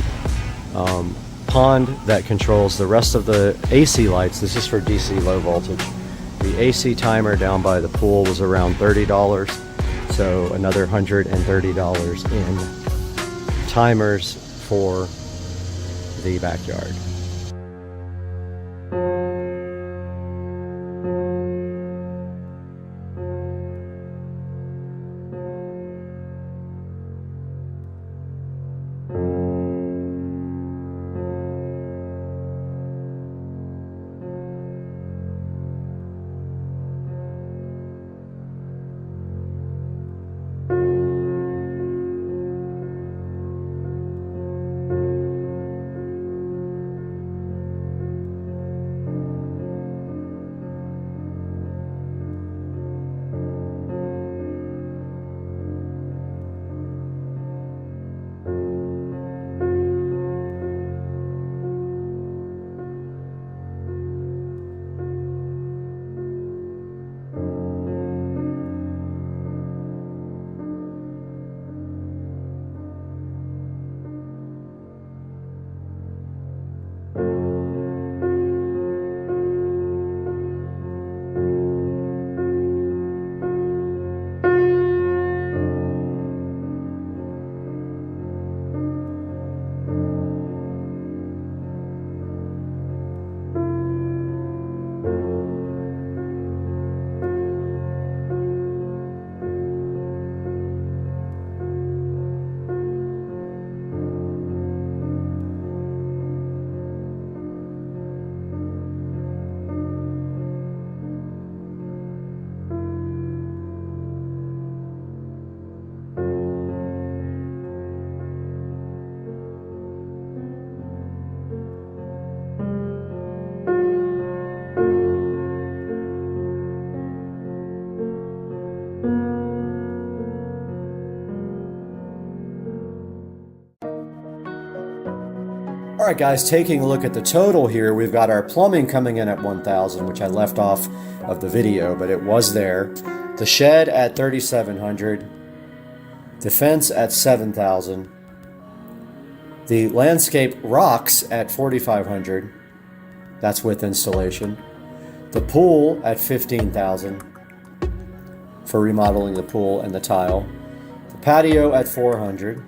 pond that controls the rest of the AC lights. This is for DC low voltage. The AC timer down by the pool was around $30, so another $130 in timers for the backyard. All right, guys, taking a look at the total here, we've got our plumbing coming in at 1,000, which I left off of the video, but it was there. The shed at 3,700. The fence at 7,000. The landscape rocks at 4,500. That's with installation. The pool at 15,000 for remodeling the pool and the tile. The patio at 400.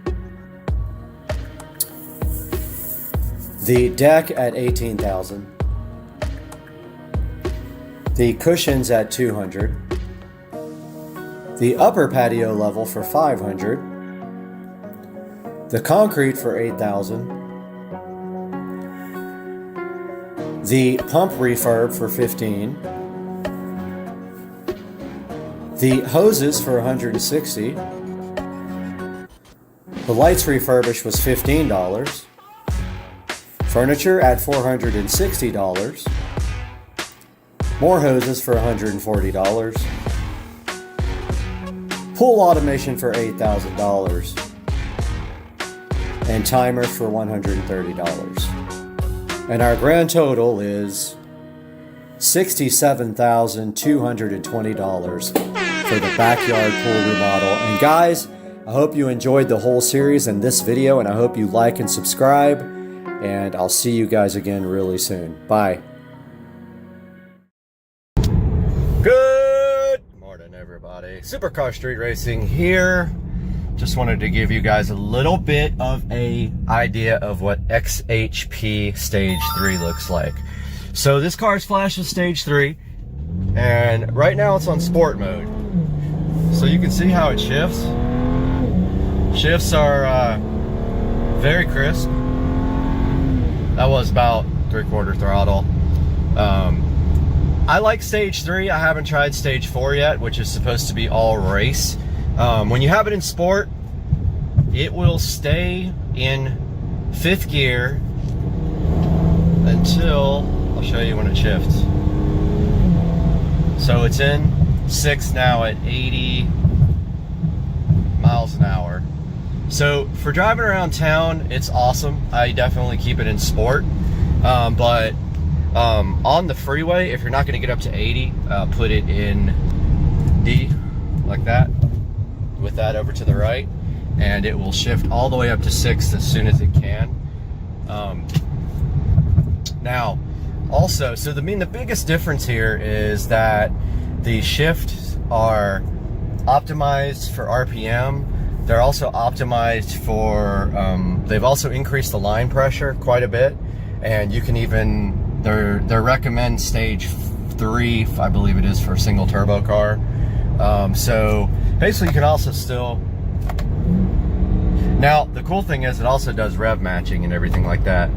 The deck at 18,000. The cushions at 200. The upper patio level for 500. The concrete for 8,000. The pump refurb for 15. The hoses for 160. The lights refurbished was $15. Furniture at $460. More hoses for $140. Pool automation for $8,000. And timers for $130. And our grand total is $67,220 for the backyard pool remodel. And guys, I hope you enjoyed the whole series and this video, and I hope you like and subscribe. And I'll see you guys again really soon. Bye. Good morning, everybody. Supercar Street Racing here. Just wanted to give you guys a little bit of an idea of what XHP Stage 3 looks like. So this car's flashed with Stage 3, and right now it's on Sport mode. So you can see how it shifts. Shifts are very crisp. That was about 3/4 throttle. I like Stage 3. I haven't tried Stage 4 yet, which is supposed to be all race. When you have it in Sport, it will stay in 5th gear until, I'll show you when it shifts. So it's in 6 now at 80 miles an hour. So for driving around town, it's awesome. I definitely keep it in sport. But on the freeway, if you're not going to get up to 80, put it in D, like that, with that over to the right, and it will shift all the way up to 6 as soon as it can. Now, also, so the biggest difference here is that the shifts are optimized for RPM. They're also optimized for, they've also increased the line pressure quite a bit, and you can even, their recommend stage 3, I believe it is, for a single turbo car. So basically you can also still, now the cool thing is it also does rev matching and everything like that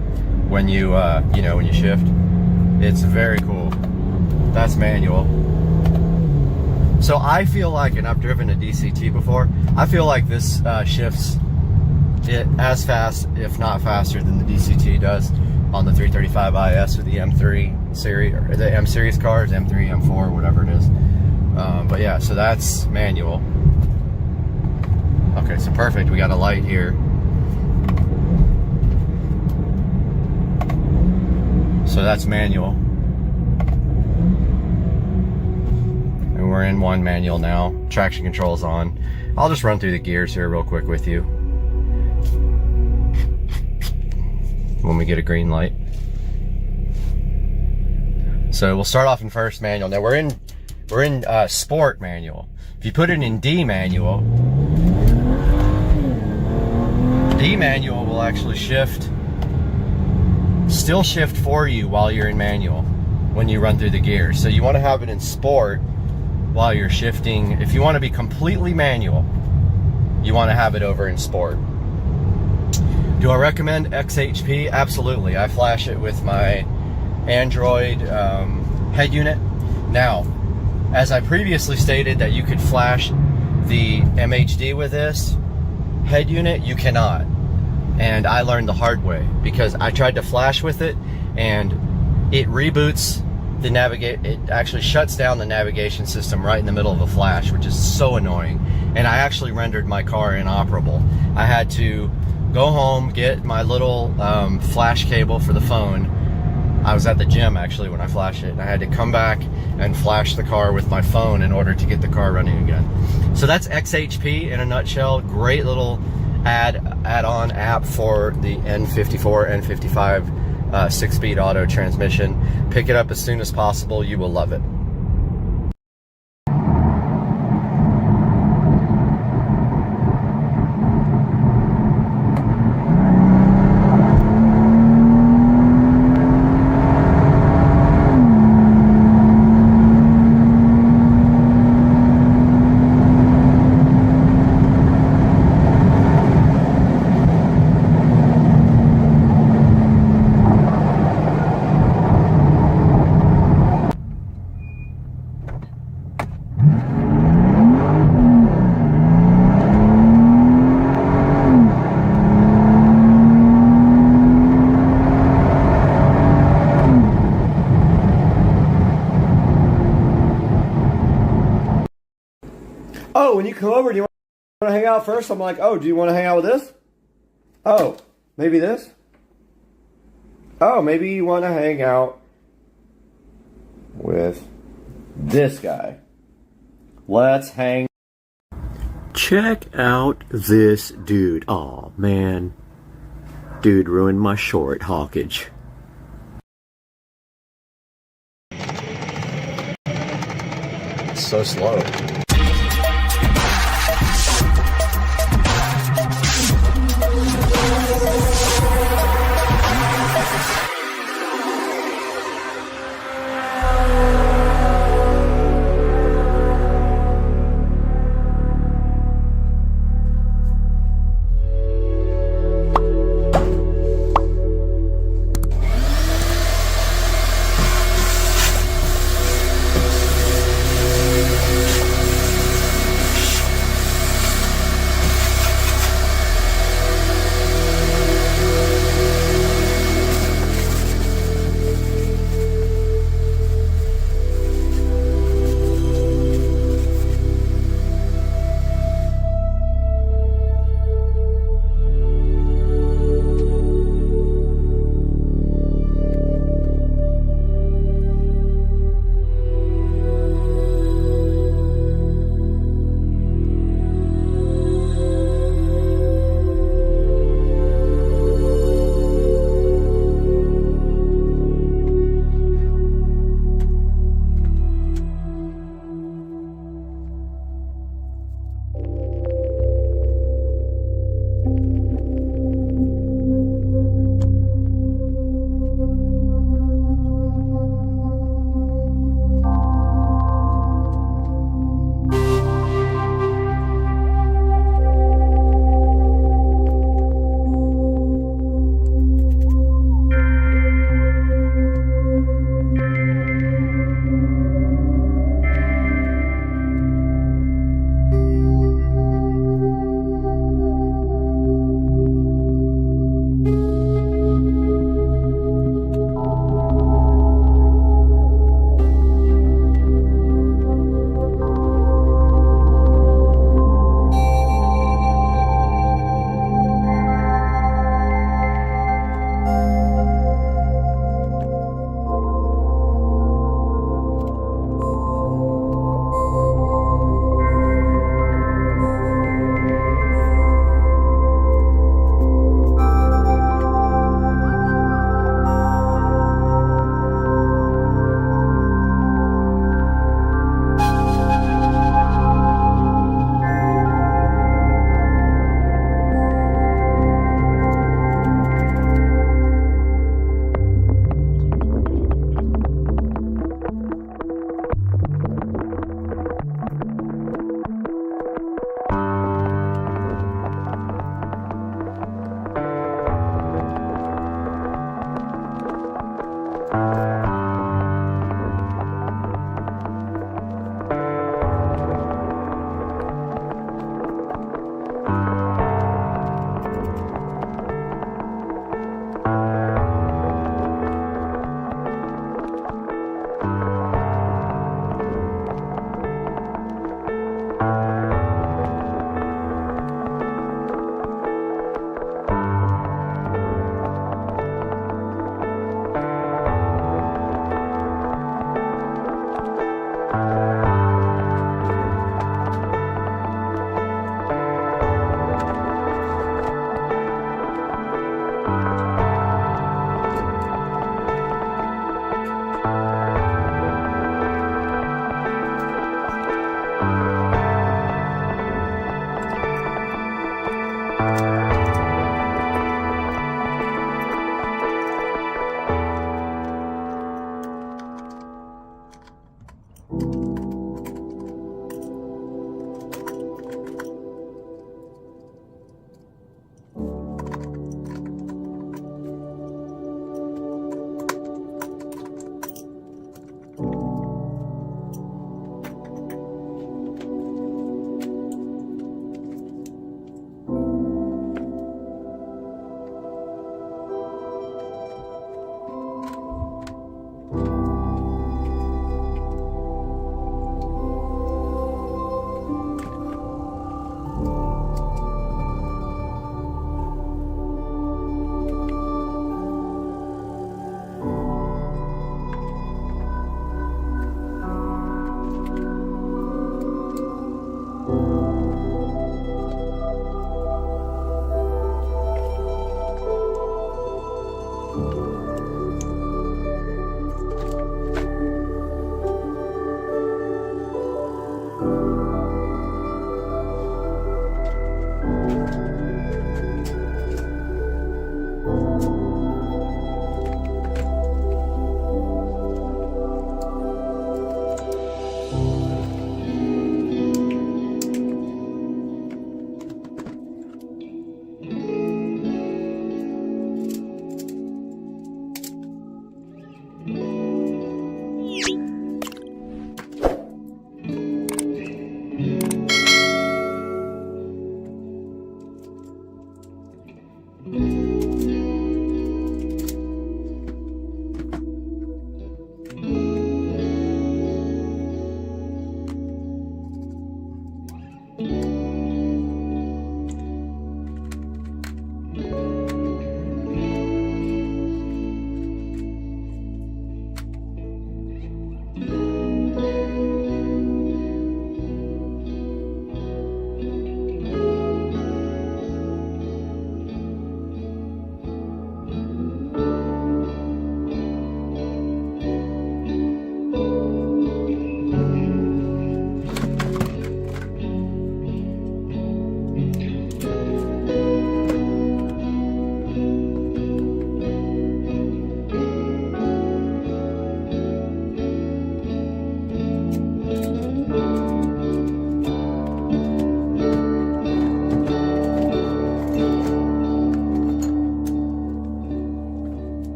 when you, you know, when you shift. It's very cool. That's manual. So I feel like, and I've driven a DCT before, I feel like this shifts it as fast, if not faster, than the DCT does on the 335IS or the M3 series, or the M series cars, M3, M4, whatever it is. But yeah, so that's manual. Okay, so perfect. We got a light here. So that's manual. And we're in one manual now. Traction control's on. I'll just run through the gears here real quick with you when we get a green light. So we'll start off in first manual. Now we're in sport manual. If you put it in D manual, D manual will actually still shift for you while you're in manual when you run through the gears. So you want to have it in sport while you're shifting. If you want to be completely manual, you want to have it over in sport. Do I recommend XHP? Absolutely. I flash it with my Android head unit. Now, as I previously stated that you could flash the MHD with this head unit, you cannot. And I learned the hard way because I tried to flash with it and it reboots the it actually shuts down the navigation system right in the middle of a flash, which is so annoying. And I actually rendered my car inoperable. I had to go home, get my little flash cable for the phone. I was at the gym actually when I flashed it, and I had to come back and flash the car with my phone in order to get the car running again. So that's XHP in a nutshell. Great little add-on app for the N54, N55 6-speed auto transmission. Pick it up as soon as possible. You will love it. Oh, when you come over, do you want to hang out first? I'm like, oh, do you want to hang out with this? Oh, maybe this? Oh, maybe you want to hang out with this guy. Let's hang. Check out this dude. Oh man. Dude ruined my short hawkage. So slow.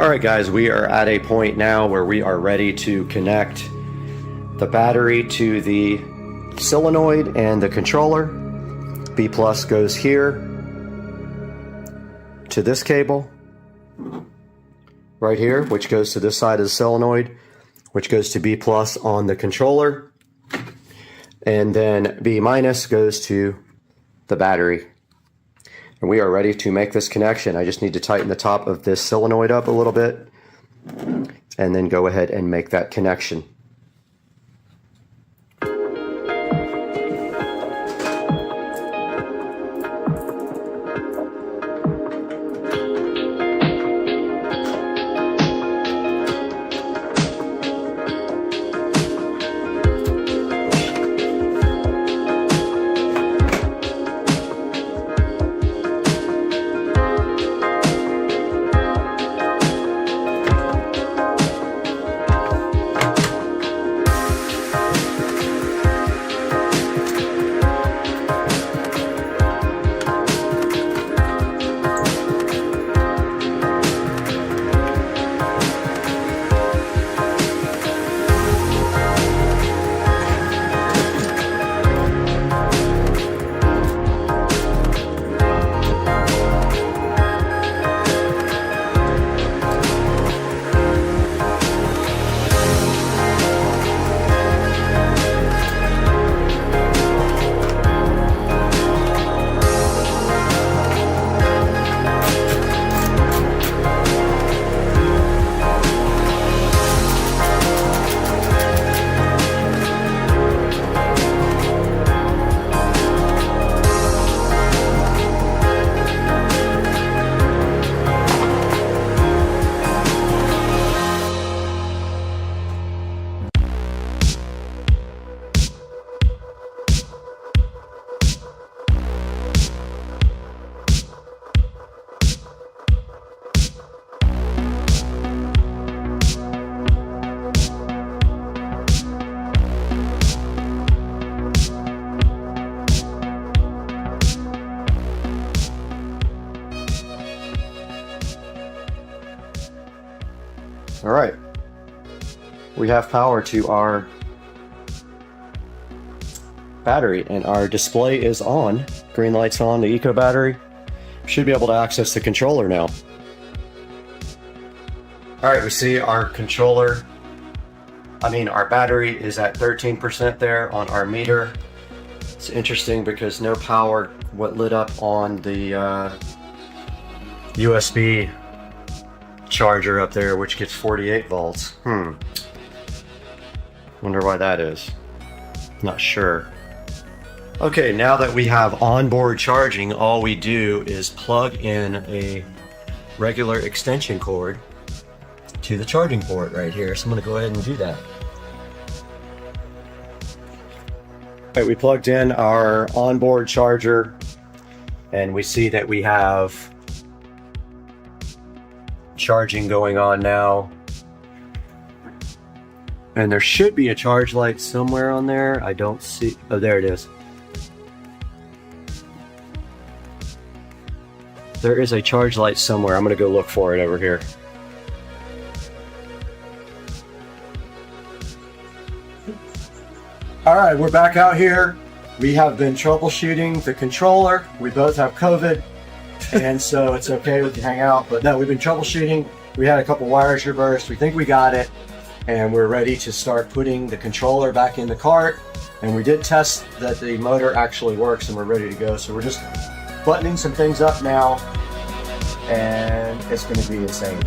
Alright guys, we are at a point now where we are ready to connect the battery to the solenoid and the controller. B plus goes here to this cable right here, which goes to this side of the solenoid, which goes to B plus on the controller, and then B minus goes to the battery. And we are ready to make this connection. I just need to tighten the top of this solenoid up a little bit and then go ahead and make that connection. Alright, we have power to our battery and our display is on. Green light's on, the eco battery. Should be able to access the controller now. Alright, we see our controller, our battery is at 13% there on our meter. It's interesting because no power lit up on the USB charger up there, which gets 48 volts. Wonder why that is. Not sure. Okay, now that we have onboard charging, all we do is plug in a regular extension cord to the charging port right here. So I'm gonna go ahead and do that. All right, we plugged in our onboard charger and we see that we have charging going on now, and there should be a charge light somewhere on there. I don't see. Oh, there it is. There is a charge light somewhere. I'm gonna go look for it over here. All right, we're back out here. We have been troubleshooting the controller. We both have COVID. And so it's okay, we can hang out, but no, we've been troubleshooting. We had a couple wires reversed. We think we got it, and we're ready to start putting the controller back in the cart. And we did test that the motor actually works, and we're ready to go. So we're just buttoning some things up now, and it's going to be insane.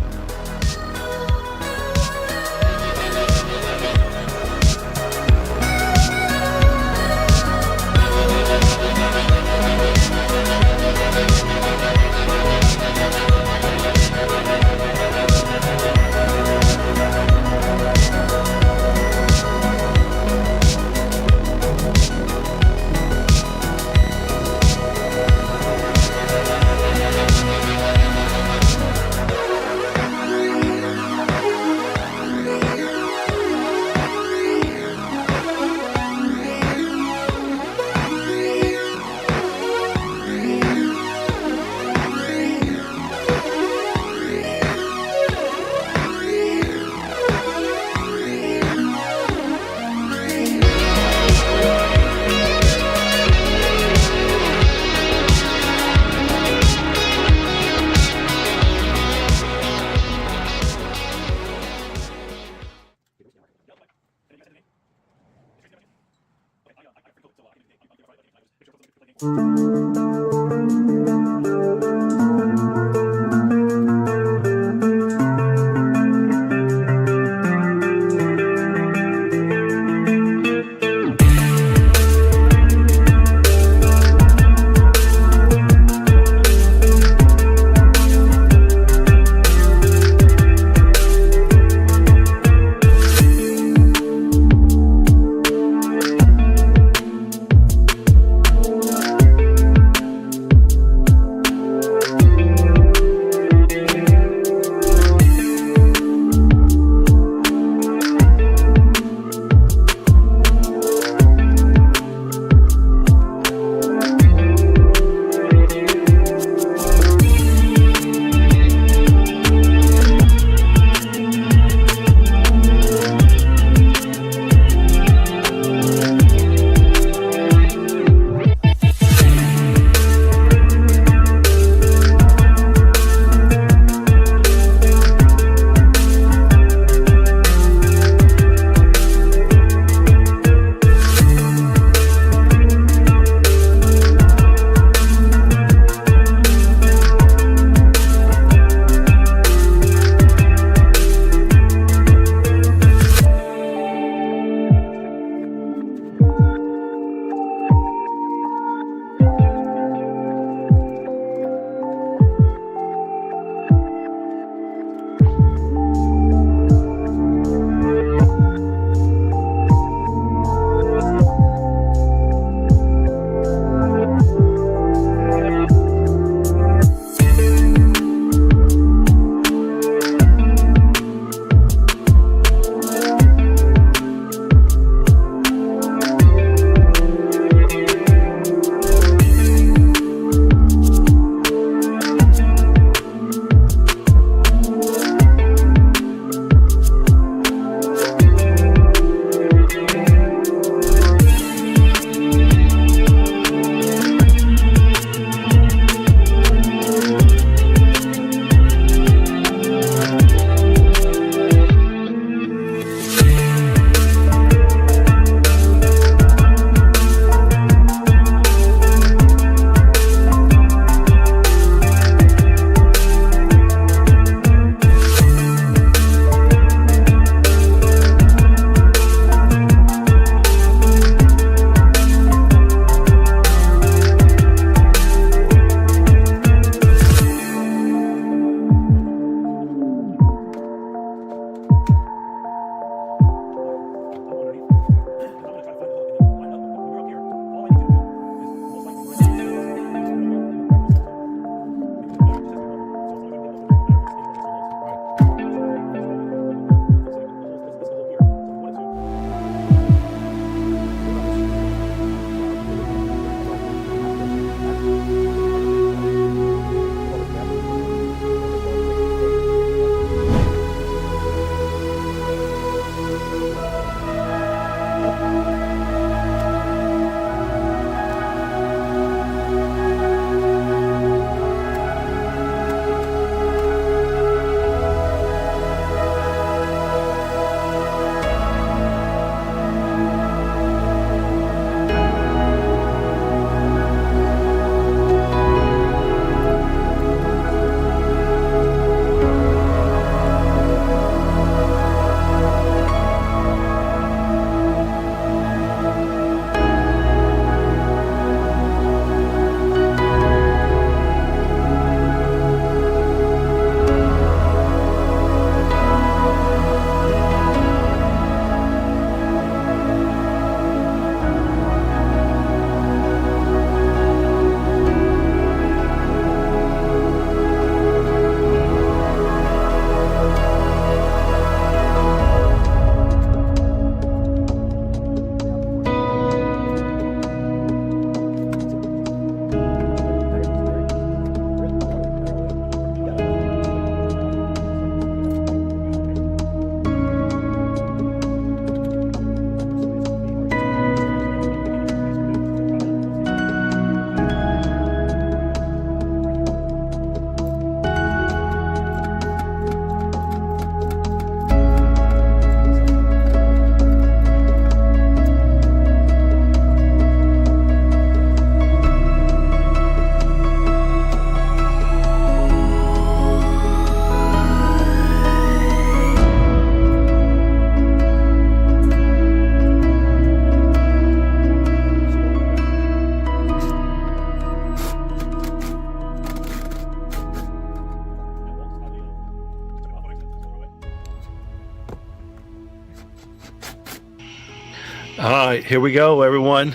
All right, here we go, everyone.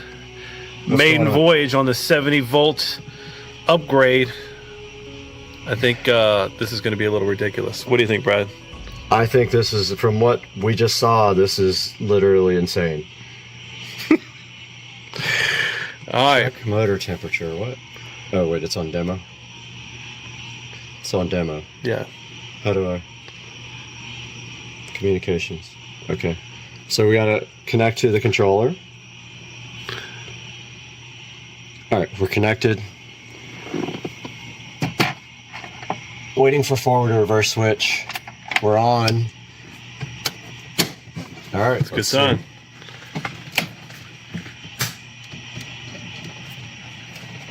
Maiden going on? voyage on the 70-volt upgrade. I think this is going to be a little ridiculous. What do you think, Brad? I think this is, from what we just saw, this is literally insane. All right. Check motor temperature. What? Oh, wait, it's on demo. It's on demo. Yeah. How do I? Communications. Okay. So we got to connect to the controller. All right, we're connected. Waiting for forward and reverse switch. We're on. All right. Good sign.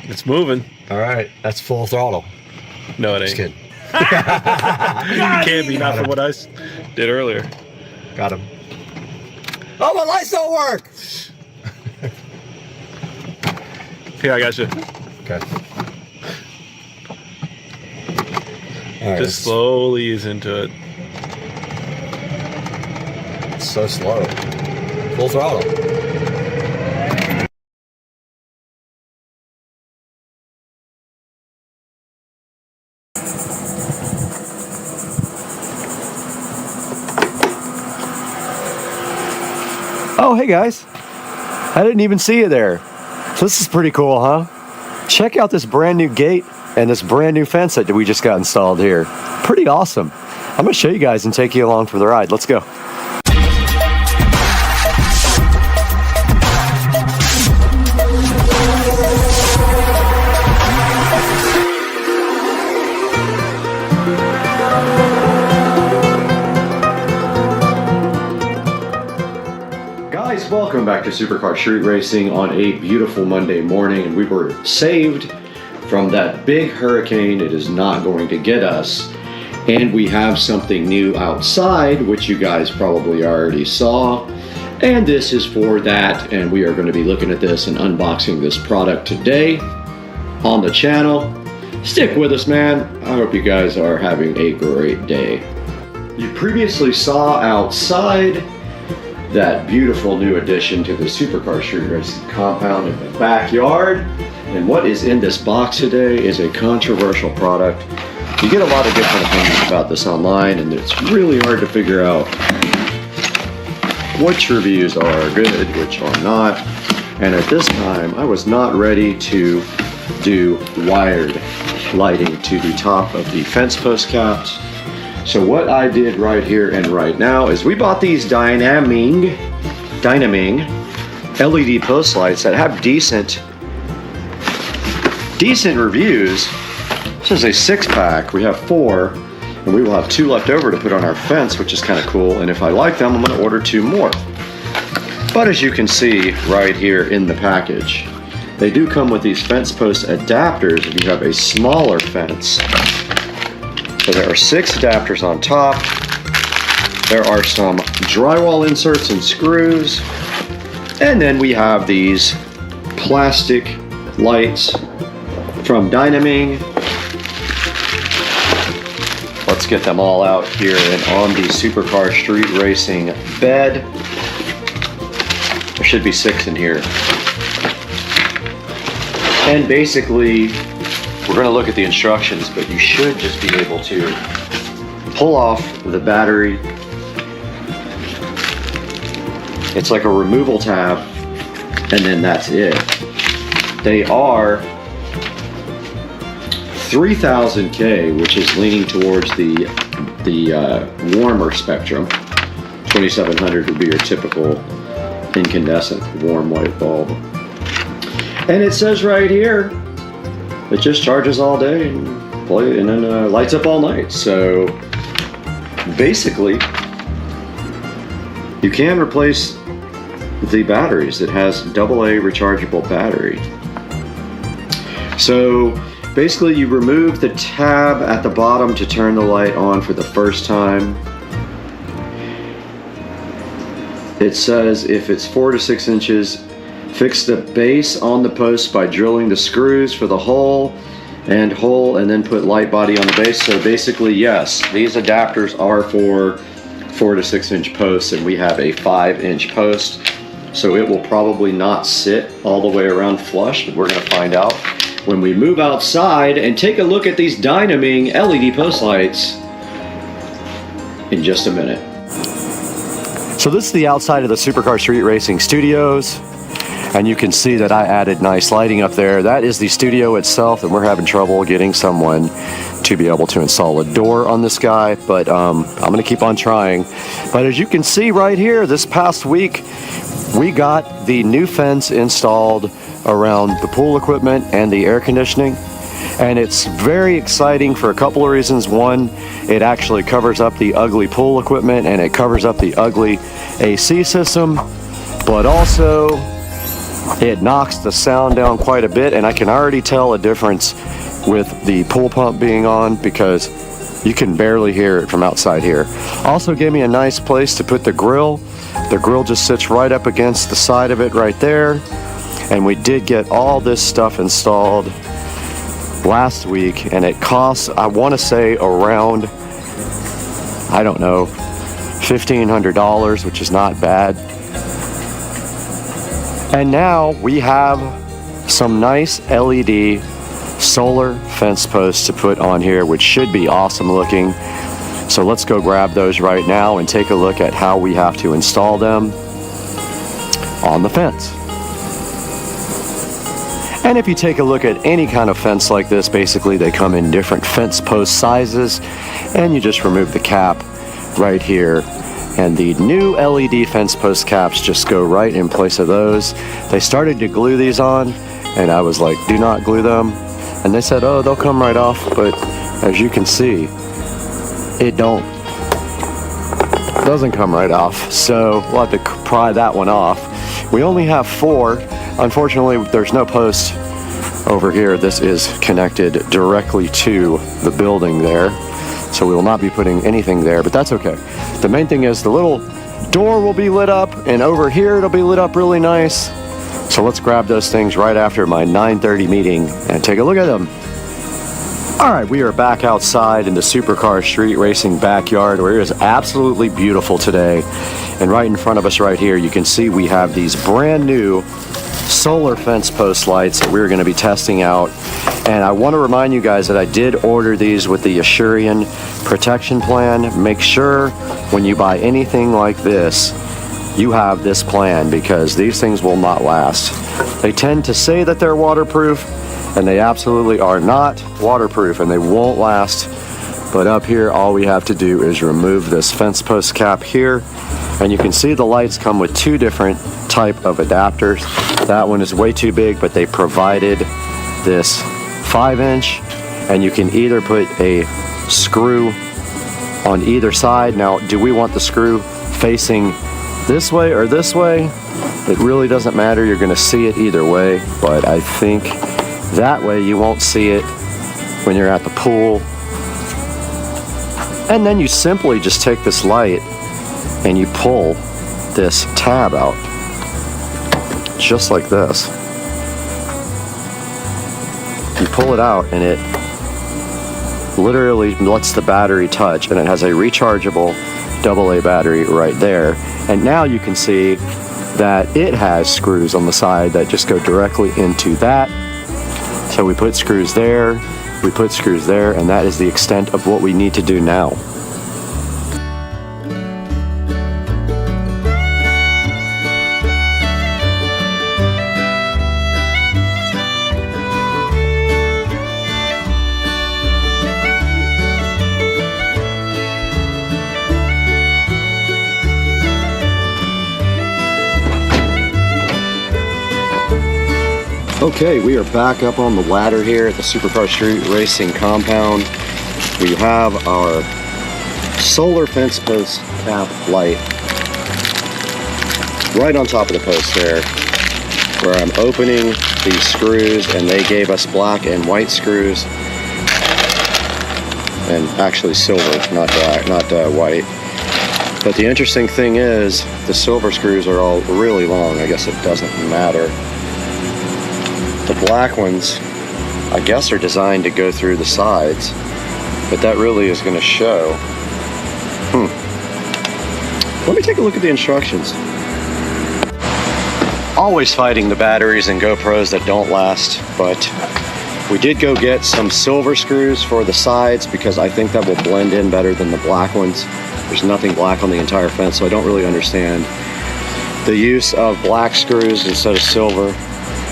It's moving. All right, that's full throttle. No, it ain't. Just kidding. Can't be, not for what I did earlier. Got him. Oh, my lights don't work! Here, I got you. Okay. All right, Just slowly ease into it. It's so slow. Full throttle. Oh, hey guys. I didn't even see you there. This is pretty cool, huh? Check out this brand new gate and this brand new fence that we just got installed here. Pretty awesome. I'm going to show you guys and take you along for the ride. Let's go. Guys, welcome back to Supercar Street Racing on a beautiful Monday morning, and we were saved from that big hurricane. It is not going to get us, and we have something new outside, which you guys probably already saw, and this is for that, and we are going to be looking at this and unboxing this product today on the channel. Stick with us, man. I hope you guys are having a great day. You previously saw outside that beautiful new addition to the Supercar Street Racing compound in the backyard. And what is in this box today is a controversial product. You get a lot of different opinions about this online, and it's really hard to figure out which reviews are good, which are not. And at this time, I was not ready to do wired lighting to the top of the fence post caps. So what I did right here and right now is we bought these Dynaming LED post lights that have decent reviews. This is a 6-pack. We have 4, and we will have 2 left over to put on our fence, which is kind of cool. And if I like them, I'm going to order 2 more. But as you can see right here in the package, they do come with these fence post adapters if you have a smaller fence. So there are 6 adapters on top. There are some drywall inserts and screws. And then we have these plastic lights from Dynaming. Let's get them all out here and on the Supercar Street Racing bed. There should be 6 in here. And basically, we're going to look at the instructions, but you should just be able to pull off the battery. It's like a removal tab, and then that's it. They are 3000K, which is leaning towards the warmer spectrum. 2700 would be your typical incandescent warm white bulb. And it says right here, it just charges all day and then lights up all night. So basically, you can replace the batteries. It has AA rechargeable battery. So basically, you remove the tab at the bottom to turn the light on for the first time. It says if it's 4 to 6 inches, fix the base on the post by drilling the screws for the hole and then put light body on the base. So basically, yes, these adapters are for 4 to 6 inch posts, and we have a 5-inch post. so it will probably not sit all the way around flush. We're going to find out when we move outside and take a look at these Hdmi LED post lights in just a minute. So this is the outside of the Supercar Street Racing Studios, and you can see that I added nice lighting up there. That is the studio itself, and we're having trouble getting someone to be able to install a door on this guy, but I'm gonna keep on trying. But as you can see right here, this past week, we got the new fence installed around the pool equipment and the air conditioning. And it's very exciting for a couple of reasons. One, it actually covers up the ugly pool equipment and it covers up the ugly AC system, but also it knocks the sound down quite a bit, and I can already tell a difference with the pool pump being on because you can barely hear it from outside here. Also gave me a nice place to put the grill. The grill just sits right up against the side of it right there. And we did get all this stuff installed last week, and it costs, I want to say, around, I don't know, $1,500, which is not bad. And now we have some nice LED solar fence posts to put on here, which should be awesome looking. So let's go grab those right now and take a look at how we have to install them on the fence. And if you take a look at any kind of fence like this, basically they come in different fence post sizes, and you just remove the cap right here. And the new LED fence post caps just go right in place of those. They started to glue these on, and I was like, do not glue them. And they said, oh, they'll come right off. But as you can see, it doesn't come right off. So we'll have to pry that one off. We only have 4. Unfortunately, there's no post over here. This is connected directly to the building there. So we will not be putting anything there, but that's okay. The main thing is the little door will be lit up, and over here it'll be lit up really nice. So let's grab those things right after my 9:30 meeting and take a look at them. All right, we are back outside in the Supercar Street Racing backyard, where it is absolutely beautiful today. And right in front of us right here, you can see we have these brand new solar fence post lights that we're going to be testing out. And I want to remind you guys that I did order these with the Asurian protection plan. Make sure when you buy anything like this, you have this plan, because these things will not last. They tend to say that they're waterproof, and they absolutely are not waterproof, and they won't last. But up here, all we have to do is remove this fence post cap here, and you can see the lights come with 2 different type of adapters. That one is way too big, but they provided this 5-inch, and you can either put a screw on either side. Now, do we want the screw facing this way or this way? It really doesn't matter. You're going to see it either way, but I think that way you won't see it when you're at the pool. And then you simply just take this light and you pull this tab out, just like this. You pull it out and it literally lets the battery touch, and it has a rechargeable AA battery right there. And now you can see that it has screws on the side that just go directly into that. So we put screws there, we put screws there, and that is the extent of what we need to do now. Okay, we are back up on the ladder here at the Supercar Street Racing compound. We have our solar fence post cap light right on top of the post there, where I'm opening these screws, and they gave us black and white screws, and actually silver, not black, not white. But the interesting thing is the silver screws are all really long. I guess it doesn't matter. The black ones, I guess, are designed to go through the sides, but that really is going to show. Let me take a look at the instructions. always fighting the batteries and GoPros that don't last, but we did go get some silver screws for the sides because I think that will blend in better than the black ones. There's nothing black on the entire fence, so I don't really understand the use of black screws instead of silver,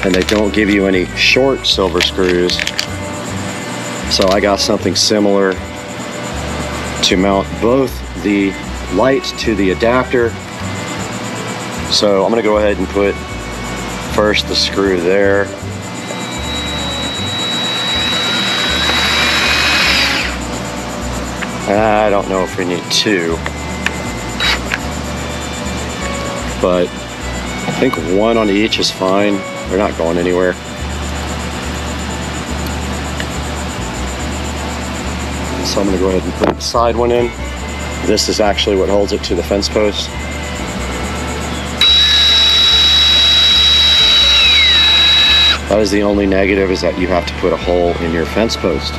and they don't give you any short silver screws. So I got something similar to mount both the light to the adapter. So I'm gonna go ahead and put first the screw there. I don't know if we need two, but I think one on each is fine. They're not going anywhere. So I'm gonna go ahead and put the side one in. This is actually what holds it to the fence post. That is the only negative, is that you have to put a hole in your fence post.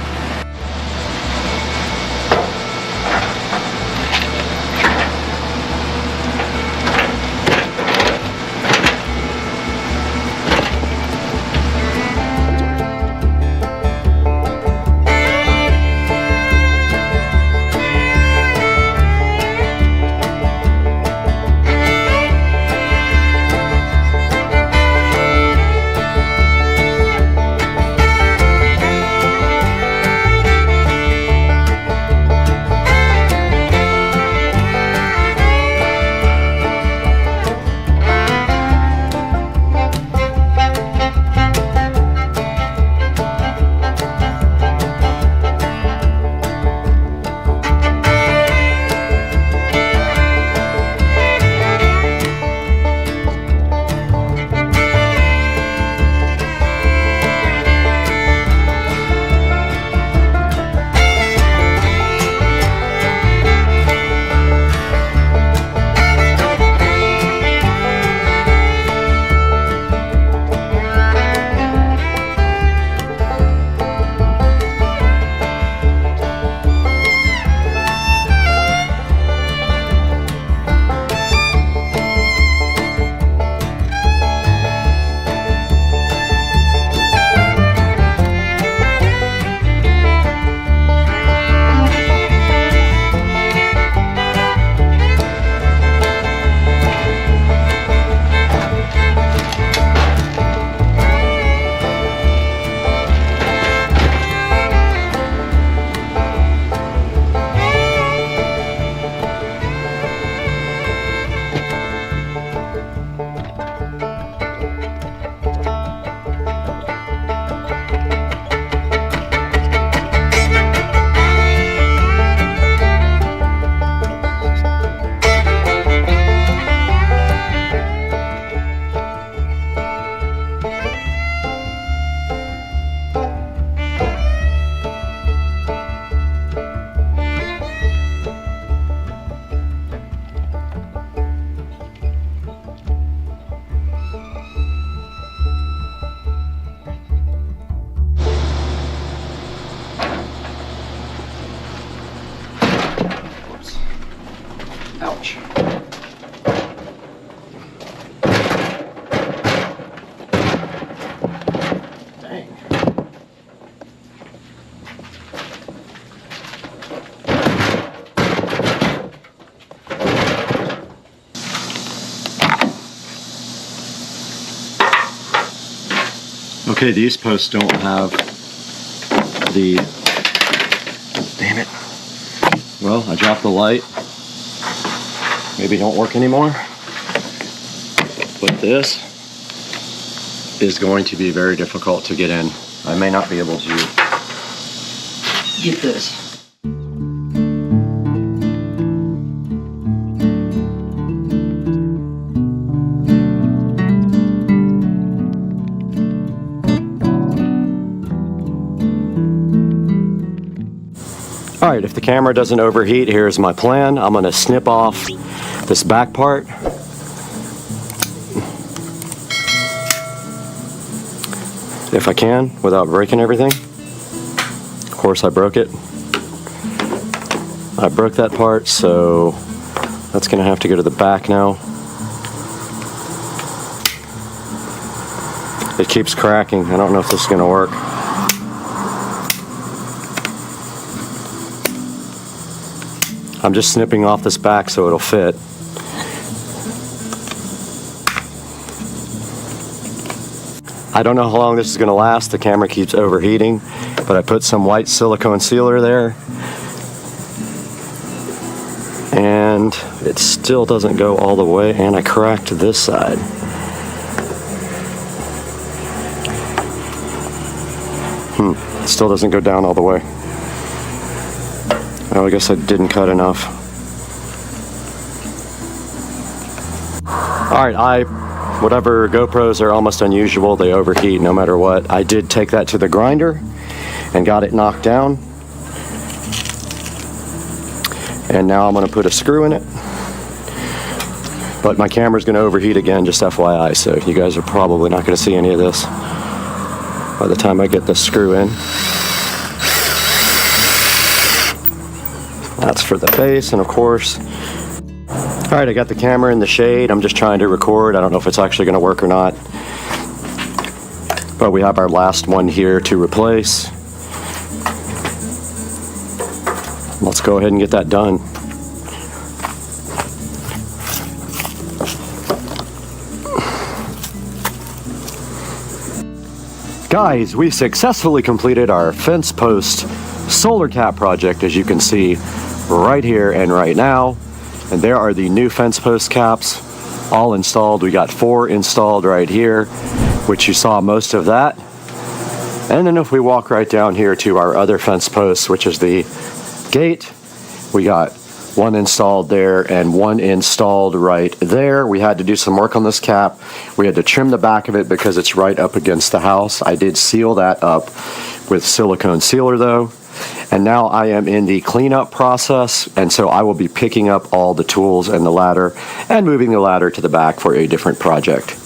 Ouch. Dang. Okay, these posts don't have the... Damn it. Well, I dropped the light. Maybe don't work anymore. But this is going to be very difficult to get in. I may not be able to get this. All right, if the camera doesn't overheat, here's my plan. I'm gonna snip off this back part. If I can, without breaking everything. Of course, I broke it. I broke that part, so that's gonna have to go to the back now. It keeps cracking. I don't know if this is going to work. I'm just snipping off this back so it'll fit. I don't know how long this is going to last. The camera keeps overheating, but I put some white silicone sealer there. And it still doesn't go all the way, and I cracked this side. It still doesn't go down all the way. Oh, I guess I didn't cut enough. Alright, whatever GoPros are almost unusual, they overheat no matter what. I did take that to the grinder and got it knocked down. And now I'm going to put a screw in it. But my camera's going to overheat again, just FYI, so you guys are probably not going to see any of this by the time I get the screw in. That's for the base, and of course, alright, I got the camera in the shade. I'm just trying to record. I don't know if it's actually going to work or not. But we have our last one here to replace. Let's go ahead and get that done. Guys, we successfully completed our fence post solar cap project, as you can see right here and right now. And there are the new fence post caps all installed. We got 4 installed right here, which you saw most of that. And then if we walk right down here to our other fence posts, which is the gate, we got 1 installed there and 1 installed right there. We had to do some work on this cap. We had to trim the back of it because it's right up against the house. I did seal that up with silicone sealer though. And now I am in the cleanup process, and so I will be picking up all the tools and the ladder and moving the ladder to the back for a different project.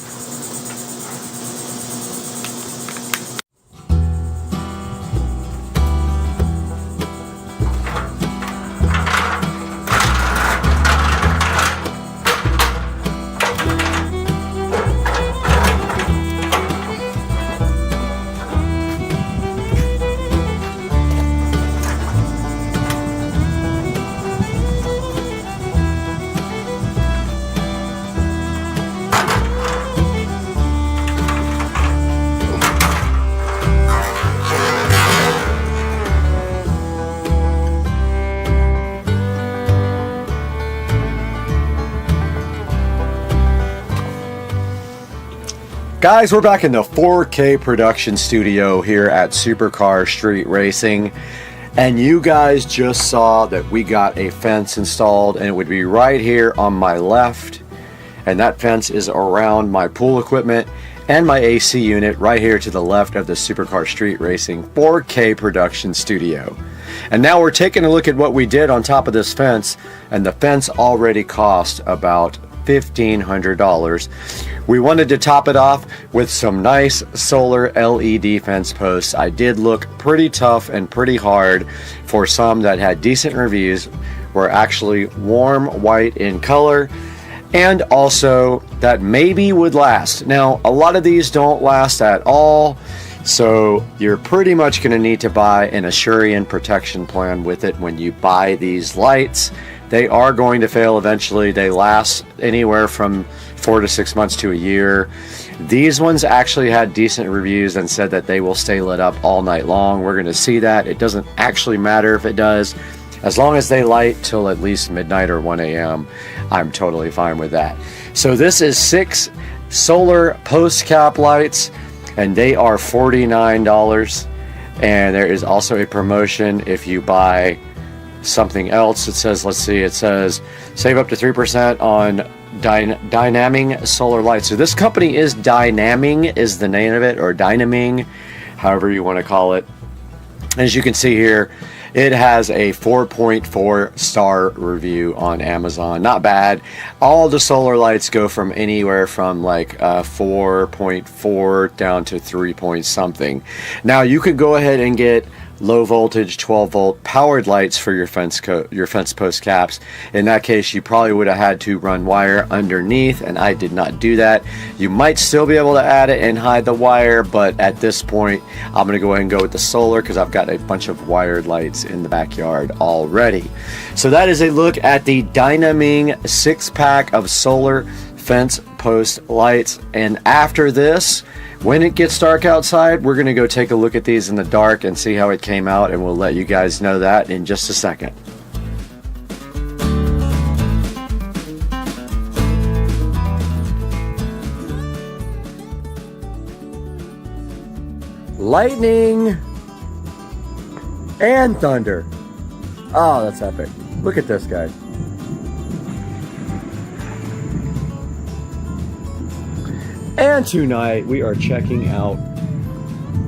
Guys, we're back in the 4K production studio here at Supercar Street Racing, and you guys just saw that we got a fence installed, and it would be right here on my left, and that fence is around my pool equipment and my AC unit right here to the left of the Supercar Street Racing 4K production studio. And now we're taking a look at what we did on top of this fence, and the fence already cost about $1,500. We wanted to top it off with some nice solar LED fence posts. I did look pretty tough and pretty hard for some that had decent reviews, were actually warm white in color, and also that maybe would last. Now, a lot of these don't last at all, so you're pretty much going to need to buy an Asurion protection plan with it when you buy these lights. They are going to fail eventually. They last anywhere from 4 to 6 months to a year. These ones actually had decent reviews and said that they will stay lit up all night long. We're going to see that. It doesn't actually matter if it does. As long as they light till at least midnight or 1 a.m., I'm totally fine with that. So this is 6 solar post cap lights, and they are $49. And there is also a promotion if you buy something else. It says, let's see, it says save up to 3% on Dynaming solar lights. So this company is Dynaming is the name of it, or Dynaming, however you want to call it. As you can see here, it has a 4.4 star review on Amazon. Not bad. All the solar lights go from anywhere from like 4.4 down to 3 point something. Now you could go ahead and get low voltage 12 volt powered lights for your fence post caps. In that case, you probably would have had to run wire underneath, and I did not do that. You might still be able to add it and hide the wire, but at this point I'm going to go ahead and go with the solar because I've got a bunch of wired lights in the backyard already. So that is a look at the Dynaming 6-pack of solar fence post lights. And after this, when it gets dark outside, we're going to go take a look at these in the dark and see how it came out, and we'll let you guys know that in just a second. Lightning and thunder. Oh, that's epic. Look at this, guys. And tonight we are checking out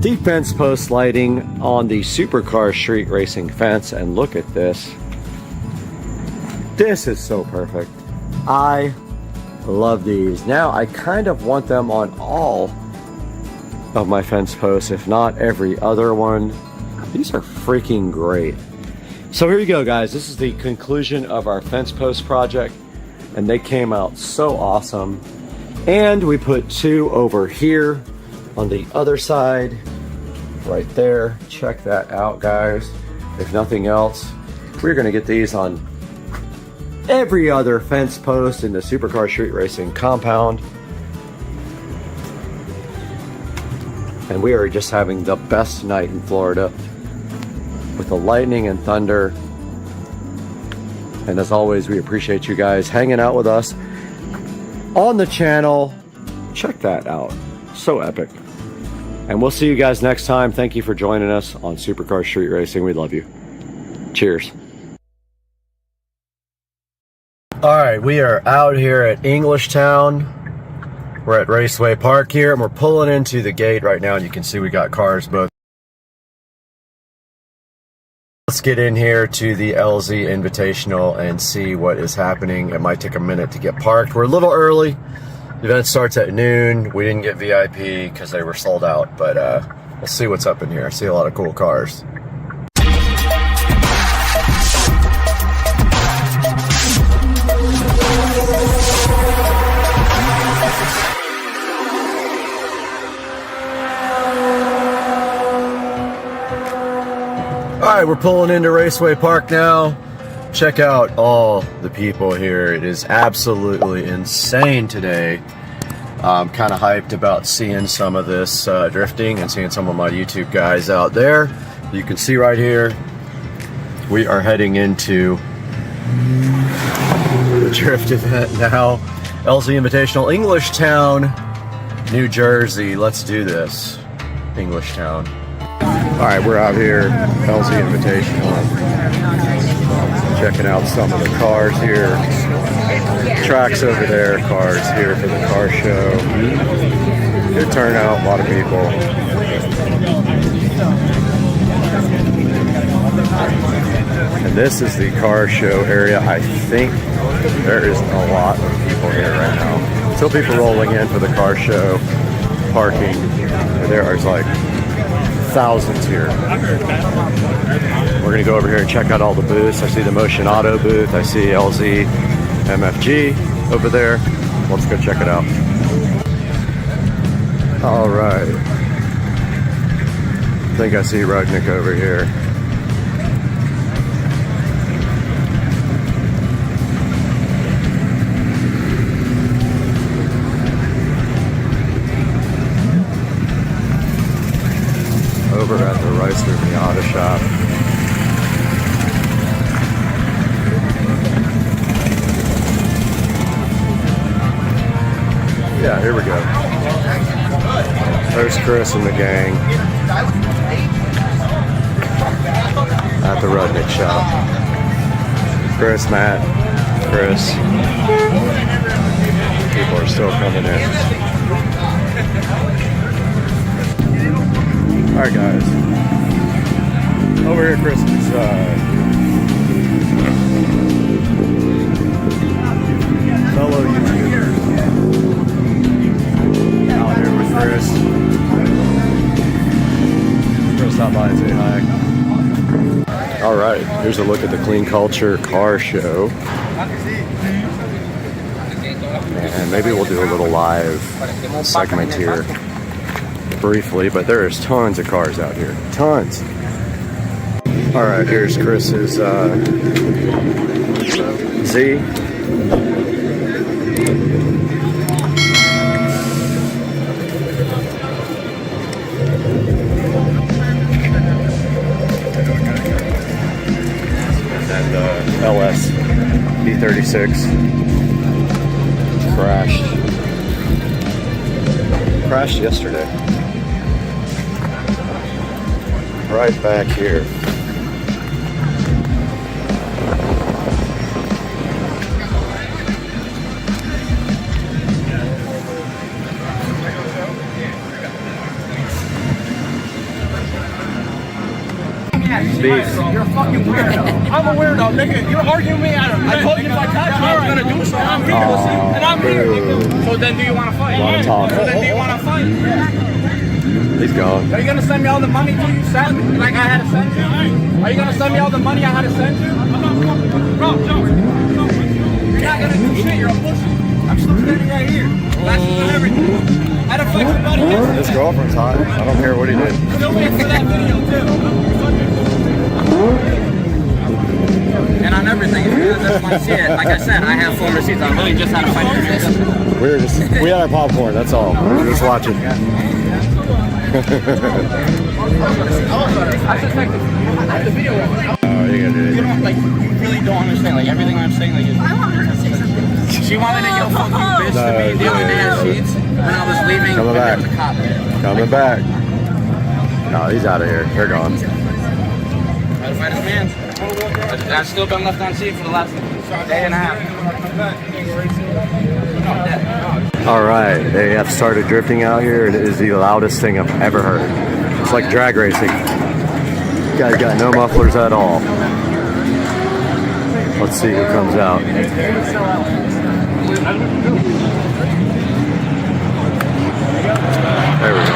the fence post lighting on the supercar street racing fence, and look at this. This is so perfect. I love these. Now I kind of want them on all of my fence posts, if not every other one. These are freaking great. So here you go, guys. This is the conclusion of our fence post project, and they came out so awesome. And we put 2 over here on the other side, right there. Check that out, guys. If nothing else, we're gonna get these on every other fence post in the supercar street racing compound. And we are just having the best night in Florida with the lightning and thunder. And as always, we appreciate you guys hanging out with us on the channel. Check that out. So epic. And we'll see you guys next time. Thank you for joining us on Supercar Street Racing. We love you. Cheers. All right, we are out here at Englishtown. We're at Raceway Park here, and we're pulling into the gate right now, and you can see we got cars both. Let's get in here to the LZ Invitational and see what is happening. It might take a minute to get parked. We're a little early. The event starts at noon. We didn't get VIP because they were sold out, but we'll see what's up in here. I see a lot of cool cars. All right, we're pulling into Raceway Park now. Check out all the people here. It is absolutely insane today. I'm kind of hyped about seeing some of this drifting and seeing some of my YouTube guys out there. You can see right here, we are heading into the drift event now. LZ Invitational, Englishtown, New Jersey. Let's do this. Englishtown. All right, we're out here, LZ Invitational, checking out some of the cars here. Tracks over there, cars here for the car show. Good turnout, a lot of people. And this is the car show area. I think there is a lot of people here right now. Still people rolling in for the car show, parking. There is like thousands here. We're gonna go over here and check out all the booths. I see the Motion Auto booth. I see LZ MFG over there. Let's go check it out. All right. I think I see Rudnick over here. Over at the Chrysler Miata shop. Yeah, here we go. There's Chris and the gang at the Rudnick shop. Chris, Matt, Chris. People are still coming in. Alright guys, over here at Chris's fellow YouTubers, out here with Chris. Chris, stop by and say hi. Here's a look at the Clean Culture car show. And maybe we'll do a little live segment here briefly, but there's tons of cars out here. Tons. All right, here's Chris's Z. And LS B36 crashed yesterday. Right back here. You're a fucking weirdo. I'm a weirdo, nigga. You're arguing me out of I told you if I touch you, I was gonna do so. I'm here, and I'm here. So then do you want to fight? So then do you want to fight? He's gone. Are you gonna send me all the money you sent me? Like I had to send you? Are you gonna send me all the money I had to send you? Bro, Joe. You're not gonna do shit. You're a pussy. I'm still standing right here. Flashing and everything. I'd have fucked somebody else. His girlfriend's hot. I don't care what he did. Still waiting for that video too. And on everything, if you just want to see it, like I said, I have full receipts. I really just had to fight this. We had our popcorn, that's all. We were just watching. I suspect the video. Oh, you gotta do it. You don't like. You really don't understand. Like everything I'm saying. Like, I want her to say something. She wanted to yell "fuck you, bitch" to me the other day at Sheets when I was leaving. Coming back. The cop. Coming back. No, he's out of here. They're gone. I'd fight his man. I've still been left on scene for the last day and a half. All right, they have started drifting out here. It is the loudest thing I've ever heard. It's like drag racing. You guys got no mufflers at all. Let's see who comes out. There we go.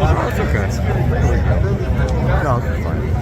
That's okay. No, it's fine.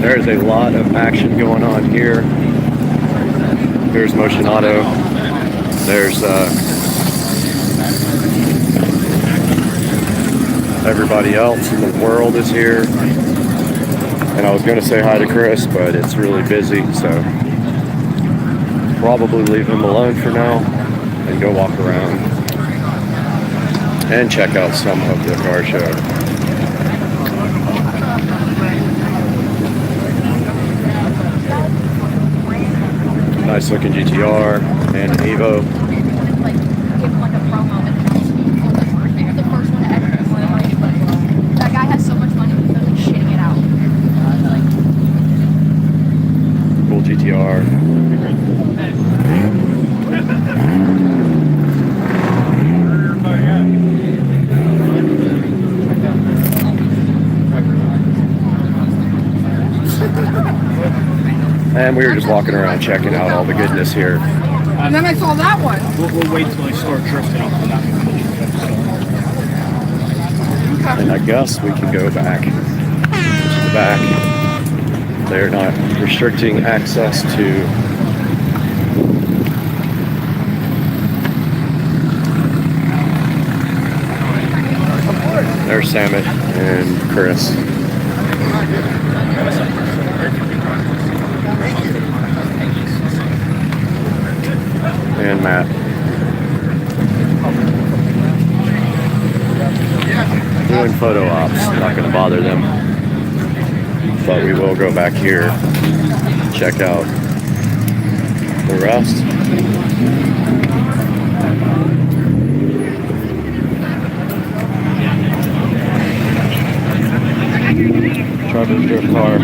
There's a lot of action going on here. Here's Motion Auto. There's everybody else in the world is here. And I was going to say hi to Chris, but it's really busy, so probably leave him alone for now and go walk around and check out some of the car show. Nice looking GTR and an Evo. That guy has so much money, he's literally shitting it out. Cool GTR. And we were just walking around checking out all the goodness here. And then I saw that one. We'll wait till I start drifting up for that. And I guess we can go back to the back. They're not restricting access to there's Samet and Chris. And Matt. Doing photo ops, not going to bother them. But we will go back here, check out the rest. Trevor's drift car.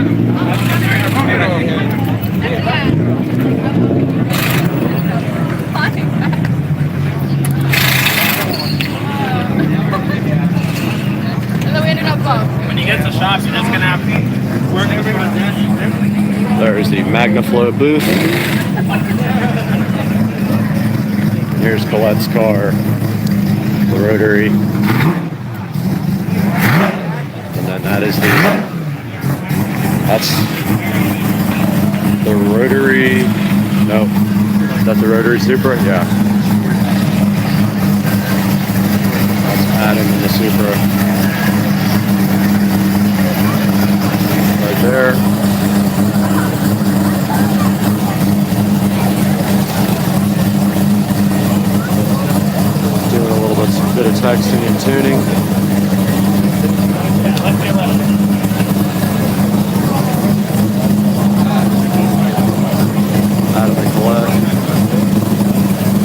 When you get to shops, you're just gonna have to work everybody. There's the MagnaFlow booth. Here's Colette's car, the rotary. And then that's the rotary, no, is that the rotary Supra? Yeah. That's Adam in the Supra. Right there. Doing a little bit of texting and tuning. Adam and Colette.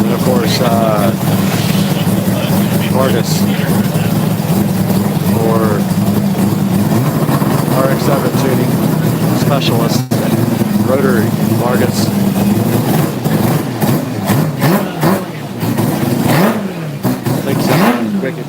And of course, Marcus for RX-7 tuning specialist, rotary Marcus. Thanks, Wicked.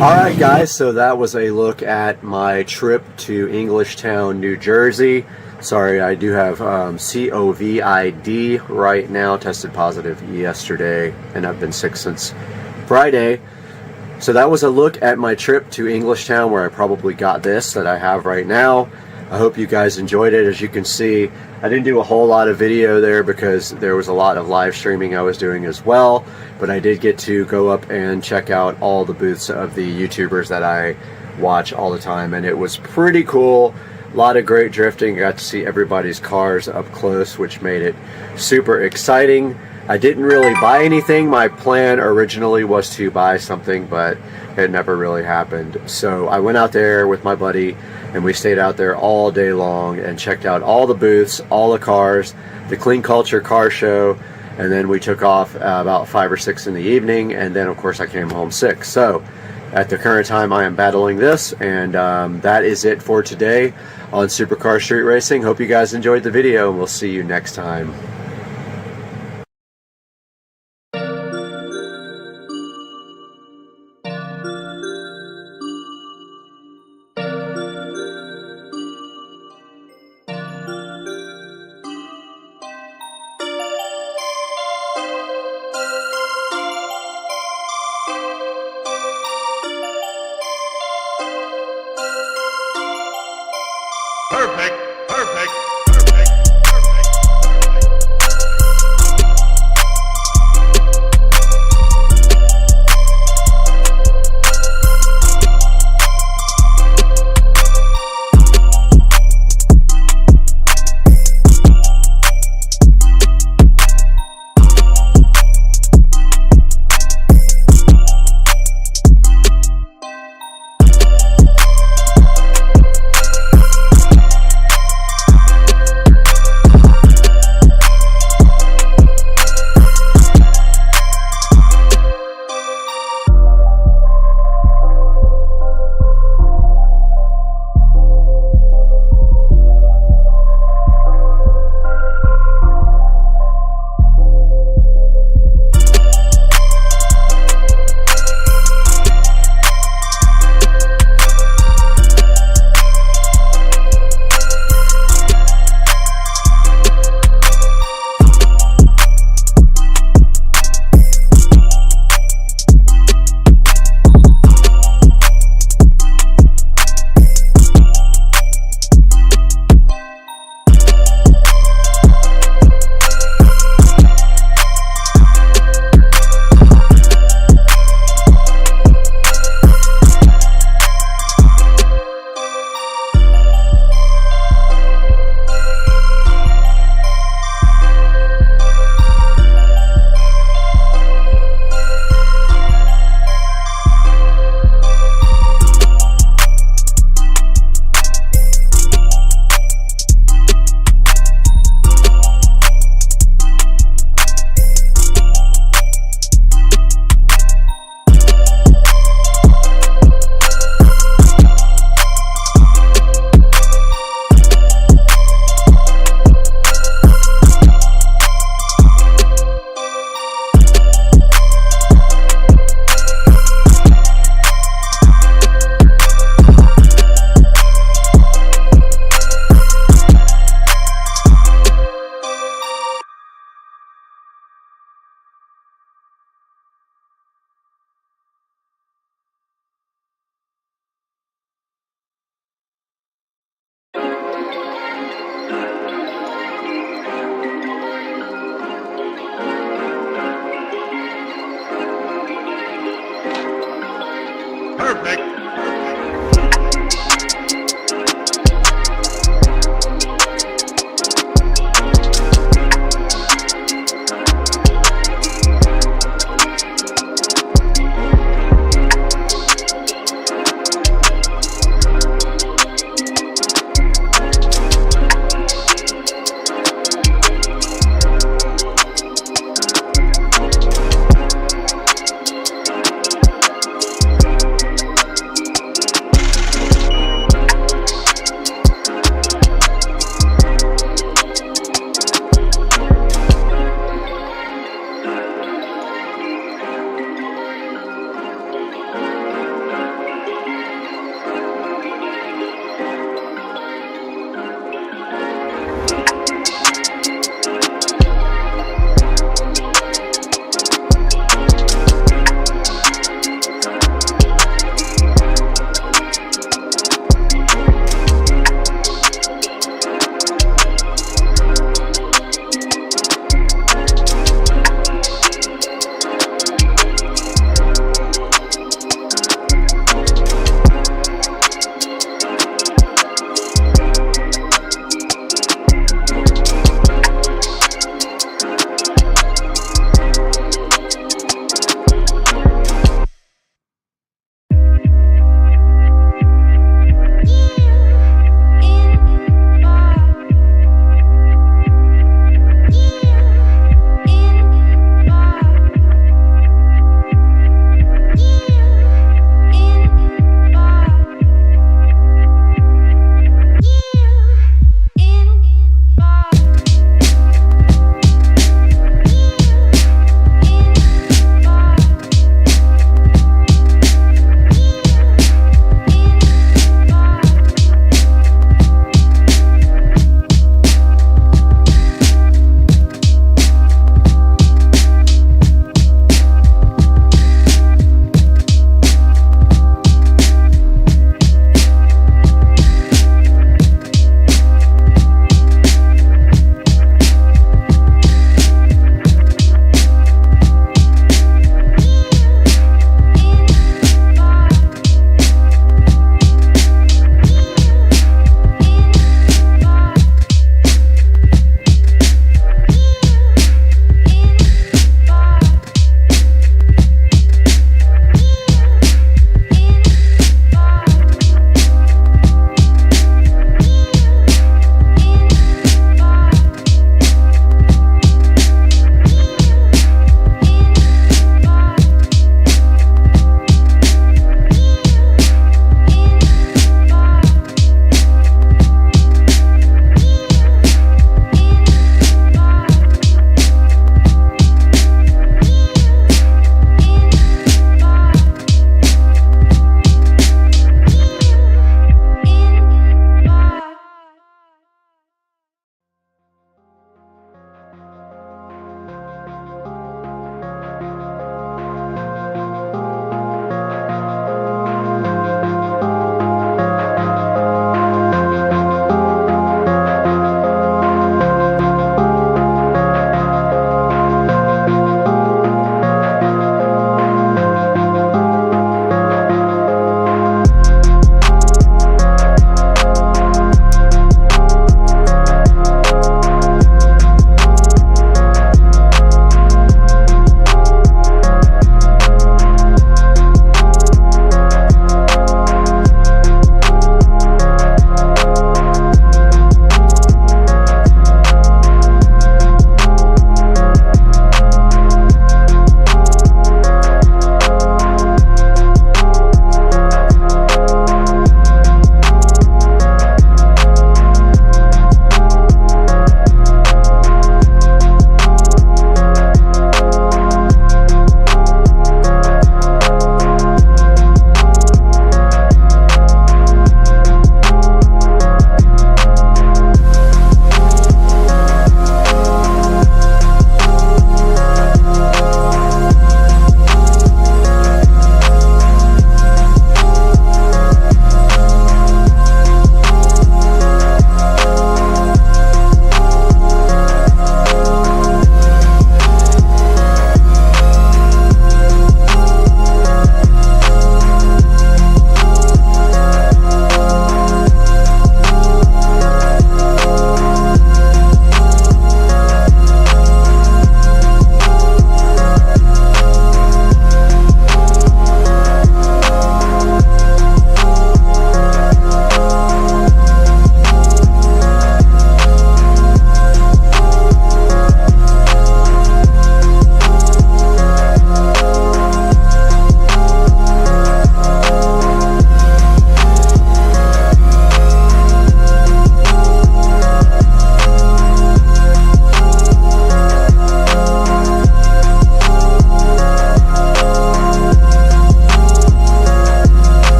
Alright guys, so that was a look at my trip to Englishtown, New Jersey. Sorry, I do have COVID right now, tested positive yesterday, and I've been sick since Friday. So that was a look at my trip to Englishtown, where I probably got this that I have right now. I hope you guys enjoyed it. As you can see, I didn't do a whole lot of video there because there was a lot of live streaming I was doing as well, but I did get to go up and check out all the booths of the YouTubers that I watch all the time, and it was pretty cool. A lot of great drifting. I got to see everybody's cars up close, which made it super exciting. I didn't really buy anything. My plan originally was to buy something, but it never really happened. So I went out there with my buddy, and we stayed out there all day long and checked out all the booths, all the cars, the Clean Culture car show, and then we took off about 5 or 6 in the evening, and then of course I came home sick. So at the current time I am battling this, and that is it for today on Supercar Street Racing. Hope you guys enjoyed the video, and we'll see you next time. Perfect, perfect.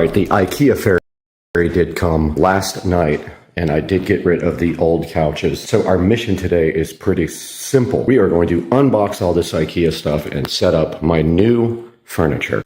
right, the IKEA fairy did come last night, and I did get rid of the old couches. So our mission today is pretty simple. We are going to unbox all this IKEA stuff and set up my new furniture.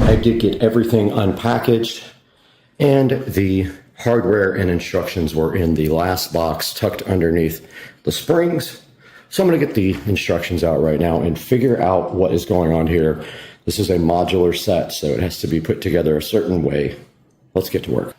I did get everything unpackaged, and the hardware and instructions were in the last box tucked underneath the springs. So I'm going to get the instructions out right now and figure out what is going on here. This is a modular set, so it has to be put together a certain way. Let's get to work.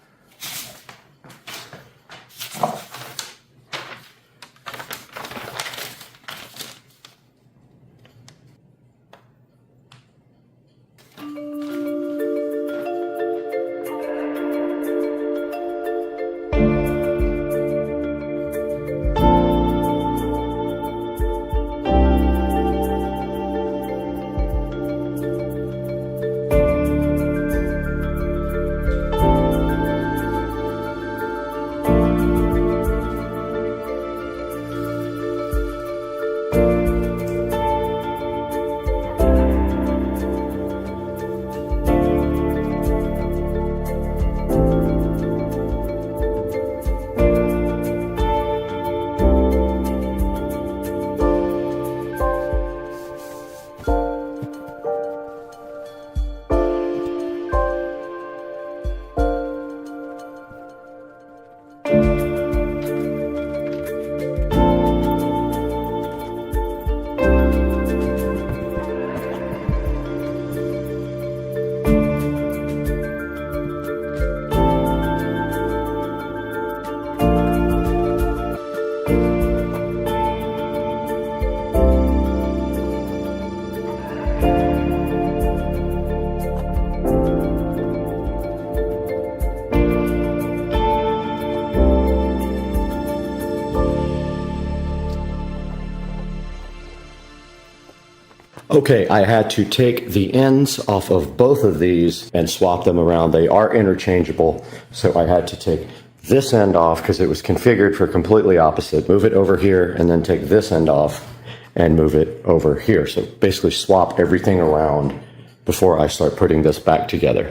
Okay, I had to take the ends off of both of these and swap them around. They are interchangeable, so I had to take this end off because it was configured for completely opposite. Move it over here and then take this end off and move it over here. So basically swap everything around before I start putting this back together.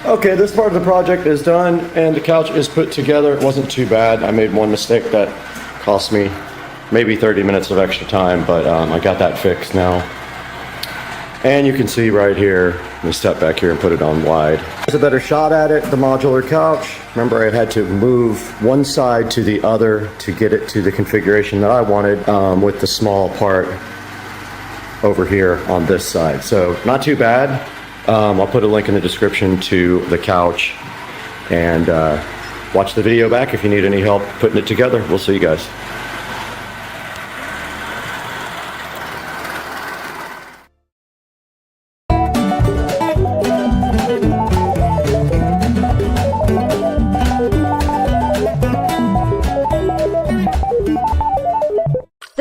Okay, this part of the project is done and the couch is put together. It wasn't too bad. I made one mistake that cost me maybe 30 minutes of extra time, but I got that fixed now. And you can see right here, let me step back here and put it on wide. There's a better shot at it, the modular couch. Remember, I had to move one side to the other to get it to the configuration that I wanted with the small part over here on this side. So not too bad. I'll put a link in the description to the couch, and watch the video back if you need any help putting it together. We'll see you guys.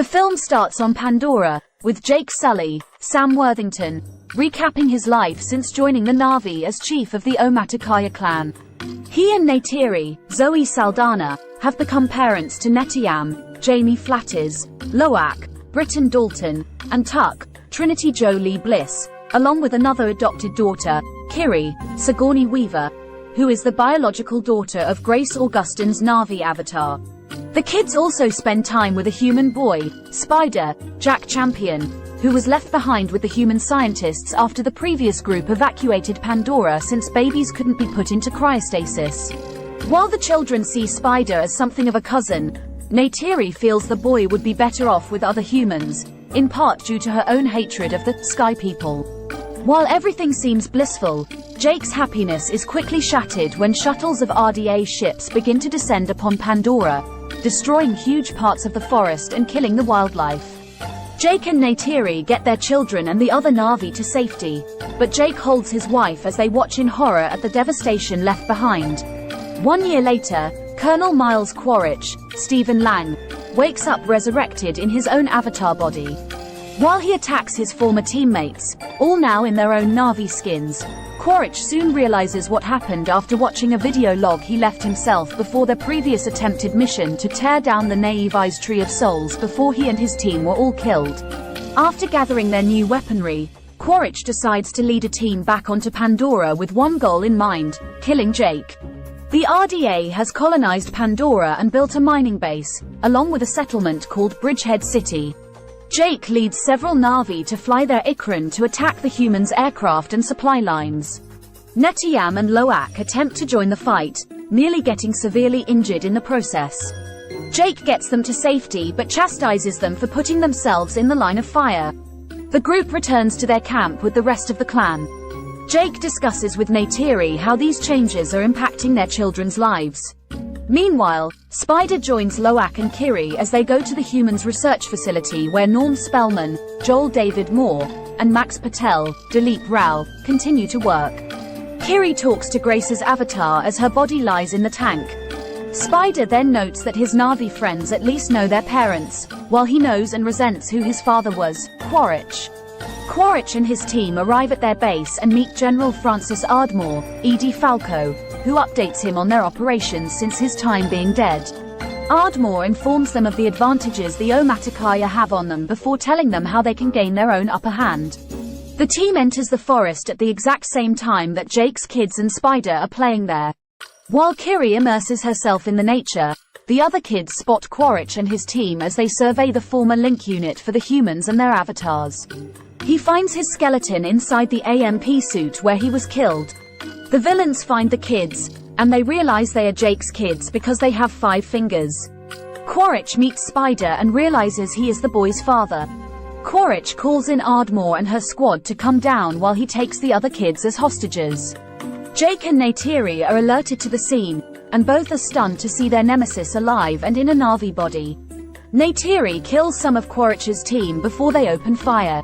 The film starts on Pandora, with Jake Sully, Sam Worthington, recapping his life since joining the Na'vi as chief of the Omaticaya clan. He and Neytiri, Zoe Saldana, have become parents to Netayam, Jamie Flattis, Loak, Britton Dalton, and Tuck, Trinity Jo Lee Bliss, along with another adopted daughter, Kiri, Sigourney Weaver, who is the biological daughter of Grace Augustine's Na'vi avatar. The kids also spend time with a human boy, Spider, Jack Champion, who was left behind with the human scientists after the previous group evacuated Pandora since babies couldn't be put into cryostasis. While the children see Spider as something of a cousin, Neytiri feels the boy would be better off with other humans, in part due to her own hatred of the Sky People. While everything seems blissful, Jake's happiness is quickly shattered when shuttles of RDA ships begin to descend upon Pandora, destroying huge parts of the forest and killing the wildlife. Jake and Neytiri get their children and the other Na'vi to safety, but Jake holds his wife as they watch in horror at the devastation left behind. 1 year later, Colonel Miles Quaritch, Stephen Lang, wakes up resurrected in his own avatar body. While he attacks his former teammates, all now in their own Na'vi skins, Quaritch soon realizes what happened after watching a video log he left himself before their previous attempted mission to tear down the Naivi's Tree of Souls before he and his team were all killed. After gathering their new weaponry, Quaritch decides to lead a team back onto Pandora with one goal in mind: killing Jake. The RDA has colonized Pandora and built a mining base, along with a settlement called Bridgehead City. Jake leads several Na'vi to fly their Ikran to attack the humans' aircraft and supply lines. Netayam and Loak attempt to join the fight, nearly getting severely injured in the process. Jake gets them to safety but chastises them for putting themselves in the line of fire. The group returns to their camp with the rest of the clan. Jake discusses with Neytiri how these changes are impacting their children's lives. Meanwhile, Spider joins Loak and Kiri as they go to the humans' research facility where Norm Spellman, Joel David Moore, and Max Patel, Dilip Rao, continue to work. Kiri talks to Grace's avatar as her body lies in the tank. Spider then notes that his Na'vi friends at least know their parents, while he knows and resents who his father was, Quaritch. Quaritch and his team arrive at their base and meet General Francis Ardmore, E.D. Falco, who updates him on their operations since his time being dead. Ardmore informs them of the advantages the Omaticaya have on them before telling them how they can gain their own upper hand. The team enters the forest at the exact same time that Jake's kids and Spider are playing there. While Kiri immerses herself in the nature, the other kids spot Quaritch and his team as they survey the former link unit for the humans and their avatars. He finds his skeleton inside the AMP suit where he was killed. The villains find the kids, and they realize they are Jake's kids because they have 5 fingers. Quaritch meets Spider and realizes he is the boy's father. Quaritch calls in Ardmore and her squad to come down while he takes the other kids as hostages. Jake and Neytiri are alerted to the scene, and both are stunned to see their nemesis alive and in a Na'vi body. Neytiri kills some of Quaritch's team before they open fire.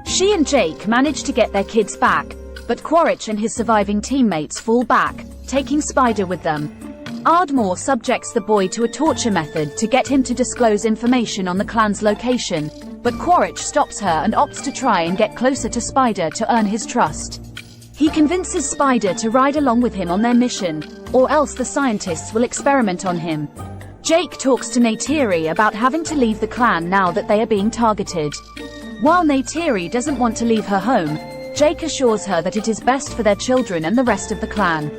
She and Jake manage to get their kids back, but Quaritch and his surviving teammates fall back, taking Spider with them. Ardmore subjects the boy to a torture method to get him to disclose information on the clan's location, but Quaritch stops her and opts to try and get closer to Spider to earn his trust. He convinces Spider to ride along with him on their mission, or else the scientists will experiment on him. Jake talks to Neytiri about having to leave the clan now that they are being targeted. While Neytiri doesn't want to leave her home, Jake assures her that it is best for their children and the rest of the clan.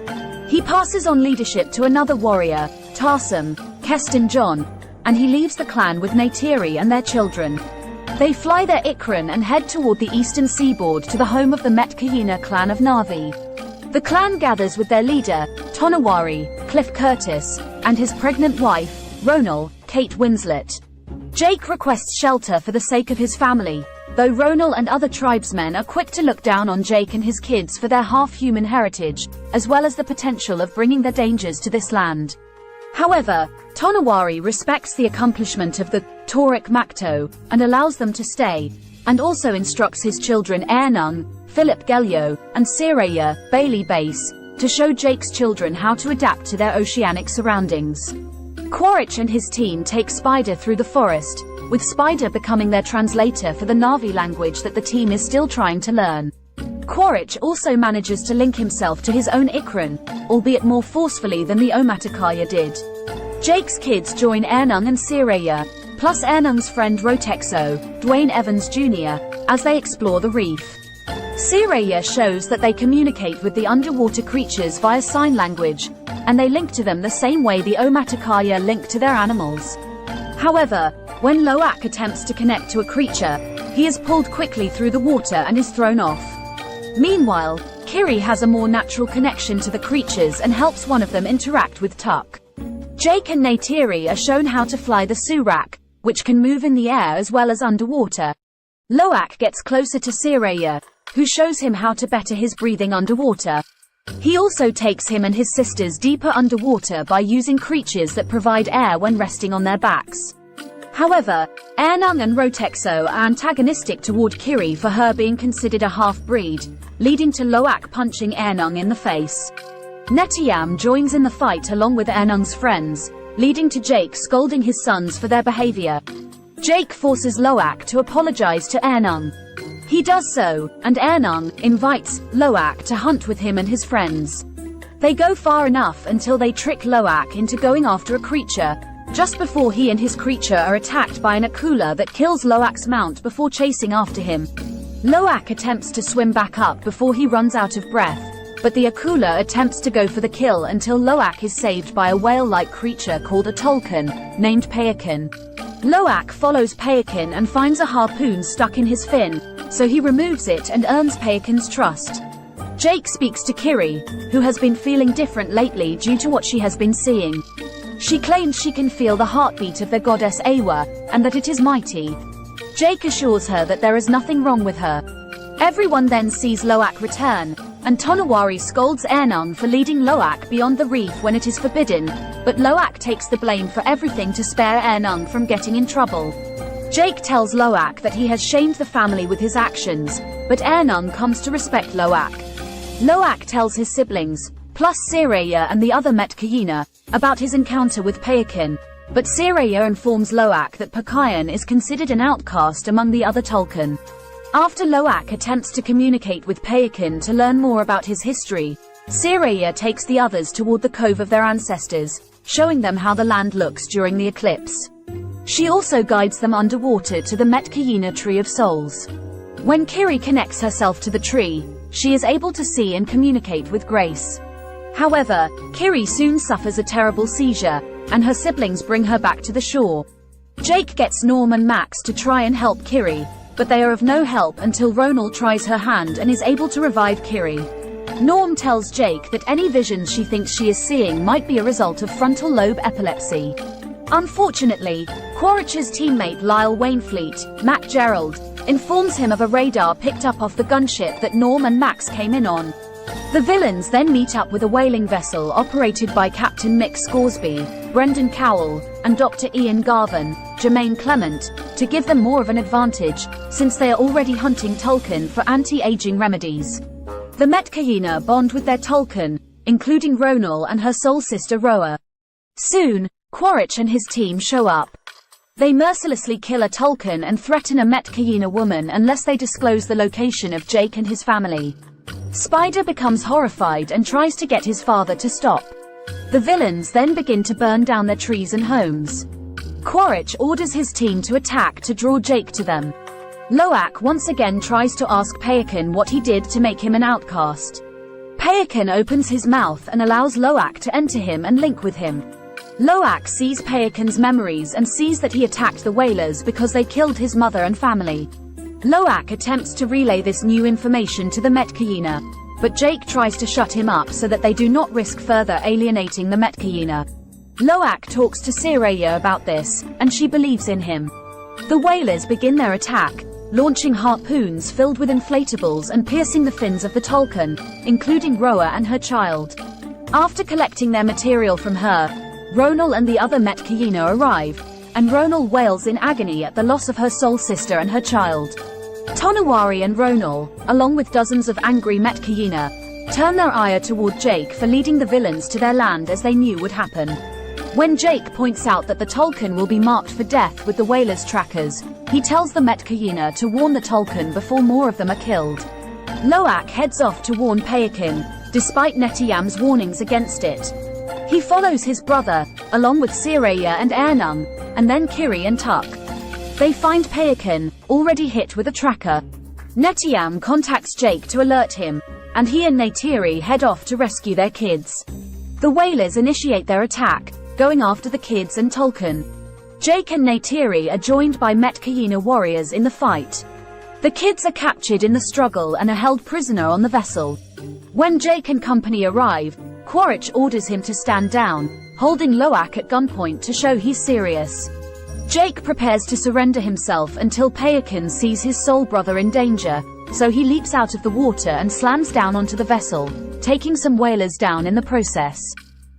He passes on leadership to another warrior, Tarsum, Keston John, and he leaves the clan with Neytiri and their children. They fly their Ikran and head toward the eastern seaboard to the home of the Metkayina clan of Na'vi. The clan gathers with their leader, Tonawari, Cliff Curtis, and his pregnant wife, Ronal, Kate Winslet. Jake requests shelter for the sake of his family, though Ronal and other tribesmen are quick to look down on Jake and his kids for their half-human heritage, as well as the potential of bringing their dangers to this land. However, Tonawari respects the accomplishment of the Torik Makto and allows them to stay, and also instructs his children Ernung, Philip Gelio, and Sireya, Bailey Base, to show Jake's children how to adapt to their oceanic surroundings. Quaritch and his team take Spider through the forest, with Spider becoming their translator for the Na'vi language that the team is still trying to learn. Quaritch also manages to link himself to his own Ikran, albeit more forcefully than the Omaticaya did. Jake's kids join Ernung and Siraya, plus Ernung's friend Rotexo, Dwayne Evans Jr., as they explore the reef. Siraya shows that they communicate with the underwater creatures via sign language, and they link to them the same way the Omaticaya link to their animals. However, when Loak attempts to connect to a creature, he is pulled quickly through the water and is thrown off. Meanwhile, Kiri has a more natural connection to the creatures and helps one of them interact with Tuck. Jake and Neytiri are shown how to fly the Surak, which can move in the air as well as underwater. Loak gets closer to Siraya, who shows him how to better his breathing underwater. He also takes him and his sisters deeper underwater by using creatures that provide air when resting on their backs. However, Ernung and Rotexo are antagonistic toward Kiri for her being considered a half-breed, leading to Loak punching Ernung in the face. Netiyam joins in the fight along with Ernung's friends, leading to Jake scolding his sons for their behavior. Jake forces Loak to apologize to Ernung. He does so, and Ernung invites Loak to hunt with him and his friends. They go far enough until they trick Loak into going after a creature, just before he and his creature are attacked by an Akula that kills Loak's mount before chasing after him. Loak attempts to swim back up before he runs out of breath, but the Akula attempts to go for the kill until Loak is saved by a whale-like creature called a Tolkien, named Payakin. Loak follows Payakin and finds a harpoon stuck in his fin, so he removes it and earns Payakin's trust. Jake speaks to Kiri, who has been feeling different lately due to what she has been seeing. She claims she can feel the heartbeat of the goddess Awa, and that it is mighty. Jake assures her that there is nothing wrong with her. Everyone then sees Loak return, and Tonawari scolds Ernung for leading Loak beyond the reef when it is forbidden, but Loak takes the blame for everything to spare Ernung from getting in trouble. Jake tells Loak that he has shamed the family with his actions, but Ernung comes to respect Loak. Loak tells his siblings, plus Siraya and the other Metkayina, about his encounter with Payakin, but Siraya informs Loak that Pakayan is considered an outcast among the other Tolkien. After Loak attempts to communicate with Payakin to learn more about his history, Siraya takes the others toward the cove of their ancestors, showing them how the land looks during the eclipse. She also guides them underwater to the Metkayina Tree of Souls. When Kiri connects herself to the tree, she is able to see and communicate with Grace. However, Kiri soon suffers a terrible seizure, and her siblings bring her back to the shore. Jake gets Norm and Max to try and help Kiri, but they are of no help until Ronal tries her hand and is able to revive Kiri. Norm tells Jake that any visions she thinks she is seeing might be a result of frontal lobe epilepsy. Unfortunately, Quaritch's teammate Lyle Wainfleet, Mac Gerald, informs him of a radar picked up off the gunship that Norm and Max came in on. The villains then meet up with a whaling vessel operated by Captain Mick Scoresby, Brendan Cowell, and Dr. Ian Garvin, Jermaine Clement, to give them more of an advantage, since they are already hunting Tolkien for anti-aging remedies. The Metkayina bond with their Tolkien, including Ronal and her soul sister Roa. Soon, Quaritch and his team show up. They mercilessly kill a Tolkien and threaten a Metkayina woman unless they disclose the location of Jake and his family. Spider becomes horrified and tries to get his father to stop. The villains then begin to burn down their trees and homes. Quaritch orders his team to attack to draw Jake to them. Loak once again tries to ask Payakin what he did to make him an outcast. Payakin opens his mouth and allows Loak to enter him and link with him. Loak sees Payakin's memories and sees that he attacked the whalers because they killed his mother and family. Loak attempts to relay this new information to the Metkayina, but Jake tries to shut him up so that they do not risk further alienating the Metkayina. Loak talks to Siraya about this, and she believes in him. The whalers begin their attack, launching harpoons filled with inflatables and piercing the fins of the Tolkien, including Roa and her child. After collecting their material from her, Ronal and the other Metkayina arrive, and Ronal wails in agony at the loss of her soul sister and her child. Tonawari and Ronal, along with dozens of angry Metkayina, turn their ire toward Jake for leading the villains to their land as they knew would happen. When Jake points out that the Tolkien will be marked for death with the Whalers' trackers, he tells the Metkayina to warn the Tolkien before more of them are killed. Loak heads off to warn Payakin, despite Netiyam's warnings against it. He follows his brother, along with Siraya and Ernung, and then Kiri and Tuk. They find Payakin, already hit with a tracker. Netiyam contacts Jake to alert him, and he and Neytiri head off to rescue their kids. The Whalers initiate their attack, going after the kids and Tolkien. Jake and Neytiri are joined by Metkayina warriors in the fight. The kids are captured in the struggle and are held prisoner on the vessel. When Jake and company arrive, Quaritch orders him to stand down, holding Loak at gunpoint to show he's serious. Jake prepares to surrender himself until Payakin sees his soul brother in danger, so he leaps out of the water and slams down onto the vessel, taking some whalers down in the process.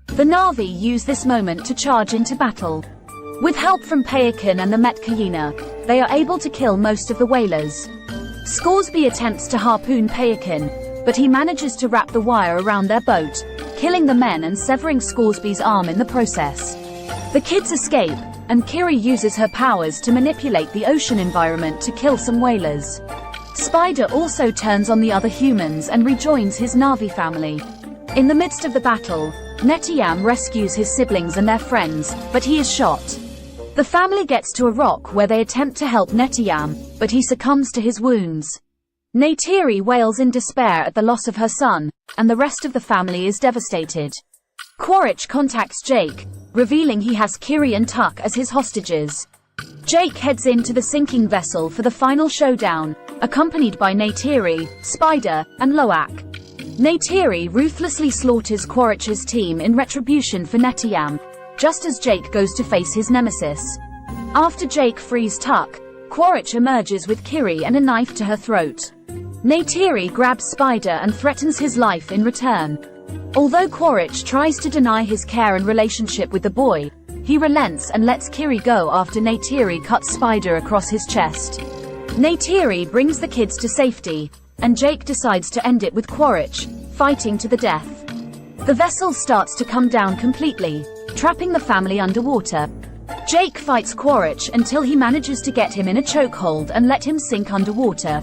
The Na'vi use this moment to charge into battle. With help from Payakin and the Metkayina, they are able to kill most of the whalers. Scoresby attempts to harpoon Payakin, but he manages to wrap the wire around their boat, killing the men and severing Scoresby's arm in the process. The kids escape, and Kiri uses her powers to manipulate the ocean environment to kill some whalers. Spider also turns on the other humans and rejoins his Na'vi family. In the midst of the battle, Netiyam rescues his siblings and their friends, but he is shot. The family gets to a rock where they attempt to help Netiyam, but he succumbs to his wounds. Neytiri wails in despair at the loss of her son, and the rest of the family is devastated. Quaritch contacts Jake, revealing he has Kiri and Tuk as his hostages. Jake heads into the sinking vessel for the final showdown, accompanied by Neytiri, Spider, and Loak. Neytiri ruthlessly slaughters Quaritch's team in retribution for Netiyam, just as Jake goes to face his nemesis. After Jake frees Tuk, Quaritch emerges with Kiri and a knife to her throat. Neytiri grabs Spider and threatens his life in return. Although Quaritch tries to deny his care and relationship with the boy, he relents and lets Kiri go after Neytiri cuts Spider across his chest. Neytiri brings the kids to safety, and Jake decides to end it with Quaritch, fighting to the death. The vessel starts to come down completely, trapping the family underwater. Jake fights Quaritch until he manages to get him in a chokehold and let him sink underwater.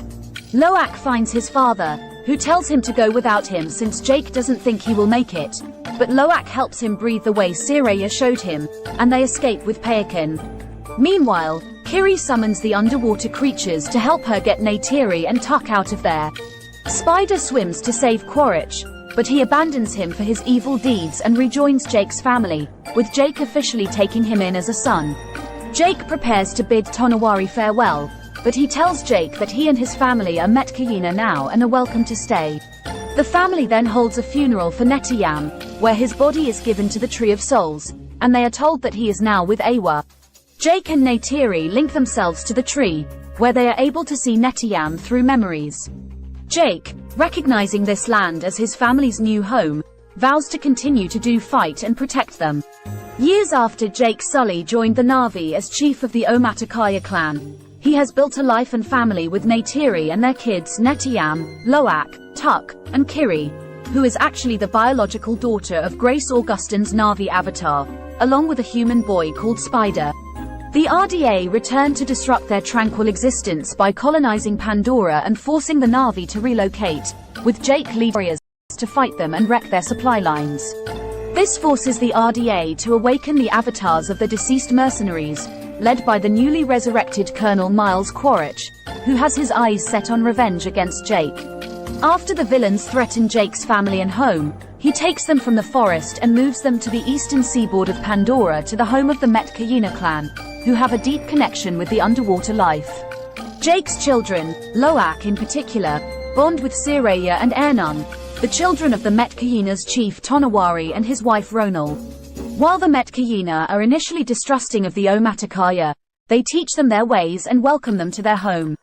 Loak finds his father, who tells him to go without him since Jake doesn't think he will make it, but Loak helps him breathe the way Siraya showed him, and they escape with Payakin. Meanwhile, Kiri summons the underwater creatures to help her get Neytiri and Tuk out of there. Spider swims to save Quaritch, but he abandons him for his evil deeds and rejoins Jake's family, with Jake officially taking him in as a son. Jake prepares to bid Tonawari farewell, but he tells Jake that he and his family are Metkayina now and are welcome to stay. The family then holds a funeral for Netiyam, where his body is given to the Tree of Souls, and they are told that he is now with Awa. Jake and Neytiri link themselves to the tree, where they are able to see Netiyam through memories. Jake, recognizing this land as his family's new home, vows to continue to fight and protect them. Years after Jake Sully joined the Na'vi as chief of the Omaticaya clan, he has built a life and family with Neytiri and their kids Netiyam, Loak, Tuk, and Kiri, who is actually the biological daughter of Grace Augustine's Na'vi avatar, along with a human boy called Spider. The RDA returned to disrupt their tranquil existence by colonizing Pandora and forcing the Na'vi to relocate, with Jake leading warriors to fight them and wreck their supply lines. This forces the RDA to awaken the avatars of the deceased mercenaries, led by the newly resurrected Colonel Miles Quaritch, who has his eyes set on revenge against Jake. After the villains threaten Jake's family and home, he takes them from the forest and moves them to the eastern seaboard of Pandora to the home of the Metkayina clan, who have a deep connection with the underwater life. Jake's children, Loak in particular, bond with Siraya and Ernung, the children of the Metkayina's chief Tonawari and his wife Ronal. While the Metkayina are initially distrusting of the Omaticaya, they teach them their ways and welcome them to their home.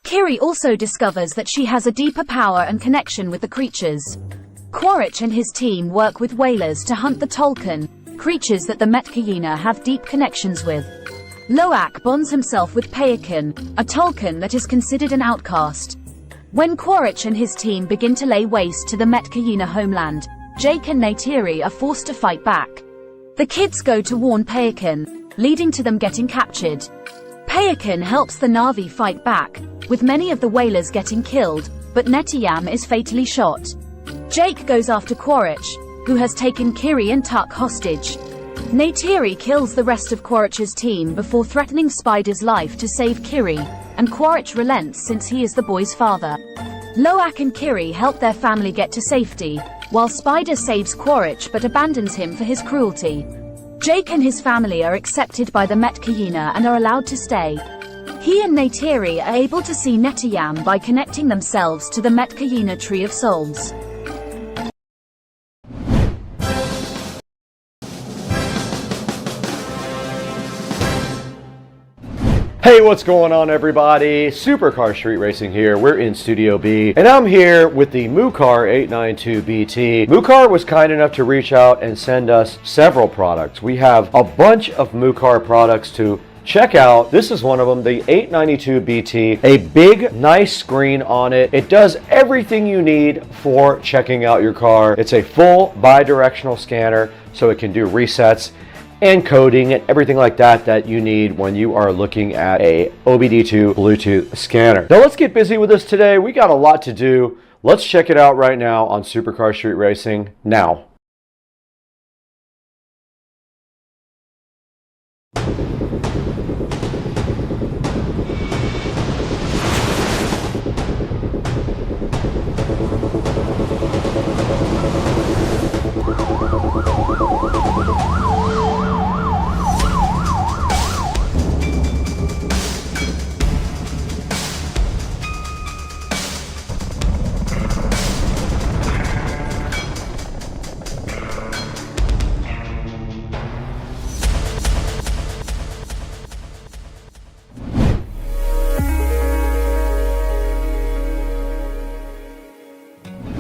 Kiri also discovers that she has a deeper power and connection with the creatures. Quaritch and his team work with whalers to hunt the Tolkien, creatures that the Metkayina have deep connections with. Loak bonds himself with Payakin, a Tolkien that is considered an outcast. When Quaritch and his team begin to lay waste to the Metkayina homeland, Jake and Neytiri are forced to fight back. The kids go to warn Payakan, leading to them getting captured. Payakan helps the Na'vi fight back, with many of the whalers getting killed, but Netiyam is fatally shot. Jake goes after Quaritch, who has taken Kiri and Tuck hostage. Neytiri kills the rest of Quaritch's team before threatening Spider's life to save Kiri, and Quaritch relents since he is the boy's father. Loak and Kiri help their family get to safety, while Spider saves Quaritch but abandons him for his cruelty. Jake and his family are accepted by the Metkayina and are allowed to stay. He and Neytiri are able to see Netiyam by connecting themselves to the Metkayina Tree of Souls. Hey, what's going on, everybody? Supercar Street Racing here. We're in Studio B, and I'm here with the Mucar 892BT. Mucar was kind enough to reach out and send us several products. We have a bunch of Mucar products to check out. This is one of them, the 892BT. A big, nice screen on it. It does everything you need for checking out your car. It's a full bi-directional scanner, so it can do resets and coding and everything like that that you need when you are looking at a OBD2 Bluetooth scanner. Now let's get busy with this today. We got a lot to do. Let's check it out right now on Supercar Street Racing now.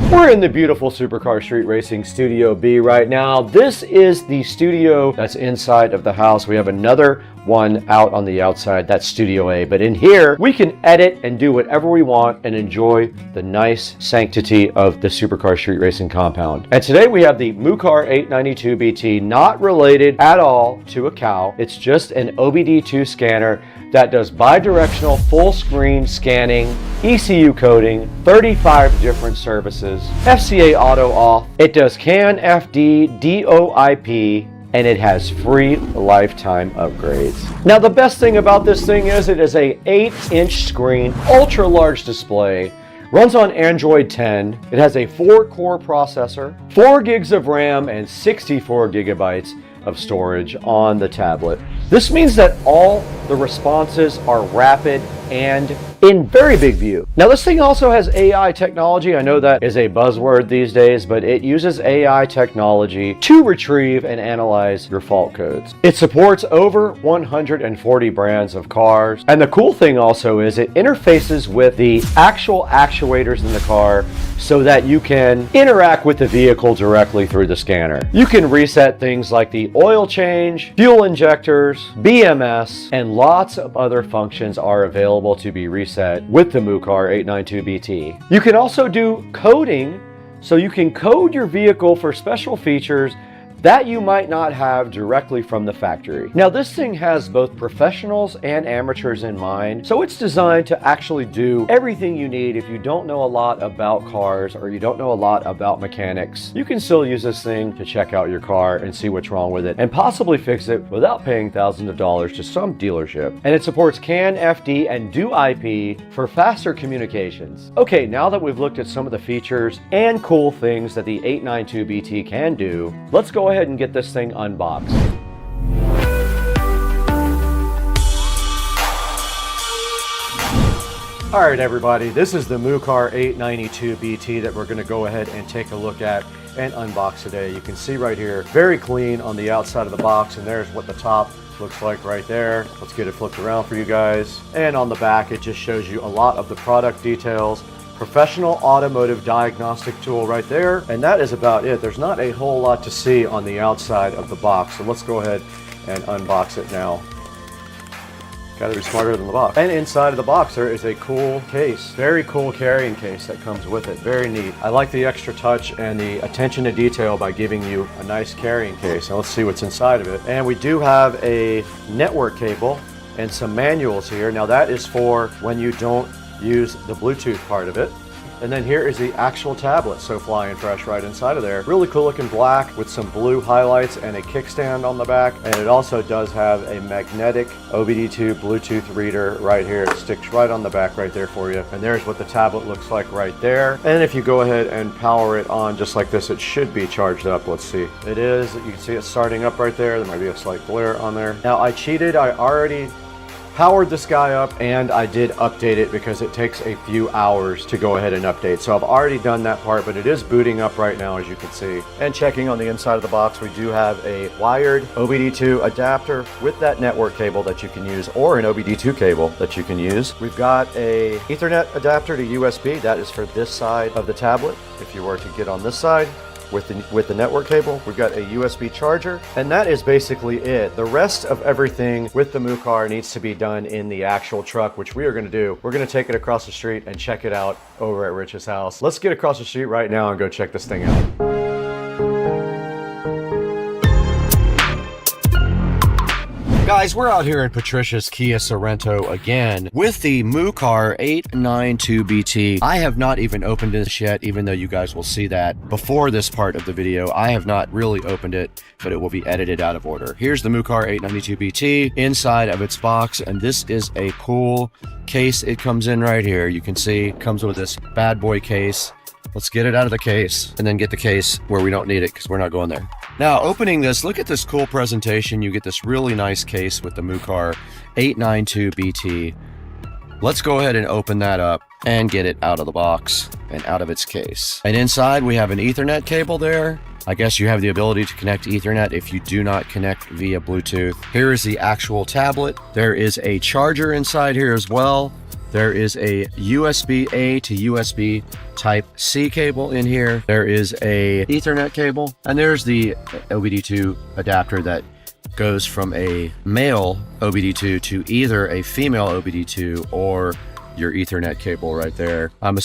We're in the beautiful Supercar Street Racing Studio B right now. This is the studio that's inside of the house. We have another one out on the outside, that's Studio A. But in here, we can edit and do whatever we want and enjoy the nice sanctity of the Supercar Street Racing compound. And today we have the Mucar 892BT, not related at all to a cow. It's just an OBD2 scanner that does bi-directional full screen scanning, ECU coding, 35 different services, FCA auto off. It does CAN, FD, DOIP, and it has free lifetime upgrades. Now the best thing about this thing is it is a 8-inch screen, ultra large display, runs on Android 10. It has a 4-core processor, 4 gigs of RAM, and 64 gigabytes of storage on the tablet. This means that all the responses are rapid and in very big view. Now this thing also has AI technology. I know that is a buzzword these days, but it uses AI technology to retrieve and analyze your fault codes. It supports over 140 brands of cars. And the cool thing also is it interfaces with the actual actuators in the car so that you can interact with the vehicle directly through the scanner. You can reset things like the oil change, fuel injectors, BMS, and lots of other functions are available to be reset with the Mucar 892BT. You can also do coding, so you can code your vehicle for special features that you might not have directly from the factory. Now this thing has both professionals and amateurs in mind, so it's designed to actually do everything you need. If you don't know a lot about cars or you don't know a lot about mechanics, you can still use this thing to check out your car and see what's wrong with it and possibly fix it without paying thousands of dollars to some dealership. And it supports CAN, FD, and DOIP for faster communications. Okay, now that we've looked at some of the features and cool things that the 892BT can do, let's go ahead and get this thing unboxed. All right, everybody, this is the Mucar 892BT that we're going to go ahead and take a look at and unbox today. You can see right here, very clean on the outside of the box, and there's what the top looks like right there. Let's get it flipped around for you guys. And on the back, it just shows you a lot of the product details. Professional automotive diagnostic tool right there, and that is about it. There's not a whole lot to see on the outside of the box, so let's go ahead and unbox it now. Gotta be smarter than the box. And inside of the box there is a cool case. Very cool carrying case that comes with it. Very neat. I like the extra touch and the attention to detail by giving you a nice carrying case. Now let's see what's inside of it. And we do have a network cable and some manuals here. Now that is for when you don't use the Bluetooth part of it. And then here is the actual tablet, so flying fresh right inside of there. Really cool looking black with some blue highlights and a kickstand on the back. And it also does have a magnetic OBD2 Bluetooth reader right here. It sticks right on the back right there for you. And there's what the tablet looks like right there. And if you go ahead and power it on just like this, it should be charged up. Let's see. It is. You can see it starting up right there. There might be a slight glare on there. Now I cheated. I already powered this guy up and I did update it because it takes a few hours to go ahead and update. So I've already done that part, but it is booting up right now, as you can see. And checking on the inside of the box, we do have a wired OBD2 adapter with that network cable that you can use, or an OBD2 cable that you can use. We've got a Ethernet adapter to USB. That is for this side of the tablet. If you were to get on this side, with the network cable, we've got a USB charger, and that is basically it. The rest of everything with the MUCAR needs to be done in the actual truck, which we are going to do. We're going to take it across the street and check it out over at Rich's house. Let's get across the street right now and go check this thing out. Guys, we're out here in Patricia's Kia Sorrento again with the MUCAR 892BT. I have not even opened this yet, even though you guys will see that before this part of the video. I have not really opened it, but it will be edited out of order. Here's the MUCAR 892BT inside of its box, and this is a cool case it comes in right here. You can see it comes with this bad boy case. Let's get it out of the case and then get the case where we don't need it because we're not going there. Now, opening this, look at this cool presentation. You get this really nice case with the MUCAR 892BT. Let's go ahead and open that up and get it out of the box and out of its case. And inside we have an Ethernet cable there. I guess you have the ability to connect Ethernet if you do not connect via Bluetooth. Here is the actual tablet. There is a charger inside here as well. There is a USB-A to USB Type-C cable in here. There is a Ethernet cable, and there's the OBD2 adapter that goes from a male OBD2 to either a female OBD2 or your Ethernet cable right there. I'm